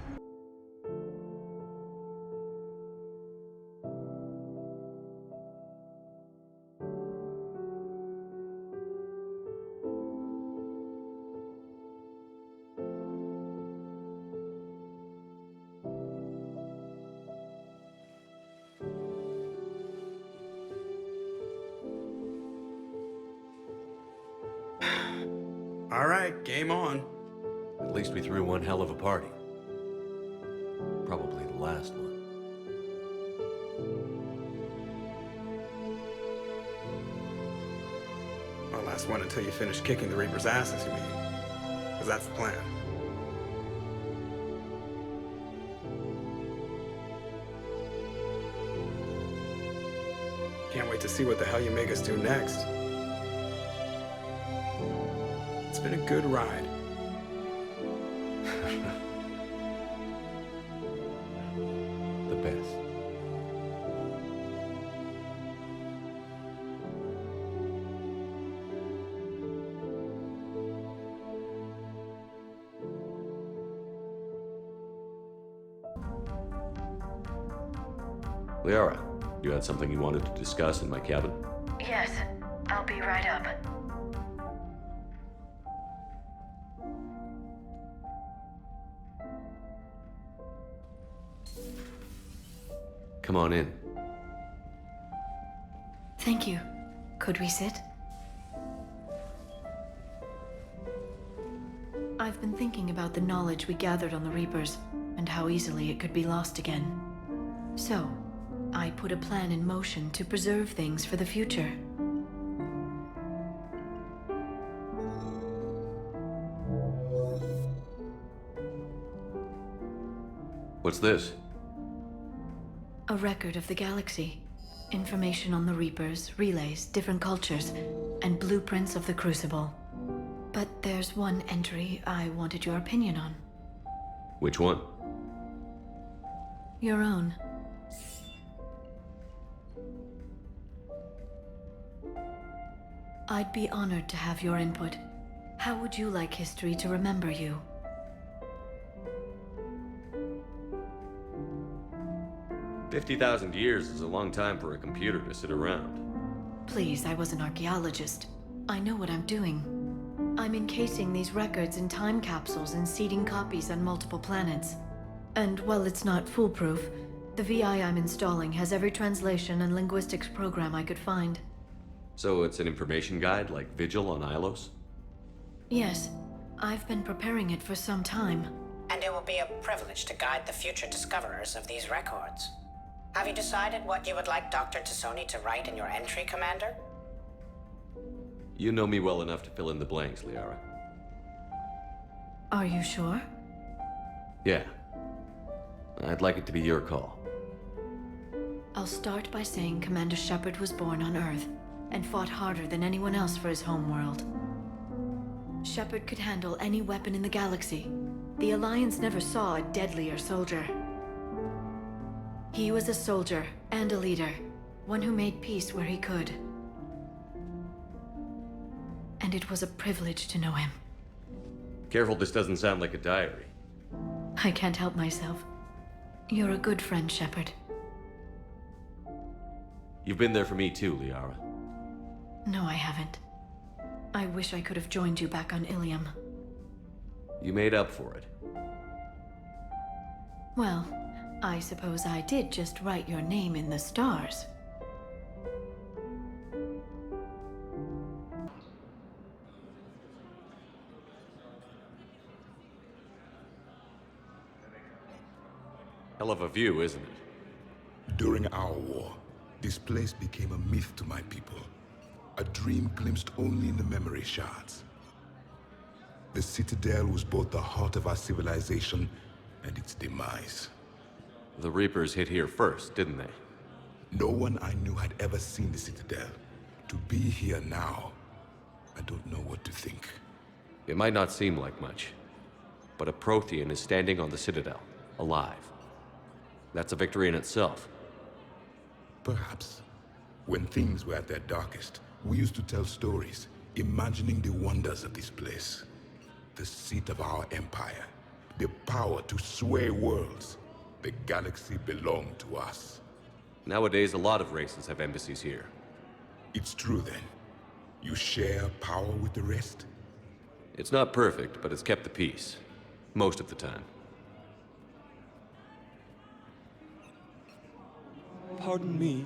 All right, game on. At least we threw one hell of a party. Probably the last one. Well, last one until you finish kicking the Reaper's asses, you mean? Because that's the plan. Can't wait to see what the hell you make us do next. It's been a good ride. The best. Liara, you had something you wanted to discuss in my cabin? Yes, I'll be right up. Come on in. Thank you. Could we sit? I've been thinking about the knowledge we gathered on the Reapers, and how easily it could be lost again. So, I put a plan in motion to preserve things for the future. What's this? A record of the galaxy. Information on the Reapers, relays, different cultures, and blueprints of the Crucible. But there's one entry I wanted your opinion on. Which one? Your own. I'd be honored to have your input. How would you like history to remember you? 50,000 years is a long time for a computer to sit around. Please, I was an archaeologist. I know what I'm doing. I'm encasing these records in time capsules and seeding copies on multiple planets. And while it's not foolproof, the VI I'm installing has every translation and linguistics program I could find. So it's an information guide like Vigil on Ilos? Yes, I've been preparing it for some time. And it will be a privilege to guide the future discoverers of these records. Have you decided what you would like Dr. Tassoni to write in your entry, Commander? You know me well enough to fill in the blanks, Liara. Are you sure? Yeah. I'd like it to be your call. I'll start by saying Commander Shepard was born on Earth, and fought harder than anyone else for his homeworld. Shepard could handle any weapon in the galaxy. The Alliance never saw a deadlier soldier. He was a soldier and a leader, one who made peace where he could. And it was a privilege to know him. Careful, this doesn't sound like a diary. I can't help myself. You're a good friend, Shepard. You've been there for me too, Liara. No, I haven't. I wish I could have joined you back on Ilium. You made up for it. Well, I suppose I did just write your name in the stars. Hell of a view, isn't it? During our war, this place became a myth to my people. A dream glimpsed only in the memory shards. The Citadel was both the heart of our civilization and its demise. The Reapers hit here first, didn't they? No one I knew had ever seen the Citadel. To be here now, I don't know what to think. It might not seem like much, but a Prothean is standing on the Citadel, alive. That's a victory in itself. Perhaps. When things were at their darkest, we used to tell stories, imagining the wonders of this place. The seat of our empire, the power to sway worlds. The galaxy belonged to us. Nowadays, a lot of races have embassies here. It's true then. You share power with the rest? It's not perfect, but it's kept the peace. Most of the time. Pardon me.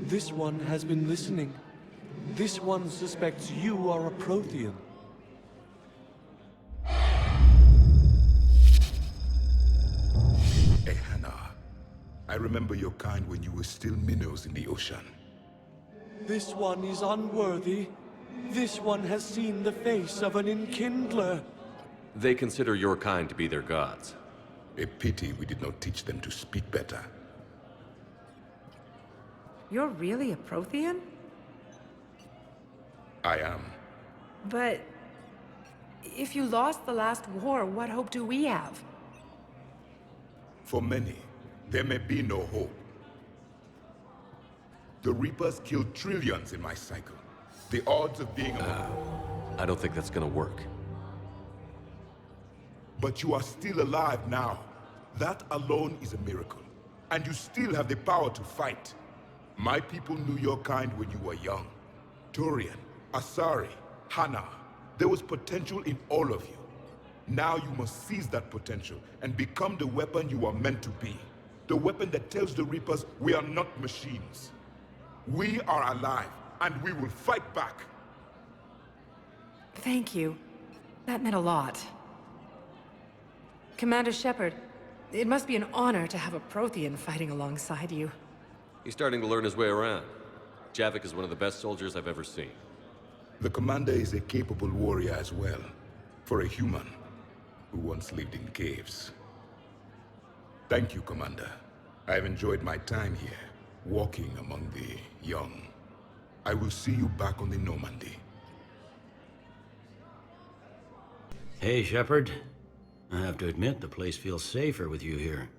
This one has been listening. This one suspects you are a Prothean. Hannah, I remember your kind when you were still minnows in the ocean. This one is unworthy. This one has seen the face of an enkindler. They consider your kind to be their gods. A pity we did not teach them to speak better. You're really a Prothean? I am. But if you lost the last war, what hope do we have? For many, there may be no hope. The Reapers killed trillions in my cycle. The odds of being I don't think that's gonna work. But you are still alive now. That alone is a miracle. And you still have the power to fight. My people knew your kind when you were young. Turian, Asari, Hannah. There was potential in all of you. Now you must seize that potential and become the weapon you are meant to be. The weapon that tells the Reapers we are not machines. We are alive, and we will fight back. Thank you. That meant a lot. Commander Shepard, it must be an honor to have a Prothean fighting alongside you. He's starting to learn his way around. Javik is one of the best soldiers I've ever seen. The commander is a capable warrior as well. For a human who once lived in caves. Thank you, Commander. I've enjoyed my time here, walking among the young. I will see you back on the Normandy. Hey, Shepard. I have to admit, the place feels safer with you here.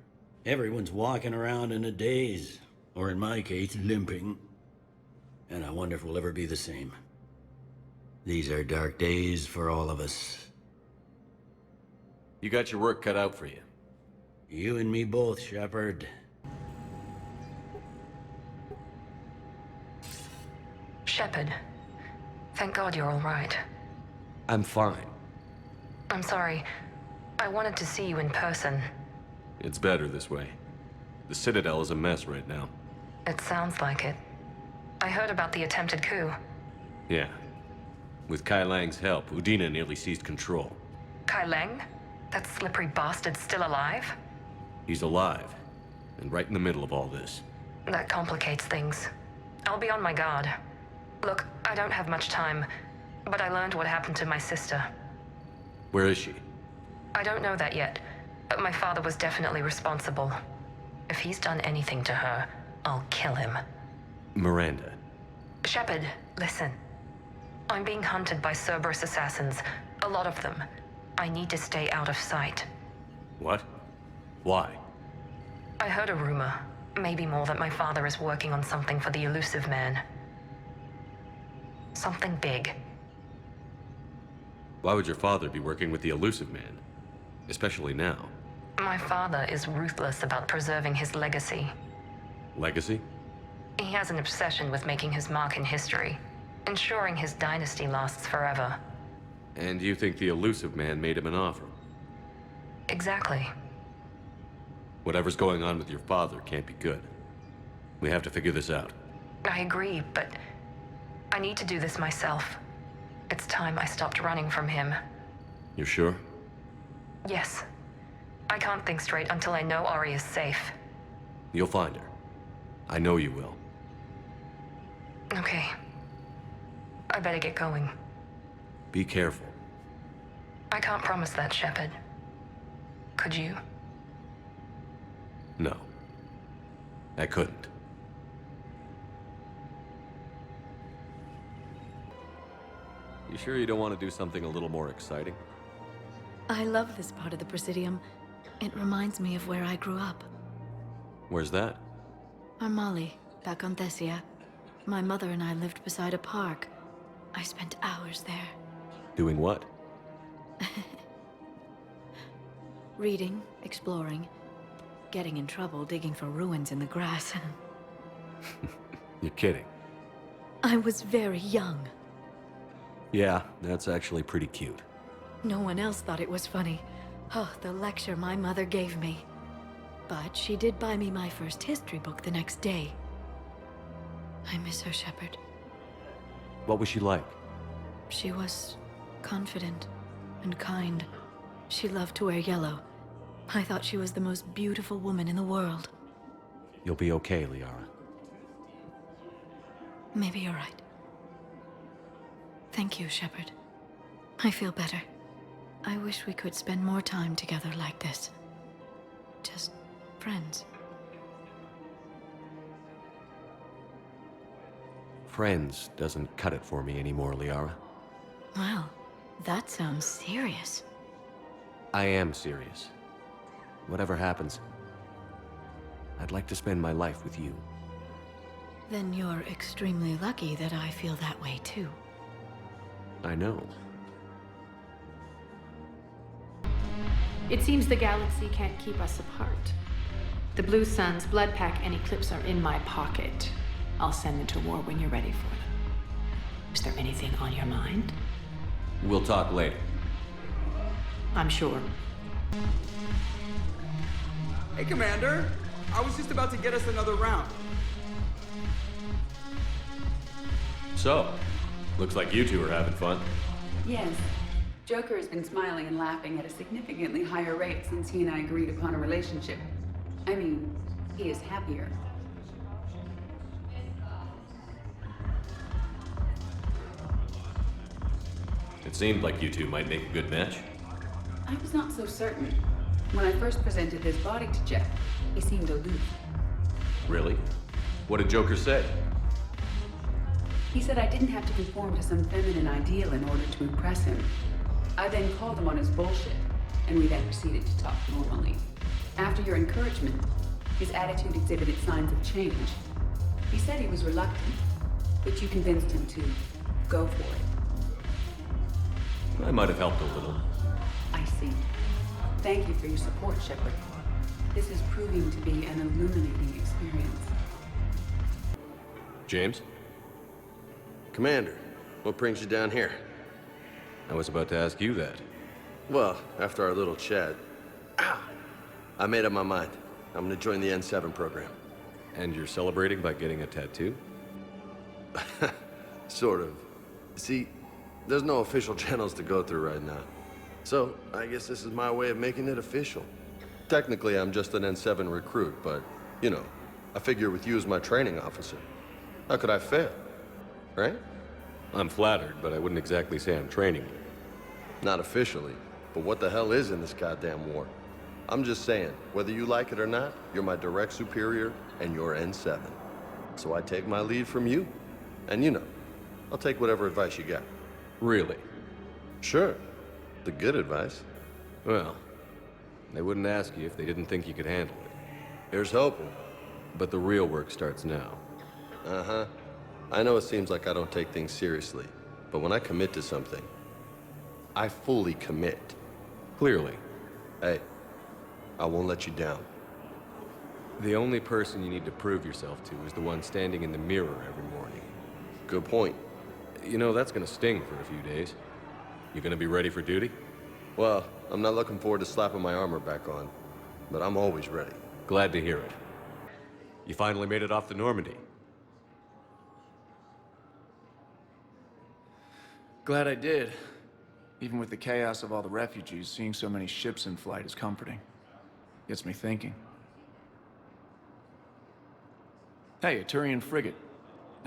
Everyone's walking around in a daze, or in my case, limping. And I wonder if we'll ever be the same. These are dark days for all of us. You got your work cut out for you. You and me both, Shepard. Shepard, thank God you're all right. I'm fine. I'm sorry. I wanted to see you in person. It's better this way. The Citadel is a mess right now. It sounds like it. I heard about the attempted coup. Yeah. With Kai Lang's help, Udina nearly seized control. Kai Lang? That slippery bastard's still alive? He's alive, and right in the middle of all this. That complicates things. I'll be on my guard. Look, I don't have much time, but I learned what happened to my sister. Where is she? I don't know that yet, but my father was definitely responsible. If he's done anything to her, I'll kill him. Miranda. Shepard, listen. I'm being hunted by Cerberus assassins. A lot of them. I need to stay out of sight. What? Why? I heard a rumor, maybe more, that my father is working on something for the elusive man. Something big. Why would your father be working with the elusive man? Especially now. My father is ruthless about preserving his legacy. Legacy? He has an obsession with making his mark in history, ensuring his dynasty lasts forever. And you think the elusive man made him an offer? Exactly. Whatever's going on with your father can't be good. We have to figure this out. I agree, but I need to do this myself. It's time I stopped running from him. You're sure? Yes. I can't think straight until I know Ori is safe. You'll find her. I know you will. Okay. I better get going. Be careful. I can't promise that, Shepard. Could you? No. I couldn't. You sure you don't want to do something a little more exciting? I love this part of the Presidium. It reminds me of where I grew up. Where's that? Armali, back on Thessia. My mother and I lived beside a park. I spent hours there. Doing what? Reading, exploring, getting in trouble digging for ruins in the grass. You're kidding. I was very young. Yeah, that's actually pretty cute. No one else thought it was funny. Oh, the lecture my mother gave me. But she did buy me my first history book the next day. I miss her, Shepard. What was she like? She was confident and kind. She loved to wear yellow. I thought she was the most beautiful woman in the world. You'll be okay, Liara. Maybe you're right. Thank you, Shepard. I feel better. I wish we could spend more time together like this. Just friends. Friends doesn't cut it for me anymore, Liara. Well, that sounds serious. I am serious. Whatever happens, I'd like to spend my life with you. Then you're extremely lucky that I feel that way too. I know. It seems the galaxy can't keep us apart. The Blue Suns, Blood Pack, and Eclipse are in my pocket. I'll send them to war when you're ready for them. Is there anything on your mind? We'll talk later. I'm sure. Hey, Commander. I was just about to get us another round. So, looks like you two are having fun. Yes. Joker has been smiling and laughing at a significantly higher rate since he and I agreed upon a relationship. I mean, he is happier. It seemed like you two might make a good match. I was not so certain. When I first presented his body to Jeff, he seemed aloof. Really? What did Joker say? He said I didn't have to conform to some feminine ideal in order to impress him. I then called him on his bullshit, and we then proceeded to talk normally. After your encouragement, his attitude exhibited signs of change. He said he was reluctant, but you convinced him to go for it. I might have helped a little. I see. Thank you for your support, Shepard. This is proving to be an illuminating experience. James? Commander, what brings you down here? I was about to ask you that. Well, after our little chat, I made up my mind. I'm gonna join the N7 program. And you're celebrating by getting a tattoo? Sort of. See, there's no official channels to go through right now. So, I guess this is my way of making it official. Technically, I'm just an N7 recruit, but, you know, I figure with you as my training officer, how could I fail? Right? I'm flattered, but I wouldn't exactly say I'm training you. Not officially, but what the hell is in this goddamn war? I'm just saying, whether you like it or not, you're my direct superior, and you're N7. So I take my lead from you. And you know, I'll take whatever advice you got. Really? Sure. The good advice. Well, they wouldn't ask you if they didn't think you could handle it. Here's hoping. But the real work starts now. Uh-huh. I know it seems like I don't take things seriously, but when I commit to something, I fully commit. Clearly. Hey, I won't let you down. The only person you need to prove yourself to is the one standing in the mirror every morning. Good point. You know, that's gonna sting for a few days. You gonna be ready for duty? Well, I'm not looking forward to slapping my armor back on, but I'm always ready. Glad to hear it. You finally made it off to Normandy. Glad I did. Even with the chaos of all the refugees, seeing so many ships in flight is comforting. Gets me thinking. Hey, a Turian frigate.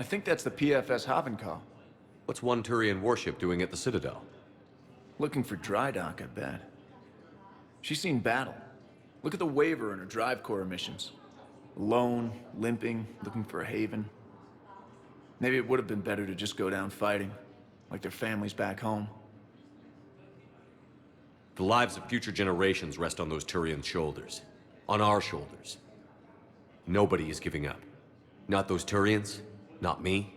I think that's the PFS Havenkal. What's one Turian warship doing at the Citadel? Looking for dry dock, I bet. She's seen battle. Look at the waiver in her drive core emissions. Alone, limping, looking for a haven. Maybe it would have been better to just go down fighting, like their families back home. The lives of future generations rest on those Turians' shoulders. On our shoulders. Nobody is giving up. Not those Turians, not me,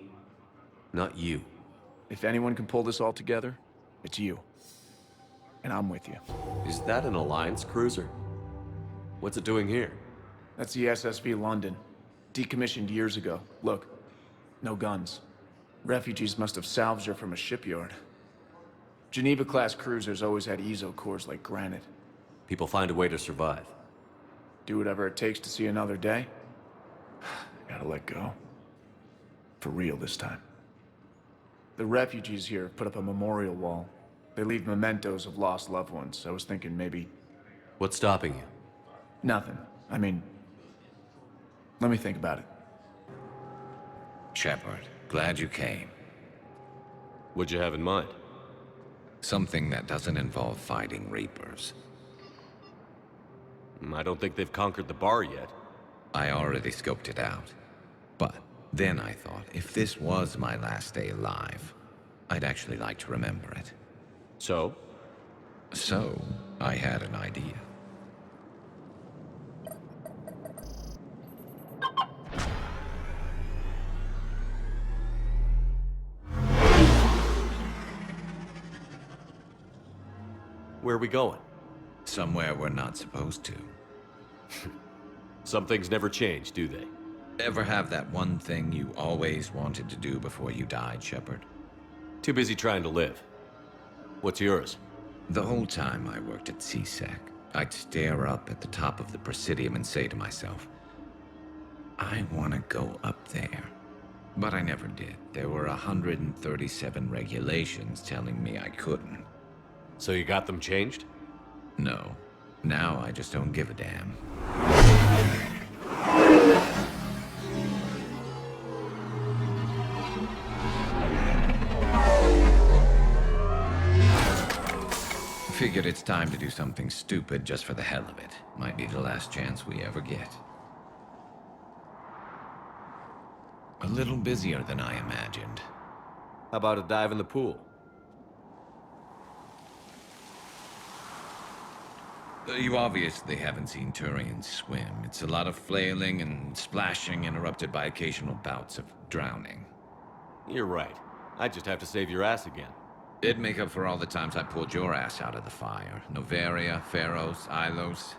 not you. If anyone can pull this all together, it's you. And I'm with you. Is that an Alliance cruiser? What's it doing here? That's the SSV London. Decommissioned years ago. Look, no guns. Refugees must have salvaged her from a shipyard. Geneva-class cruisers always had ezo cores like granite. People find a way to survive. Do whatever it takes to see another day. Gotta let go. For real this time. The refugees here put up a memorial wall. They leave mementos of lost loved ones. I was thinking maybe... What's stopping you? Nothing. I mean... Let me think about it. Shepard, glad you came. What'd you have in mind? Something that doesn't involve fighting Reapers. I don't think they've conquered the bar yet. I already scoped it out. But then I thought, if this was my last day alive, I'd actually like to remember it. So? So, I had an idea. Where are we going? Somewhere we're not supposed to. Some things never change, do they? Ever have that one thing you always wanted to do before you died, Shepard? Too busy trying to live. What's yours? The whole time I worked at CSEC, I'd stare up at the top of the Presidium and say to myself, I want to go up there. But I never did. There were 137 regulations telling me I couldn't. So you got them changed? No. Now I just don't give a damn. Figured it's time to do something stupid just for the hell of it. Might be the last chance we ever get. A little busier than I imagined. How about a dive in the pool? You obviously haven't seen Turians swim. It's a lot of flailing and splashing interrupted by occasional bouts of drowning. You're right. I just have to save your ass again. It'd make up for all the times I pulled your ass out of the fire. Noveria, Pharos, Ilos.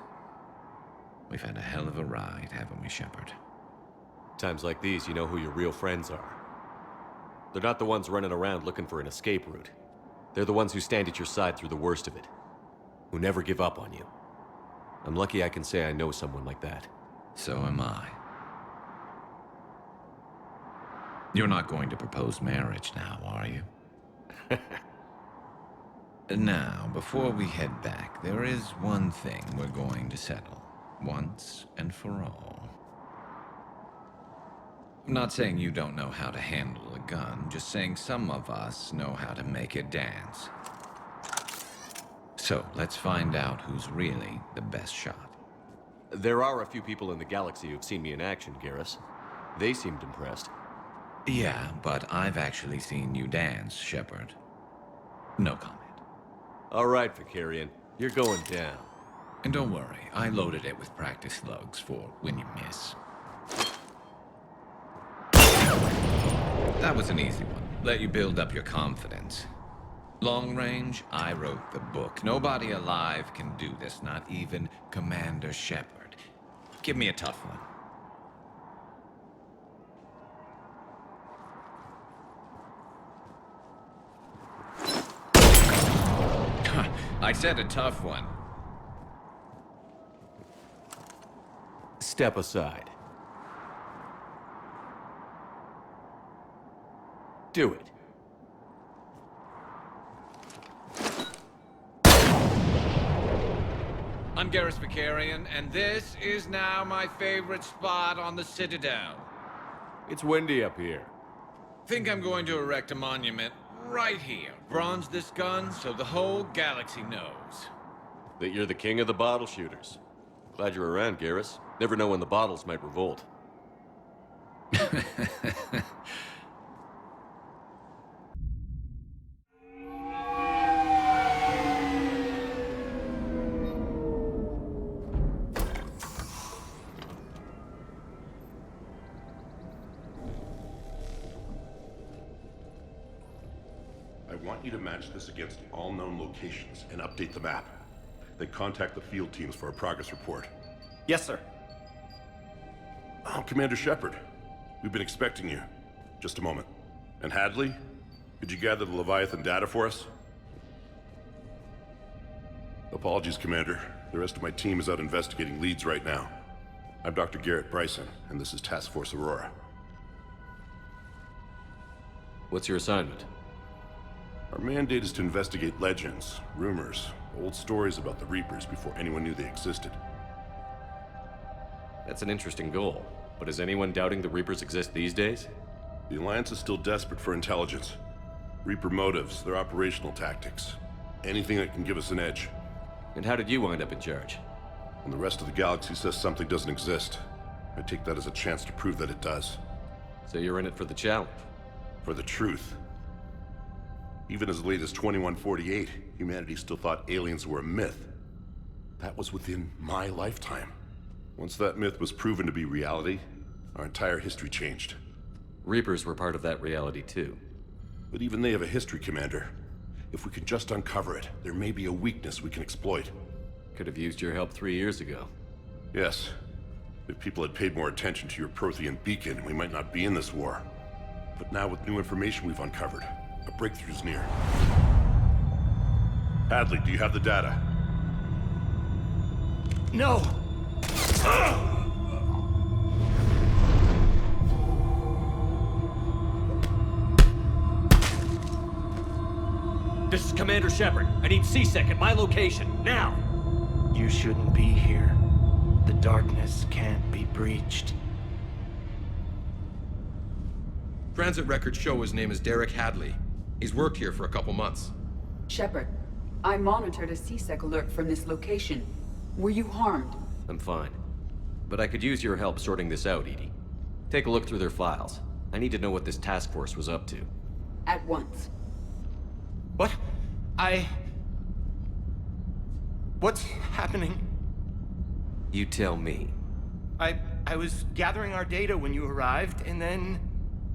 We've had a hell of a ride, haven't we, Shepard? Times like these, you know who your real friends are. They're not the ones running around looking for an escape route. They're the ones who stand at your side through the worst of it. Who never give up on you. I'm lucky I can say I know someone like that. So am I. You're not going to propose marriage now, are you? Now, before we head back, there is one thing we're going to settle. Once and for all. I'm not saying you don't know how to handle a gun, just saying some of us know how to make it dance. So, let's find out who's really the best shot. There are a few people in the galaxy who've seen me in action, Garrus. They seemed impressed. Yeah, but I've actually seen you dance, Shepard. No comment. All right, Vicarian. You're going down. And don't worry, I loaded it with practice slugs for when you miss. That was an easy one. Let you build up your confidence. Long range, I wrote the book. Nobody alive can do this, not even Commander Shepard. Give me a tough one. I said a tough one. Step aside. Do it. I'm Garrus Vicarian, and this is now my favorite spot on the Citadel. It's windy up here. Think I'm going to erect a monument right here. Bronze this gun so the whole galaxy knows. That you're the king of the bottle shooters. Glad you're around, Garrus. Never know when the bottles might revolt. I want you to match this against all known locations and update the map. Then contact the field teams for a progress report. Yes, sir. Oh, Commander Shepard. We've been expecting you. Just a moment. And Hadley, could you gather the Leviathan data for us? Apologies, Commander. The rest of my team is out investigating leads right now. I'm Dr. Garrett Bryson, and this is Task Force Aurora. What's your assignment? Our mandate is to investigate legends, rumors, old stories about the Reapers before anyone knew they existed. That's an interesting goal. But is anyone doubting the Reapers exist these days? The Alliance is still desperate for intelligence. Reaper motives, their operational tactics. Anything that can give us an edge. And how did you wind up in charge? When the rest of the galaxy says something doesn't exist, I take that as a chance to prove that it does. So you're in it for the challenge? For the truth. Even as late as 2148, humanity still thought aliens were a myth. That was within my lifetime. Once that myth was proven to be reality, our entire history changed. Reapers were part of that reality too. But even they have a history, Commander. If we can just uncover it, there may be a weakness we can exploit. Could have used your help 3 years ago. Yes. If people had paid more attention to your Prothean beacon, we might not be in this war. But now with new information we've uncovered, a breakthrough's near. Hadley, do you have the data? No! This is Commander Shepard. I need C-Sec at my location, now! You shouldn't be here. The darkness can't be breached. Transit records show his name is Derek Hadley. He's worked here for a couple months. Shepard, I monitored a C-Sec alert from this location. Were you harmed? I'm fine. But I could use your help sorting this out, Edie. Take a look through their files. I need to know what this task force was up to. At once. What? What's happening? You tell me. I was gathering our data when you arrived, and then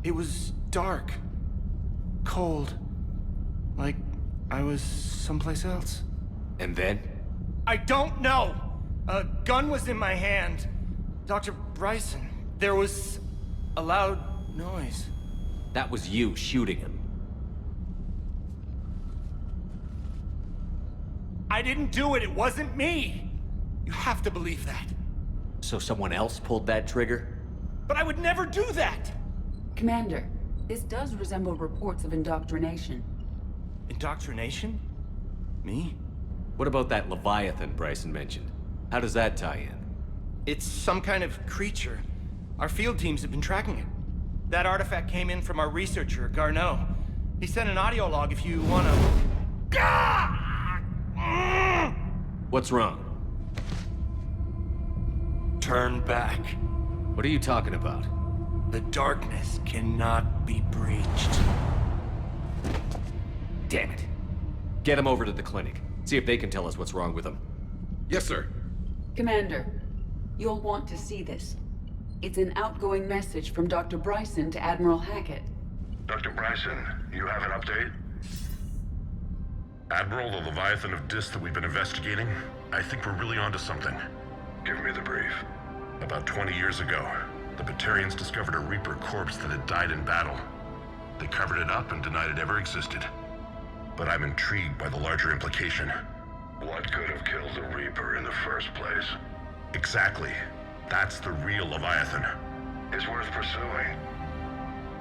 it was dark. Cold. Like I was someplace else. And then? I don't know! A gun was in my hand. Dr. Bryson, there was a loud noise. That was you shooting him. I didn't do it, it wasn't me! You have to believe that. So someone else pulled that trigger? But I would never do that! Commander, this does resemble reports of indoctrination. Indoctrination? Me? What about that Leviathan Bryson mentioned? How does that tie in? It's some kind of creature. Our field teams have been tracking it. That artifact came in from our researcher, Garneau. He sent an audio log if you wanna... What's wrong? Turn back. What are you talking about? The darkness cannot be breached. Damn it. Get him over to the clinic. See if they can tell us what's wrong with him. Yes, sir. Commander, you'll want to see this. It's an outgoing message from Dr. Bryson to Admiral Hackett. Dr. Bryson, you have an update? Admiral, the Leviathan of Dis that we've been investigating, I think we're really onto something. Give me the brief. About 20 years ago, the Batarians discovered a Reaper corpse that had died in battle. They covered it up and denied it ever existed. But I'm intrigued by the larger implication. What could have killed the Reaper in the first place? Exactly. That's the real Leviathan. It's worth pursuing.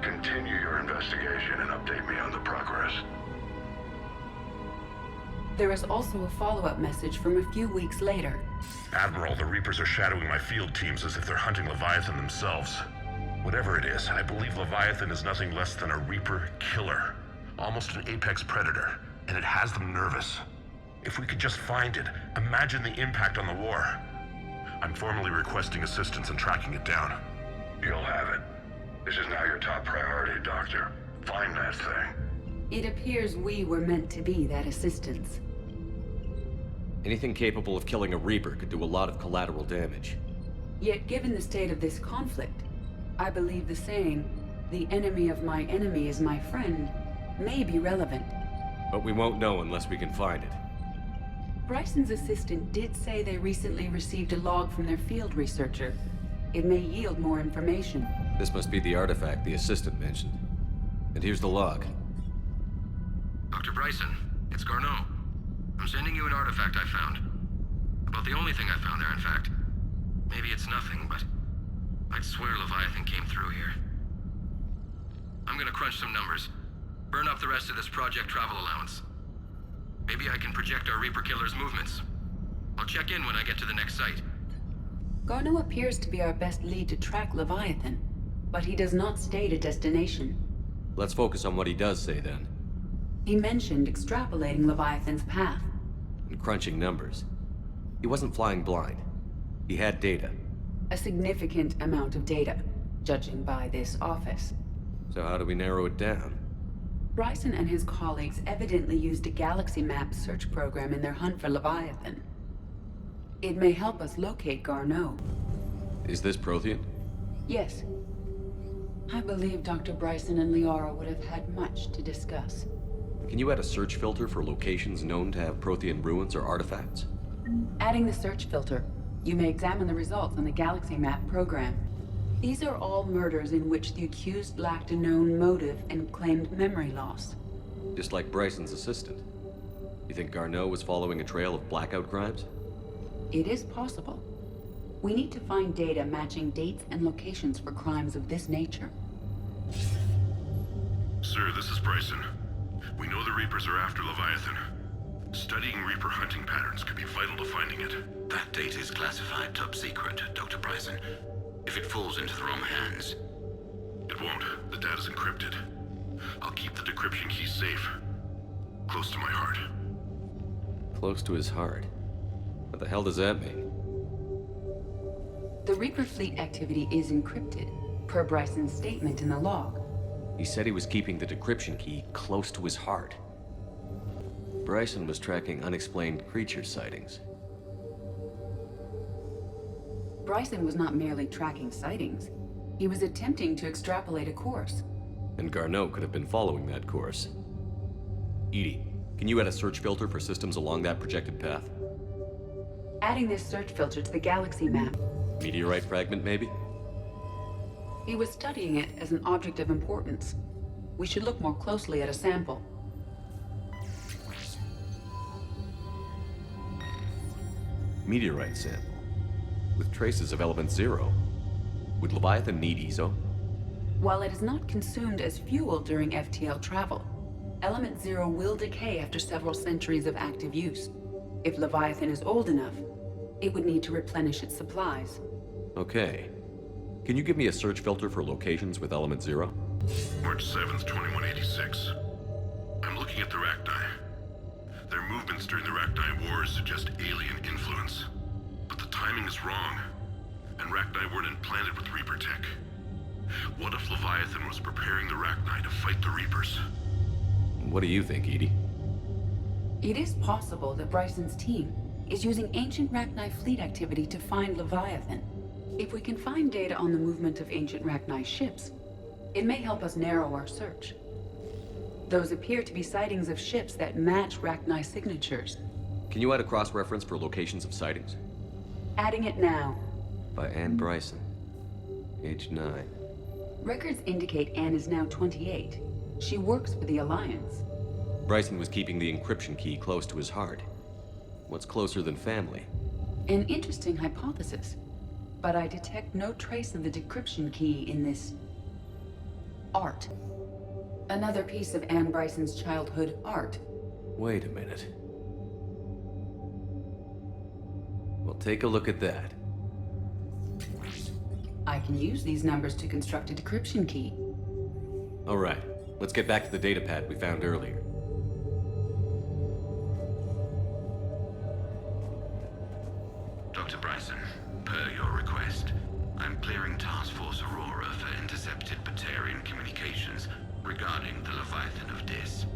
Continue your investigation and update me on the progress. There is also a follow-up message from a few weeks later. Admiral, the Reapers are shadowing my field teams as if they're hunting Leviathan themselves. Whatever it is, I believe Leviathan is nothing less than a Reaper killer. Almost an apex predator, and it has them nervous. If we could just find it, imagine the impact on the war. I'm formally requesting assistance in tracking it down. You'll have it. This is now your top priority, Doctor. Find that thing. It appears we were meant to be that assistance. Anything capable of killing a Reaper could do a lot of collateral damage. Yet given the state of this conflict, I believe the saying, "The enemy of my enemy is my friend," may be relevant. But we won't know unless we can find it. Bryson's assistant did say they recently received a log from their field researcher. It may yield more information. This must be the artifact the assistant mentioned. And here's the log. Dr. Bryson, it's Garneau. I'm sending you an artifact I found. About the only thing I found there, in fact. Maybe it's nothing, but I'd swear Leviathan came through here. I'm gonna crunch some numbers. Burn up the rest of this Project Travel allowance. Maybe I can project our Reaper Killer's movements. I'll check in when I get to the next site. Garneau appears to be our best lead to track Leviathan, but he does not state a destination. Let's focus on what he does say then. He mentioned extrapolating Leviathan's path. And crunching numbers. He wasn't flying blind. He had data. A significant amount of data, judging by this office. So how do we narrow it down? Bryson and his colleagues evidently used a galaxy map search program in their hunt for Leviathan. It may help us locate Garneau. Is this Prothean? Yes. I believe Dr. Bryson and Liara would have had much to discuss. Can you add a search filter for locations known to have Prothean ruins or artifacts? Adding the search filter, you may examine the results on the galaxy map program. These are all murders in which the accused lacked a known motive and claimed memory loss. Just like Bryson's assistant. You think Garneau was following a trail of blackout crimes? It is possible. We need to find data matching dates and locations for crimes of this nature. Sir, this is Bryson. We know the Reapers are after Leviathan. Studying Reaper hunting patterns could be vital to finding it. That data is classified top secret, Dr. Bryson. If it falls into the wrong hands... It won't. The data's encrypted. I'll keep the decryption key safe. Close to my heart. Close to his heart? What the hell does that mean? The Reaper fleet activity is encrypted, per Bryson's statement in the log. He said he was keeping the decryption key close to his heart. Bryson was tracking unexplained creature sightings. Bryson was not merely tracking sightings. He was attempting to extrapolate a course. And Garneau could have been following that course. EDI, can you add a search filter for systems along that projected path? Adding this search filter to the galaxy map. Meteorite fragment, maybe? He was studying it as an object of importance. We should look more closely at a sample. Meteorite sample. With traces of element 0. Would Leviathan need ESO? While it is not consumed as fuel during FTL travel, element 0 will decay after several centuries of active use. If Leviathan is old enough, it would need to replenish its supplies. Okay. Can you give me a search filter for locations with element 0? March 7th, 2186. I'm looking at the Rachni. Their movements during the Rachni Wars suggest alien influence. But the timing is wrong, and Rachni weren't implanted with Reaper tech. What if Leviathan was preparing the Rachni to fight the Reapers? What do you think, EDI? It is possible that Bryson's team is using ancient Rachni fleet activity to find Leviathan. If we can find data on the movement of ancient Rachni ships, it may help us narrow our search. Those appear to be sightings of ships that match Rachni signatures. Can you add a cross-reference for locations of sightings? Adding it now. By Anne Bryson. Age 9. Records indicate Anne is now 28. She works for the Alliance. Bryson was keeping the encryption key close to his heart. What's closer than family? An interesting hypothesis. But I detect no trace of the decryption key in this... art. Another piece of Anne Bryson's childhood art. Wait a minute. Well, take a look at that. I can use these numbers to construct a decryption key. All right. Let's get back to the data pad we found earlier. Dr. Bryson, per your request, I'm clearing Task Force Aurora for intercepted Batarian communications regarding the Leviathan of Dis.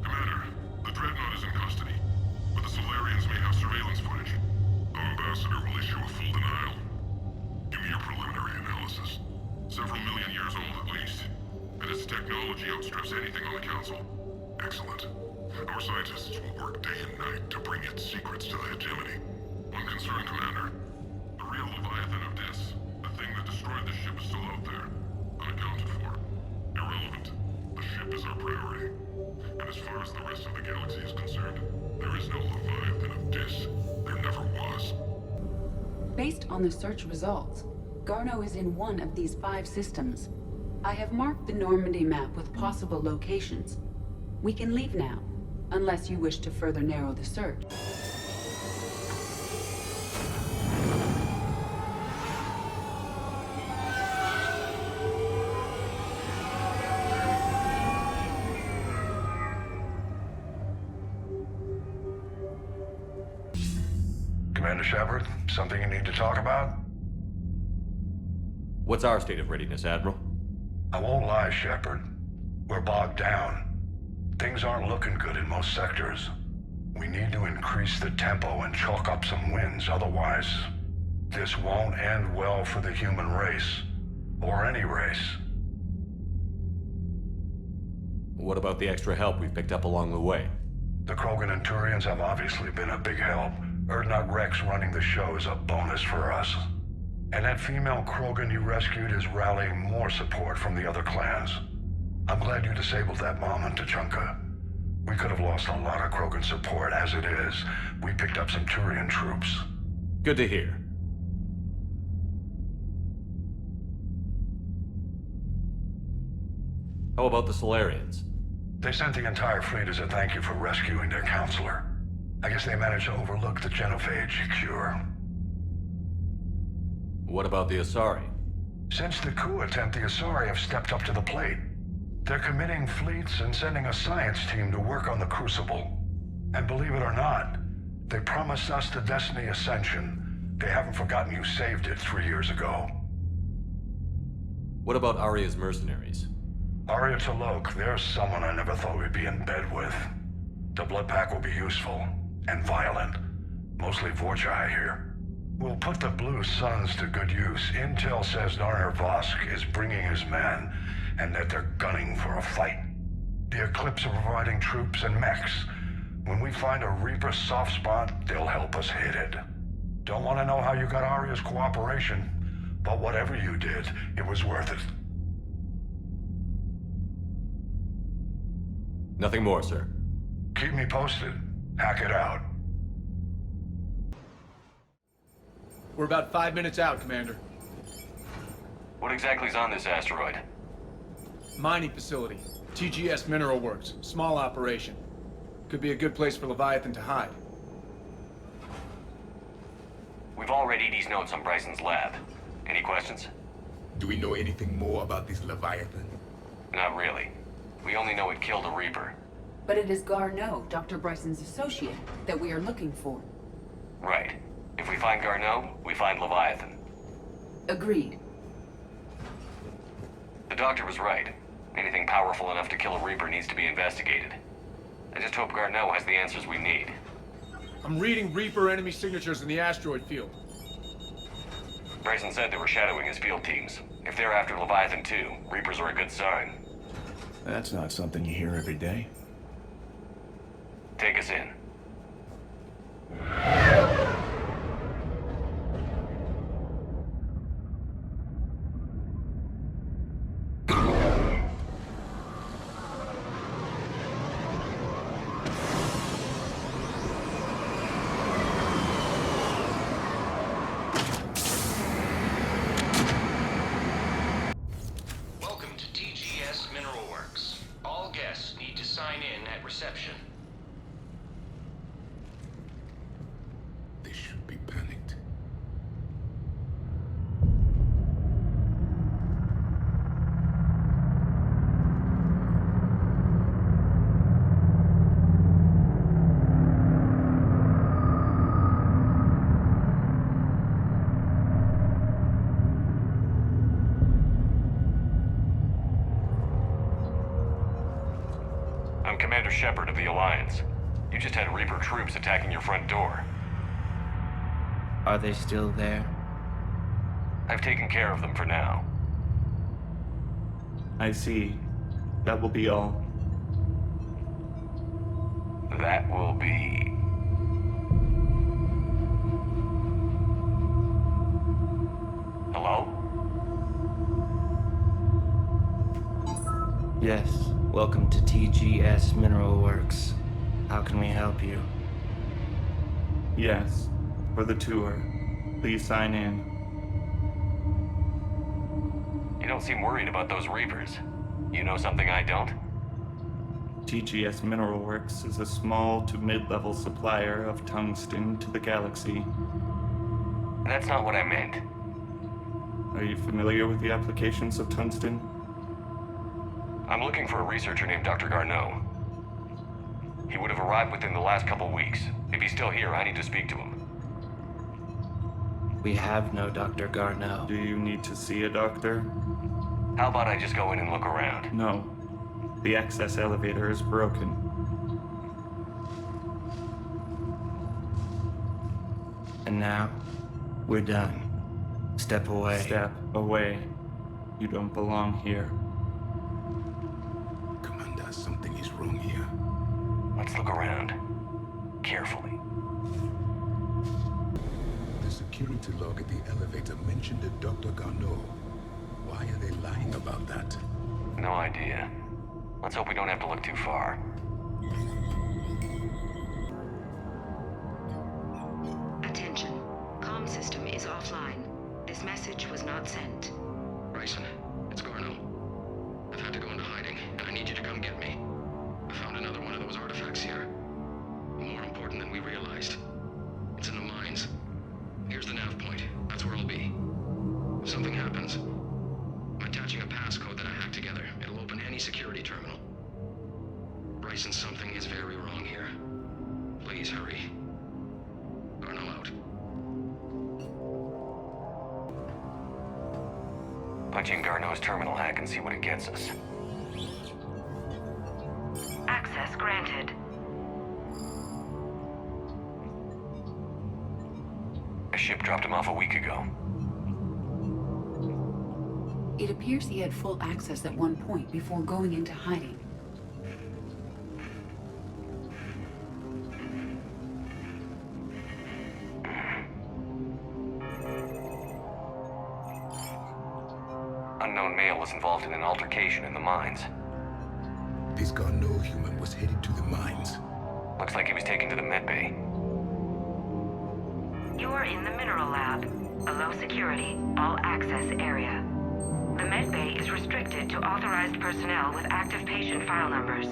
Commander, the Dreadnought is in custody, but the Solarians may have surveillance footage. Our ambassador will issue a full denial. Give me your preliminary analysis. Several million years old at least, and its technology outstrips anything on the Council. Excellent. Our scientists will work day and night to bring its secrets to the hegemony. One concern, Commander. The real Leviathan of Dis, the thing that destroyed the ship, is still out there, unaccounted for. Irrelevant. The ship is our priority. And as far as the rest of the galaxy is concerned, there is no Leviathan of Dis. There never was. Based on the search results, Garneau is in one of these 5 systems. I have marked the Normandy map with possible locations. We can leave now, unless you wish to further narrow the search. Commander Shepard, something you need to talk about? What's our state of readiness, Admiral? I won't lie, Shepard. We're bogged down. Things aren't looking good in most sectors. We need to increase the tempo and chalk up some wins, otherwise this won't end well for the human race. Or any race. What about the extra help we've picked up along the way? The Krogan and Turians have obviously been a big help. Erdnot Rex running the show is a bonus for us. And that female Krogan you rescued is rallying more support from the other clans. I'm glad you disabled that bomb on Tuchanka. We could have lost a lot of Krogan support as it is. We picked up some Turian troops. Good to hear. How about the Solarians? They sent the entire fleet as a thank you for rescuing their counselor. I guess they managed to overlook the genophage cure. What about the Asari? Since the coup attempt, the Asari have stepped up to the plate. They're committing fleets and sending a science team to work on the Crucible. And believe it or not, they promised us the Destiny Ascension. They haven't forgotten you saved it 3 years ago. What about Aria's mercenaries? Aria T'Loak, there's someone I never thought we'd be in bed with. The blood pack will be useful, and violent. Mostly Vorjai here. We'll put the Blue Suns to good use. Intel says Narner Vosk is bringing his men, and that they're gunning for a fight. The Eclipse are providing troops and mechs. When we find a Reaper soft spot, they'll help us hit it. Don't want to know how you got Aria's cooperation, but whatever you did, it was worth it. Nothing more, sir. Keep me posted. Hack it out. We're about 5 minutes out, Commander. What exactly is on this asteroid? Mining facility. TGS Mineral Works. Small operation. Could be a good place for Leviathan to hide. We've all read Edie's notes on Bryson's lab. Any questions? Do we know anything more about this Leviathan? Not really. We only know it killed a Reaper. But it is Garneau, Dr. Bryson's associate, that we are looking for. Right. If we find Garneau, we find Leviathan. Agreed. The doctor was right. Anything powerful enough to kill a Reaper needs to be investigated. I just hope Garneau has the answers we need. I'm reading Reaper enemy signatures in the asteroid field. Bryson said they were shadowing his field teams. If they're after Leviathan too, Reapers are a good sign. That's not something you hear every day. Take us in. Welcome to TGS Mineral Works. All guests need to sign in at reception. Commander Shepard of the Alliance. You just had Reaper troops attacking your front door. Are they still there? I've taken care of them for now. I see. That will be all. That will be... Hello? Yes. Welcome to TGS Mineral Works. How can we help you? Yes. For the tour. Please sign in. You don't seem worried about those Reapers. You know something I don't? TGS Mineral Works is a small to mid-level supplier of tungsten to the galaxy. That's not what I meant. Are you familiar with the applications of tungsten? I'm looking for a researcher named Dr. Garneau. He would have arrived within the last couple weeks. If he's still here, I need to speak to him. We have no Dr. Garneau. Do you need to see a doctor? How about I just go in and look around? No. The access elevator is broken. And now, we're done. Step away. Step away. You don't belong here. Commander, something is wrong here. Let's look around. Carefully. The security log at the elevator mentioned a Dr. Garneau. Why are they lying about that? No idea. Let's hope we don't have to look too far. Attention. Comm system is offline. This message was not sent. Bryson, it's Garneau. I've had to go into hiding, and I need you to come get me. I found another one of those artifacts here. More important than we realized. It's in the mines. Here's the nav point. That's where I'll be. If something happens, I'm attaching a passcode that I hacked together. It'll open any security terminal. Bryson, something is very wrong here. Please hurry. Garneau out. Punch in Garneau's terminal hack and see what it gets us. Access granted. A ship dropped him off a week ago. It appears he had full access at one point before going into hiding. Unknown male was involved in an altercation in the mines. This Garneau human was headed to the mines. Looks like he was taken to the medbay. You are in the mineral lab, a low security, all access area. The medbay is restricted to authorized personnel with active patient file numbers.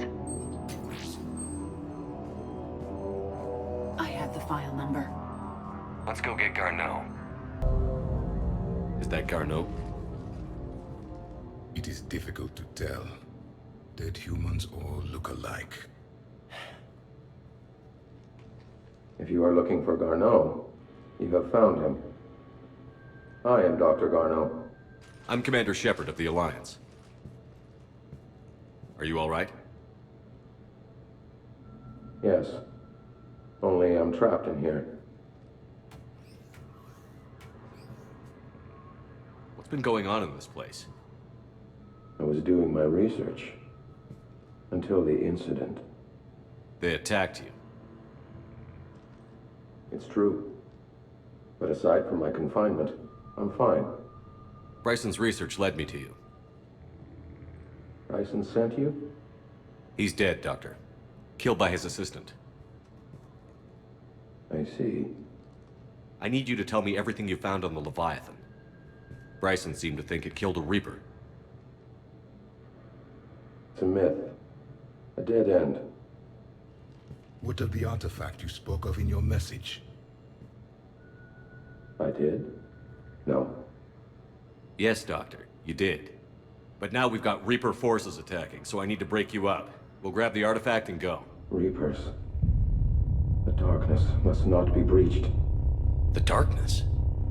I have the file number. Let's go get Garneau. Is that Garneau? It is difficult to tell. Dead humans all look alike. If you are looking for Garneau, you have found him. I am Dr. Garneau. I'm Commander Shepard of the Alliance. Are you all right? Yes. Only I'm trapped in here. What's been going on in this place? I was doing my research. Until the incident. They attacked you. It's true. But aside from my confinement, I'm fine. Bryson's research led me to you. Bryson sent you? He's dead, Doctor. Killed by his assistant. I see. I need you to tell me everything you found on the Leviathan. Bryson seemed to think it killed a Reaper. It's a myth. A dead end. What of the artifact you spoke of in your message? I did? No. Yes, Doctor, you did. But now we've got Reaper forces attacking, so I need to break you up. We'll grab the artifact and go. Reapers. The darkness must not be breached. The darkness?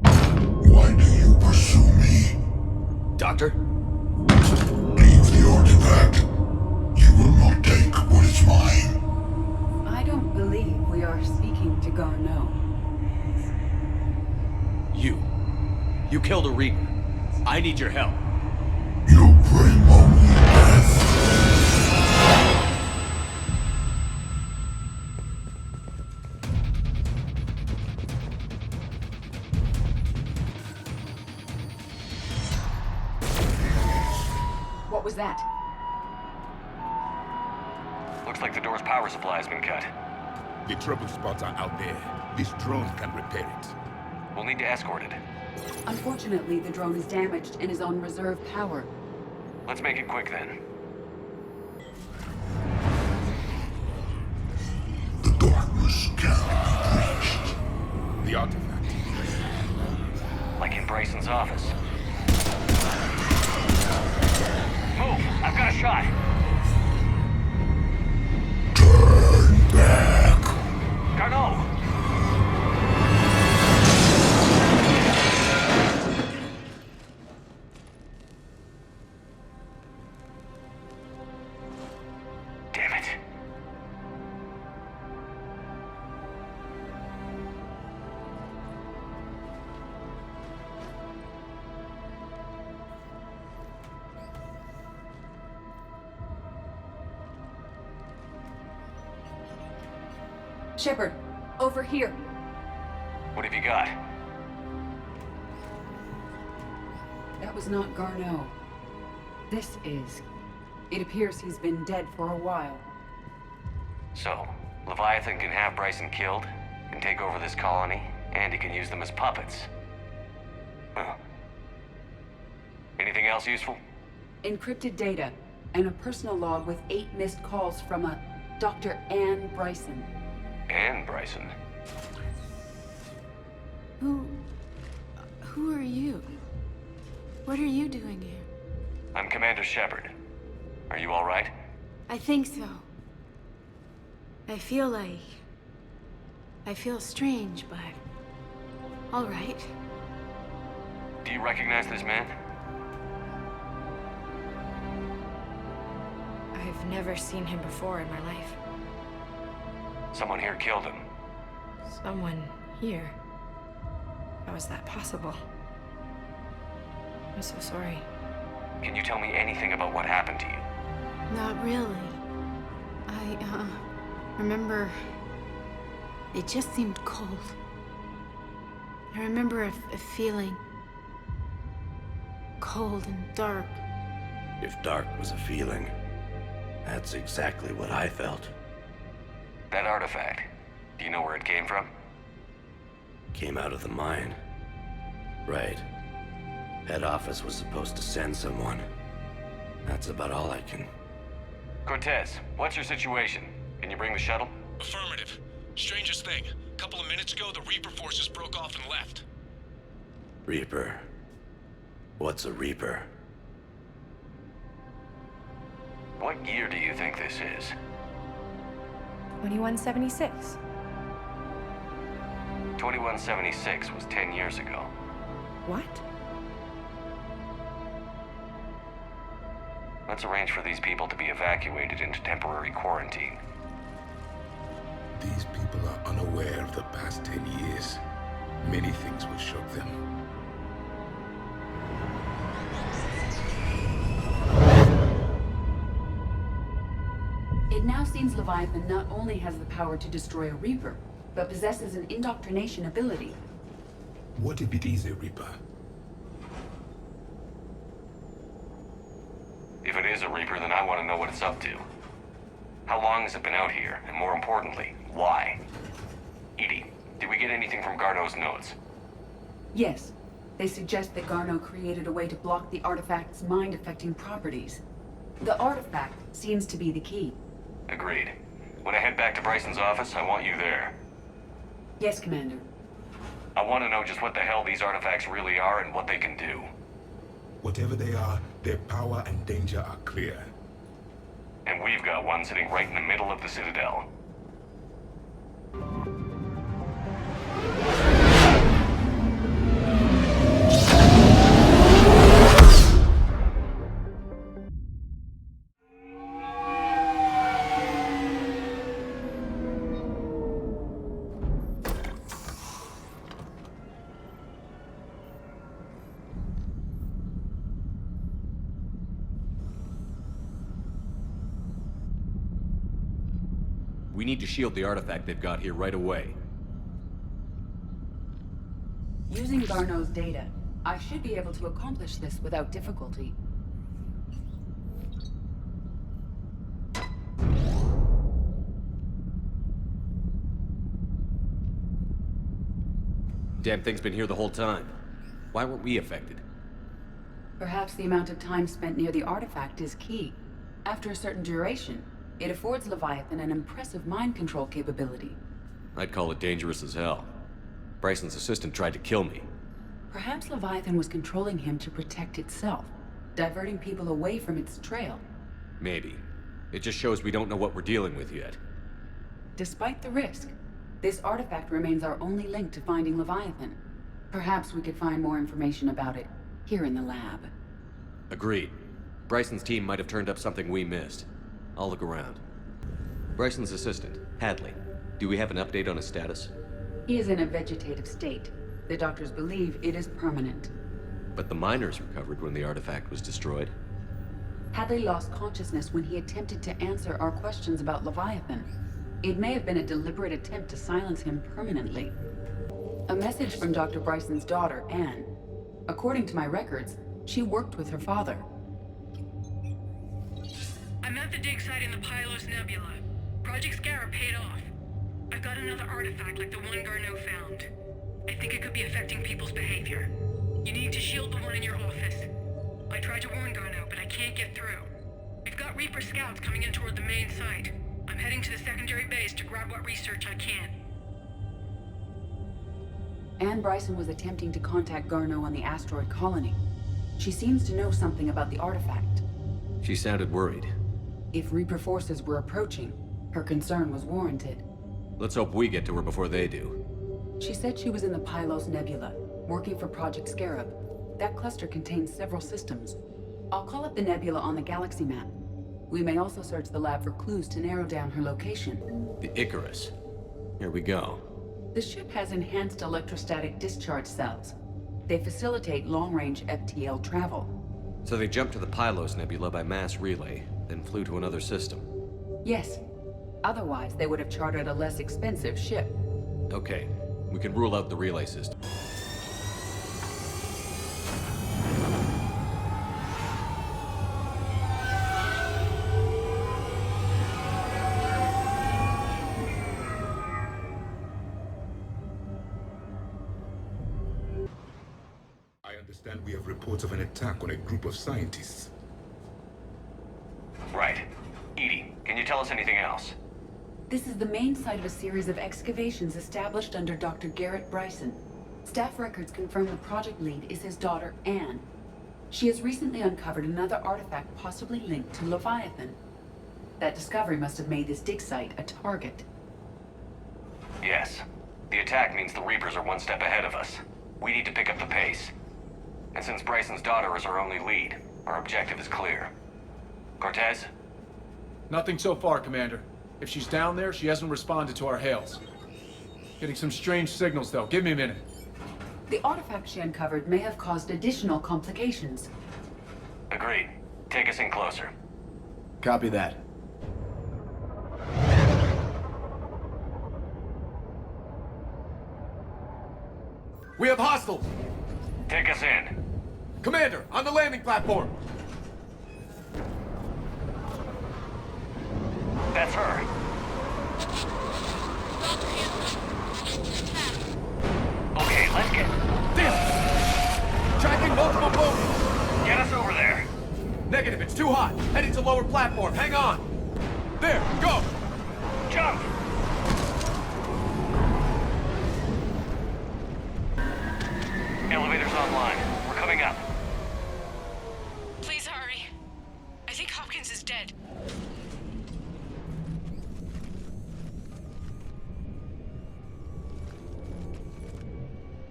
Why do you pursue me? Doctor? Leave the artifact. You will not take what is I don't believe we are speaking to Garneau. You killed a Reaper. I need your help. What was that? Looks like the door's power supply has been cut. The trouble spots are out there. This drone can repair it. We'll need to escort it. Unfortunately, the drone is damaged and is on reserve power. Let's make it quick then. The darkness cannot be breached. The artifact. Like in Bryson's office. Move! I've got a shot! Turn back. Garneau! Damn it. Shepard, over here. What have you got? That was not Garneau. This is. It appears he's been dead for a while. So, Leviathan can have Bryson killed, can take over this colony, and he can use them as puppets. Huh. Anything else useful? Encrypted data, and a personal log with 8 missed calls from a Dr. Anne Bryson. Anne Bryson? Who are you? What are you doing here? I'm Commander Shepard. Are you all right? I think so. I feel strange, but all right. Do you recognize this man? I've never seen him before in my life. Someone here killed him. Someone here? How is that possible? I'm so sorry. Can you tell me anything about what happened to you? Not really. I remember it just seemed cold. I remember a feeling cold and dark. If dark was a feeling, that's exactly what I felt. That artifact, do you know where it came from? Came out of the mine. Right. Head office was supposed to send someone. That's about all I can... Cortez, what's your situation? Can you bring the shuttle? Affirmative. Strangest thing. A couple of minutes ago, the Reaper forces broke off and left. Reaper. What's a Reaper? What year do you think this is? 2176. 2176 was 10 years ago. What? Let's arrange for these people to be evacuated into temporary quarantine. These people are unaware of the past 10 years. Many things will shock them. It now seems Leviathan not only has the power to destroy a Reaper, but possesses an indoctrination ability. What if it is a Reaper? If it is a Reaper, then I want to know what it's up to. How long has it been out here? And more importantly, why? Edie, did we get anything from Garneau's notes? Yes. They suggest that Garneau created a way to block the artifact's mind-affecting properties. The artifact seems to be the key. Agreed. When I head back to Bryson's office, I want you there. Yes, Commander. I want to know just what the hell these artifacts really are and what they can do. Whatever they are, their power and danger are clear. And we've got one sitting right in the middle of the Citadel. We need to shield the artifact they've got here right away. Using Garneau's data, I should be able to accomplish this without difficulty. Damn thing's been here the whole time. Why weren't we affected? Perhaps the amount of time spent near the artifact is key. After a certain duration, it affords Leviathan an impressive mind control capability. I'd call it dangerous as hell. Bryson's assistant tried to kill me. Perhaps Leviathan was controlling him to protect itself, diverting people away from its trail. Maybe. It just shows we don't know what we're dealing with yet. Despite the risk, this artifact remains our only link to finding Leviathan. Perhaps we could find more information about it here in the lab. Agreed. Bryson's team might have turned up something we missed. I'll look around. Bryson's assistant, Hadley. Do we have an update on his status? He is in a vegetative state. The doctors believe it is permanent. But the miners recovered when the artifact was destroyed. Hadley lost consciousness when he attempted to answer our questions about Leviathan. It may have been a deliberate attempt to silence him permanently. A message from Dr. Bryson's daughter, Anne. According to my records, she worked with her father. I'm at the dig site in the Pylos Nebula. Project Scarab paid off. I've got another artifact like the one Garneau found. I think it could be affecting people's behavior. You need to shield the one in your office. I tried to warn Garneau, but I can't get through. We've got Reaper scouts coming in toward the main site. I'm heading to the secondary base to grab what research I can. Anne Bryson was attempting to contact Garneau on the asteroid colony. She seems to know something about the artifact. She sounded worried. If Reaper forces were approaching, her concern was warranted. Let's hope we get to her before they do. She said she was in the Pylos Nebula, working for Project Scarab. That cluster contains several systems. I'll call up the nebula on the galaxy map. We may also search the lab for clues to narrow down her location. The Icarus. Here we go. The ship has enhanced electrostatic discharge cells. They facilitate long-range FTL travel. So they jumped to the Pylos Nebula by mass relay, then flew to another system. Yes. Otherwise, they would have chartered a less expensive ship. Okay. We can rule out the relay system. I understand we have reports of an attack on a group of scientists. Right. Edie, can you tell us anything else? This is the main site of a series of excavations established under Dr. Garrett Bryson. Staff records confirm the project lead is his daughter, Anne. She has recently uncovered another artifact possibly linked to Leviathan. That discovery must have made this dig site a target. Yes. The attack means the Reapers are one step ahead of us. We need to pick up the pace. And since Bryson's daughter is our only lead, our objective is clear. Cortez? Nothing so far, Commander. If she's down there, she hasn't responded to our hails. Getting some strange signals, though. Give me a minute. The artifact she uncovered may have caused additional complications. Agreed. Take us in closer. Copy that. We have hostiles! Take us in. Commander, on the landing platform! That's her. Okay, let's get... Tracking multiple boats! Get us over there. Negative, it's too hot. Heading to lower platform, hang on! There, go! Jump! Elevator's online. We're coming up. Please hurry. I think Hopkins is dead.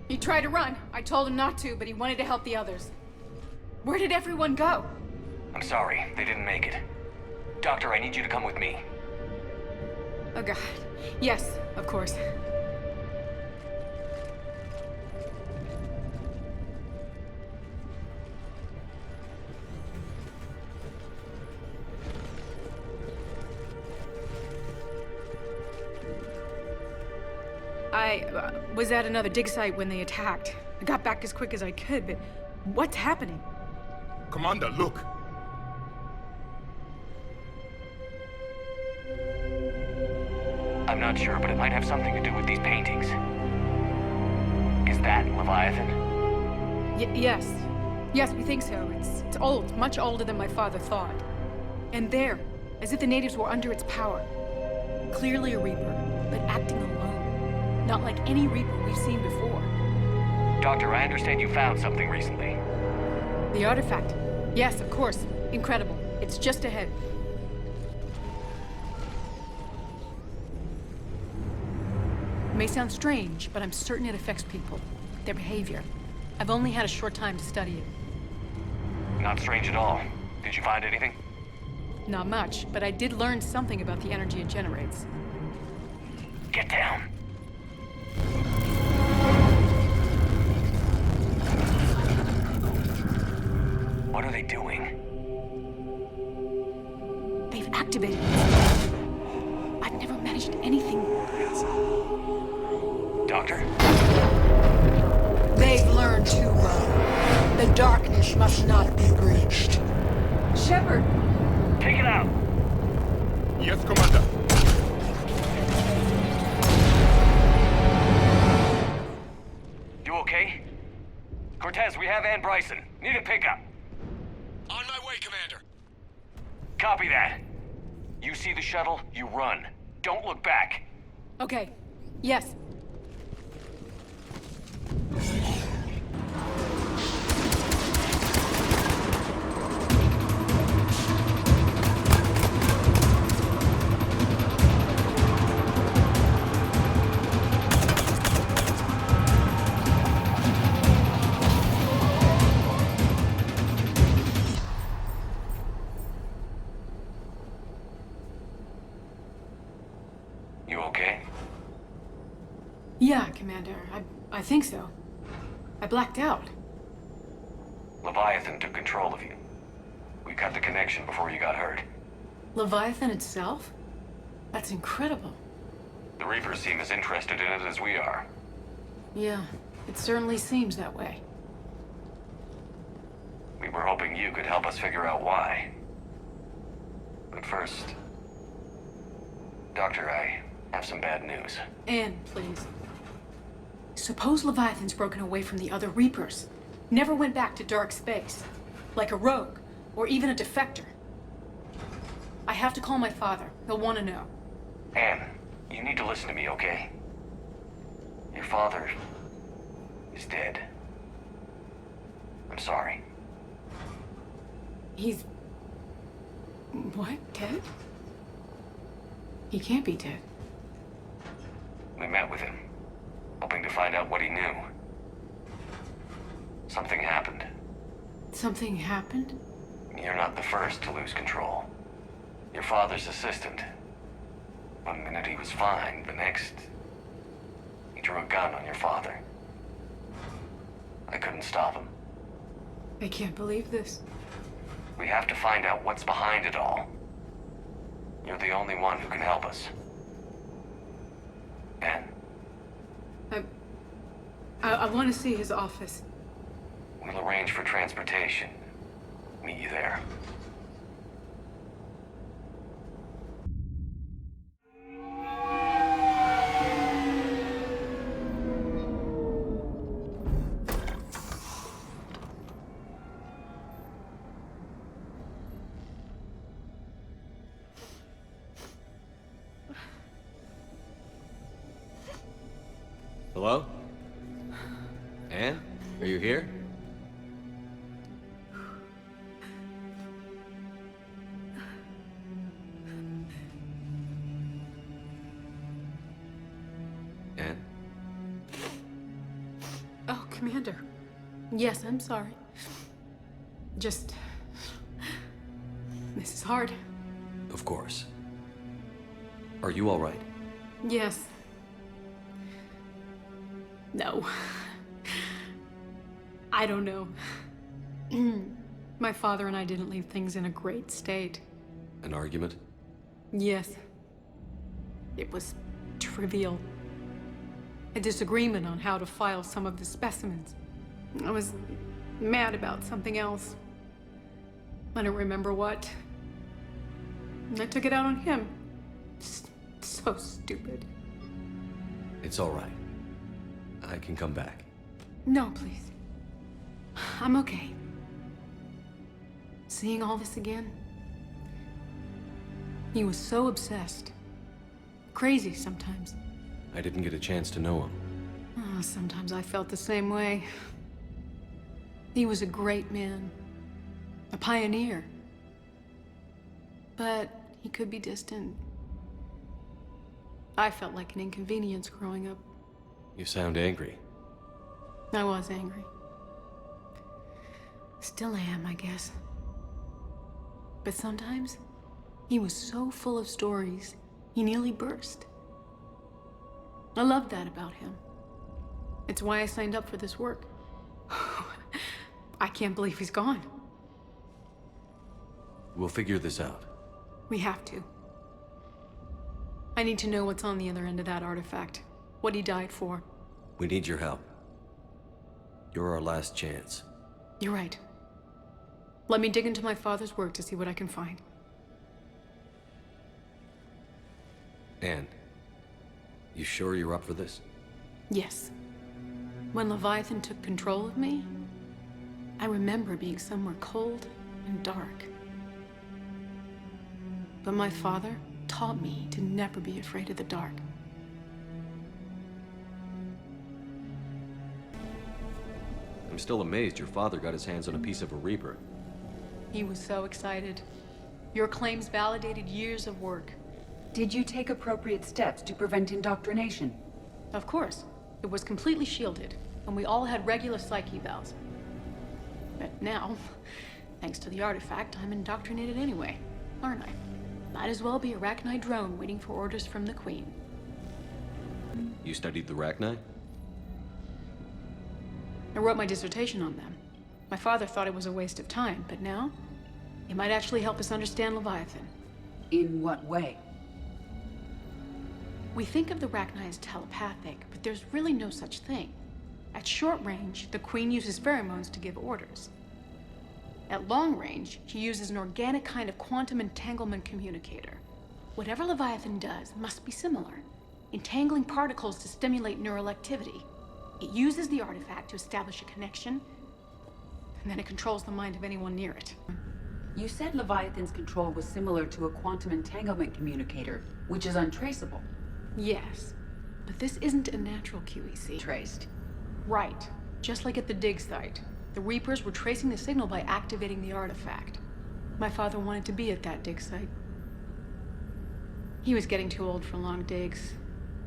He tried to run. I told him not to, but he wanted to help the others. Where did everyone go? I'm sorry, they didn't make it. Doctor, I need you to come with me. Oh god. Yes, of course. I was at another dig site when they attacked. I got back as quick as I could, but what's happening? Commander, look. I'm not sure, but it might have something to do with these paintings. Is that Leviathan? Yes. Yes, we think so. It's old, much older than my father thought. And there, as if the natives were under its power. Clearly a Reaper, but acting alone. Not like any Reaper we've seen before. Doctor, I understand you found something recently. The artifact. Yes, of course. Incredible. It's just ahead. It may sound strange, but I'm certain it affects people. Their behavior. I've only had a short time to study it. Not strange at all. Did you find anything? Not much, but I did learn something about the energy it generates. Get down. What are they doing? They've activated it. I've never managed anything. Doctor? They've learned too well. The darkness must not be breached. Shepard! Take it out! Yes, Commander. You okay? Cortez, we have Ann Bryson. Need a pickup. On my way, Commander. Copy that. You see the shuttle, you run. Don't look back. Okay. Yes. You okay? Yeah, Commander. I think so. I blacked out. Leviathan took control of you. We cut the connection before you got hurt. Leviathan itself? That's incredible. The Reapers seem as interested in it as we are. Yeah, it certainly seems that way. We were hoping you could help us figure out why. But first... Doctor, I have some bad news. Anne, please. Suppose Leviathan's broken away from the other Reapers. Never went back to dark space. Like a rogue, or even a defector. I have to call my father. He'll want to know. Anne, you need to listen to me, okay? Your father is dead. I'm sorry. He's... what? Dead? He can't be dead. We met with him, hoping to find out what he knew. Something happened. Something happened? You're not the first to lose control. Your father's assistant. One minute he was fine, the next... he drew a gun on your father. I couldn't stop him. I can't believe this. We have to find out what's behind it all. You're the only one who can help us. Anne? I want to see his office. We'll arrange for transportation. Meet you there. Hello? Anne? Are you here? Anne? Oh, Commander. Yes, I'm sorry. Just... this is hard. Of course. Are you all right? Yes. No. I don't know. My father and I didn't leave things in a great state. An argument? Yes. It was trivial. a disagreement on how to file some of the specimens. I was mad about something else. I don't remember what. And I took it out on him. So stupid. It's all right. I can come back. No, please. I'm okay. Seeing all this again? He was so obsessed. Crazy sometimes. I didn't get a chance to know him. Oh, sometimes I felt the same way. He was a great man. A pioneer. But he could be distant. I felt like an inconvenience growing up. You sound angry. I was angry. Still am, I guess. But sometimes, he was so full of stories, he nearly burst. I loved that about him. It's why I signed up for this work. I can't believe he's gone. We'll figure this out. We have to. I need to know what's on the other end of that artifact. What he died for. We need your help. You're our last chance. You're right. Let me dig into my father's work to see what I can find. Anne, you sure you're up for this? Yes. When Leviathan took control of me, I remember being somewhere cold and dark. But my father taught me to never be afraid of the dark. I'm still amazed your father got his hands on a piece of a Reaper. He was so excited. Your claims validated years of work. Did you take appropriate steps to prevent indoctrination? Of course. It was completely shielded, and we all had regular psych evals. But now, thanks to the artifact, I'm indoctrinated anyway, aren't I? Might as well be a Rachni drone waiting for orders from the Queen. You studied the Rachni? I wrote my dissertation on them. My father thought it was a waste of time, but now, it might actually help us understand Leviathan. In what way? We think of the Rachni as telepathic, but there's really no such thing. At short range, the Queen uses pheromones to give orders. At long range, she uses an organic kind of quantum entanglement communicator. Whatever Leviathan does must be similar, entangling particles to stimulate neural activity. It uses the artifact to establish a connection, and then it controls the mind of anyone near it. You said Leviathan's control was similar to a quantum entanglement communicator, which is untraceable. Yes, but this isn't a natural QEC. Traced. Right. Just like at the dig site. The Reapers were tracing the signal by activating the artifact. My father wanted to be at that dig site. He was getting too old for long digs,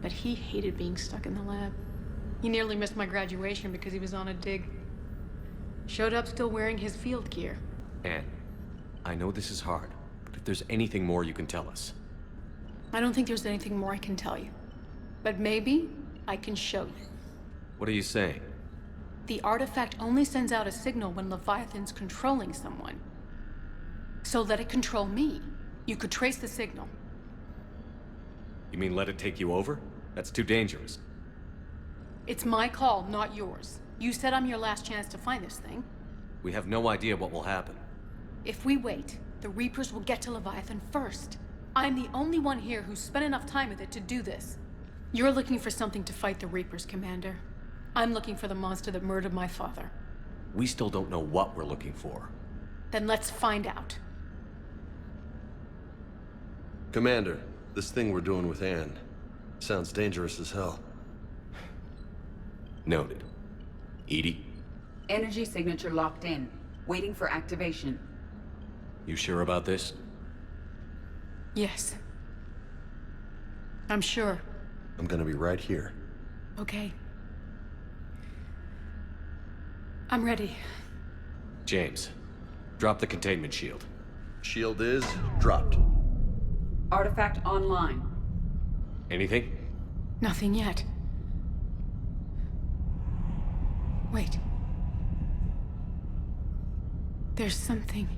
but he hated being stuck in the lab. He nearly missed my graduation because he was on a dig. Showed up still wearing his field gear. Anne, I know this is hard, but if there's anything more you can tell us. I don't think there's anything more I can tell you. But maybe I can show you. What are you saying? The artifact only sends out a signal when Leviathan's controlling someone. So let it control me. You could trace the signal. You mean let it take you over? That's too dangerous. It's my call, not yours. You said I'm your last chance to find this thing. We have no idea what will happen. If we wait, the Reapers will get to Leviathan first. I'm the only one here who's spent enough time with it to do this. You're looking for something to fight the Reapers, Commander. I'm looking for the monster that murdered my father. We still don't know what we're looking for. Then let's find out. Commander, this thing we're doing with Anne sounds dangerous as hell. Noted. Edie? Energy signature locked in, waiting for activation. You sure about this? Yes. I'm sure. I'm gonna be right here. Okay. I'm ready. James, drop the containment shield. Shield is dropped. Artifact online. Anything? Nothing yet. Wait. There's something.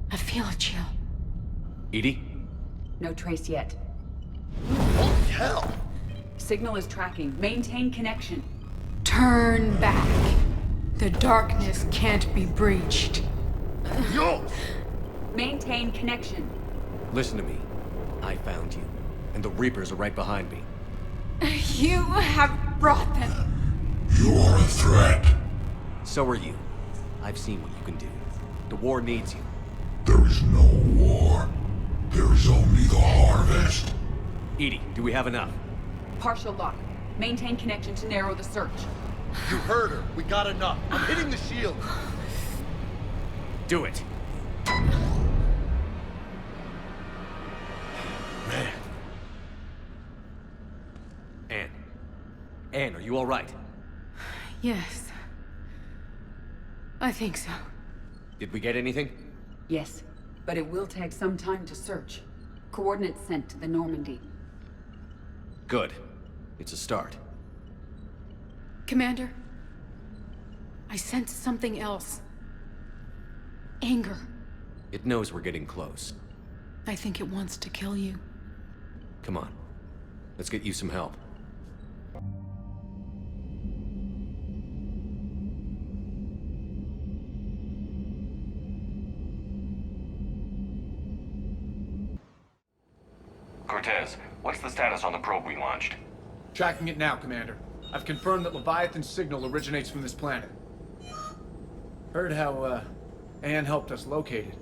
I feel a chill. Edie? No trace yet. Holy hell! Signal is tracking. Maintain connection. Turn back. The darkness can't be breached. Yo! Maintain connection. Listen to me. I found you, and the Reapers are right behind me. You have brought them. You are a threat. So are you. I've seen what you can do. The war needs you. There is no war. There is only the harvest. Edie, do we have enough? Partial lock. Maintain connection to narrow the search. You heard her. We got enough. I'm hitting the shield. Do it. Man. Anne, are you all right? Yes. I think so. Did we get anything? Yes, but it will take some time to search. Coordinates sent to the Normandy. Good. It's a start. Commander, I sense something else. Anger. It knows we're getting close. I think it wants to kill you. Come on. Let's get you some help. Cortez, what's the status on the probe we launched? Tracking it now, Commander. I've confirmed that Leviathan's signal originates from this planet. Heard how, Anne helped us locate it.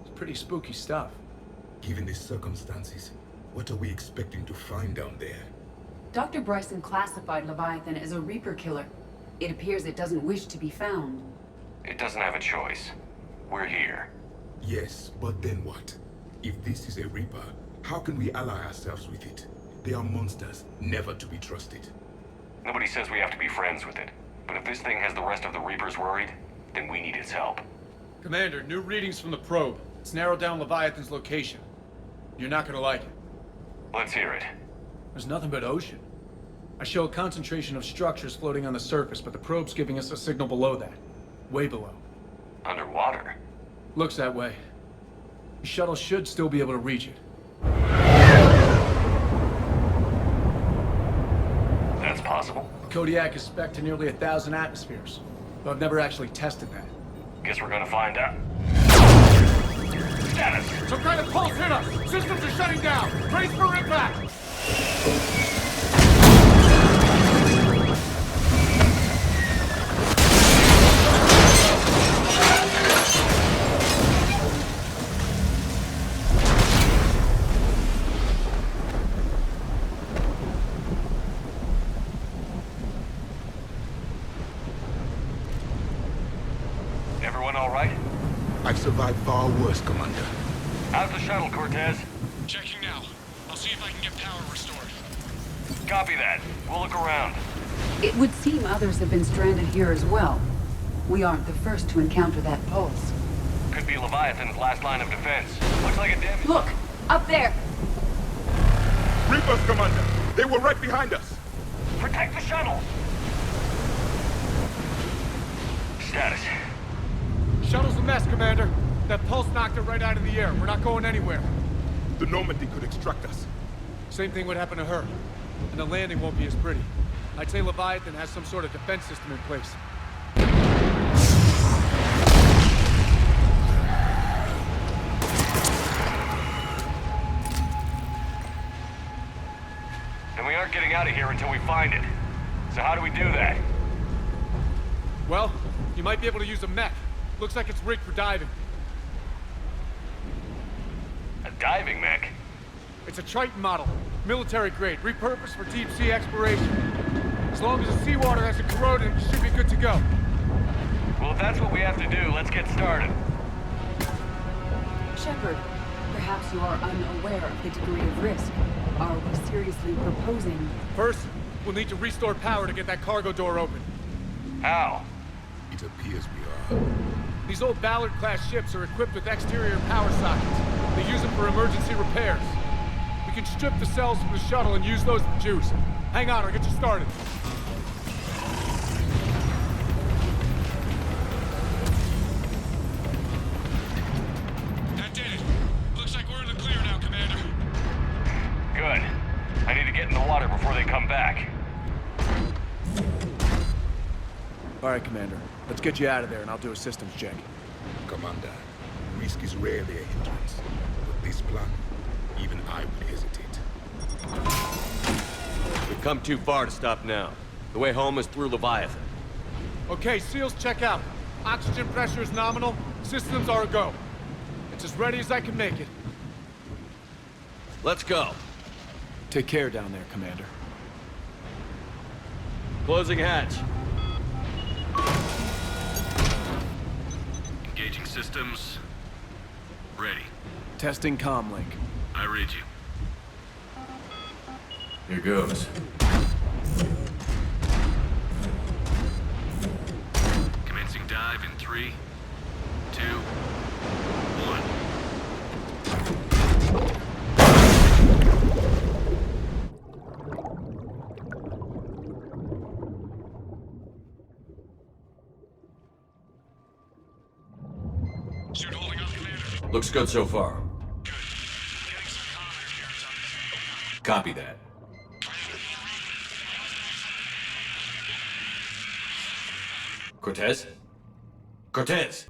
It's pretty spooky stuff. Given the circumstances, what are we expecting to find down there? Dr. Bryson classified Leviathan as a Reaper killer. It appears it doesn't wish to be found. It doesn't have a choice. We're here. Yes, but then what? If this is a Reaper, how can we ally ourselves with it? They are monsters, never to be trusted. Nobody says we have to be friends with it. But if this thing has the rest of the Reapers worried, then we need its help. Commander, new readings from the probe. It's narrowed down Leviathan's location. You're not gonna like it. Let's hear it. There's nothing but ocean. I show a concentration of structures floating on the surface, but the probe's giving us a signal below that. Way below. Underwater? Looks that way. The shuttle should still be able to reach it. That's possible. The Kodiak is spec'd to nearly 1,000 atmospheres, but I've never actually tested that. Guess we're gonna find out. Status! Some kind of pulse hit us! Systems are shutting down! Brace for impact! Everyone all right? I've survived far worse, Commander. How's the shuttle, Cortez? Checking now. I'll see if I can get power restored. Copy that. We'll look around. It would seem others have been stranded here as well. We aren't the first to encounter that pulse. Could be Leviathan's last line of defense. Looks like a damage. Look! Up there! Reapers, Commander! They were right behind us! Protect the shuttle! Status. Shuttle's a mess, Commander. That pulse knocked it right out of the air. We're not going anywhere. The Normandy could extract us. Same thing would happen to her. And the landing won't be as pretty. I'd say Leviathan has some sort of defense system in place. Then we aren't getting out of here until we find it. So how do we do that? Well, you might be able to use a mech. Looks like it's rigged for diving. A diving mech? It's a Triton model. Military grade, repurposed for deep sea exploration. As long as the seawater hasn't corroded, you should be good to go. Well, if that's what we have to do, let's get started. Shepard, perhaps you are unaware of the degree of risk. Are we seriously proposing? First, we'll need to restore power to get that cargo door open. How? It appears we are. These old Ballard-class ships are equipped with exterior power sockets. They use them for emergency repairs. We can strip the cells from the shuttle and use those for juice. Hang on, I'll get you started. That did it. Looks like we're in the clear now, Commander. Good. get in the water before they come back. All right, Commander. Let's get you out of there, and I'll do a systems check. Commander, risk is rarely a hindrance. But this plan, even I would hesitate. We've come too far to stop now. The way home is through Leviathan. Okay, SEALs check out. Oxygen pressure is nominal. Systems are a go. It's as ready as I can make it. Let's go. Take care down there, Commander. Closing hatch. Engaging systems. Ready. Testing comlink. I read you. Here goes. Commencing dive in 3, 2, 1. Suit holding up, Commander. Looks good so far. Copy that. Cortez? Cortez!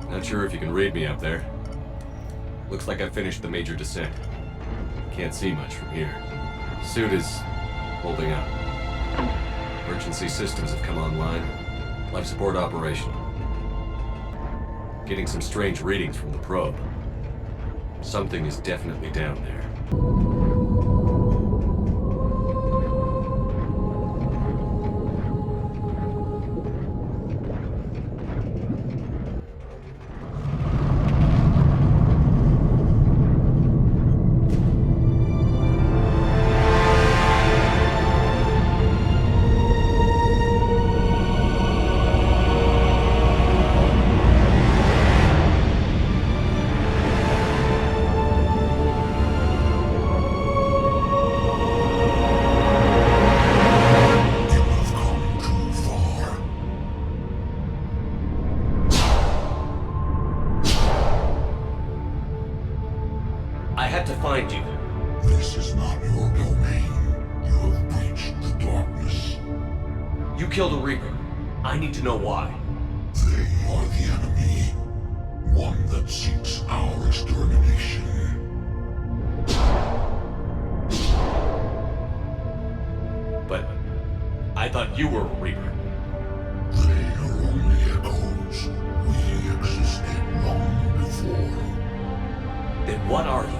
Not sure if you can read me up there. Looks like I finished the major descent. Can't see much from here. Suit is holding up. Emergency systems have come online. Life support operational. Getting some strange readings from the probe. Something is definitely down there. I had to find you. This is not your domain. You have breached the darkness. You killed a Reaper. I need to know why. They are the enemy. One that seeks our extermination. But I thought you were a Reaper. They are only echoes. We existed long before. Then what are you?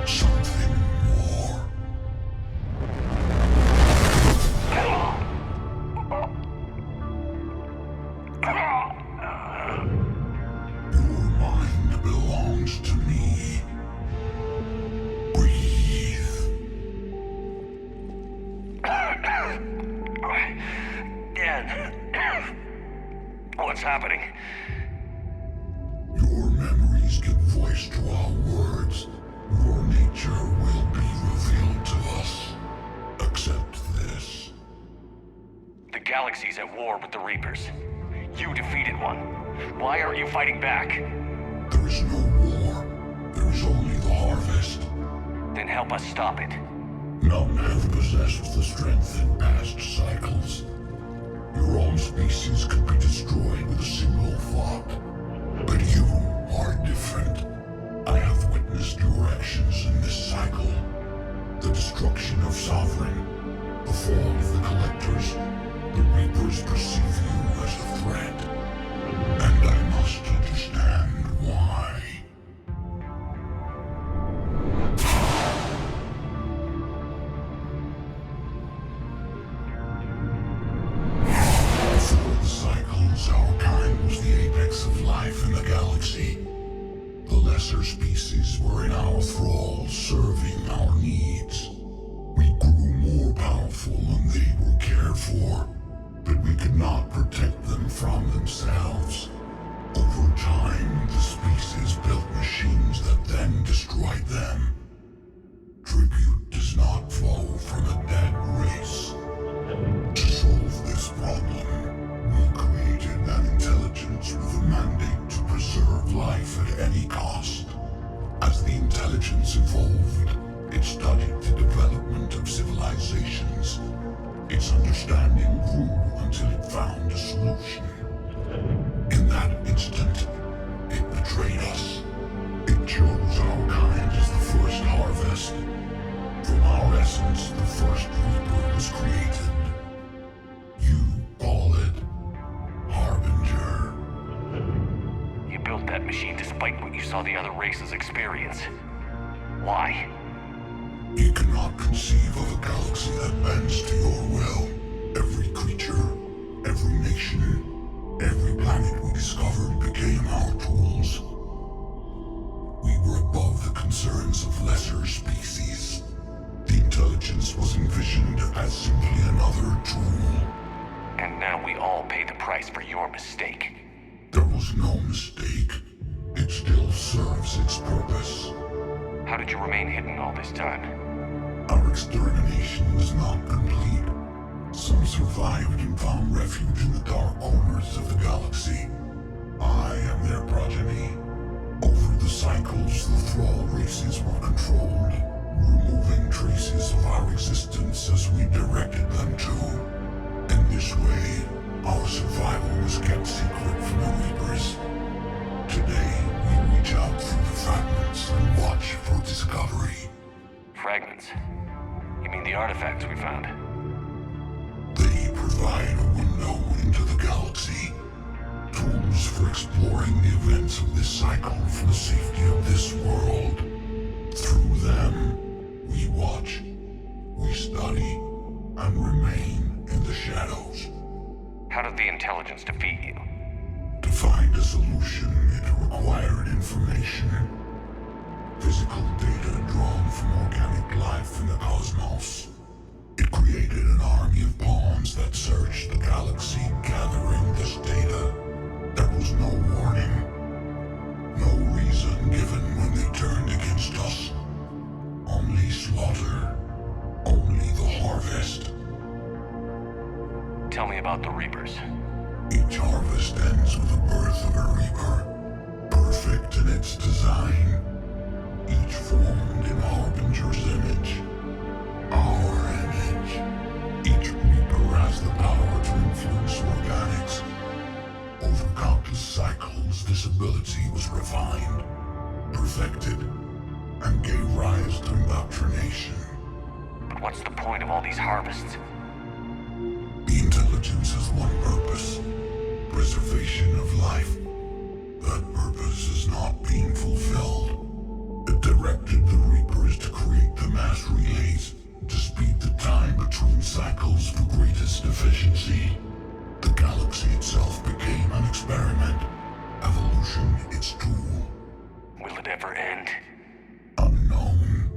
Something more. Your mind belongs to me. Breathe. Dan. What's happening? Your memories give voice to our words. Your nature will be revealed to us. Accept this. The galaxy's at war with the Reapers. You defeated one. Why aren't you fighting back? There is no war. There is only the harvest. Then help us stop it. None have possessed the strength in past cycles. Your own species could be destroyed with a single thought. But you are different. I have witnessed your actions in this cycle. The destruction of Sovereign, the fall of the Collectors. The Reapers perceive you as a threat. And I must understand why. they were cared for, but we could not protect them from themselves. Over time, the species built machines that then destroyed them. Tribute does not flow from a dead race. To solve this problem, we created an intelligence with a mandate to preserve life at any cost. As the intelligence evolved, it studied the development of civilizations. Its understanding grew until it found a solution. In that instant, it betrayed us. It chose our kind as the first harvest. From our essence, the first Reaper was created. You call it Harbinger. You built that machine despite what you saw the other races experience. Why? You cannot conceive of a galaxy that bends to your will. Every creature, every nation, every planet we discovered became our tools. We were above the concerns of lesser species. The intelligence was envisioned as simply another tool. And now we all pay the price for your mistake. There was no mistake. It still serves its purpose. How did you remain hidden all this time? Our extermination was not complete. Some survived and found refuge in the dark corners of the galaxy. I am their progeny. Over the cycles, the thrall races were controlled, removing traces of our existence as we directed them to. In this way, our survival was kept secret from the Reapers. Today, we reach out through the fragments and watch for discovery. Fragments? You mean the artifacts we found? They provide a window into the galaxy. Tools for exploring the events of this cycle for the safety of this world. Through them, we watch, we study, and remain in the shadows. How did the intelligence defeat you? To find a solution, it required information. Physical data drawn from organic life in the cosmos. It created an army of pawns that searched the galaxy, gathering this data. There was no warning. No reason given when they turned against us. Only slaughter. Only the harvest. Tell me about the Reapers. Each harvest ends with the birth of a Reaper. Perfect in its design. Each formed in Harbinger's image. Our image. Each Reaper has the power to influence organics. Over countless cycles, this ability was refined, perfected, and gave rise to indoctrination. But what's the point of all these harvests? The intelligence has one purpose. Preservation of life. That purpose is not being fulfilled. It directed the Reapers to create the mass relays to speed the time between cycles for greatest efficiency. The galaxy itself became an experiment. Evolution its tool. Will it ever end? Unknown.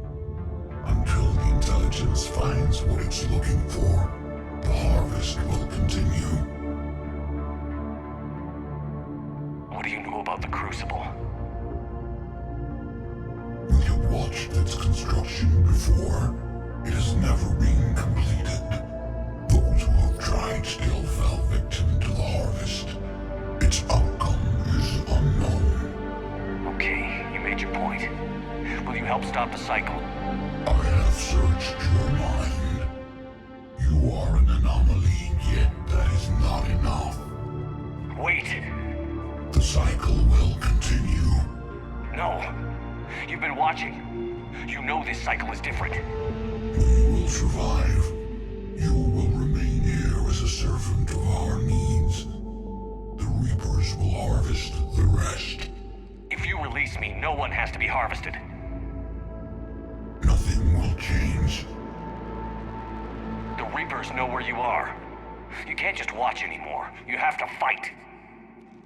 Until the intelligence finds what it's looking for, the harvest will continue. What do you know about the Crucible? We have watched its construction before. It has never been completed. Those who have tried still fell victim to the harvest. Its outcome is unknown. Okay, you made your point. Will you help stop the cycle? I have searched your mind. You are an anomaly, yet that is not enough. Wait! The cycle will continue. No. You've been watching. You know this cycle is different. We will survive. You will remain here as a servant of our needs. The Reapers will harvest the rest. If you release me, no one has to be harvested. Nothing will change. The Reapers know where you are. You can't just watch anymore. You have to fight.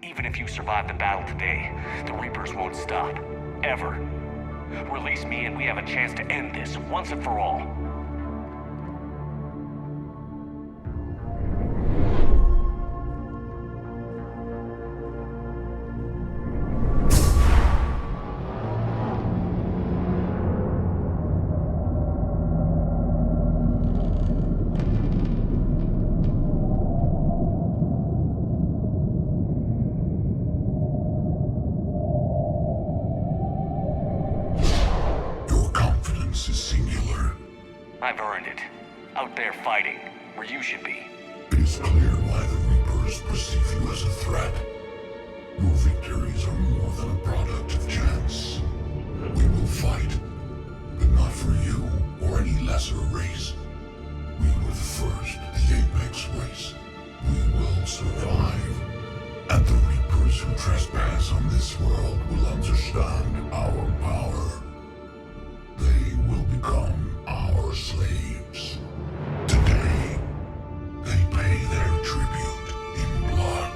Even if you survive the battle today, the Reapers won't stop. Ever. Release me and we have a chance to end this once and for all. I've earned it. Out there fighting, where you should be. It is clear why the Reapers perceive you as a threat. Your victories are more than a product of chance. We will fight, but not for you or any lesser race. We were the first, the apex race. We will survive. And the Reapers who trespass on this world will understand our power. They will become our slaves. Today, they pay their tribute in blood.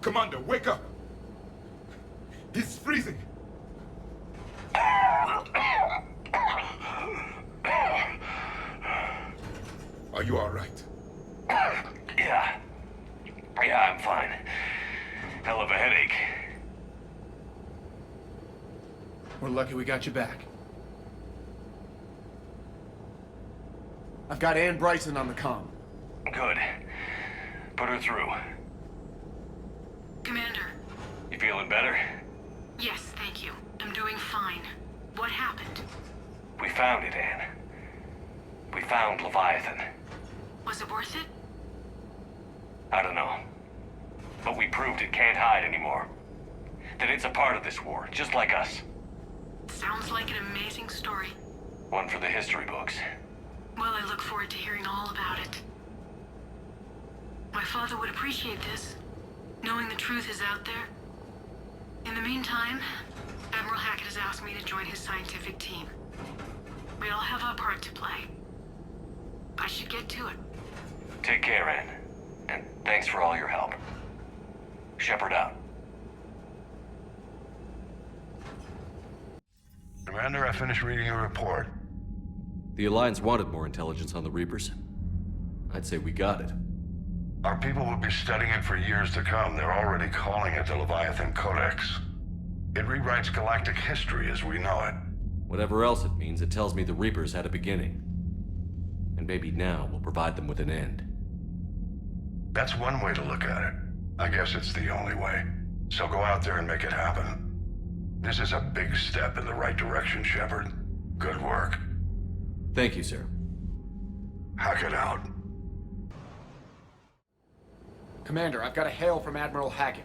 Commander, wake up! He's freezing! Are you all right? Yeah. Yeah, I'm fine. Hell of a headache. We're lucky we got you back. I've got Ann Bryson on the comm. Good. Put her through. Commander. You feeling better? Yes, thank you. I'm doing fine. What happened? We found it, Ann. We found Leviathan. Was it worth it? I don't know. But we proved it can't hide anymore. That it's a part of this war, just like us. Sounds like an amazing story. One for the history books. Well, I look forward to hearing all about it. My father would appreciate this, knowing the truth is out there. In the meantime, Admiral Hackett has asked me to join his scientific team. We all have our part to play. I should get to it. Take care, Ann. And thanks for all your help. Shepard out. Commander, I finished reading your report. The Alliance wanted more intelligence on the Reapers. I'd say we got it. Our people will be studying it for years to come. They're already calling it the Leviathan Codex. It rewrites galactic history as we know it. Whatever else it means, it tells me the Reapers had a beginning. And maybe now we'll provide them with an end. That's one way to look at it. I guess it's the only way. So go out there and make it happen. This is a big step in the right direction, Shepard. Good work. Thank you, sir. Hack it out. Commander, I've got a hail from Admiral Hackett.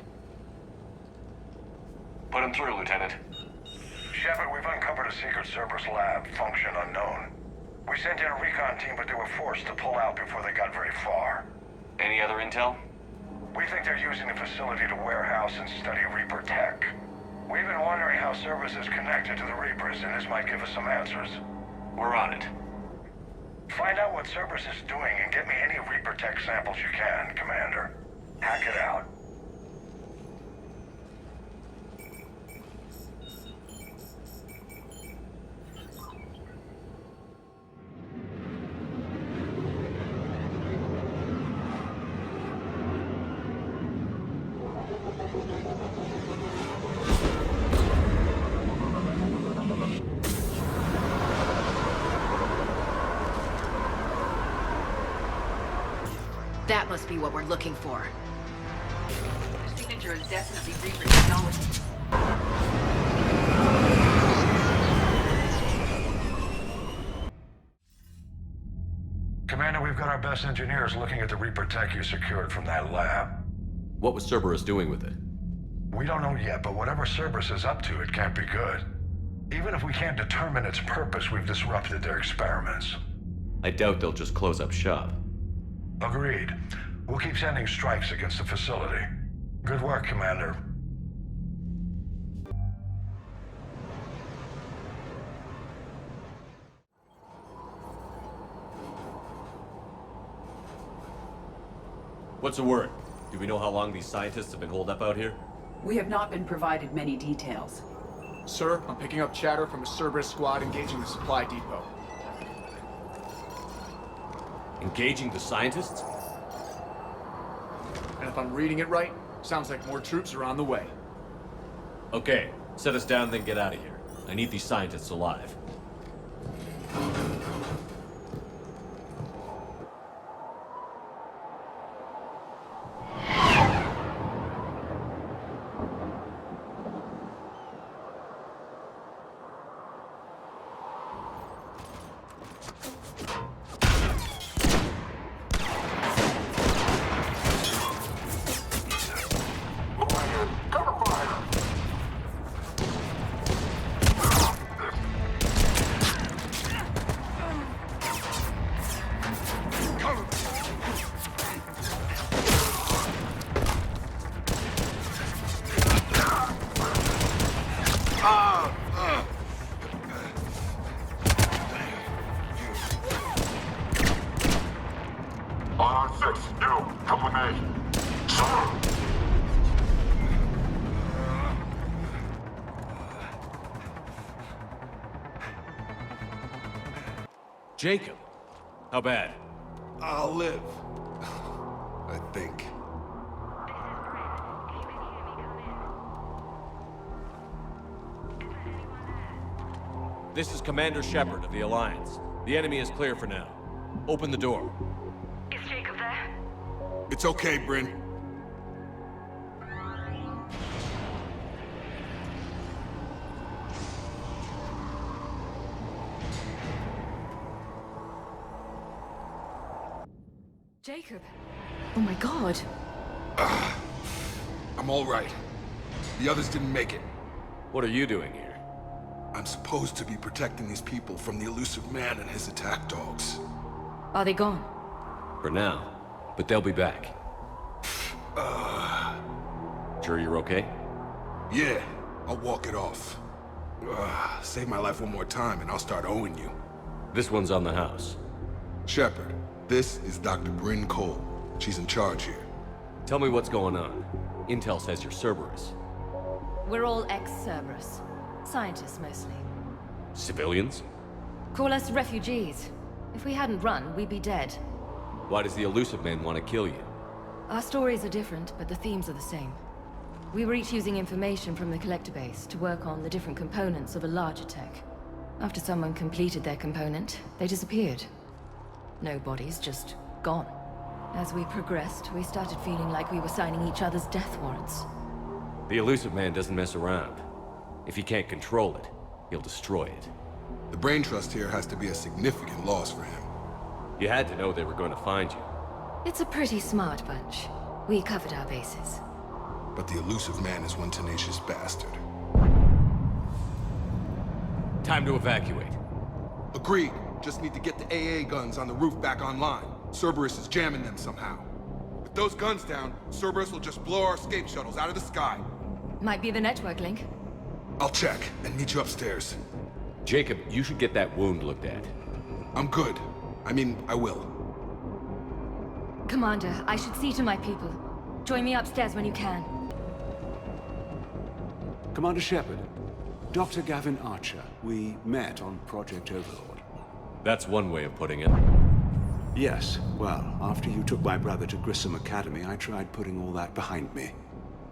Put him through, Lieutenant. Shepard, we've uncovered a secret Cerberus lab, function unknown. We sent in a recon team, but they were forced to pull out before they got very far. Any other intel? We think they're using the facility to warehouse and study Reaper tech. We've been wondering how Cerberus is connected to the Reapers, and this might give us some answers. We're on it. Find out what Cerberus is doing and get me any Reaper tech samples you can, Commander. Hack it out. That must be what we're looking for. The signature is definitely Reaper technology. Commander, we've got our best engineers looking at the Reaper tech you secured from that lab. What was Cerberus doing with it? We don't know yet, but whatever Cerberus is up to, it can't be good. Even if we can't determine its purpose, we've disrupted their experiments. I doubt they'll just close up shop. Agreed. We'll keep sending strikes against the facility. Good work, Commander. What's the word? Do we know how long these scientists have been holed up out here? We have not been provided many details. Sir, I'm picking up chatter from a Cerberus squad engaging the supply depot. Engaging the scientists? And if I'm reading it right, sounds like more troops are on the way. Okay, set us down, then get out of here. I need these scientists alive. Jacob, how bad? I'll live. I think. This is Commander Shepard of the Alliance. The enemy is clear for now. Open the door. Is Jacob there? It's okay, Bryn. Jacob. Oh my god. I'm all right. The others didn't make it. What are you doing here? I'm supposed to be protecting these people from the elusive man and his attack dogs. Are they gone? For now. But they'll be back. Sure you're okay? Yeah, I'll walk it off. Save my life one more time and I'll start owing you. This one's on the house. Shepard, this is Dr. Bryn Cole. She's in charge here. Tell me what's going on. Intel says you're Cerberus. We're all ex-Cerberus. Scientists, mostly. Civilians? Call us refugees. If we hadn't run, we'd be dead. Why does the elusive man want to kill you? Our stories are different, but the themes are the same. We were each using information from the collector base to work on the different components of a larger tech. After someone completed their component, they disappeared. No bodies, just gone. As we progressed, we started feeling like we were signing each other's death warrants. The elusive man doesn't mess around. If he can't control it, he'll destroy it. The brain trust here has to be a significant loss for him. You had to know they were going to find you. It's a pretty smart bunch. We covered our bases. But the elusive man is one tenacious bastard. Time to evacuate. Agreed. Just need to get the AA guns on the roof back online. Cerberus is jamming them somehow. With those guns down, Cerberus will just blow our escape shuttles out of the sky. Might be the network link. I'll check and meet you upstairs. Jacob, you should get that wound looked at. I'm good. I mean, I will. Commander, I should see to my people. Join me upstairs when you can. Commander Shepard, Dr. Gavin Archer. We met on Project Overlord. That's one way of putting it. Yes, well, after you took my brother to Grissom Academy, I tried putting all that behind me.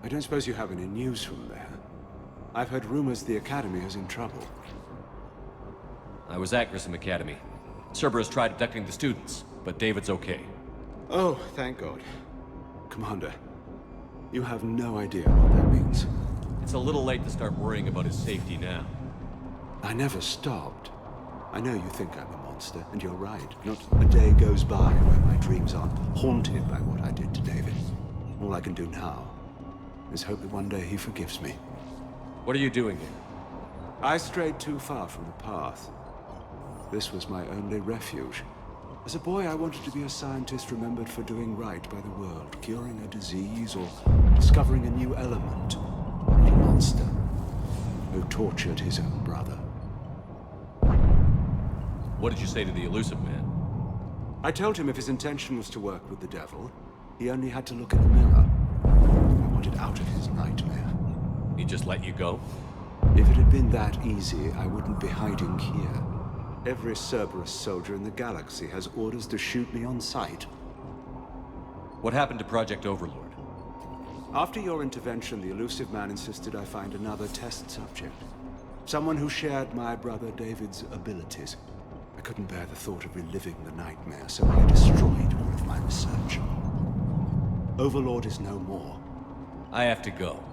I don't suppose you have any news from there. I've heard rumors the Academy is in trouble. I was at Grissom Academy. Cerberus tried abducting the students, but David's okay. Oh, thank God. Commander, you have no idea what that means. It's a little late to start worrying about his safety now. I never stopped. I know you think I'm a monster, and you're right. Not a day goes by where my dreams aren't haunted by what I did to David. All I can do now is hope that one day he forgives me. What are you doing here? I strayed too far from the path. This was my only refuge. As a boy, I wanted to be a scientist remembered for doing right by the world, curing a disease or discovering a new element. And a monster who tortured his own brother. What did you say to the elusive man? I told him if his intention was to work with the devil, he only had to look in the mirror. I wanted out of his nightmare. He just let you go? If it had been that easy, I wouldn't be hiding here. Every Cerberus soldier in the galaxy has orders to shoot me on sight. What happened to Project Overlord? After your intervention, the elusive man insisted I find another test subject. Someone who shared my brother David's abilities. I couldn't bear the thought of reliving the nightmare, so I destroyed all of my research. Overlord is no more. I have to go.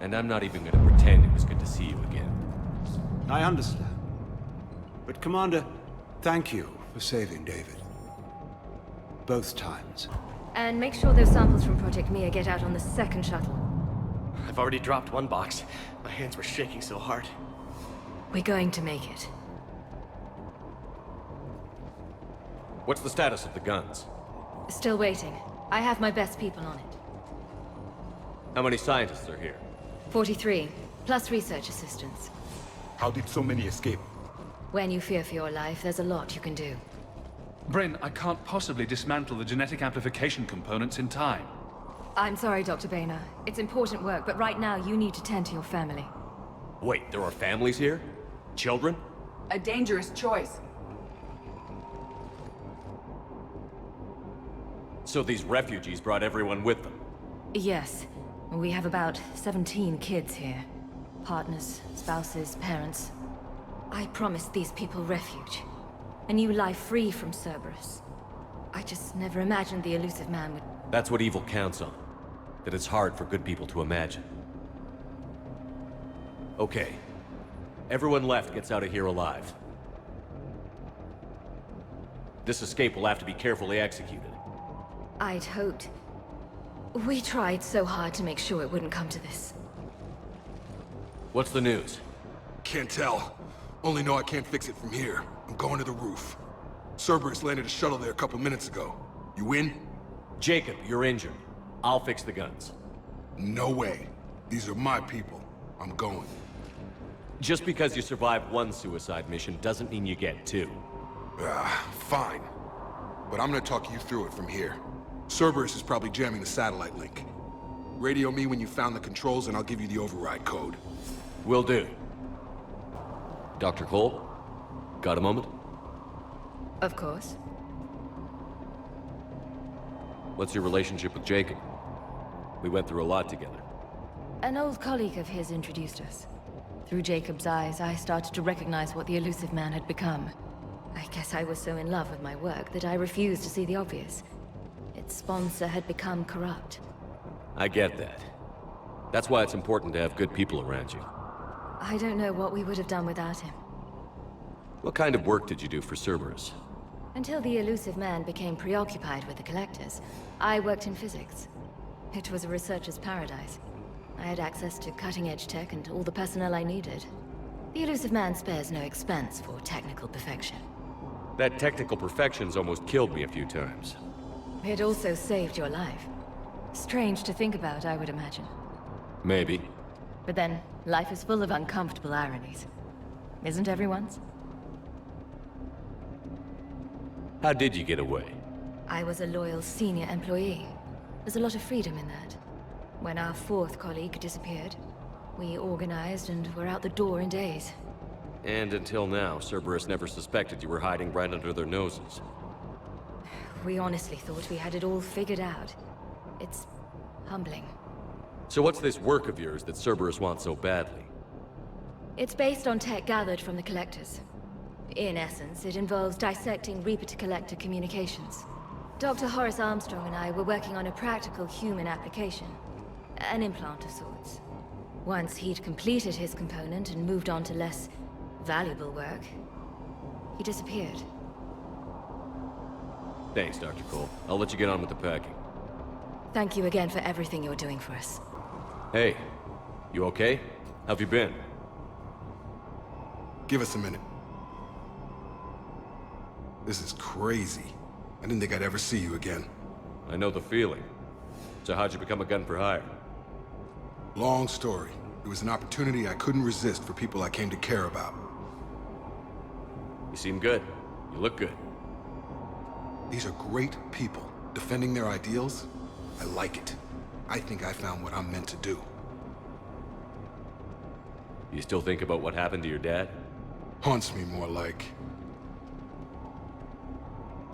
And I'm not even gonna pretend it was good to see you again. I understand. But Commander, thank you for saving David. Both times. And make sure those samples from Project Mia get out on the second shuttle. I've already dropped one box. My hands were shaking so hard. We're going to make it. What's the status of the guns? Still waiting. I have my best people on it. How many scientists are here? 43, plus research assistants. How did so many escape? When you fear for your life, there's a lot you can do. Bryn, I can't possibly dismantle the genetic amplification components in time. I'm sorry, Dr. Boehner. It's important work, but right now you need to tend to your family. Wait, there are families here? Children? A dangerous choice. So these refugees brought everyone with them? Yes. We have about 17 kids here. Partners, spouses, parents. I promised these people refuge. A new life free from Cerberus. I just never imagined the elusive man would... That's what evil counts on. That it's hard for good people to imagine. Okay. Everyone left gets out of here alive. This escape will have to be carefully executed. I'd hoped. We tried so hard to make sure it wouldn't come to this. What's the news? Can't tell. Only know I can't fix it from here. I'm going to the roof. Cerberus landed a shuttle there a couple minutes ago. You in? Jacob, you're injured. I'll fix the guns. No way. These are my people. I'm going. Just because you survived one suicide mission doesn't mean you get two. Fine. But I'm gonna talk you through it from here. Cerberus is probably jamming the satellite link. Radio me when you found the controls and I'll give you the override code. Will do. Dr. Cole, got a moment? Of course. What's your relationship with Jacob? We went through a lot together. An old colleague of his introduced us. Through Jacob's eyes, I started to recognize what the elusive man had become. I guess I was so in love with my work that I refused to see the obvious. Its sponsor had become corrupt. I get that. That's why it's important to have good people around you. I don't know what we would have done without him. What kind of work did you do for Cerberus? Until the elusive man became preoccupied with the collectors, I worked in physics. It was a researcher's paradise. I had access to cutting-edge tech and all the personnel I needed. The elusive man spares no expense for technical perfection. That technical perfection's almost killed me a few times. It also saved your life. Strange to think about, I would imagine. Maybe. But then, life is full of uncomfortable ironies. Isn't everyone's? How did you get away? I was a loyal senior employee. There's a lot of freedom in that. When our fourth colleague disappeared, we organized and were out the door in days. And until now, Cerberus never suspected you were hiding right under their noses. We honestly thought we had it all figured out. It's humbling. So what's this work of yours that Cerberus wants so badly? It's based on tech gathered from the collectors. In essence, it involves dissecting Reaper-to-Collector communications. Dr. Horace Armstrong and I were working on a practical human application. An implant of sorts. Once he'd completed his component and moved on to less valuable work, he disappeared. Thanks, Dr. Cole. I'll let you get on with the packing. Thank you again for everything you're doing for us. Hey, you okay? How have you been? Give us a minute. This is crazy. I didn't think I'd ever see you again. I know the feeling. So how'd you become a gun for hire? Long story. It was an opportunity I couldn't resist for people I came to care about. You seem good. You look good. These are great people. Defending their ideals, I like it. I think I found what I'm meant to do. You still think about what happened to your dad? Haunts me more like...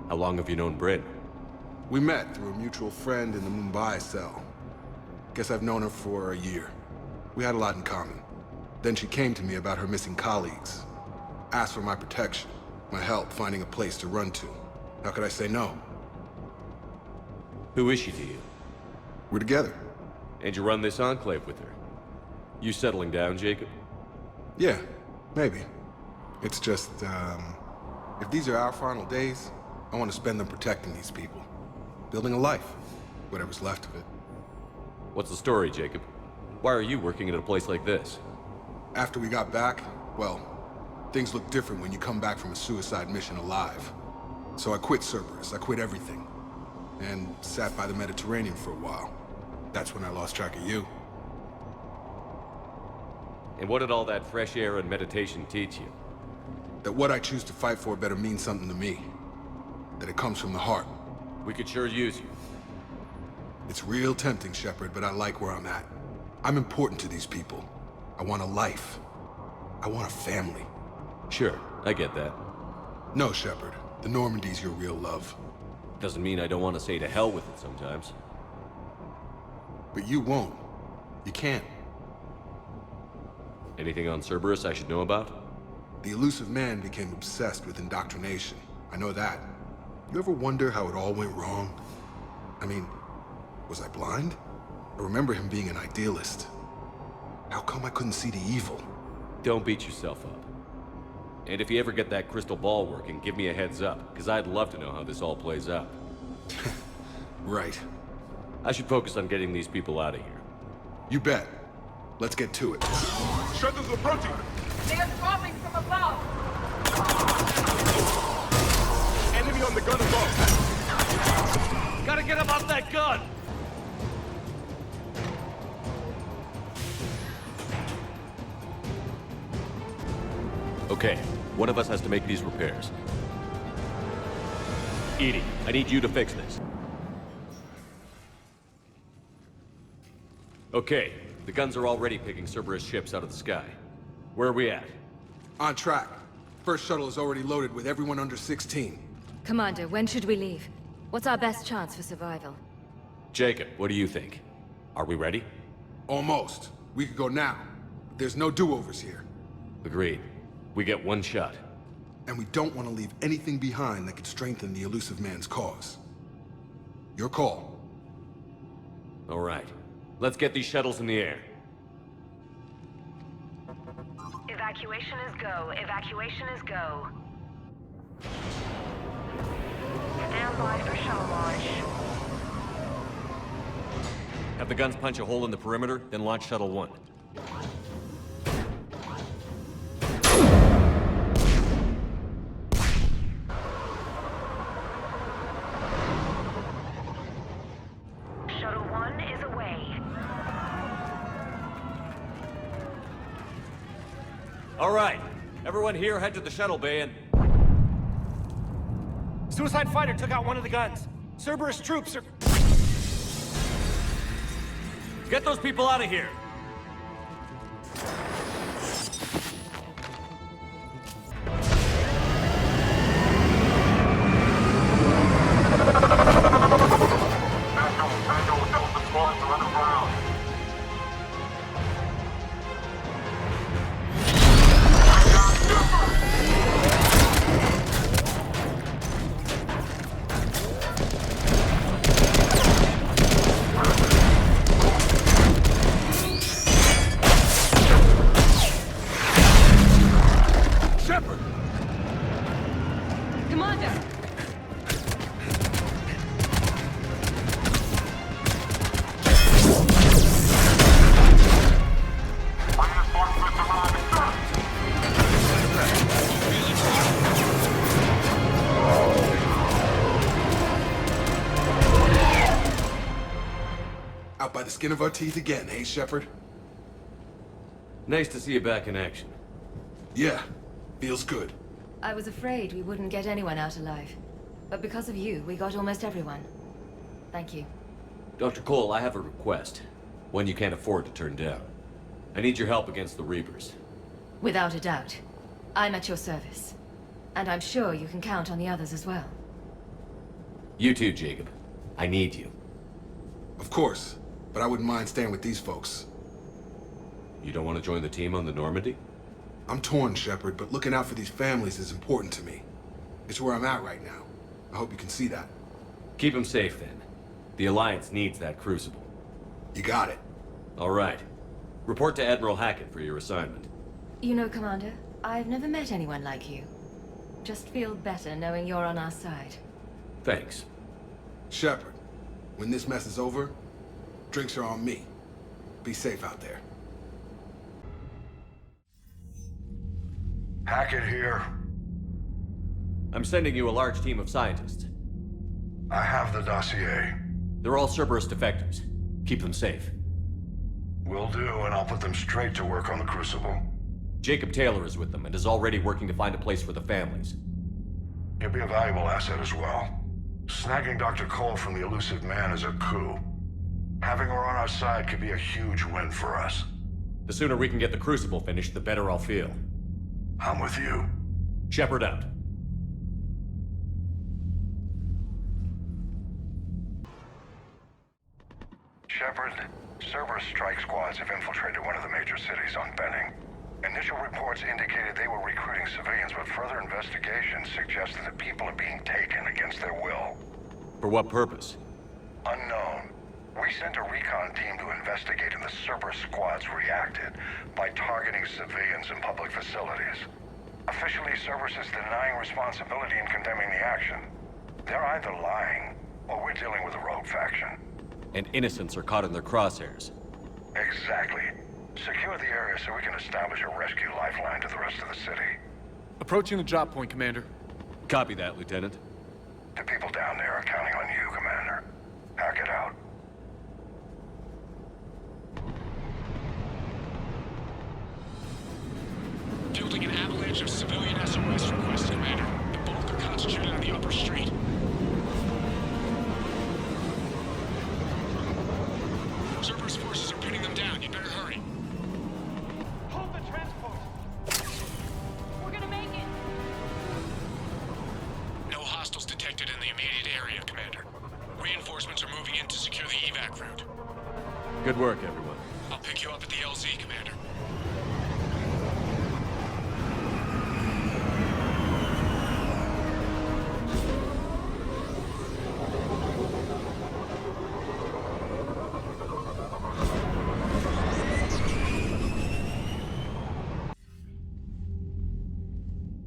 How long have you known Bryn? We met through a mutual friend in the Mumbai cell. Guess I've known her for a year. We had a lot in common. Then she came to me about her missing colleagues. Asked for my protection, my help finding a place to run to. How could I say no? Who is she to you? We're together. And you run this enclave with her? You settling down, Jacob? Yeah, maybe. It's just, if these are our final days, I want to spend them protecting these people. Building a life. Whatever's left of it. What's the story, Jacob? Why are you working at a place like this? After we got back, well, things look different when you come back from a suicide mission alive. So I quit Cerberus, I quit everything. And sat by the Mediterranean for a while. That's when I lost track of you. And what did all that fresh air and meditation teach you? That what I choose to fight for better mean something to me. That it comes from the heart. We could sure use you. It's real tempting, Shepard, but I like where I'm at. I'm important to these people. I want a life. I want a family. Sure, I get that. No, Shepard. The Normandy's your real love. Doesn't mean I don't want to say to hell with it sometimes. But you won't. You can't. Anything on Cerberus I should know about? The elusive man became obsessed with indoctrination. I know that. You ever wonder how it all went wrong? I mean, was I blind? I remember him being an idealist. How come I couldn't see the evil? Don't beat yourself up. And if you ever get that crystal ball working, give me a heads up, because I'd love to know how this all plays out. Right. I should focus on getting these people out of here. You bet. Let's get to it. Shutter's approaching! They are dropping from above! Enemy on the gun above! Gotta get him off that gun! Okay, one of us has to make these repairs. Edie, I need you to fix this. Okay, the guns are already picking Cerberus ships out of the sky. Where are we at? On track. First shuttle is already loaded with everyone under 16. Commander, when should we leave? What's our best chance for survival? Jacob, what do you think? Are we ready? Almost. We could go now. But there's no do-overs here. Agreed. We get one shot. And we don't want to leave anything behind that could strengthen the elusive man's cause. Your call. All right. Let's get these shuttles in the air. Evacuation is go. Evacuation is go. Have the guns punch a hole in the perimeter, then launch Shuttle 1. Shuttle 1 is away. All right. Everyone here, head to the shuttle bay and... Suicide fighter took out one of the guns. Cerberus troops are... Get those people out of here! By the skin of our teeth again, hey, Shepard? Nice to see you back in action. Yeah, feels good. I was afraid we wouldn't get anyone out alive. But because of you, we got almost everyone. Thank you. Dr. Cole, I have a request. One you can't afford to turn down. I need your help against the Reapers. Without a doubt. I'm at your service. And I'm sure you can count on the others as well. You too, Jacob. I need you. Of course. But I wouldn't mind staying with these folks. You don't want to join the team on the Normandy? I'm torn, Shepard, but looking out for these families is important to me. It's where I'm at right now. I hope you can see that. Keep them safe, then. The Alliance needs that crucible. You got it. All right. Report to Admiral Hackett for your assignment. You know, Commander, I've never met anyone like you. Just feel better knowing you're on our side. Thanks. Shepard, when this mess is over, drinks are on me. Be safe out there. Hackett here. I'm sending you a large team of scientists. I have the dossier. They're all Cerberus defectors. Keep them safe. Will do, and I'll put them straight to work on the Crucible. Jacob Taylor is with them and is already working to find a place for the families. He'll be a valuable asset as well. Snagging Dr. Cole from the elusive man is a coup. Having her on our side could be a huge win for us. The sooner we can get the Crucible finished, the better I'll feel. I'm with you. Shepard out. Shepard, Cerberus strike squads have infiltrated one of the major cities on Benning. Initial reports indicated they were recruiting civilians, but further investigation suggested that people are being taken against their will. For what purpose? Unknown. We sent a recon team to investigate, and the Cerberus squads reacted by targeting civilians in public facilities. Officially, Cerberus is denying responsibility and condemning the action. They're either lying, or we're dealing with a rogue faction. And innocents are caught in their crosshairs. Exactly. Secure the area so we can establish a rescue lifeline to the rest of the city. Approaching the drop point, Commander. Copy that, Lieutenant. The people down there are counting on you, Commander. Hackett out. Fielding an avalanche of civilian SOS requests, Commander. The bulk are concentrated on the upper street. Cerberus forces are pinning them down. You'd better hurry. Hold the transport! We're gonna make it! No hostiles detected in the immediate area, Commander. Reinforcements are moving in to secure the evac route. Good work, everyone. I'll pick you up at the LZ, Commander.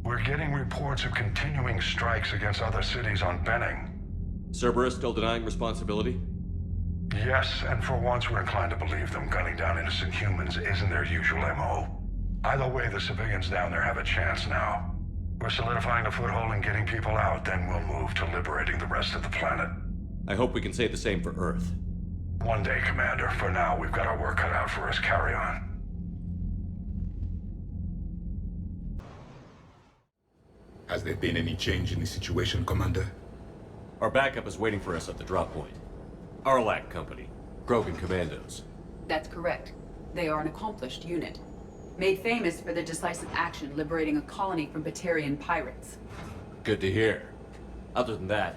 We're getting reports of continuing strikes against other cities on Benning. Cerberus still denying responsibility? Yes, and for once we're inclined to believe them gunning down innocent humans isn't their usual MO. Either way, the civilians down there have a chance now. We're solidifying a foothold and getting people out, then we'll move to liberating the rest of the planet. I hope we can say the same for Earth. One day, Commander. For now, we've got our work cut out for us. Carry on. Has there been any change in the situation, Commander? Our backup is waiting for us at the drop point. Arlac Company. Krogan Commandos. That's correct. They are an accomplished unit. Made famous for their decisive action liberating a colony from Batarian pirates. Good to hear. Other than that,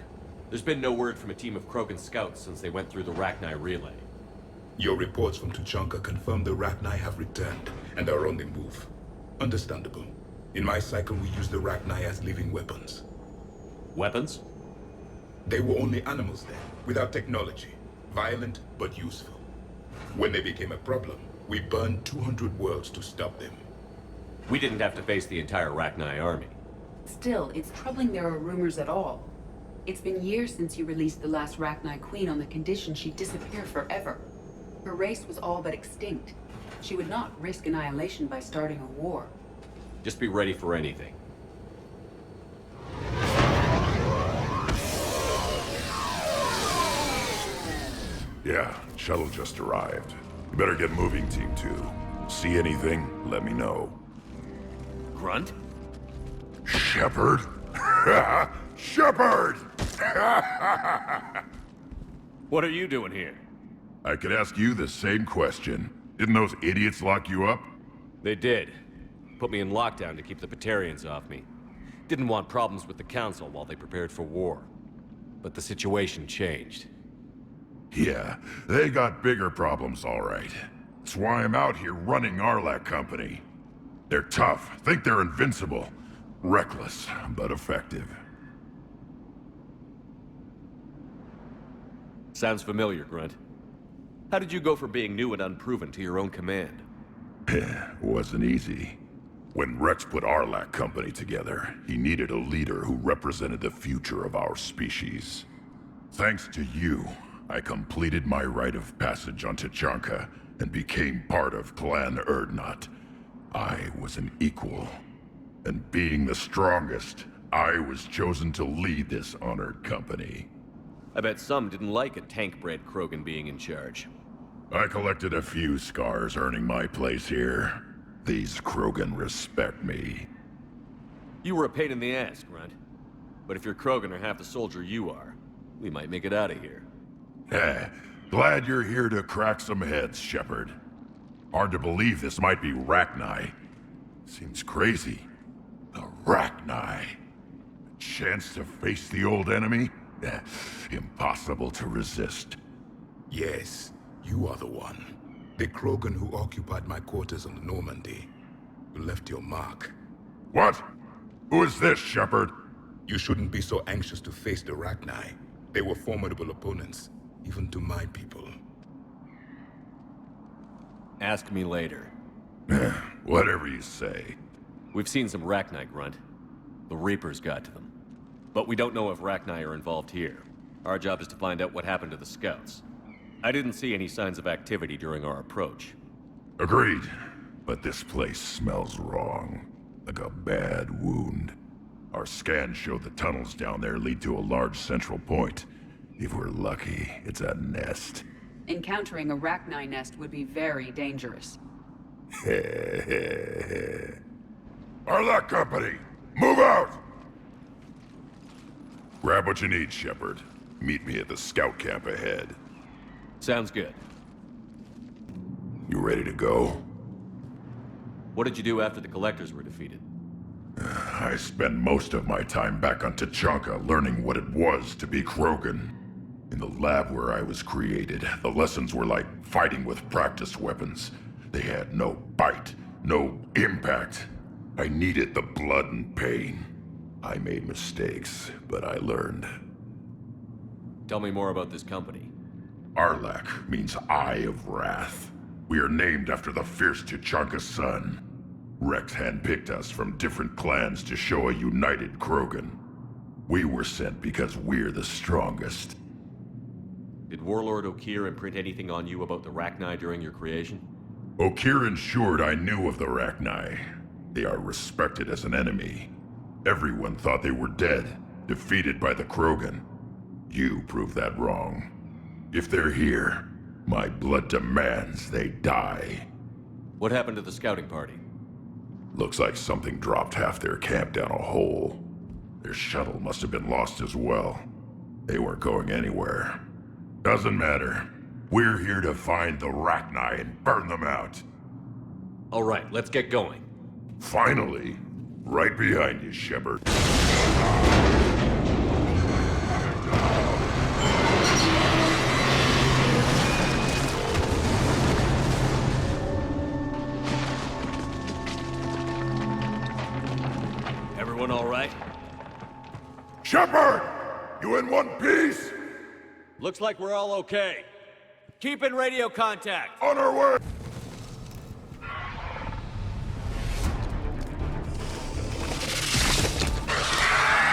there's been no word from a team of Krogan scouts since they went through the Rachni relay. Your reports from Tuchanka confirm the Rachni have returned and are on the move. Understandable. In my cycle, we use the Rachni as living weapons. Weapons? They were only animals then, without technology. Violent, but useful. When they became a problem, we burned 200 worlds to stop them. We didn't have to face the entire Rachni army. Still, it's troubling there are rumors at all. It's been years since you released the last Rachni Queen on the condition she'd disappear forever. Her race was all but extinct. She would not risk annihilation by starting a war. Just be ready for anything. Yeah, shuttle just arrived. You better get moving, Team 2. See anything, let me know. Grunt? Shepard? Shepard! What are you doing here? I could ask you the same question. Didn't those idiots lock you up? They did. Put me in lockdown to keep the Batarians off me. Didn't want problems with the Council while they prepared for war. But the situation changed. Yeah, they got bigger problems, all right. That's why I'm out here running Arlac Company. They're tough, think they're invincible. Reckless, but effective. Sounds familiar, Grunt. How did you go from being new and unproven to your own command? Wasn't easy. When Rex put Arlac Company together, he needed a leader who represented the future of our species. Thanks to you, I completed my rite of passage on Tuchanka and became part of Clan Urdnot. I was an equal. And being the strongest, I was chosen to lead this honored company. I bet some didn't like a tank-bred Krogan being in charge. I collected a few scars earning my place here. These Krogan respect me. You were a pain in the ass, Grunt. But if you're Krogan or half the soldier you are, we might make it out of here. Glad you're here to crack some heads, Shepard. Hard to believe this might be Rachni. Seems crazy. The Rachni. A chance to face the old enemy? Impossible to resist. Yes, you are the one. The Krogan who occupied my quarters on Normandy. You left your mark. What? Who is this, Shepard? You shouldn't be so anxious to face the Rachni. They were formidable opponents, even to my people. Ask me later. Whatever you say. We've seen some Rachni, Grunt. The Reapers got to them. But we don't know if Rachni are involved here. Our job is to find out what happened to the scouts. I didn't see any signs of activity during our approach. Agreed. But this place smells wrong. Like a bad wound. Our scans show the tunnels down there lead to a large central point. If we're lucky, it's a nest. Encountering a Rachni nest would be very dangerous. Arlac Company, move out! Grab what you need, Shepard. Meet me at the scout camp ahead. Sounds good. You ready to go? What did you do after the Collectors were defeated? I spent most of my time back on Tuchanka learning what it was to be Krogan. In the lab where I was created, the lessons were like fighting with practice weapons. They had no bite, no impact. I needed the blood and pain. I made mistakes, but I learned. Tell me more about this company. Arlac means Eye of Wrath. We are named after the fierce Tuchanka sun. Rex handpicked us from different clans to show a united Krogan. We were sent because we're the strongest. Did Warlord Okeer imprint anything on you about the Rachni during your creation? Okeer ensured I knew of the Rachni. They are respected as an enemy. Everyone thought they were dead, defeated by the Krogan. You proved that wrong. If they're here, my blood demands they die. What happened to the scouting party? Looks like something dropped half their camp down a hole. Their shuttle must have been lost as well. They weren't going anywhere. Doesn't matter. We're here to find the Rachni and burn them out. All right, let's get going. Finally. Right behind you, Shepard. Everyone all right? Shepard! You in one piece? Looks like we're all okay. Keep in radio contact. On our way!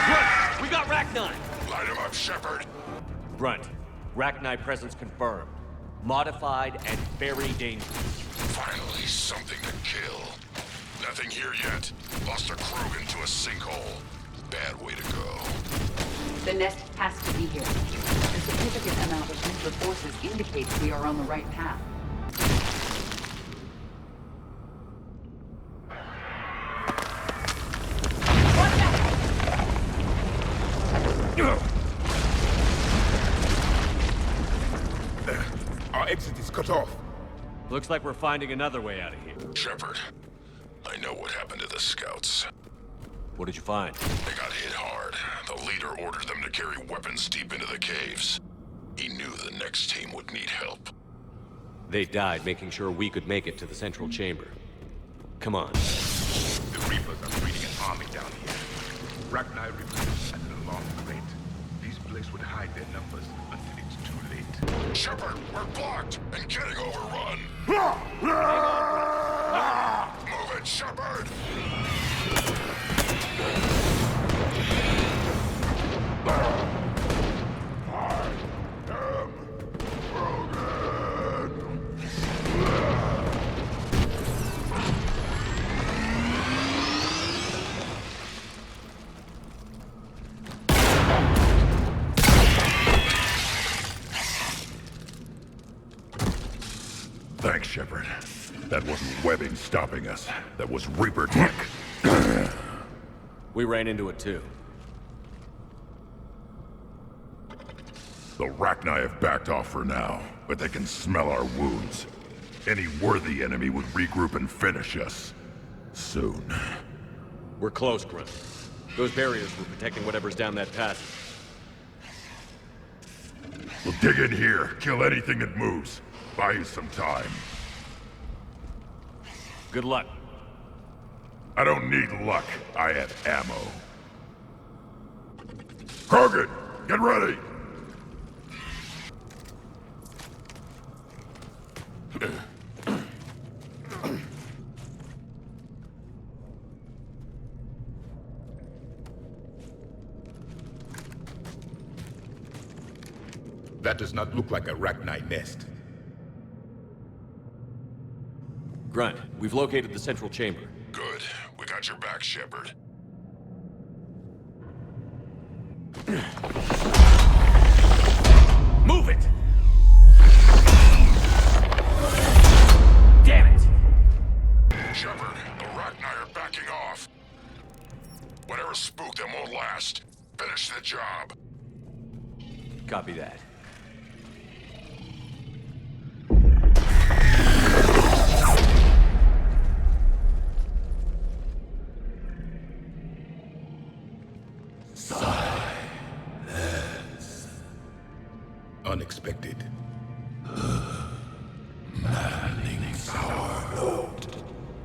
Grunt, we got Rachni! Light him up, Shepard. Grunt, Rachni presence confirmed. Modified and very dangerous. Finally, something to kill. Nothing here yet. Lost a Krogan to a sinkhole. Bad way to go. The nest has to be here. A significant amount of Reaper forces indicates we are on the right path. Our exit is cut off. Looks like we're finding another way out of here. Shepard, I know what happened to the scouts. What did you find? They got hit hard. The leader ordered them to carry weapons deep into the caves. He knew the next team would need help. They died making sure we could make it to the central chamber. Come on. The Reapers are breeding an army down here. Rachni Reapers at an alarming rate. These places would hide their numbers until it's too late. Shepard, we're blocked and getting overrun. Move it, Shepard! Thanks, Shepard. That wasn't webbing stopping us. That was Reaper tech. We ran into it too. The Rachni have backed off for now, but they can smell our wounds. Any worthy enemy would regroup and finish us. Soon. We're close, Grunt. Those barriers were protecting whatever's down that passage. We'll dig in here, kill anything that moves. Buy you some time. Good luck. I don't need luck. I have ammo. Krogan, get ready! That does not look like a Rachni nest. Grunt, we've located the central chamber. Good. We got your back, Shepard. Move it! Damn it! Shepard, the Rachni are backing off. Whatever spooked them won't last. Finish the job. Copy that. Unexpected. Maddening's our note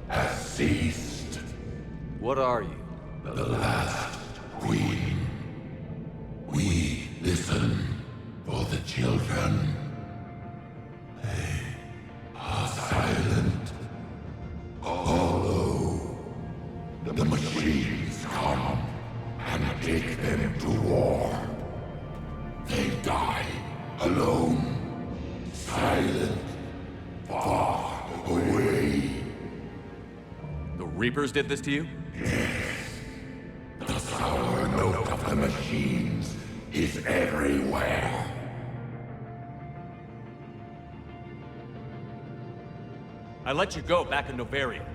has ceased. What are you? The last queen. We listen for the children. They are silent. Although the machines come and take them to war, they die Alone. Silent. Far away. The Reapers did this to you? Yes. The sour note of the machines is everywhere. I let you go back in Novaria.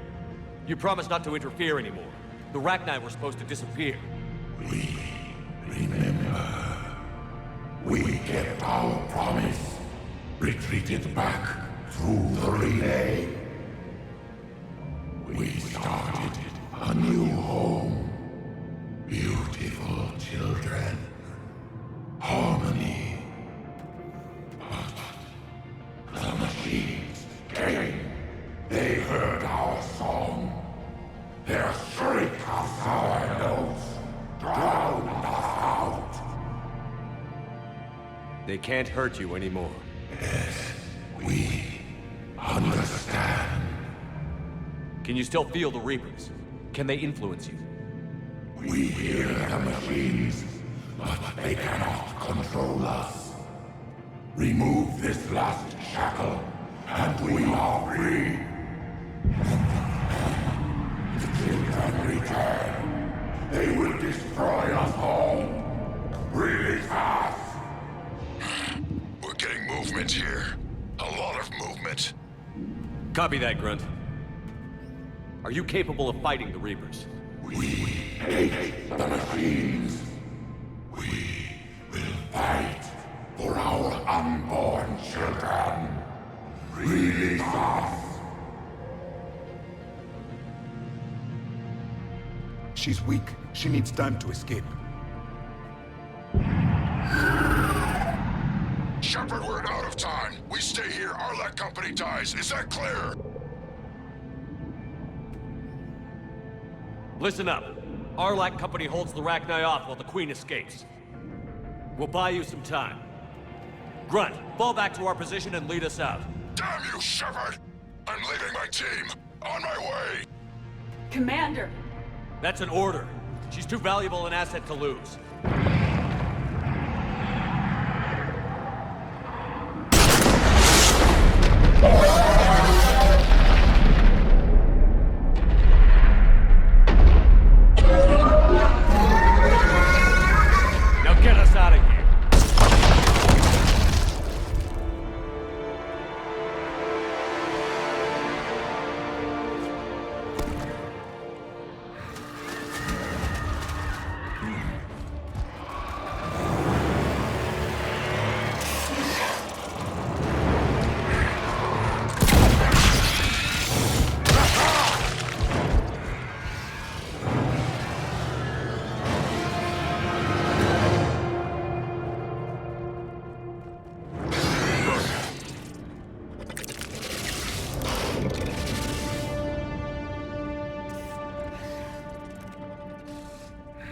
You promised not to interfere anymore. The Rachni were supposed to disappear. We remember. We kept our promise. Retreated back through the relay. We started a new home. Beautiful children. Harmony. But the machines came. They heard our song. Their shriek of sour notes drowned us out. They can't hurt you anymore. Yes, we understand. Can you still feel the Reapers? Can they influence you? We hear the machines, but they cannot control us. Remove this last shackle, and we are free. The children return. They will destroy us all. Release us! We're getting movement here. A lot of movement. Copy that, Grunt. Are you capable of fighting the Reapers? We hate the machines. We will fight for our unborn children. Release us! She's weak. She needs time to escape. Shepard, we're out of time. We stay here, our company dies. Is that clear? Listen up. Arlac Company holds the Rachni off while the Queen escapes. We'll buy you some time. Grunt, fall back to our position and lead us out. Damn you, Shepard! I'm leaving my team. On my way! Commander! That's an order. She's too valuable an asset to lose. Now get us out of here.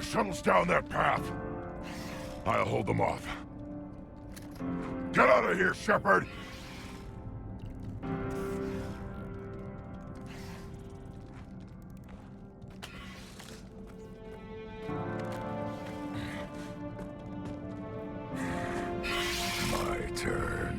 Shuttle's down that path. I'll hold them off. Get out of here, Shepard! My turn.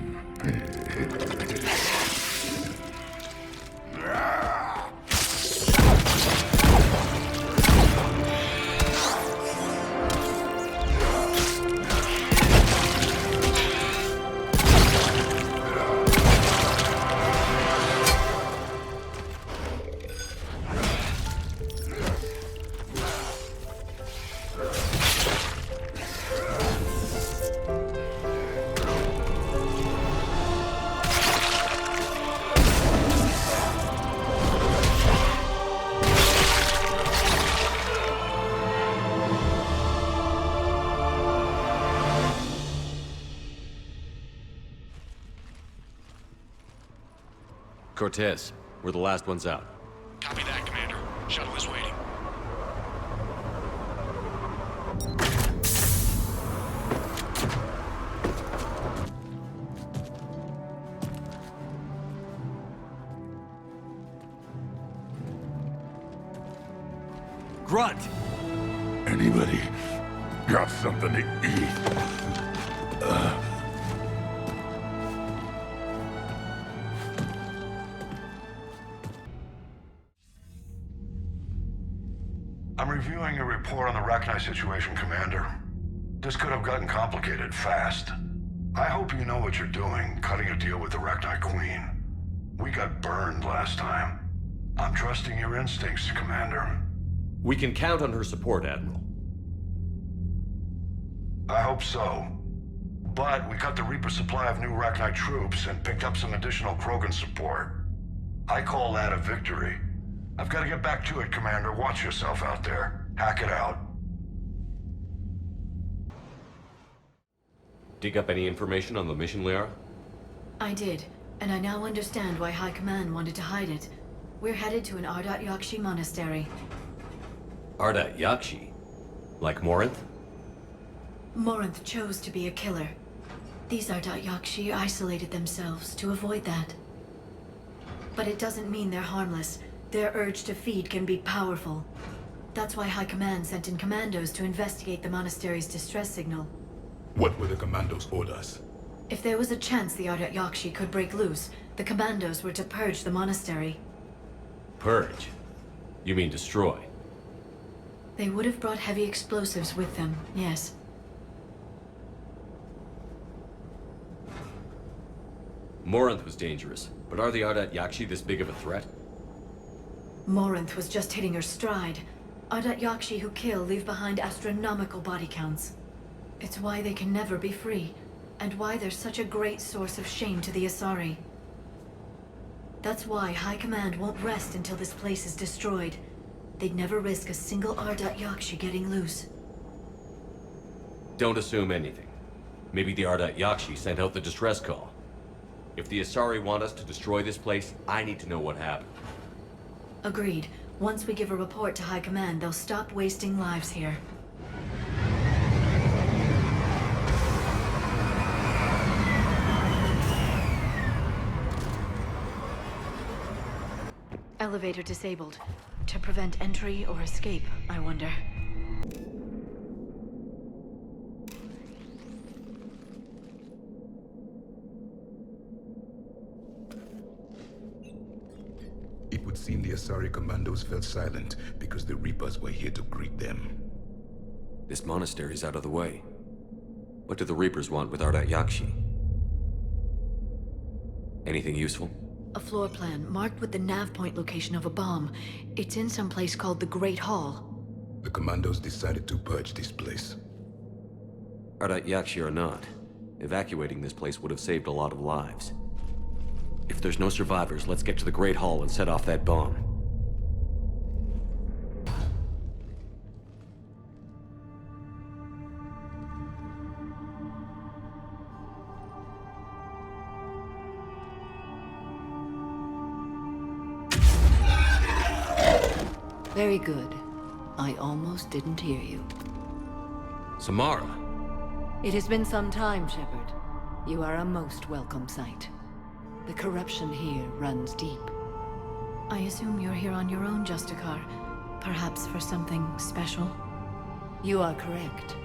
Cortez, we're the last ones out. Copy that, Commander. Shuttle is waiting. Grunt! Anybody got something to eat? situation, Commander. This could have gotten complicated fast. I hope you know what you're doing, cutting a deal with the Rechnite Queen. We got burned last time. I'm trusting your instincts, Commander. We can count on her support, Admiral. I hope so. But we cut the Reaper supply of new Rechnite troops and picked up some additional Krogan support. I call that a victory. I've got to get back to it, Commander. Watch yourself out there. Hack it out. Dig up any information on the mission, Liara? I did, and I now understand why High Command wanted to hide it. We're headed to an Ardat Yakshi monastery. Ardat Yakshi? Like Morinth? Morinth chose to be a killer. These Ardat Yakshi isolated themselves to avoid that. But it doesn't mean they're harmless. Their urge to feed can be powerful. That's why High Command sent in commandos to investigate the monastery's distress signal. What were the commandos' orders? If there was a chance the Ardat Yakshi could break loose, the commandos were to purge the monastery. Purge? You mean destroy? They would have brought heavy explosives with them, yes. Morinth was dangerous, but are the Ardat Yakshi this big of a threat? Morinth was just hitting her stride. Ardat Yakshi who kill leave behind astronomical body counts. It's why they can never be free, and why they're such a great source of shame to the Asari. That's why High Command won't rest until this place is destroyed. They'd never risk a single Ardat Yakshi getting loose. Don't assume anything. Maybe the Ardat Yakshi sent out the distress call. If the Asari want us to destroy this place, I need to know what happened. Agreed. Once we give a report to High Command, they'll stop wasting lives here. Elevator disabled. To prevent entry or escape, I wonder. It would seem the Asari commandos fell silent because the Reapers were here to greet them. This monastery's out of the way. What do the Reapers want with Ardat Yakshi? Anything useful? A floor plan marked with the nav point location of a bomb. It's in some place called the Great Hall. The commandos decided to purge this place. Ardat Yakshi or not, evacuating this place would have saved a lot of lives. If there's no survivors, let's get to the Great Hall and set off that bomb. Very good. I almost didn't hear you. Samara! It has been some time, Shepard. You are a most welcome sight. The corruption here runs deep. I assume you're here on your own, Justicar. Perhaps for something special? You are correct.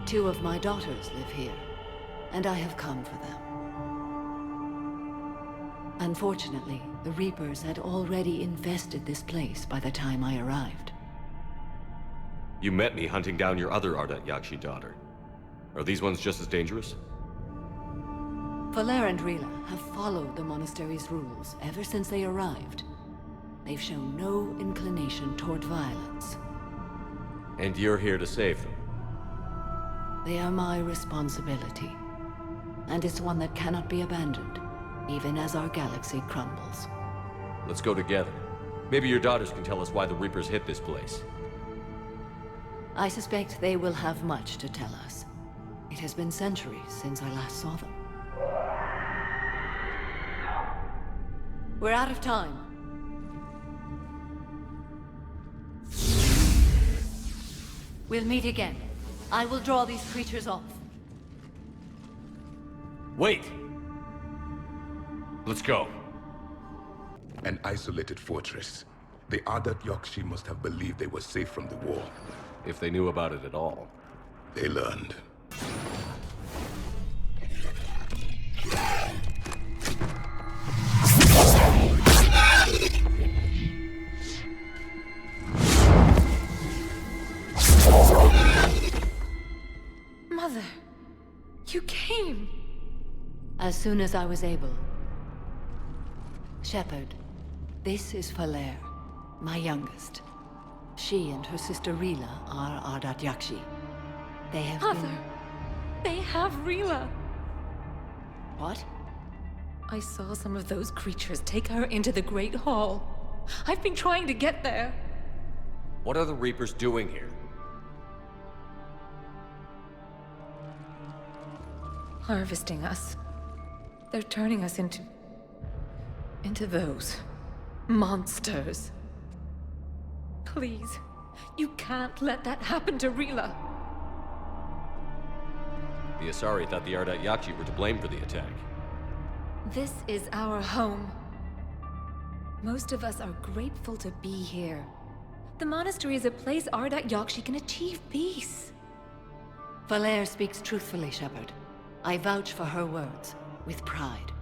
2 of my daughters live here, and I have come for them. Unfortunately, the Reapers had already infested this place by the time I arrived. You met me hunting down your other Ardat Yakshi daughter. Are these ones just as dangerous? Valer and Rila have followed the monastery's rules ever since they arrived. They've shown no inclination toward violence. And you're here to save them? They are my responsibility. And it's one that cannot be abandoned, even as our galaxy crumbles. Let's go together. Maybe your daughters can tell us why the Reapers hit this place. I suspect they will have much to tell us. It has been centuries since I last saw them. We're out of time. We'll meet again. I will draw these creatures off. Wait! Let's go. An isolated fortress. The Ardat Yakshi must have believed they were safe from the war. If they knew about it at all. They learned. Mother, you came. As soon as I was able. Shepard, this is Falere, my youngest. She and her sister Rila are Ardat Yakshi. They have Mother, they have Rila. What? I saw some of those creatures take her into the Great Hall. I've been trying to get there. What are the Reapers doing here? Harvesting us. They're turning us into those monsters. Please, you can't let that happen to Rila. The Asari thought the Ardat Yakshi were to blame for the attack. This is our home. Most of us are grateful to be here. The monastery is a place Ardat Yakshi can achieve peace. Falere speaks truthfully, Shepard. I vouch for her words, with pride.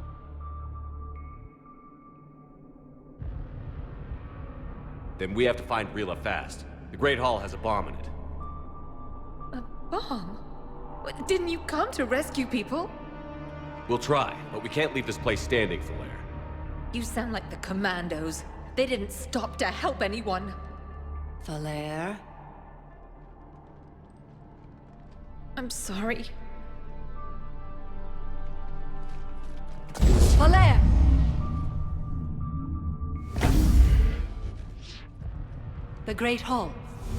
Then we have to find Rila fast. The Great Hall has a bomb in it. A bomb? Didn't you come to rescue people? We'll try, but we can't leave this place standing, Falere. You sound like the Commandos. They didn't stop to help anyone. Falere? I'm sorry. Falere! The Great Hall.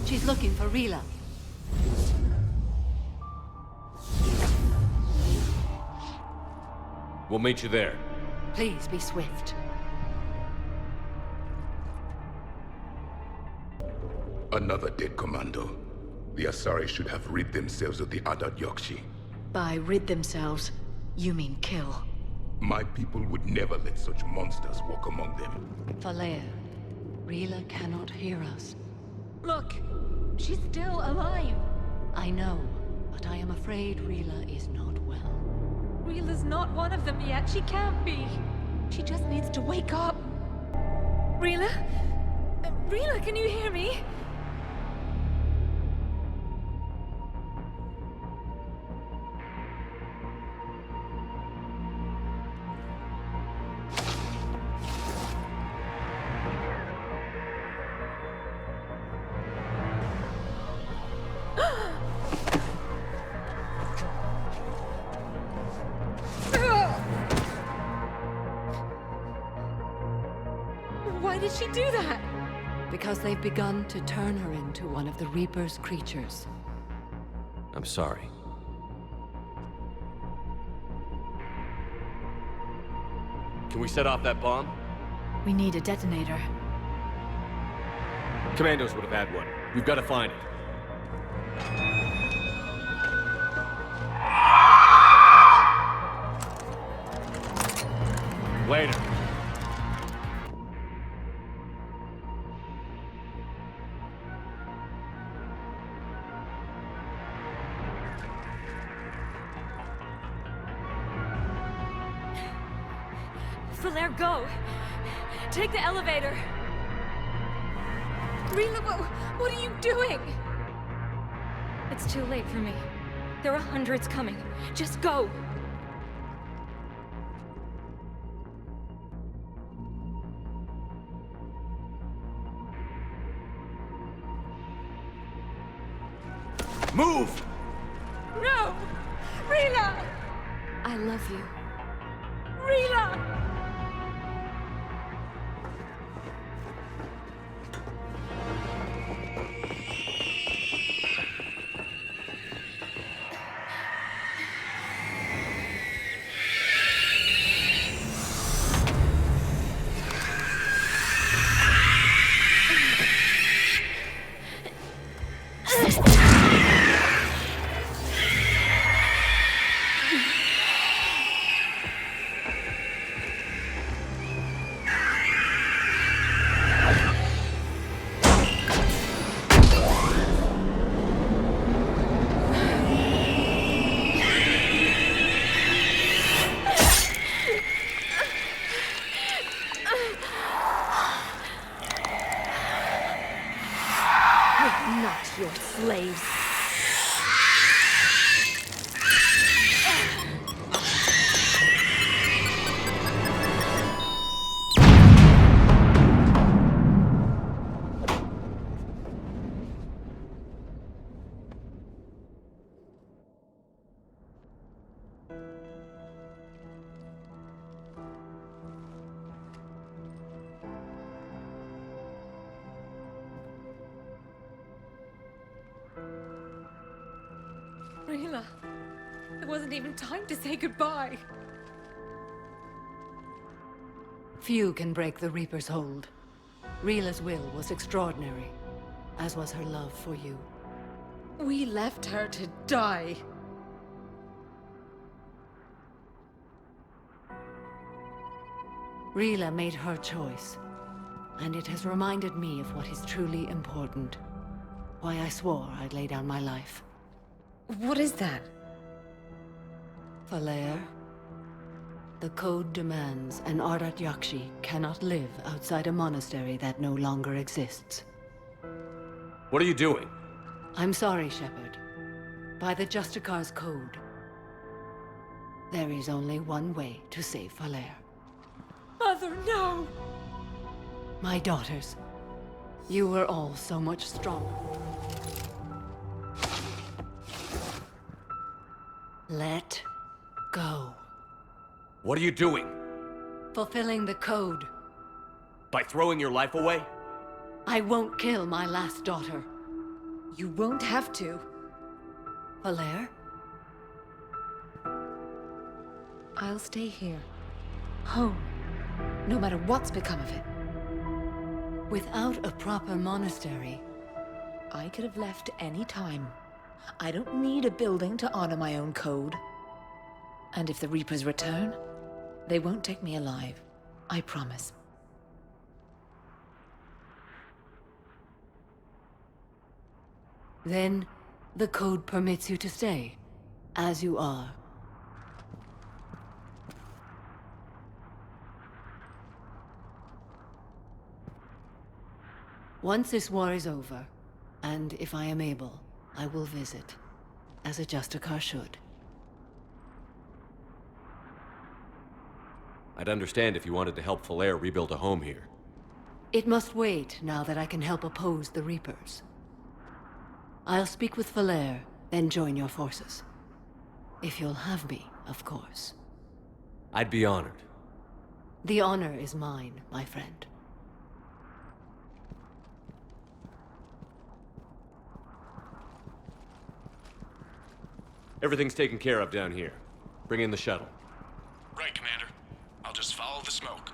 She's looking for Rila. We'll meet you there. Please be swift. Another dead commando. The Asari should have rid themselves of the Ardat Yakshi. By rid themselves, you mean kill. My people would never let such monsters walk among them. Falere, Rila cannot hear us. Look, she's still alive. I know, but I am afraid Rila is not well. Rila's not one of them yet. She can't be. She just needs to wake up. Rila? Rila, can you hear me? Why did she do that? Because they've begun to turn her into one of the Reaper's creatures. I'm sorry. Can we set off that bomb? We need a detonator. Commandos would have had one. We've got to find it. Later. Falere, go! Take the elevator! Rila, what are you doing? It's too late for me. There are hundreds coming. Just go! Move! No! Rila! I love you. Rila! Rila, there wasn't even time to say goodbye. Few can break the Reaper's hold. Rila's will was extraordinary, as was her love for you. We left her to die. Rila made her choice, and it has reminded me of what is truly important. Why I swore I'd lay down my life. What is that? Falair, the code demands an Ardat Yakshi cannot live outside a monastery that no longer exists. What are you doing? I'm sorry, Shepard. By the Justicar's code, there is only one way to save Falair. Mother, no! My daughters, you were all so much stronger. Let go. What are you doing? Fulfilling the code. By throwing your life away? I won't kill my last daughter. You won't have to. Falair? I'll stay here. Home. No matter what's become of it. Without a proper monastery, I could have left any time. I don't need a building to honor my own code. And if the Reapers return, they won't take me alive. I promise. Then, the code permits you to stay, as you are. Once this war is over, and if I am able, I will visit, as a Justicar should. I'd understand if you wanted to help Falair rebuild a home here. It must wait now that I can help oppose the Reapers. I'll speak with Falair, then join your forces. If you'll have me, of course. I'd be honored. The honor is mine, my friend. Everything's taken care of down here. Bring in the shuttle. Right, Commander. I'll just follow the smoke.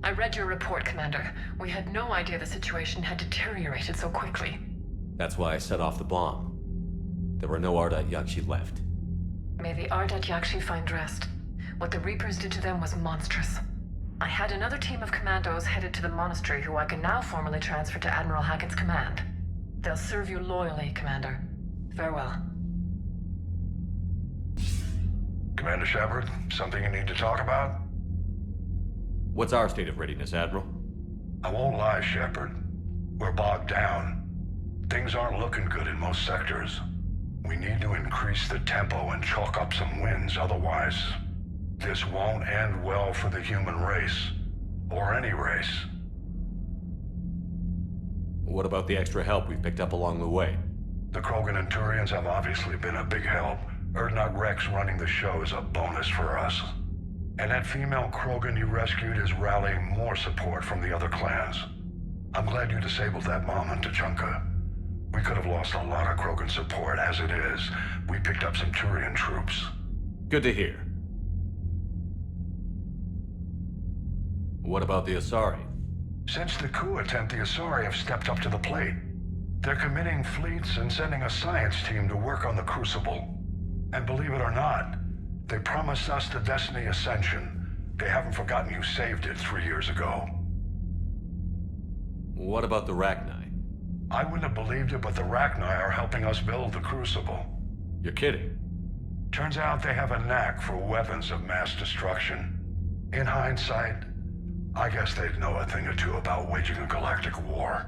I read your report, Commander. We had no idea the situation had deteriorated so quickly. That's why I set off the bomb. There were no Ardat Yakshi left. May the Ardat Yakshi find rest. What the Reapers did to them was monstrous. I had another team of commandos headed to the monastery who I can now formally transfer to Admiral Hackett's command. They'll serve you loyally, Commander. Farewell. Commander Shepard, something you need to talk about? What's our state of readiness, Admiral? I won't lie, Shepard. We're bogged down. Things aren't looking good in most sectors. We need to increase the tempo and chalk up some wins, otherwise this won't end well for the human race. Or any race. What about the extra help we've picked up along the way? The Krogan and Turians have obviously been a big help. Urdnot Rex running the show is a bonus for us. And that female Krogan you rescued is rallying more support from the other clans. I'm glad you disabled that mom in Tuchanka. We could have lost a lot of Krogan support. As it is, we picked up some Turian troops. Good to hear. What about the Asari? Since the coup attempt, the Asari have stepped up to the plate. They're committing fleets and sending a science team to work on the Crucible. And believe it or not, they promised us the Destiny Ascension. They haven't forgotten you saved it 3 years ago. What about the Rachni? I wouldn't have believed it, but the Rachni are helping us build the Crucible. You're kidding. Turns out they have a knack for weapons of mass destruction. In hindsight, I guess they'd know a thing or two about waging a galactic war.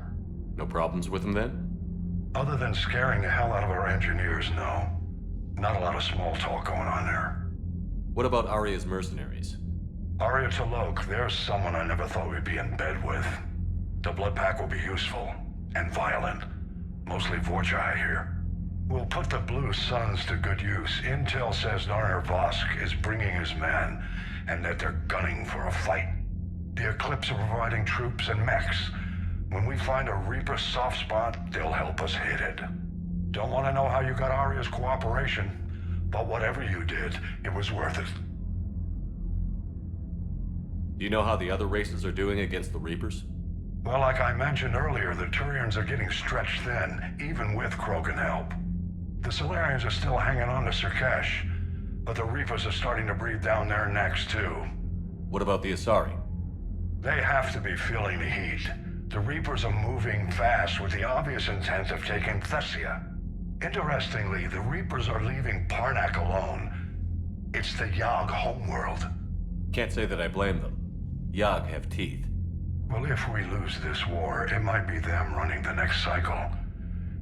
No problems with them then? Other than scaring the hell out of our engineers, no. Not a lot of small talk going on there. What about Arya's mercenaries? Arya T'Loak, there's someone I never thought we'd be in bed with. The Blood Pack will be useful. And violent. Mostly Vorchai here. We'll put the Blue Suns to good use. Intel says Narner Vosk is bringing his men, and that they're gunning for a fight. The Eclipse are providing troops and mechs. When we find a Reaper soft spot, they'll help us hit it. Don't want to know how you got Arya's cooperation, but whatever you did, it was worth it. Do you know how the other races are doing against the Reapers? Well, like I mentioned earlier, the Turians are getting stretched thin, even with Krogan help. The Solarians are still hanging on to Surkesh, but the Reapers are starting to breathe down their necks, too. What about the Asari? They have to be feeling the heat. The Reapers are moving fast with the obvious intent of taking Thessia. Interestingly, the Reapers are leaving Parnak alone. It's the Yogg homeworld. Can't say that I blame them. Yogg have teeth. Well, if we lose this war, it might be them running the next cycle.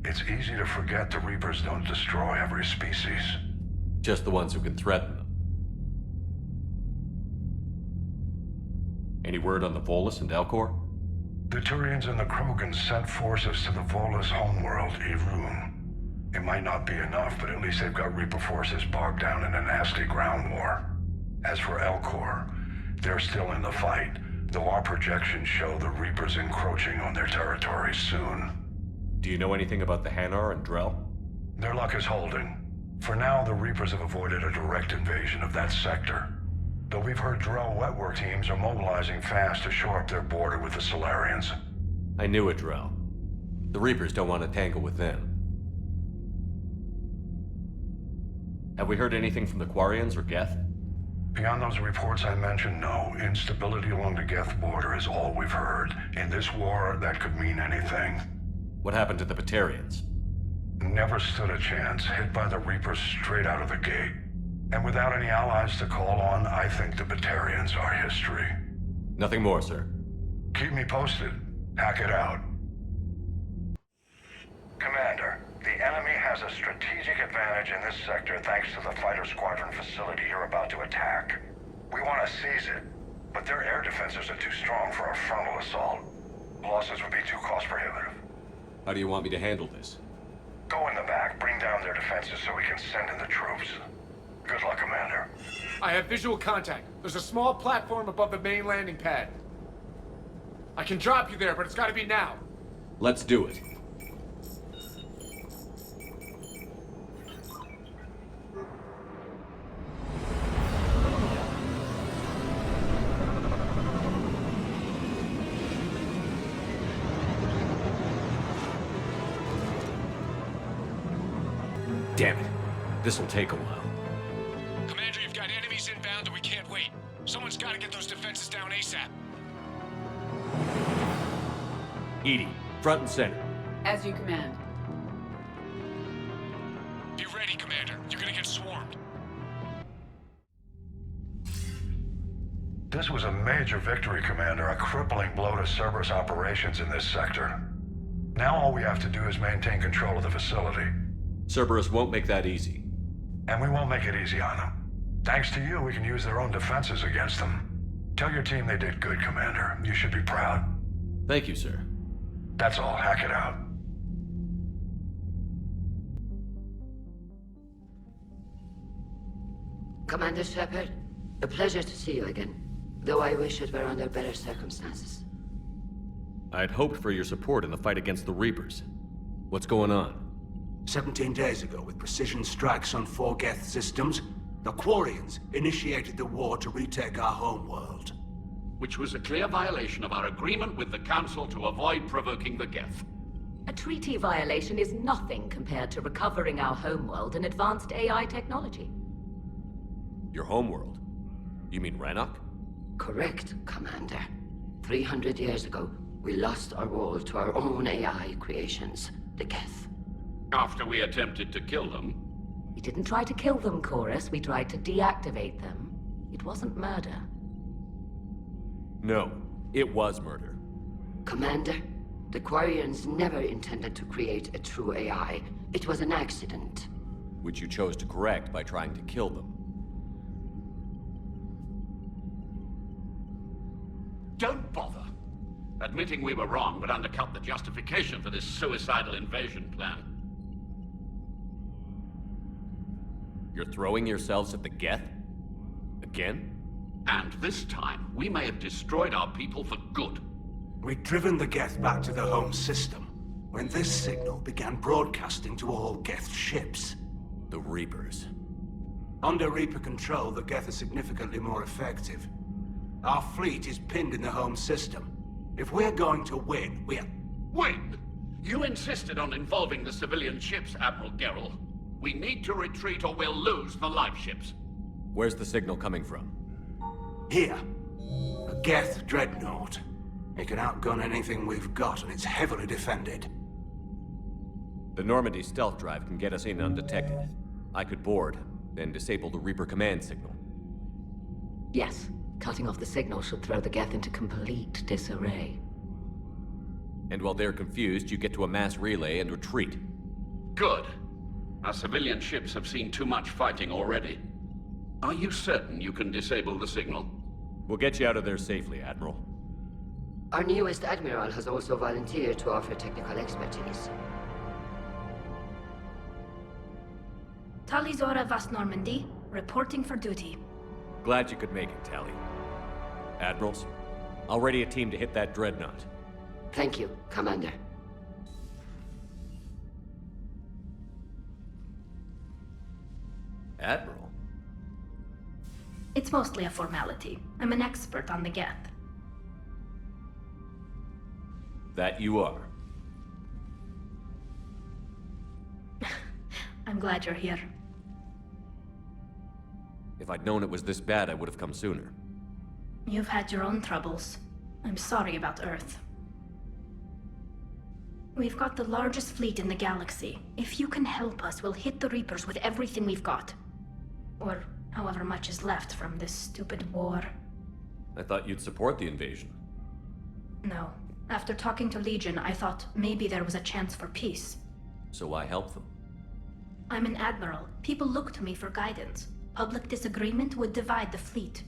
It's easy to forget the Reapers don't destroy every species. Just the ones who can threaten them. Any word on the Volus and Elcor? The Turians and the Krogans sent forces to the Volus homeworld, Irun. It might not be enough, but at least they've got Reaper forces bogged down in a nasty ground war. As for Elcor, they're still in the fight, though our projections show the Reapers encroaching on their territory soon. Do you know anything about the Hanar and Drell? Their luck is holding. For now, the Reapers have avoided a direct invasion of that sector. Though we've heard Drell wetwork teams are mobilizing fast to shore up their border with the Solarians. I knew it, Drell. The Reapers don't want to tangle with them. Have we heard anything from the Quarians or Geth? Beyond those reports I mentioned, no. Instability along the Geth border is all we've heard. In this war, that could mean anything. What happened to the Batarians? Never stood a chance, hit by the Reapers straight out of the gate. And without any allies to call on, I think the Batarians are history. Nothing more, sir. Keep me posted. Hack it out. Commander, the enemy has a strategic advantage in this sector thanks to the fighter squadron facility you're about to attack. We want to seize it, but their air defenses are too strong for a frontal assault. Losses would be too cost prohibitive. How do you want me to handle this? Go in the back, bring down their defenses so we can send in the troops. Good luck, Commander. I have visual contact. There's a small platform above the main landing pad. I can drop you there, but it's gotta be now. Let's do it. Damn it. This'll take a while. Commander, you've got enemies inbound and we can't wait. Someone's gotta get those defenses down ASAP. EDI, front and center. As you command. Be ready, Commander. You're gonna get swarmed. This was a major victory, Commander. A crippling blow to Cerberus operations in this sector. Now all we have to do is maintain control of the facility. Cerberus won't make that easy. And we won't make it easy on them. Thanks to you, we can use their own defenses against them. Tell your team they did good, Commander. You should be proud. Thank you, sir. That's all. Hack it out. Commander Shepard, a pleasure to see you again. Though I wish it were under better circumstances. I'd hoped for your support in the fight against the Reapers. What's going on? 17 days ago, with precision strikes on 4 Geth systems, the Quarians initiated the war to retake our homeworld. Which was a clear violation of our agreement with the Council to avoid provoking the Geth. A treaty violation is nothing compared to recovering our homeworld and advanced AI technology. Your homeworld? You mean Rannoch? Correct, Commander. 300 years ago, we lost our world to our own AI creations, the Geth. After we attempted to kill them. We didn't try to kill them, Chorus. We tried to deactivate them. It wasn't murder. No, it was murder. Commander, the Quarians never intended to create a true AI. It was an accident. Which you chose to correct by trying to kill them. Don't bother. Admitting we were wrong would undercut the justification for this suicidal invasion plan. You're throwing yourselves at the Geth? Again? And this time, we may have destroyed our people for good. We'd driven the Geth back to the home system when this signal began broadcasting to all Geth ships. The Reapers. Under Reaper control, the Geth are significantly more effective. Our fleet is pinned in the home system. If we're going to win, Win? You insisted on involving the civilian ships, Admiral Gerrel. We need to retreat or we'll lose the live ships. Where's the signal coming from? Here. A Geth dreadnought. It can outgun anything we've got, and it's heavily defended. The Normandy stealth drive can get us in undetected. I could board, then disable the Reaper command signal. Yes. Cutting off the signal should throw the Geth into complete disarray. And while they're confused, you get to a mass relay and retreat. Good. Our civilian ships have seen too much fighting already. Are you certain you can disable the signal? We'll get you out of there safely, Admiral. Our newest Admiral has also volunteered to offer technical expertise. Talizora Vast Normandy, reporting for duty. Glad you could make it, Tally. Admirals, I'll ready a team to hit that dreadnought. Thank you, Commander. Admiral? It's mostly a formality. I'm an expert on the Geth. That you are. I'm glad you're here. If I'd known it was this bad, I would have come sooner. You've had your own troubles. I'm sorry about Earth. We've got the largest fleet in the galaxy. If you can help us, we'll hit the Reapers with everything we've got. Or however much is left from this stupid war. I thought you'd support the invasion. No. After talking to Legion, I thought maybe there was a chance for peace. So why help them? I'm an admiral. People look to me for guidance. Public disagreement would divide the fleet.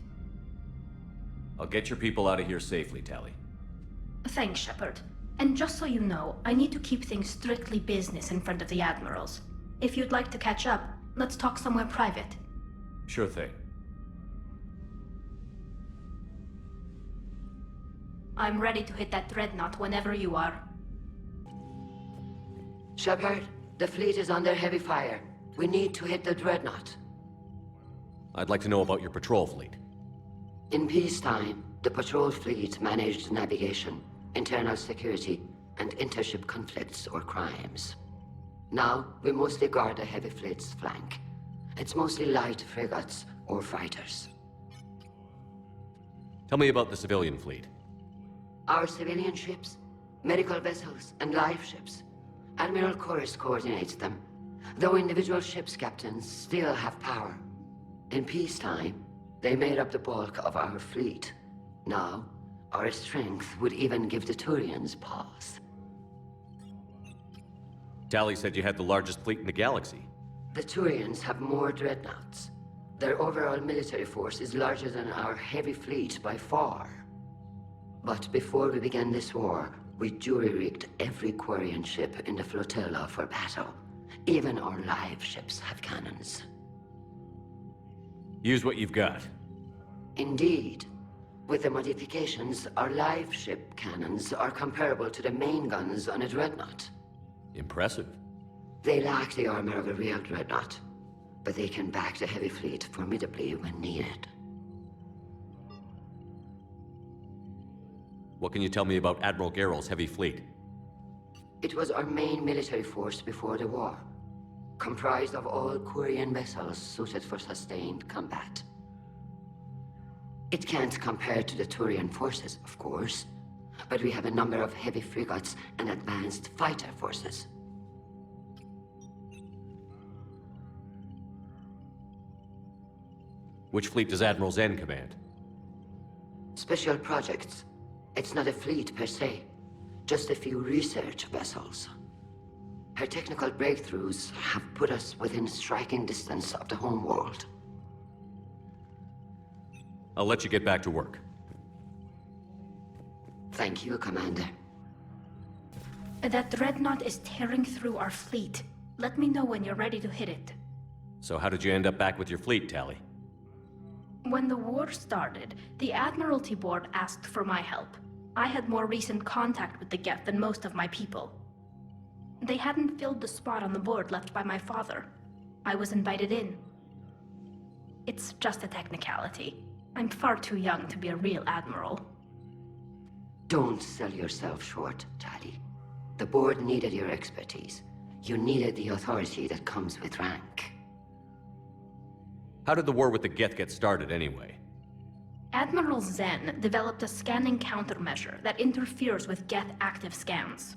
I'll get your people out of here safely, Tally. Thanks, Shepard. And just so you know, I need to keep things strictly business in front of the admirals. If you'd like to catch up, let's talk somewhere private. Sure thing. I'm ready to hit that dreadnought whenever you are. Shepard, the fleet is under heavy fire. We need to hit the dreadnought. I'd like to know about your patrol fleet. In peacetime, the patrol fleet managed navigation, internal security, and intership conflicts or crimes. Now, we mostly guard the heavy fleet's flank. It's mostly light frigates or fighters. Tell me about the civilian fleet. Our civilian ships, medical vessels, and live ships. Admiral Chorus coordinates them, though individual ships' captains still have power. In peacetime, they made up the bulk of our fleet. Now, our strength would even give the Turians pause. Tally said you had the largest fleet in the galaxy. The Turians have more dreadnoughts. Their overall military force is larger than our heavy fleet by far. But before we began this war, we jury-rigged every Quarian ship in the flotilla for battle. Even our live ships have cannons. Use what you've got. Indeed. With the modifications, our live ship cannons are comparable to the main guns on a dreadnought. Impressive. They lack the armor of a real dreadnought, but they can back the heavy fleet formidably when needed. What can you tell me about Admiral Gerrel's heavy fleet? It was our main military force before the war, comprised of all Quarian vessels suited for sustained combat. It can't compare to the Turian forces, of course, but we have a number of heavy frigates and advanced fighter forces. Which fleet does Admiral Zen command? Special projects. It's not a fleet per se, just a few research vessels. Her technical breakthroughs have put us within striking distance of the homeworld. I'll let you get back to work. Thank you, Commander. That dreadnought is tearing through our fleet. Let me know when you're ready to hit it. So how did you end up back with your fleet, Tally? When the war started, the Admiralty Board asked for my help. I had more recent contact with the Geth than most of my people. They hadn't filled the spot on the board left by my father. I was invited in. It's just a technicality. I'm far too young to be a real admiral. Don't sell yourself short, Tali. The board needed your expertise. You needed the authority that comes with rank. How did the war with the Geth get started, anyway? Admiral Zen developed a scanning countermeasure that interferes with Geth active scans.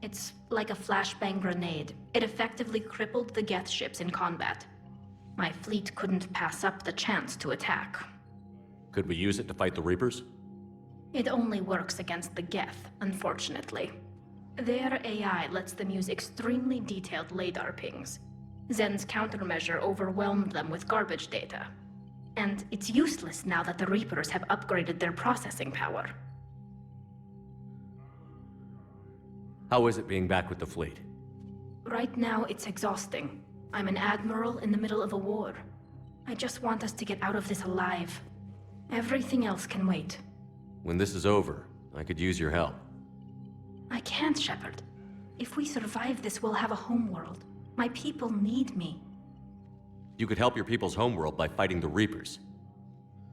It's like a flashbang grenade. It effectively crippled the Geth ships in combat. My fleet couldn't pass up the chance to attack. Could we use it to fight the Reapers? It only works against the Geth, unfortunately. Their AI lets them use extremely detailed LADAR pings. Zen's countermeasure overwhelmed them with garbage data. And it's useless now that the Reapers have upgraded their processing power. How is it being back with the fleet? Right now, it's exhausting. I'm an admiral in the middle of a war. I just want us to get out of this alive. Everything else can wait. When this is over, I could use your help. I can't, Shepard. If we survive this, we'll have a homeworld. My people need me. You could help your people's homeworld by fighting the Reapers.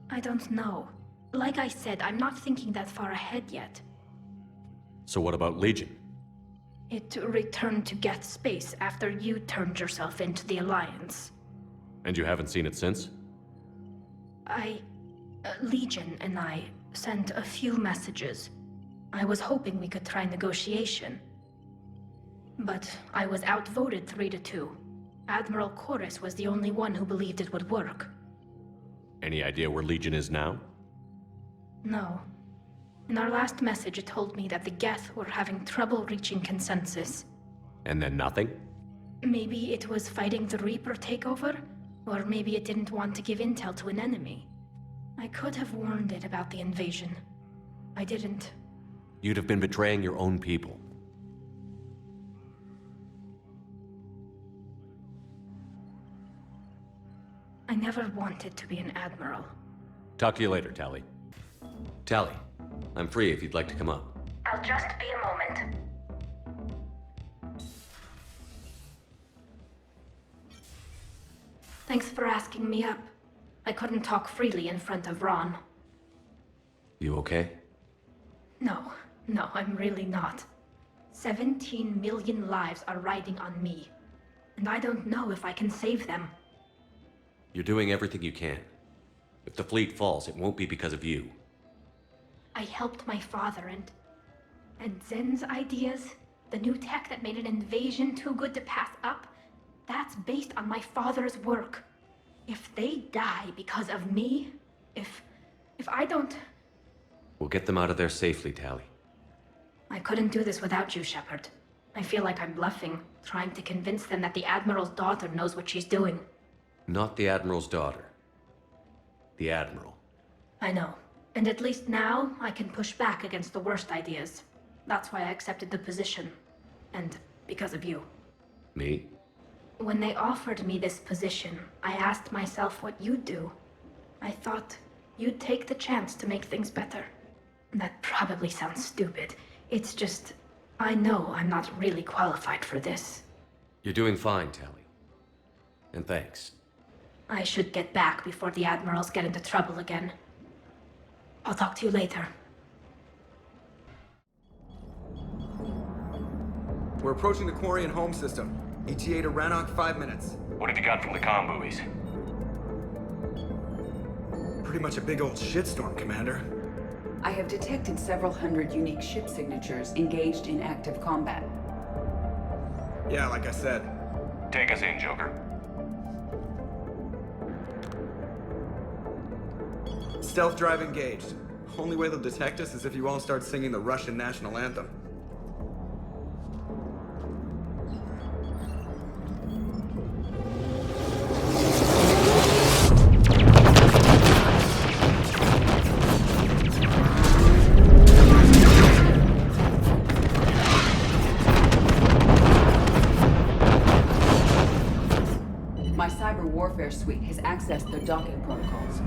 I don't know. Like I said, I'm not thinking that far ahead yet. So what about Legion? It returned to Geth space after you turned yourself into the Alliance. And you haven't seen it since? Legion and I sent a few messages. I was hoping we could try negotiation. But I was outvoted 3-2. Admiral Chorus was the only one who believed it would work. Any idea where Legion is now? No. In our last message, it told me that the Geth were having trouble reaching consensus. And then nothing? Maybe it was fighting the Reaper takeover, or maybe it didn't want to give intel to an enemy. I could have warned it about the invasion. I didn't. You'd have been betraying your own people. I never wanted to be an admiral. Talk to you later, Tali. Tali, I'm free if you'd like to come up. I'll just be a moment. Thanks for asking me up. I couldn't talk freely in front of Ron. You okay? No, I'm really not. 17 million lives are riding on me. And I don't know if I can save them. You're doing everything you can. If the fleet falls, it won't be because of you. I helped my father and Zen's ideas, the new tech that made an invasion too good to pass up, that's based on my father's work. If they die because of me, if I don't... We'll get them out of there safely, Tali. I couldn't do this without you, Shepard. I feel like I'm bluffing, trying to convince them that the Admiral's daughter knows what she's doing. Not the Admiral's daughter. The Admiral. I know. And at least now, I can push back against the worst ideas. That's why I accepted the position. And because of you. Me? When they offered me this position, I asked myself what you'd do. I thought you'd take the chance to make things better. That probably sounds stupid. It's just, I know I'm not really qualified for this. You're doing fine, Tali. And thanks. I should get back before the Admirals get into trouble again. I'll talk to you later. We're approaching the Quarian home system. ETA to Rannoch, 5 minutes. What have you got from the comm buoys? Pretty much a big old shitstorm, Commander. I have detected several hundred unique ship signatures engaged in active combat. Yeah, like I said. Take us in, Joker. Stealth drive engaged. Only way they'll detect us is if you all start singing the Russian national anthem. My cyber warfare suite has accessed their docking protocols.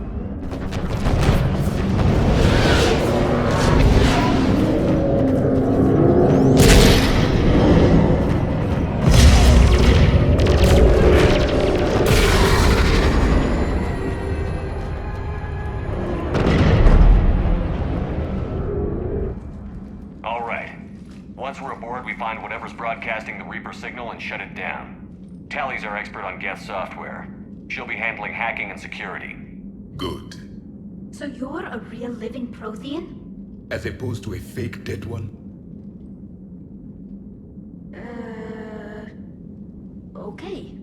signal and shut it down. Tally's our expert on Geth software. She'll be handling hacking and security. Good. So you're a real living Prothean? As opposed to a fake dead one? Okay.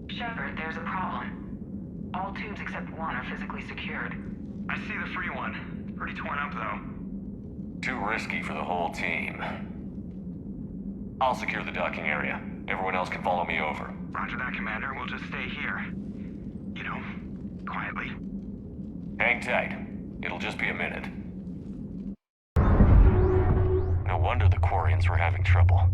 Shepard, there's a problem. All tubes except one are physically secured. I see the free one. It's pretty torn up, though. Too risky for the whole team. I'll secure the docking area. Everyone else can follow me over. Roger that, Commander. We'll just stay here. You know, quietly. Hang tight. It'll just be a minute. No wonder the Quarians were having trouble.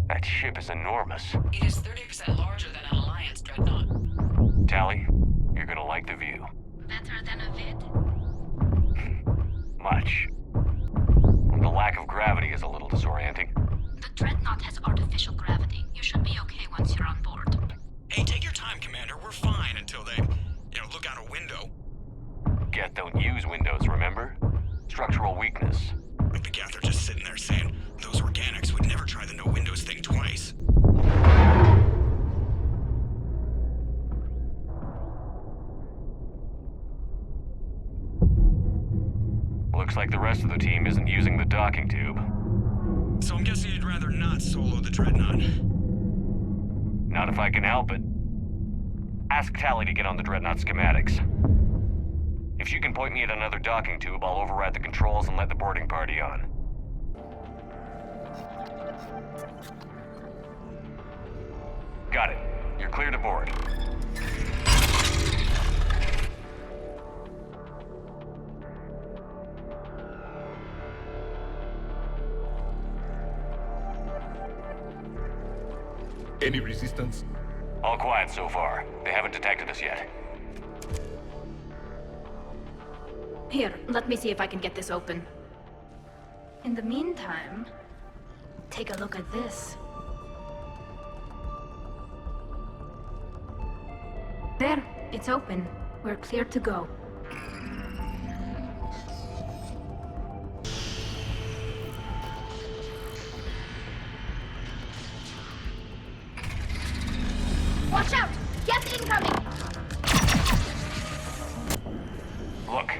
That ship is enormous. It is 30% larger than an Alliance dreadnought. Tally, you're gonna like the view. Better than a vid? Much. The lack of gravity is a little disorienting. The dreadnought has artificial gravity. You should be okay once you're on board. Hey, take your time, Commander. We're fine until they, look out a window. Geth don't use windows, remember? Structural weakness. But the Geth are just sitting there saying, those organics would never try the no windows thing twice. Looks like the rest of the team isn't using the docking tube. So I'm guessing you'd rather not solo the Dreadnought. Not if I can help it. Ask Tally to get on the Dreadnought schematics. If she can point me at another docking tube, I'll override the controls and let the boarding party on. Got it. You're clear to board. Any resistance? All quiet so far. They haven't detected us yet. Here, let me see if I can get this open. In the meantime, take a look at this. There, it's open. We're clear to go. Watch out! Geth incoming! Look,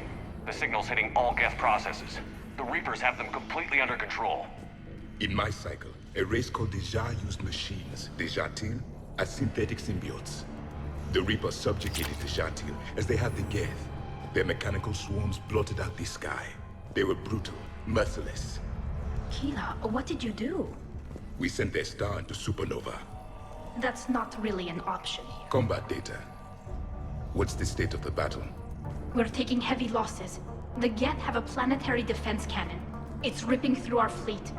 the signal's hitting all Geth processes. The Reapers have them completely under control. In my cycle, a race called Deja used machines, Deja-til, as synthetic symbiotes. The Reapers subjugated Deja-til as they had the Geth. Their mechanical swarms blotted out the sky. They were brutal, merciless. Keela, what did you do? We sent their star into supernova. That's not really an option here. Combat data. What's the state of the battle? We're taking heavy losses. The Geth have a planetary defense cannon. It's ripping through our fleet.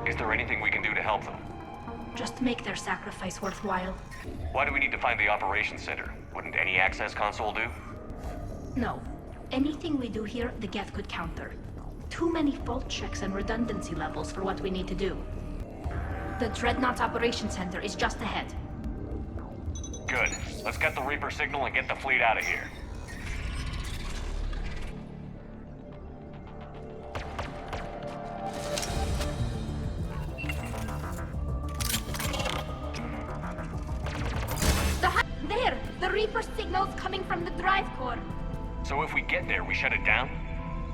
Is there anything we can do to help them? Just make their sacrifice worthwhile. Why do we need to find the operations center? Wouldn't any access console do? No. Anything we do here, the Geth could counter. Too many fault checks and redundancy levels for what we need to do. The Dreadnought's operations center is just ahead. Good. Let's get the Reaper signal and get the fleet out of here. There! The Reaper signal's coming from the drive core. So if we get there, we shut it down?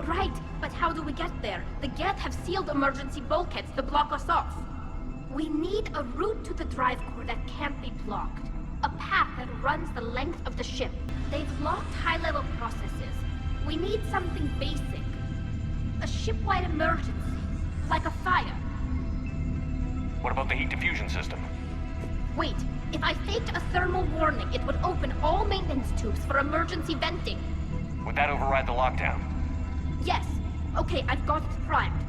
Right, but how do we get there? The Geth have sealed emergency bulkheads to block us off. We need a route to the drive core that can't be blocked. A path that runs the length of the ship. They've locked high-level processes. We need something basic. A ship-wide emergency. Like a fire. What about the heat diffusion system? Wait, if I faked a thermal warning, it would open all maintenance tubes for emergency venting. Would that override the lockdown? Yes. Okay, I've got it primed.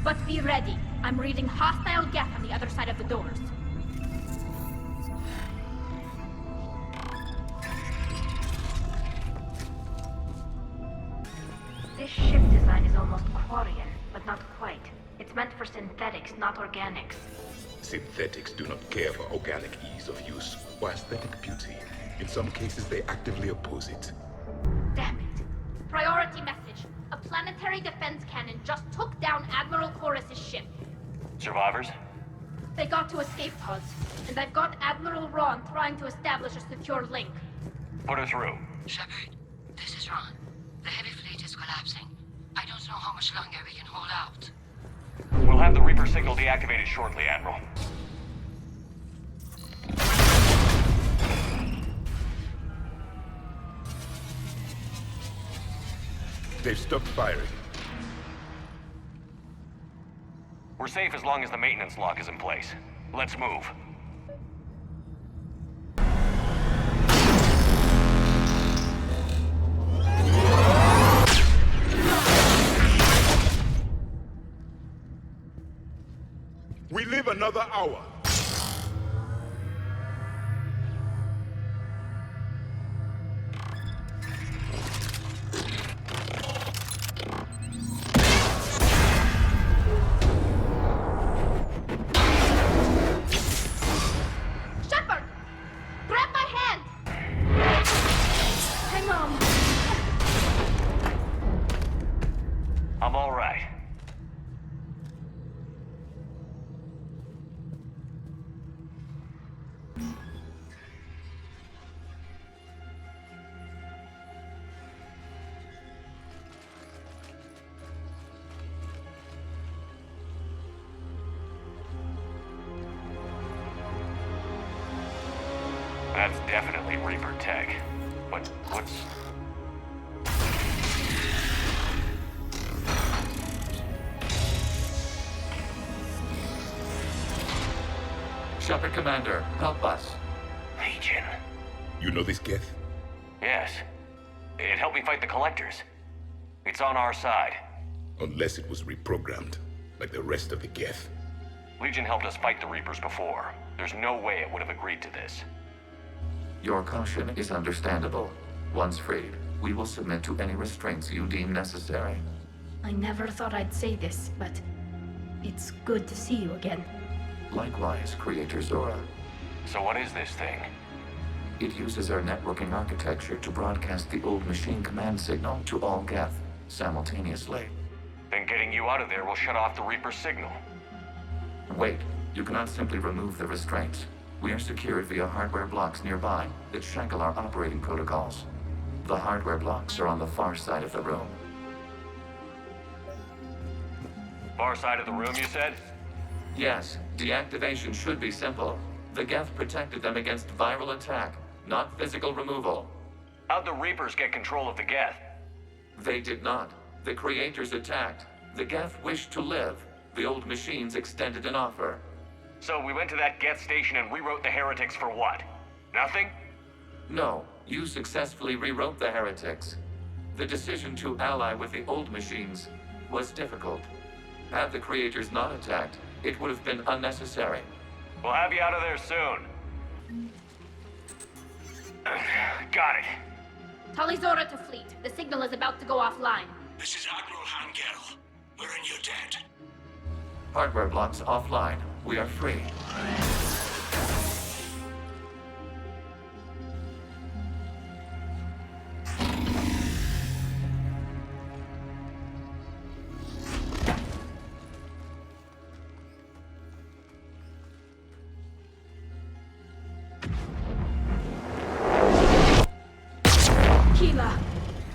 But be ready. I'm reading hostile Geth on the other side of the doors. This ship design is almost Quarian, but not quite. It's meant for synthetics, not organics. Synthetics do not care for organic ease of use or aesthetic beauty. In some cases, they actively oppose it. Damn it. Priority message. A planetary defense cannon just took down Admiral Chorus's ship. Survivors? They got to escape pods, and I've got Admiral Ron trying to establish a secure link. Put her through. Shepard, this is Ron. The heavy fleet is collapsing. I don't know how much longer we can hold out. We'll have the Reaper signal deactivated shortly, Admiral. They've stopped firing. We're safe as long as the maintenance lock is in place. Let's move. We live another hour. Shepard! Grab my hand! Hang on. I'm all right. That's definitely Reaper tech. But what's... Shepard Commander, help us. Legion. You know this Geth? Yes. It helped me fight the Collectors. It's on our side. Unless it was reprogrammed, like the rest of the Geth. Legion helped us fight the Reapers before. There's no way it would have agreed to this. Your caution is understandable. Once freed, we will submit to any restraints you deem necessary. I never thought I'd say this, but it's good to see you again. Likewise, Creator Zora. So what is this thing? It uses our networking architecture to broadcast the old machine command signal to all Geth simultaneously. Then getting you out of there will shut off the Reaper signal. Wait, you cannot simply remove the restraints. We are secured via hardware blocks nearby that shackle our operating protocols. The hardware blocks are on the far side of the room. Far side of the room, you said? Yes, deactivation should be simple. The Geth protected them against viral attack, not physical removal. How'd the Reapers get control of the Geth? They did not. The Creators attacked. The Geth wished to live. The old machines extended an offer. So we went to that Geth station and rewrote the heretics for what? Nothing? No, you successfully rewrote the heretics. The decision to ally with the old machines was difficult. Had the Creators not attacked, it would have been unnecessary. We'll have you out of there soon. Got it. Tali Zora to fleet. The signal is about to go offline. This is Admiral Hangel. We're in your debt. Hardware blocks offline. We are free.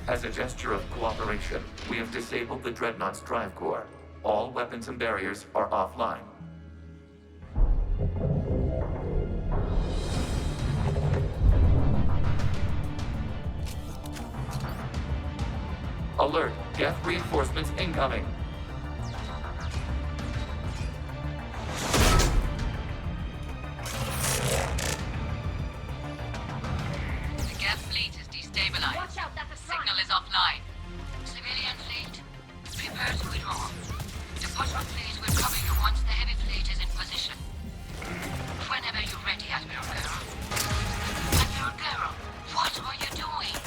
As a gesture of cooperation, we have disabled the Dreadnought's drive core. All weapons and barriers are offline. Alert! Geth reinforcements incoming! The Geth fleet is destabilized. Watch out, that's a Signal is offline. Civilian fleet, prepare to withdraw. The push-up phase will cover you once the heavy fleet is in position. Whenever you're ready, Admiral Girl. Admiral Girl, what are you doing?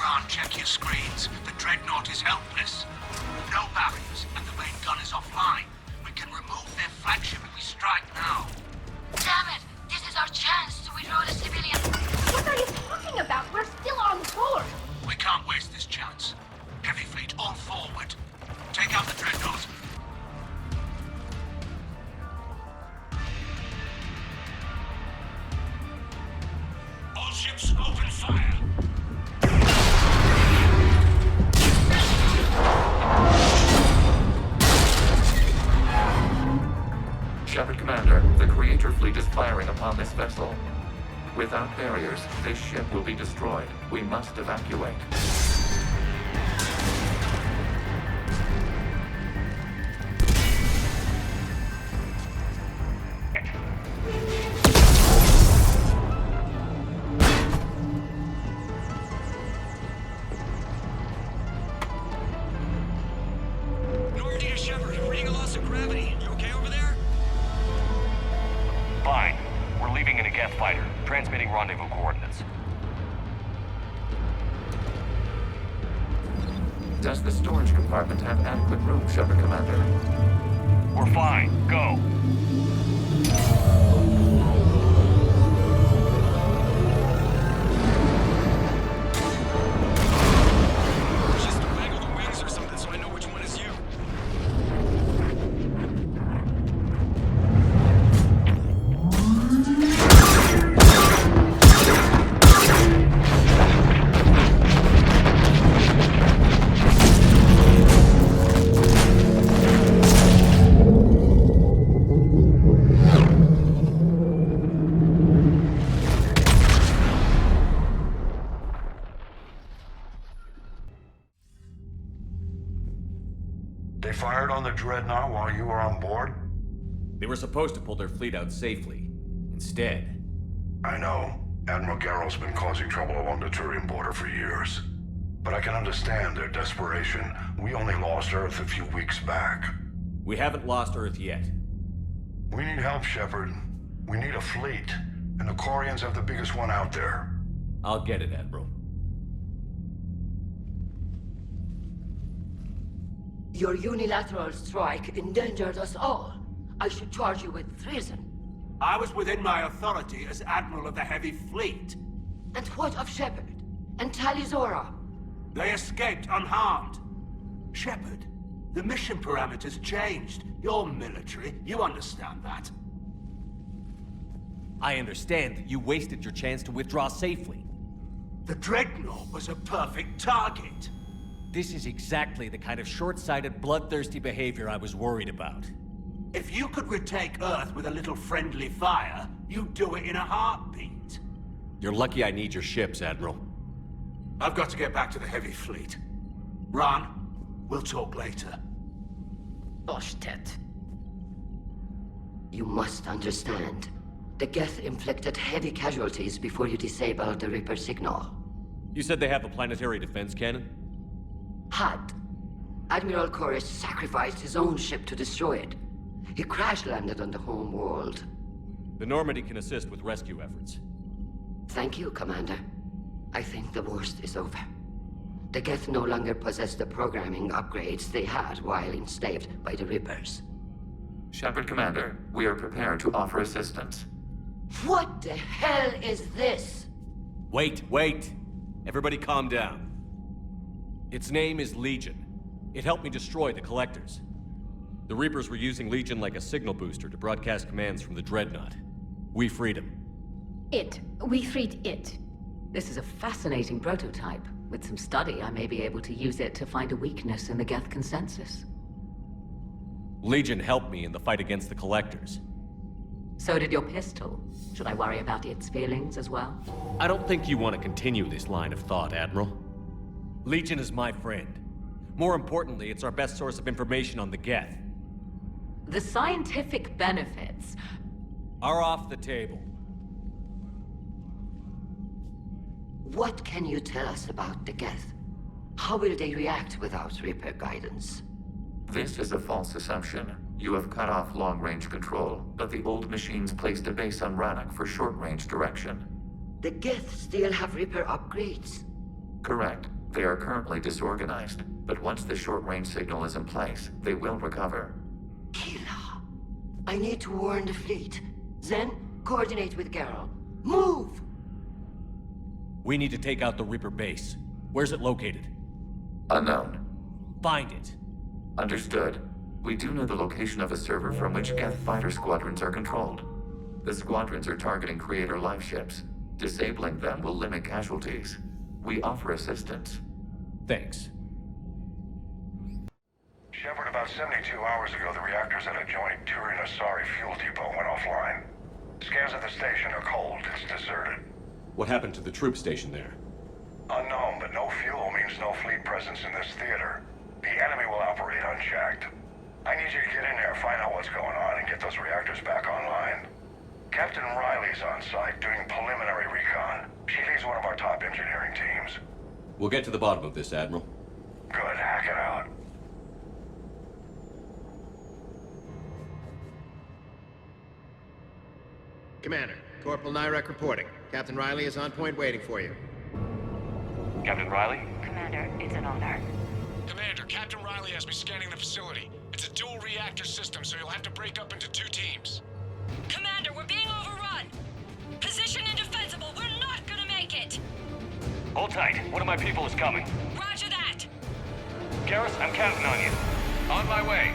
Ron, check your screens. The Dreadnought is helpless. No barriers, and the main gun is offline. We can remove their flagship if we strike now. Damn it! This is our chance to withdraw the civilians. What are you talking about? We're still on board. We can't waste this chance. Heavy fleet all forward. Take out the Dreadnought. ships, open fire. Shepard Commander, the Creator fleet is firing upon this vessel. Without barriers, this ship will be destroyed. We must evacuate. Normandy to Shepard, reading a loss of gravity. You okay over there? Fine. We're leaving in a Geth fighter, transmitting rendezvous coordinates. Does the storage compartment have adequate room, Shepard Commander? We're fine. Go. Just waggle the wings or something so I know which one is you. They fired on the Dreadnought while you were on board? They were supposed to pull their fleet out safely. Instead... I know. Admiral Garrow's been causing trouble along the Turian border for years. But I can understand their desperation. We only lost Earth a few weeks back. We haven't lost Earth yet. We need help, Shepard. We need a fleet. And the Quarians have the biggest one out there. I'll get it, Admiral. Your unilateral strike endangered us all. I should charge you with treason. I was within my authority as Admiral of the Heavy Fleet. And what of Shepard? And Talizora? They escaped unharmed. Shepard, the mission parameters changed. You're military, you understand that. I understand that you wasted your chance to withdraw safely. The Dreadnought was a perfect target. This is exactly the kind of short-sighted, bloodthirsty behavior I was worried about. If you could retake Earth with a little friendly fire, you'd do it in a heartbeat. You're lucky I need your ships, Admiral. I've got to get back to the Heavy Fleet. Ron, we'll talk later. Oshtet. You must understand. The Geth inflicted heavy casualties before you disabled the Reaper signal. You said they have a planetary defense cannon? Had. Admiral Chorus sacrificed his own ship to destroy it. He crash-landed on the home world. The Normandy can assist with rescue efforts. Thank you, Commander. I think the worst is over. The Geth no longer possess the programming upgrades they had while enslaved by the Reapers. Shepard Commander, we are prepared to offer assistance. What the hell is this? Wait. Everybody calm down. Its name is Legion. It helped me destroy the Collectors. The Reapers were using Legion like a signal booster to broadcast commands from the Dreadnought. We freed him. We freed it. This is a fascinating prototype. With some study, I may be able to use it to find a weakness in the Geth consensus. Legion helped me in the fight against the Collectors. So did your pistol. Should I worry about its feelings as well? I don't think you want to continue this line of thought, Admiral. Legion is my friend. More importantly, it's our best source of information on the Geth. The scientific benefits are off the table. What can you tell us about the Geth? How will they react without Reaper guidance? This is a false assumption. You have cut off long-range control, but the old machines placed a base on Rannoch for short-range direction. The Geth still have Reaper upgrades? Correct. They are currently disorganized, but once the short-range signal is in place, they will recover. Kila, I need to warn the fleet. Then, coordinate with Garrow. Move! We need to take out the Reaper base. Where's it located? Unknown. Find it. Understood. We do know the location of a server from which Geth fighter squadrons are controlled. The squadrons are targeting Creator life ships. Disabling them will limit casualties. We offer assistance. Thanks. Shepard, about 72 hours ago, the reactors at adjoining Turin-Asari fuel depot went offline. Scans at the station are cold. It's deserted. What happened to the troop station there? Unknown, but no fuel means no fleet presence in this theater. The enemy will operate unchecked. I need you to get in there, find out what's going on, and get those reactors back online. Captain Riley's on site doing preliminary recon. She leads one of our top engineering teams. We'll get to the bottom of this, Admiral. Good, hack it out. Commander, Corporal Nyrek reporting. Captain Riley is on point waiting for you. Captain Riley? Commander, it's an honor. Commander, Captain Riley has me scanning the facility. It's a dual reactor system, so you'll have to break up into 2 teams. Commander, we're being overrun! Position indefensible, we're not gonna make it! Hold tight. One of my people is coming. Roger that! Garrus, I'm counting on you. On my way.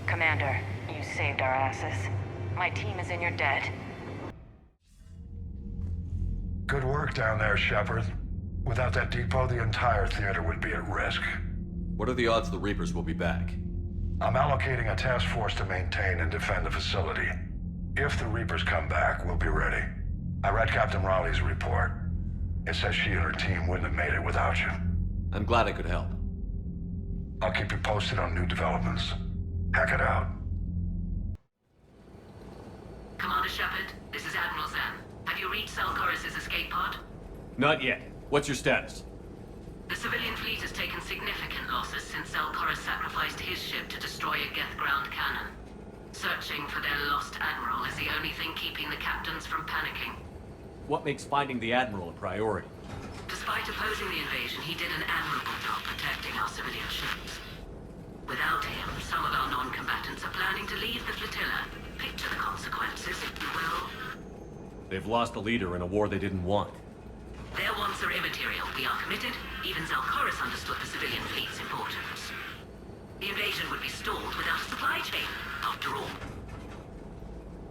Commander, you saved our asses. My team is in your debt. Good work down there, Shepard. Without that depot, the entire theater would be at risk. What are the odds the Reapers will be back? I'm allocating a task force to maintain and defend the facility. If the Reapers come back, we'll be ready. I read Captain Riley's report. It says she and her team wouldn't have made it without you. I'm glad I could help. I'll keep you posted on new developments. Hack it out. Commander Shepard, this is Admiral Zen. Have you reached Salkoris' escape pod? Not yet. What's your status? The civilian fleet has taken significant losses since Salkoris sacrificed his ship to destroy a Geth ground cannon. Searching for their lost admiral is the only thing keeping the captains from panicking. What makes finding the Admiral a priority? Despite opposing the invasion, he did an admirable job protecting our civilian ships. Without him, some of our non-combatants are planning to leave the flotilla. Picture the consequences, if you will. They've lost a leader in a war they didn't want. Their wants are immaterial. We are committed. Even Zalkoris understood the civilian fleet's importance. The invasion would be stalled without a supply chain, after all.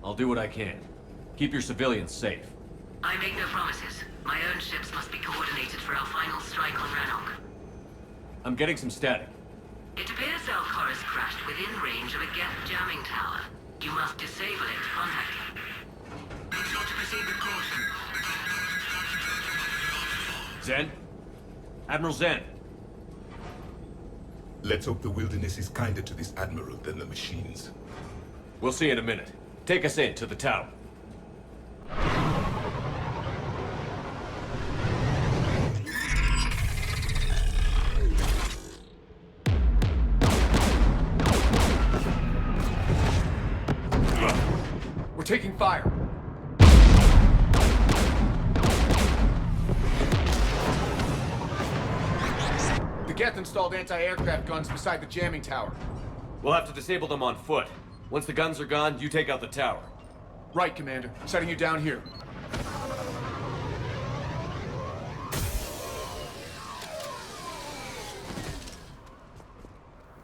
I'll do what I can. Keep your civilians safe. I make no promises. My own ships must be coordinated for our final strike on Rannoch. I'm getting some static. It appears Zalkoris crashed within range of a Geth jamming tower. You must disable it to contact him. Make sure to proceed with caution. Zen? Admiral Zen? Let's hope the wilderness is kinder to this admiral than the machines. We'll see in a minute. Take us in to the tower. We're taking fire. The Geth installed anti-aircraft guns beside the jamming tower. We'll have to disable them on foot. Once the guns are gone, you take out the tower. Right, Commander. Setting you down here.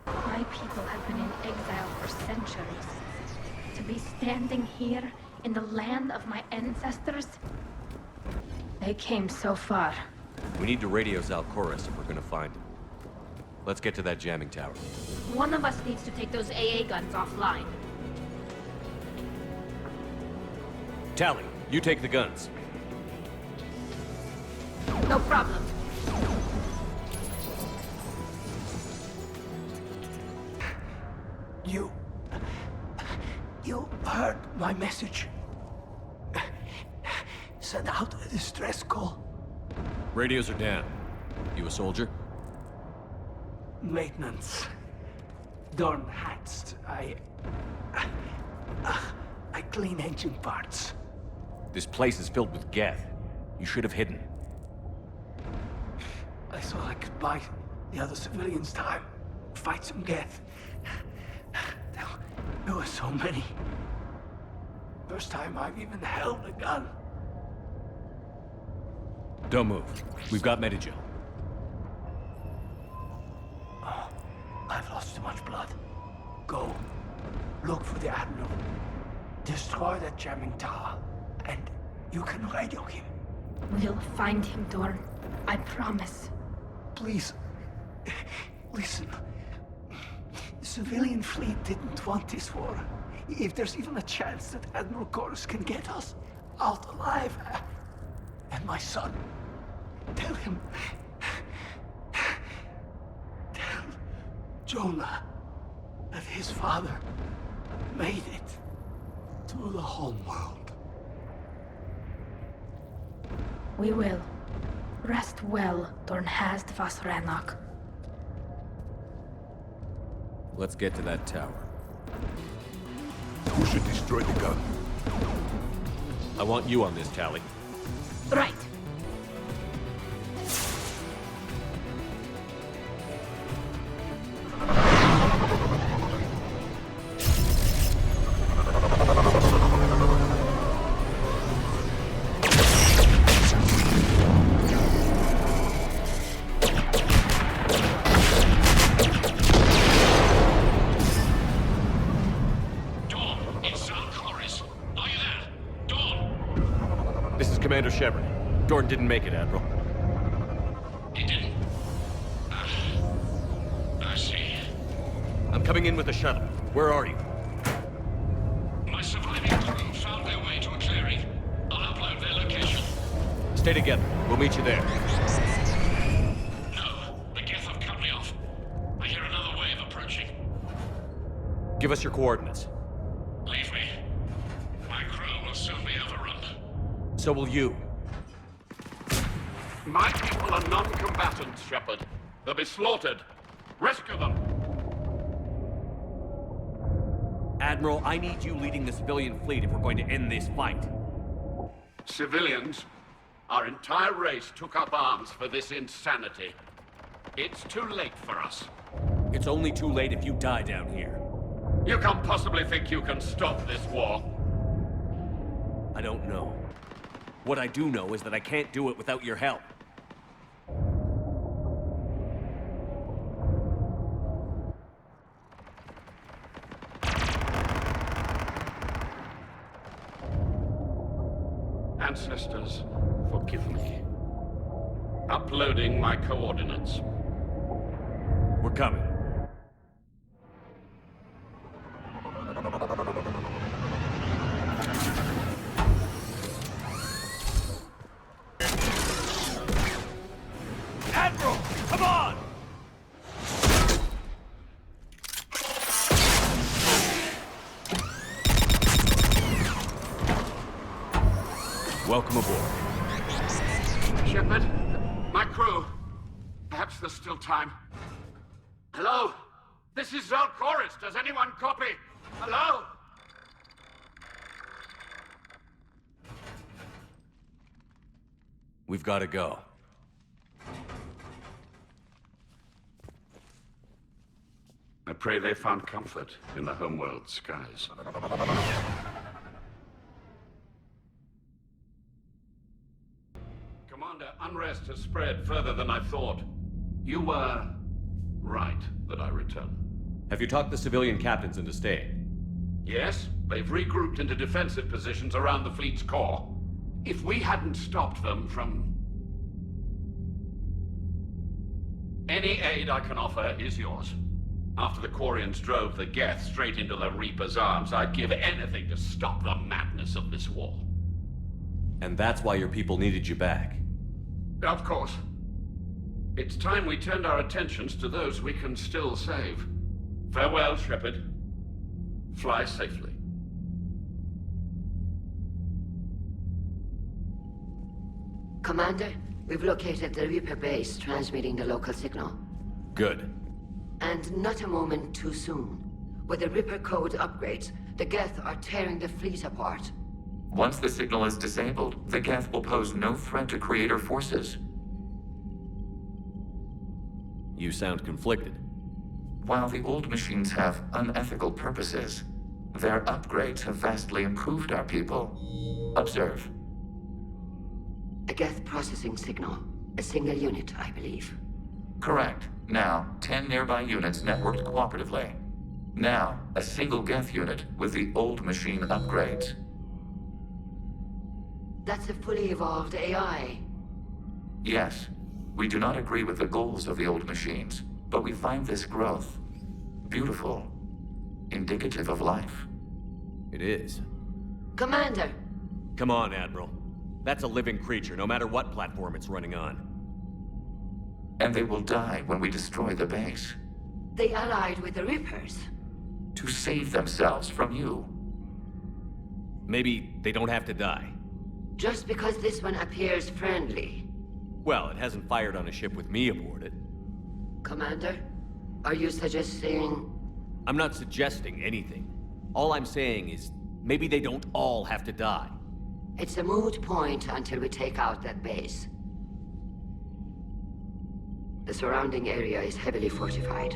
My people have been in exile for centuries. To be standing here in the land of my ancestors? They came so far. We need to radio Zalkoris if we're gonna find him. Let's get to that jamming tower. One of us needs to take those AA guns offline. Tally, you take the guns. No problem. You heard my message. Send out a distress call. Radios are down. You a soldier? Maintenance. Dorn hats. I clean engine parts. This place is filled with Geth. You should have hidden. I thought I could buy the other civilians time. Fight some Geth. There were so many. First time I've even held a gun. Don't move. We've got Medigel. Oh, I've lost too much blood. Go. Look for the Admiral. Destroy that jamming tower. And You can radio him. We'll find him, Dorn. I promise. Please, listen. The civilian fleet didn't want this war. If there's even a chance that Admiral Chorus can get us out alive, and my son, tell him, tell Jonah that his father made it to the homeworld. We will. Rest well, Dorn Hast vas Rannoch. Let's get to that tower. Who should destroy the gun? I want you on this, Tally. Right. Commander Shepard. Dorn didn't make it, Admiral. He didn't? I see. I'm coming in with the shuttle. Where are you? My surviving crew found their way to a clearing. I'll upload their location. Stay together. We'll meet you there. No, the Geth have cut me off. I hear another wave approaching. Give us your coordinates. Leave me. My crew will soon be overrun. So will you. My people are non-combatants, Shepard. They'll be slaughtered. Rescue them! Admiral, I need you leading the civilian fleet if we're going to end this fight. Civilians, our entire race took up arms for this insanity. It's too late for us. It's only too late if you die down here. You can't possibly think you can stop this war. I don't know. What I do know is that I can't do it without your help. Ancestors, forgive me. Uploading my coordinates. We're coming. Admiral, come on! Welcome aboard. Shepard, my crew. Perhaps there's still time. Hello? This is Zalcoris. Does anyone copy? Hello? We've got to go. I pray they found comfort in the homeworld skies. Commander, unrest has spread further than I thought. You were right that I return. Have you talked the civilian captains into staying? Yes, they've regrouped into defensive positions around the fleet's core. If we hadn't stopped them from... Any aid I can offer is yours. After the Quarians drove the Geth straight into the Reaper's arms, I'd give anything to stop the madness of this war. And that's why your people needed you back. Of course. It's time we turned our attentions to those we can still save. Farewell, Shepard. Fly safely. Commander, we've located the Reaper base transmitting the local signal. Good. And not a moment too soon. With the Reaper code upgrades, the Geth are tearing the fleet apart. Once the signal is disabled, the Geth will pose no threat to Creator forces. You sound conflicted. While the old machines have unethical purposes, their upgrades have vastly improved our people. Observe. A Geth processing signal. A single unit, I believe. Correct. Now, 10 nearby units networked cooperatively. Now, a single Geth unit with the old machine upgrades. That's a fully evolved AI. Yes, we do not agree with the goals of the old machines, but we find this growth beautiful, indicative of life. It is. Commander! Come on, Admiral. That's a living creature, no matter what platform it's running on. And they will die when we destroy the base. They allied with the Reapers. To save themselves from you. Maybe they don't have to die. Just because this one appears friendly. Well, it hasn't fired on a ship with me aboard it. Commander, are you suggesting... I'm not suggesting anything. All I'm saying is, maybe they don't all have to die. It's a moot point until we take out that base. The surrounding area is heavily fortified,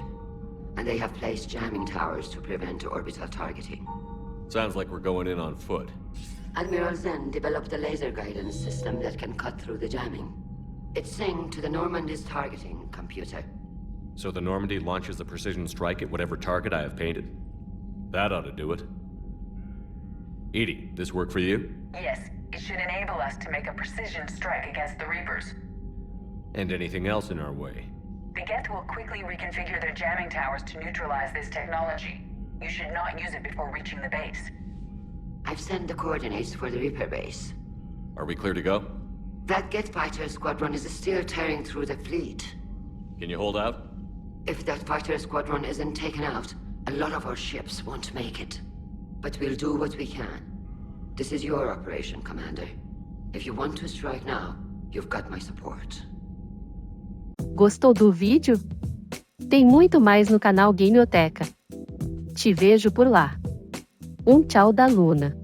and they have placed jamming towers to prevent orbital targeting. Sounds like we're going in on foot. Admiral Zen developed a laser guidance system that can cut through the jamming. It's synced to the Normandy's targeting computer. So the Normandy launches a precision strike at whatever target I have painted? That ought to do it. Edie, this work for you? Yes, it should enable us to make a precision strike against the Reapers. And anything else in our way? The Geth will quickly reconfigure their jamming towers to neutralize this technology. You should not use it before reaching the base. I've sent the coordinates for the Reaper base. Are we clear to go? That Geth fighter squadron is still tearing through the fleet. Can you hold out? If that fighter squadron isn't taken out, a lot of our ships won't make it. But we'll do what we can. This is your operation, Commander. If you want to strike now, you've got my support. Gostou do vídeo? Tem muito mais no canal Gameoteca. Te vejo por lá. Tchau da Luna.